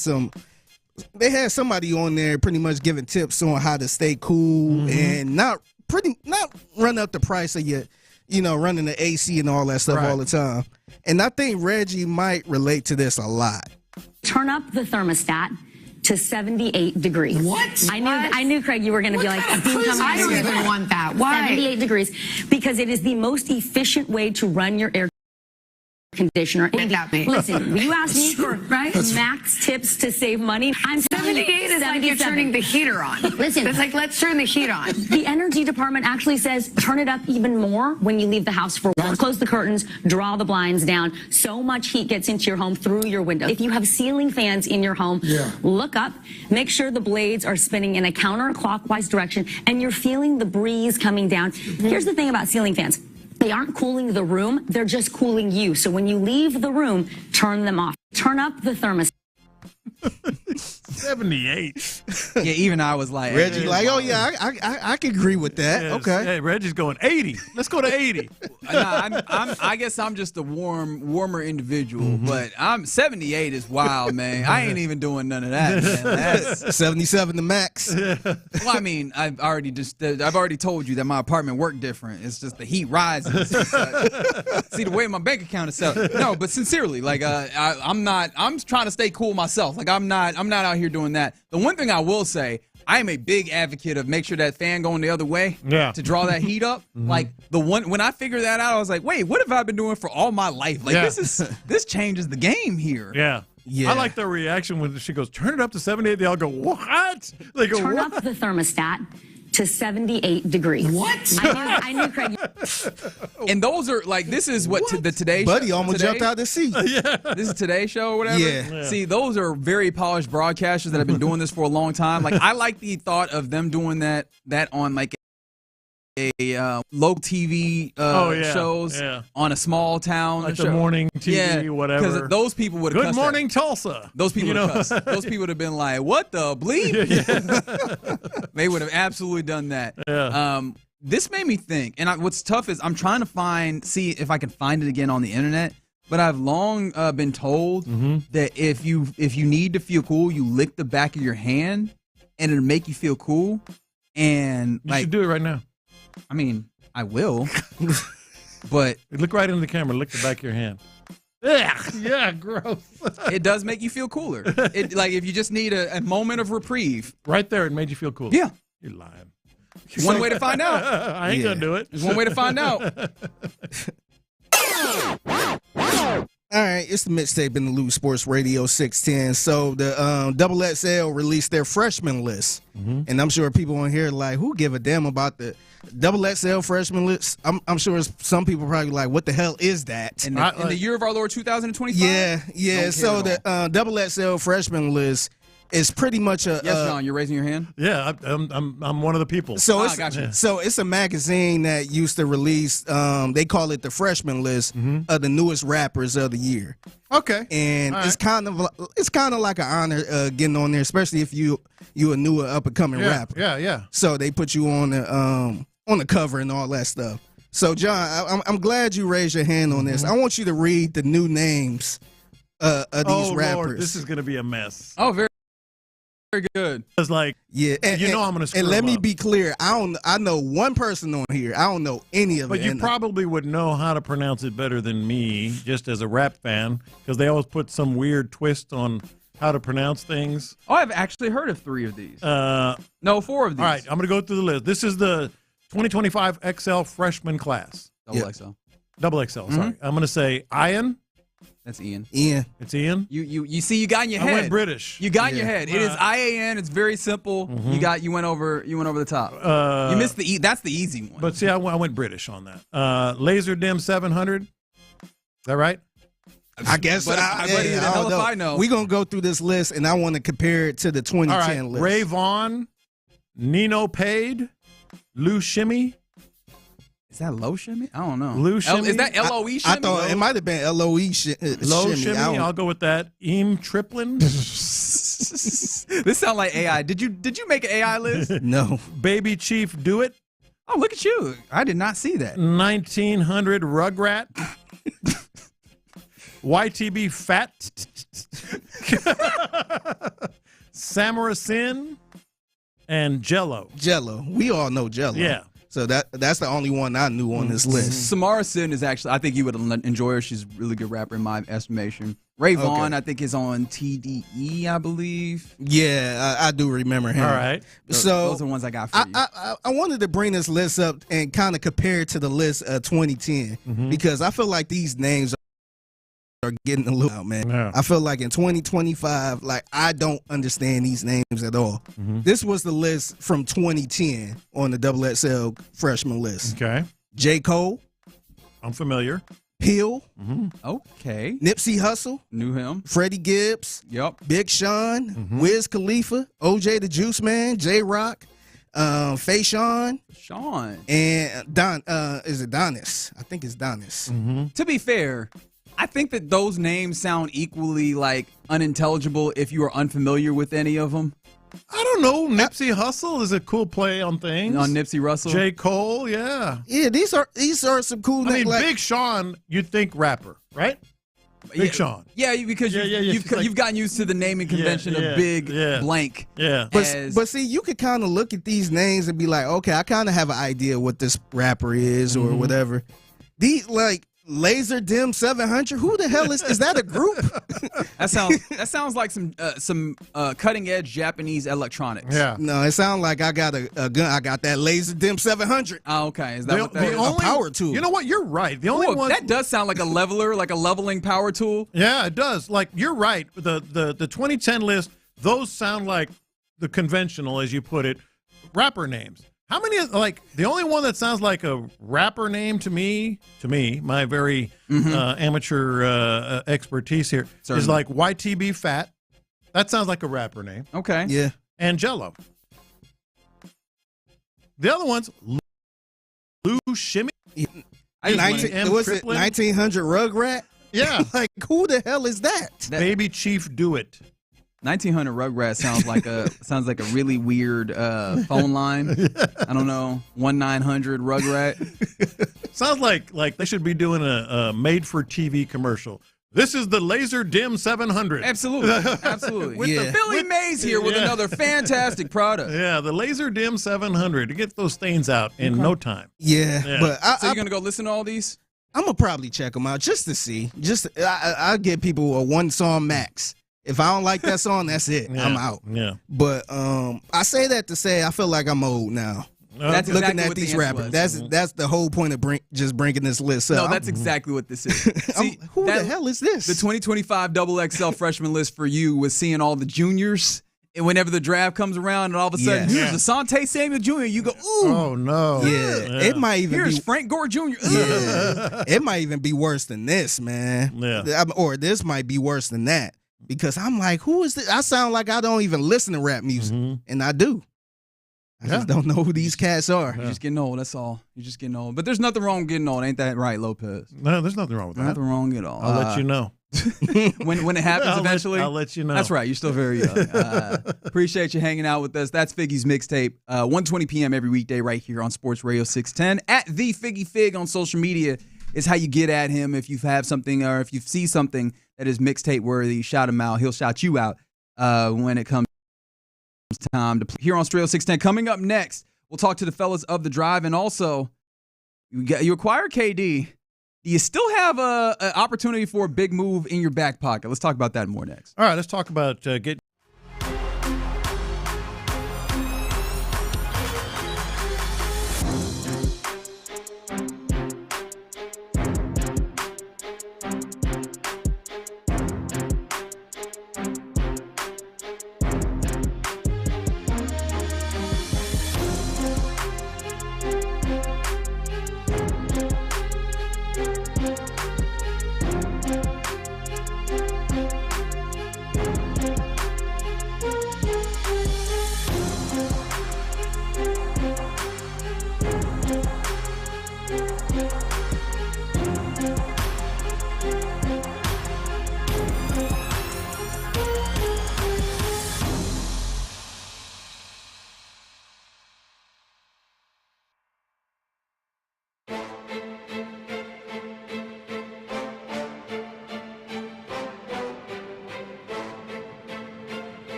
somebody on there pretty much giving tips on how to stay cool and not run up the price of your, running the AC and all that stuff all the time. And I think Reggie might relate to this a lot. Turn up the thermostat to 78 degrees. What? I knew, Craig, you were going to be like, I don't even want that. Why? 78 degrees. Because it is the most efficient way to run your air conditioner. Listen, you asked me for max tips to save money. I'm 78 is like you're turning the heater on. Listen, it's like, let's turn the heat on. The energy department actually says turn it up even more when you leave the house for work. Close the curtains, draw the blinds down. So much heat gets into your home through your window. If you have ceiling fans in your home, look up, make sure the blades are spinning in a counterclockwise direction and you're feeling the breeze coming down. Here's the thing about ceiling fans. They aren't cooling the room, they're just cooling you. So when you leave the room, turn them off. Turn up the thermostat. 78. Yeah, even I was like, Reggie, I can agree with that. Yes. Okay. Hey, Reggie's going 80. Let's go to 80. I guess I'm just a warmer individual, but 78 is wild, man. I ain't even doing none of that, man. That's 77 the max. Well, I mean, I've already told you that my apartment worked different. It's just the heat rises. See the way my bank account is set up. No, but sincerely, like I'm trying to stay cool myself. Like I'm not out here doing that. The one thing I will say, I am a big advocate of make sure that fan going the other way to draw that heat up. Like when I figured that out, I was like, wait, what have I been doing for all my life? Like this changes the game here. Yeah. I like their reaction when she goes, turn it up to 78. They all go, what? They go, turn up the thermostat to 78 degrees. What? I knew Craig. And those are like, this is what the Today Show. Buddy almost jumped out the seat. This is Today Show or whatever. Yeah. See, those are very polished broadcasters that have been doing this for a long time. Like, I like the thought of them doing that on like a local TV shows on a small town. Like the morning TV, whatever. Because those people would have Good morning, Tulsa. Those people would have cussed. Those people would have been like, what the bleep? They would have absolutely done that. This made me think, and what's tough is I'm trying to see if I can find it again on the internet. but I've long been told that if you need to feel cool, you lick the back of your hand, and it'll make you feel cool. And You should do it right now. I mean, I will, but look right into the camera. Lick the back of your hand. Yeah, gross. It does make you feel cooler. Like if you just need a moment of reprieve. Right there, it made you feel cooler. Yeah. You're lying. One way to find out. I ain't gonna do it. There's one way to find out. All right, it's the mixtape in the Loop Sports Radio 610. So the Double XL released their freshman list, and I'm sure people on here are like, who give a damn about the Double XL freshman list? I'm sure some people probably like, what the hell is that? In the year of our Lord 2025. Yeah. So the Double XL freshman list is pretty much a. Yes, John, you're raising your hand. Yeah, I'm one of the people. So it's, gotcha. So it's a magazine that used to release. They call it the freshman list of the newest rappers of the year. Okay, and it's kind of like an honor getting on there, especially if you a newer up and coming rapper. Yeah. So they put you on the cover and all that stuff. So John, I'm glad you raised your hand on this. I want you to read the new names of these rappers. Lord, this is gonna be a mess. Oh, very good. It's like, yeah, I'm gonna screw and let them me up. be clear. I know one person on here. I don't know any of But it. you probably would know how to pronounce it better than me, just as a rap fan, because they always put some weird twist on how to pronounce things. Oh, I've actually heard of 3 of these. No, 4 of these. All right, I'm going to go through the list. This is the 2025 XL freshman class. Double XL, sorry. I'm going to say Ian. That's Ian. It's Ian. You see, you got in your head. I went British. You got in your head. It is IAN. It's very simple. You went over the top. You missed the E. That's the easy one. But see, I went British on that. Laser Dim 700. Is that right? I guess. But I don't know. If I know. We're going to go through this list, and I want to compare it to the 2010 list. Ray Vaughn, Nino Pade, Lou Shimmy. Is that Low Shimmy? I don't know. Lou Shimmy? Is that LOE Shimmy? I thought it might have been LOE Shimmy. Low Shimmy. I'll go with that. Eam Triplin. This sounds like AI. Did you make an AI list? No. Baby Chief Do It. Oh, look at you. I did not see that. 1900 Rugrat. YTB Fat. Samara Sin. And Jello. We all know Jello. Yeah. So that's the only one I knew on this list. Samara Sin is actually, I think you would enjoy her. She's a really good rapper in my estimation. Ray Vaughn, I think, is on TDE, I believe. Yeah, I do remember him. All right. So those are the ones I got for you. I wanted to bring this list up and kind of compare it to the list of 2010 because I feel like these names are getting a little out, man. Yeah. I feel like in 2025, like I don't understand these names at all. This was the list from 2010 on the Double XL freshman list. Okay. J. Cole. I'm familiar. Hill. Okay. Nipsey Hussle. Knew him. Freddie Gibbs. Yep. Big Sean. Wiz Khalifa. OJ the Juice Man. J Rock. Fayshawn. Sean. And is it Donis? I think it's Donis. To be fair, I think that those names sound equally like unintelligible if you are unfamiliar with any of them. I don't know. Nipsey Hussle is a cool play on things. On Nipsey Russell. J. Cole, yeah. Yeah, these are some cool names. I mean, like, Big Sean, you'd think rapper, right? Big Sean. Yeah, because you've gotten used to the naming convention of Big Blank. Yeah. But see, you could kind of look at these names and be like, okay, I kind of have an idea what this rapper is or whatever. These like Laser Dim 700. Who the hell is that? A group? That sounds like some cutting edge Japanese electronics. Yeah. No, it sounds like I got a gun. I got that Laser Dim 700. Oh, okay. Is that what that is? A power tool. You know what? You're right. The only one that does sound like a leveler, like a leveling power tool. Yeah, it does. Like you're right. The 2010 list, those sound like the conventional, as you put it, rapper names. How many, like, the only one that sounds like a rapper name to me, my very amateur expertise here, is like YTB Fat. That sounds like a rapper name. Okay. Yeah. And Jello. The other one's Lou Shimmy. Was it 1900 Rugrat? Yeah. Like, who the hell is that? Baby Chief Do It. 1900 Rugrat sounds like a really weird phone line. I don't know, 1-900 Rugrat. Sounds like they should be doing a made-for-TV commercial. This is the Laser Dim 700. Absolutely. With the Philly Maze here with another fantastic product. Yeah, the Laser Dim 700 to get those stains out in no time. Yeah. But so you're going to go listen to all these? I'm going to probably check them out just to see. I'll give people a one song max. If I don't like that song, that's it. I'm out. Yeah. But I say that to say I feel like I'm old now. That's looking exactly at what these the rappers. That's the whole point of just bringing this list up. No, that's exactly what this is. See, who the hell is this? The 2025 XXL freshman list for you was seeing all the juniors. And whenever the draft comes around and all of a sudden, here's Asante Samuel Jr., you go, ooh. Oh, no. Yeah. It might even Here's Frank Gore Jr. Yeah. It might even be worse than this, man. Yeah. Or this might be worse than that. Because I'm like, who is this? I sound like I don't even listen to rap music. And I do. I just don't know who these cats are. You're just getting old, that's all. You're just getting old. But there's nothing wrong with getting old. Ain't that right, Lopez? No, there's nothing wrong with that. Nothing wrong at all. I'll let you know. When it happens eventually. I'll let you know. That's right. You're still very young. Appreciate you hanging out with us. That's Figgy's Mixtape. 1:20 p.m. every weekday right here on Sports Radio 610. At the Figgy Fig on social media is how you get at him. If you have something or if you see something that is mixtape worthy, shout him out. He'll shout you out when it comes time to play. Here on Stereo 610. Coming up next, we'll talk to the fellas of The Drive. And also, you acquire KD. Do you still have an opportunity for a big move in your back pocket? Let's talk about that more next. All right, let's talk about getting.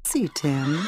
See, Tim.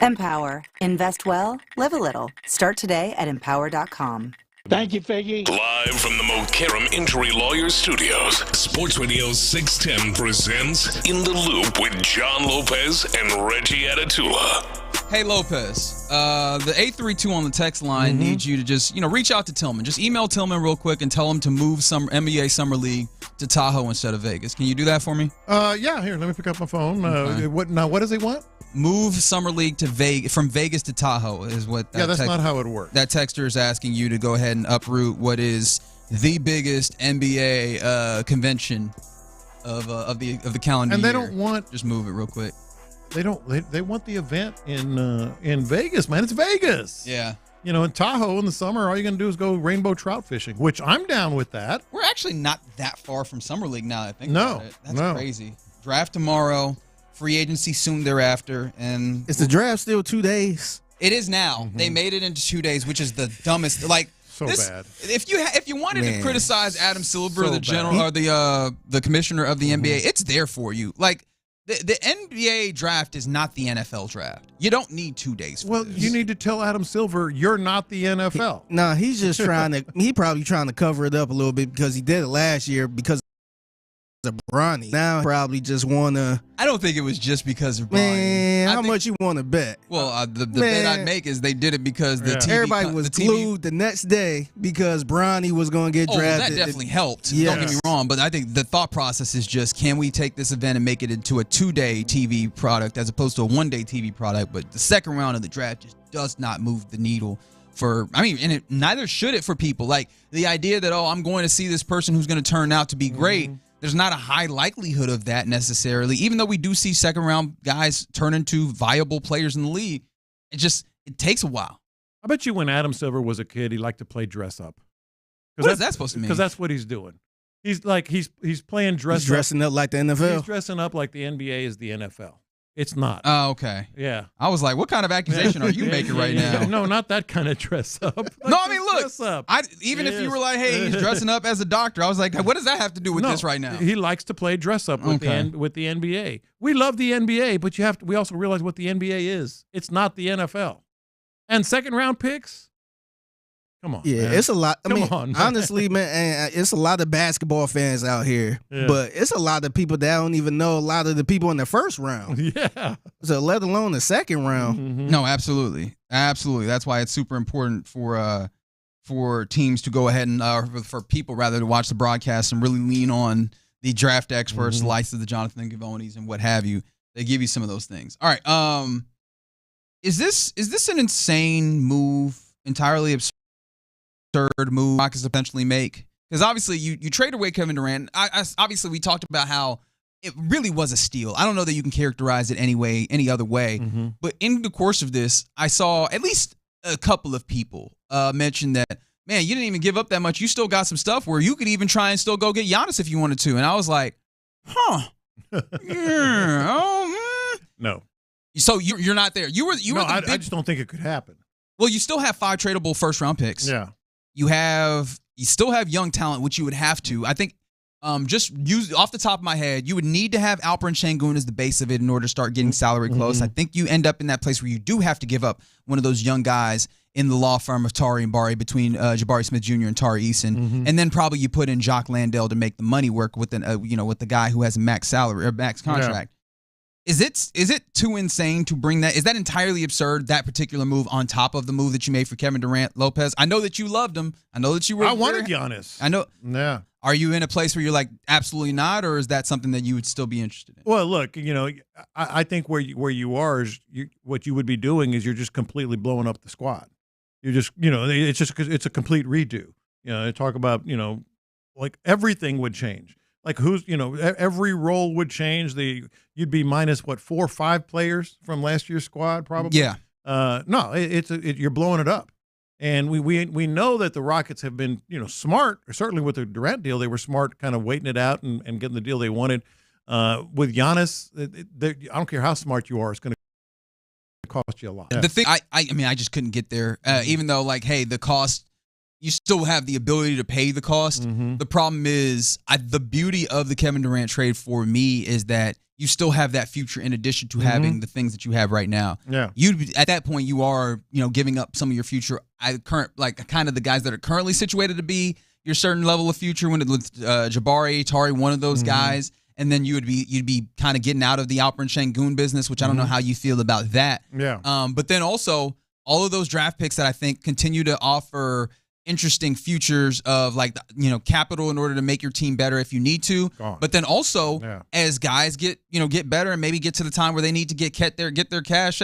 Empower. Invest well. Live a little. Start today at empower.com. Thank you, Figgy. Live from the Mokaram Injury Lawyers Studios, Sports Radio 610 presents In the Loop with John Lopez and Reggie Atatula. Hey, Lopez, the 832 on the text line needs you to just, reach out to Tillman. Just email Tillman real quick and tell him to move some NBA Summer League to Tahoe instead of Vegas. Can you do that for me? Yeah, here, let me pick up my phone. Okay. What does he want? Move Summer League to Vegas, from Vegas to Tahoe is what that that's not how it works. That texter is asking you to go ahead and uproot what is the biggest NBA convention of the calendar and they year. don't want just move it real quick. They want the event in Vegas, man. It's Vegas. Yeah. In Tahoe in the summer, all you're going to do is go rainbow trout fishing, which I'm down with that. We're actually not that far from Summer League now, I think about it. That's crazy. Draft tomorrow, free agency soon thereafter, and is the draft still 2 days? It is now. They made it into 2 days, which is the dumbest. Like bad. If you wanted to criticize Adam Silver, the general or the commissioner of the NBA, it's there for you. Like the NBA draft is not the NFL draft. You don't need 2 days for this. You need to tell Adam Silver you're not the NFL. He's just he probably trying to cover it up a little bit because he did it last year because of Bronny. Now probably just want to. I don't think it was just because of Bronny. Man, how much you want to bet? Well, the bet I'd make is they did it because the TV. Everybody was glued the next day because Bronny was going to get drafted. That definitely helped. Yes. Don't get me wrong, but I think the thought process is just, can we take this event and make it into a 2-day TV product as opposed to a 1-day TV product? But the second round of the draft just does not move the needle. And neither should it for people. Like the idea that, I'm going to see this person who's going to turn out to be great. There's not a high likelihood of that necessarily, even though we do see second-round guys turn into viable players in the league. It takes a while. I bet you when Adam Silver was a kid, he liked to play dress-up. What is that supposed to mean? Because that's what he's doing. He's playing dress-up. He's dressing up like the NFL? He's dressing up like the NBA is the NFL. It's not. Oh, okay. Yeah. I was like, what kind of accusation are you making right now? No, not that kind of dress up. No, I mean, look, if you were like, hey, he's dressing up as a doctor, I was like, what does that have to do with this right now? He likes to play dress up with the NBA. We love the NBA, but we also realize what the NBA is. It's not the NFL. And second round picks? Come on. Yeah, man. It's a lot. Come on. Honestly, man, it's a lot of basketball fans out here, but it's a lot of people that don't even know a lot of the people in the first round. Yeah. So let alone the second round. No, absolutely. Absolutely. That's why it's super important for teams to go ahead and, for people rather, to watch the broadcast and really lean on the draft experts, the likes of the Jonathan Gavonis and what have you. They give you some of those things. All right. Is this an insane move, entirely absurd move Rockets potentially make? Because obviously you trade away Kevin Durant. Obviously we talked about how it really was a steal. I don't know that you can characterize it any other way. But in the course of this, I saw at least a couple of people mention that, man, you didn't even give up that much. You still got some stuff where you could even try and still go get Giannis if you wanted to. And I was like, No. So you're not there. I just don't think it could happen. Well, you still have 5 tradable first round picks. Yeah. You still have young talent, which you would have to. I think just use off the top of my head, you would need to have Alperen Sengun as the base of it in order to start getting salary close. I think you end up in that place where you do have to give up one of those young guys in the law firm of Tari and Bari between Jabari Smith Jr. and Tari Eason, and then probably you put in Jacques Landale to make the money work with with the guy who has a max salary or max contract. Is it too insane to bring that? Is that entirely absurd, that particular move on top of the move that you made for Kevin Durant, Lopez? I know that you loved him. I know that you were. I wanted Giannis. I know. Yeah. Are you in a place where you're like, absolutely not, or is that something that you would still be interested in? Well, look, I think where you are is what you would be doing is you're just completely blowing up the squad. You're just, it's a complete redo. Talk about, like everything would change. Like every role would change. You'd be minus 4 or 5 players from last year's squad probably. Yeah. No, you're blowing it up, and we know that the Rockets have been smart. Or certainly with the Durant deal, they were smart, kind of waiting it out and getting the deal they wanted. With Giannis, I don't care how smart you are, it's going to cost you a lot. The thing, I just couldn't get there. Even though, like, hey, the cost. You still have the ability to pay the cost. The problem is the beauty of the Kevin Durant trade for me is that you still have that future in addition to having the things that you have right now. Yeah. At that point, you are, giving up some of your future. Kind of the guys that are currently situated to be your certain level of future. When with Jabari, Tari, one of those guys, and then you'd be kind of getting out of the Alperen Şengün business, which I don't know how you feel about that. Yeah. But then also all of those draft picks that I think continue to offer interesting futures of capital in order to make your team better if you need to. But then also as guys get better and maybe get to the time where they need to get their cash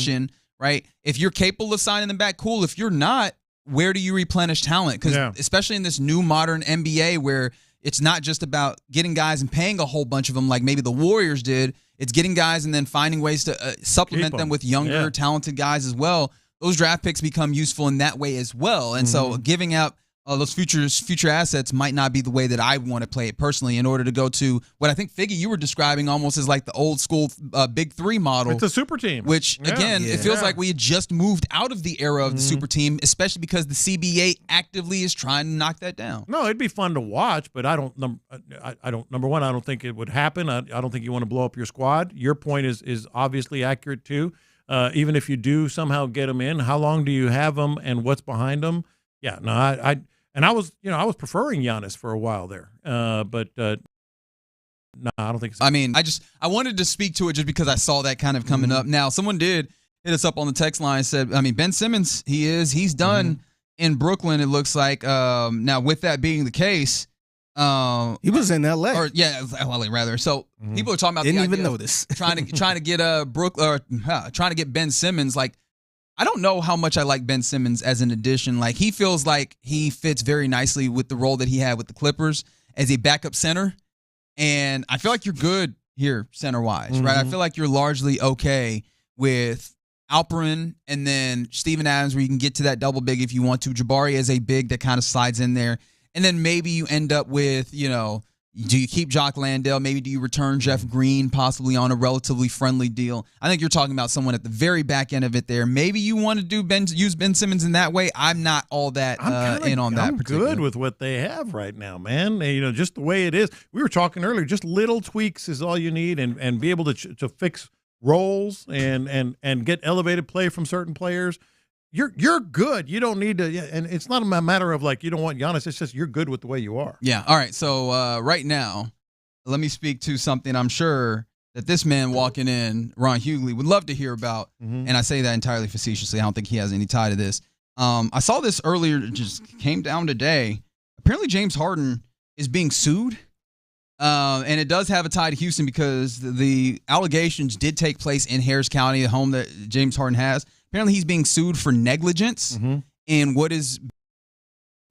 in, right? If you're capable of signing them back, cool. If you're not, where do you replenish talent? Because especially in this new modern NBA where it's not just about getting guys and paying a whole bunch of them like maybe the Warriors did. It's getting guys and then finding ways to supplement them with younger, talented guys as well. Those draft picks become useful in that way as well. And so giving out those future assets might not be the way that I want to play it personally in order to go to what I think, Figgy, you were describing almost as like the old school Big Three model. It's a super team. Which, again, it feels like we had just moved out of the era of the super team, especially because the CBA actively is trying to knock that down. No, it'd be fun to watch, but I don't. Number one, I don't think it would happen. I don't think you want to blow up your squad. Your point is obviously accurate, too. Even if you do somehow get them in, how long do you have them and what's behind them? Yeah, no, I was preferring Giannis for a while there, but no, I don't think so. I mean, I wanted to speak to it just because I saw that kind of coming up. Now, someone did hit us up on the text line and said, I mean, Ben Simmons, he's done in Brooklyn, it looks like. Now, with that being the case, he was in L.A. Or LA rather. So people are talking about didn't the even idea notice of trying to get trying to get Ben Simmons. Like, I don't know how much I like Ben Simmons as an addition. Like, he feels like he fits very nicely with the role that he had with the Clippers as a backup center. And I feel like you're good here center-wise, right? I feel like you're largely okay with Alperen and then Steven Adams where you can get to that double big if you want to. Jabari as a big that kind of slides in there. And then maybe you end up with, do you keep Jock Landale? Maybe do you return Jeff Green possibly on a relatively friendly deal? I think you're talking about someone at the very back end of it there. Maybe you want to use Ben Simmons in that way. I'm not all that in on that. I'm good with what they have right now, man. Just the way it is. We were talking earlier, just little tweaks is all you need and be able to fix roles and get elevated play from certain players. You're good. You don't need to, and it's not a matter of like you don't want Giannis. It's just you're good with the way you are. Yeah. All right. So right now, let me speak to something I'm sure that this man walking in, Ron Hughley, would love to hear about. And I say that entirely facetiously. I don't think he has any tie to this. I saw this earlier. It just came down today. Apparently, James Harden is being sued. And it does have a tie to Houston because the allegations did take place in Harris County, the home that James Harden has. Apparently, he's being sued for negligence in what is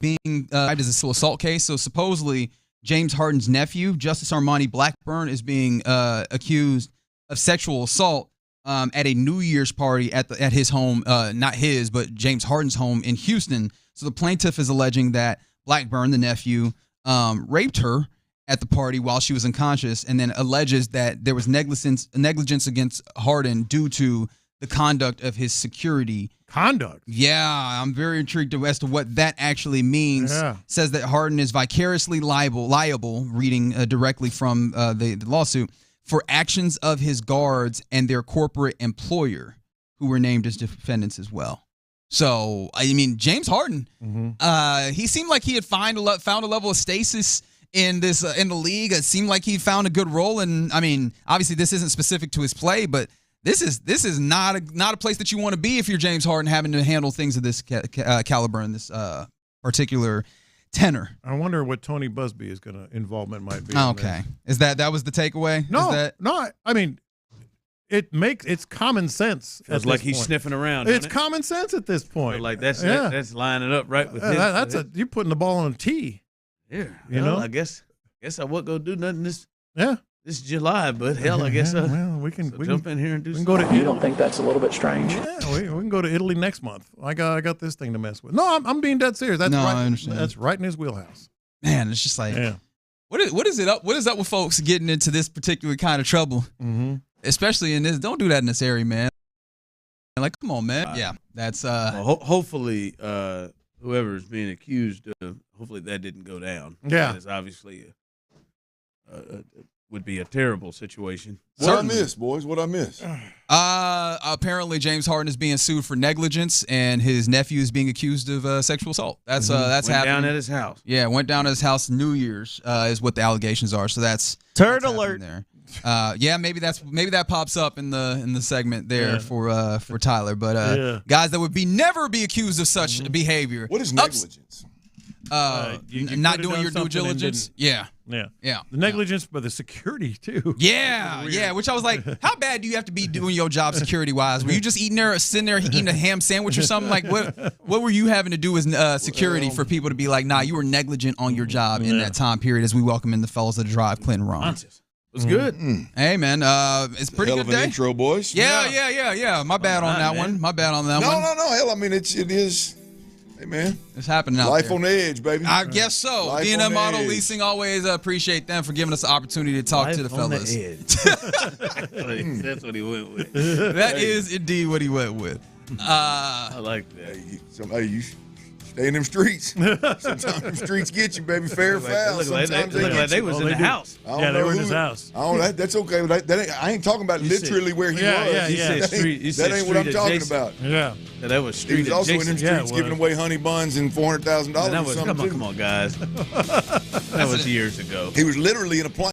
being as a sexual assault case. So supposedly, James Harden's nephew, Justice Armani Blackburn, is being accused of sexual assault at a New Year's party at his home, not his, but James Harden's home in Houston. So the plaintiff is alleging that Blackburn, the nephew, raped her at the party while she was unconscious, and then alleges that there was negligence against Harden due to the conduct of his security. Conduct? Yeah, I'm very intrigued as to what that actually means. Yeah. Says that Harden is vicariously liable, reading directly from the lawsuit, for actions of his guards and their corporate employer, who were named as defendants as well. So, I mean, James Harden, he seemed like he had found a level of stasis in this in the league. It seemed like he found a good role. And, I mean, obviously this isn't specific to his play, but This is not a place that you want to be if you're James Harden having to handle things of this caliber and this particular tenor. I wonder what Tony Busby's involvement might be. Okay, is that was the takeaway? No, I mean, it's common sense. It's like he's sniffing around. It's common sense at this point. But like that's lining up right with you're putting the ball on a tee. Yeah, you know. I guess I wasn't gonna do nothing this. Yeah. This is July, but hell, I guess we can jump in here and do something. You don't think that's a little bit strange? Yeah, we can go to Italy next month. I got this thing to mess with. No, I'm being dead serious. That's right. I understand. That's right in his wheelhouse. Man, it's just like, what is it up? What is up with folks getting into this particular kind of trouble? Especially in this. Don't do that in this area, man. Like, come on, man. Yeah, that's. Well, hopefully, whoever is being accused of, hopefully that didn't go down. Yeah, it's obviously a would be a terrible situation. What I miss, boys? What I miss? Apparently James Harden is being sued for negligence, and his nephew is being accused of sexual assault. That's Went happening. down at his house. Yeah, went down at his house New Year's is what the allegations are. So that's turd alert there. Yeah, maybe that pops up in the segment there for Tyler. But guys that would never be accused of such behavior. What is negligence? Not doing your due diligence. Yeah. The negligence, but the security too. Yeah. Which I was like, how bad do you have to be doing your job security wise? Were you just sitting there eating a ham sandwich or something? Like what were you having to do as security for people to be like, nah, you were negligent on your job in that time period? As we welcome in the fellas of the drive, Clint and Ron. It was good. Hey man, it's pretty Hell good of an day. intro, boys. Yeah. My bad on that one. My bad on that one. No. Hell, I mean it is. Hey man, it's happening out Life there. on the edge, baby. I guess so. Life D&M on the Auto edge. Leasing, always appreciate them for giving us the opportunity to talk to the fellas. That's what he went with. That is indeed what he went with. I like that. You stay in them streets. Sometimes them streets get you, baby. Fair or foul. Sometimes they was in the house. Yeah, they were in his house. That's okay. But I ain't talking about literally where he was. That ain't what I'm talking about. Yeah. That was street. He was also in them streets giving away honey buns and $400,000. Come on, guys. That was years ago. He was literally in a plane.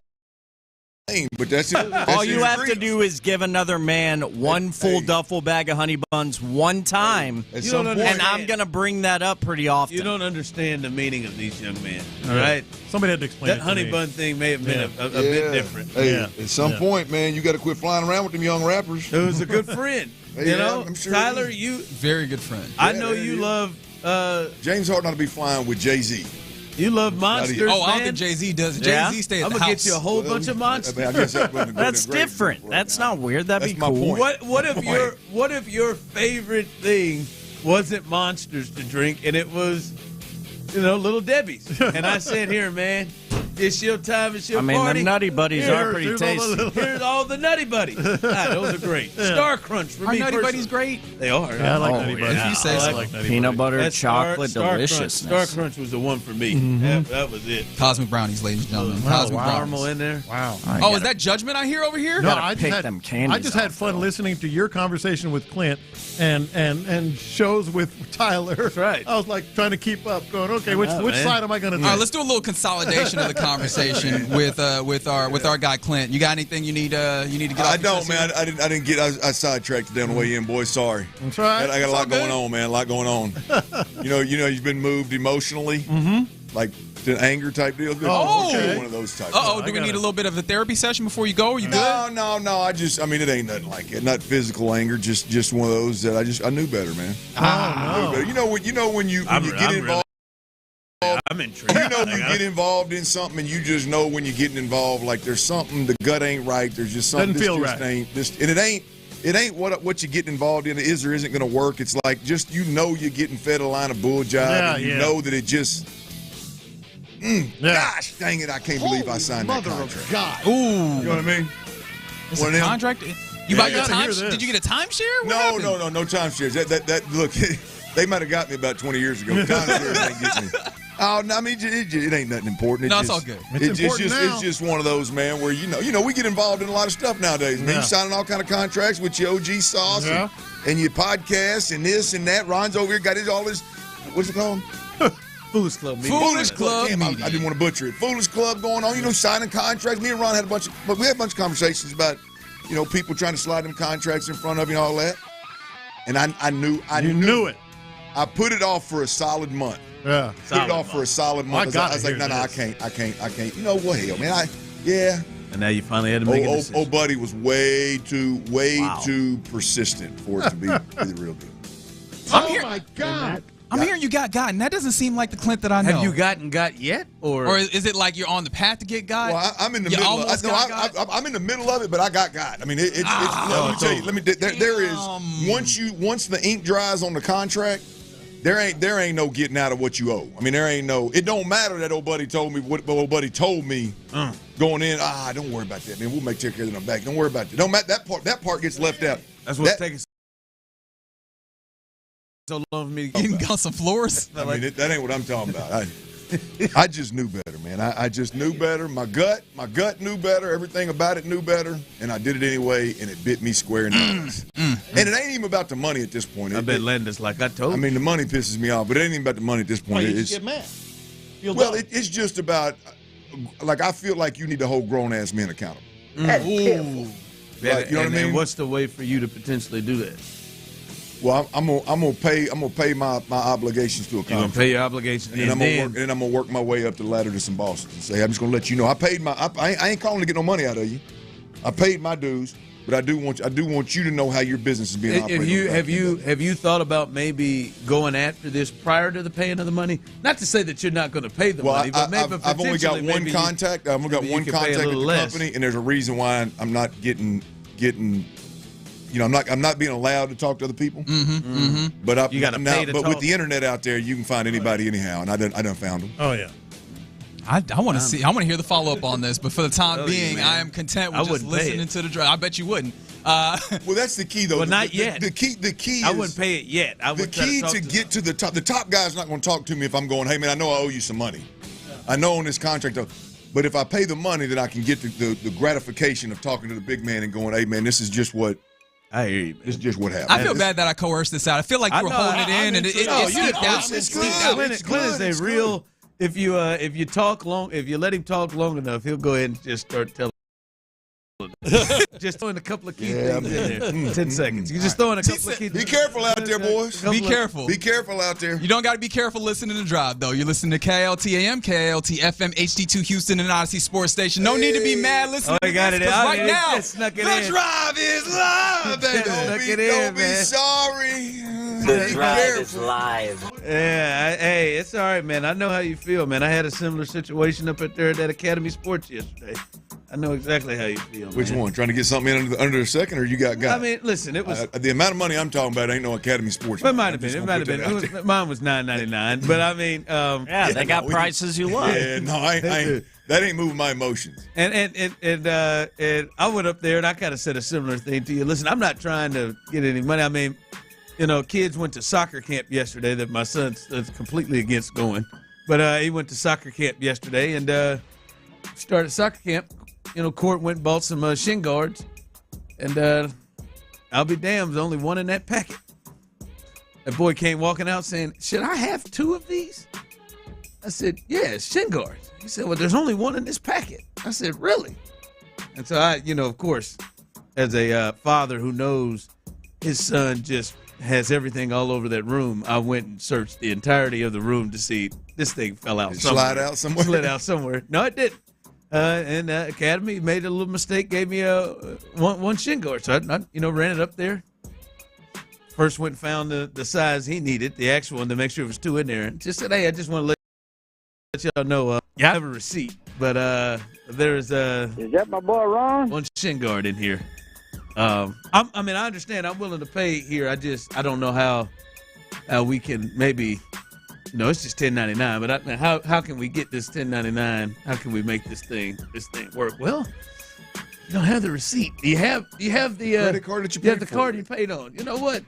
But that's it. All you have to do is give another man one full duffel bag of honey buns one time, and I'm going to bring that up pretty often. You don't understand the meaning of these young men, all right? Somebody had to explain that honey bun thing may have been a bit different. Hey, at some point, man, you got to quit flying around with them young rappers. It was a good friend. You know, I'm sure Tyler, you very good friend. I know you love James Harden ought to be flying with Jay-Z. You love monsters, I don't think Jay-Z does. Jay-Z stays at the house. I'm going to get you a whole bunch of monsters. I guess that's different. That's not weird. That'd be cool. What if your favorite thing wasn't monsters to drink and it was, Little Debbie's? And I said, here, man, it's your time, it's your party. The Nutty Buddies are pretty tasty. Here's all the Nutty Buddies. Those are great. Star Crunch for me. Are Nutty Buddies great? They are. Yeah, I like Nutty Buddies. If you say so. Peanut butter, chocolate, deliciousness. Star Crunch was the one for me. That was it. Cosmic Brownies, ladies and gentlemen. Cosmic caramel in there. Wow. Is that judgment I hear over here? No, I just had fun listening to your conversation with Clint and shows with Tyler. That's right. I was like trying to keep up, going, okay, which side am I going to do? All right, let's do a little consolidation of the conversation with our guy Clint. You got anything you need to get off? I don't, man. I didn't get. I sidetracked it down the way in, boys. Sorry. That's right. I got a lot going on, man. A lot going on. You've been moved emotionally, like to anger type deal. Okay. One of those types. Do we need a little bit of a therapy session before you go? Are you good? No. It ain't nothing like it. Not physical anger. Just one of those that I knew better, man. Oh no. You know when you get involved. I'm intrigued. You get involved in something, and you just know when you're getting involved. Like there's something, the gut ain't right. There's just something. Doesn't feel right. And it ain't what you're getting involved in is or isn't going to work. It's like just you're getting fed a line of bull job, and you know that it just. Gosh, dang it! I can't believe I signed that contract. God. Ooh, you know what I mean? It's a contract. You bought your time? Did you get a timeshare? No, timeshares. That look, they might have got me about 20 years ago. Timeshares ain't getting me. Oh, no, I mean, it ain't nothing important. It's all good. It's just one of those, man, where we get involved in a lot of stuff nowadays. Man, you signing all kind of contracts with your OG sauce and your podcasts and this and that. Ron's over here got all his, what's it called? Foolish Club meeting. Foolish Club. Damn, I didn't want to butcher it. Foolish Club going on. Signing contracts. Me and Ron had a bunch of conversations about, people trying to slide them contracts in front of you and all that. And I knew it. I put it off for a solid month. Yeah. Put it off for a solid month. I was like, no, I can't. You know what, hell, man. And now you finally had to make a decision. Old buddy was way too persistent for it to be the real deal. My God. I'm hearing you got gotten. That doesn't seem like the Clint that I know. Have you got yet? Or is it like you're on the path to get got? Well, I'm in the middle. I'm in the middle of it, but I got got. I mean, let me tell you. There is once the ink dries on the contract, there ain't no getting out of what you owe. I mean, there ain't no. It don't matter that old buddy told me what old buddy told me going in. Don't worry about that, man. We'll take care of it on the back. Don't worry about that. Don't matter that part gets left out. That's what's taking so long for me to get on some floors. I mean, that ain't what I'm talking about. I just knew better, man. I just knew better. My gut knew better. Everything about it knew better, and I did it anyway, and it bit me square in the ass. And it ain't even about the money at this point. I bet Landon's like I told you. I mean, the money pisses me off, but it ain't even about the money at this point. Why you just get mad? It's just about, like, I feel like you need to hold grown-ass men accountable. That's pitiful. Like, you know what I mean? And what's the way for you to potentially do that? Well, I'm gonna pay my obligations to a contract. You're gonna pay your obligations, and then I'm gonna work my way up the ladder to some bosses and say, I'm just gonna let you know I paid my. I ain't calling to get no money out of you. I paid my dues, but I do want you to know how your business is being operated. Have you thought about maybe going after this prior to the paying of the money? Not to say that you're not going to pay the money, but maybe I've only got one contact. I've only got one contact with the company, and there's a reason why I'm not getting. You know, I'm not being allowed to talk to other people. But you got to pay to talk. But with the internet out there, you can find anybody anyhow, and I done found them. Oh yeah. I want to see. I want to hear the follow up on this, but for the time being, I am content with just listening to the drive. I bet you wouldn't. Well, that's the key, though. Well, not yet. The key. I wouldn't pay it yet. The key to get to the top. The top guy's not going to talk to me if I'm going, hey man, I know I owe you some money. I know on this contract, though. But if I pay the money, then I can get the gratification of talking to the big man and going, hey man, this is just what. I hear you. It's just what happened. I feel bad that I coerced this out. I feel like you were holding it in, and it sneaked out. It's Clint is a real. If you let him talk long enough, he'll go ahead and just start telling. Just throwing a couple of key things in there. 10 seconds. You just throwing a couple of key things. Be careful out there, boys. Be careful. Be careful out there. You don't got to be careful listening to Drive, though. You're listening to KLT AM, KLT FM, HD2 Houston, and Odyssey Sports Station. No need to be mad listening to got this, it. right now, the Drive is live, baby. Don't be sorry. The Drive is live. Yeah, hey, it's all right, man. I know how you feel, man. I had a similar situation up at there at that Academy Sports yesterday. I know exactly how you feel. Which one? Trying to get something in under a second, or you got? I mean, listen, it was the amount of money I'm talking about. Ain't no Academy Sports. It might have been. It might have been. Mine was $9.99, but I mean, yeah, they got prices you love. Yeah, no, I ain't. That ain't moving my emotions. And I went up there and I kind of said a similar thing to you. Listen, I'm not trying to get any money. I mean, you know, kids went to soccer camp yesterday that my son's completely against going, but he went to soccer camp yesterday and started soccer camp. You know, Court went and bought some shin guards, and I'll be damned, there's only one in that packet. That boy came walking out saying, should I have 2 of these? I said, yeah, shin guards. He said, well, there's only one in this packet. I said, really? And so I, you know, of course, as a father who knows his son just has everything all over that room, I went and searched the entirety of the room to see this thing fell out somewhere. Slide out somewhere? Slid out somewhere. No, it didn't. And Academy made a little mistake, gave me one shin guard. So I ran it up there. First went and found the size he needed, the actual one, to make sure it was 2 in there. And just said, hey, I just want to let y'all know, I have a receipt. But there's is that my boy Ron? One shin guard in here. I understand. I'm willing to pay here. I don't know how we can maybe. No, it's just $10.99. But how can we get this $10.99? How can we make this thing work? Well, you don't have the receipt. Do you have the credit card that you paid? Yeah, the card you paid on. You know what?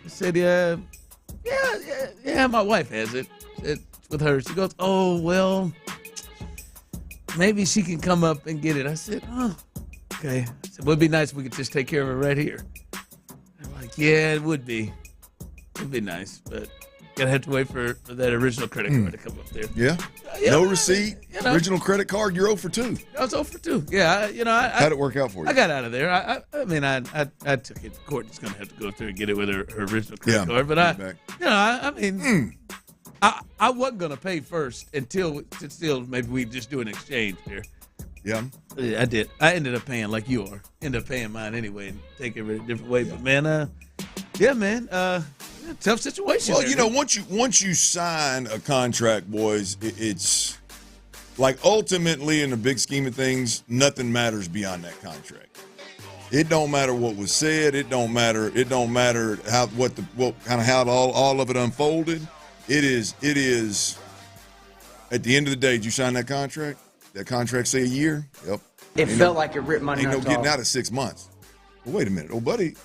I said, yeah. My wife has it. It's with her. She goes, oh well, maybe she can come up and get it. I said, oh, okay. I said, well, it'd be nice if we could just take care of it right here. They're like, yeah, it would be. It'd be nice, but. Gotta have to wait for that original credit card to come up there. Yeah. No receipt. Original credit card. You're 0 for 2. I was 0 for 2. Yeah. How'd it work out for you? I got out of there. I took it to court. Just gonna have to go through and get it with her original credit card. But I wasn't gonna pay first until maybe we just do an exchange there. Yeah. I did. I ended up paying like you are. Ended up paying mine anyway and taking it a different way. But man, tough situation. Well, there, once you sign a contract, boys, it's like ultimately in the big scheme of things, nothing matters beyond that contract. It don't matter what was said. It don't matter how all of it unfolded. It is at the end of the day, did you sign that contract? That contract say a year? Yep. It felt like it ripped my nuts off. Ain't no getting out of 6 months. Well, wait a minute, buddy.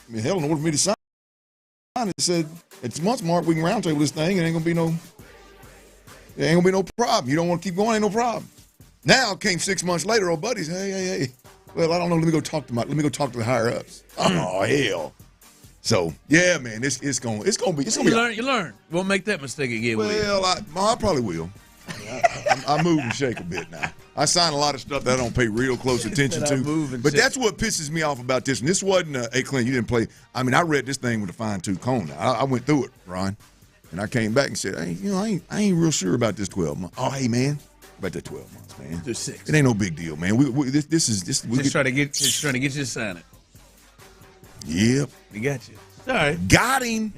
I mean, hell, in order for me to sign. It said at the month mark we can round table this thing. It ain't gonna be no. There ain't gonna be no problem. You don't want to keep going, ain't no problem. Now came 6 months later, old buddies. Hey. Well, I don't know. Let me go talk to the higher ups. Oh hell. So yeah, man, it's gonna be. You learn. Won't make that mistake again. Well, I probably will. I move and shake a bit now. I sign a lot of stuff that I don't pay real close attention to. But that's what pisses me off about this. And this wasn't hey Clint, you didn't play. I mean, I read this thing with a fine-tooth comb. I went through it, Ron, and I came back and said, hey, I ain't real sure about this 12 months. Oh, hey man, about that 12 months, man. Just 6. It ain't no big deal, man. This is just trying to get you to sign it. Yep. We got you. All right. Got him.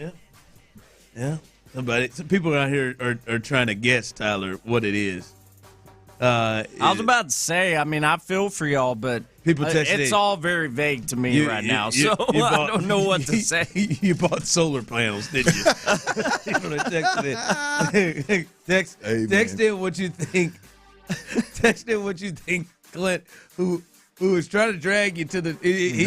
Yeah. Some people out here are trying to guess, Tyler, what it is. I was about to say, I mean, I feel for y'all, but people it's all very vague to me right now, so I don't know what to say. You bought solar panels, didn't you? You text in what you think. Text in what you think, Clint, who is trying to drag you to the. He's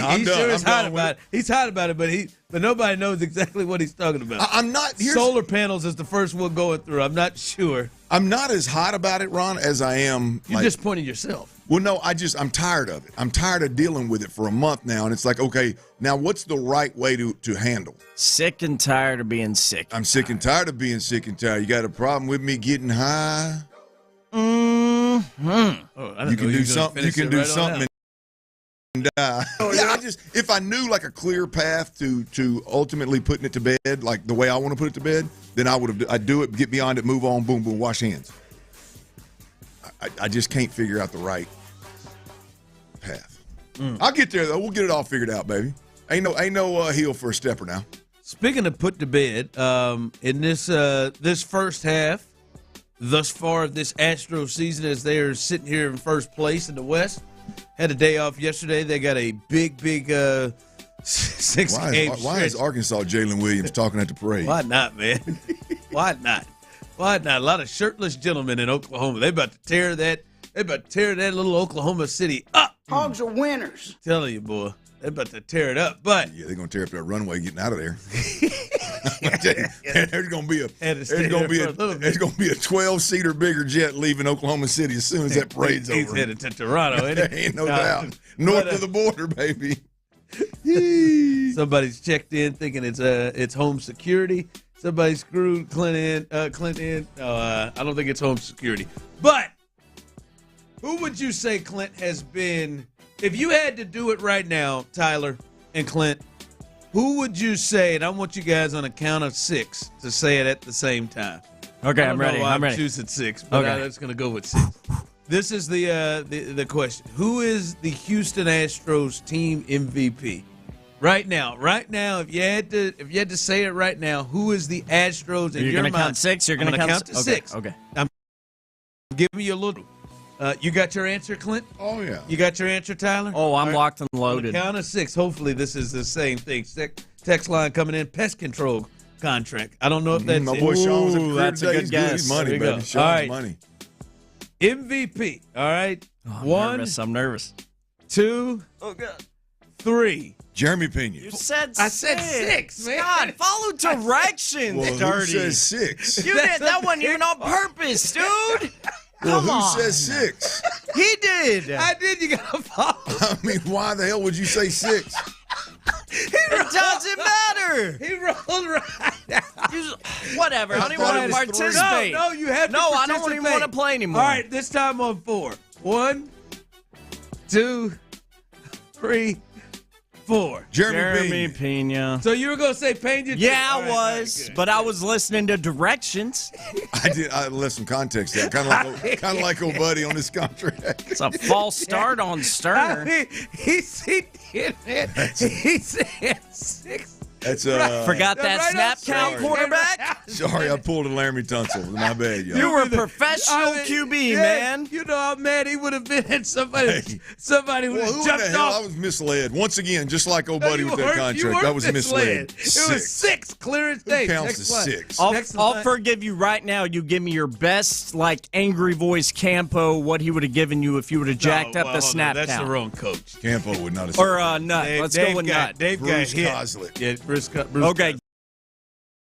hot about it. He's hot about it, but nobody knows exactly what he's talking about. I'm not. Solar panels is the first one going through. I'm not sure. I'm not as hot about it, Ron, as I am. You're disappointing yourself. Well, no, I'm tired of it. I'm tired of dealing with it for a month now, and it's like, okay, now what's the right way to handle? Sick and tired of being sick. I'm sick and tired of being sick and tired. You got a problem with me getting high? Mm-hmm. You can do something. You can do something. Yeah, if I knew like a clear path to ultimately putting it to bed, like the way I want to put it to bed, then I'd do it, get beyond it, move on, boom, boom, wash hands. I just can't figure out the right path. I'll get there though. We'll get it all figured out, baby. Ain't no heel for a stepper now. Speaking of put to bed, in this first half, thus far of this Astros season, as they are sitting here in first place in the West. Had a day off yesterday. They got a big 6-game stretch. Why is Arkansas Jalen Williams talking at the parade? Why not, man? Why not? A lot of shirtless gentlemen in Oklahoma. They about to tear that little Oklahoma City up. Hogs are winners. Telling you, boy. They're about to tear it up. But yeah, they're gonna tear up that runway getting out of there. There's gonna be a 12-seater bigger jet leaving Oklahoma City as soon as that parade's over. He's headed to Toronto, ain't he? Ain't no doubt. North of the border, baby. Somebody's checked in thinking it's home security. Somebody screwed Clint in. I don't think it's home security. But who would you say, Clint, has been? If you had to do it right now, Tyler and Clint, who would you say? And I want you guys on a count of 6 to say it at the same time. Okay, I'm ready. I'm choosing 6, but I'm just going to go with 6. This is the question. Who is the Houston Astros team MVP? Right now, if you had to say it right now, who is the Astros in your mind? You're going to count 6? You're going to count to 6. Okay. I'm giving you a little. You got your answer, Clint? Oh, yeah. You got your answer, Tyler? Oh, I'm locked and loaded. On the count of 6. Hopefully, this is the same thing. Text line coming in. Pest control contract. I don't know if that's my boy Sean was Ooh, that's a good guess. He's money, baby. Sean's all right. money. MVP. All right. Oh, I'm nervous. 2. Oh, God. 3. Jeremy Pena. You said 6. I said 6, man. God, follow directions. Well, dirty. Who says 6? You did that one even on purpose, dude. Well, Come on. who says 6? He did. I did. You got to follow. I mean, why the hell would you say 6? It doesn't matter. He rolled right out. Whatever. I don't even want to participate. No, you have to No, I participate. don't even want to play anymore. All right, this time on 4. 1, 2, 3, 4. Jeremy Pena. So you were going to say Pena? Yeah, I was, but I was listening to directions. I did. I left some context there. Kind of like old buddy on this contract. It's a false start on Stoerner. I mean, he did it. He said 6. That's forgot that right snap count, sorry. quarterback. Sorry, I pulled a Laramie Tunsil. My bad, y'all. You were a professional QB, man. You know how mad he would have been at somebody would have jumped the hell? off. I was misled once again, just like old buddy with that contract. That was misled. It was 6, clear as day. Who counts as 6? I'll forgive you right now. You give me your best, angry voice Campo. What he would have given you if you would have jacked up the snap count. That's the wrong coach. Campo would not have. Or Nut. Let's go with Nut. Dave Bruce got hit. Coslett. Yeah, Bruce Okay.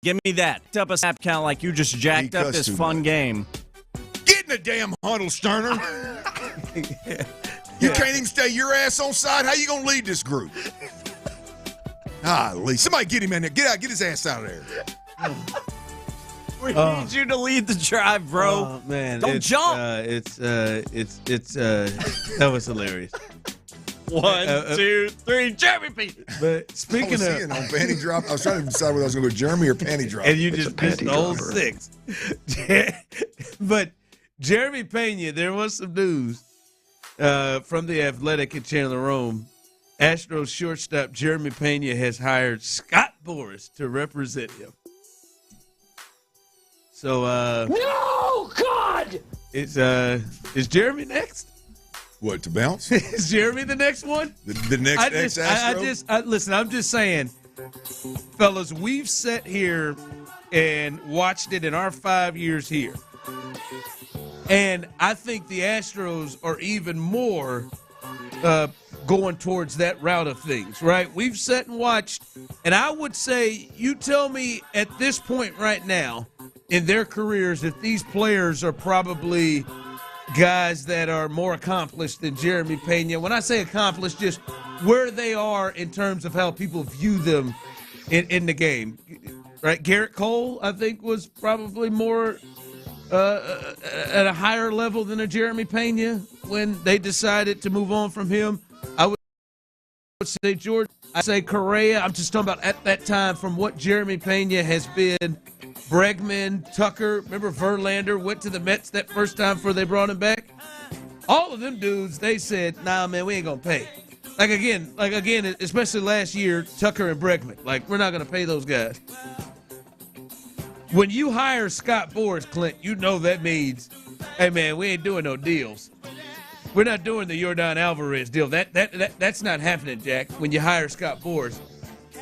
Give me that. Up a snap count like you just jacked up this fun game. in the damn huddle, Stoerner. You can't even stay your ass on side. How you going to lead this group? Lee, somebody get him in there. Get his ass out of there. We need you to lead the drive, bro. Oh, man. Don't jump. That was hilarious. 1, 2, 3, Jeremy Pena. But speaking of on panty drop, I was trying to decide whether I was going to go Jeremy or panty drop. And you just missed the whole 6. But Jeremy Pena, there was some news from the Athletic in Chandler Rome. Astros shortstop Jeremy Pena has hired Scott Boras to represent him. So No, God! Is Jeremy next? What, to bounce? Is Jeremy the next one? The next ex-Astro? Listen, I'm just saying, fellas, we've sat here and watched it in our 5 years here. And I think the Astros are even more going towards that route of things, right? We've sat and watched, and I would say, you tell me at this point right now in their careers if these players are probably guys that are more accomplished than Jeremy Pena. When I say accomplished, just where they are in terms of how people view them in the game, right? Garrett Cole, I think, was probably more at a higher level than a Jeremy Pena when they decided to move on from him. I would say George. I say Correa. I'm just talking about at that time from what Jeremy Pena has been. Bregman, Tucker, remember Verlander went to the Mets that first time before they brought him back? All of them dudes, they said, nah, man, we ain't going to pay. Like again, especially last year, Tucker and Bregman. Like, we're not going to pay those guys. When you hire Scott Boras, Clint, you know that means, hey, man, we ain't doing no deals. We're not doing the Yordan Alvarez deal. That's not happening, Jack, when you hire Scott Boras.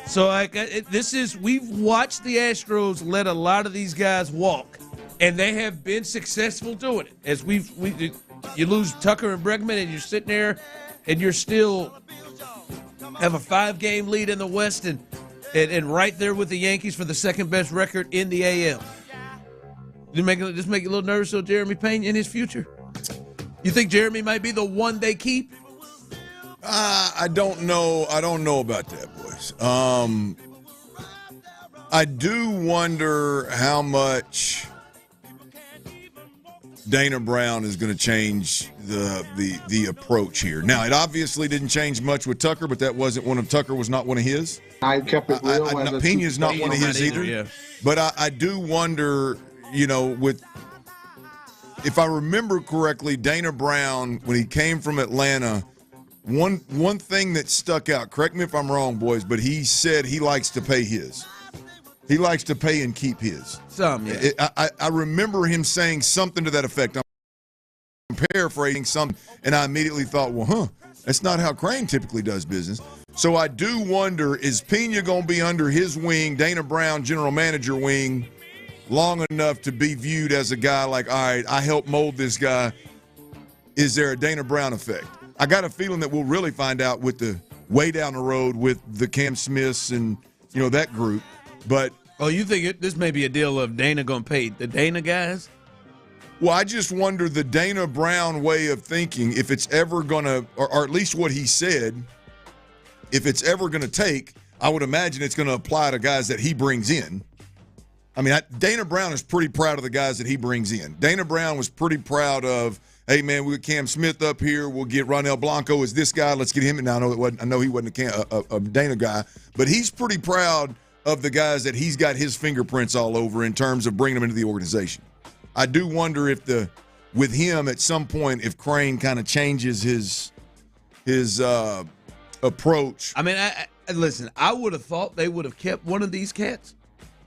So we've watched the Astros let a lot of these guys walk, and they have been successful doing it. As you lose Tucker and Bregman, and you're sitting there, and you're still have a 5-game lead in the West, and right there with the Yankees for the second best record in the AL. Does this make you a little nervous on Jeremy Pena in his future? You think Jeremy might be the one they keep? I don't know. I don't know about that, boys. I do wonder how much Dana Brown is going to change the approach here. Now, it obviously didn't change much with Tucker, but that wasn't one of Tucker was not one of his. I kept it real. Pena's not one of his either. Yeah. But I do wonder, if I remember correctly, Dana Brown, when he came from Atlanta, one thing that stuck out, correct me if I'm wrong, boys, but he said he likes to pay his. He likes to pay and keep his. I remember him saying something to that effect. I'm paraphrasing something, and I immediately thought, that's not how Crane typically does business. So I do wonder, is Pena going to be under his wing, Dana Brown, general manager wing, long enough to be viewed as a guy like, all right, I helped mold this guy? Is there a Dana Brown effect? I got a feeling that we'll really find out with the way down the road with the Cam Smiths and, that group. But you think this may be a deal of Dana going to pay the Dana guys? Well, I just wonder the Dana Brown way of thinking, if it's ever going to, or at least what he said, if it's ever going to take, I would imagine it's going to apply to guys that he brings in. I mean, Dana Brown is pretty proud of the guys that he brings in. Dana Brown was pretty proud of, hey, man, we got Cam Smith up here. We'll get Ronel Blanco as this guy. Let's get him in. Now, I know he wasn't a Dana guy, but he's pretty proud of the guys that he's got his fingerprints all over in terms of bringing them into the organization. I do wonder if with him at some point, if Crane kind of changes his approach. I mean, listen, I would have thought they would have kept one of these cats.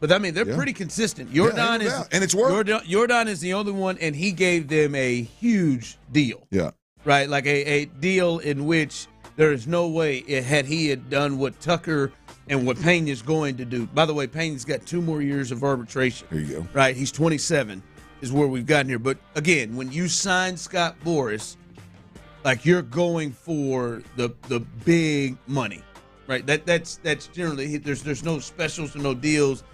But, I mean, they're pretty consistent. Yordan and it's worked. Yordan is the only one, and he gave them a huge deal. Yeah. Right? Like a deal in which there is no way had he done what Tucker and what Pena's going to do. By the way, Pena's got 2 more years of arbitration. There you go. Right? He's 27 is where we've gotten here. But, again, when you sign Scott Boras, like you're going for the big money. Right? That's generally there's no specials or no deals.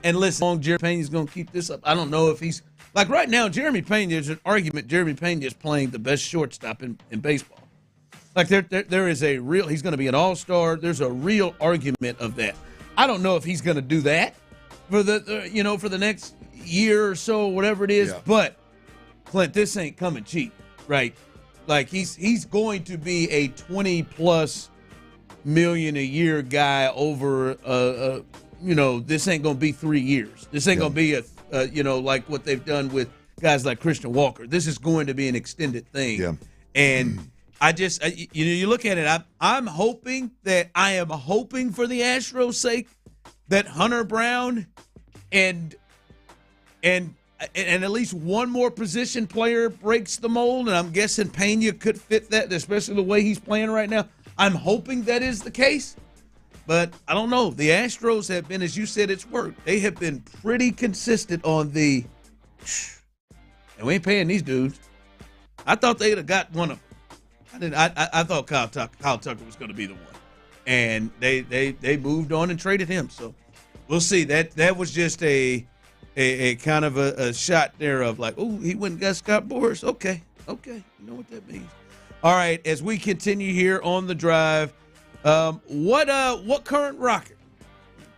And listen, how long Jeremy Pena is going to keep this up? I don't know if he's like right now. Jeremy Pena, there's an argument. Jeremy Pena is playing the best shortstop in baseball. Like there is a real. He's going to be an all-star. There's a real argument of that. I don't know if he's going to do that for the next year or so, whatever it is. Yeah. But Clint, this ain't coming cheap, right? Like he's going to be a $20+ million a year guy over this ain't going to be 3 years. This ain't going to be like what they've done with guys like Christian Walker. This is going to be an extended thing. Yeah. And you look at it, I am hoping for the Astros' sake that Hunter Brown and at least one more position player breaks the mold, and I'm guessing Pena could fit that, especially the way he's playing right now. I'm hoping that is the case, but I don't know. The Astros have been, as you said, it's worked. They have been pretty consistent on and we ain't paying these dudes. I thought they'd have got one of them. I thought Kyle Tucker was going to be the one, and they moved on and traded him. So we'll see. That was just a kind of a shot there of like, oh, he went and got Scott Boras. Okay, you know what that means. All right, as we continue here on the drive, what current Rocket?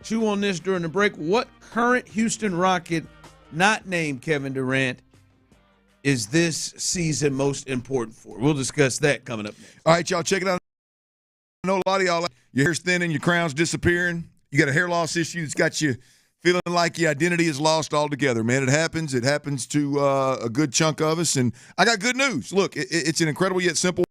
Chew on this during the break. What current Houston Rocket, not named Kevin Durant, is this season most important for? We'll discuss that coming up next. All right, y'all, check it out. I know a lot of y'all, your hair's thinning, your crown's disappearing. You got a hair loss issue that's got you feeling like your identity is lost altogether, man. It happens. It happens to a good chunk of us. And I got good news. Look, it's an incredible yet simple.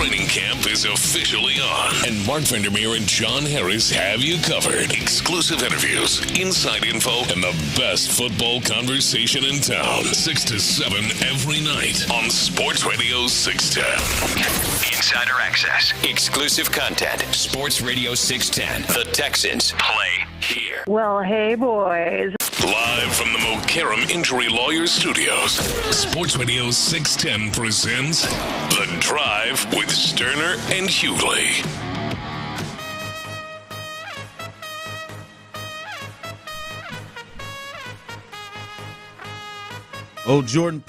Training camp is officially on, and Mark Vandermeer and John Harris have you covered. Exclusive interviews, inside info, and the best football conversation in town. 6 to 7 every night on Sports Radio 610. Insider access, exclusive content. Sports Radio 610. The Texans play here. Well, hey, boys. Live from the Mokaram Injury Lawyers Studios, Sports Radio 610 presents The Drive with Stoerner and Hughley. Old Jordan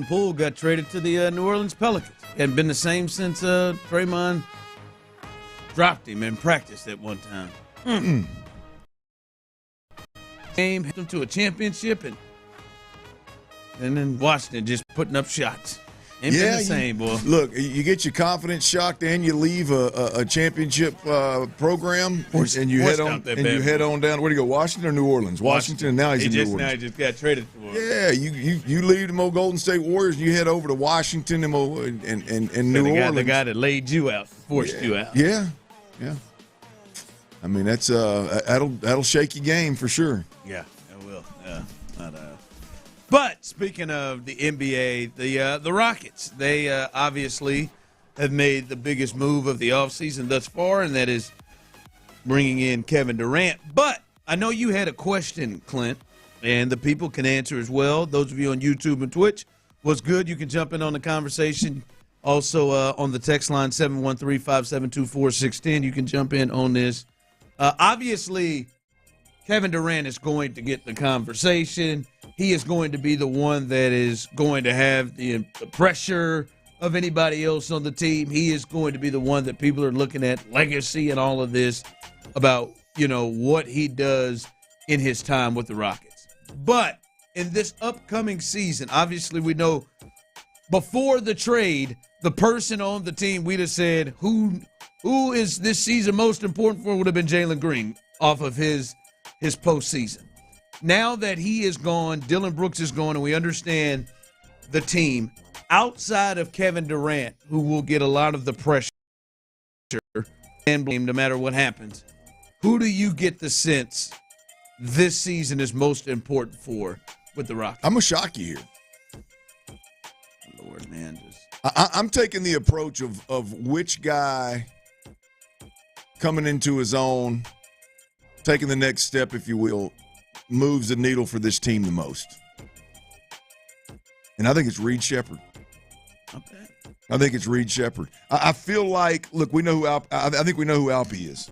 Poole got traded to the New Orleans Pelicans. Hadn't been the same since Draymond dropped him in practice at one time. Game hit them to a championship, and then Washington just putting up shots. Ain't been the same, boy. Look, you get your confidence shocked, and you leave a championship program, and you head on down. Where do you go? Washington or New Orleans? Washington, and now he's in New Orleans. Now he just got traded for. Yeah, you leave them old Golden State Warriors, and you head over to Washington and New Orleans. The guy that laid you out, forced you out. Yeah. I mean, that's that'll shake your game for sure. Yeah, it will. But speaking of the NBA, the Rockets, they obviously have made the biggest move of the offseason thus far, and that is bringing in Kevin Durant. But I know you had a question, Clint, and the people can answer as well. Those of you on YouTube and Twitch, what's good? You can jump in on the conversation. Also on the text line 713-572-4610, you can jump in on this. Obviously, Kevin Durant is going to get the conversation. He is going to be the one that is going to have the pressure of anybody else on the team. He is going to be the one that people are looking at, legacy and all of this, about, what he does in his time with the Rockets. But in this upcoming season, obviously we know before the trade, the person on the team we'd have said who is this season most important for would have been Jalen Green off of his postseason. Now that he is gone, Dillon Brooks is gone, and we understand the team outside of Kevin Durant, who will get a lot of the pressure and blame no matter what happens. Who do you get the sense this season is most important for with the Rockets? I'm going to shock you here. Lord, man. I'm taking the approach of which guy coming into his own, taking the next step, if you will, moves the needle for this team the most. And I think it's Reed Sheppard. Okay. I think it's Reed Sheppard. I feel like, look, we know who I think we know who Alpy is.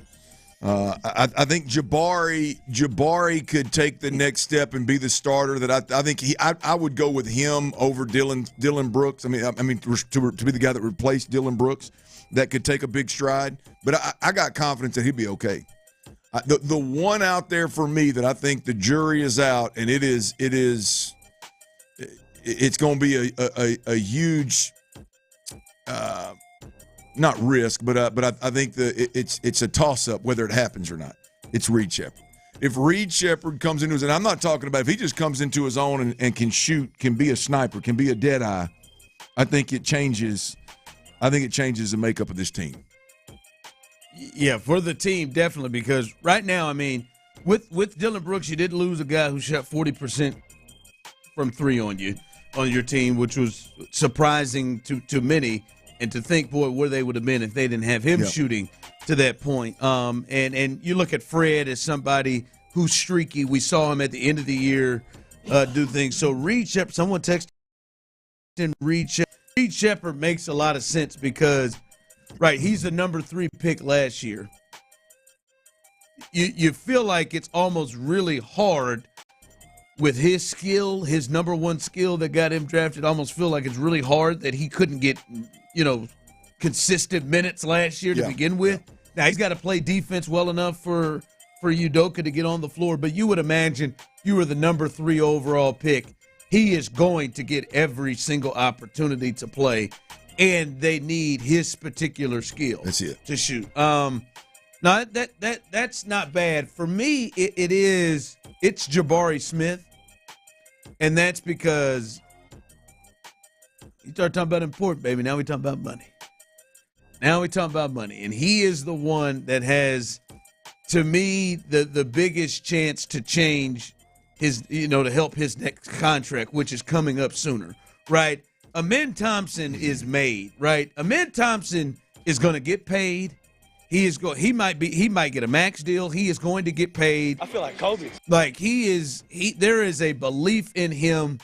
I think Jabari could take the next step and be the starter. That I think I would go with him over Dillon Brooks. I mean to be the guy that replaced Dillon Brooks, that could take a big stride. But I got confidence that he'd be okay. The one out there for me that I think the jury is out, and it's going to be a huge. Not risk, but I think it's a toss-up whether it happens or not. It's Reed Sheppard. If Reed Sheppard comes into his own, I'm not talking about if he just comes into his own and can shoot, can be a sniper, can be a dead eye, I think it changes the makeup of this team. Yeah, for the team, definitely, because right now, I mean, with Dillon Brooks, you did lose a guy who shot 40% from three on your team, which was surprising to many. And to think, boy, where they would have been if they didn't have him shooting to that point. And you look at Fred as somebody who's streaky. We saw him at the end of the year do things. So Reed Sheppard, someone texted Reed Sheppard. Reed Sheppard makes a lot of sense because, right, he's the number 3 pick last year. You feel like it's almost really hard with his skill, his number 1 skill that got him drafted. Almost feel like it's really hard that he couldn't get consistent minutes last year to begin with. Now, he's got to play defense well enough for Udoka to get on the floor, but you would imagine you were the number 3 overall pick. He is going to get every single opportunity to play, and they need his particular skill to shoot. No, that's not bad. For me, it's Jabari Smith, and that's because you start talking about important, baby. Now we talking about money. Now we're talking about money. And he is the one that has, to me, the biggest chance to change his, to help his next contract, which is coming up sooner, right? Amen Thompson is made, right? Amen Thompson is going to get paid. He might get a max deal. He is going to get paid. I feel like Kobe. Like there is a belief in him,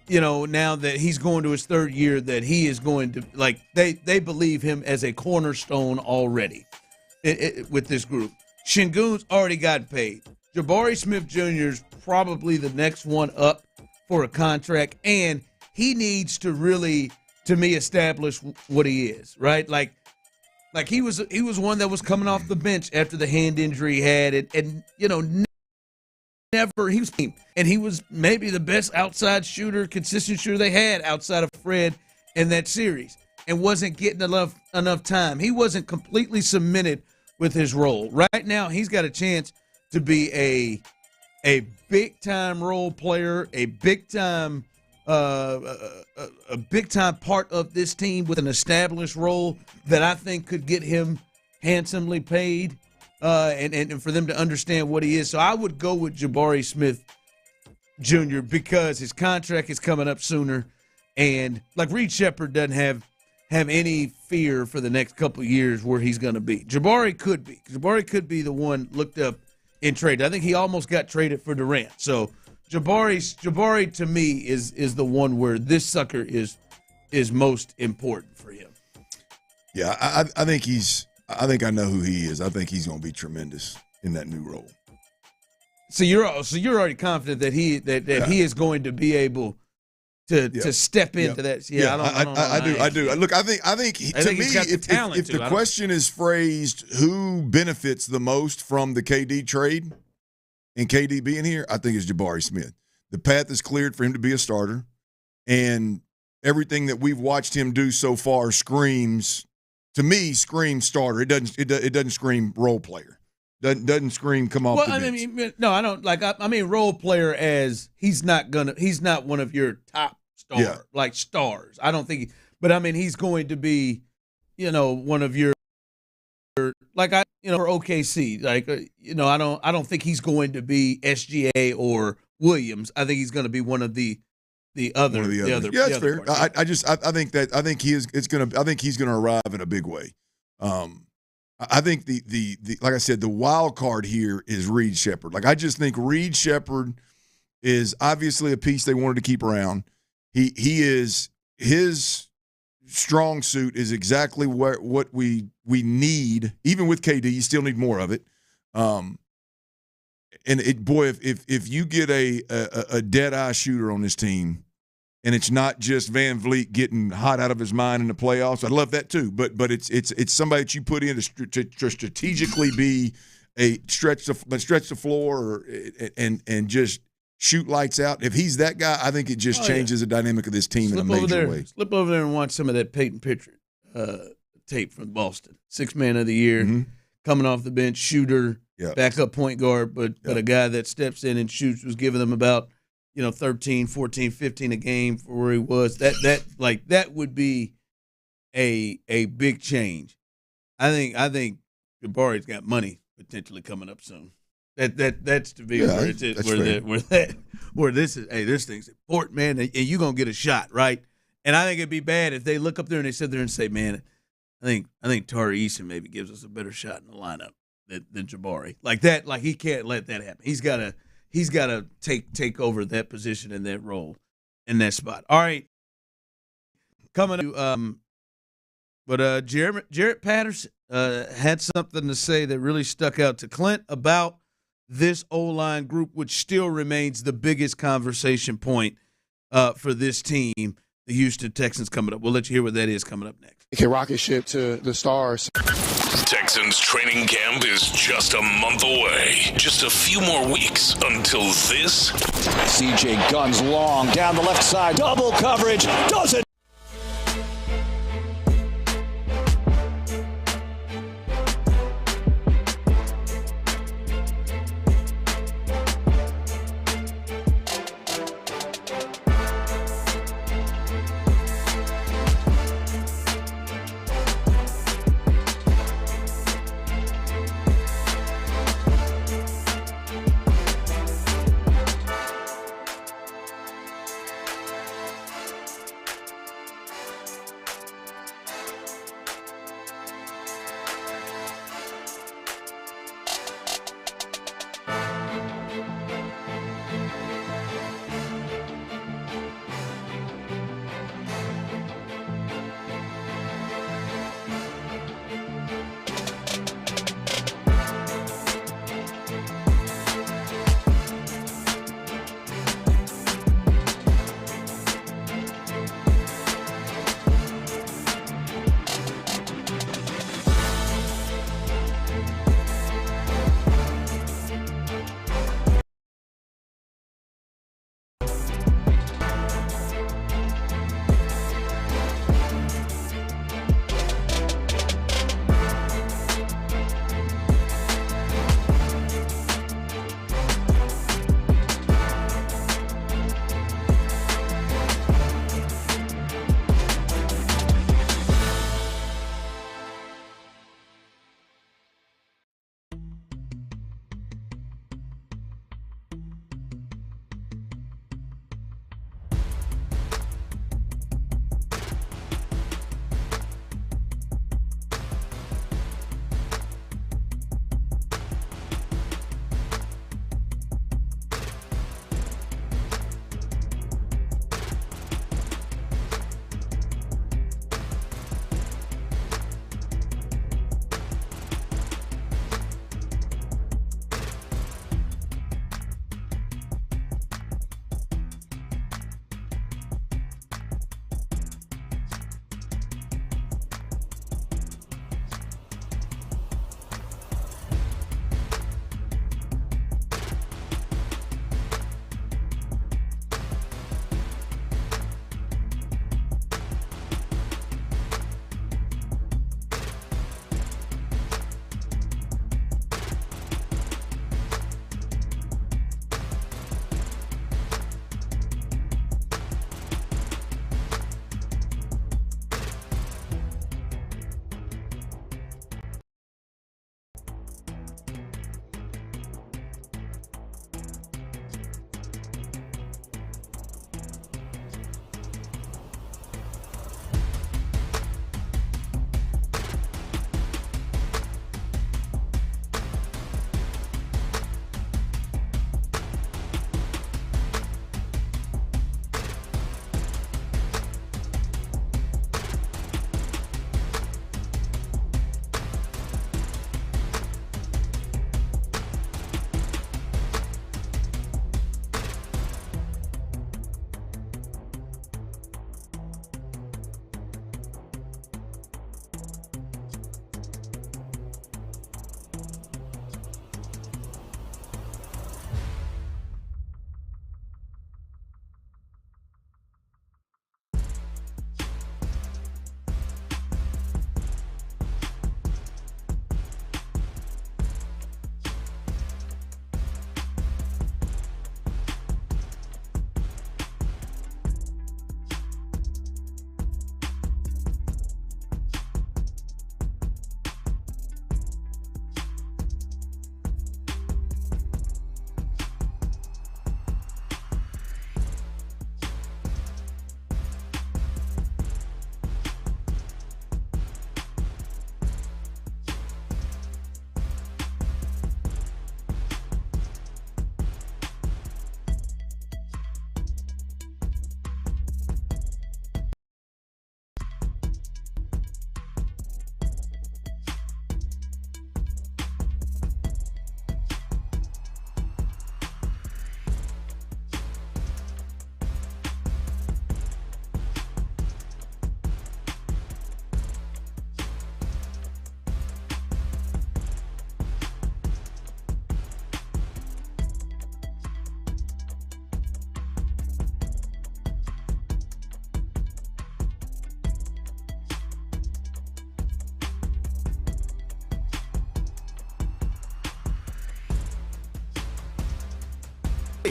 now that he's going to his third year, that he is going to, like, they believe him as a cornerstone already with this group. Şengün's already got paid. Jabari Smith Jr. is probably the next one up for a contract, and he needs to really, to me, establish what he is, right? Like he was one that was coming off the bench after the hand injury he had, and never he was, and he was maybe the best outside shooter, consistent shooter they had outside of Fred in that series, and wasn't getting enough time. He wasn't completely cemented with his role. Right now, he's got a chance to be a big time role player, a big time part of this team with an established role that I think could get him handsomely paid, and for them to understand what he is. So I would go with Jabari Smith Jr. because his contract is coming up sooner, and like Reed Sheppard doesn't have any fear for the next couple of years where he's going to be. Jabari could be. Jabari could be the one looked up in trade. I think he almost got traded for Durant. So Jabari to me is the one where this sucker is most important for him. Yeah, I think I know who he is. I think he's going to be tremendous in that new role. So you're already confident that he is going to be able to step into that. Yeah, I do. Look, I think to me, if the question is phrased, who benefits the most from the KD trade and KD being here, I think it's Jabari Smith. The path is cleared for him to be a starter, and everything that we've watched him do so far screams starter. It doesn't scream role player. Doesn't scream come off the bench. I don't like. I mean, role player as he's not one of your top stars. I don't think. But I mean, he's going to be, one of your for OKC. I don't think he's going to be SGA or Williams. I think he's going to be one of the other. Yeah, that's fair. I think he's going to arrive in a big way. I think the like I said, the wild card here is Reed Sheppard. Like, I just think Reed Sheppard is obviously a piece they wanted to keep around. He is, his strong suit is exactly what we need. Even with KD, you still need more of it. If you get a dead eye shooter on this team, and it's not just Van Vliet getting hot out of his mind in the playoffs, I love that too. But it's somebody that you put in to strategically be a stretch the floor and just shoot lights out. If he's that guy, I think it just changes the dynamic of this team in a major way. Slip over there and watch some of that Peyton Pritchard tape from Boston. 6th man of the year, coming off the bench, shooter, backup point guard, but a guy that steps in and shoots, was giving them about 13, 14, 15 a game for where he was. That would be a big change. I think Jabari's got money potentially coming up soon. That's to be where this is. Hey, this thing's important, man, and you're gonna get a shot, right? And I think it'd be bad if they look up there and they sit there and say, man, I think Tari Eason maybe gives us a better shot in the lineup than Jabari. Like that, like he can't let that happen. He's gotta take over that position and that role in that spot. All right, coming to but Jarrett Patterson had something to say that really stuck out to Clint about this O-line group, which still remains the biggest conversation point for this team, the Houston Texans, coming up. We'll let you hear what that is coming up next. It can rocket ship to the stars. Texans training camp is just a month away. Just a few more weeks until this. CJ guns long down the left side. Double coverage. Does it.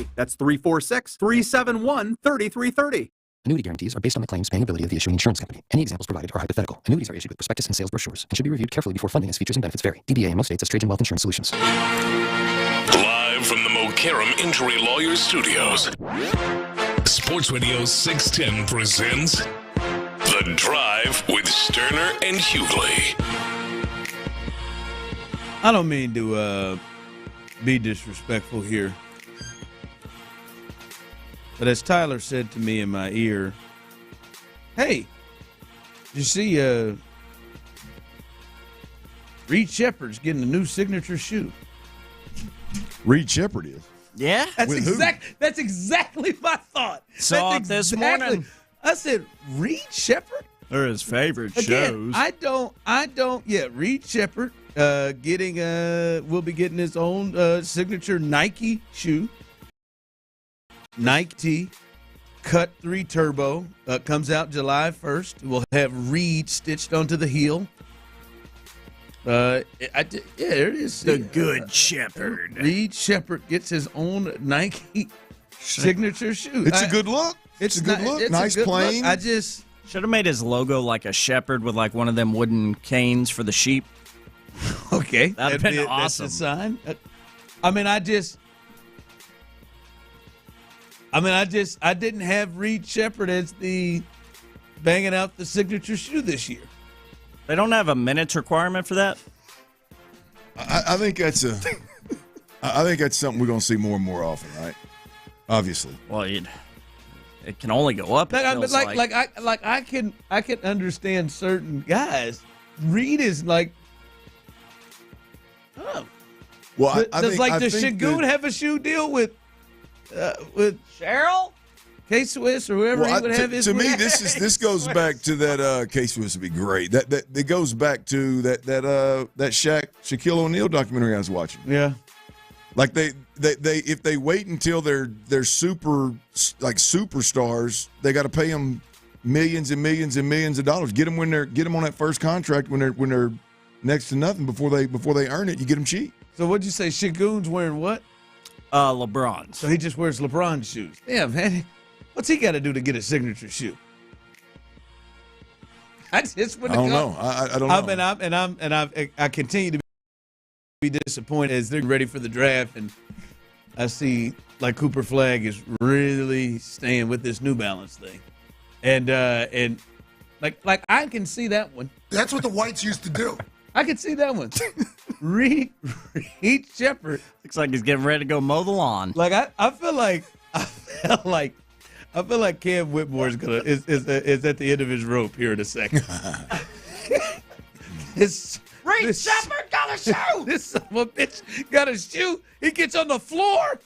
3330. That's 346-371-3330. Annuity guarantees are based on the claims paying ability of the issuing insurance company. Any examples provided are hypothetical. Annuities are issued with prospectus and sales brochures and should be reviewed carefully before funding as features and benefits vary. DBA in most states as Trajan Wealth Insurance Solutions. Live from the Mokaram Injury Lawyers Studios, Sports Radio 610 presents The Drive with Stoerner and Hughley. I don't mean to be disrespectful here, but as Tyler said to me in my ear, hey, did you see Reed Shepherd's getting a new signature shoe? Reed Shepherd is? Yeah. That's exactly my thought. Saw it this morning. I said, Reed Shepherd? They're his favorite Again, shows. I don't, Reed Shepherd will be getting his own signature Nike shoe. Nike T, Cut 3 Turbo, comes out July 1st. We'll have Reed stitched onto the heel. There it is. The Good Shepherd. Reed Shepherd gets his own Nike signature shoe. It's a good look. It's a good look. Nice plane. I just should have made his logo like a shepherd with like one of them wooden canes for the sheep. Okay, that'd been awesome. That's a sign. I didn't have Reed Shepherd as the banging out the signature shoe this year. They don't have a minutes requirement for that. I think that's something we're going to see more and more often, right? Obviously. Well, it can only go up. I can understand certain guys. Reed is like, oh. Well, does Shagun have a shoe deal with Cheryl? K-Swiss or whoever he would have his. To me, this goes back to that K-Swiss would be great. That it goes back to that Shaquille O'Neal documentary I was watching. Yeah, like they if they wait until they're superstars, they got to pay them millions and millions and millions of dollars. Get them on that first contract when they're next to nothing before they earn it. You get them cheap. So what'd you say? Shagun's wearing what? LeBron's. So he just wears LeBron's shoes. Yeah, man. What's he got to do to get a signature shoe? I don't know. I don't know. I continue to be disappointed as they're ready for the draft, and I see like Cooper Flagg is really staying with this New Balance thing, and like I can see that one. That's what the whites used to do. I can see that one. Reed Shepherd looks like he's getting ready to go mow the lawn. Like I feel like Cam Whitmore is at the end of his rope here in a second. Reed Shepherd got a shoe. This son of a bitch got a shoe. He gets on the floor.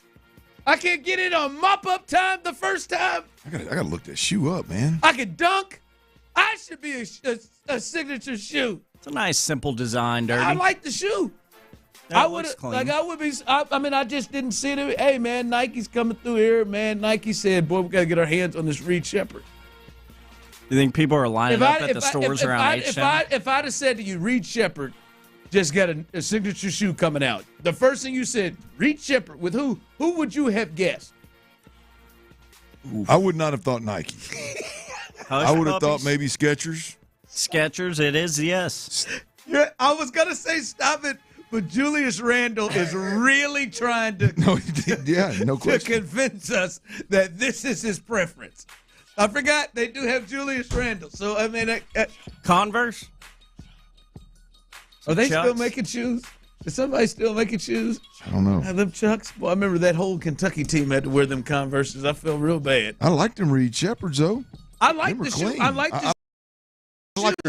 I can't get it on mop-up time the first time. I gotta look that shoe up, man. I can dunk. I should be a signature shoe. It's a nice, simple design, Dirty. I like the shoe. I just didn't see it. Hey, man, Nike's coming through here. Man, Nike said, boy, we got to get our hands on this Reed Shepherd. You think people are lining up at the stores around H-Town? If I'd have said to you, Reed Shepherd just got a signature shoe coming out, the first thing you said, Reed Shepherd, with who? Who would you have guessed? I would not have thought Nike. I would have thought maybe Skechers. Skechers, it is, yes. Yeah, I was going to say stop it, but Julius Randle is really trying to, no question, to convince us that this is his preference. I forgot they do have Julius Randle. So, I mean, Converse? Are they still making shoes? Is somebody still making shoes? I don't know. Them Chucks? Boy, I remember that whole Kentucky team had to wear them Converses. I felt real bad. I liked them Reed Shepherds, though. I like the shoe. I like the shoe.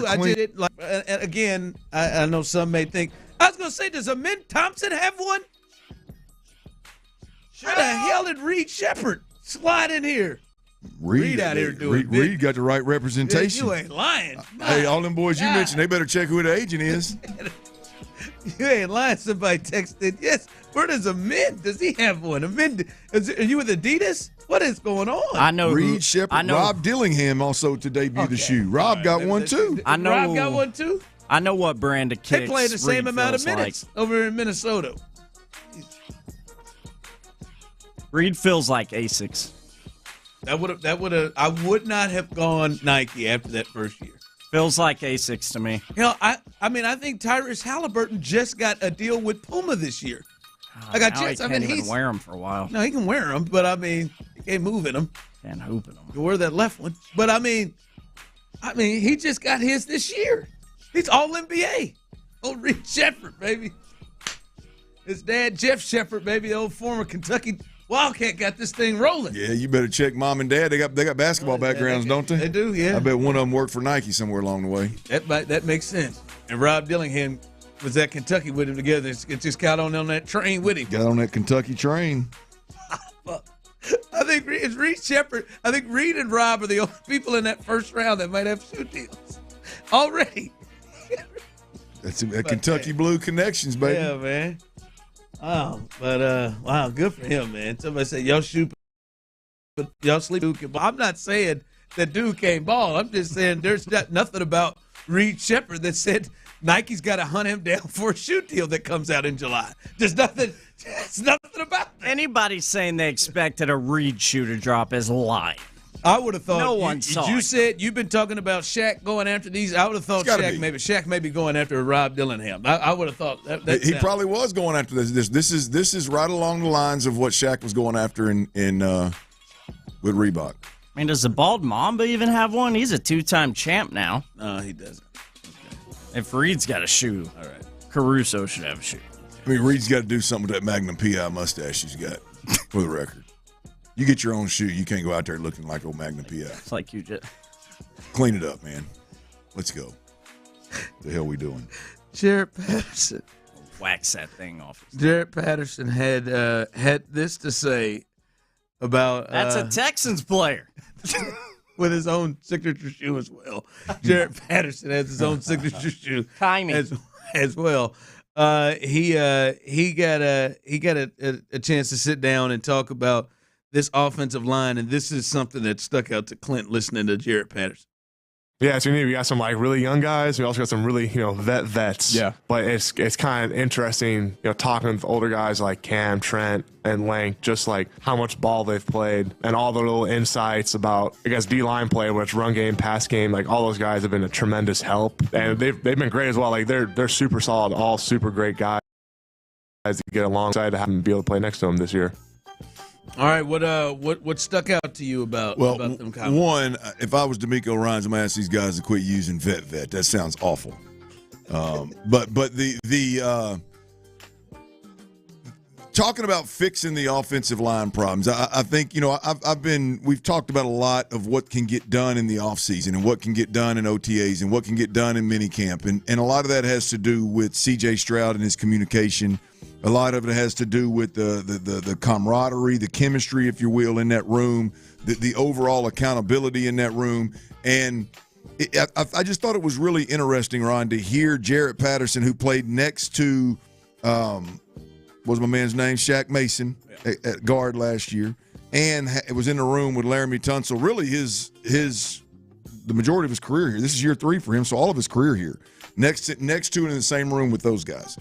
I did it like, and again, I know some may think, I was going to say, does Amin Thompson have one? How the hell did Reed Shepherd slide in here? Reed out here doing Reed got the right representation. You ain't lying. Hey, all them boys you mentioned, they better check who the agent is. You ain't lying. Somebody texted, yes, where does Amin? Does he have one? Amin, are you with Adidas? What is going on? I know Reed Shepherd. Rob Dillingham also to debut the shoe. Rob got one too. I know. Rob got one too. I know what brand of kicks. They play the same amount of minutes over in Minnesota. Reed feels like Asics. I would not have gone Nike after that first year. Feels like Asics to me. I think Tyrese Halliburton just got a deal with Puma this year. He can't even wear them for a while. No, he can wear them, but he can't move in them. Can't hoop in them. You wear that left one, but he just got his this year. He's all NBA. Old Reed Shepherd, baby. His dad, Jeff Shepherd, baby, the old former Kentucky Wildcat, got this thing rolling. Yeah, you better check mom and dad. They got basketball backgrounds, don't they? They do, yeah. I bet one of them worked for Nike somewhere along the way. That makes sense. And Rob Dillingham was at Kentucky with him together. Just got on that train with him. Got on that Kentucky train. I think it's Reed Shepherd. I think Reed and Rob are the only people in that first round that might have shoe deals already. That's a Kentucky Blue connections, baby. Yeah, man. Oh, but wow, good for him, man. Somebody said y'all shoot, but y'all sleep. I'm not saying that Duke can't ball. I'm just saying there's nothing about Reed Shepherd that said Nike's got to hunt him down for a shoe deal that comes out in July. There's nothing. It's nothing about that. Anybody saying they expected a Reed shoe to drop is lying. I would have thought. No one saw. You said you've been talking about Shaq going after these. I would have thought Shaq may be going after Rob Dillingham. I would have thought that he probably was going after this. This is right along the lines of what Shaq was going after in with Reebok. I mean, does the Bald Mamba even have one? He's a 2-time champ now. No, he doesn't. Okay. If Reed's got a shoe, all right, Caruso should have a shoe. I mean, Reed's got to do something with that Magnum PI mustache he's got, for the record. You get your own shoe. You can't go out there looking like old Magnum PI. It's like you just clean it up, man. Let's go. The hell we doing? Jarrett Patterson. Wax that thing off. Jarrett Patterson had this to say about. That's a Texans player. With his own signature shoe as well. Jarrett Patterson has his own signature shoe as well. He got a chance to sit down and talk about this offensive line, and this is something that stuck out to Clint listening to Jarrett Patterson. Yeah, so we got some really young guys. We also got some really vets. Yeah, but it's kind of interesting talking with older guys like Cam, Trent, and Lank, just like how much ball they've played and all the little insights about D-line play, whether it's run game, pass game. Like all those guys have been a tremendous help, and they've been great as well. Like they're super solid, all super great guys to get alongside to have them be able to play next to them this year. All right, what stuck out to you about them? One, if I was D'Amico Ryans, I'm gonna ask these guys to quit using vet. That sounds awful. But the talking about fixing the offensive line problems, I think we've talked about a lot of what can get done in the offseason and what can get done in OTAs and what can get done in minicamp, and a lot of that has to do with C.J. Stroud and his communication. A lot of it has to do with the camaraderie, the chemistry, if you will, in that room, the overall accountability in that room. And I just thought it was really interesting, Ron, to hear Jarrett Patterson, who played next to, what was my man's name, Shaq Mason at guard last year, and was in the room with Laramie Tunsil, really the majority of his career here. This is year 3 for him, so all of his career here. Next to and in the same room with those guys.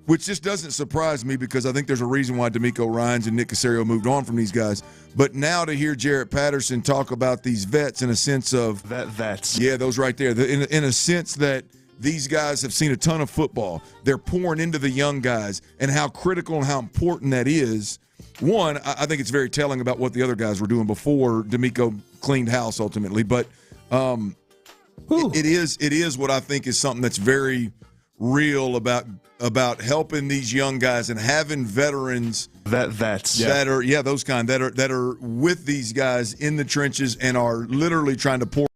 Which just doesn't surprise me because I think there's a reason why D'Amico Ryans and Nick Caserio moved on from these guys. But now to hear Jarrett Patterson talk about these vets in a sense of vets. Yeah, those right there. In a sense that these guys have seen a ton of football. They're pouring into the young guys and how critical and how important that is. One, I think it's very telling about what the other guys were doing before D'Amico cleaned house ultimately. But it is what I think is something that's very real about helping these young guys and having veterans vets that are those kind that are with these guys in the trenches and are literally trying to pour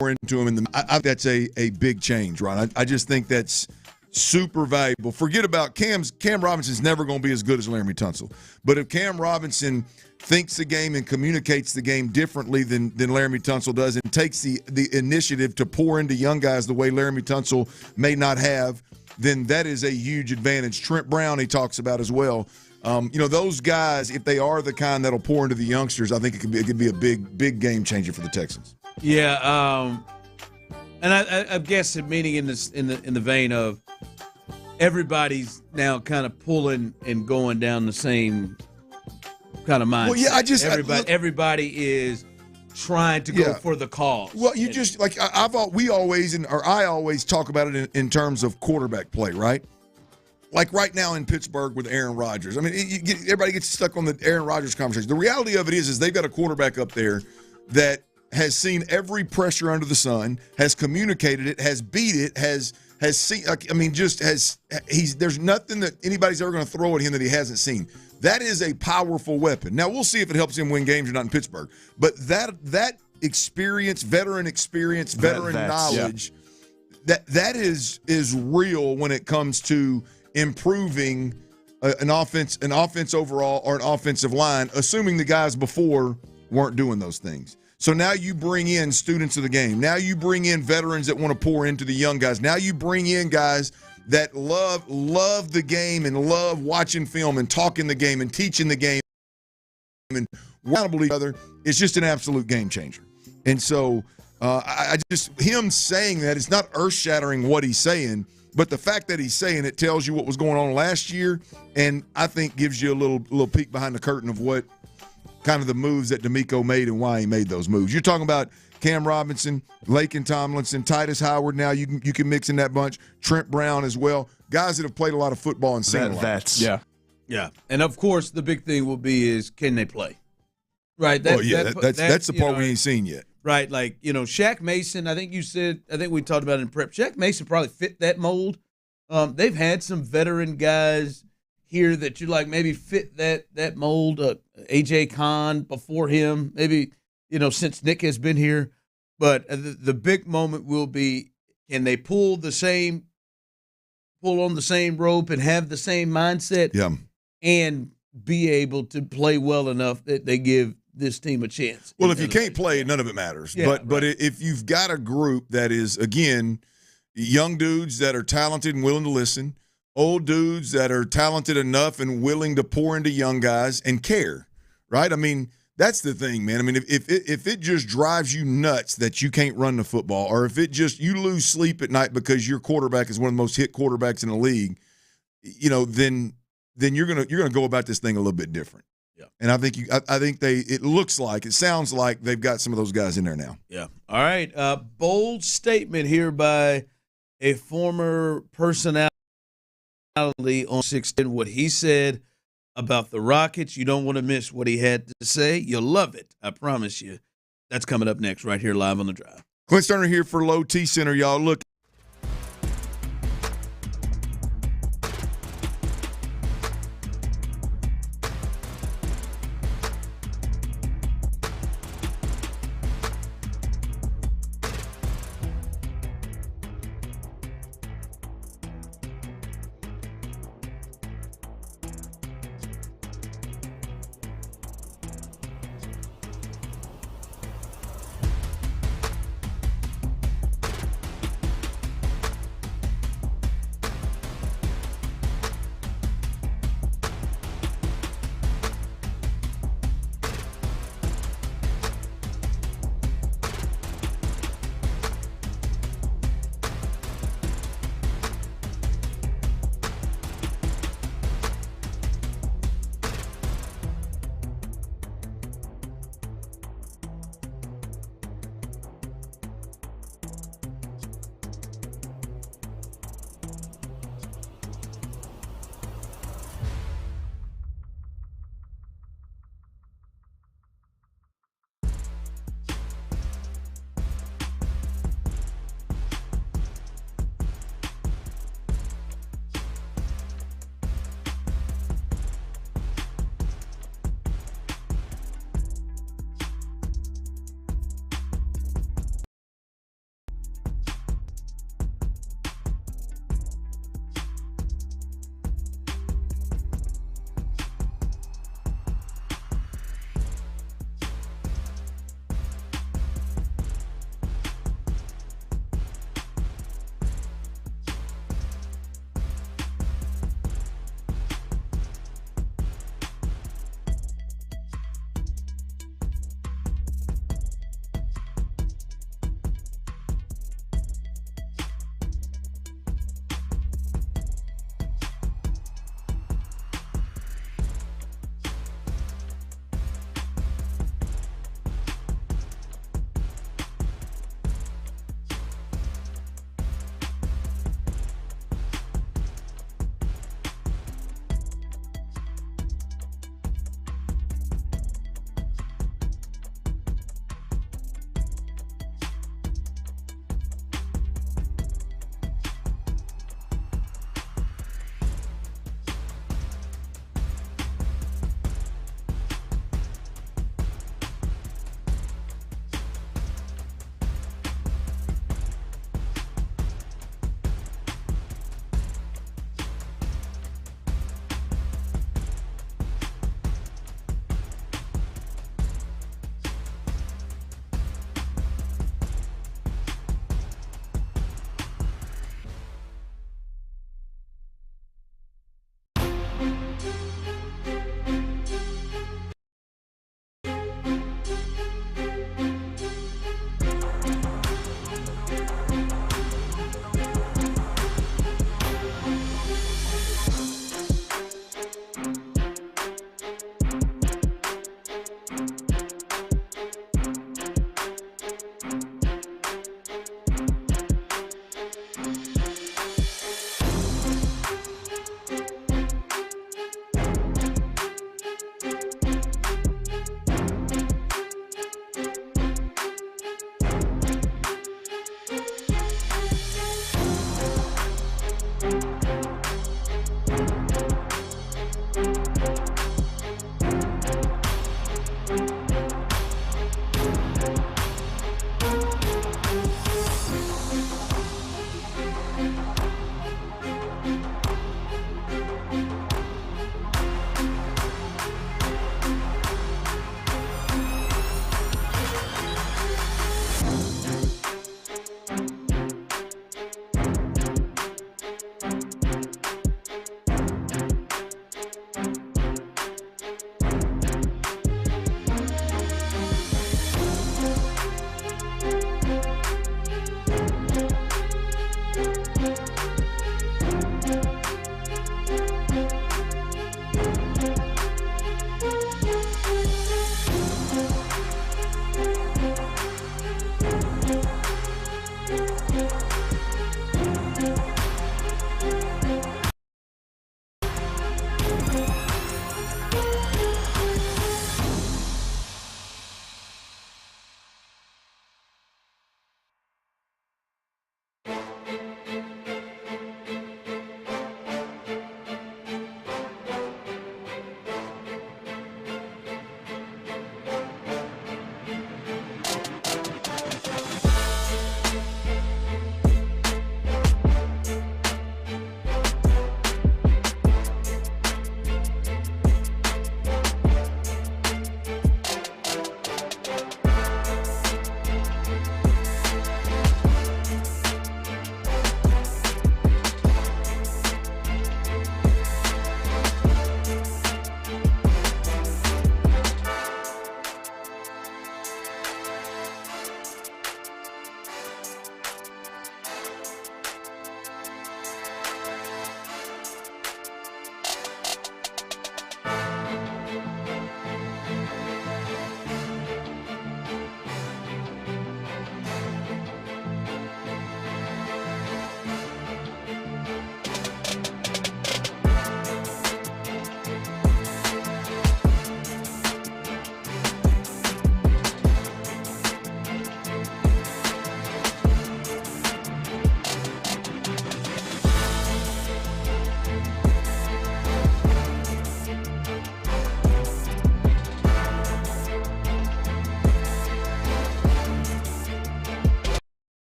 into them. I think that's a big change, Ron. I just think that's super valuable. Forget about Cam Robinson's never going to be as good as Laramie Tunsil, but if Cam Robinson thinks the game and communicates the game differently than Laramie Tunsil does and takes the initiative to pour into young guys the way Laramie Tunsil may not have, then that is a huge advantage. Trent Brown, he talks about as well. Those guys, if they are the kind that'll pour into the youngsters, I think it could be a big game changer for the Texans. Yeah, and I guess meaning in the vein of everybody's now kind of pulling and going down the same kind of mindset. Well, yeah, everybody is trying to go for the cause. Well, you just like I always talk about it in terms of quarterback play, right? Like right now in Pittsburgh with Aaron Rodgers. I mean, everybody gets stuck on the Aaron Rodgers conversation. The reality of it is they've got a quarterback up there that has seen every pressure under the sun, has communicated it, has beat it, has seen. I mean, there's nothing that anybody's ever going to throw at him that he hasn't seen. That is a powerful weapon. Now, we'll see if it helps him win games or not in Pittsburgh. But that experience, veteran knowledge, that is real when it comes to improving an offense overall or an offensive line, assuming the guys before weren't doing those things. So now you bring in students of the game. Now you bring in veterans that want to pour into the young guys. Now you bring in guys that love the game and love watching film and talking the game and teaching the game and accountable to each other. It's just an absolute game changer. And so him saying that, it's not earth-shattering what he's saying, but the fact that he's saying it tells you what was going on last year, and I think gives you a little peek behind the curtain of what kind of the moves that D'Amico made and why he made those moves. You're talking about Cam Robinson, Laken Tomlinson, Titus Howard. Now you can mix in that bunch. Trent Brown as well. Guys that have played a lot of football and seen a lot. Vets. Yeah. And of course, the big thing will be is can they play? Right. That's the part we ain't seen yet. Right. Like, Shaq Mason, I think we talked about it in prep. Shaq Mason probably fit that mold. They've had some veteran guys here that you like maybe fit that mold. AJ Khan before him, maybe, since Nick has been here. But the big moment will be, can they pull on the same rope and have the same mindset? Yeah. And be able to play well enough that they give this team a chance. Well, if you can't play, none of it matters. Yeah, but if you've got a group that is, again, young dudes that are talented and willing to listen, old dudes that are talented enough and willing to pour into young guys and care, right? I mean, that's the thing, man. I mean, if it just drives you nuts that you can't run the football, or if it just you lose sleep at night because your quarterback is one of the most hit quarterbacks in the league, then you're gonna go about this thing a little bit different. Yeah. And I think it sounds like they've got some of those guys in there now. Yeah. All right. Bold statement here by a former personality on 610. What he said about the Rockets, you don't want to miss what he had to say. You'll love it. I promise you. That's coming up next right here live on The Drive. Clint Stoerner here for Low T Center, y'all. Look.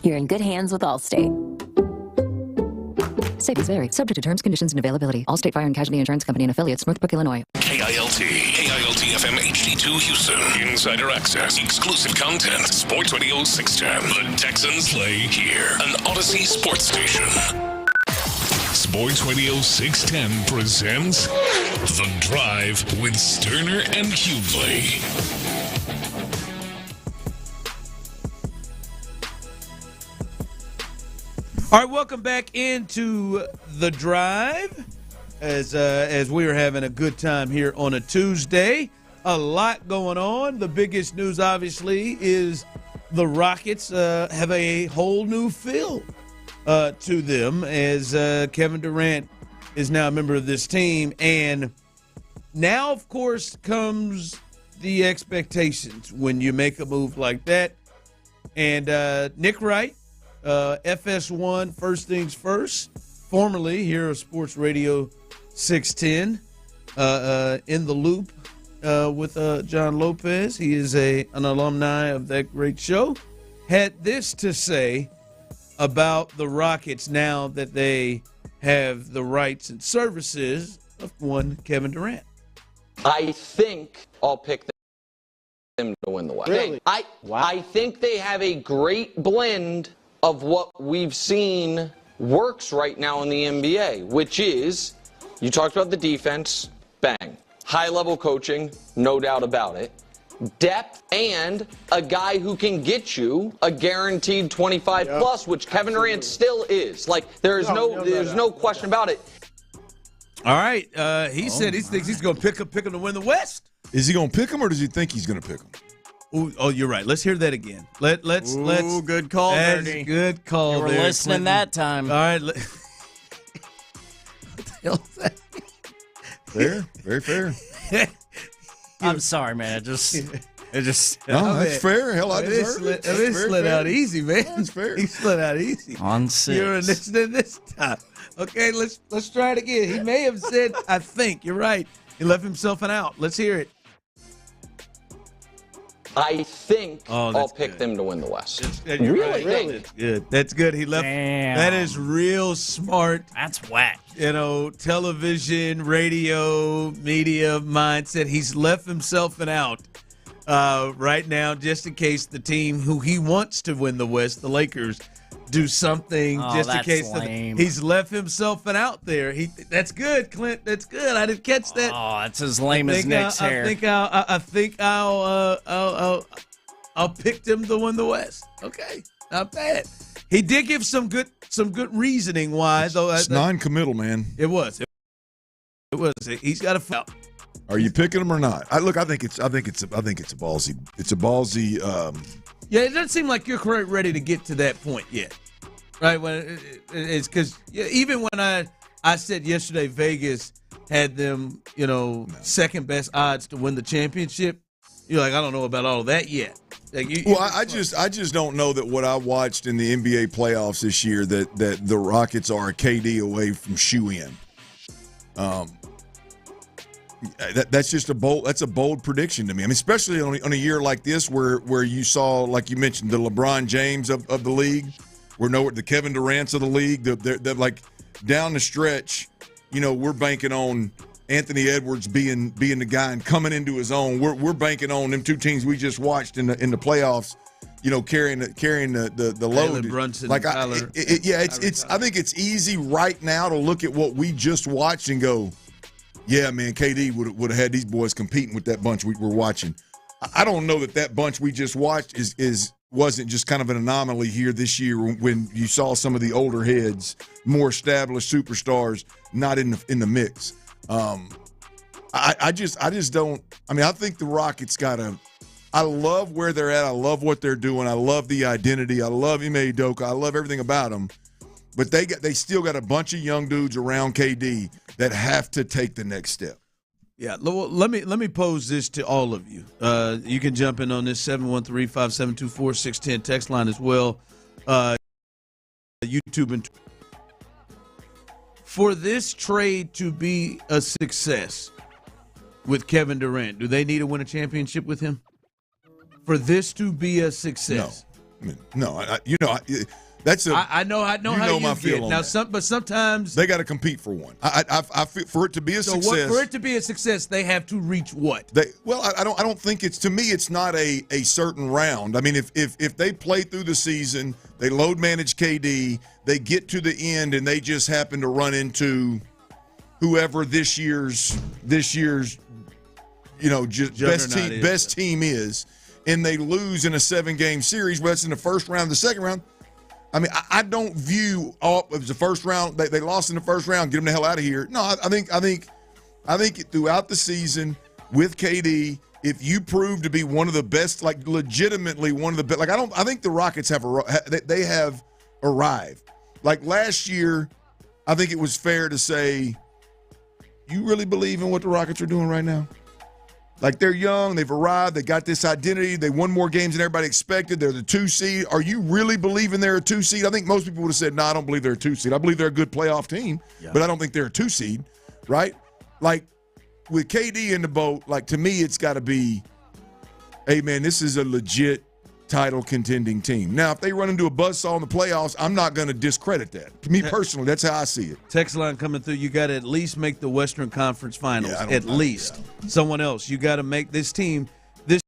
You're in good hands with Allstate. Savings vary. Subject to terms, conditions, and availability. Allstate Fire and Casualty Insurance Company and Affiliates, Northbrook, Illinois. KILT FM HD2 Houston. Insider access, exclusive content. Sports Radio 610. The Texans play here. An Odyssey sports station. Sports Radio 610 presents The Drive with Stoerner and Hughley. All right, welcome back into The Drive as we are having a good time here on a Tuesday. A lot going on. The biggest news, obviously, is the Rockets have a whole new feel to them as Kevin Durant is now a member of this team. And now, of course, comes the expectations when you make a move like that. And Nick Wright, FS1, First Things First, formerly here of Sports Radio 610, in the loop with John Lopez. He is an alumni of that great show. Had this to say about the Rockets now that they have the rights and services of one Kevin Durant. I think I'll pick them to win the West. Really? I think they have a great blend of what we've seen works right now in the NBA, which is, you talked about the defense, bang. High-level coaching, no doubt about it. Depth and a guy who can get you a guaranteed 25-plus, which Kevin Durant still is. Like, there's no question about it. All right. He said he thinks he's going to pick him to win the West. Is he going to pick him, or does he think he's going to pick him? Ooh, oh, you're right. Let's hear that again. Let's. Good call, Dirty. Good call. You were there, listening Clinton. that time. All right. What the hell is that? Fair, very fair. I'm sorry, man. It just. No, that's fair. Hell, I deserve it. It slid out easy, man. That's fair. He slid out easy. On 6. You're listening this time. Okay, let's try it again. He may have said, I think. You're right. He left himself an out. Let's hear it. I think I'll pick them to win the West. Really? That's good. That's good. He left. Damn. That is real smart. That's whack. Television, radio, media mindset. He's left himself an out right now, just in case the team who he wants to win the West, the Lakers, do something just in case. He's left himself an out there. That's good, Clint. That's good. I didn't catch that. Oh, that's as lame as Nick's hair. I think I'll pick them to win the West. Okay, not bad. He did give some good reasoning why, though. It's non-committal, man. It was. It was. He's got a foul. Are you picking him or not? I think it's a ballsy. It's a ballsy. Yeah, it doesn't seem like you're quite ready to get to that point yet, right? When it's because even when I said yesterday Vegas had them, second best odds to win the championship. You're like, I don't know about all of that yet. I just don't know that what I watched in the NBA playoffs this year that the Rockets are a KD away from shoe in. That's just a bold prediction to me. I mean, especially on a year like this where you saw, like you mentioned, the LeBron James of the league, the Kevin Durant's of the league. They're like down the stretch, we're banking on Anthony Edwards being the guy and coming into his own. We're banking on them two teams we just watched in the playoffs, carrying the load. Brunson, like Tyler, I think it's easy right now to look at what we just watched and go, yeah, man, KD would have had these boys competing with that bunch we were watching. I don't know that bunch we just watched wasn't just kind of an anomaly here this year when you saw some of the older heads, more established superstars not in the mix. I just don't. I mean, I think the Rockets I love where they're at. I love what they're doing. I love the identity. I love Ime Udoka. I love everything about them. But they still got a bunch of young dudes around KD that have to take the next step. Yeah, let me pose this to all of you. You can jump in on this 713-572-4610 text line as well. YouTube and for this trade to be a success with Kevin Durant, do they need to win a championship with him? For this to be a success, no. That's I know how you feel now. But sometimes they got to compete for one. I feel for it to be a success. For it to be a success, they have to reach what? I don't think it's, to me, it's not a certain round. I mean, if they play through the season, they load manage KD, they get to the end, and they just happen to run into whoever this year's best team is, and they lose in a 7-game series, whether it's in the first round, the second round. I mean, I don't view it was the first round. They lost in the first round. Get them the hell out of here. No, I think throughout the season with KD, if you prove to be one of the best, like legitimately one of the best, I think the Rockets have arrived. Like last year, I think it was fair to say, you really believe in what the Rockets are doing right now? Like, they're young, they've arrived, they got this identity, they won more games than everybody expected, they're the 2 seed. Are you really believing they're a 2 seed? I think most people would have said, no, I don't believe they're a 2 seed. I believe they're a good playoff team, but I don't think they're a 2 seed, right? Like, with KD in the boat, like, to me, it's got to be, hey, man, this is a legit title contending team. Now, if they run into a buzzsaw in the playoffs, I'm not going to discredit that. To me personally, that's how I see it. Text line coming through, you got to at least make the Western Conference Finals. At least. Someone else. You got to make this team. This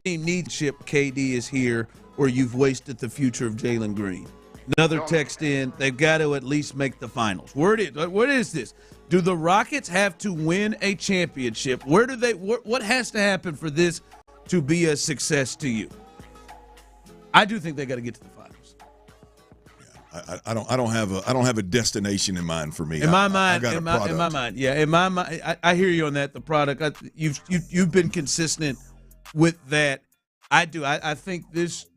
team needs ship. KD is here, or you've wasted the future of Jalen Green. Another text in, they've got to at least make the finals. What is this? Do the Rockets have to win a championship? What has to happen for this to be a success to you? I do think they got to get to the finals. Yeah, I don't have a destination in mind for me. In my mind, I hear you on that. The product, you've been consistent with that. I do. I think this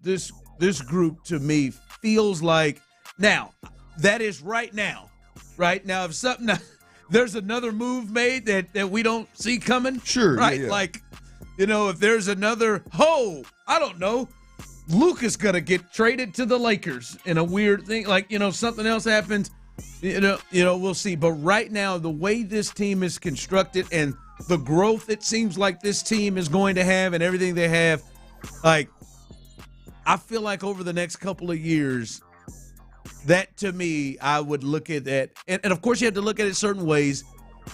group to me feels like now. That is right now. Right now, if something there's another move made that we don't see coming. Sure. Right. Yeah. Like, if there's another, I don't know, Luka's going to get traded to the Lakers in a weird thing. Like, something else happens, we'll see. But right now, the way this team is constructed and the growth it seems like this team is going to have and everything they have, like, I feel like over the next couple of years, that to me, I would look at that. And of course, you have to look at it certain ways,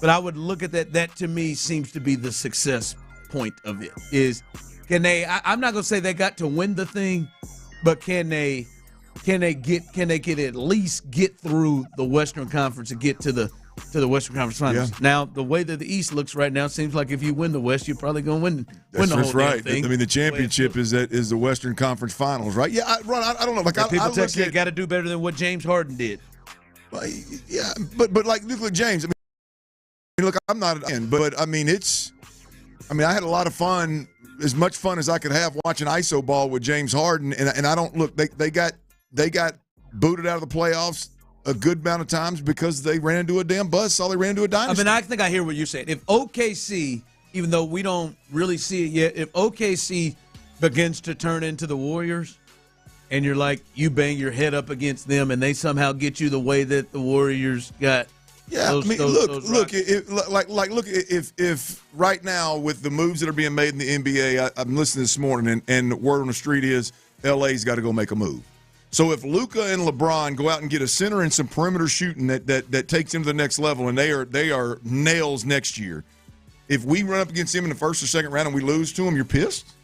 but I would look at that. That to me seems to be the success point of it is, I'm not gonna say they got to win the thing, but can they at least get through the Western Conference and get to the to the Western Conference Finals. Yeah. Now, the way that the East looks right now, it seems like if you win the West, you're probably going to win the whole right. thing. I mean, the championship is the Western Conference Finals, right? Yeah, Ron, I don't know. Like, people text you got to do better than what James Harden did. Yeah, but like look, James. I mean, look, I'm not an but I mean, I had a lot of fun, as much fun as I could have watching ISO ball with James Harden, and I don't look. They got booted out of the playoffs a good amount of times because they ran into a damn buzz. Saw they ran into a dynasty. I mean, I think I hear what you're saying. If OKC, even though we don't really see it yet, if OKC begins to turn into the Warriors, and you're like, you bang your head up against them, and they somehow get you the way that the Warriors got. Yeah, look, if right now with the moves that are being made in the NBA, I'm listening this morning, and the word on the street is LA's got to go make a move. So if Luka and LeBron go out and get a center and some perimeter shooting that takes them to the next level, and they are nails next year, if we run up against them in the first or second round and we lose to them, you're pissed.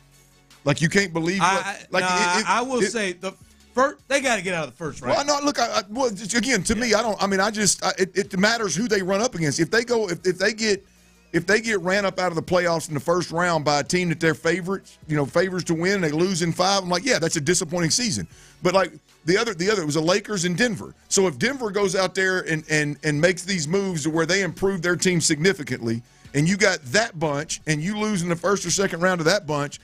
Like, you can't believe I will say the first, they got to get out of the first round. Well, no, look, again, to me, it matters who they run up against. If they get ran up out of the playoffs in the first round by a team that they're favors to win, and they lose in 5, I'm like, yeah, that's a disappointing season. But like the other, it was the Lakers in Denver. So if Denver goes out there and makes these moves to where they improve their team significantly, and you got that bunch, and you lose in the first or second round of that bunch,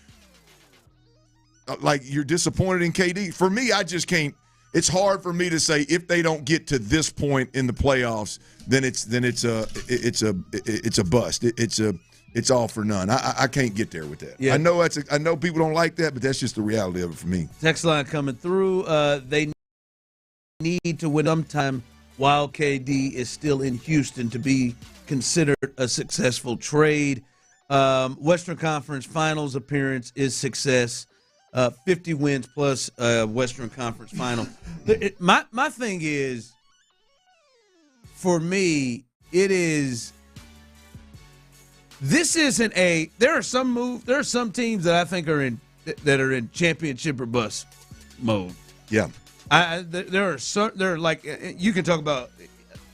like, you're disappointed in KD. For me, I just can't. It's hard for me to say if they don't get to this point in the playoffs, then it's a bust. It's all for none. I can't get there with that. Yeah. I know people don't like that, but that's just the reality of it for me. Text line coming through. They need to win sometime while KD is still in Houston to be considered a successful trade. Western Conference Finals appearance is success. 50 wins plus Western Conference Final. My thing is, for me, it is. This isn't a. There are some teams that I think are in championship or bust mode. Yeah. There are like, you can talk about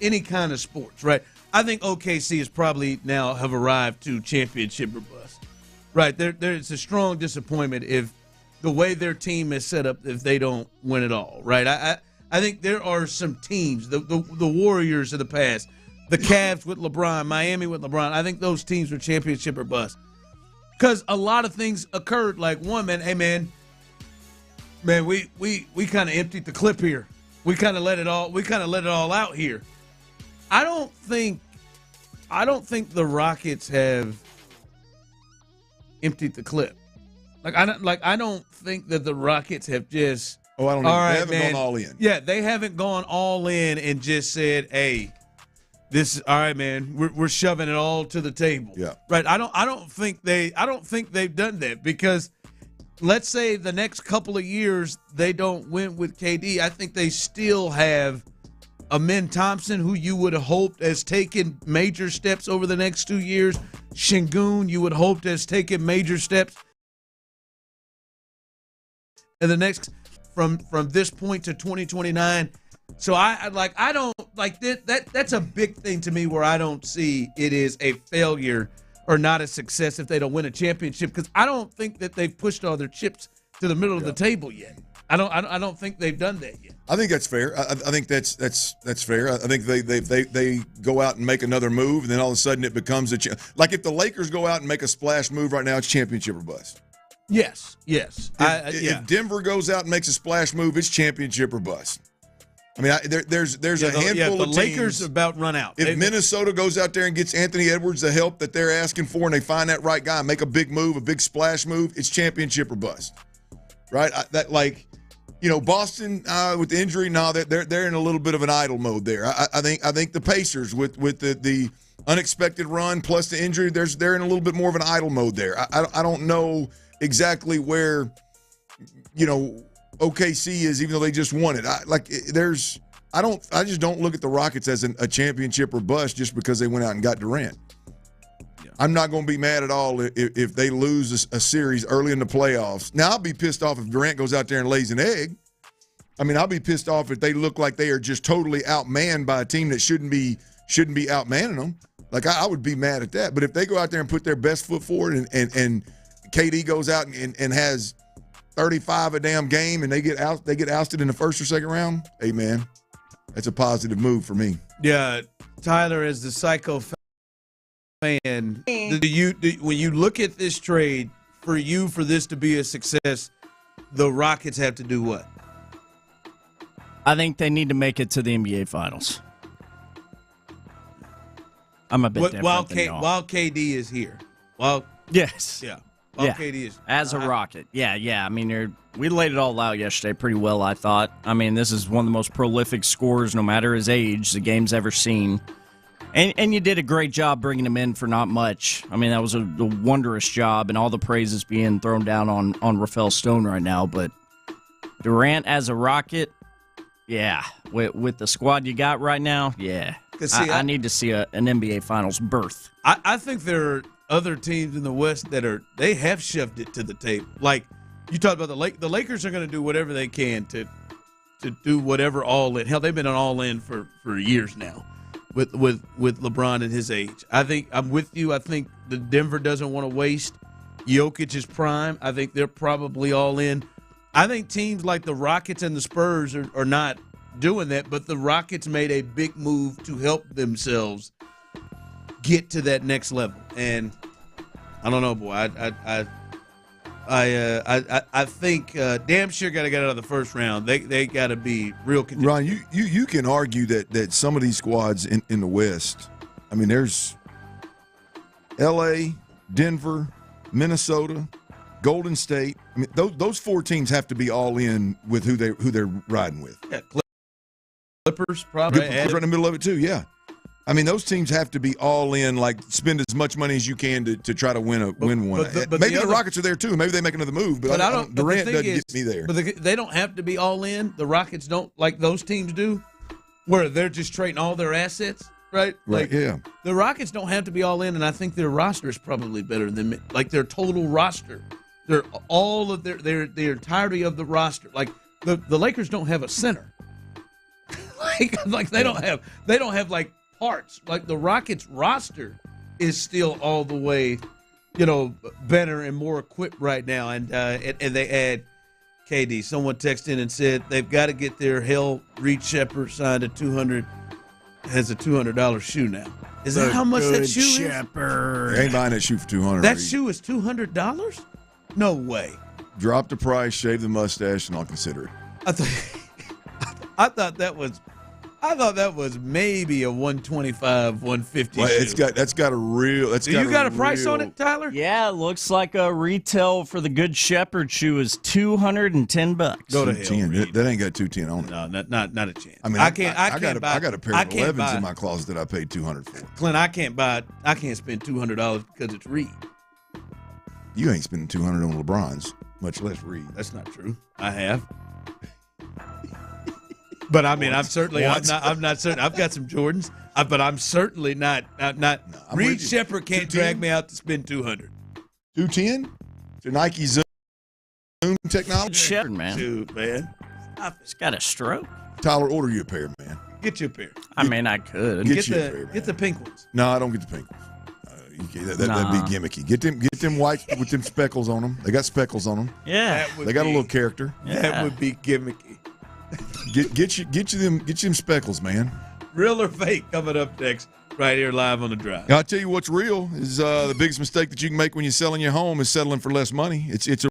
any kind of sports, right? I think OKC is probably now have arrived to championship or bust, right? There's a strong disappointment if the way their team is set up, if they don't win it all, right? I think there are some teams, the Warriors of the past, the Cavs with LeBron, Miami with LeBron. I think those teams were championship or bust because a lot of things occurred. Like, one, man, we kind of emptied the clip here. We kind of let it all out here. I don't think the Rockets have emptied the clip. I don't think that the Rockets have just. Oh, I don't know. They haven't gone all in. Yeah, they haven't gone all in and just said, "Hey, this is all right, man. We're shoving it all to the table." Yeah. Right. I don't think they've done that because, let's say the next couple of years they don't win with KD. I think they still have Amen Thompson, who you would have hoped has taken major steps over the next 2 years. Şengün, you would hope has taken major steps. And the next from this point to 2029. So I don't like that's a big thing to me where I don't see it is a failure or not a success if they don't win a championship, because I don't think that they've pushed all their chips to the middle of the table yet. I don't think they've done that yet. I think that's fair. I think that's fair. I think they go out and make another move, and then all of a sudden it becomes like if the Lakers go out and make a splash move right now, it's championship or bust. Yes. If Denver goes out and makes a splash move, it's championship or bust. I mean, there's a handful of teams. The Lakers about run out. If Minnesota goes out there and gets Anthony Edwards the help that they're asking for, and they find that right guy, make a big move, a big splash move, it's championship or bust. Right? Boston with the injury, they're in a little bit of an idle mode there. I think the Pacers with the unexpected run plus the injury, they're in a little bit more of an idle mode there. I don't know exactly where, OKC is, even though they just won it. I just don't look at the Rockets as a championship or bust just because they went out and got Durant. Yeah. I'm not going to be mad at all if they lose a series early in the playoffs. Now, I'll be pissed off if Durant goes out there and lays an egg. I mean, I'll be pissed off if they look like they are just totally outmanned by a team that shouldn't be shouldn't be outmanning them. Like, I would be mad at that. But if they go out there and put their best foot forward and KD goes out and has 35 a damn game and they get ousted in the first or second round, hey, man, that's a positive move for me. Yeah, Tyler, as the psycho fan, when you look at this trade, for this to be a success, the Rockets have to do what? I think they need to make it to the NBA Finals. I'm a bit different while than y'all. While KD is here. Yes. Yeah. While KD is as a Rocket. Yeah. I mean, we laid it all out yesterday pretty well, I thought. I mean, this is one of the most prolific scorers, no matter his age, the game's ever seen. And you did a great job bringing him in for not much. I mean, that was a wondrous job, and all the praise is being thrown down on Rafael Stone right now. But Durant as a Rocket, yeah, with the squad you got right now, yeah. I need to see an NBA Finals berth. I think there are other teams in the West they have shoved it to the table. Like you talked about the Lakers are going to do whatever they can to do whatever all in. Hell, they've been an all in for years now with LeBron and his age. I think I'm with you. I think the Denver doesn't want to waste Jokic's prime. I think they're probably all in. I think teams like the Rockets and the Spurs are not doing that, but the Rockets made a big move to help themselves get to that next level. And I don't know, boy. I think damn sure got to get out of the first round. They got to be real contenders. Ron, you can argue that some of these squads in the West, I mean, there's L.A., Denver, Minnesota, Golden State. I mean, those four teams have to be all in with who they're riding with. Yeah, Clippers probably right in the middle of it too. Yeah, I mean those teams have to be all in, like spend as much money as you can to try to win one. But maybe the Rockets are there too. Maybe they make another move. But I don't. Durant doesn't get me there. But they don't have to be all in. The Rockets don't, like those teams do, where they're just trading all their assets. Right. Yeah. The Rockets don't have to be all in, and I think their roster is probably better than their total roster. They're all of their entirety of the roster. Like the Lakers don't have a center. like they don't have like parts. Like the Rockets roster is still all the way, better and more equipped right now. And they add KD. Someone texted in and said they've got to get their Reed Shepard signed at $200. Has a $200 shoe now. Is that how much that shoe is? Ain't buying that shoe for $200. That shoe is $200? No way. Drop the price, shave the mustache, and I'll consider it. I thought that was maybe a $125, $150. Well, that's got a real. You got a price on it, Tyler? Yeah, it looks like a retail for the Good Shepherd shoe is $210. Go to hell. That ain't got $210 on No, it. not a chance. I mean, I got a pair of 11s in my closet that I paid $200 for. Clint, I can't spend $200 because it's Reed. You ain't spending $200 on LeBron's, much less Reed. That's not true. I have. But I mean, I'm not certain. I've got some Jordans, but I'm certainly not. Reed Shepard can't drag me out to spend $200. $210 to Nike Zoom technology. Shepard, man. Dude, man, it's got a stroke. Tyler, order you a pair, man. Get you a pair. I could get you a pair, man. Get the pink ones. No, I don't get the pink ones. That'd be gimmicky. Get them white with them speckles on them. They got speckles on them. Yeah, they got a little character. Yeah. That would be gimmicky. Get you them speckles, man. Real or fake? Coming up next, right here live on the Drive. I'll tell you what's real is the biggest mistake that you can make when you're selling your home is settling for less money. It's a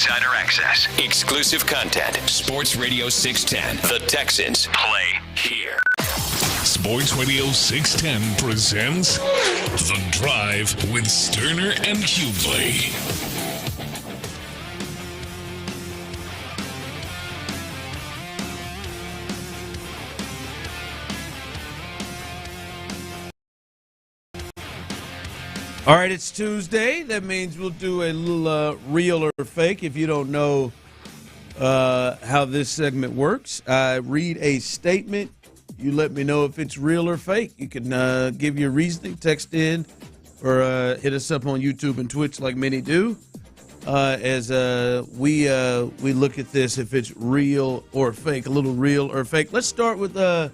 insider access, exclusive content. Sports Radio 610. The Texans play here. Sports Radio 610 presents The Drive with Stoerner and Hughley. All right, it's Tuesday. That means we'll do a little real or fake. If you don't know how this segment works, I read a statement. You let me know if it's real or fake. You can give your reasoning, text in, or hit us up on YouTube and Twitch like many do. As we look at this, if it's real or fake, a little real or fake. Let's start with the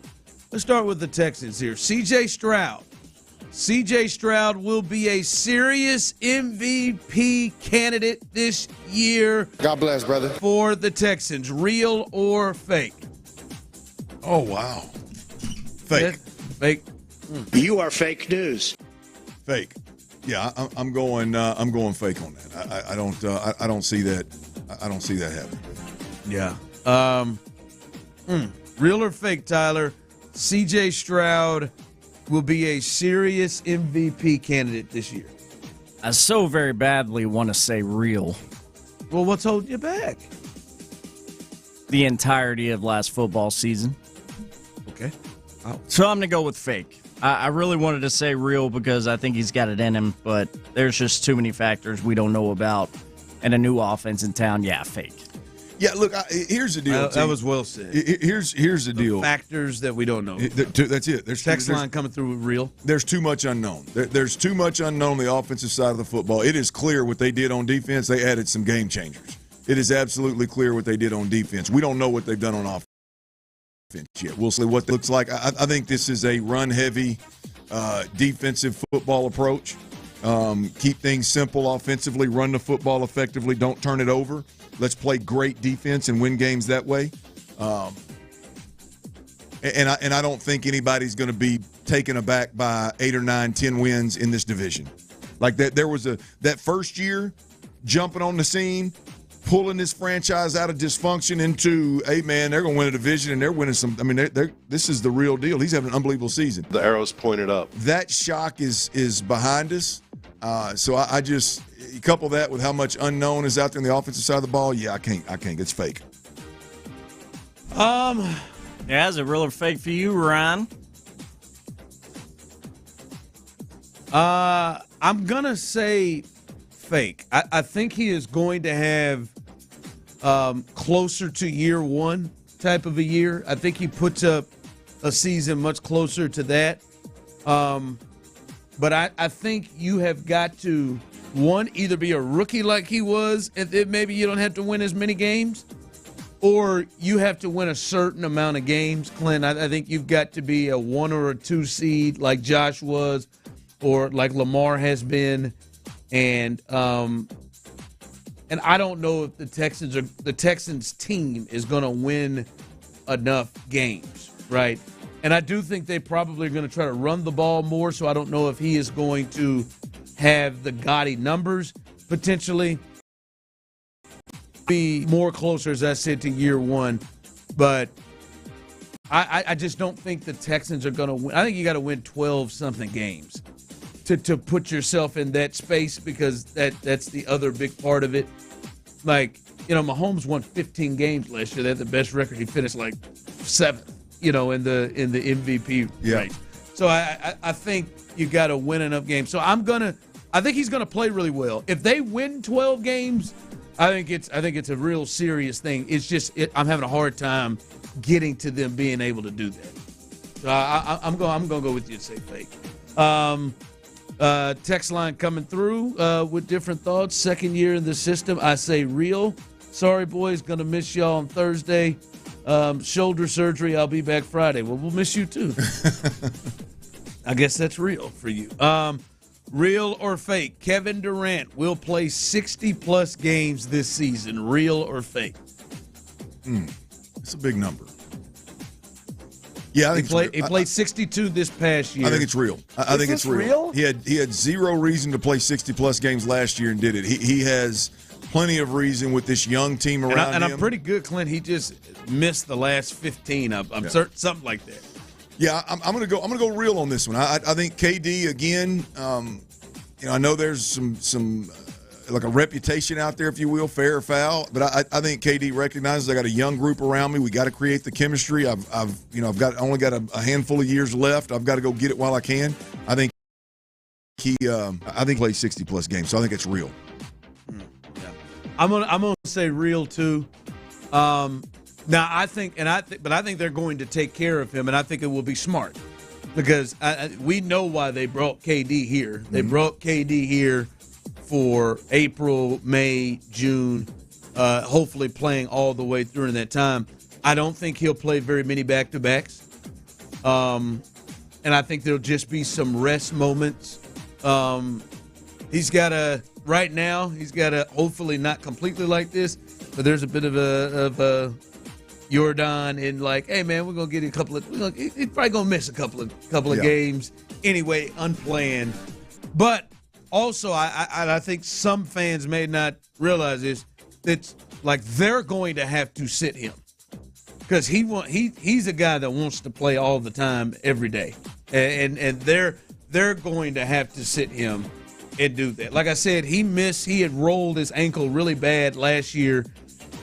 Texans here. C.J. Stroud. C.J. Stroud will be a serious MVP candidate this year. God bless, brother. For the Texans, real or fake? Oh, wow. Fake. Fake. You are fake news. Fake. Yeah, I'm going fake on that. I don't see that. I don't see that happening. Yeah. Real or fake, Tyler? C.J. Stroud will be a serious MVP candidate this year. I so very badly want to say real. Well, what's holding you back? The entirety of last football season. Okay. So I'm going to go with fake. I really wanted to say real because I think he's got it in him, but there's just too many factors we don't know about. And a new offense in town, yeah, fake. Yeah, look, here's the deal. That was well said. Here's the deal. Factors that we don't know. That's it. There's text line coming through with real. There's too much unknown. There's too much unknown on the offensive side of the football. It is clear what they did on defense. They added some game changers. It is absolutely clear what they did on defense. We don't know what they've done on offense yet. We'll see what it looks like. I think this is a run-heavy defensive football approach. Keep things simple offensively, run the football effectively, don't turn it over. Let's play great defense and win games that way. And I don't think anybody's going to be taken aback by 8 or 9, 10 wins in this division. Like that, there was that first year jumping on the scene, pulling this franchise out of dysfunction into, hey man, they're going to win a division and they're winning some. I mean, this is the real deal. He's having an unbelievable season. The arrow's pointed up. That shock is behind us. So I just couple that with how much unknown is out there on the offensive side of the ball. Yeah, I can't. It's fake. Yeah, is it real or fake for you, Ryan? I'm gonna say fake. I think he is going to have closer to year one type of a year. I think he puts up a season much closer to that. But I think you have got to, one, either be a rookie like he was, and then maybe you don't have to win as many games, or you have to win a certain amount of games, Clint. I think you've got to be a 1 or a 2 seed like Josh was, or like Lamar has been, and I don't know if the Texans team is going to win enough games, right? And I do think they probably are going to try to run the ball more, so I don't know if he is going to have the gaudy numbers potentially. Be more closer, as I said, to year one. But I just don't think the Texans are going to win. I think you got to win 12-something games to put yourself in that space, because that's the other big part of it. Like, Mahomes won 15 games last year. They had the best record. He finished like 7th. In the MVP race. So I think you got to win enough games. So I think he's gonna play really well. If they win 12 games, I think it's a real serious thing. It's just I'm having a hard time getting to them being able to do that. So I'm gonna go with you and say fake. Text line coming through with different thoughts. Second year in the system, I say real. Sorry, boys, gonna miss y'all on Thursday. Shoulder surgery, I'll be back Friday. Well, we'll miss you too. I guess that's real for you. Real or fake? Kevin Durant will play 60-plus games this season. Real or fake? It's a big number. Yeah, I think he played 62 this past year. I think it's real. I think it's real. He had zero reason to play 60-plus games last year and did it. He has plenty of reason with this young team around him. And I'm pretty good, Clint. He just missed the last 15. I'm certain something like that. Yeah, I'm gonna go real on this one. I think KD again. I know there's some like a reputation out there, if you will, fair or foul. But I think KD recognizes I got a young group around me. We got to create the chemistry. I've only got a handful of years left. I've got to go get it while I can. I think he plays 60+ games, so I think it's real. Yeah. I'm gonna say real too. Now I think they're going to take care of him, and I think it will be smart because we know why they brought KD here. They brought KD here for April, May, June, hopefully playing all the way through in that time. I don't think he'll play very many back-to-backs, and I think there'll just be some rest moments. He's got to hopefully not completely like this, but there's a bit of a Jordan in like, hey man, we're gonna get a couple of. He's probably gonna miss a couple of games anyway, unplanned. But also, I think some fans may not realize this. It's like they're going to have to sit him because he's a guy that wants to play all the time, every day, and they're going to have to sit him and do that. Like I said, he had rolled his ankle really bad last year.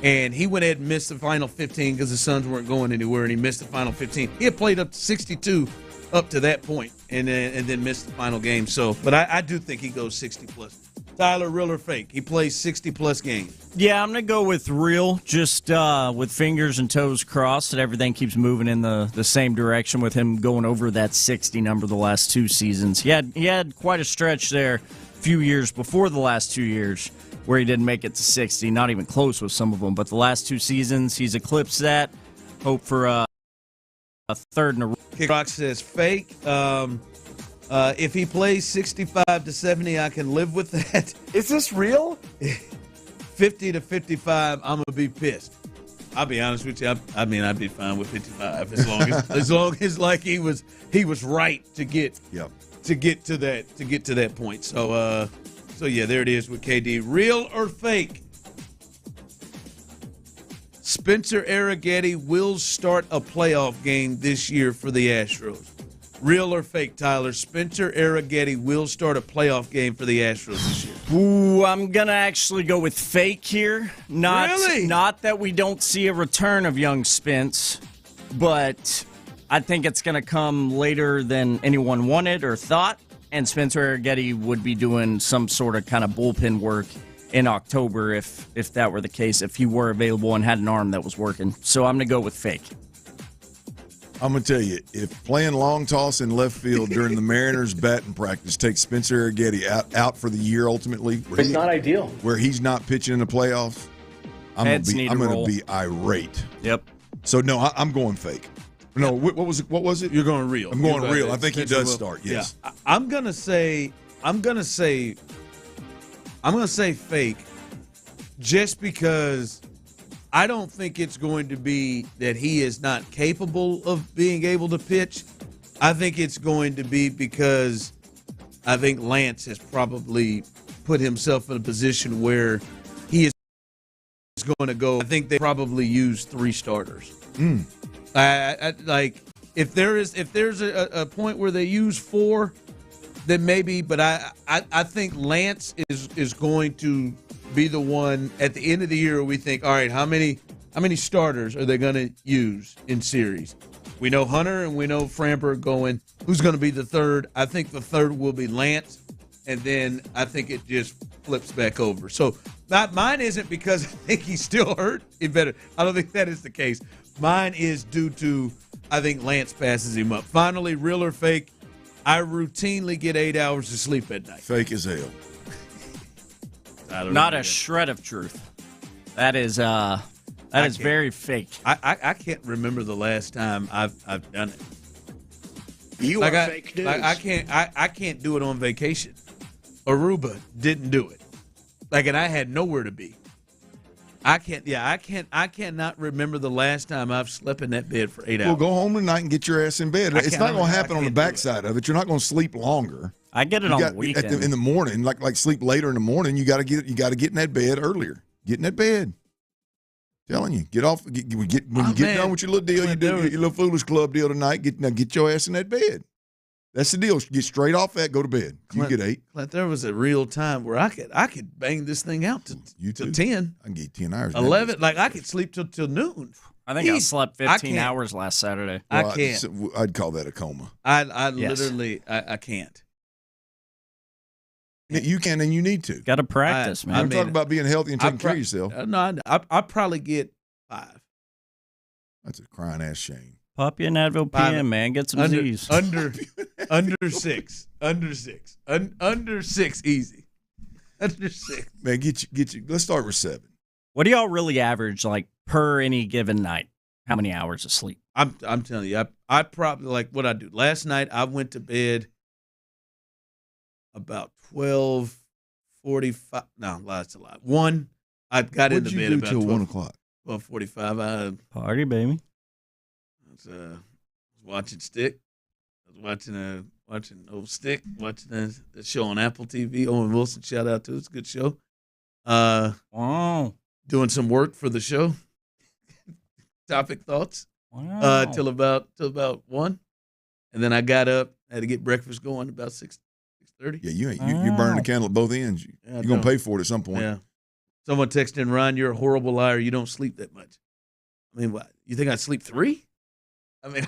And he went ahead and missed the final 15 because the Suns weren't going anywhere, and he missed the final 15. He had played up to 62 up to that point, and then missed the final game. So, but I do think he goes 60+. Tyler, real or fake? He plays 60+ games. Yeah, I'm going to go with real, just with fingers and toes crossed that everything keeps moving in the same direction with him going over that 60 number the last 2 seasons. He had quite a stretch there a few years before the last 2 years where he didn't make it to 60, not even close with some of them. But the last 2 seasons, he's eclipsed that. Hope for a third in a row. Kickrock says fake. If he plays 65 to 70, I can live with that. Is this real? 50 to 55, I'm going to be pissed. I'll be honest with you. I'd be fine with 55 as long as like he was right to get to that point. So yeah, there it is with KD. Real or fake? Spencer Arrighetti will start a playoff game this year for the Astros. Real or fake, Tyler? Spencer Arrighetti will start a playoff game for the Astros this year. Ooh, I'm going to actually go with fake here. Not that we don't see a return of young Spence, but I think it's going to come later than anyone wanted or thought. And Spencer Arrighetti would be doing some sort of kind of bullpen work in October if that were the case, if he were available and had an arm that was working. So I'm going to go with fake. I'm going to tell you, if playing long toss in left field during the Mariners batting practice takes Spencer Arrighetti out for the year ultimately, it's not ideal. Where he's not pitching in the playoffs, I'm going to be irate. Yep. So, no, I'm going fake. No, what was it? You're going real. I'm going real. I think he does start. Yes. Yeah. I'm gonna say fake, just because I don't think it's going to be that he is not capable of being able to pitch. I think it's going to be because I think Lance has probably put himself in a position where he is going to go. I think they probably use 3 starters. Like if there's a point where they use 4, then maybe. But I think Lance is going to be the one at the end of the year. We think, all right, how many starters are they going to use in series? We know Hunter and we know Framber going. Who's going to be the third? I think the third will be Lance, and then I think it just flips back over. So mine isn't because I think he's still hurt. I don't think that is the case. Mine is due to I think Lance passes him up. Finally, real or fake? I routinely get 8 hours of sleep at night. Fake as hell. Not a shred of truth. That is very fake. I can't remember the last time I've done it. You are fake news. I can't do it on vacation. Aruba didn't do it. And I had nowhere to be. I cannot remember the last time I've slept in that bed for 8 hours. Well, go home tonight and get your ass in bed. It's not going to happen on the backside of it. You're not going to sleep longer. I get it on the weekend. In the morning, like sleep later in the morning. You got to get in that bed earlier. Get in that bed. Telling you, get off. When you get done with your little deal, you do your little foolish club deal tonight. Get your ass in that bed. That's the deal. Get straight off that. Go to bed. You get 8. Clint, there was a real time where I could bang this thing out to 10. I can get 10 hours. 11. Like I could sleep till noon. I think I slept 15 hours last Saturday. I can't. I'd call that a coma. Literally I can't. You can and you need to. Got to practice, man. I'm talking about being healthy and taking care of yourself. No, I probably get 5. That's a crying ass shame. Pop you an Advil PM, man. Get some Z's. Under 6. Under 6. Under 6 easy. Under 6. Man, get you. Let's start with 7. What do y'all really average like per any given night? How many hours of sleep? I'm telling you, I probably like what I do. Last night I went to bed about 12:45. No, that's a lot. 1. I got into bed about 1 o'clock. 12:45. Party, baby. I was watching Stick. I was watching Old Stick. Watching the show on Apple TV. Owen Wilson, shout out to it. It's a good show. Wow. Doing some work for the show. Topic thoughts. Wow. Till about 1, and then I got up. Had to get breakfast going about 6:30. Yeah, you burning the candle at both ends. You're gonna pay for it at some point. Yeah. Someone texted in, Ryan, you're a horrible liar. You don't sleep that much. I mean, what? You think I sleep 3? I mean,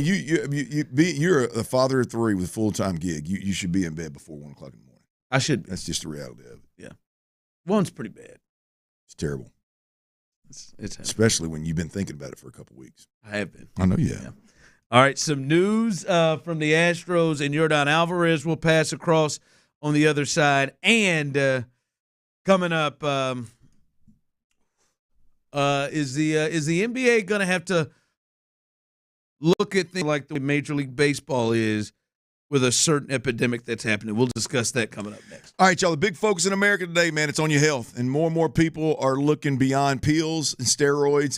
you're a father of 3 with a full-time gig. You should be in bed before 1 o'clock in the morning. I should be. That's just the reality of it. Yeah. 1's pretty bad. It's terrible. It's especially when you've been thinking about it for a couple weeks. I have been. I know you have. Yeah. All right, some news from the Astros and Yordan Alvarez will pass across on the other side. And coming up, is the NBA going to have to look at things like the way Major League Baseball is with a certain epidemic that's happening? We'll discuss that coming up next. All right, y'all, the big focus in America today, man, it's on your health. And more people are looking beyond pills and steroids.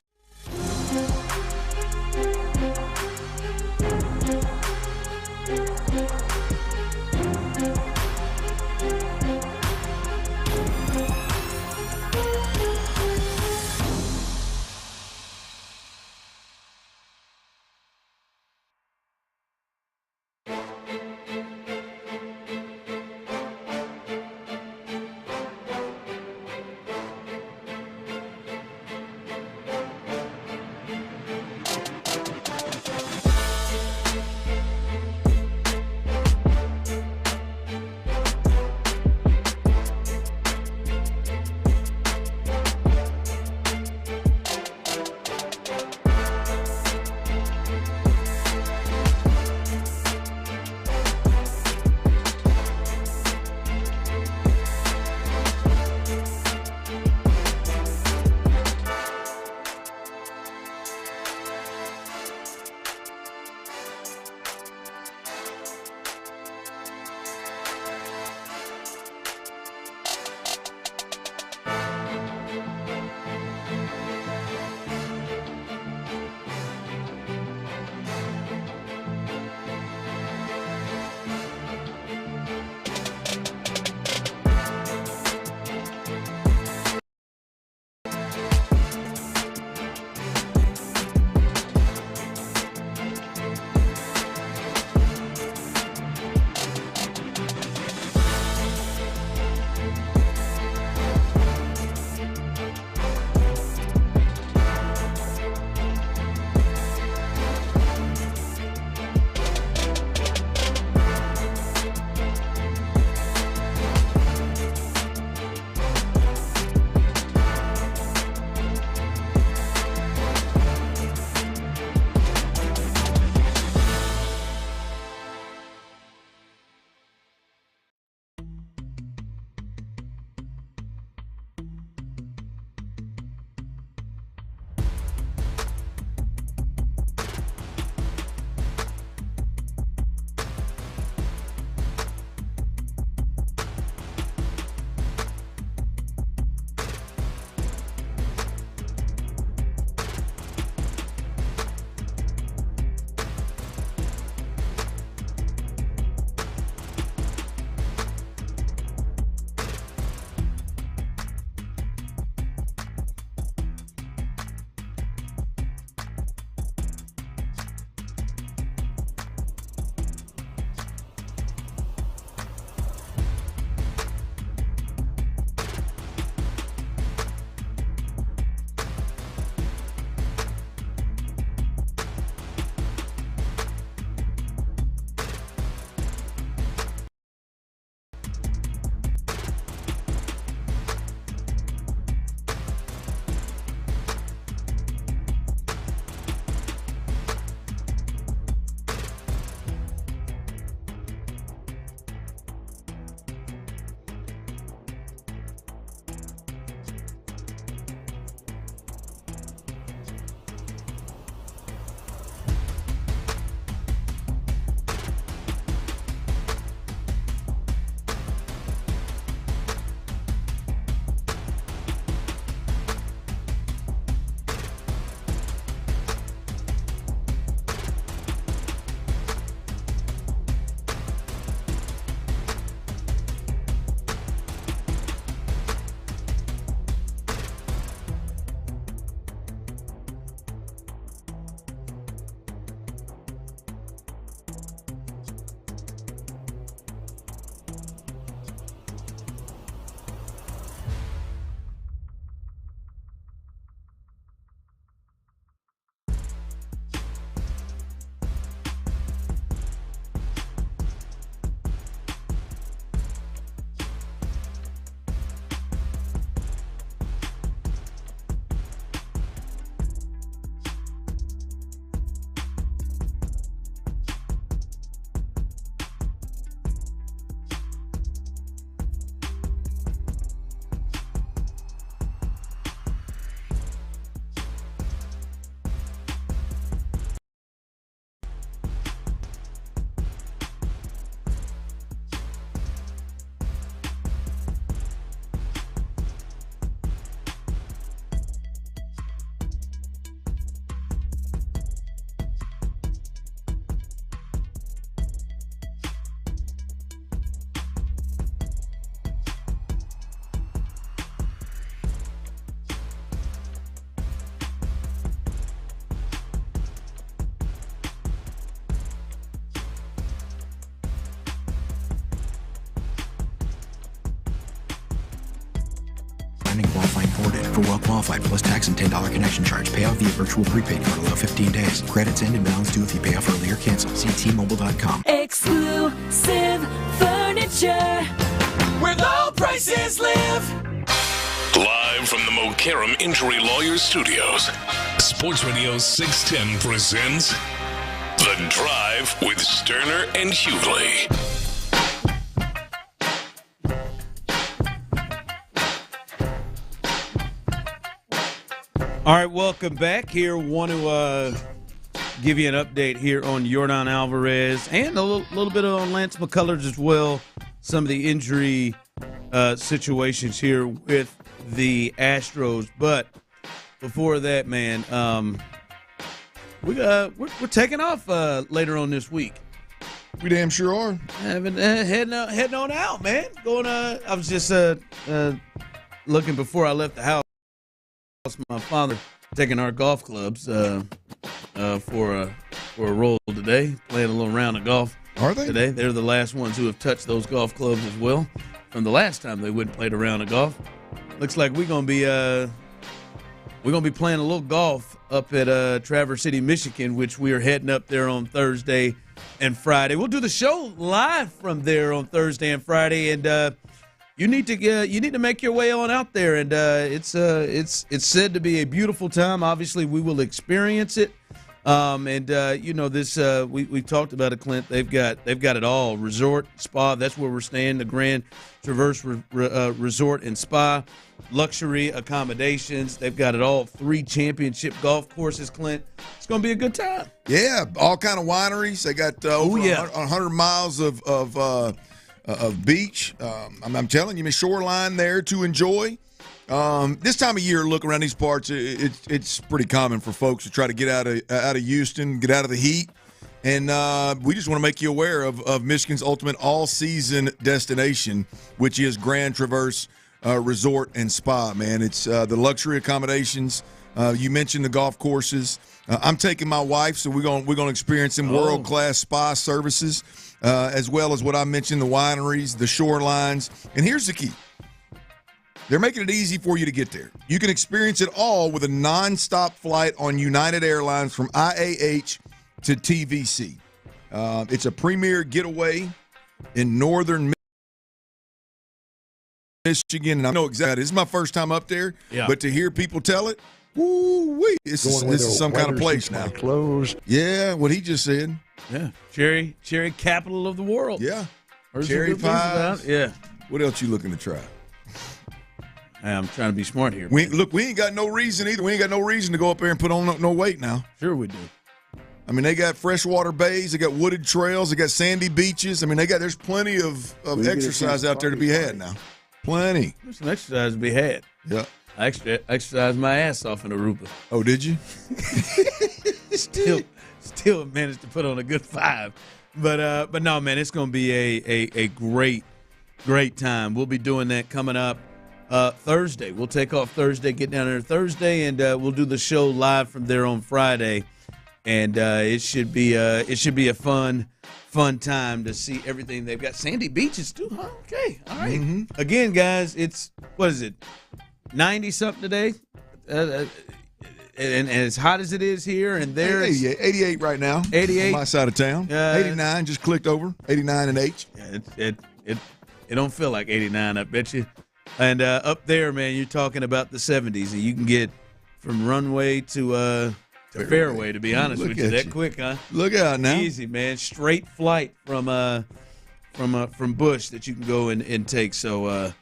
For well-qualified plus tax and $10 connection charge. Payout via virtual prepaid card. Allow 15 days. Credits end and balance due if you pay off early or cancel. See T-Mobile.com. Exclusive furniture where low prices live. Live from the Mokaram Injury Lawyers Studios, Sports Radio 610 presents The Drive with Stoerner and Hughley. All right, welcome back here. Want to give you an update here on Yordan Alvarez and a little bit on Lance McCullers as well. Some of the injury situations here with the Astros. But before that, man, we're taking off later on this week. We damn sure are. Heading on out, man. I was just looking before I left the house. My father taking our golf clubs for a roll today, playing a little round of golf. Are they? Today, they're the last ones who have touched those golf clubs as well from the last time they went and played a round of golf. Looks like we're gonna be playing a little golf up at Traverse City, Michigan, which we are heading up there on Thursday and Friday. We'll do the show live from there on Thursday and Friday, and you need to make your way on out there. And it's said to be a beautiful time. Obviously, we will experience it. We talked about it, Clint. They've got it all. Resort, spa. That's where we're staying. The Grand Traverse Resort and Spa. Luxury accommodations. They've got it all. 3 championship golf courses, Clint. It's going to be a good time. Yeah, all kind of wineries. They got over 100 miles of beach. I'm telling you, shoreline there to enjoy. This time of year, look around these parts, it's pretty common for folks to try to get out of Houston, get out of the heat, and we just want to make you aware of Michigan's ultimate all-season destination, which is Grand Traverse Resort and Spa. Man, it's the luxury accommodations. You mentioned the golf courses. I'm taking my wife, so we're gonna experience some world-class spa services, as well as what I mentioned, the wineries, the shorelines, and here's the key. They're making it easy for you to get there. You can experience it all with a nonstop flight on United Airlines from IAH to TVC. It's a premier getaway in northern Michigan, and I know exactly. This is my first time up there, but to hear people tell it, woo-wee, this is some kind of place now. Clothes. Yeah, what he just said. Yeah, cherry capital of the world. Yeah, cherry pies. Yeah. What else you looking to try? I'm trying to be smart here. We ain't got no reason either. We ain't got no reason to go up there and put on no weight now. Sure we do. I mean, they got freshwater bays. They got wooded trails. They got sandy beaches. I mean, there's plenty of exercise out there to be had now. Plenty. There's some exercise to be had. Yeah. I exercised my ass off in Aruba. Oh, did you? Still managed to put on a good 5. But no, man, it's going to be a great time. We'll be doing that coming up Thursday. We'll take off Thursday, get down there Thursday, and we'll do the show live from there on Friday. And it should be a fun time to see everything they've got. Sandy beaches too, huh? Okay, all right. Mm-hmm. Again, guys, it's 90-something today, and as hot as it is here, and there's 88 right now. 88 on my side of town. 89 just clicked over. 89 and H. Yeah, it don't feel like 89, I bet you. And up there, man, you're talking about the 70s, and you can get from runway to fairway, to be honest with you, that quick, huh? Look out now. Easy, man. Straight flight from Bush that you can go and take. So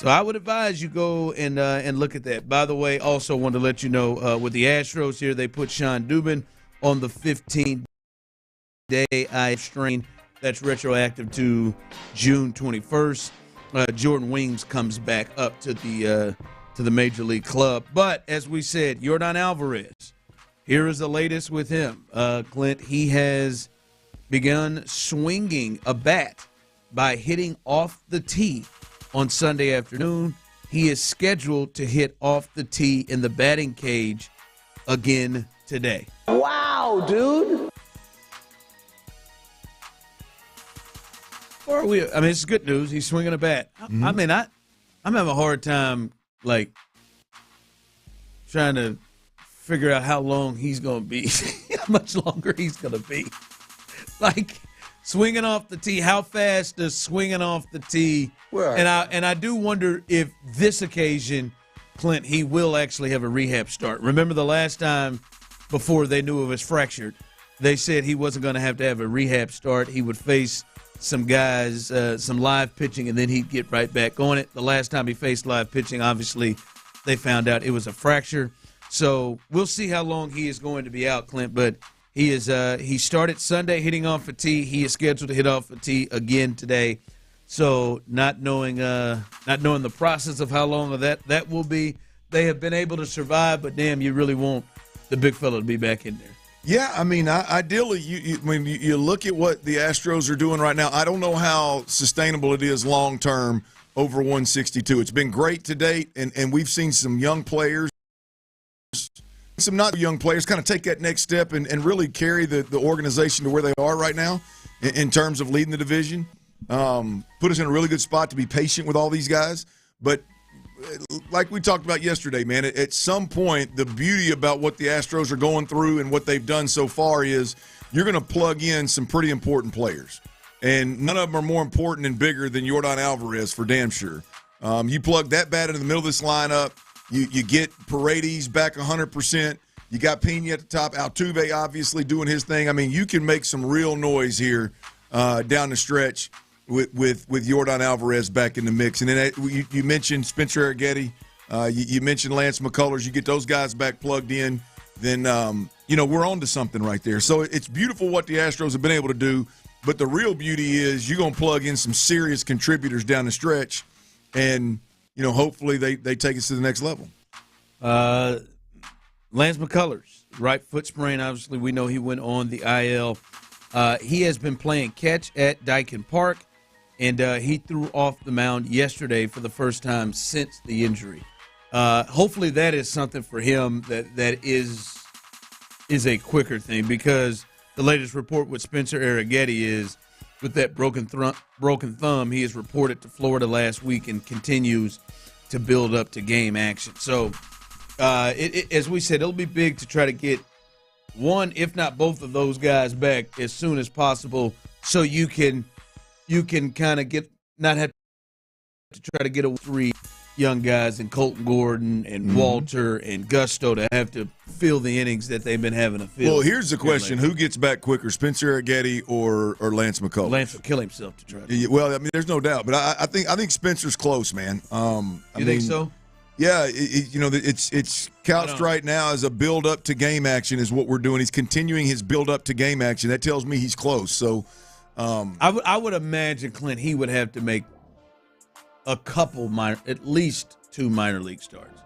I would advise you go and look at that. By the way, also wanted to let you know with the Astros here, they put Sean Dubin on the 15-day IL strain. That's retroactive to June 21st. Jordan Weems comes back up to the major league club. But as we said, Yordan Alvarez. Here is the latest with him. Clint, he has begun swinging a bat by hitting off the tee on Sunday afternoon. He is scheduled to hit off the tee in the batting cage again today. Wow, dude. Or it's good news. He's swinging a bat. Mm-hmm. I mean, I'm having a hard time, trying to figure out how long he's going to be, how much longer he's going to be. Like, swinging off the tee, how fast does swinging off the tee? And I do wonder if this occasion, Clint, he will actually have a rehab start. Remember the last time before they knew of his fracture, they said he wasn't going to have a rehab start. He would face some guys, some live pitching, and then he'd get right back on it. The last time he faced live pitching, obviously, they found out it was a fracture. So we'll see how long he is going to be out, Clint. But he started Sunday hitting off a tee. He is scheduled to hit off a tee again today. So not knowing the process of how long of that will be, they have been able to survive. But damn, you really want the big fella to be back in there. Yeah, I mean, ideally, you look at what the Astros are doing right now. I don't know how sustainable it is long term over 162. It's been great to date, and we've seen some young players, some not young players, kind of take that next step and really carry the organization to where they are right now in terms of leading the division. Put us in a really good spot to be patient with all these guys, but like we talked about yesterday, man, at some point, the beauty about what the Astros are going through and what they've done so far is you're going to plug in some pretty important players. And none of them are more important and bigger than Yordan Alvarez, for damn sure. You plug that bat into the middle of this lineup, you get Paredes back 100%. You got Pena at the top, Altuve obviously doing his thing. I mean, you can make some real noise here down the stretch with Yordan Alvarez back in the mix. And then you mentioned Spencer Arrighetti. You mentioned Lance McCullers. You get those guys back plugged in, then, we're on to something right there. So it's beautiful what the Astros have been able to do, but the real beauty is you're going to plug in some serious contributors down the stretch, and, hopefully they take us to the next level. Lance McCullers, right foot sprain. Obviously, we know he went on the IL. He has been playing catch at Daikin Park. And he threw off the mound yesterday for the first time since the injury. Hopefully that is something for him that is a quicker thing, because the latest report with Spencer Arrighetti is with that broken thumb, he is reported to Florida last week and continues to build up to game action. So, as we said, it'll be big to try to get one, if not both of those guys back as soon as possible, so you can kind of not have to try to get a three young guys and Colton Gordon and Walter and Gusto to have to fill the innings that they've been having to fill. Well, here's the question: who gets back quicker, Spencer Arrighetti or Lance McCullers? Lance will kill himself to try to. Well, I mean, there's no doubt, but I think Spencer's close, man. You think so? Yeah, it's couched right now as a build up to game action is what we're doing. He's continuing his build up to game action. That tells me he's close. So. I would imagine, Clint, he would have to make a couple at least 2 minor league starts.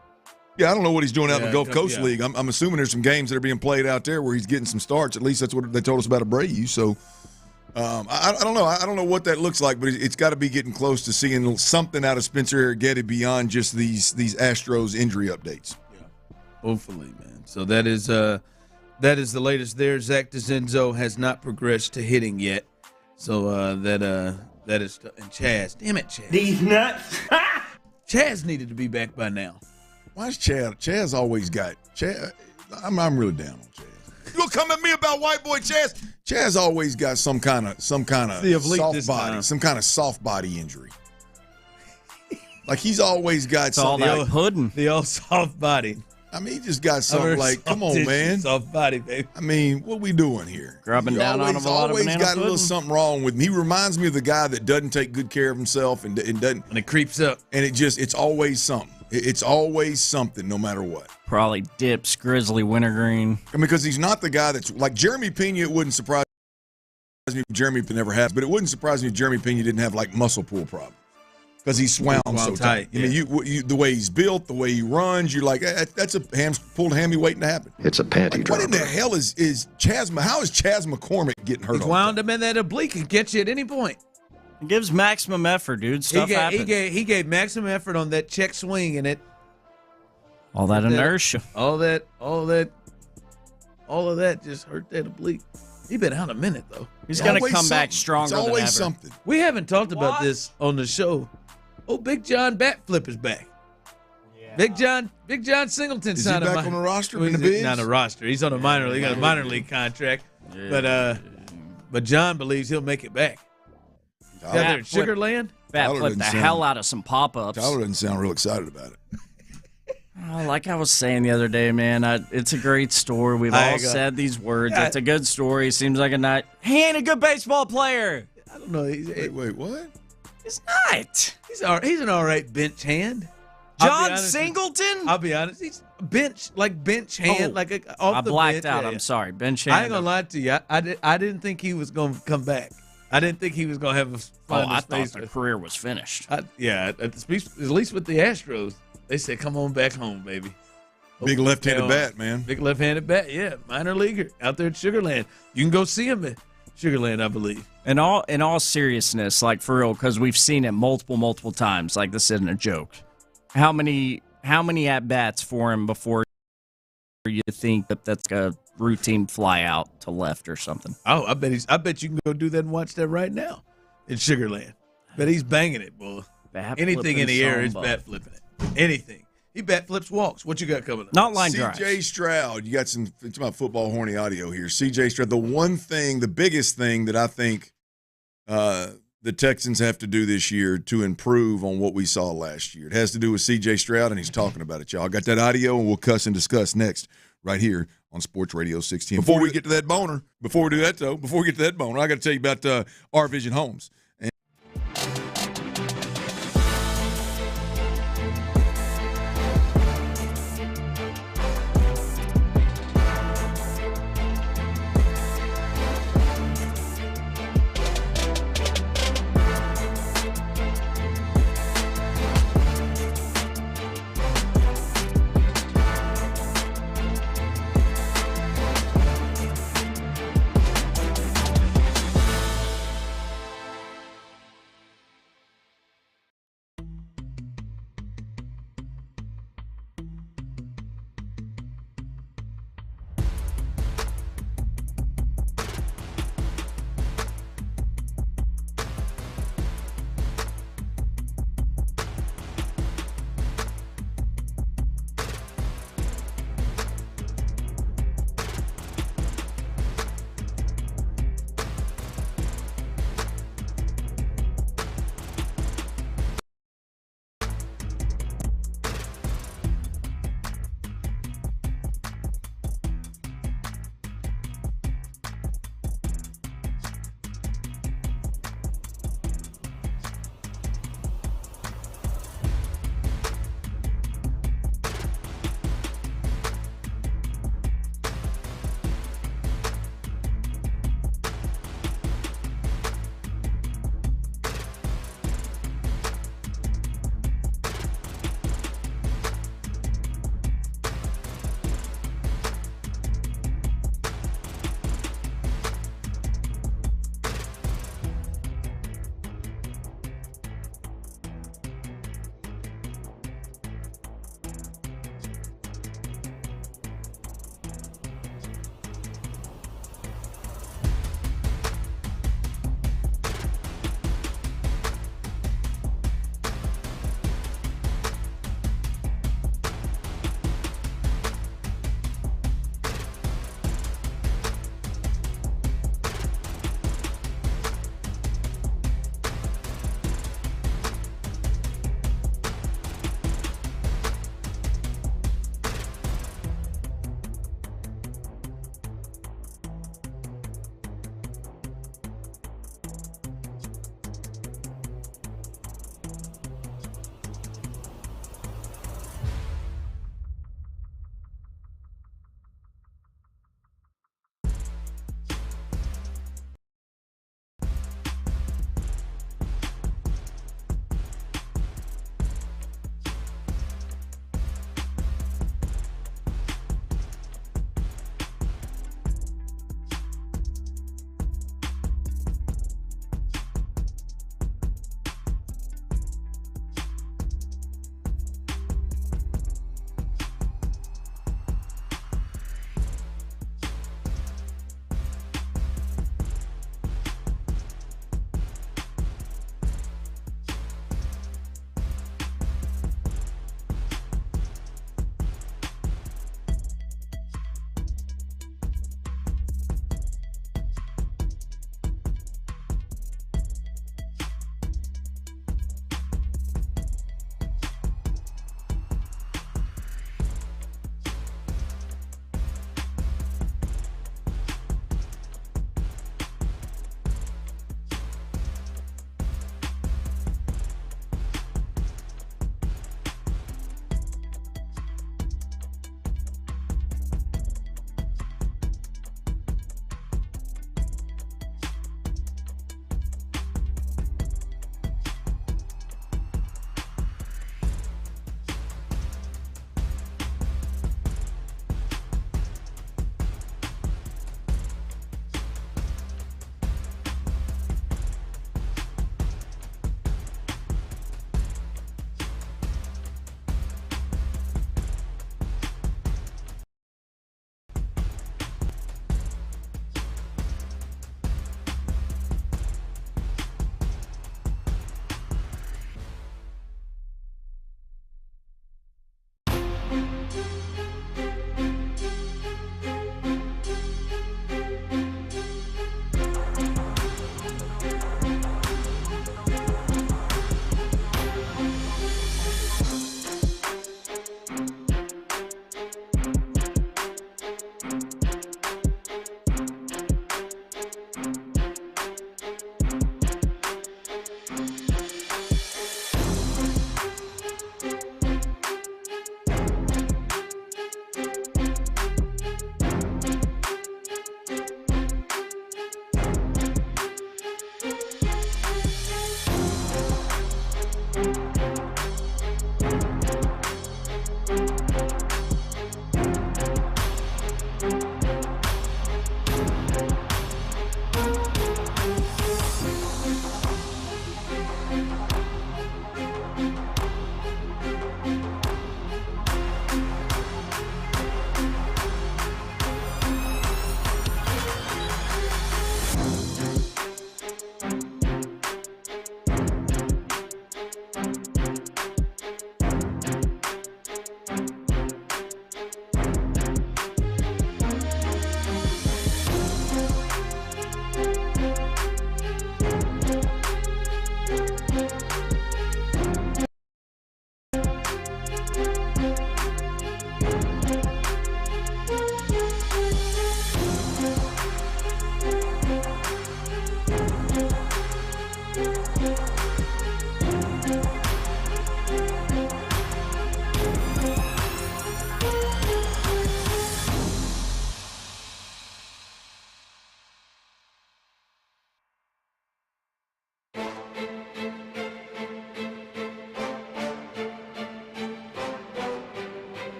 Yeah, I don't know what he's doing out in the Gulf Coast League. I'm assuming there's some games that are being played out there where he's getting some starts. At least that's what they told us about Abreu. So I don't know. I don't know what that looks like, but it's got to be getting close to seeing something out of Spencer Arrighetti beyond just these Astros injury updates. Yeah, hopefully, man. So that is the latest there. Zach DeZenzo has not progressed to hitting yet. So that is – and Chaz. Damn it, Chaz. These nuts. Chaz needed to be back by now. Why is Chaz? Chaz always got – Chaz. I'm really down on Chaz. You gonna come at me about white boy Chaz? Chaz always got some kind of soft body, some kind of soft body injury. Like he's always got something. The old soft body. I mean, he just got something like, come on, man. Soft body, baby. I mean, what we doing here? Grubbing down on him a lot of banana always got a little something wrong with him. He reminds me of the guy that doesn't take good care of himself and doesn't. And it creeps up. And it's always something. It's always something, no matter what. Probably dips, grizzly, wintergreen. I mean, because he's not the guy that's like Jeremy Pena. It wouldn't surprise me if Jeremy never has, but it wouldn't surprise me if Jeremy Pena didn't have like muscle pull problems. Because he's swound so tight. Yeah. I mean, you the way he's built, the way he runs, you're like, that's a pulled hammy waiting to happen. It's a panty dropper. What in the hell is Chaz? How is Chaz McCormick getting hurt? He's wound him in that oblique and catch you at any point. He gives maximum effort, dude. Stuff happens. He gave maximum effort on that check swing, and all that inertia. All of that just hurt that oblique. He been out a minute though. He's gonna come back stronger than ever. Something. We haven't talked about this on the show. Oh, Big John bat flip is back. Yeah. Big John Singleton. Is he back on the roster in the Bigs? Not on the roster. He's on a minor league. He got a minor league contract. Yeah. But John believes he'll make it back. Out there in Sugarland. Bat flip the hell out of some pop-ups. Tyler doesn't sound real excited about it. Like I was saying the other day, man, it's a great story. We've all said these words. It's a good story. Seems like a night. He ain't a good baseball player. I don't know. Wait, what? He's not. He's an all right bench hand. John Singleton? I'll be honest. He's bench hand, off the bench. I blacked out. I'm sorry. Bench hand. I ain't gonna lie to you. I didn't think he was gonna come back. I didn't think he was gonna have a. I thought the career was finished. At least with the Astros, they said, "Come on back home, baby." Big left-handed bat, man. Big left-handed bat, yeah. Minor leaguer out there at Sugarland. You can go see him at Sugarland, I believe. In all seriousness, like for real, because we've seen it multiple times. Like this isn't a joke. How many at bats for him before you think that's a routine fly out to left or something? Oh, I bet you can go do that and watch that right now in Sugarland. Bet he's banging it, boy. Anything in the air is bat flipping it. Anything. He bat flips walks. What you got coming up? Not line drives. CJ Stroud. You got some it's about football horny audio here. CJ Stroud. The biggest thing that I think the Texans have to do this year to improve on what we saw last year. It has to do with CJ Stroud, and he's talking about it, y'all. Got that audio, and we'll cuss and discuss next right here on Sports Radio 610. Before we get to that boner, I got to tell you about Our Vision Homes.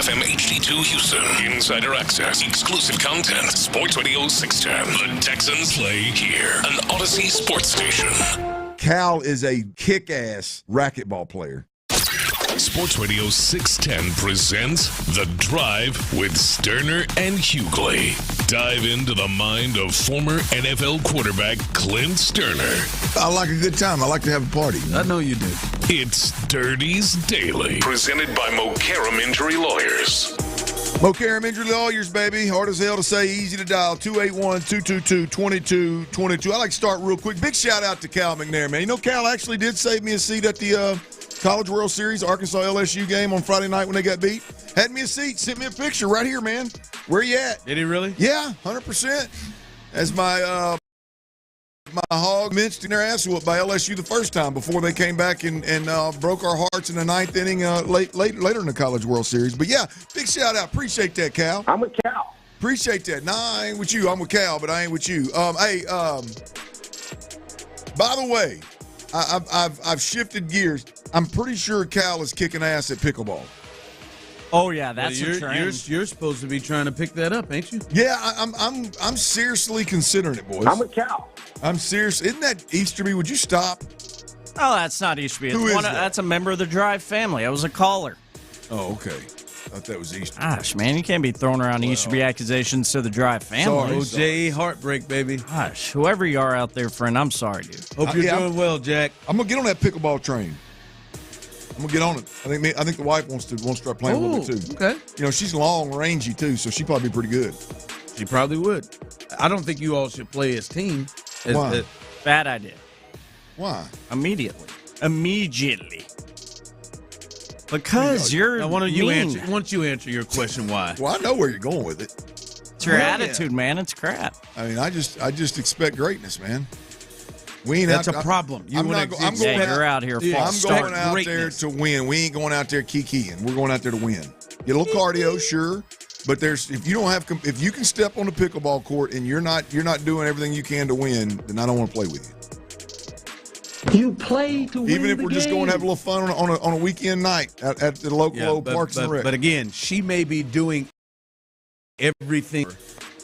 FM HD2 Houston. Insider access, exclusive content. Sports Radio 610. The Texans play here. An Odyssey sports station. Cal is a kick-ass racquetball player. Sports Radio 610 presents The Drive with Stoerner and Hughley. Dive into the mind of former NFL quarterback Clint Stoerner. I like a good time. I like to have a party. I know you do. It's Dirty's Daily. Presented by Mokaram Injury Lawyers. Mokaram Injury Lawyers, baby. Hard as hell to say, easy to dial. 281-222-2222. I like to start real quick. Big shout out to Cal McNair, man. You know, Cal actually did save me a seat at the College World Series, Arkansas LSU game on Friday night when they got beat. Had me a seat, sent me a picture right here, man. Where you at? Did he really? Yeah, 100%. As my hog minced in their ass whooped by LSU the first time before they came back and broke our hearts in the ninth inning later in the College World Series. But yeah, big shout out. Appreciate that, Cal. I'm with Cal. Appreciate that. Nah, I ain't with you. I'm with Cal, but I ain't with you. By the way, I've shifted gears. I'm pretty sure Cal is kicking ass at pickleball. Oh yeah, that's a trend. You're supposed to be trying to pick that up, ain't you? Yeah, I'm seriously considering it, boys. I'm with Cal. I'm serious. Isn't that Easterby? Would you stop? Oh, that's not Easterby. Who is that? That's a member of the Drive family. I was a caller. Oh, okay. I thought that was Easterby. Gosh, man, you can't be throwing around Easterby accusations to the Drive family. OJ heartbreak, baby. Gosh, whoever you are out there, friend, I'm sorry, dude. Hope you're doing well, Jack. I'm gonna get on that pickleball train. I'm gonna get on it. I think the wife wants to start playing a little bit too. Okay. You know, she's long, rangy too, so she'd probably be pretty good. She probably would. I don't think you all should play as team. Why? Bad idea. Why? Immediately. Because you're why don't you mean. answer? Once you answer your question, why? Well, I know where you're going with it. It's your attitude, man. It's crap. I mean, I just expect greatness, man. We ain't. That's a problem. I'm going you're out here. I'm going out there to win. We ain't going out there kikiing. We're going out there to win. Get a little cardio, sure. But if you can step on the pickleball court and you're not doing everything you can to win, then I don't want to play with you. You play to win. Even if we're just going to have a little fun on a weekend night at the local Parks and Rec. But again, she may be doing everything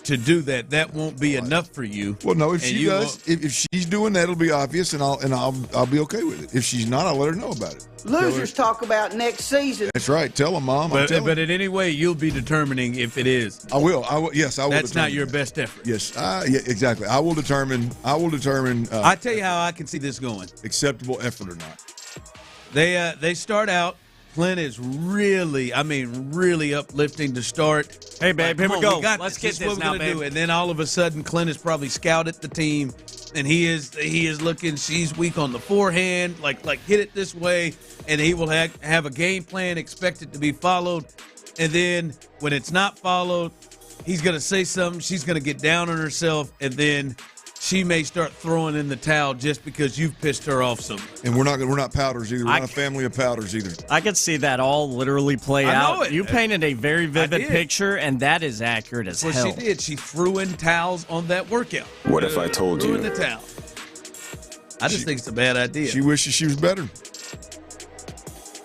to do that. That won't be enough for you. Well, no, if she does, if she's doing that, it'll be obvious, and I'll be okay with it. If she's not, I'll let her know about it. Losers talk about next season. That's right. Tell them, Mom. But in any way, you'll be determining if it is. I will. Yes, I will. That's not your best effort. Yes. Yeah, exactly. I will determine. I tell you how I can see this going. Acceptable effort or not. They start out. Clint is really uplifting to start. Hey, babe, here we go. Let's get this now, babe. And then all of a sudden, Clint has probably scouted the team, and he is looking. She's weak on the forehand, like hit it this way, and he will have a game plan, expect it to be followed, and then when it's not followed, he's gonna say something. She's gonna get down on herself, and then she may start throwing in the towel just because you've pissed her off so much. And we're not powders either. We're not a family of powders either. I could see that all literally play out. You painted a very vivid picture, and that is accurate as hell. Well, she did. She threw in towels on that workout. What if I told you? Threw in the towel. I just think it's a bad idea. She wishes she was better.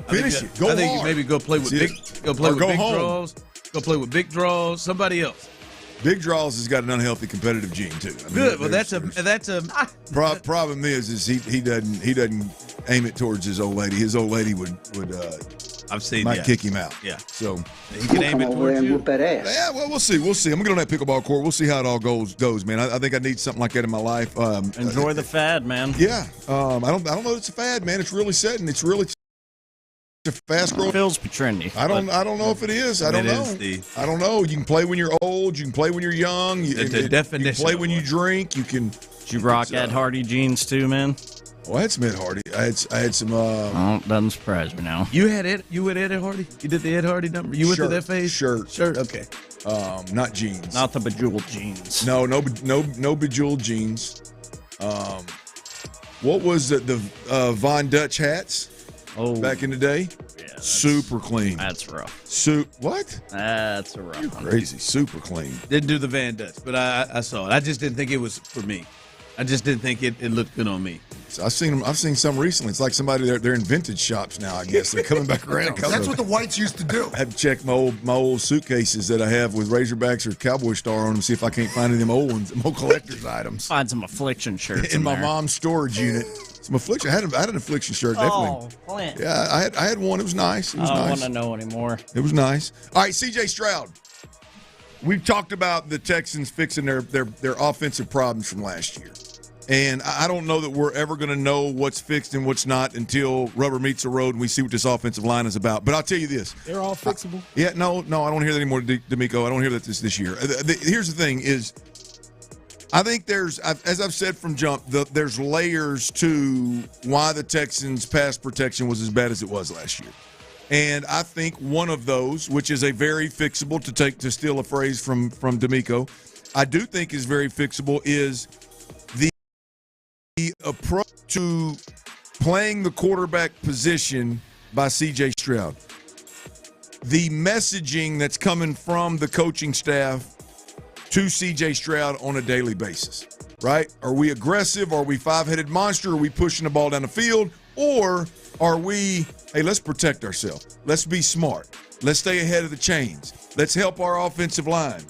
Finish it. Go hard. I think you maybe go play with big draws. Go play with big draws. Somebody else. Big Draws has got an unhealthy competitive gene too. I mean, good. Well, that's a problem is he doesn't aim it towards his old lady. His old lady would might kick him out. Yeah. So he can aim it towards you. Yeah. Well, we'll see. I'm gonna get on that pickleball court. We'll see how it all goes, man. I think I need something like that in my life. Enjoy the fad, man. Yeah. I don't know. It's a fad, man. It's really setting. It's really. It's a fast growth. Feels trendy. I don't know if it is. I don't know. I don't know. You can play when you're old. You can play when you're young. You can play when you drink. You can. Did you rock Ed Hardy jeans too, man? Oh, I had some Ed Hardy. I had some. Doesn't surprise me now. You had Ed. You with Ed Hardy? You did the Ed Hardy number. You went to that phase? Shirt. Okay. Not jeans. Not the bejeweled jeans. No bejeweled jeans. What was the Von Dutch hats? Oh, back in the day. Yeah, super clean. That's rough. What? That's a rough. You're crazy. Super clean. Didn't do the Van Dutch, but I saw it. I just didn't think it was for me. I just didn't think it looked good on me. So I've seen some recently. It's like somebody they're in vintage shops now. I guess they're coming back around. That's what the whites used to do. I have to check my old suitcases that I have with Razorbacks or Cowboy Star on them, see if I can't find any of them old ones, them old collector's items. Find some affliction shirts in my mom's storage unit. Some affliction. I had an affliction shirt, definitely. Oh, Clint. Yeah, I had one. It was nice. It was I don't nice. want to know anymore. It was nice. All right, C.J. Stroud. We've talked about the Texans fixing their offensive problems from last year. And I don't know that we're ever going to know what's fixed and what's not until rubber meets the road and we see what this offensive line is about. But I'll tell you this. They're all fixable. No, I don't hear that anymore, D'Amico. I don't hear that this year. Here's the thing is, I think as I've said from jump, there's layers to why the Texans' pass protection was as bad as it was last year. And I think one of those, which is a very fixable, to steal a phrase from D'Amico, I do think is very fixable, is the approach to playing the quarterback position by C.J. Stroud. The messaging that's coming from the coaching staff to C.J. Stroud on a daily basis, right? Are we aggressive? Are we five-headed monster? Are we pushing the ball down the field? Or are we, hey, let's protect ourselves. Let's be smart. Let's stay ahead of the chains. Let's help our offensive line.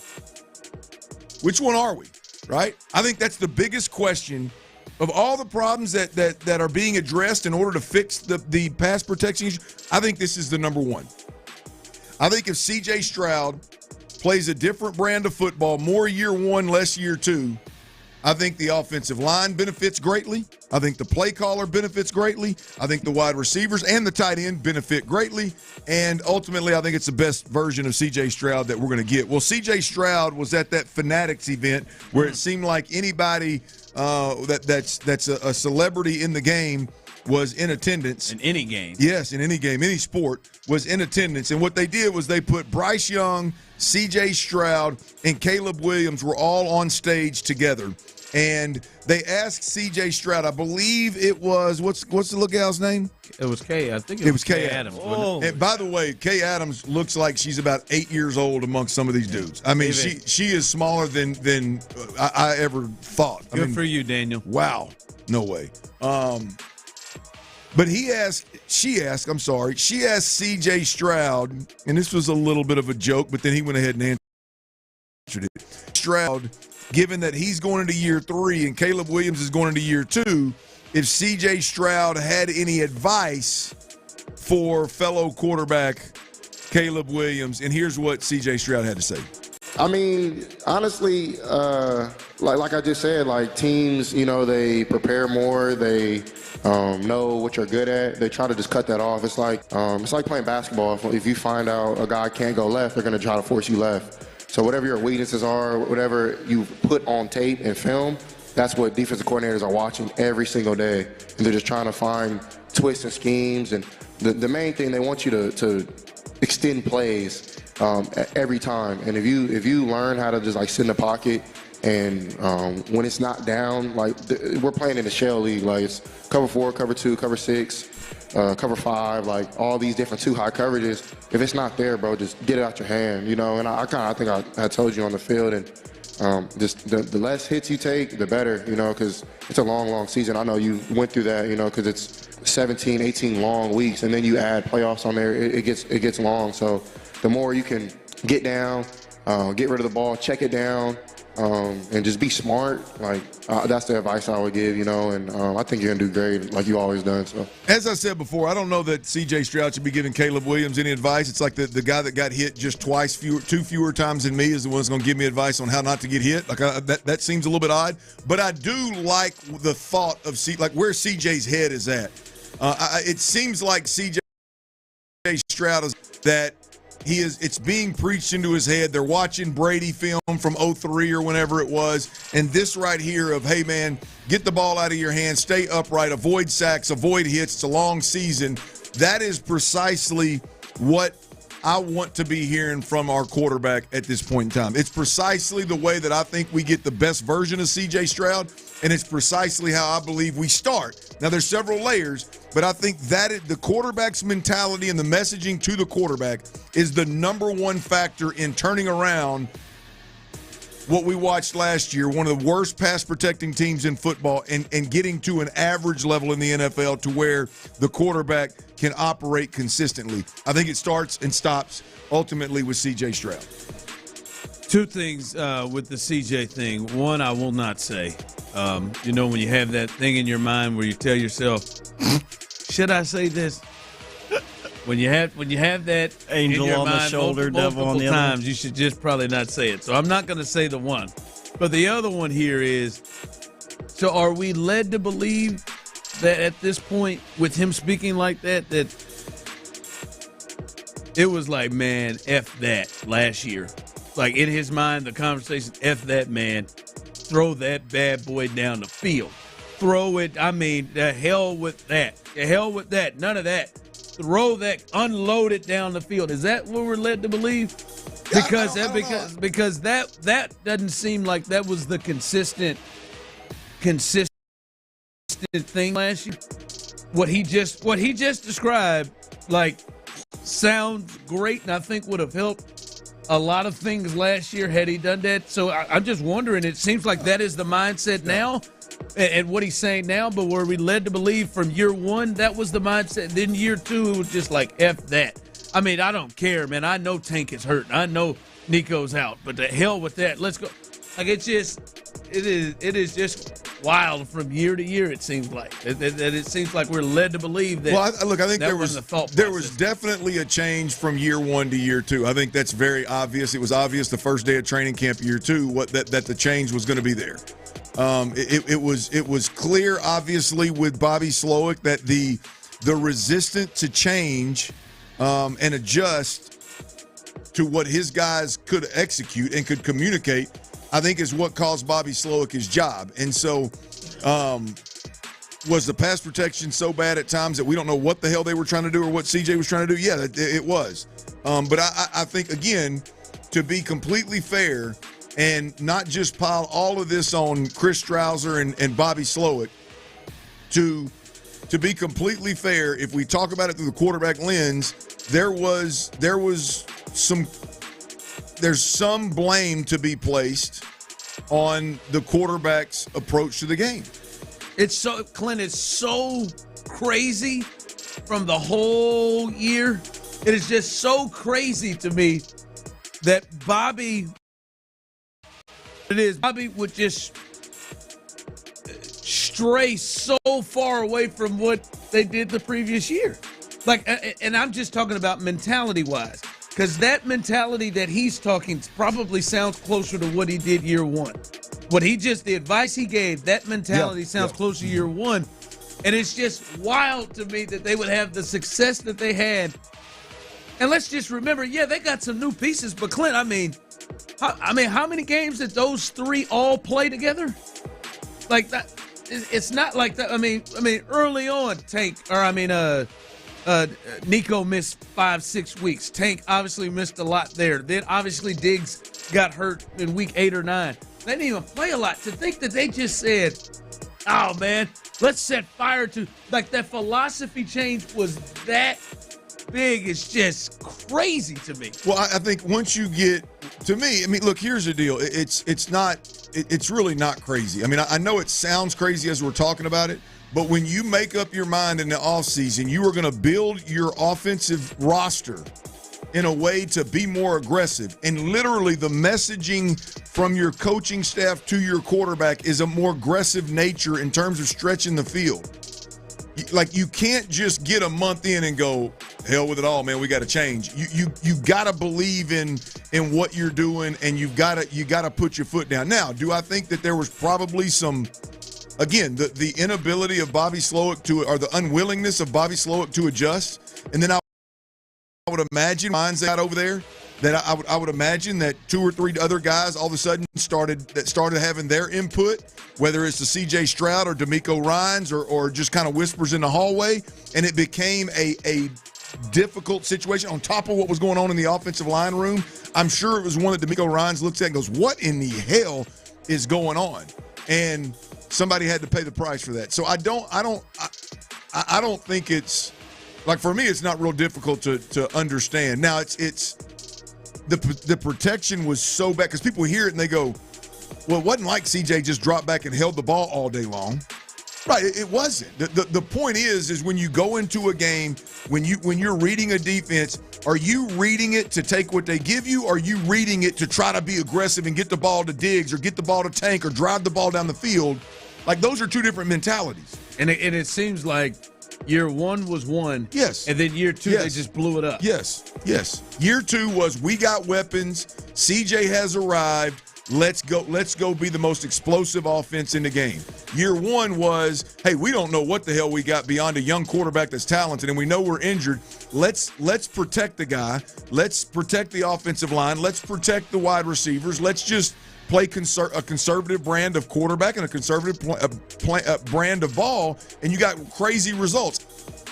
Which one are we, right? I think that's the biggest question. Of all the problems that are being addressed in order to fix the pass protection issue, I think this is the number one. I think if C.J. Stroud plays a different brand of football, more year one, less year two, I think the offensive line benefits greatly. I think the play caller benefits greatly. I think the wide receivers and the tight end benefit greatly. And ultimately, I think it's the best version of C.J. Stroud that we're going to get. Well, C.J. Stroud was at that Fanatics event where it seemed like anybody that's a celebrity in the game was in attendance. In any game. Yes, in any game, any sport, was in attendance. And what they did was they put Bryce Young, C.J. Stroud, and Caleb Williams were all on stage together. And they asked C.J. Stroud, I believe it was, what's the look-out's name? It was Kay. I think it was Kay Adams. Oh. And by the way, Kay Adams looks like she's about 8 years old amongst some of these dudes. I mean, she is smaller than I ever thought. Good for you, Daniel. Wow. No way. But she asked C.J. Stroud, and this was a little bit of a joke, but then he went ahead and answered it. Stroud, given that he's going into year 3 and Caleb Williams is going into year 2, if C.J. Stroud had any advice for fellow quarterback Caleb Williams, and here's what C.J. Stroud had to say. I mean, honestly, like I just said, like teams, they prepare more. They know what you're good at. They try to just cut that off. It's like playing basketball. If you find out a guy can't go left, they're going to try to force you left. So whatever your weaknesses are, whatever you put on tape and film, that's what defensive coordinators are watching every single day. And they're just trying to find twists and schemes. And the main thing, they want you to extend plays every time. And if you learn how to just sit in the pocket and when it's not down, we're playing in the shell league. It's cover 4, cover 2, cover 6, cover 5, all these different 2 high coverages. If it's not there, bro, just get it out your hand, And I think I told you on the field, and just the less hits you take, the better, because it's a long season. I know you went through that, because it's 17, 18 long weeks, and then you add playoffs on there. It gets long. So the more you can get down, get rid of the ball, check it down, and just be smart. That's the advice I would give, and I think you're going to do great like you always done. So, as I said before, I don't know that C.J. Stroud should be giving Caleb Williams any advice. It's like the guy that got hit just two fewer times than me is the one that's going to give me advice on how not to get hit. That seems a little bit odd. But I do like the thought of where C.J.'s head is at. It seems like C.J. Stroud is that it's being preached into his head. They're watching Brady film from 03 or whenever it was. And this right here of, hey, man, get the ball out of your hands, stay upright, avoid sacks, avoid hits. It's a long season. That is precisely what I want to be hearing from our quarterback at this point in time. It's precisely the way that I think we get the best version of C.J. Stroud, and it's precisely how I believe we start. Now, there's several layers, but I think that the quarterback's mentality and the messaging to the quarterback is the number one factor in turning around what we watched last year, one of the worst pass-protecting teams in football, and getting to an average level in the NFL to where the quarterback can operate consistently. I think it starts and stops ultimately with C.J. Stroud. Two things with the C.J. thing. One, I will not say. When you have that thing in your mind where you tell yourself, should I say this? When you have that angel in your on mind the shoulder, multiple devil on the times, other, you should just probably not say it. So I'm not going to say the one. But the other one here is, so are we led to believe that at this point, with him speaking like that it was like, man, F that last year. Like, in his mind, the conversation, F that, man. Throw that bad boy down the field. Throw it. I mean, the hell with that. The hell with that. None of that. Throw that. Unload it down the field. Is that what we're led to believe? Because that doesn't seem like that was the consistent thing last year. What he just described, like, sounds great, and I think would have helped a lot of things last year had he done that. So I'm just wondering, it seems like that is the mindset now and what he's saying now, but were we led to believe from year one that was the mindset? Then year two, it was just like, F that. I mean, I don't care, man. I know Tank is hurt. I know Nico's out, but the hell with that. Let's go. Like, it is just wild from year to year, it seems like. It seems like we're led to believe that. Well, I think there was process. Definitely a change from year one to year two. I think that's very obvious. It was obvious the first day of training camp year two that the change was going to be there. It was clear, obviously, with Bobby Slowick that the resistance to change and adjust to what his guys could execute and could communicate, I think, is what caused Bobby Slowick his job. And so was the pass protection so bad at times that we don't know what the hell they were trying to do or what CJ was trying to do? Yeah, it was. But I think, again, to be completely fair and not just pile all of this on Chris Strouser and Bobby Slowick, to be completely fair, if we talk about it through the quarterback lens, there's some blame to be placed on the quarterback's approach to the game. Clint, it's so crazy from the whole year. It is just so crazy to me that Bobby would just stray so far away from what they did the previous year. Like, and I'm just talking about mentality-wise, because that mentality that he's talking probably sounds closer to what he did year one. The advice he gave, that mentality sounds closer to year one. And it's just wild to me that they would have the success that they had. And let's just remember, they got some new pieces. But Clint, how many games did those three all play together? Like that, it's not like that. I mean, early on, Nico missed 5-6 weeks. Tank obviously missed a lot there. Then obviously Diggs got hurt in week 8 or 9. They didn't even play a lot. To think that they just said, oh man, let's set fire to, like, that philosophy change was that big. It's just crazy to me. Well, I think once you get, to me, look, here's the deal. It's really not crazy. I know it sounds crazy as we're talking about it, but when you make up your mind in the offseason, you are going to build your offensive roster in a way to be more aggressive. And literally the messaging from your coaching staff to your quarterback is a more aggressive nature in terms of stretching the field. Like, you can't just get a month in and go, hell with it all, man, we got to change. You got to believe in what you're doing, and you got to put your foot down. Now, do I think that there was probably some, again, the inability of Bobby Slowick or the unwillingness of Bobby Slowick to adjust? And then I would would imagine minds out over there that I would imagine that 2 or 3 other guys all of a sudden started having their input, whether it's the C.J. Stroud or D'Amico Ryans or just kind of whispers in the hallway, and it became a difficult situation on top of what was going on in the offensive line room. I'm sure it was one that D'Amico Ryans looks at and goes, what in the hell is going on? And somebody had to pay the price for that. So I don't think it's like, for me, it's not real difficult to understand. Now it's the protection was so bad because people hear it and they go, well, it wasn't like CJ just dropped back and held the ball all day long. Right, it wasn't. The point is when you go into a game, when you're reading a defense, are you reading it to take what they give you, or are you reading it to try to be aggressive and get the ball to Diggs or get the ball to Tank or drive the ball down the field? Like, those are two different mentalities. And it seems like year 1 was one. Yes. And then year 2, they just blew it up. Yes. Year 2 was, we got weapons. CJ has arrived. Let's go be the most explosive offense in the game. Year 1 was, hey, we don't know what the hell we got beyond a young quarterback that's talented, and we know we're injured. Let's protect the guy. Let's protect the offensive line. Let's protect the wide receivers. Let's just play a conservative brand of quarterback and a conservative brand of ball, and you got crazy results.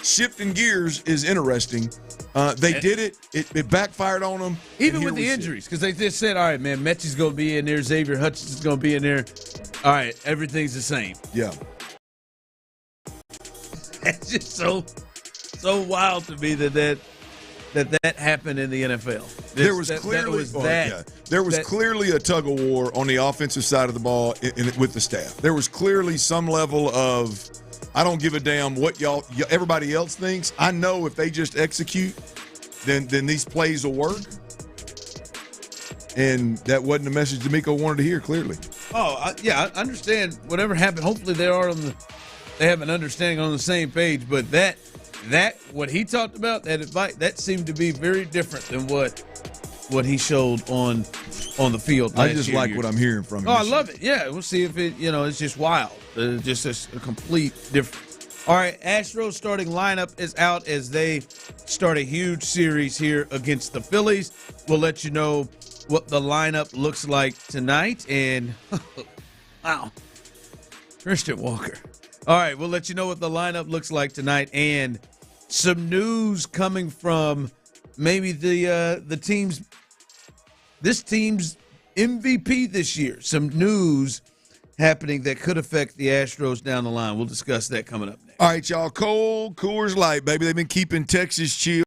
Shifting gears is interesting. They did it. It backfired on them. Even with the injuries, because they just said, all right, man, Mechie's going to be in there. Xavier Hutchinson's going to be in there. All right, everything's the same. Yeah. That's just so wild to me that happened in the NFL. There was clearly a tug of war on the offensive side of the ball with the staff. There was clearly some level of, I don't give a damn what everybody else thinks. I know if they just execute, then these plays will work. And that wasn't the message D'Amico wanted to hear, clearly. I understand whatever happened. Hopefully they have an understanding on the same page. But that what he talked about, that advice, that seemed to be very different than what he showed on the field. I just like what I'm hearing from him. Oh, I love it. Yeah, we'll see if it's just wild. Just a complete difference. All right, Astros starting lineup is out as they start a huge series here against the Phillies. We'll let you know what the lineup looks like tonight. And, wow, Christian Walker. All right, we'll let you know what the lineup looks like tonight, and some news coming from maybe this team's MVP this year. Some news happening that could affect the Astros down the line. We'll discuss that coming up next. All right, y'all. Cold Coors Light, baby. They've been keeping Texas chill.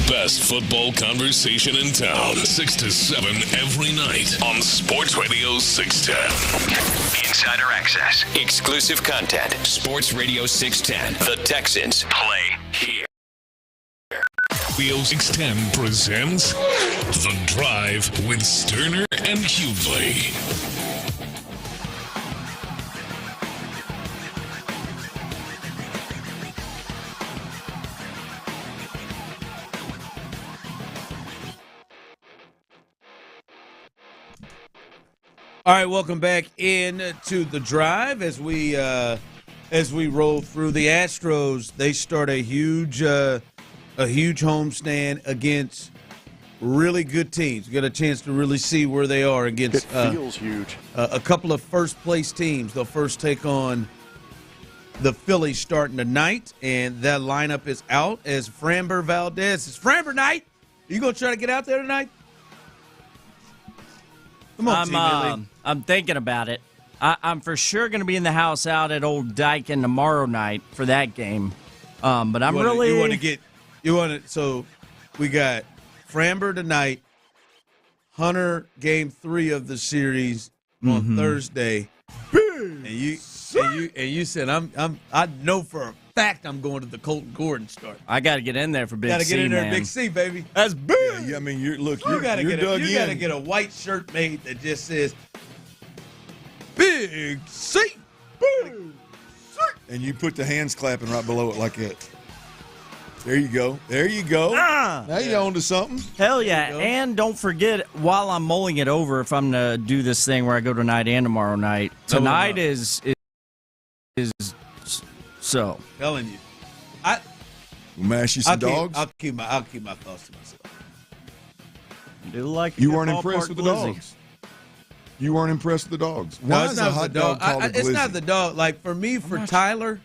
Best football conversation in town. 6 to 7 every night on Sports Radio 610. Insider access. Exclusive content. Sports Radio 610. The Texans play here. Radio 610 presents The Drive with Stoerner and Hughley. All right, welcome back in to The Drive as we roll through. The Astros, they start a huge homestand against really good teams. We got a chance to really see where they are against. It feels huge. A couple of first-place teams. They'll first take on the Phillies starting tonight, and that lineup is out as Framber Valdez. It's Framber night. Are you going to try to get out there tonight? Come on, I'm thinking about it. I'm for sure going to be in the house out at Old Dyken tomorrow night for that game. But I'm So we got Framber tonight, Hunter game 3 of the series on Thursday. And you said I know for a fact I'm going to the Colton Gordon start. I got to get in there for Big C. Got to get in there, man. Big C, baby. That's big. Yeah, I mean, you're got to get a white shirt made that just says Big C. Big C. And you put the hands clapping right below it like that. There you go. There you go. Now you're on to something. Hell yeah. And don't forget, while I'm mulling it over, if I'm going to do this thing where I go tonight and tomorrow night, tonight is so. Telling you. Mash you some dogs? I'll keep my thoughts to myself. You weren't impressed with the dogs. You weren't impressed with the dogs. Why is a hot dog called a glizzy? It's not the dog. Like, for me, Tyler,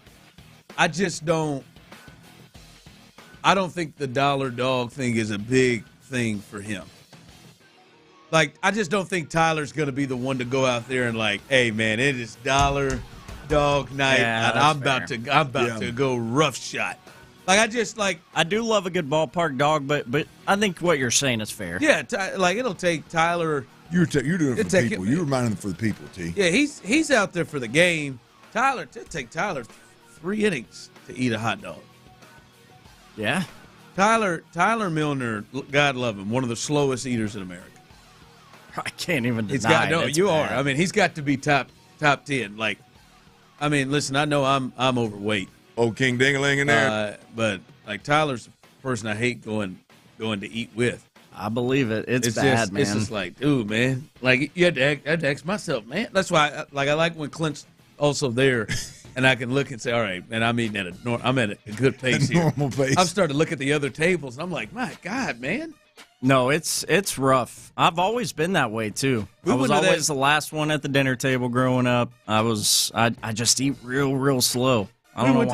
I just don't. I don't think the dollar dog thing is a big thing for him. Like, I just don't think Tyler's going to be the one to go out there and like, hey, man, it is dollar dog night, and I'm about to go rough shot. Like, I do love a good ballpark dog, but I think what you're saying is fair. Yeah, like it'll take Tyler. You're doing it for the people. You're reminding them for the people, T. Yeah, he's out there for the game. It'll take Tyler 3 innings to eat a hot dog. Yeah. Tyler Milner, God love him, one of the slowest eaters in America. I can't even deny it. No, you are. I mean, he's got to be top 10. Like, I mean, listen, I know I'm overweight. Oh, King Ding-a-ling in there. But like Tyler's the person I hate going to eat with. I believe it. It's bad, man. It's just like, dude, man. Like, I had to ask myself, man. That's why I like when Clint's also there. And I can look and say, all right, man, I'm eating I'm at a good pace here. Normal pace. I've started to look at the other tables, and I'm like, my God, man. No, it's rough. I've always been that way too. I was always the last one at the dinner table growing up. I just eat real slow. We went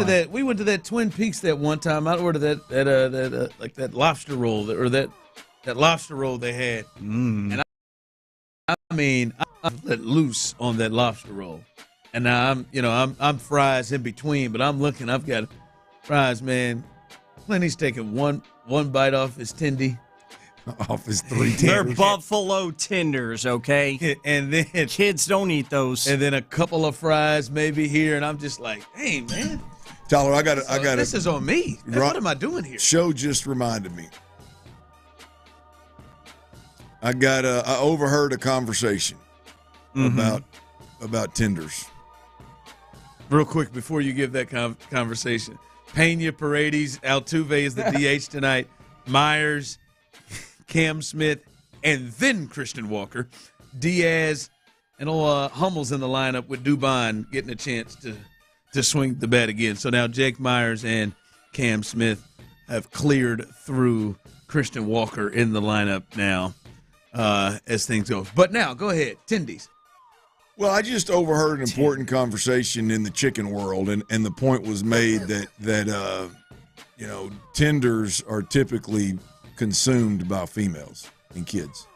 to that Twin Peaks that one time. I ordered that lobster roll or that lobster roll they had, and I mean I let loose on that lobster roll. And now I'm fries in between, but I'm looking. I've got fries, man. Plenty's taking one bite off his tendy. Off his 3 tenders. They're Buffalo tenders, okay? And then kids don't eat those. And then a couple of fries maybe here, and I'm just like, hey, man. Tyler, I got this is on me. What am I doing here? Show just reminded me. I overheard a conversation about tenders. Real quick before you give that conversation, Pena, Paredes, Altuve is the DH tonight. Myers, Cam Smith, and then Christian Walker. Diaz and Hummel's in the lineup with Dubon getting a chance to swing the bat again. So now Jake Myers and Cam Smith have cleared through Christian Walker in the lineup now as things go. But now, go ahead, Tendies. Well, I just overheard an important conversation in the chicken world, and the point was made that tenders are typically consumed by females and kids.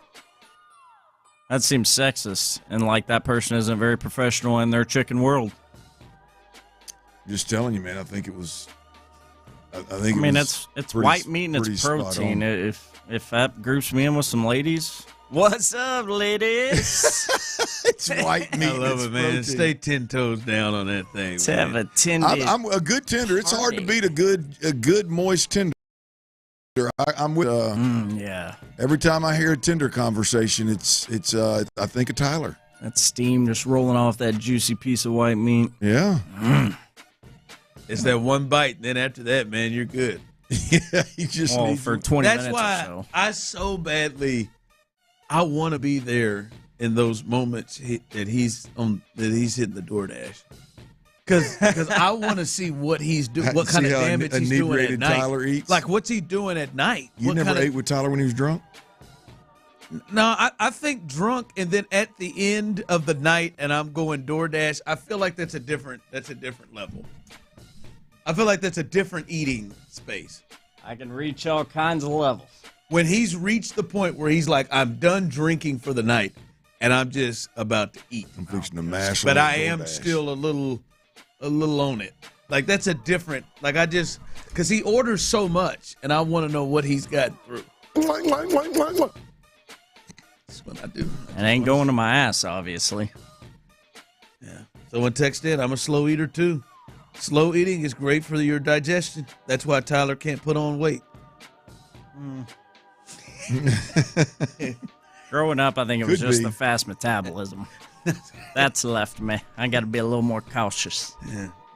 That seems sexist, and like that person isn't very professional in their chicken world. Just telling you, man. I think it was. It's white meat and it's protein. If that groups me in with some ladies, what's up, ladies? It's white meat. I love it, man. Protein. Stay 10 toes down on that thing. Let's have a tender. I'm a good tender. It's hard to beat a good moist tender. I'm with. Yeah. Every time I hear a tender conversation, it's. I think of Tyler. That steam just rolling off that juicy piece of white meat. Yeah. It's that one bite, and then after that, man, you're good. Yeah, you just need for 20 That's minutes why or so. I so badly, I want to be there in those moments that he's hitting the DoorDash, because I want to see what he's doing, what kind of damage he's doing at night. Tyler eats. Like, what's he doing at night? You never ate with Tyler when he was drunk? No, I think drunk, and then at the end of the night, and I'm going DoorDash. I feel like that's a different level. I feel like that's a different eating space. I can reach all kinds of levels. When he's reached the point where he's like, I'm done drinking for the night, and I'm just about to eat. I'm fixing to mash. But I am still a little on it. Like, that's a different. Like, because he orders so much, and I want to know what he's got through. That's what I do. It ain't going to my ass, obviously. Yeah. Someone texted, I'm a slow eater too. Slow eating is great for your digestion. That's why Tyler can't put on weight. Growing up, I think it was just the fast metabolism. That's left me. I got to be a little more cautious.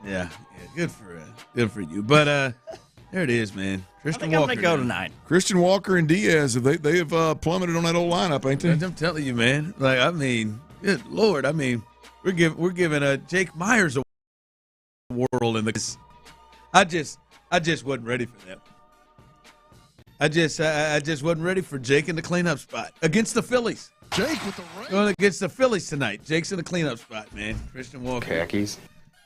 Yeah. Good for you. But there it is, man. Christian Walker. I'm gonna go tonight. Christian Walker and Diaz, they have plummeted on that old lineup, ain't they? I'm telling you, man. Like, I mean, good Lord. I mean, we're giving Jake Myers a whirl in the. I just wasn't ready for that. I just wasn't ready for Jake in the cleanup spot against the Phillies. Jake with the rain. Going against the Phillies tonight. Jake's in the cleanup spot, man. Christian Walker. Khakis.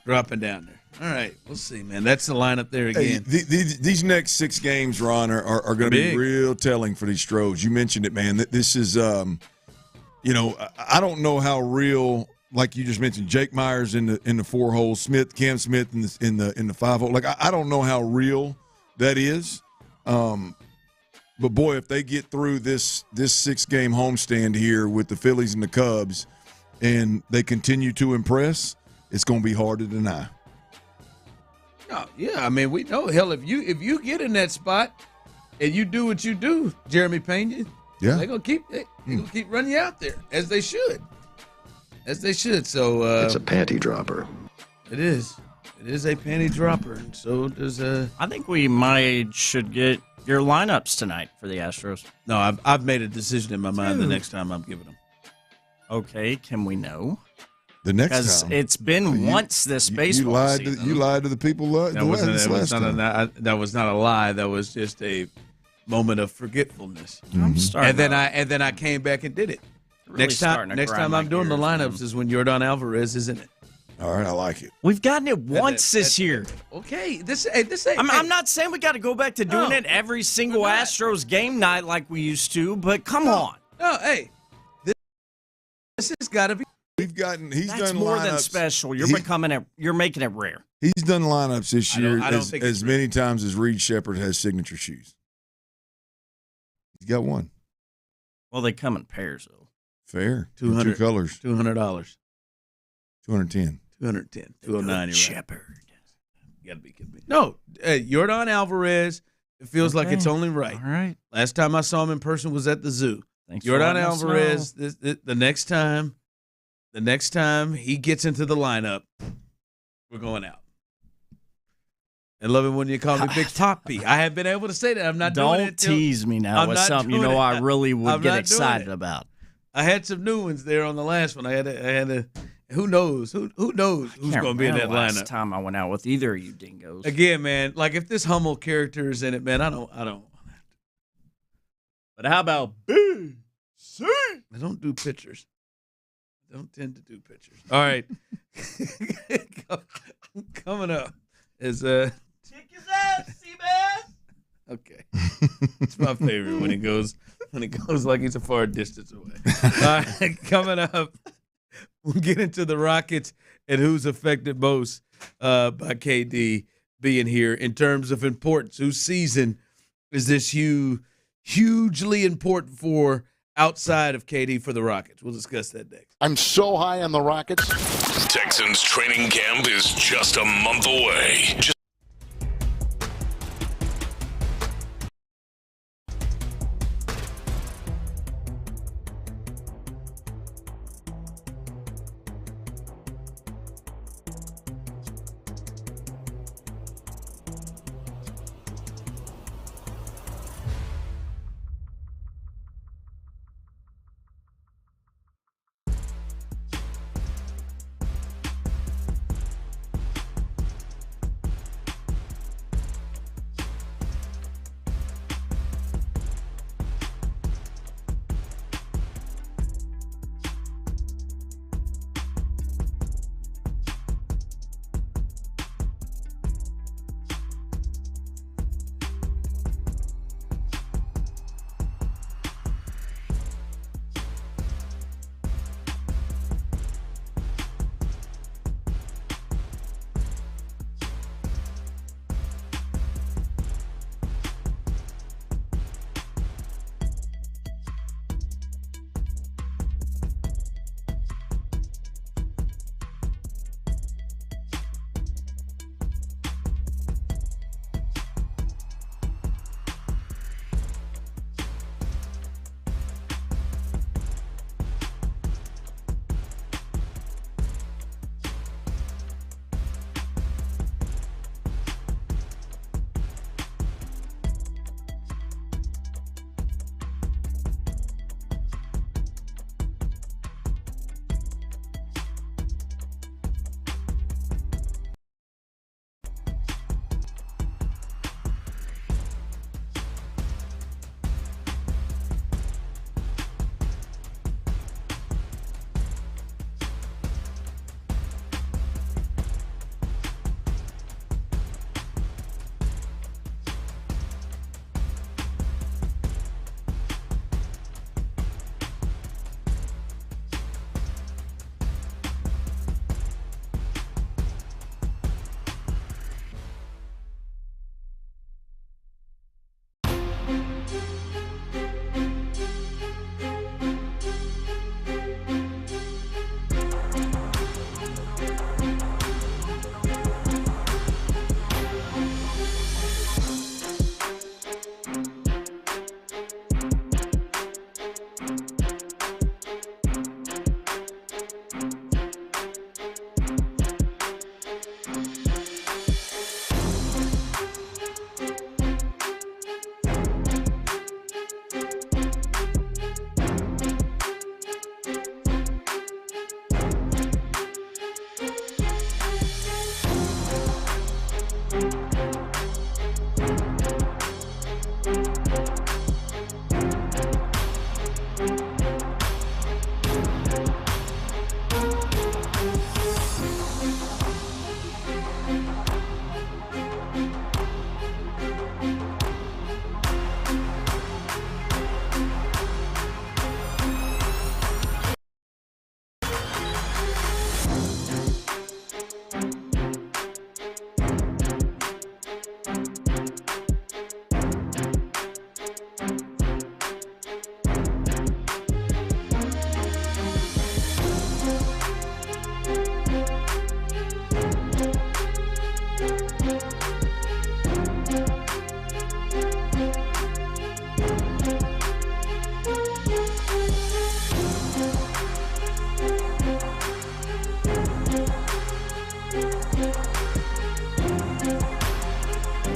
Dropping down there. All right, we'll see, man. That's the lineup there again. Hey, these next 6 games, Ron, are going to be real telling for these Stros. You mentioned it, man. This is, I don't know how real. Like you just mentioned, Jake Myers in the 4 hole, Cam Smith in the 5 hole. Like I don't know how real that is. But boy, if they get through this 6-game homestand here with the Phillies and the Cubs, and they continue to impress, it's going to be hard to deny. Oh, yeah, I mean, we know. Hell, if you get in that spot and you do what you do, Jeremy Pena, they're gonna keep running you out there as they should. So it's a panty dropper. It is. It is a panty dropper, and so does I think we should get your lineups tonight for the Astros. No, I've made a decision in my mind. The next time I'm giving them. Okay, can we know? The next because time. It's been once this baseball season. You lied to the people. That was not a lie. That was just a moment of forgetfulness. I'm starting. And then I came back and did it. Really next time I'm doing the lineups is when Yordan Alvarez is in it. All right, I like it. We've gotten it once this year. Okay, this ain't. I'm not saying we got to go back to doing it every single Astros game night like we used to, but come on. No, hey, this has got to be. He's That's done more lineups. than special. You're making it rare. He's done lineups this year I don't think as many times as Reed Shepherd has signature shoes. He's got one. Well, they come in pairs though. Fair. 200 2 colors. $200. 210. 210. 209. You're right. Shepherd. You gotta be kidding me. No, Yordan Alvarez. It feels like it's only right. All right. Last time I saw him in person was at the zoo. Thanks for Yordan letting us Alvarez. The next time he gets into the lineup, we're going out. And love it when you call me Big Poppy. I have been able to say that. I'm not doing it. Don't tease me now with something you know I really would get excited about. I had some new ones there on the last one. I had a who knows? Who knows who's going to be in that lineup? Last time I went out with either of you dingoes. Again, man, like if this Hummel character is in it, man, I don't. But how about BC? I don't do pictures. I don't tend to do pictures. All right. Coming up is kick his ass, Seabass. Okay. It's my favorite when it goes like he's a far distance away. All right, coming up, we'll get into the Rockets and who's affected most by KD being here in terms of importance. Whose season is this hugely important for outside of KD for the Rockets? We'll discuss that next. I'm so high on the Rockets. Texans training camp is just a month away.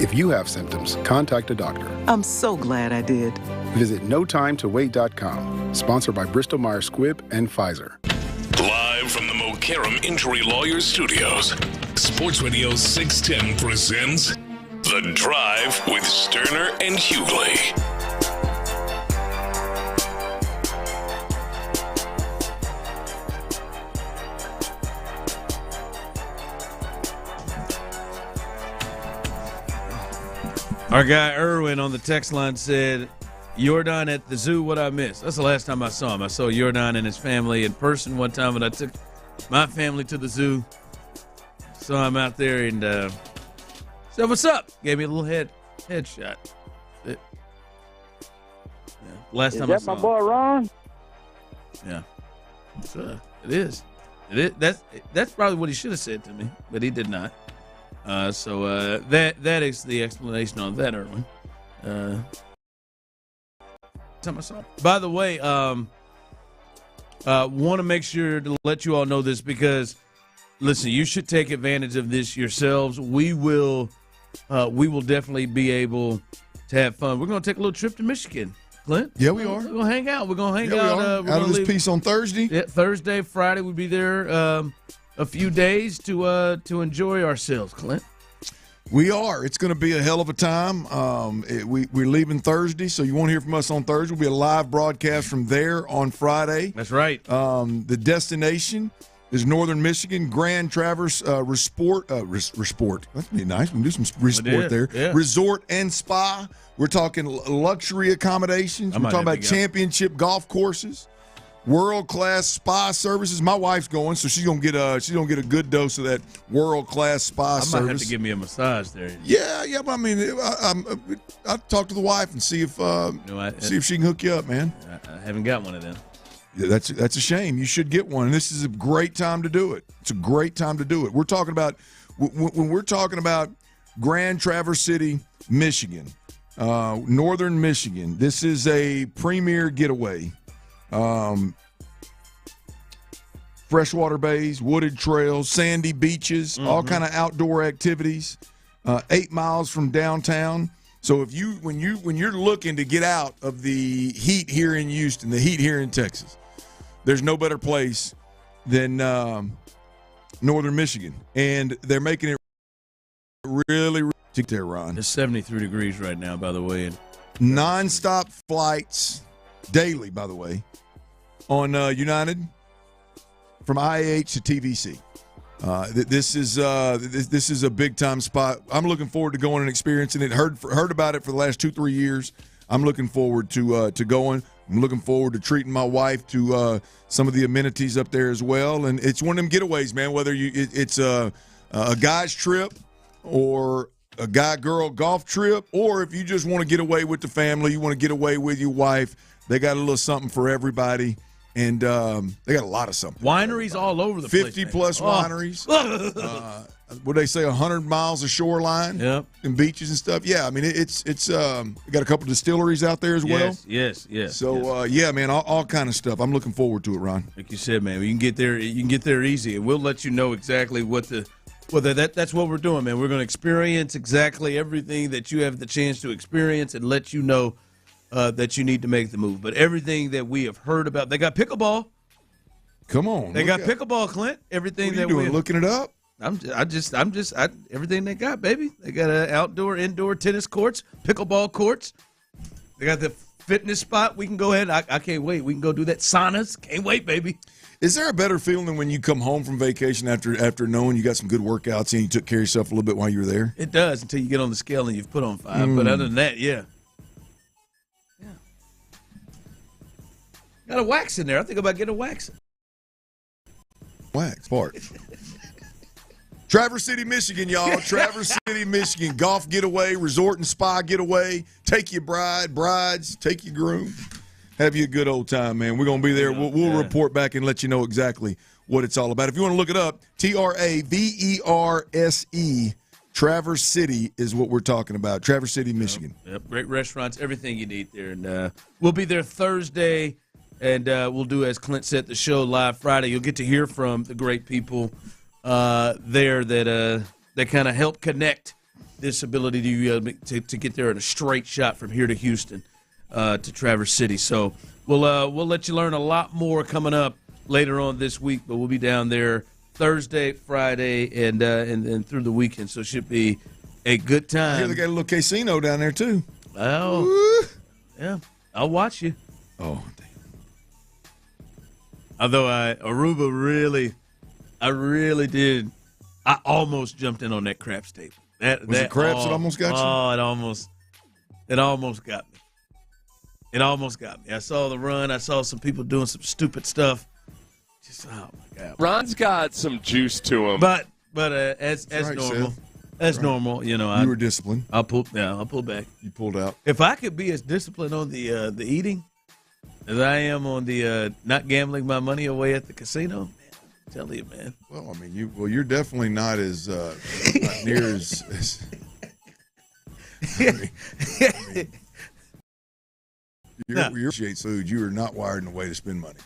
If you have symptoms, contact a doctor. I'm so glad I did. Visit notimetowait.com. Sponsored by Bristol Myers Squibb and Pfizer. Live from the Mokaram Injury Lawyers Studios, Sports Radio 610 presents The Drive with Stoerner and Hughley. Our guy Irwin on the text line said, Jordan at the zoo, what I missed. That's the last time I saw him. I saw Jordan and his family in person one time when I took my family to the zoo. Saw him out there and said, what's up? Gave me a little headshot. Last time I saw him. Is that my boy Ron? Yeah. It is. That's probably what he should have said to me, but he did not. So that is the explanation on that, Irwin. Time I saw. By the way, want to make sure to let you all know this because, listen, you should take advantage of this yourselves. We will definitely be able to have fun. We're going to take a little trip to Michigan, Clint. Yeah, we are. We're going to hang out. We're going to hang out. We're out of this piece on Thursday. Yeah, Thursday, Friday. We'll be there a few days to enjoy ourselves, Clint. We are. It's going to be a hell of a time. We're leaving Thursday, so you won't hear from us on Thursday. We'll be a live broadcast from there on Friday. That's right. The destination is Northern Michigan, Grand Traverse Resport. That'd be nice. We can do some resport there. Yeah. Resort and spa. We're talking luxury accommodations. We're talking about championship golf courses. World-class spa services. My wife's going, so she's gonna get a good dose of that world-class spa service. I might have to give me a massage there. Yeah. But I mean, I'll talk to the wife and see if she can hook you up, man. I haven't got one of them. Yeah, that's a shame. You should get one. And this is a great time to do it. It's a great time to do it. We're talking about when we're talking about Grand Traverse City, Michigan, Northern Michigan. This is a premier getaway. Freshwater bays, wooded trails, sandy beaches, all kind of outdoor activities. 8 miles from downtown. So when you're looking to get out of the heat here in Houston, the heat here in Texas, there's no better place than Northern Michigan, and they're making it really there, Ron. It's 73 degrees right now, by the way, and nonstop flights daily, by the way. On United from IAH to TVC. This is a big time spot. I'm looking forward to going and experiencing it. Heard about it for the last 2-3 years. I'm looking forward to going. I'm looking forward to treating my wife to some of the amenities up there as well. And it's one of them getaways, man. Whether it's a guy's trip or a guy-girl golf trip, or if you just want to get away with the family, you want to get away with your wife, they got a little something for everybody. And they got a lot of something. Wineries all over the 50 place. 50-plus wineries. What they say, 100 miles of shoreline and beaches and stuff. Yeah, I mean, it's we got a couple distilleries out there as well. Yes. So, yeah, man, all kind of stuff. I'm looking forward to it, Ron. Like you said, man, you can get there easy, and we'll let you know exactly that's what we're doing, man. We're going to experience exactly everything that you have the chance to experience and let you know that you need to make the move. But everything that we have heard about, they got pickleball. Come on. They got pickleball, Clint. Everything what are you doing, looking it up? Everything they got, baby. They got outdoor, indoor tennis courts, pickleball courts. They got the fitness spot. We can go ahead. I can't wait. We can go do that. Saunas. Can't wait, baby. Is there a better feeling than when you come home from vacation after knowing you got some good workouts and you took care of yourself a little bit while you were there? It does until you get on the scale and you've put on 5. But other than that, yeah. Got a wax in there. I think about getting a wax. Wax part. Traverse City, Michigan, y'all. Traverse City, Michigan. Golf getaway, resort and spa getaway. Take your brides, take your groom. Have you a good old time, man. We're going to be there. We'll report back and let you know exactly what it's all about. If you want to look it up, TraVerse, Traverse City is what we're talking about. Traverse City, Michigan. Yep. Great restaurants, everything you need there. And we'll be there Thursday. And we'll do, as Clint said, the show live Friday. You'll get to hear from the great people there that kind of help connect this ability to get there in a straight shot from here to Houston to Traverse City. So we'll let you learn a lot more coming up later on this week, but we'll be down there Thursday, Friday, and through the weekend. So it should be a good time. I hear they got a little casino down there too. Oh, yeah. I'll watch you. Oh, although Aruba I really did. I almost jumped in on that craps table. Was it craps that almost got you? Oh, it almost got me. It almost got me. I saw the run. I saw some people doing some stupid stuff. Just, oh my God. Ron's got some juice to him. But as right, normal. Seth. As normal, you know. You were disciplined. I'll pull back. You pulled out. If I could be as disciplined on the eating as I am on the not gambling my money away at the casino, man, I'm telling you, man. Well, I mean, you're definitely not as not near as you appreciate food. You are not wired in a way to spend money.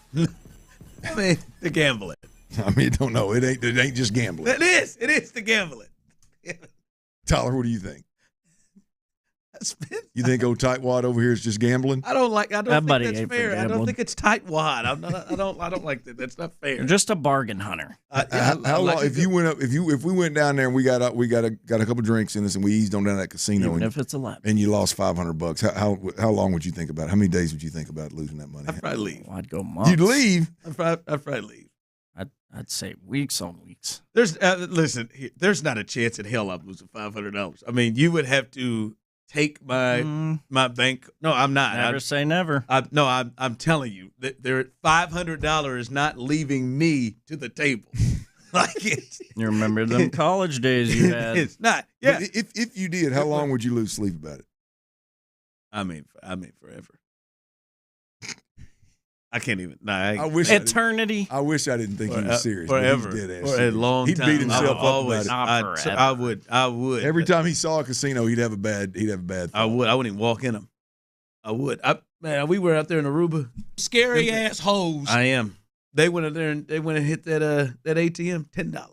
I mean, to gamble it. I mean, don't know. It ain't just gambling. It is to gamble it. Tyler, what do you think? You think old tightwad over here is just gambling? I don't think that's fair. I don't think it's tightwad. I don't like that. That's not fair. You're just a bargain hunter. How long? If we went down there and we got a couple drinks in us and we eased on down to that casino, even if it's 11, and you lost $500, how long would you think about it? How many days would you think about losing that money? I'd probably leave. I'd go months. You'd leave? I'd probably leave. I'd say weeks on weeks. There's not a chance in hell I'm losing $500. I mean, you would have to take my bank. No, I'm not. Never say never. I'm telling you that $500 is not leaving me to the table. You remember them college days you had? It's not. Yeah. But if you did, how long would you lose sleep about it? I mean, forever. I can't even. I wish eternity. I wish I didn't think he was serious. Forever. He's dead ass for a long He'd time. beat himself up always, about it. I would. Every time he saw a casino, he'd have a bad. Thought. I wouldn't even walk in them. I would. Man, we were out there in Aruba. Scary ass hoes. I am. They went out there and hit that ATM $10.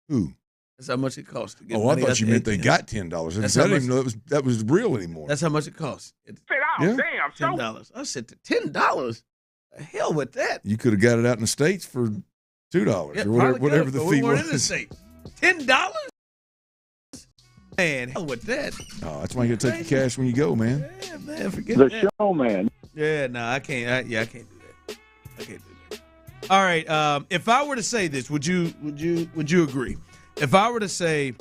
Who? That's how much it cost to get. Oh, I thought you meant they got $10. I didn't even know that was real anymore. That's how much it cost. Damn, $10. I said $10. The hell with that. You could have got it out in the States for $2 or whatever the fee was. In the States. $10? Man, hell with that. Oh, that's why you got to take your cash when you go, man. Yeah, man, forget the that. show, man. Yeah, no, I can't. I can't do that. I can't do that. All right. If I were to say this, would you agree? If I were to say,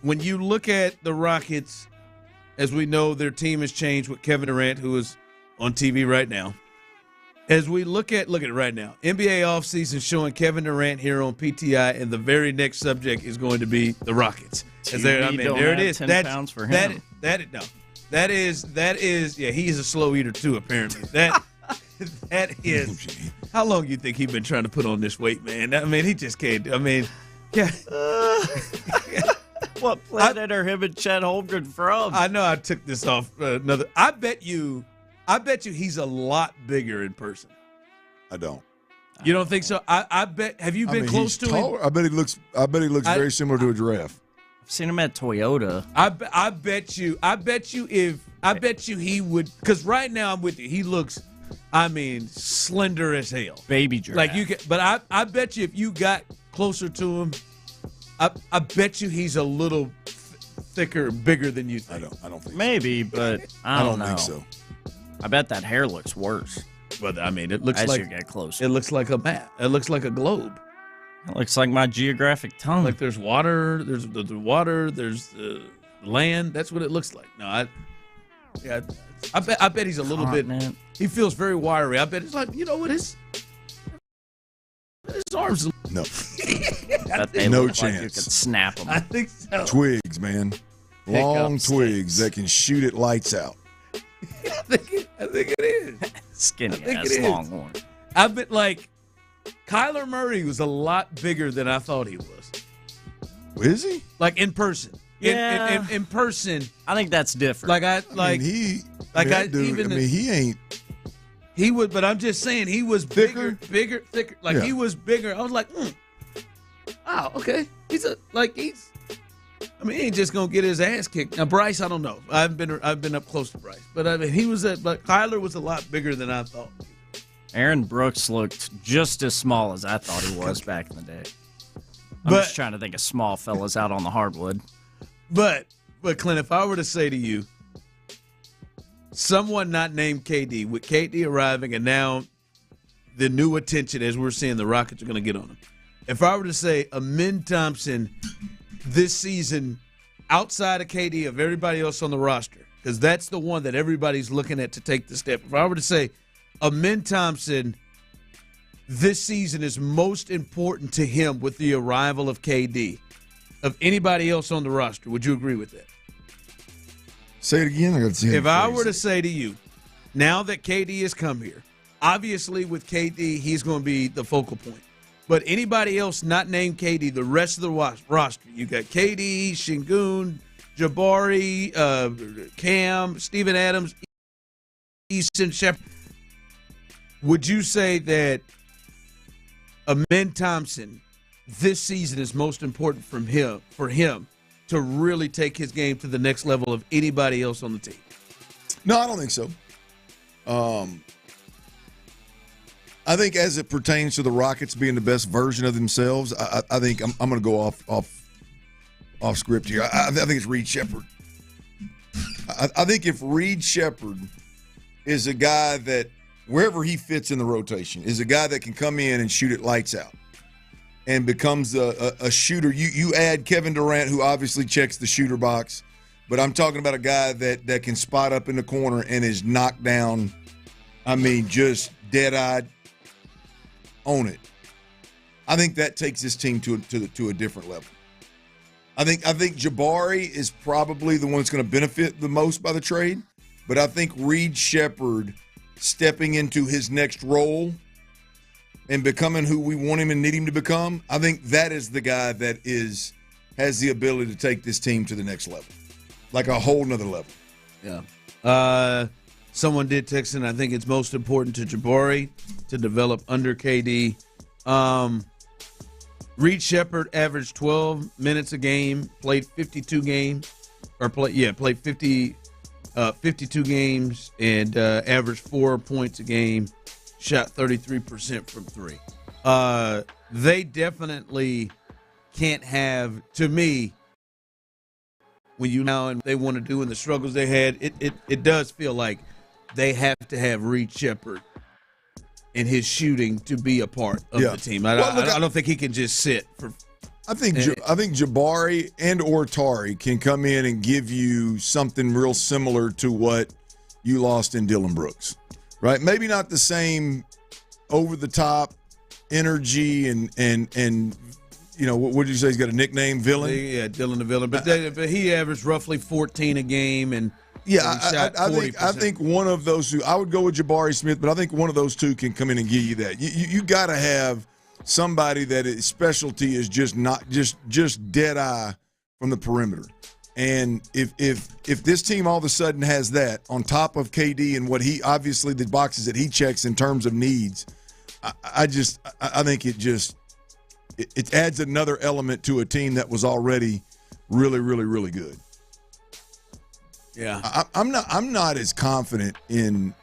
when you look at the Rockets, as we know their team has changed with Kevin Durant, who is on TV right now. As we look at it right now, NBA offseason showing Kevin Durant here on PTI, and the very next subject is going to be the Rockets. There it is. 10 pounds for him. That is. Yeah, he's a slow eater too. Apparently, that is. How long do you think he's been trying to put on this weight, man? I mean, he just can't. I mean, yeah. What planet are him and Chet Holmgren from? I know I took this off another. I bet you he's a lot bigger in person. I don't. You don't think so? I bet. Have you been close to him? I bet he looks very similar to a giraffe. I've seen him at Toyota. I bet you he would, because right now I'm with you. He looks, I mean, slender as hell. Baby giraffe. Like you can, but I bet you if you got closer to him, I bet you he's a little thicker, bigger than you think. I don't think maybe, but I don't know. think so. I bet that hair looks worse. But I mean, it looks as like you get closer. It looks like a map. It looks like a globe. It looks like my geographic tongue. Like there's water. There's the water. There's the land. That's what it looks like. No, I bet he's a little bit. He feels very wiry. I bet it's like, you know what, his arms. No. No chance. Like you could snap them. I think so. Twigs, man. Long twigs that can shoot at lights out. I think it is. Skinny ass longhorn. I bet like Kyler Murray was a lot bigger than I thought he was. Is he? Like in person. Yeah. In person. I think that's different. He ain't. He would, but I'm just saying he was bigger. Like he was bigger. I was like, oh, okay. I I mean, he ain't just gonna get his ass kicked. Now, Bryce, I don't know. I've been up close to Bryce, but I mean, but Kyler was a lot bigger than I thought. Aaron Brooks looked just as small as I thought he was back in the day. I'm just trying to think of small fellas out on the hardwood. But Clint, if I were to say to you, someone not named KD, with KD arriving and now the new attention as we're seeing the Rockets are going to get on him. If I were to say Amin Thompson this season outside of KD of everybody else on the roster, because that's the one that everybody's looking at to take the step. If I were to say Amin Thompson this season is most important to him with the arrival of KD of anybody else on the roster, would you agree with that? Say it again. I got to see. If I were to say to you, now that KD has come here, obviously with KD, he's going to be the focal point. But anybody else not named KD, the rest of the roster, you got KD, Şengün, Jabari, Cam, Steven Adams, Easton Shepard. Would you say that Amin Thompson this season is most important for him to really take his game to the next level of anybody else on the team? No, I don't think so. I think as it pertains to the Rockets being the best version of themselves, I think I'm going to go off script here. I think it's Reed Sheppard. I think if Reed Sheppard is a guy that, wherever he fits in the rotation, is a guy that can come in and shoot it lights out and becomes a shooter. You add Kevin Durant, who obviously checks the shooter box, but I'm talking about a guy that can spot up in the corner and is knocked down, just dead-eyed, own it. I think that takes this team to a different level. I think Jabari is probably the one that's going to benefit the most by the trade, but I think Reed Sheppard stepping into his next role and becoming who we want him and need him to become, I think that is the guy that has the ability to take this team to the next level, like a whole nother level. Yeah. Someone did text in, I think it's most important to Jabari to develop under KD. Reed Sheppard averaged 12 minutes a game, played 52 games, played 52 games and averaged 4 points a game, shot 33% from three. They definitely can't have, to me, when you now and they want to do and the struggles they had, it does feel like they have to have Reed Sheppard and his shooting to be a part of the team. I don't think he can just sit for. I think Jabari and or Tari can come in and give you something real similar to what you lost in Dylan Brooks, right? Maybe not the same over the top energy and what did you say? He's got a nickname, Villain. Yeah, Dylan the Villain, but he averaged roughly 14 a game and. Yeah, I think one of those two. I would go with Jabari Smith, but I think one of those two can come in and give you that. You got to have somebody that his specialty is just dead eye from the perimeter. And if this team all of a sudden has that on top of KD and what he obviously the boxes that he checks in terms of needs, I think it adds another element to a team that was already really, really, really good. Yeah, I'm not as confident in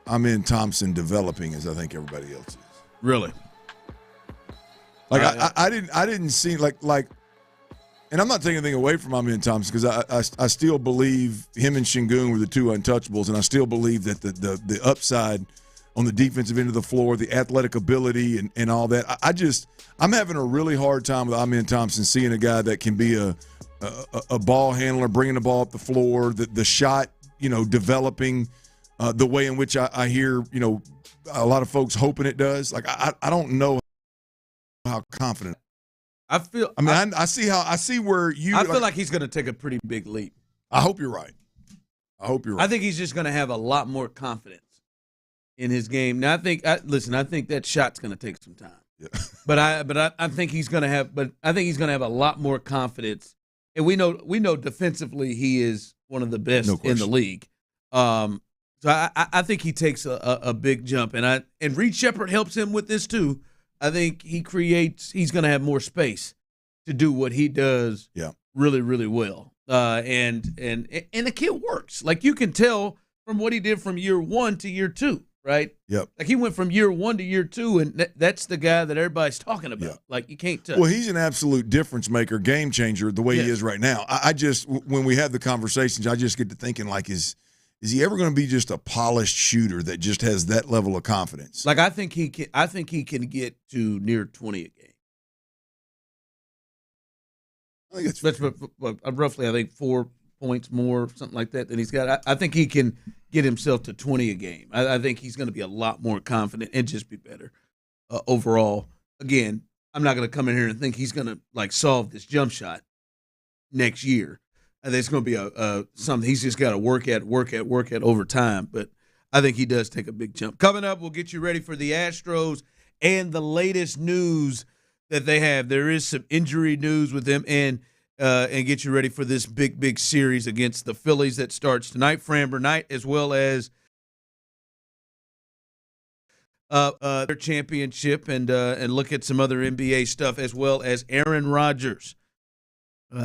Amin Thompson developing as I think everybody else is. Really? Like I didn't see like, and I'm not taking anything away from Amin Thompson because I still believe him and Şengün were the two untouchables, and I still believe that the upside on the defensive end of the floor, the athletic ability and all that. I'm having a really hard time with Amin Thompson seeing a guy that can be a ball handler, bringing the ball up the floor, the shot, developing the way in which I hear, a lot of folks hoping it does. Like, I don't know how confident. I feel. I see where you. I feel like he's going to take a pretty big leap. I hope you're right. I think he's just going to have a lot more confidence in his game. Now, I think that shot's going to take some time. Yeah. But I think he's going to have. But I think he's going to have a lot more confidence. And we know defensively he is one of the best in the league. So I think he takes a big jump, and Reed Sheppard helps him with this too. I think he's going to have more space to do what he does yeah. really, really well. And the kid works. Like, you can tell from what he did from year 1 to year 2, right? Yep. Like, he went from year 1 to year 2, and that's the guy that everybody's talking about. Yeah. Like, you can't touch. Well, he's an absolute difference maker, game changer, the way he is right now. I just, when we have the conversations, I just get to thinking, like, is he ever going to be just a polished shooter that just has that level of confidence? Like, I think he can get to near 20 a game. I think that's roughly, I think, 4 points more, something like that, than he's got. I think he can get himself to 20 a game. I think he's going to be a lot more confident and just be better overall. Again, I'm not going to come in here and think he's going to, like, solve this jump shot next year. I think it's going to be something he's just got to work at over time. But I think he does take a big jump. Coming up, we'll get you ready for the Astros and the latest news that they have. There is some injury news with them, and get you ready for this big series against the Phillies that starts tonight, Framber night, as well as their championship, and look at some other NBA stuff, as well as Aaron Rodgers.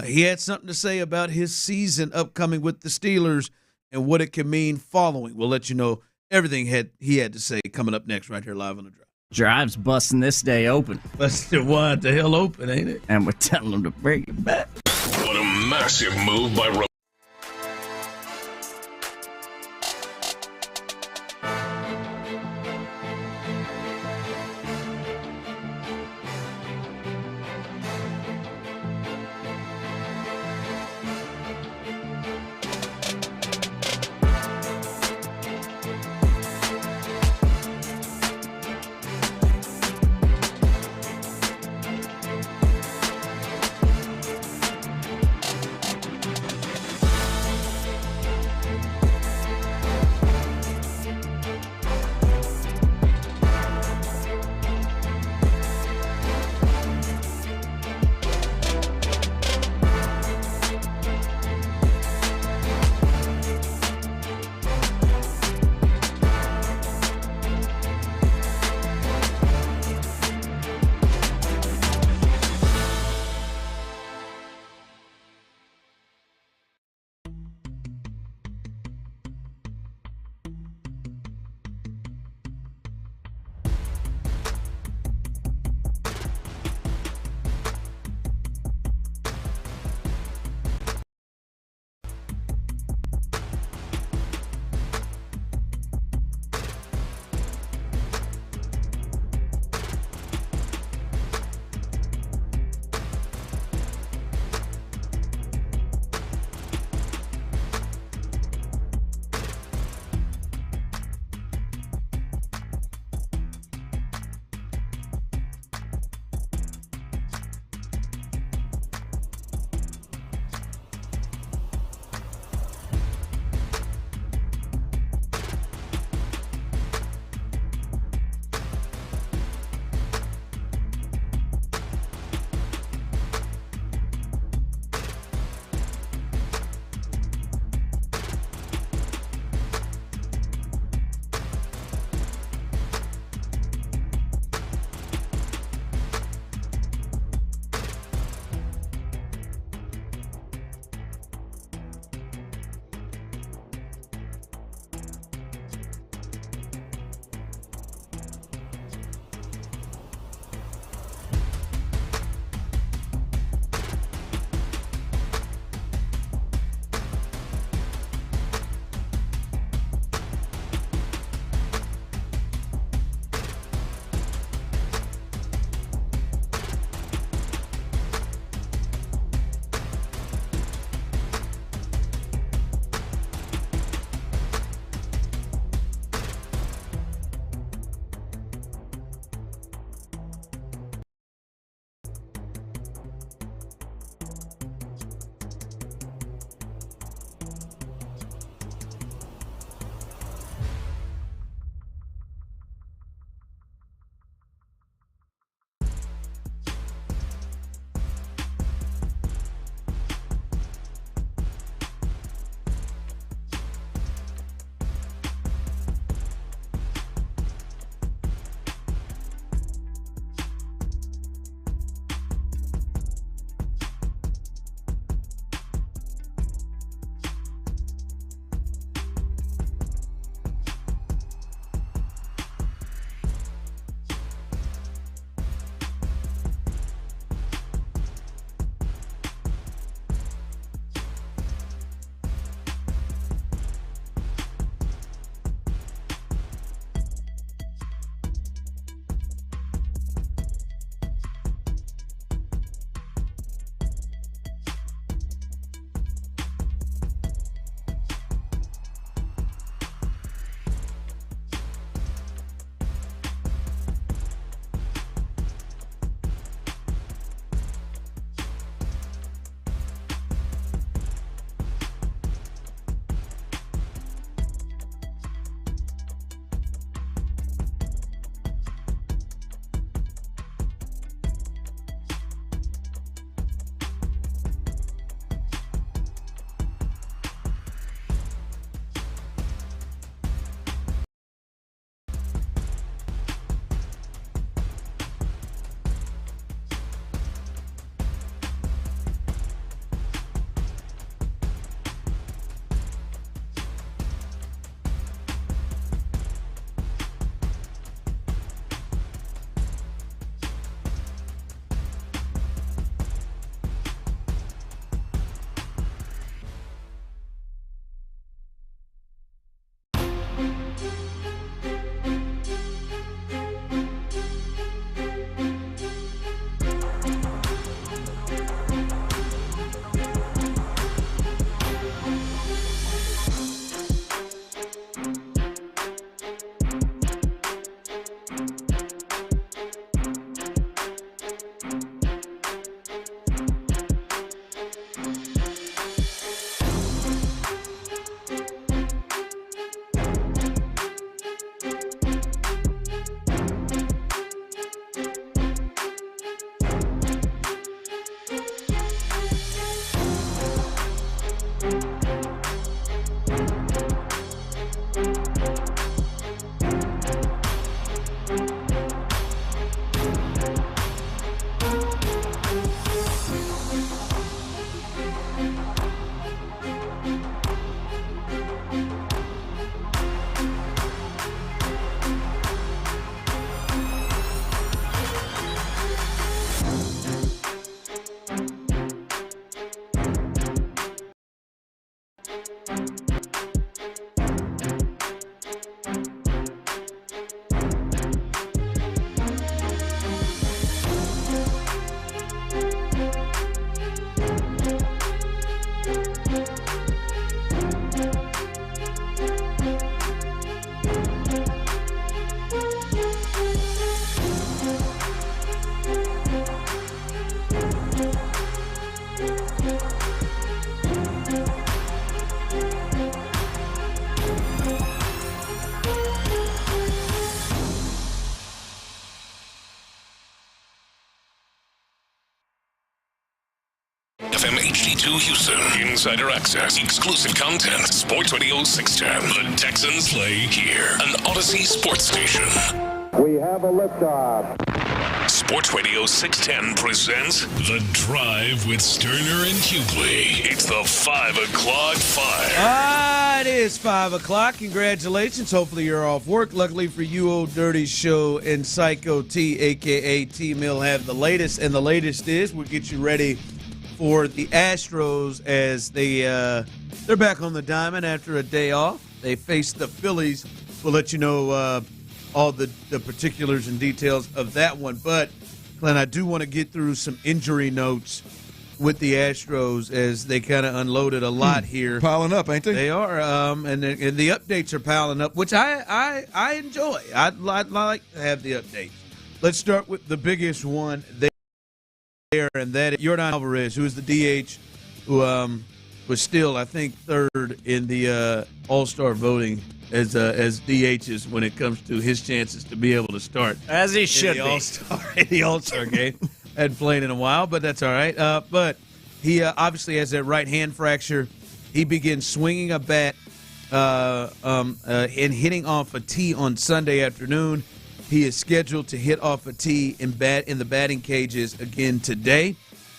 He had something to say about his season upcoming with the Steelers and what it can mean following. We'll let you know everything he had to say coming up next right here live on The Drive. Drive's busting this day open. Busted wide the hell open, ain't it? And we're telling them to bring it back. What a massive move by to Houston. Insider access, exclusive content. Sports Radio 610. The Texans play here. An Odyssey sports station. We have a liftoff. Sports Radio 610 presents The Drive with Stoerner and Hughley. It's the 5 o'clock fire. It is 5 o'clock. Congratulations. Hopefully you're off work. Luckily for you, Old Dirty Show and Psycho T, a.k.a. T-Mill, have the latest. And the latest is we'll get you ready for the Astros as they're back on the diamond after a day off. They face the Phillies. We'll let you know all the particulars and details of that one. But, Glenn, I do want to get through some injury notes with the Astros as they kind of unloaded a lot here. Piling up, ain't they? They are, and the updates are piling up, which I enjoy. I'd like to have the updates. Let's start with the biggest one there, and that is Yordan Alvarez, who is the DH, who was still, I think, third in the All-Star voting as DHs when it comes to his chances to be able to start. As he should be. In the All-Star game. Hadn't played in a while, but that's all right. But he obviously has that right hand fracture. He begins swinging a bat and hitting off a tee on Sunday afternoon. He is scheduled to hit off a tee in the batting cages again today.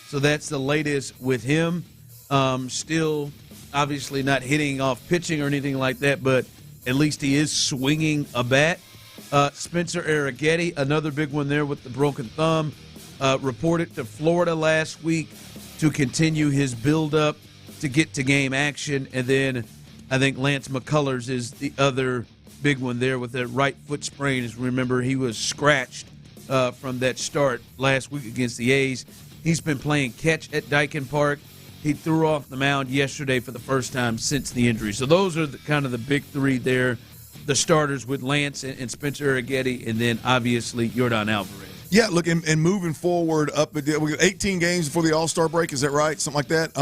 So that's the latest with him. Still, obviously not hitting off pitching or anything like that, but at least he is swinging a bat. Spencer Arrighetti, another big one there with the broken thumb, reported to Florida last week to continue his build-up to get to game action. And then I think Lance McCullers is the other big one there with that right foot sprain. As remember, he was scratched from that start last week against the A's. He's been playing catch at Daikin Park. He threw off the mound yesterday for the first time since the injury. So those are kind of the big three there, the starters with Lance and Spencer Arrighetti, and then obviously Yordan Alvarez. Yeah, look, and moving forward we got 18 games before the All-Star break. Is that right? Something like that.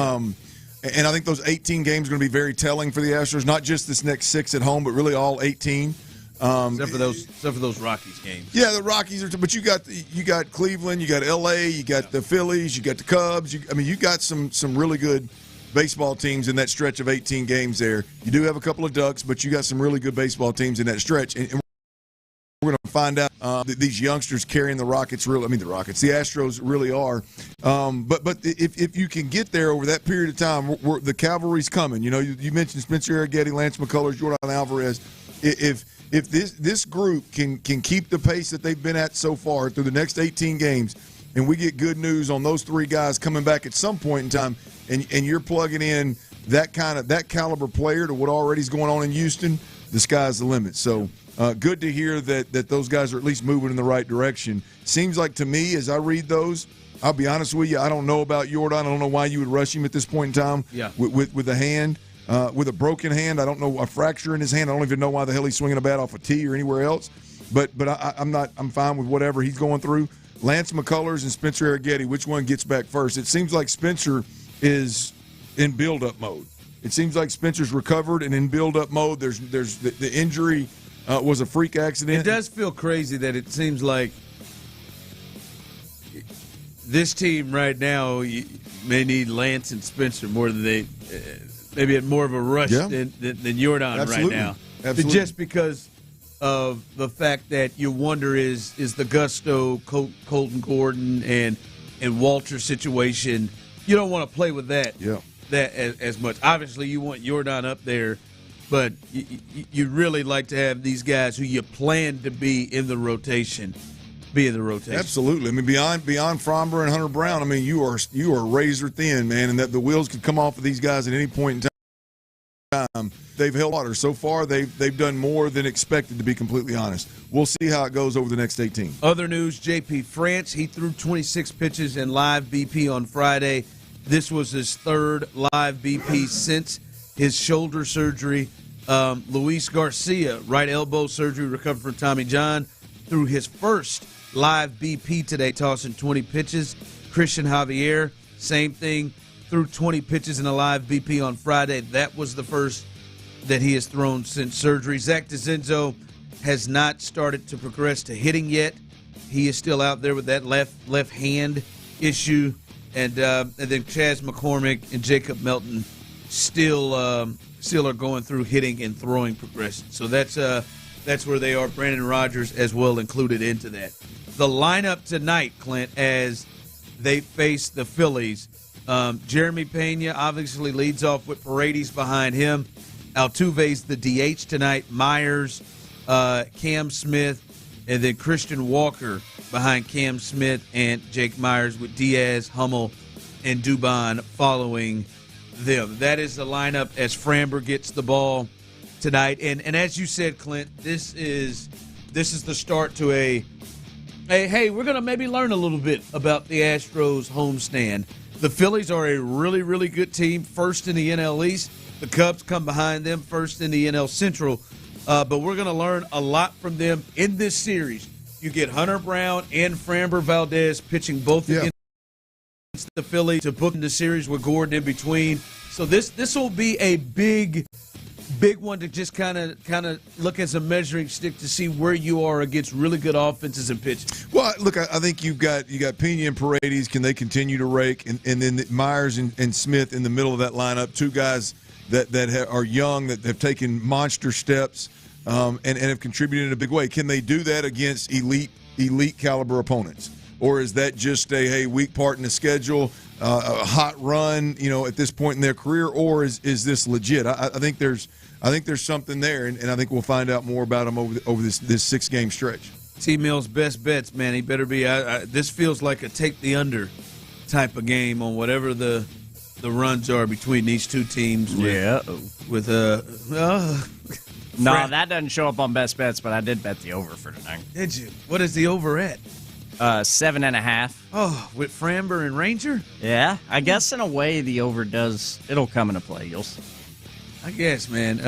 And I think those 18 games are going to be very telling for the Astros, not just this next 6 at home, but really all 18. Except for those Rockies games. Yeah, the Rockies are. But you got Cleveland, you got L.A., you got the Phillies, you got the Cubs. You got some really good baseball teams in that stretch of 18 games there. You do have a couple of ducks, but you got some really good baseball teams in that stretch. And we're going to find out that these youngsters carrying the Astros really are. But if you can get there over that period of time, the cavalry's coming. You mentioned Spencer Arrighetti, Lance McCullers, Yordan Alvarez. If this group can keep the pace that they've been at so far through the next 18 games, and we get good news on those three guys coming back at some point in time, and you're plugging in that caliber player to what already is going on in Houston, the sky's the limit. So good to hear that those guys are at least moving in the right direction. Seems like to me, as I read those, I'll be honest with you, I don't know about Yordan. I don't know why you would rush him at this point in time with a hand. With a broken hand, I don't know, a fracture in his hand. I don't even know why the hell he's swinging a bat off a tee or anywhere else. But I'm fine with whatever he's going through. Lance McCullers and Spencer Arrighetti, which one gets back first? It seems like Spencer is in build-up mode. It seems like Spencer's recovered and in build-up mode. There's the injury was a freak accident. It does feel crazy that it seems like this team right now may need Lance and Spencer more than they maybe at more of a rush than Yordan right now. Absolutely. Just because of the fact that you wonder is the Gusto, Colton Gordon, and Walter situation. You don't want to play with that as much. Obviously, you want Yordan up there, but you really like to have these guys who you plan to be in the rotation. Absolutely. I mean, beyond Fromber and Hunter Brown, I mean, you are razor thin, man, and that the wheels could come off of these guys at any point in time. They've held water so far. They've done more than expected, to be completely honest. We'll see how it goes over the next 18. Other news: JP France, he threw 26 pitches in live BP on Friday. This was his third live BP since his shoulder surgery. Luis Garcia, right elbow surgery, recovered from Tommy John, threw his first live BP today, tossing 20 pitches. Christian Javier, same thing, threw 20 pitches in a live BP on Friday. That was the first that he has thrown since surgery. Zach DeCenzo has not started to progress to hitting yet. He is still out there with that left hand issue. and then Chaz McCormick and Jacob Melton still are going through hitting and throwing progression. So that's where they are. Brandon Rogers as well included into that. The lineup tonight, Clint, as they face the Phillies. Jeremy Pena obviously leads off with Paredes behind him. Altuve's the DH tonight. Myers, Cam Smith, and then Christian Walker behind Cam Smith and Jake Myers, with Diaz, Hummel, and Dubon following them. That is the lineup as Framber gets the ball tonight. And as you said, Clint, this is the start to a hey, we're going to maybe learn a little bit about the Astros homestand. The Phillies are a really, really good team, first in the NL East. The Cubs come behind them, first in the NL Central. But we're going to learn a lot from them in this series. You get Hunter Brown and Framber Valdez pitching both against the Phillies to book in the series with Gordon in between. So this will be a big one to just kind of look as a measuring stick to see where you are against really good offenses and pitching. Well, look, I think you got Pena and Paredes. Can they continue to rake? And then Myers and Smith in the middle of that lineup, two guys that are young, that have taken monster steps and have contributed in a big way. Can they do that against elite caliber opponents? Or is that just a weak part in the schedule, a hot run, at this point in their career, or is this legit? I think there's something there, and I think we'll find out more about them over this 6-game stretch. T-Mill's best bets, man. He better be. This feels like a take the under type of game on whatever the runs are between these two teams. With no, that doesn't show up on best bets, but I did bet the over for tonight. Did you? What is the over at? 7.5. Oh, with Framber and Ranger? Yeah, I guess in a way the over it'll come into play. You'll see. I guess, man.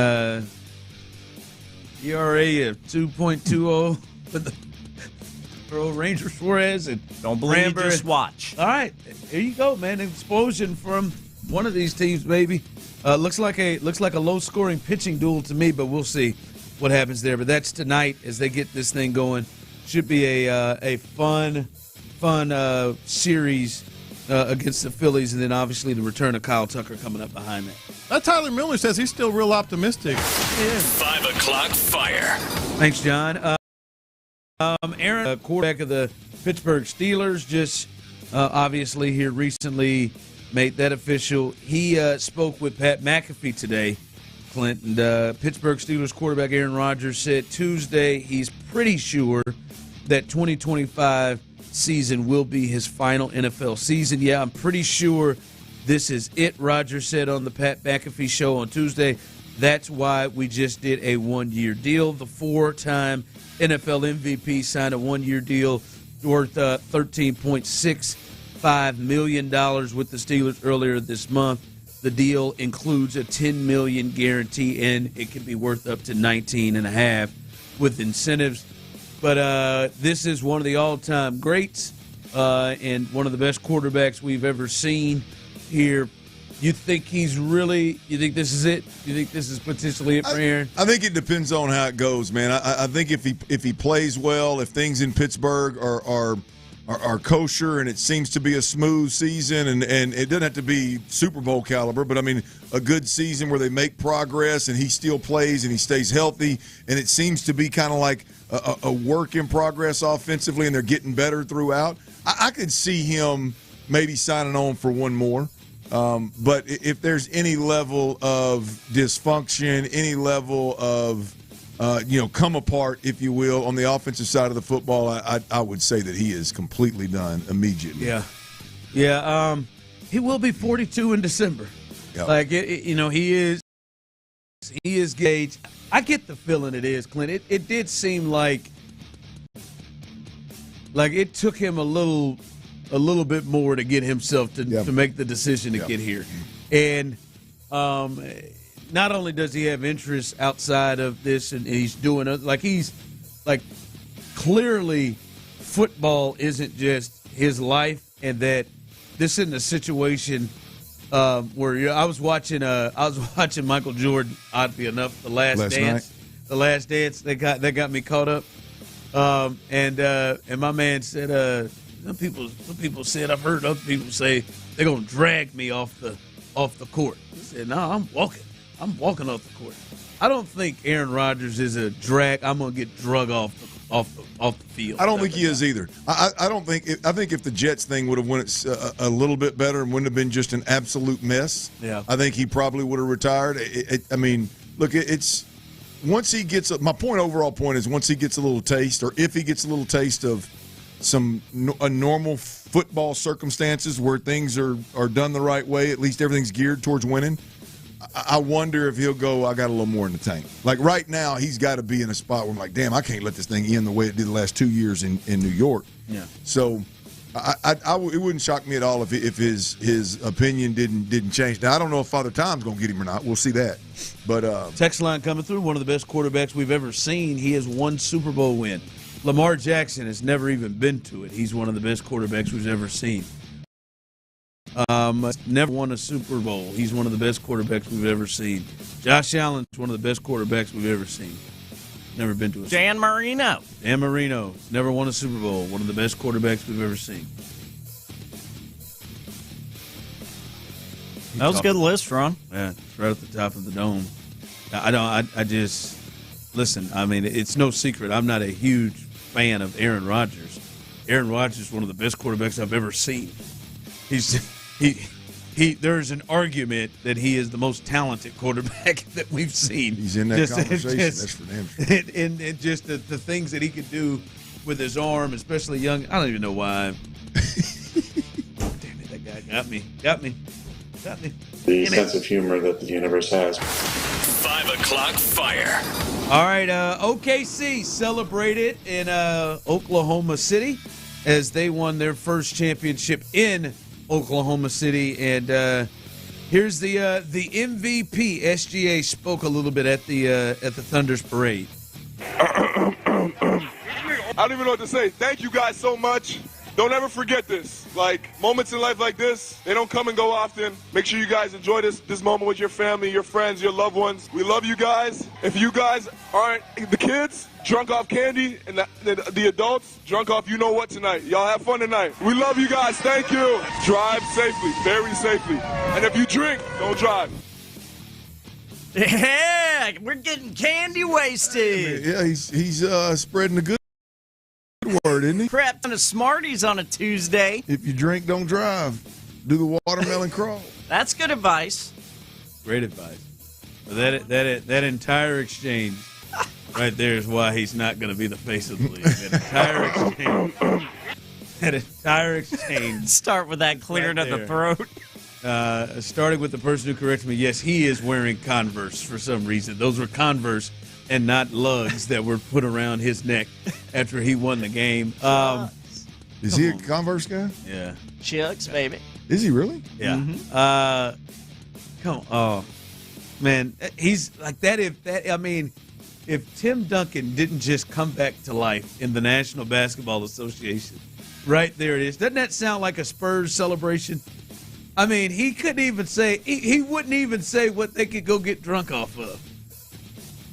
ERA of 2.20 for old Ranger Suarez and don't believe Framber. Me, just watch. All right, here you go, man. An explosion from one of these teams, maybe. Looks like a low-scoring pitching duel to me, but we'll see what happens there. But that's tonight as they get this thing going. Should be a fun series against the Phillies, and then obviously the return of Kyle Tucker coming up behind that. Tyler Miller says he's still real optimistic. Yeah. 5 o'clock fire. Thanks, John. Aaron, quarterback of the Pittsburgh Steelers, just obviously here recently made that official. He spoke with Pat McAfee today, Clint, and Pittsburgh Steelers quarterback Aaron Rodgers said Tuesday he's pretty sure that 2025 season will be his final NFL season. Yeah, I'm pretty sure this is it, Rodgers said on the Pat McAfee show on Tuesday. That's why we just did a one-year deal. The 4-time NFL MVP signed a one-year deal worth $13.65 million with the Steelers earlier this month. The deal includes a $10 million guarantee, and it can be worth up to $19.5 with incentives. But this is one of the all-time greats and one of the best quarterbacks we've ever seen here. You think this is it? You think this is potentially it for Aaron? I think it depends on how it goes, man. I think if he plays well, if things in Pittsburgh are kosher and it seems to be a smooth season, and it doesn't have to be Super Bowl caliber, but I mean a good season where they make progress and he still plays and he stays healthy, and it seems to be kind of like a work in progress offensively, and they're getting better throughout. I could see him maybe signing on for one more. But if there's any level of dysfunction, any level of come apart, if you will, on the offensive side of the football, I would say that he is completely done immediately. Yeah. He will be 42 in December. Yep. Like he is Gage. I get the feeling it is, Clint. It did seem like it took him a little bit more to get himself to make the decision to get here. And not only does he have interest outside of this, and he's doing it he's clearly football isn't just his life, and that this isn't a situation where I was watching Michael Jordan, oddly enough, The Last Dance. They got me caught up. And my man said Some people said, I've heard other people say they're gonna drag me off the court. I said, no, I'm walking off the court. I don't think Aaron Rodgers is a drag. I'm gonna get drug off the field. I don't think he is either. I don't think. I think if the Jets thing would have went a little bit better and wouldn't have been just an absolute mess, I think he probably would have retired. I mean, look, it's once he gets. My overall point is once he gets a little taste, or if he gets a little taste of a normal football circumstances where things are done the right way, at least everything's geared towards winning. I wonder if he'll go, I got a little more in the tank. Like right now, he's got to be in a spot where I'm like, damn, I can't let this thing end the way it did the last 2 years in New York. Yeah. So it wouldn't shock me at all if his opinion didn't change. Now, I don't know if Father Time's going to get him or not. We'll see that. But text line coming through, one of the best quarterbacks we've ever seen. He has one Super Bowl win. Lamar Jackson has never even been to it. He's one of the best quarterbacks we've ever seen. Never won a Super Bowl. He's one of the best quarterbacks we've ever seen. Josh Allen's one of the best quarterbacks we've ever seen. Never been to a Dan Marino. Dan Marino never won a Super Bowl. One of the best quarterbacks we've ever seen. That was a good list, Ron. Yeah, it's right at the top of the dome. I just listen. I mean, it's no secret. I'm not a huge fan of Aaron Rodgers. Aaron Rodgers is one of the best quarterbacks I've ever seen. There's an argument that he is the most talented quarterback that we've seen. He's in that conversation. That's for damn sure. And just the things that he could do with his arm, especially young. I don't even know why. Damn it, that guy got me. The sense of humor that the universe has. 5 o'clock fire. All right, OKC celebrated in Oklahoma City as they won their first championship in Oklahoma City, and here's the MVP. SGA spoke a little bit at the Thunder's parade. I don't even know what to say. Thank you guys so much. Don't ever forget this. Like, moments in life like this, they don't come and go often. Make sure you guys enjoy this moment with your family, your friends, your loved ones. We love you guys. If you guys aren't the kids, drunk off candy, and the adults, drunk off you know what tonight. Y'all have fun tonight. We love you guys. Thank you. Drive safely, very safely. And if you drink, don't drive. Yeah, we're getting candy wasted. Yeah, he's spreading the good word, isn't he? Crap ton of Smarties on a Tuesday. If you drink, don't drive. Do the watermelon crawl. That's good advice. Great advice. That entire exchange right there is why he's not going to be the face of the league. That entire exchange. Start with that clearing of the throat. Starting with the person who corrected me, yes, he is wearing Converse for some reason. Those were Converse and not lugs that were put around his neck after he won the game. Is he a Converse guy? Yeah. Chucks, baby. Is he really? Yeah. Mm-hmm. Come on. Oh, man, he's like that. If Tim Duncan didn't just come back to life in the National Basketball Association, right there it is. Doesn't that sound like a Spurs celebration? I mean, he couldn't even say, he wouldn't even say what they could go get drunk off of.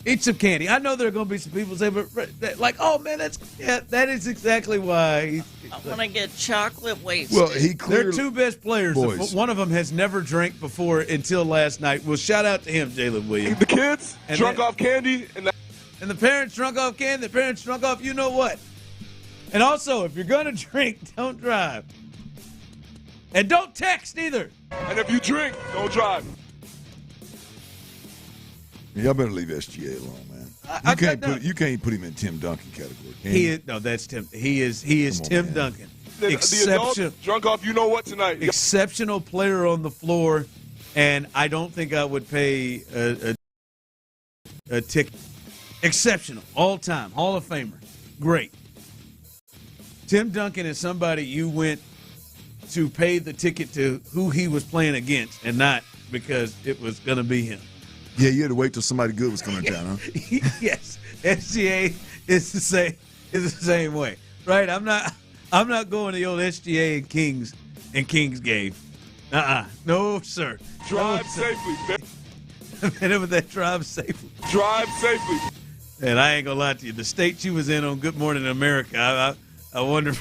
Eat some candy. I know there are going to be some people say, but like, oh man, that is exactly why. I want to get chocolate wasted. Well, he clearly, they're two best players. Boys. One of them has never drank before until last night. Well, shout out to him, Jalen Williams. The kids drunk off candy, and the parents drunk off candy. The parents drunk off you know what. And also, if you're going to drink, don't drive. And don't text either. And if you drink, don't drive. Y'all better leave SGA alone, man. You can't put him in Tim Duncan category. That's Tim. He is Tim man. Duncan. The adults drunk off you know what tonight. Exceptional player on the floor, and I don't think I would pay a ticket. Exceptional, all time, Hall of Famer, great. Tim Duncan is somebody you went to pay the ticket to who he was playing against, and not because it was going to be him. Yeah, you had to wait till somebody good was coming to town, huh? Yes, SGA is the same way, right? I'm not going to the old SGA and Kings game. No, sir. Drive safely. Man, with that drive safely. Drive safely. And I ain't gonna lie to you, the state you was in on Good Morning America, I wonder.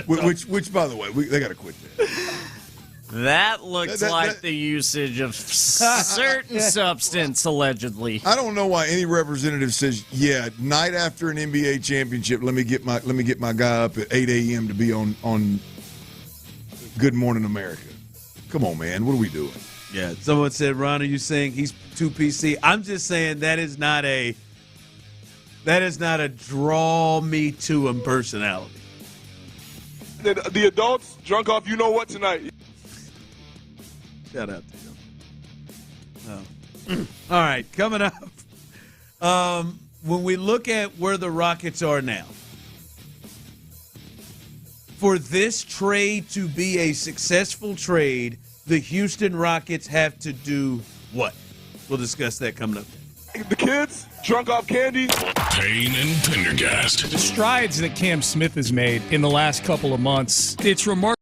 which, by the way, they got to quit that. That looks like the usage of certain substance, allegedly. I don't know why any representative says, "Yeah, night after an NBA championship, let me get my guy up at 8 a.m. to be on Good Morning America." Come on, man, what are we doing? Yeah, someone said, "Ron, are you saying he's too PC?" I'm just saying that is not a draw me to him personality. The adults drunk off you know what tonight. Shout out to him. Oh. All right, coming up. When we look at where the Rockets are now, for this trade to be a successful trade, the Houston Rockets have to do what? We'll discuss that coming up. The kids drunk off candy. Payne and Pendergast. The strides that Cam Smith has made in the last couple of months, it's remarkable.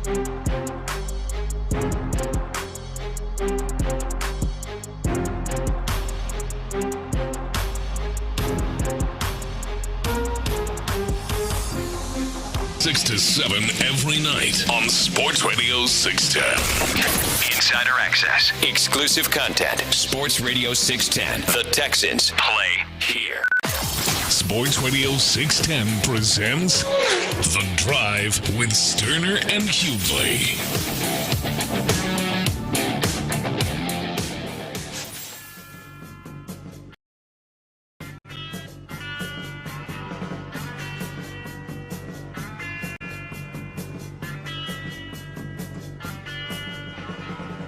Six to 7 every night on Sports Radio 610. Insider access, exclusive content. Sports Radio 610. The Texans play here. Sports Radio 610 presents The Drive with Stoerner and Hughley.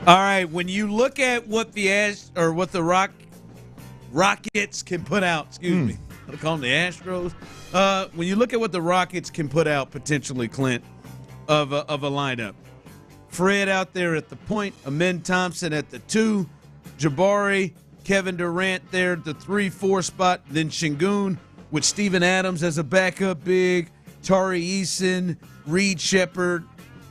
All right, when you look at what the Rockets can put out, excuse me, I'll call them the Astros. When you look at what the Rockets can put out potentially, Clint, of a lineup, Fred out there at the point, Amen Thompson at the 2, Jabari, Kevin Durant there at the 3-4 spot, then Şengün with Steven Adams as a backup big, Tari Eason, Reed Shepherd,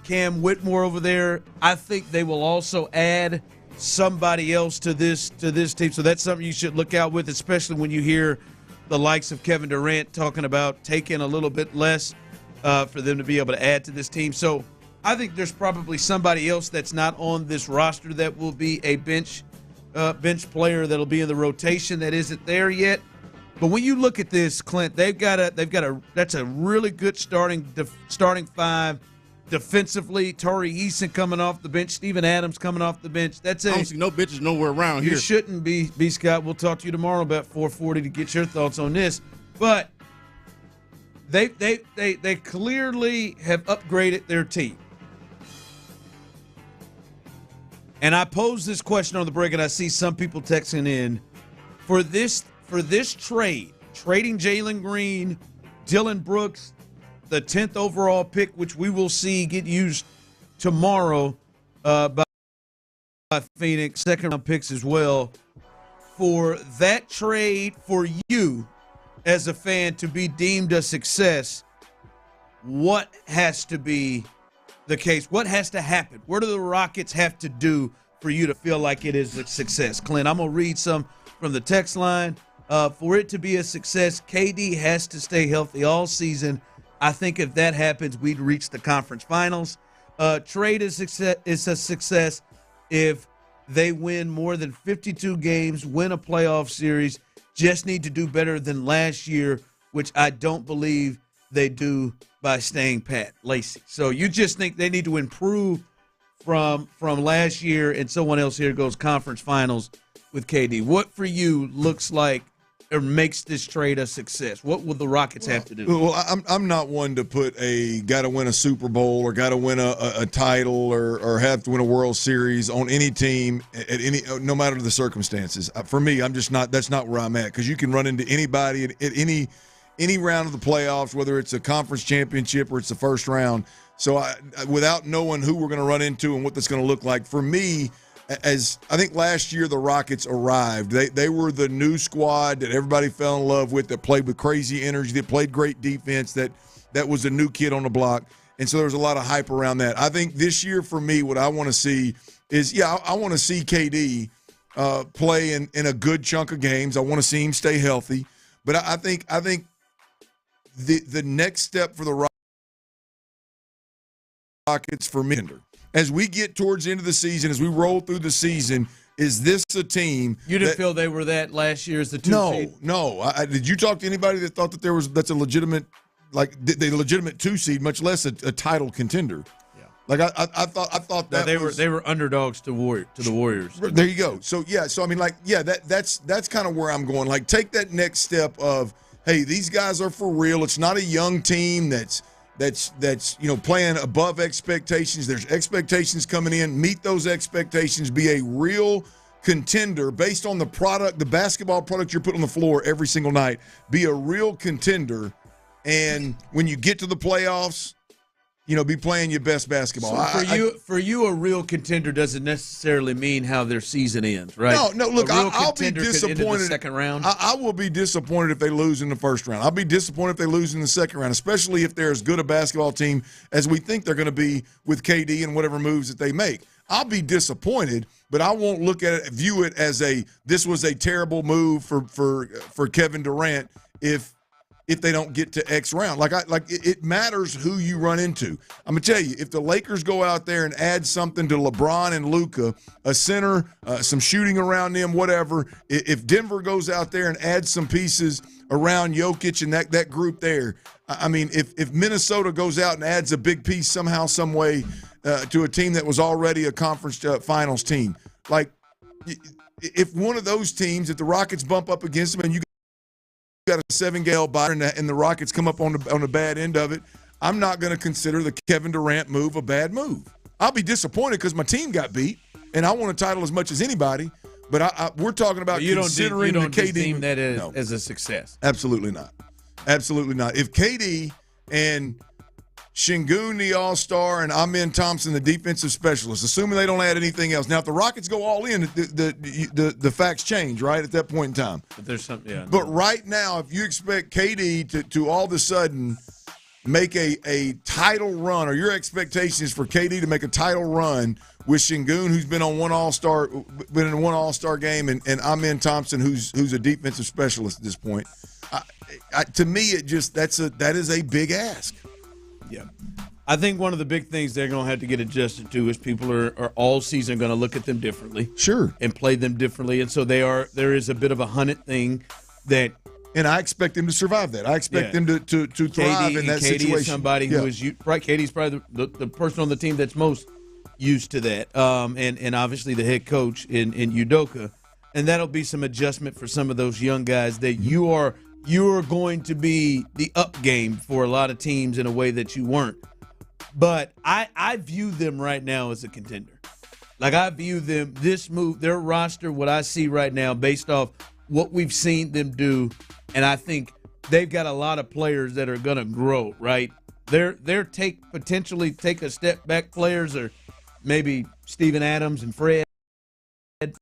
Cam Whitmore over there. I think they will also add somebody else to this team. So that's something you should look out with, especially when you hear the likes of Kevin Durant talking about taking a little bit less for them to be able to add to this team. So I think there's probably somebody else that's not on this roster that will be a bench player that'll be in the rotation that isn't there yet. But when you look at this, Clint, that's a really good starting five. Defensively, Tari Eason coming off the bench, Steven Adams coming off the bench. I don't see no benches nowhere around here. You shouldn't be, Scott. We'll talk to you tomorrow about 440 to get your thoughts on this. But they clearly have upgraded their team. And I posed this question on the break, and I see some people texting in. For this trade, trading Jalen Green, Dylan Brooks, the 10th overall pick, which we will see get used tomorrow by Phoenix, second-round picks as well. For that trade for you as a fan to be deemed a success, what has to be the case? What has to happen? What do the Rockets have to do for you to feel like it is a success? Clint, I'm going to read some from the text line. For it to be a success, KD has to stay healthy all season. I think if that happens, we'd reach the conference finals. Trade is a success if they win more than 52 games, win a playoff series, just need to do better than last year, which I don't believe they do by staying pat. Lacey. So you just think they need to improve from last year, and someone else here goes conference finals with KD. What for you looks like or makes this trade a success? What will the Rockets have to do? Well, I'm not one to put got to win a Super Bowl or got to win a title or have to win a World Series on any team no matter the circumstances. For me, I'm just not. That's not where I'm at, because you can run into anybody at any round of the playoffs, whether it's a conference championship or it's the first round. So without knowing who we're going to run into and what that's going to look like, for me, as I think last year the Rockets arrived, they were the new squad that everybody fell in love with, that played with crazy energy, that played great defense, that was a new kid on the block. And so there was a lot of hype around that. I think this year for me, what I want to see is, I want to see KD play in a good chunk of games. I want to see him stay healthy. But I think the next step for the Rockets for me, as we get towards the end of the season, as we roll through the season, is this a team? You didn't feel they were that last year as the 2 seed? No. Did you talk to anybody that thought that that's a legitimate, like the legitimate 2 seed, much less a title contender? Yeah. Like I thought that they were underdogs to the Warriors. There you go. So I mean, that's kind of where I'm going. Like, take that next step of, hey, these guys are for real. It's not a young team that's playing above expectations. There's expectations coming in. Meet those expectations. Be a real contender based on the product, the basketball product you're putting on the floor every single night. Be a real contender. And when you get to the playoffs, be playing your best basketball. So for you, a real contender doesn't necessarily mean how their season ends, right? No. Look, I'll be disappointed. The second round. I will be disappointed if they lose in the first round. I'll be disappointed if they lose in the second round, especially if they're as good a basketball team as we think they're going to be with KD and whatever moves that they make. I'll be disappointed, but I won't view it as this was a terrible move for Kevin Durant if they don't get to X round. It matters who you run into. I'm going to tell you, if the Lakers go out there and add something to LeBron and Luka, a center, some shooting around them, whatever, if Denver goes out there and adds some pieces around Jokic and that group there, I mean, if Minnesota goes out and adds a big piece somehow, some way to a team that was already a conference finals team, if one of those teams, if the Rockets bump up against them and you got a 7-game buyer and the Rockets come up on the bad end of it, I'm not going to consider the Kevin Durant move a bad move. I'll be disappointed because my team got beat, and I want a title as much as anybody. But we're talking about considering the KD. Deem that as a success. Absolutely not. Absolutely not. If KD and Şengün, the all-star, and Amen Thompson, the defensive specialist, assuming they don't add anything else. Now, if the Rockets go all in, the facts change, right, at that point in time. But there's something, yeah. But right now, if you expect KD to all of a sudden make a title run, or your expectation is for KD to make a title run with Şengün, who's been in one all-star game, and Amen Thompson, who's a defensive specialist at this point, to me, that is a big ask. Yeah. I think one of the big things they're going to have to get adjusted to is people are all season going to look at them differently. Sure. And play them differently. And so there is a bit of a hunted thing that. And I expect them to survive that. I expect them to thrive in that situation. KD is somebody who is right. KD's probably the person on the team that's most used to that. And obviously the head coach in Udoka. And that'll be some adjustment for some of those young guys that you're going to be the up game for a lot of teams in a way that you weren't. But I view them right now as a contender. I view them, this move, their roster, what I see right now based off what we've seen them do, and I think they've got a lot of players that are going to grow, right? They're potentially take a step back players, or maybe Steven Adams and Fred.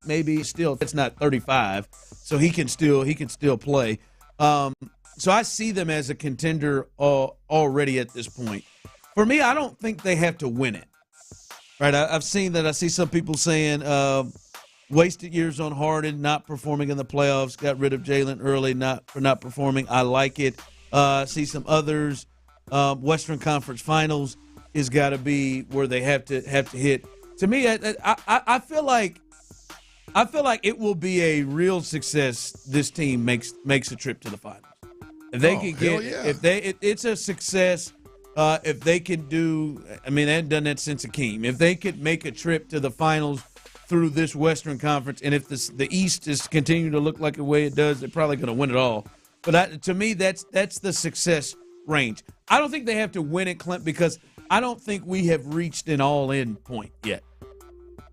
Maybe still, it's not 35, so he can still play. So I see them as a contender already at this point. For me, I don't think they have to win it. Right? I've seen that. I see some people saying wasted years on Harden, not performing in the playoffs, got rid of Jalen early for not performing. I like it. See some others. Western Conference Finals has got to be where they have to hit. To me, I feel like it will be a real success. This team makes a trip to the finals. If they can get, it's a success. If they can do, they haven't done that since Akeem. If they could make a trip to the finals through this Western Conference, and if the East is continuing to look like the way it does, they're probably going to win it all. But to me, that's the success range. I don't think they have to win it, Clint, because I don't think we have reached an all-in point yet.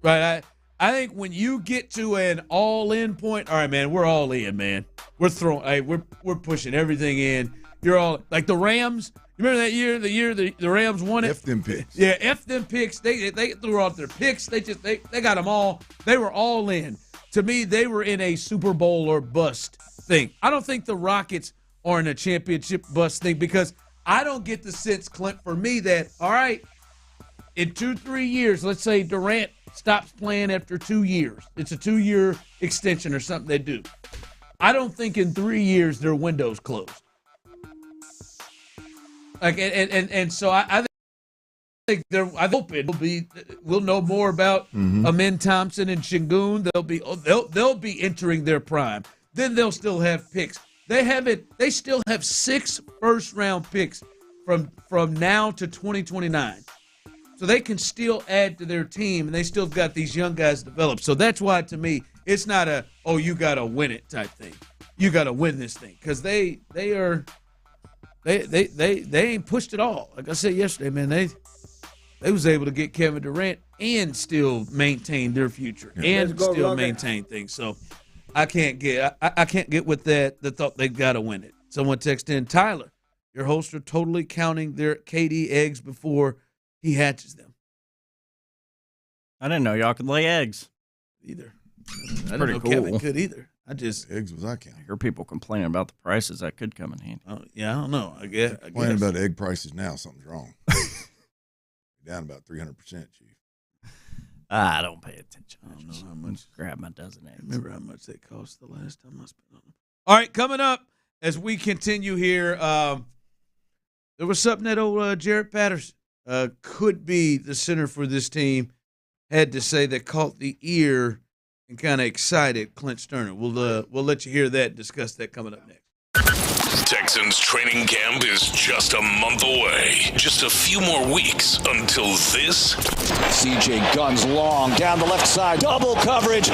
Right? I think when you get to an all-in point, all right, man, we're all in, man. We're throwing, we're pushing everything in. You're all like the Rams. You remember that year? The year the Rams won it. F them picks. Yeah, F them picks. They threw out their picks. They got them all. They were all in. To me, they were in a Super Bowl or bust thing. I don't think the Rockets are in a championship bust thing because I don't get the sense, Clint, for me that all right, in 2-3 years, let's say Durant stops playing after 2 years. It's a 2-year extension or something they do. I don't think in 3 years their window's closed. So I think I hope we'll know more about Amen Thompson and Şengün. They'll be entering their prime. Then they'll still have picks. They still have 6 first-round picks from now to 2029. So they can still add to their team, and they still got these young guys developed. So that's why, to me, it's not you got to win it type thing. You got to win this thing because they ain't pushed it all. Like I said yesterday, man, they was able to get Kevin Durant and still maintain their future and still maintain things. So I can't get with that. The thought they've got to win it. Someone texted in, Tyler, your hosts are totally counting their KD eggs before he hatches them. I didn't know y'all could lay eggs. Either. I didn't Pretty know cool. Kevin could either. I just eggs was I count. I hear people complaining about the prices. That could come in handy. Oh, yeah, I don't know. I guess. Complaining about egg prices now, something's wrong. Down about 300%, Chief. I don't pay attention. I don't know how much. Grab my dozen eggs. Remember how much they cost the last time I spent on them. All right, coming up as we continue here, there was something that old Jarrett Patterson could be the center for this team had to say that caught the ear and kind of excited Clint Stoerner. We'll let you hear that, discuss that coming up next. Texans training camp is just a month away. Just a few more weeks until this. CJ guns long down the left side. Double coverage.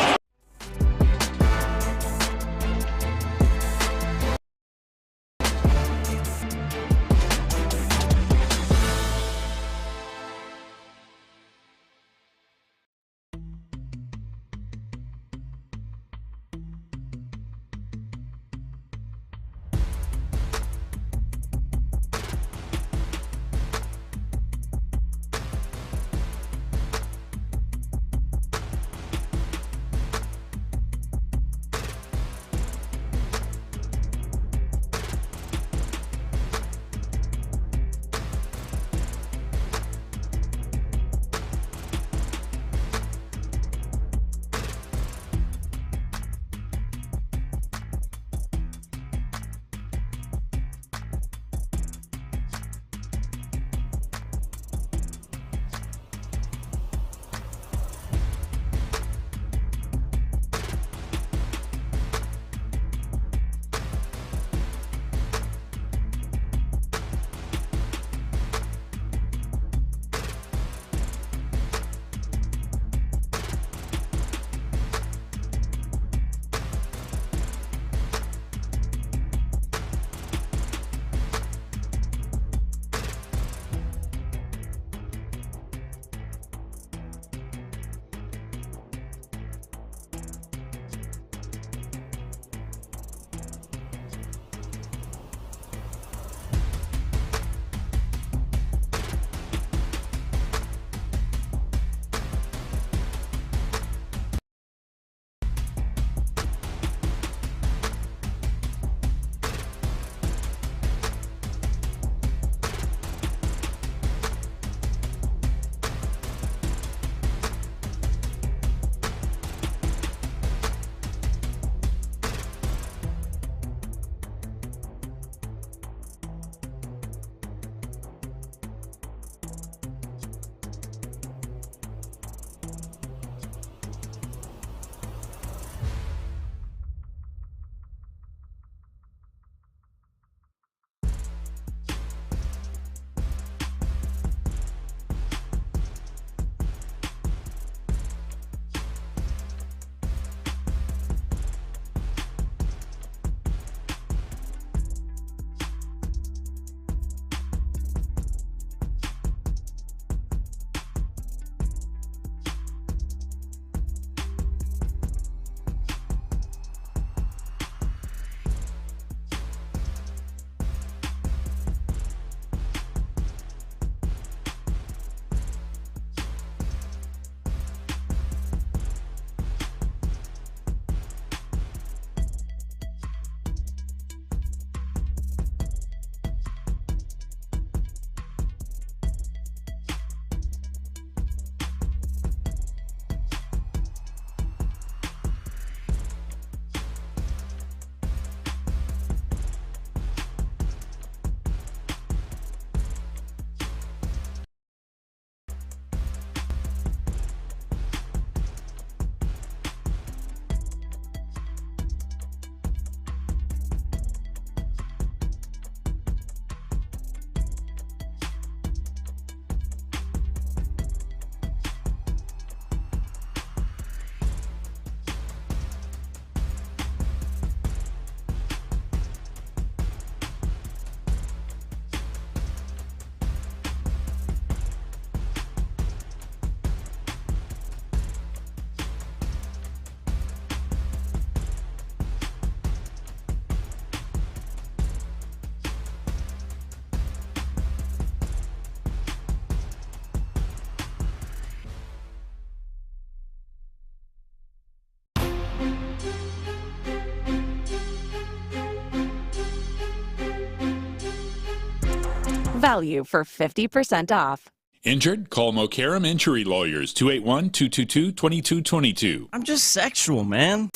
value for 50% off. Injured? Call Mokaram Injury Lawyers, 281-222-2222. I'm just sexual, man.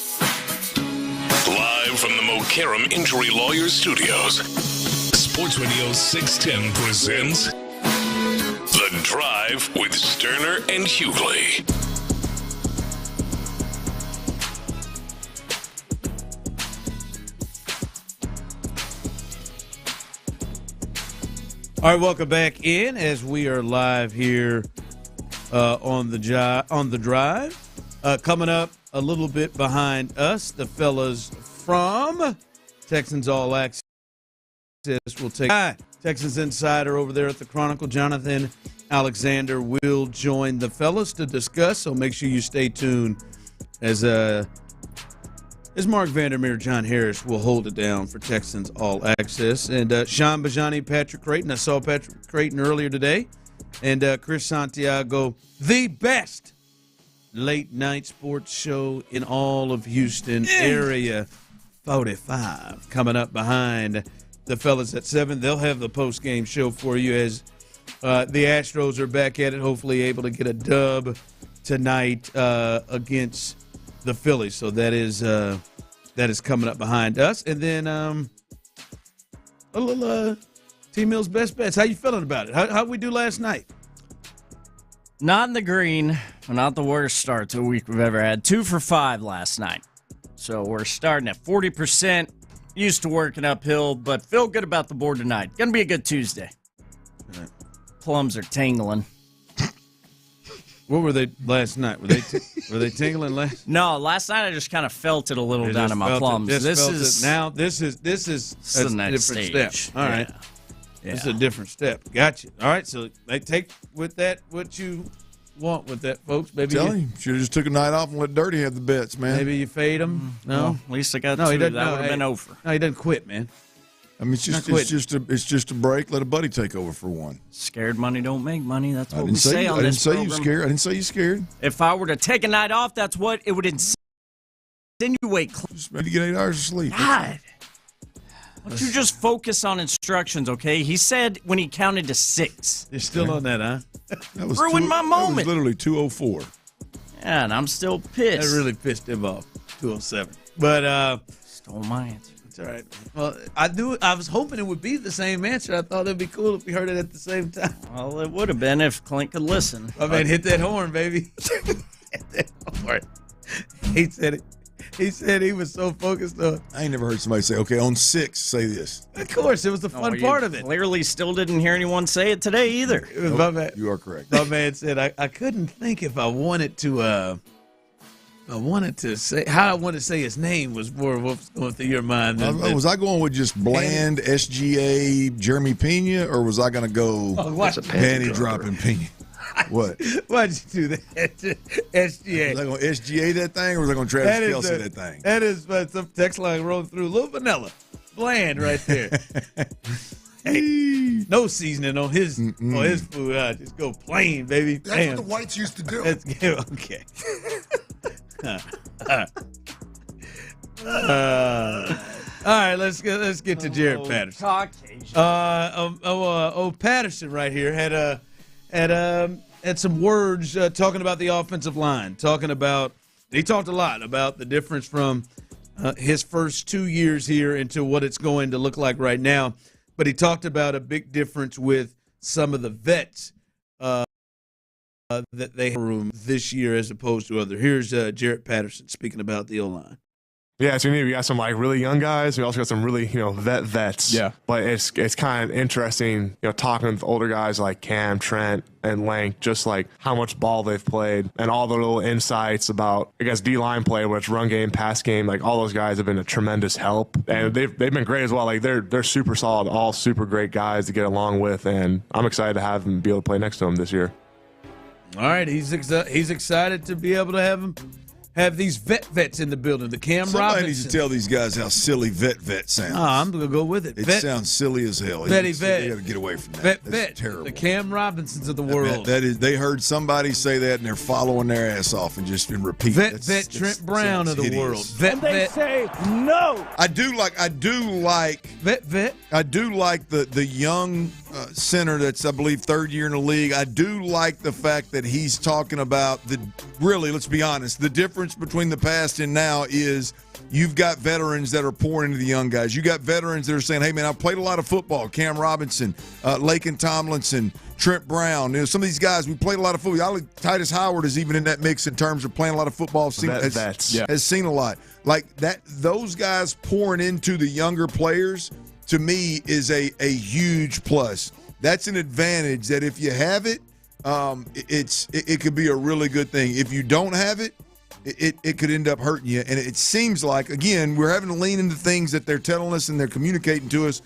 Live from the Mokaram Injury Lawyers Studios, Sports Radio 610 presents The Drive with Stoerner and Hughley. All right, welcome back in as we are live here on the drive. Coming up a little bit behind us, the fellas from Texans All Access will take Texans Insider over there at the Chronicle. Jonathan Alexander will join the fellas to discuss, so make sure you stay tuned as Mark Vandermeer, John Harris will hold it down for Texans All Access. And Sean Bijani, Patrick Creighton. I saw Patrick Creighton earlier today. And Chris Santiago, the best late-night sports show in all of Houston, Area 45. Coming up behind the fellas at 7. They'll have the post-game show for you as the Astros are back at it, hopefully able to get a dub tonight against the Phillies. So that is coming up behind us. And then a little T-Mill's best bets. How you feeling about it? How'd we do last night? Not in the green, not the worst start to a week we've ever had. 2 for 5 last night. So we're starting at 40%. Used to working uphill, but feel good about the board tonight. Gonna be a good Tuesday. Right. Plums are tingling. What were they last night? Were they tingling last? No, last night I just kind of felt it a little down in my plums. This is a different stage. Step. All right. Yeah. This is a different step. Gotcha. All right, so they take with that what you want with that, folks. Maybe tell him. Should have just took a night off and let Dirty have the bets, man. Maybe you fade him. No, well, at least I got 2. That would have been over. No, he doesn't quit, man. I mean, it's just a break. Let a buddy take over for one. Scared money don't make money. That's what we say on this program. I didn't say you scared. I didn't say you scared. If I were to take a night off, that's what it would insinuate. Just maybe get 8 hours of sleep. God. Why don't you just focus on instructions, okay? He said when he counted to 6. You're still on that, huh? That was ruined my moment. That was literally 2:04. Yeah, and I'm still pissed. That really pissed him off. 2:07. But stole my answer. It's all right. Well, I was hoping it would be the same answer. I thought it'd be cool if we heard it at the same time. Well, it would have been if Clint could listen. I mean, hit that horn, baby. Hit that horn. He said it. He said he was so focused on. I ain't never heard somebody say, okay, on 6, say this. Of course, it was the fun part of it. Clearly still didn't hear anyone say it today either. It was my man. You are correct. My man said, I couldn't think if I wanted to say, how I wanted to say his name was more what was going through your mind. Was I going with just bland SGA Jeremy Pena, or was I going to go panty dropping Pena? What? Why'd you do that? SGA. Was I going to SGA that thing, or was I going to Travis Kelce that thing? That is some text line rolling through. A little vanilla. Bland right there. Hey, no seasoning on his food. Just go plain, baby. That's what the whites used to do. Let's go. Okay. All right, let's get to Jared Patterson. Patterson right here had some words talking about the offensive line. He talked a lot about the difference from his first 2 years here into what it's going to look like right now. But he talked about a big difference with some of the vets that they have room this year as opposed to other. Here's Jared Patterson speaking about the O-line. Yeah, so we got some really young guys. We also got some really vets. Yeah, but it's kind of interesting talking with older guys like Cam, Trent, and Lank, just like how much ball they've played and all the little insights about D-line play, whether it's run game, pass game. Like all those guys have been a tremendous help, and they've been great as well. Like they're super solid, all super great guys to get along with, and I'm excited to have them be able to play next to them this year. All right, he's excited to be able to have these vets in the building. The Cam Somebody Robinson. needs to tell these guys how silly vet sounds. I'm going to go with it. It sounds silly as hell. Vet. They got to get away from that. That's terrible. The Cam Robinsons of the world. They heard somebody say that, and they're following their ass off and just been repeating. Vet Trent Brown of the world. They say no. I do like Vet. I do like the young center that's, I believe, third year in the league. I do like the fact that he's talking about really, let's be honest, the difference between the past and now is you've got veterans that are pouring into the young guys. You got veterans that are saying, hey, man, I've played a lot of football. Cam Robinson, Laken Tomlinson, Trent Brown. Some of these guys, we played a lot of football. Titus Howard is even in that mix in terms of playing a lot of football. Has seen a lot. Like that, those guys pouring into the younger players, to me, is a huge plus. That's an advantage that if you have it, it could be a really good thing. If you don't have it, it could end up hurting you. And it seems like, again, we're having to lean into things that they're telling us and they're communicating to us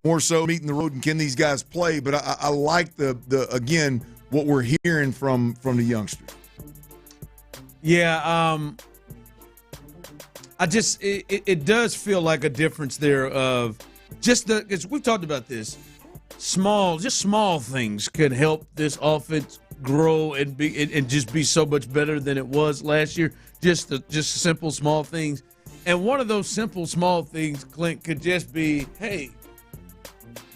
more so meeting the road and can these guys play. But I like the again, what we're hearing from the youngsters. Yeah, it does feel like a difference there of just because we've talked about this. Small things could help this offense grow and just be so much better than it was last year. Just simple small things, and one of those simple small things, Clint, could just be, hey,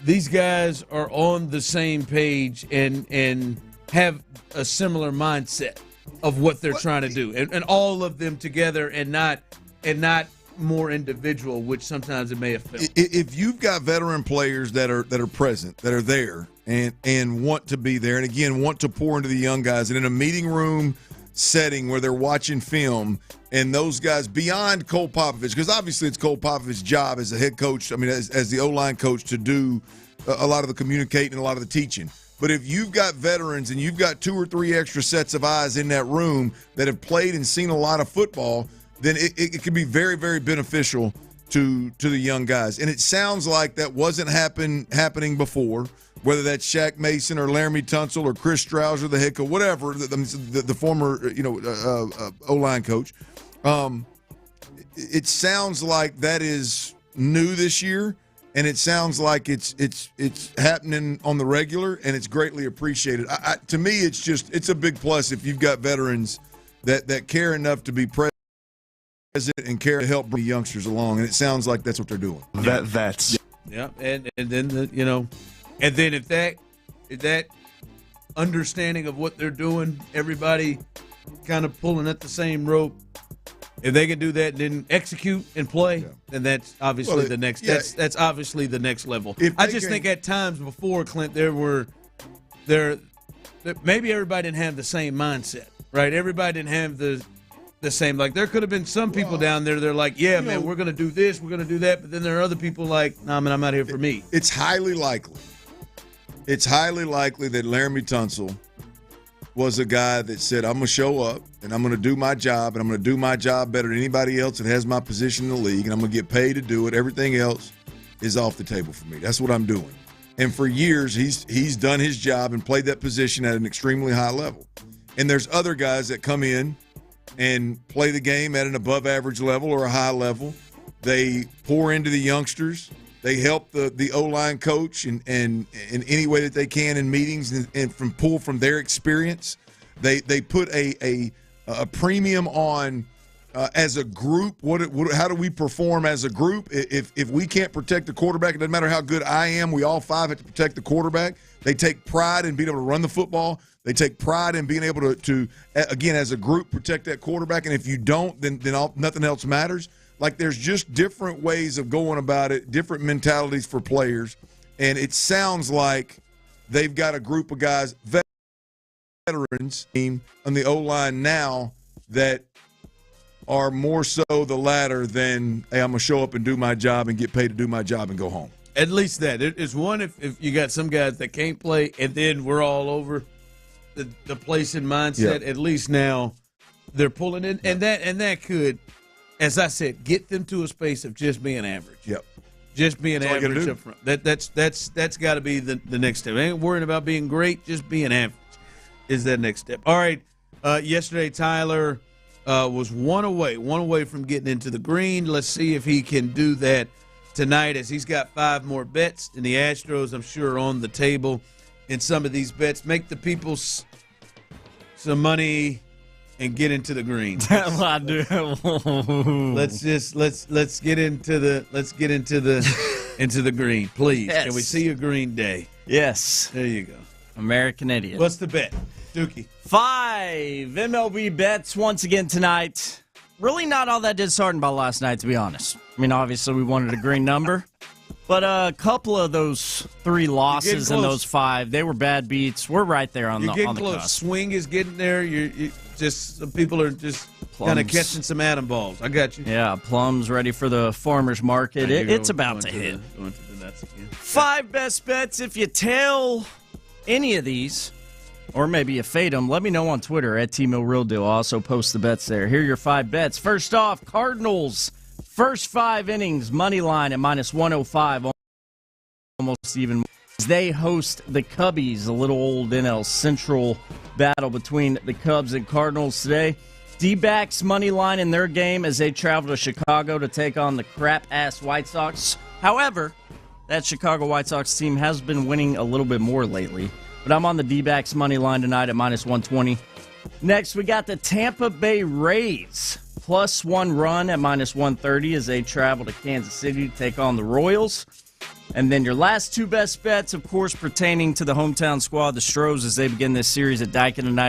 these guys are on the same page and have a similar mindset of what they're trying to do, and all of them together, and not more individual, which sometimes it may have felt. If you've got veteran players that are present, that are there, and want to be there, and again want to pour into the young guys, and in a meeting room setting where they're watching film, and those guys beyond Cole Popovich, because obviously it's Cole Popovich's job as a head coach, I mean as the O-line coach, to do a lot of the communicating and a lot of the teaching. But if you've got veterans and you've got 2 or 3 extra sets of eyes in that room that have played and seen a lot of football, then it can be very, very beneficial to the young guys. And it sounds like that wasn't happening before, whether that's Shaq Mason or Laramie Tunsil or Chris Stroud or the head coach, whatever, the former O-line coach. It sounds like that is new this year, and it sounds like it's happening on the regular, and it's greatly appreciated. To me, it's a big plus if you've got veterans that care enough to be present and care to help bring the youngsters along, and it sounds like that's what they're doing. That's yeah, and then and then if that understanding of what they're doing, everybody kind of pulling at the same rope. If they can do that and then execute and play, then that's obviously the next. Yeah. That's obviously the next level. I just think at times before, Clint, maybe everybody didn't have the same mindset, right? Everybody didn't have the same. Like there could have been some people down there. They're like, yeah, man, we're going to do this, we're going to do that. But then there are other people like, nah, man, I'm out here for me. It's highly likely. It's highly likely that Laramie Tunsil was a guy that said, I'm going to show up and I'm going to do my job, and I'm going to do my job better than anybody else that has my position in the league, and I'm going to get paid to do it. Everything else is off the table for me. That's what I'm doing. And for years, he's done his job and played that position at an extremely high level. And there's other guys that come in and play the game at an above-average level or a high level. They pour into the youngsters. They help the O-line coach in any way that they can in meetings and pull from their experience. They put a premium on as a group. How do we perform as a group? If we can't protect the quarterback, it doesn't matter how good I am. We all 5 have to protect the quarterback. They take pride in being able to run the football. They take pride in being able to again, as a group, protect that quarterback. And if you don't, then nothing else matters. Like there's just different ways of going about it, different mentalities for players. And it sounds like they've got a group of guys, veterans team on the O-line now that are more so the latter than, hey, I'm going to show up and do my job and get paid to do my job and go home. At least that. It's one if you got some guys that can't play and then we're all over the place and mindset. Yep. At least now they're pulling in. Yep. And that could, as I said, get them to a space of just being average. Yep. Just being average up front. That's got to be the next step. I ain't worrying about being great, just being average is that next step. All right. Yesterday, Tyler was one away from getting into the green. Let's see if he can do that tonight, as he's got 5 more bets, and the Astros, I'm sure, are on the table in some of these bets. Make the people some money and get into the green. Let's get into the into the green, please. Yes. Can we see a green day? Yes. There you go. American idiot. What's the bet, Dookie? 5 MLB bets once again tonight. Really not all that disheartened by last night, to be honest. I mean, obviously we wanted a green number, but a couple of those 3 losses and those 5, they were bad beats. We're right there on You're the getting on the close. Cusp. Swing is getting there. You just some people are just kind of catching some atom balls. I got you. Yeah, plums ready for the farmer's market. It's about to hit. Going to the nuts again. 5 best bets. If you tell any of these, or maybe you fade them, let me know on Twitter at TMillRealDeal. I'll also post the bets there. Here are your 5 bets. First off, Cardinals, first 5 innings, money line at -105, almost even. They host the Cubbies, a little old NL Central battle between the Cubs and Cardinals today. D-backs money line in their game as they travel to Chicago to take on the crap-ass White Sox. However, that Chicago White Sox team has been winning a little bit more lately. But I'm on the D-backs money line tonight at -120. Next, we got the Tampa Bay Rays, +1 run at -130 as they travel to Kansas City to take on the Royals. And then your last 2 best bets, of course, pertaining to the hometown squad, the Stros, as they begin this series at Daikin tonight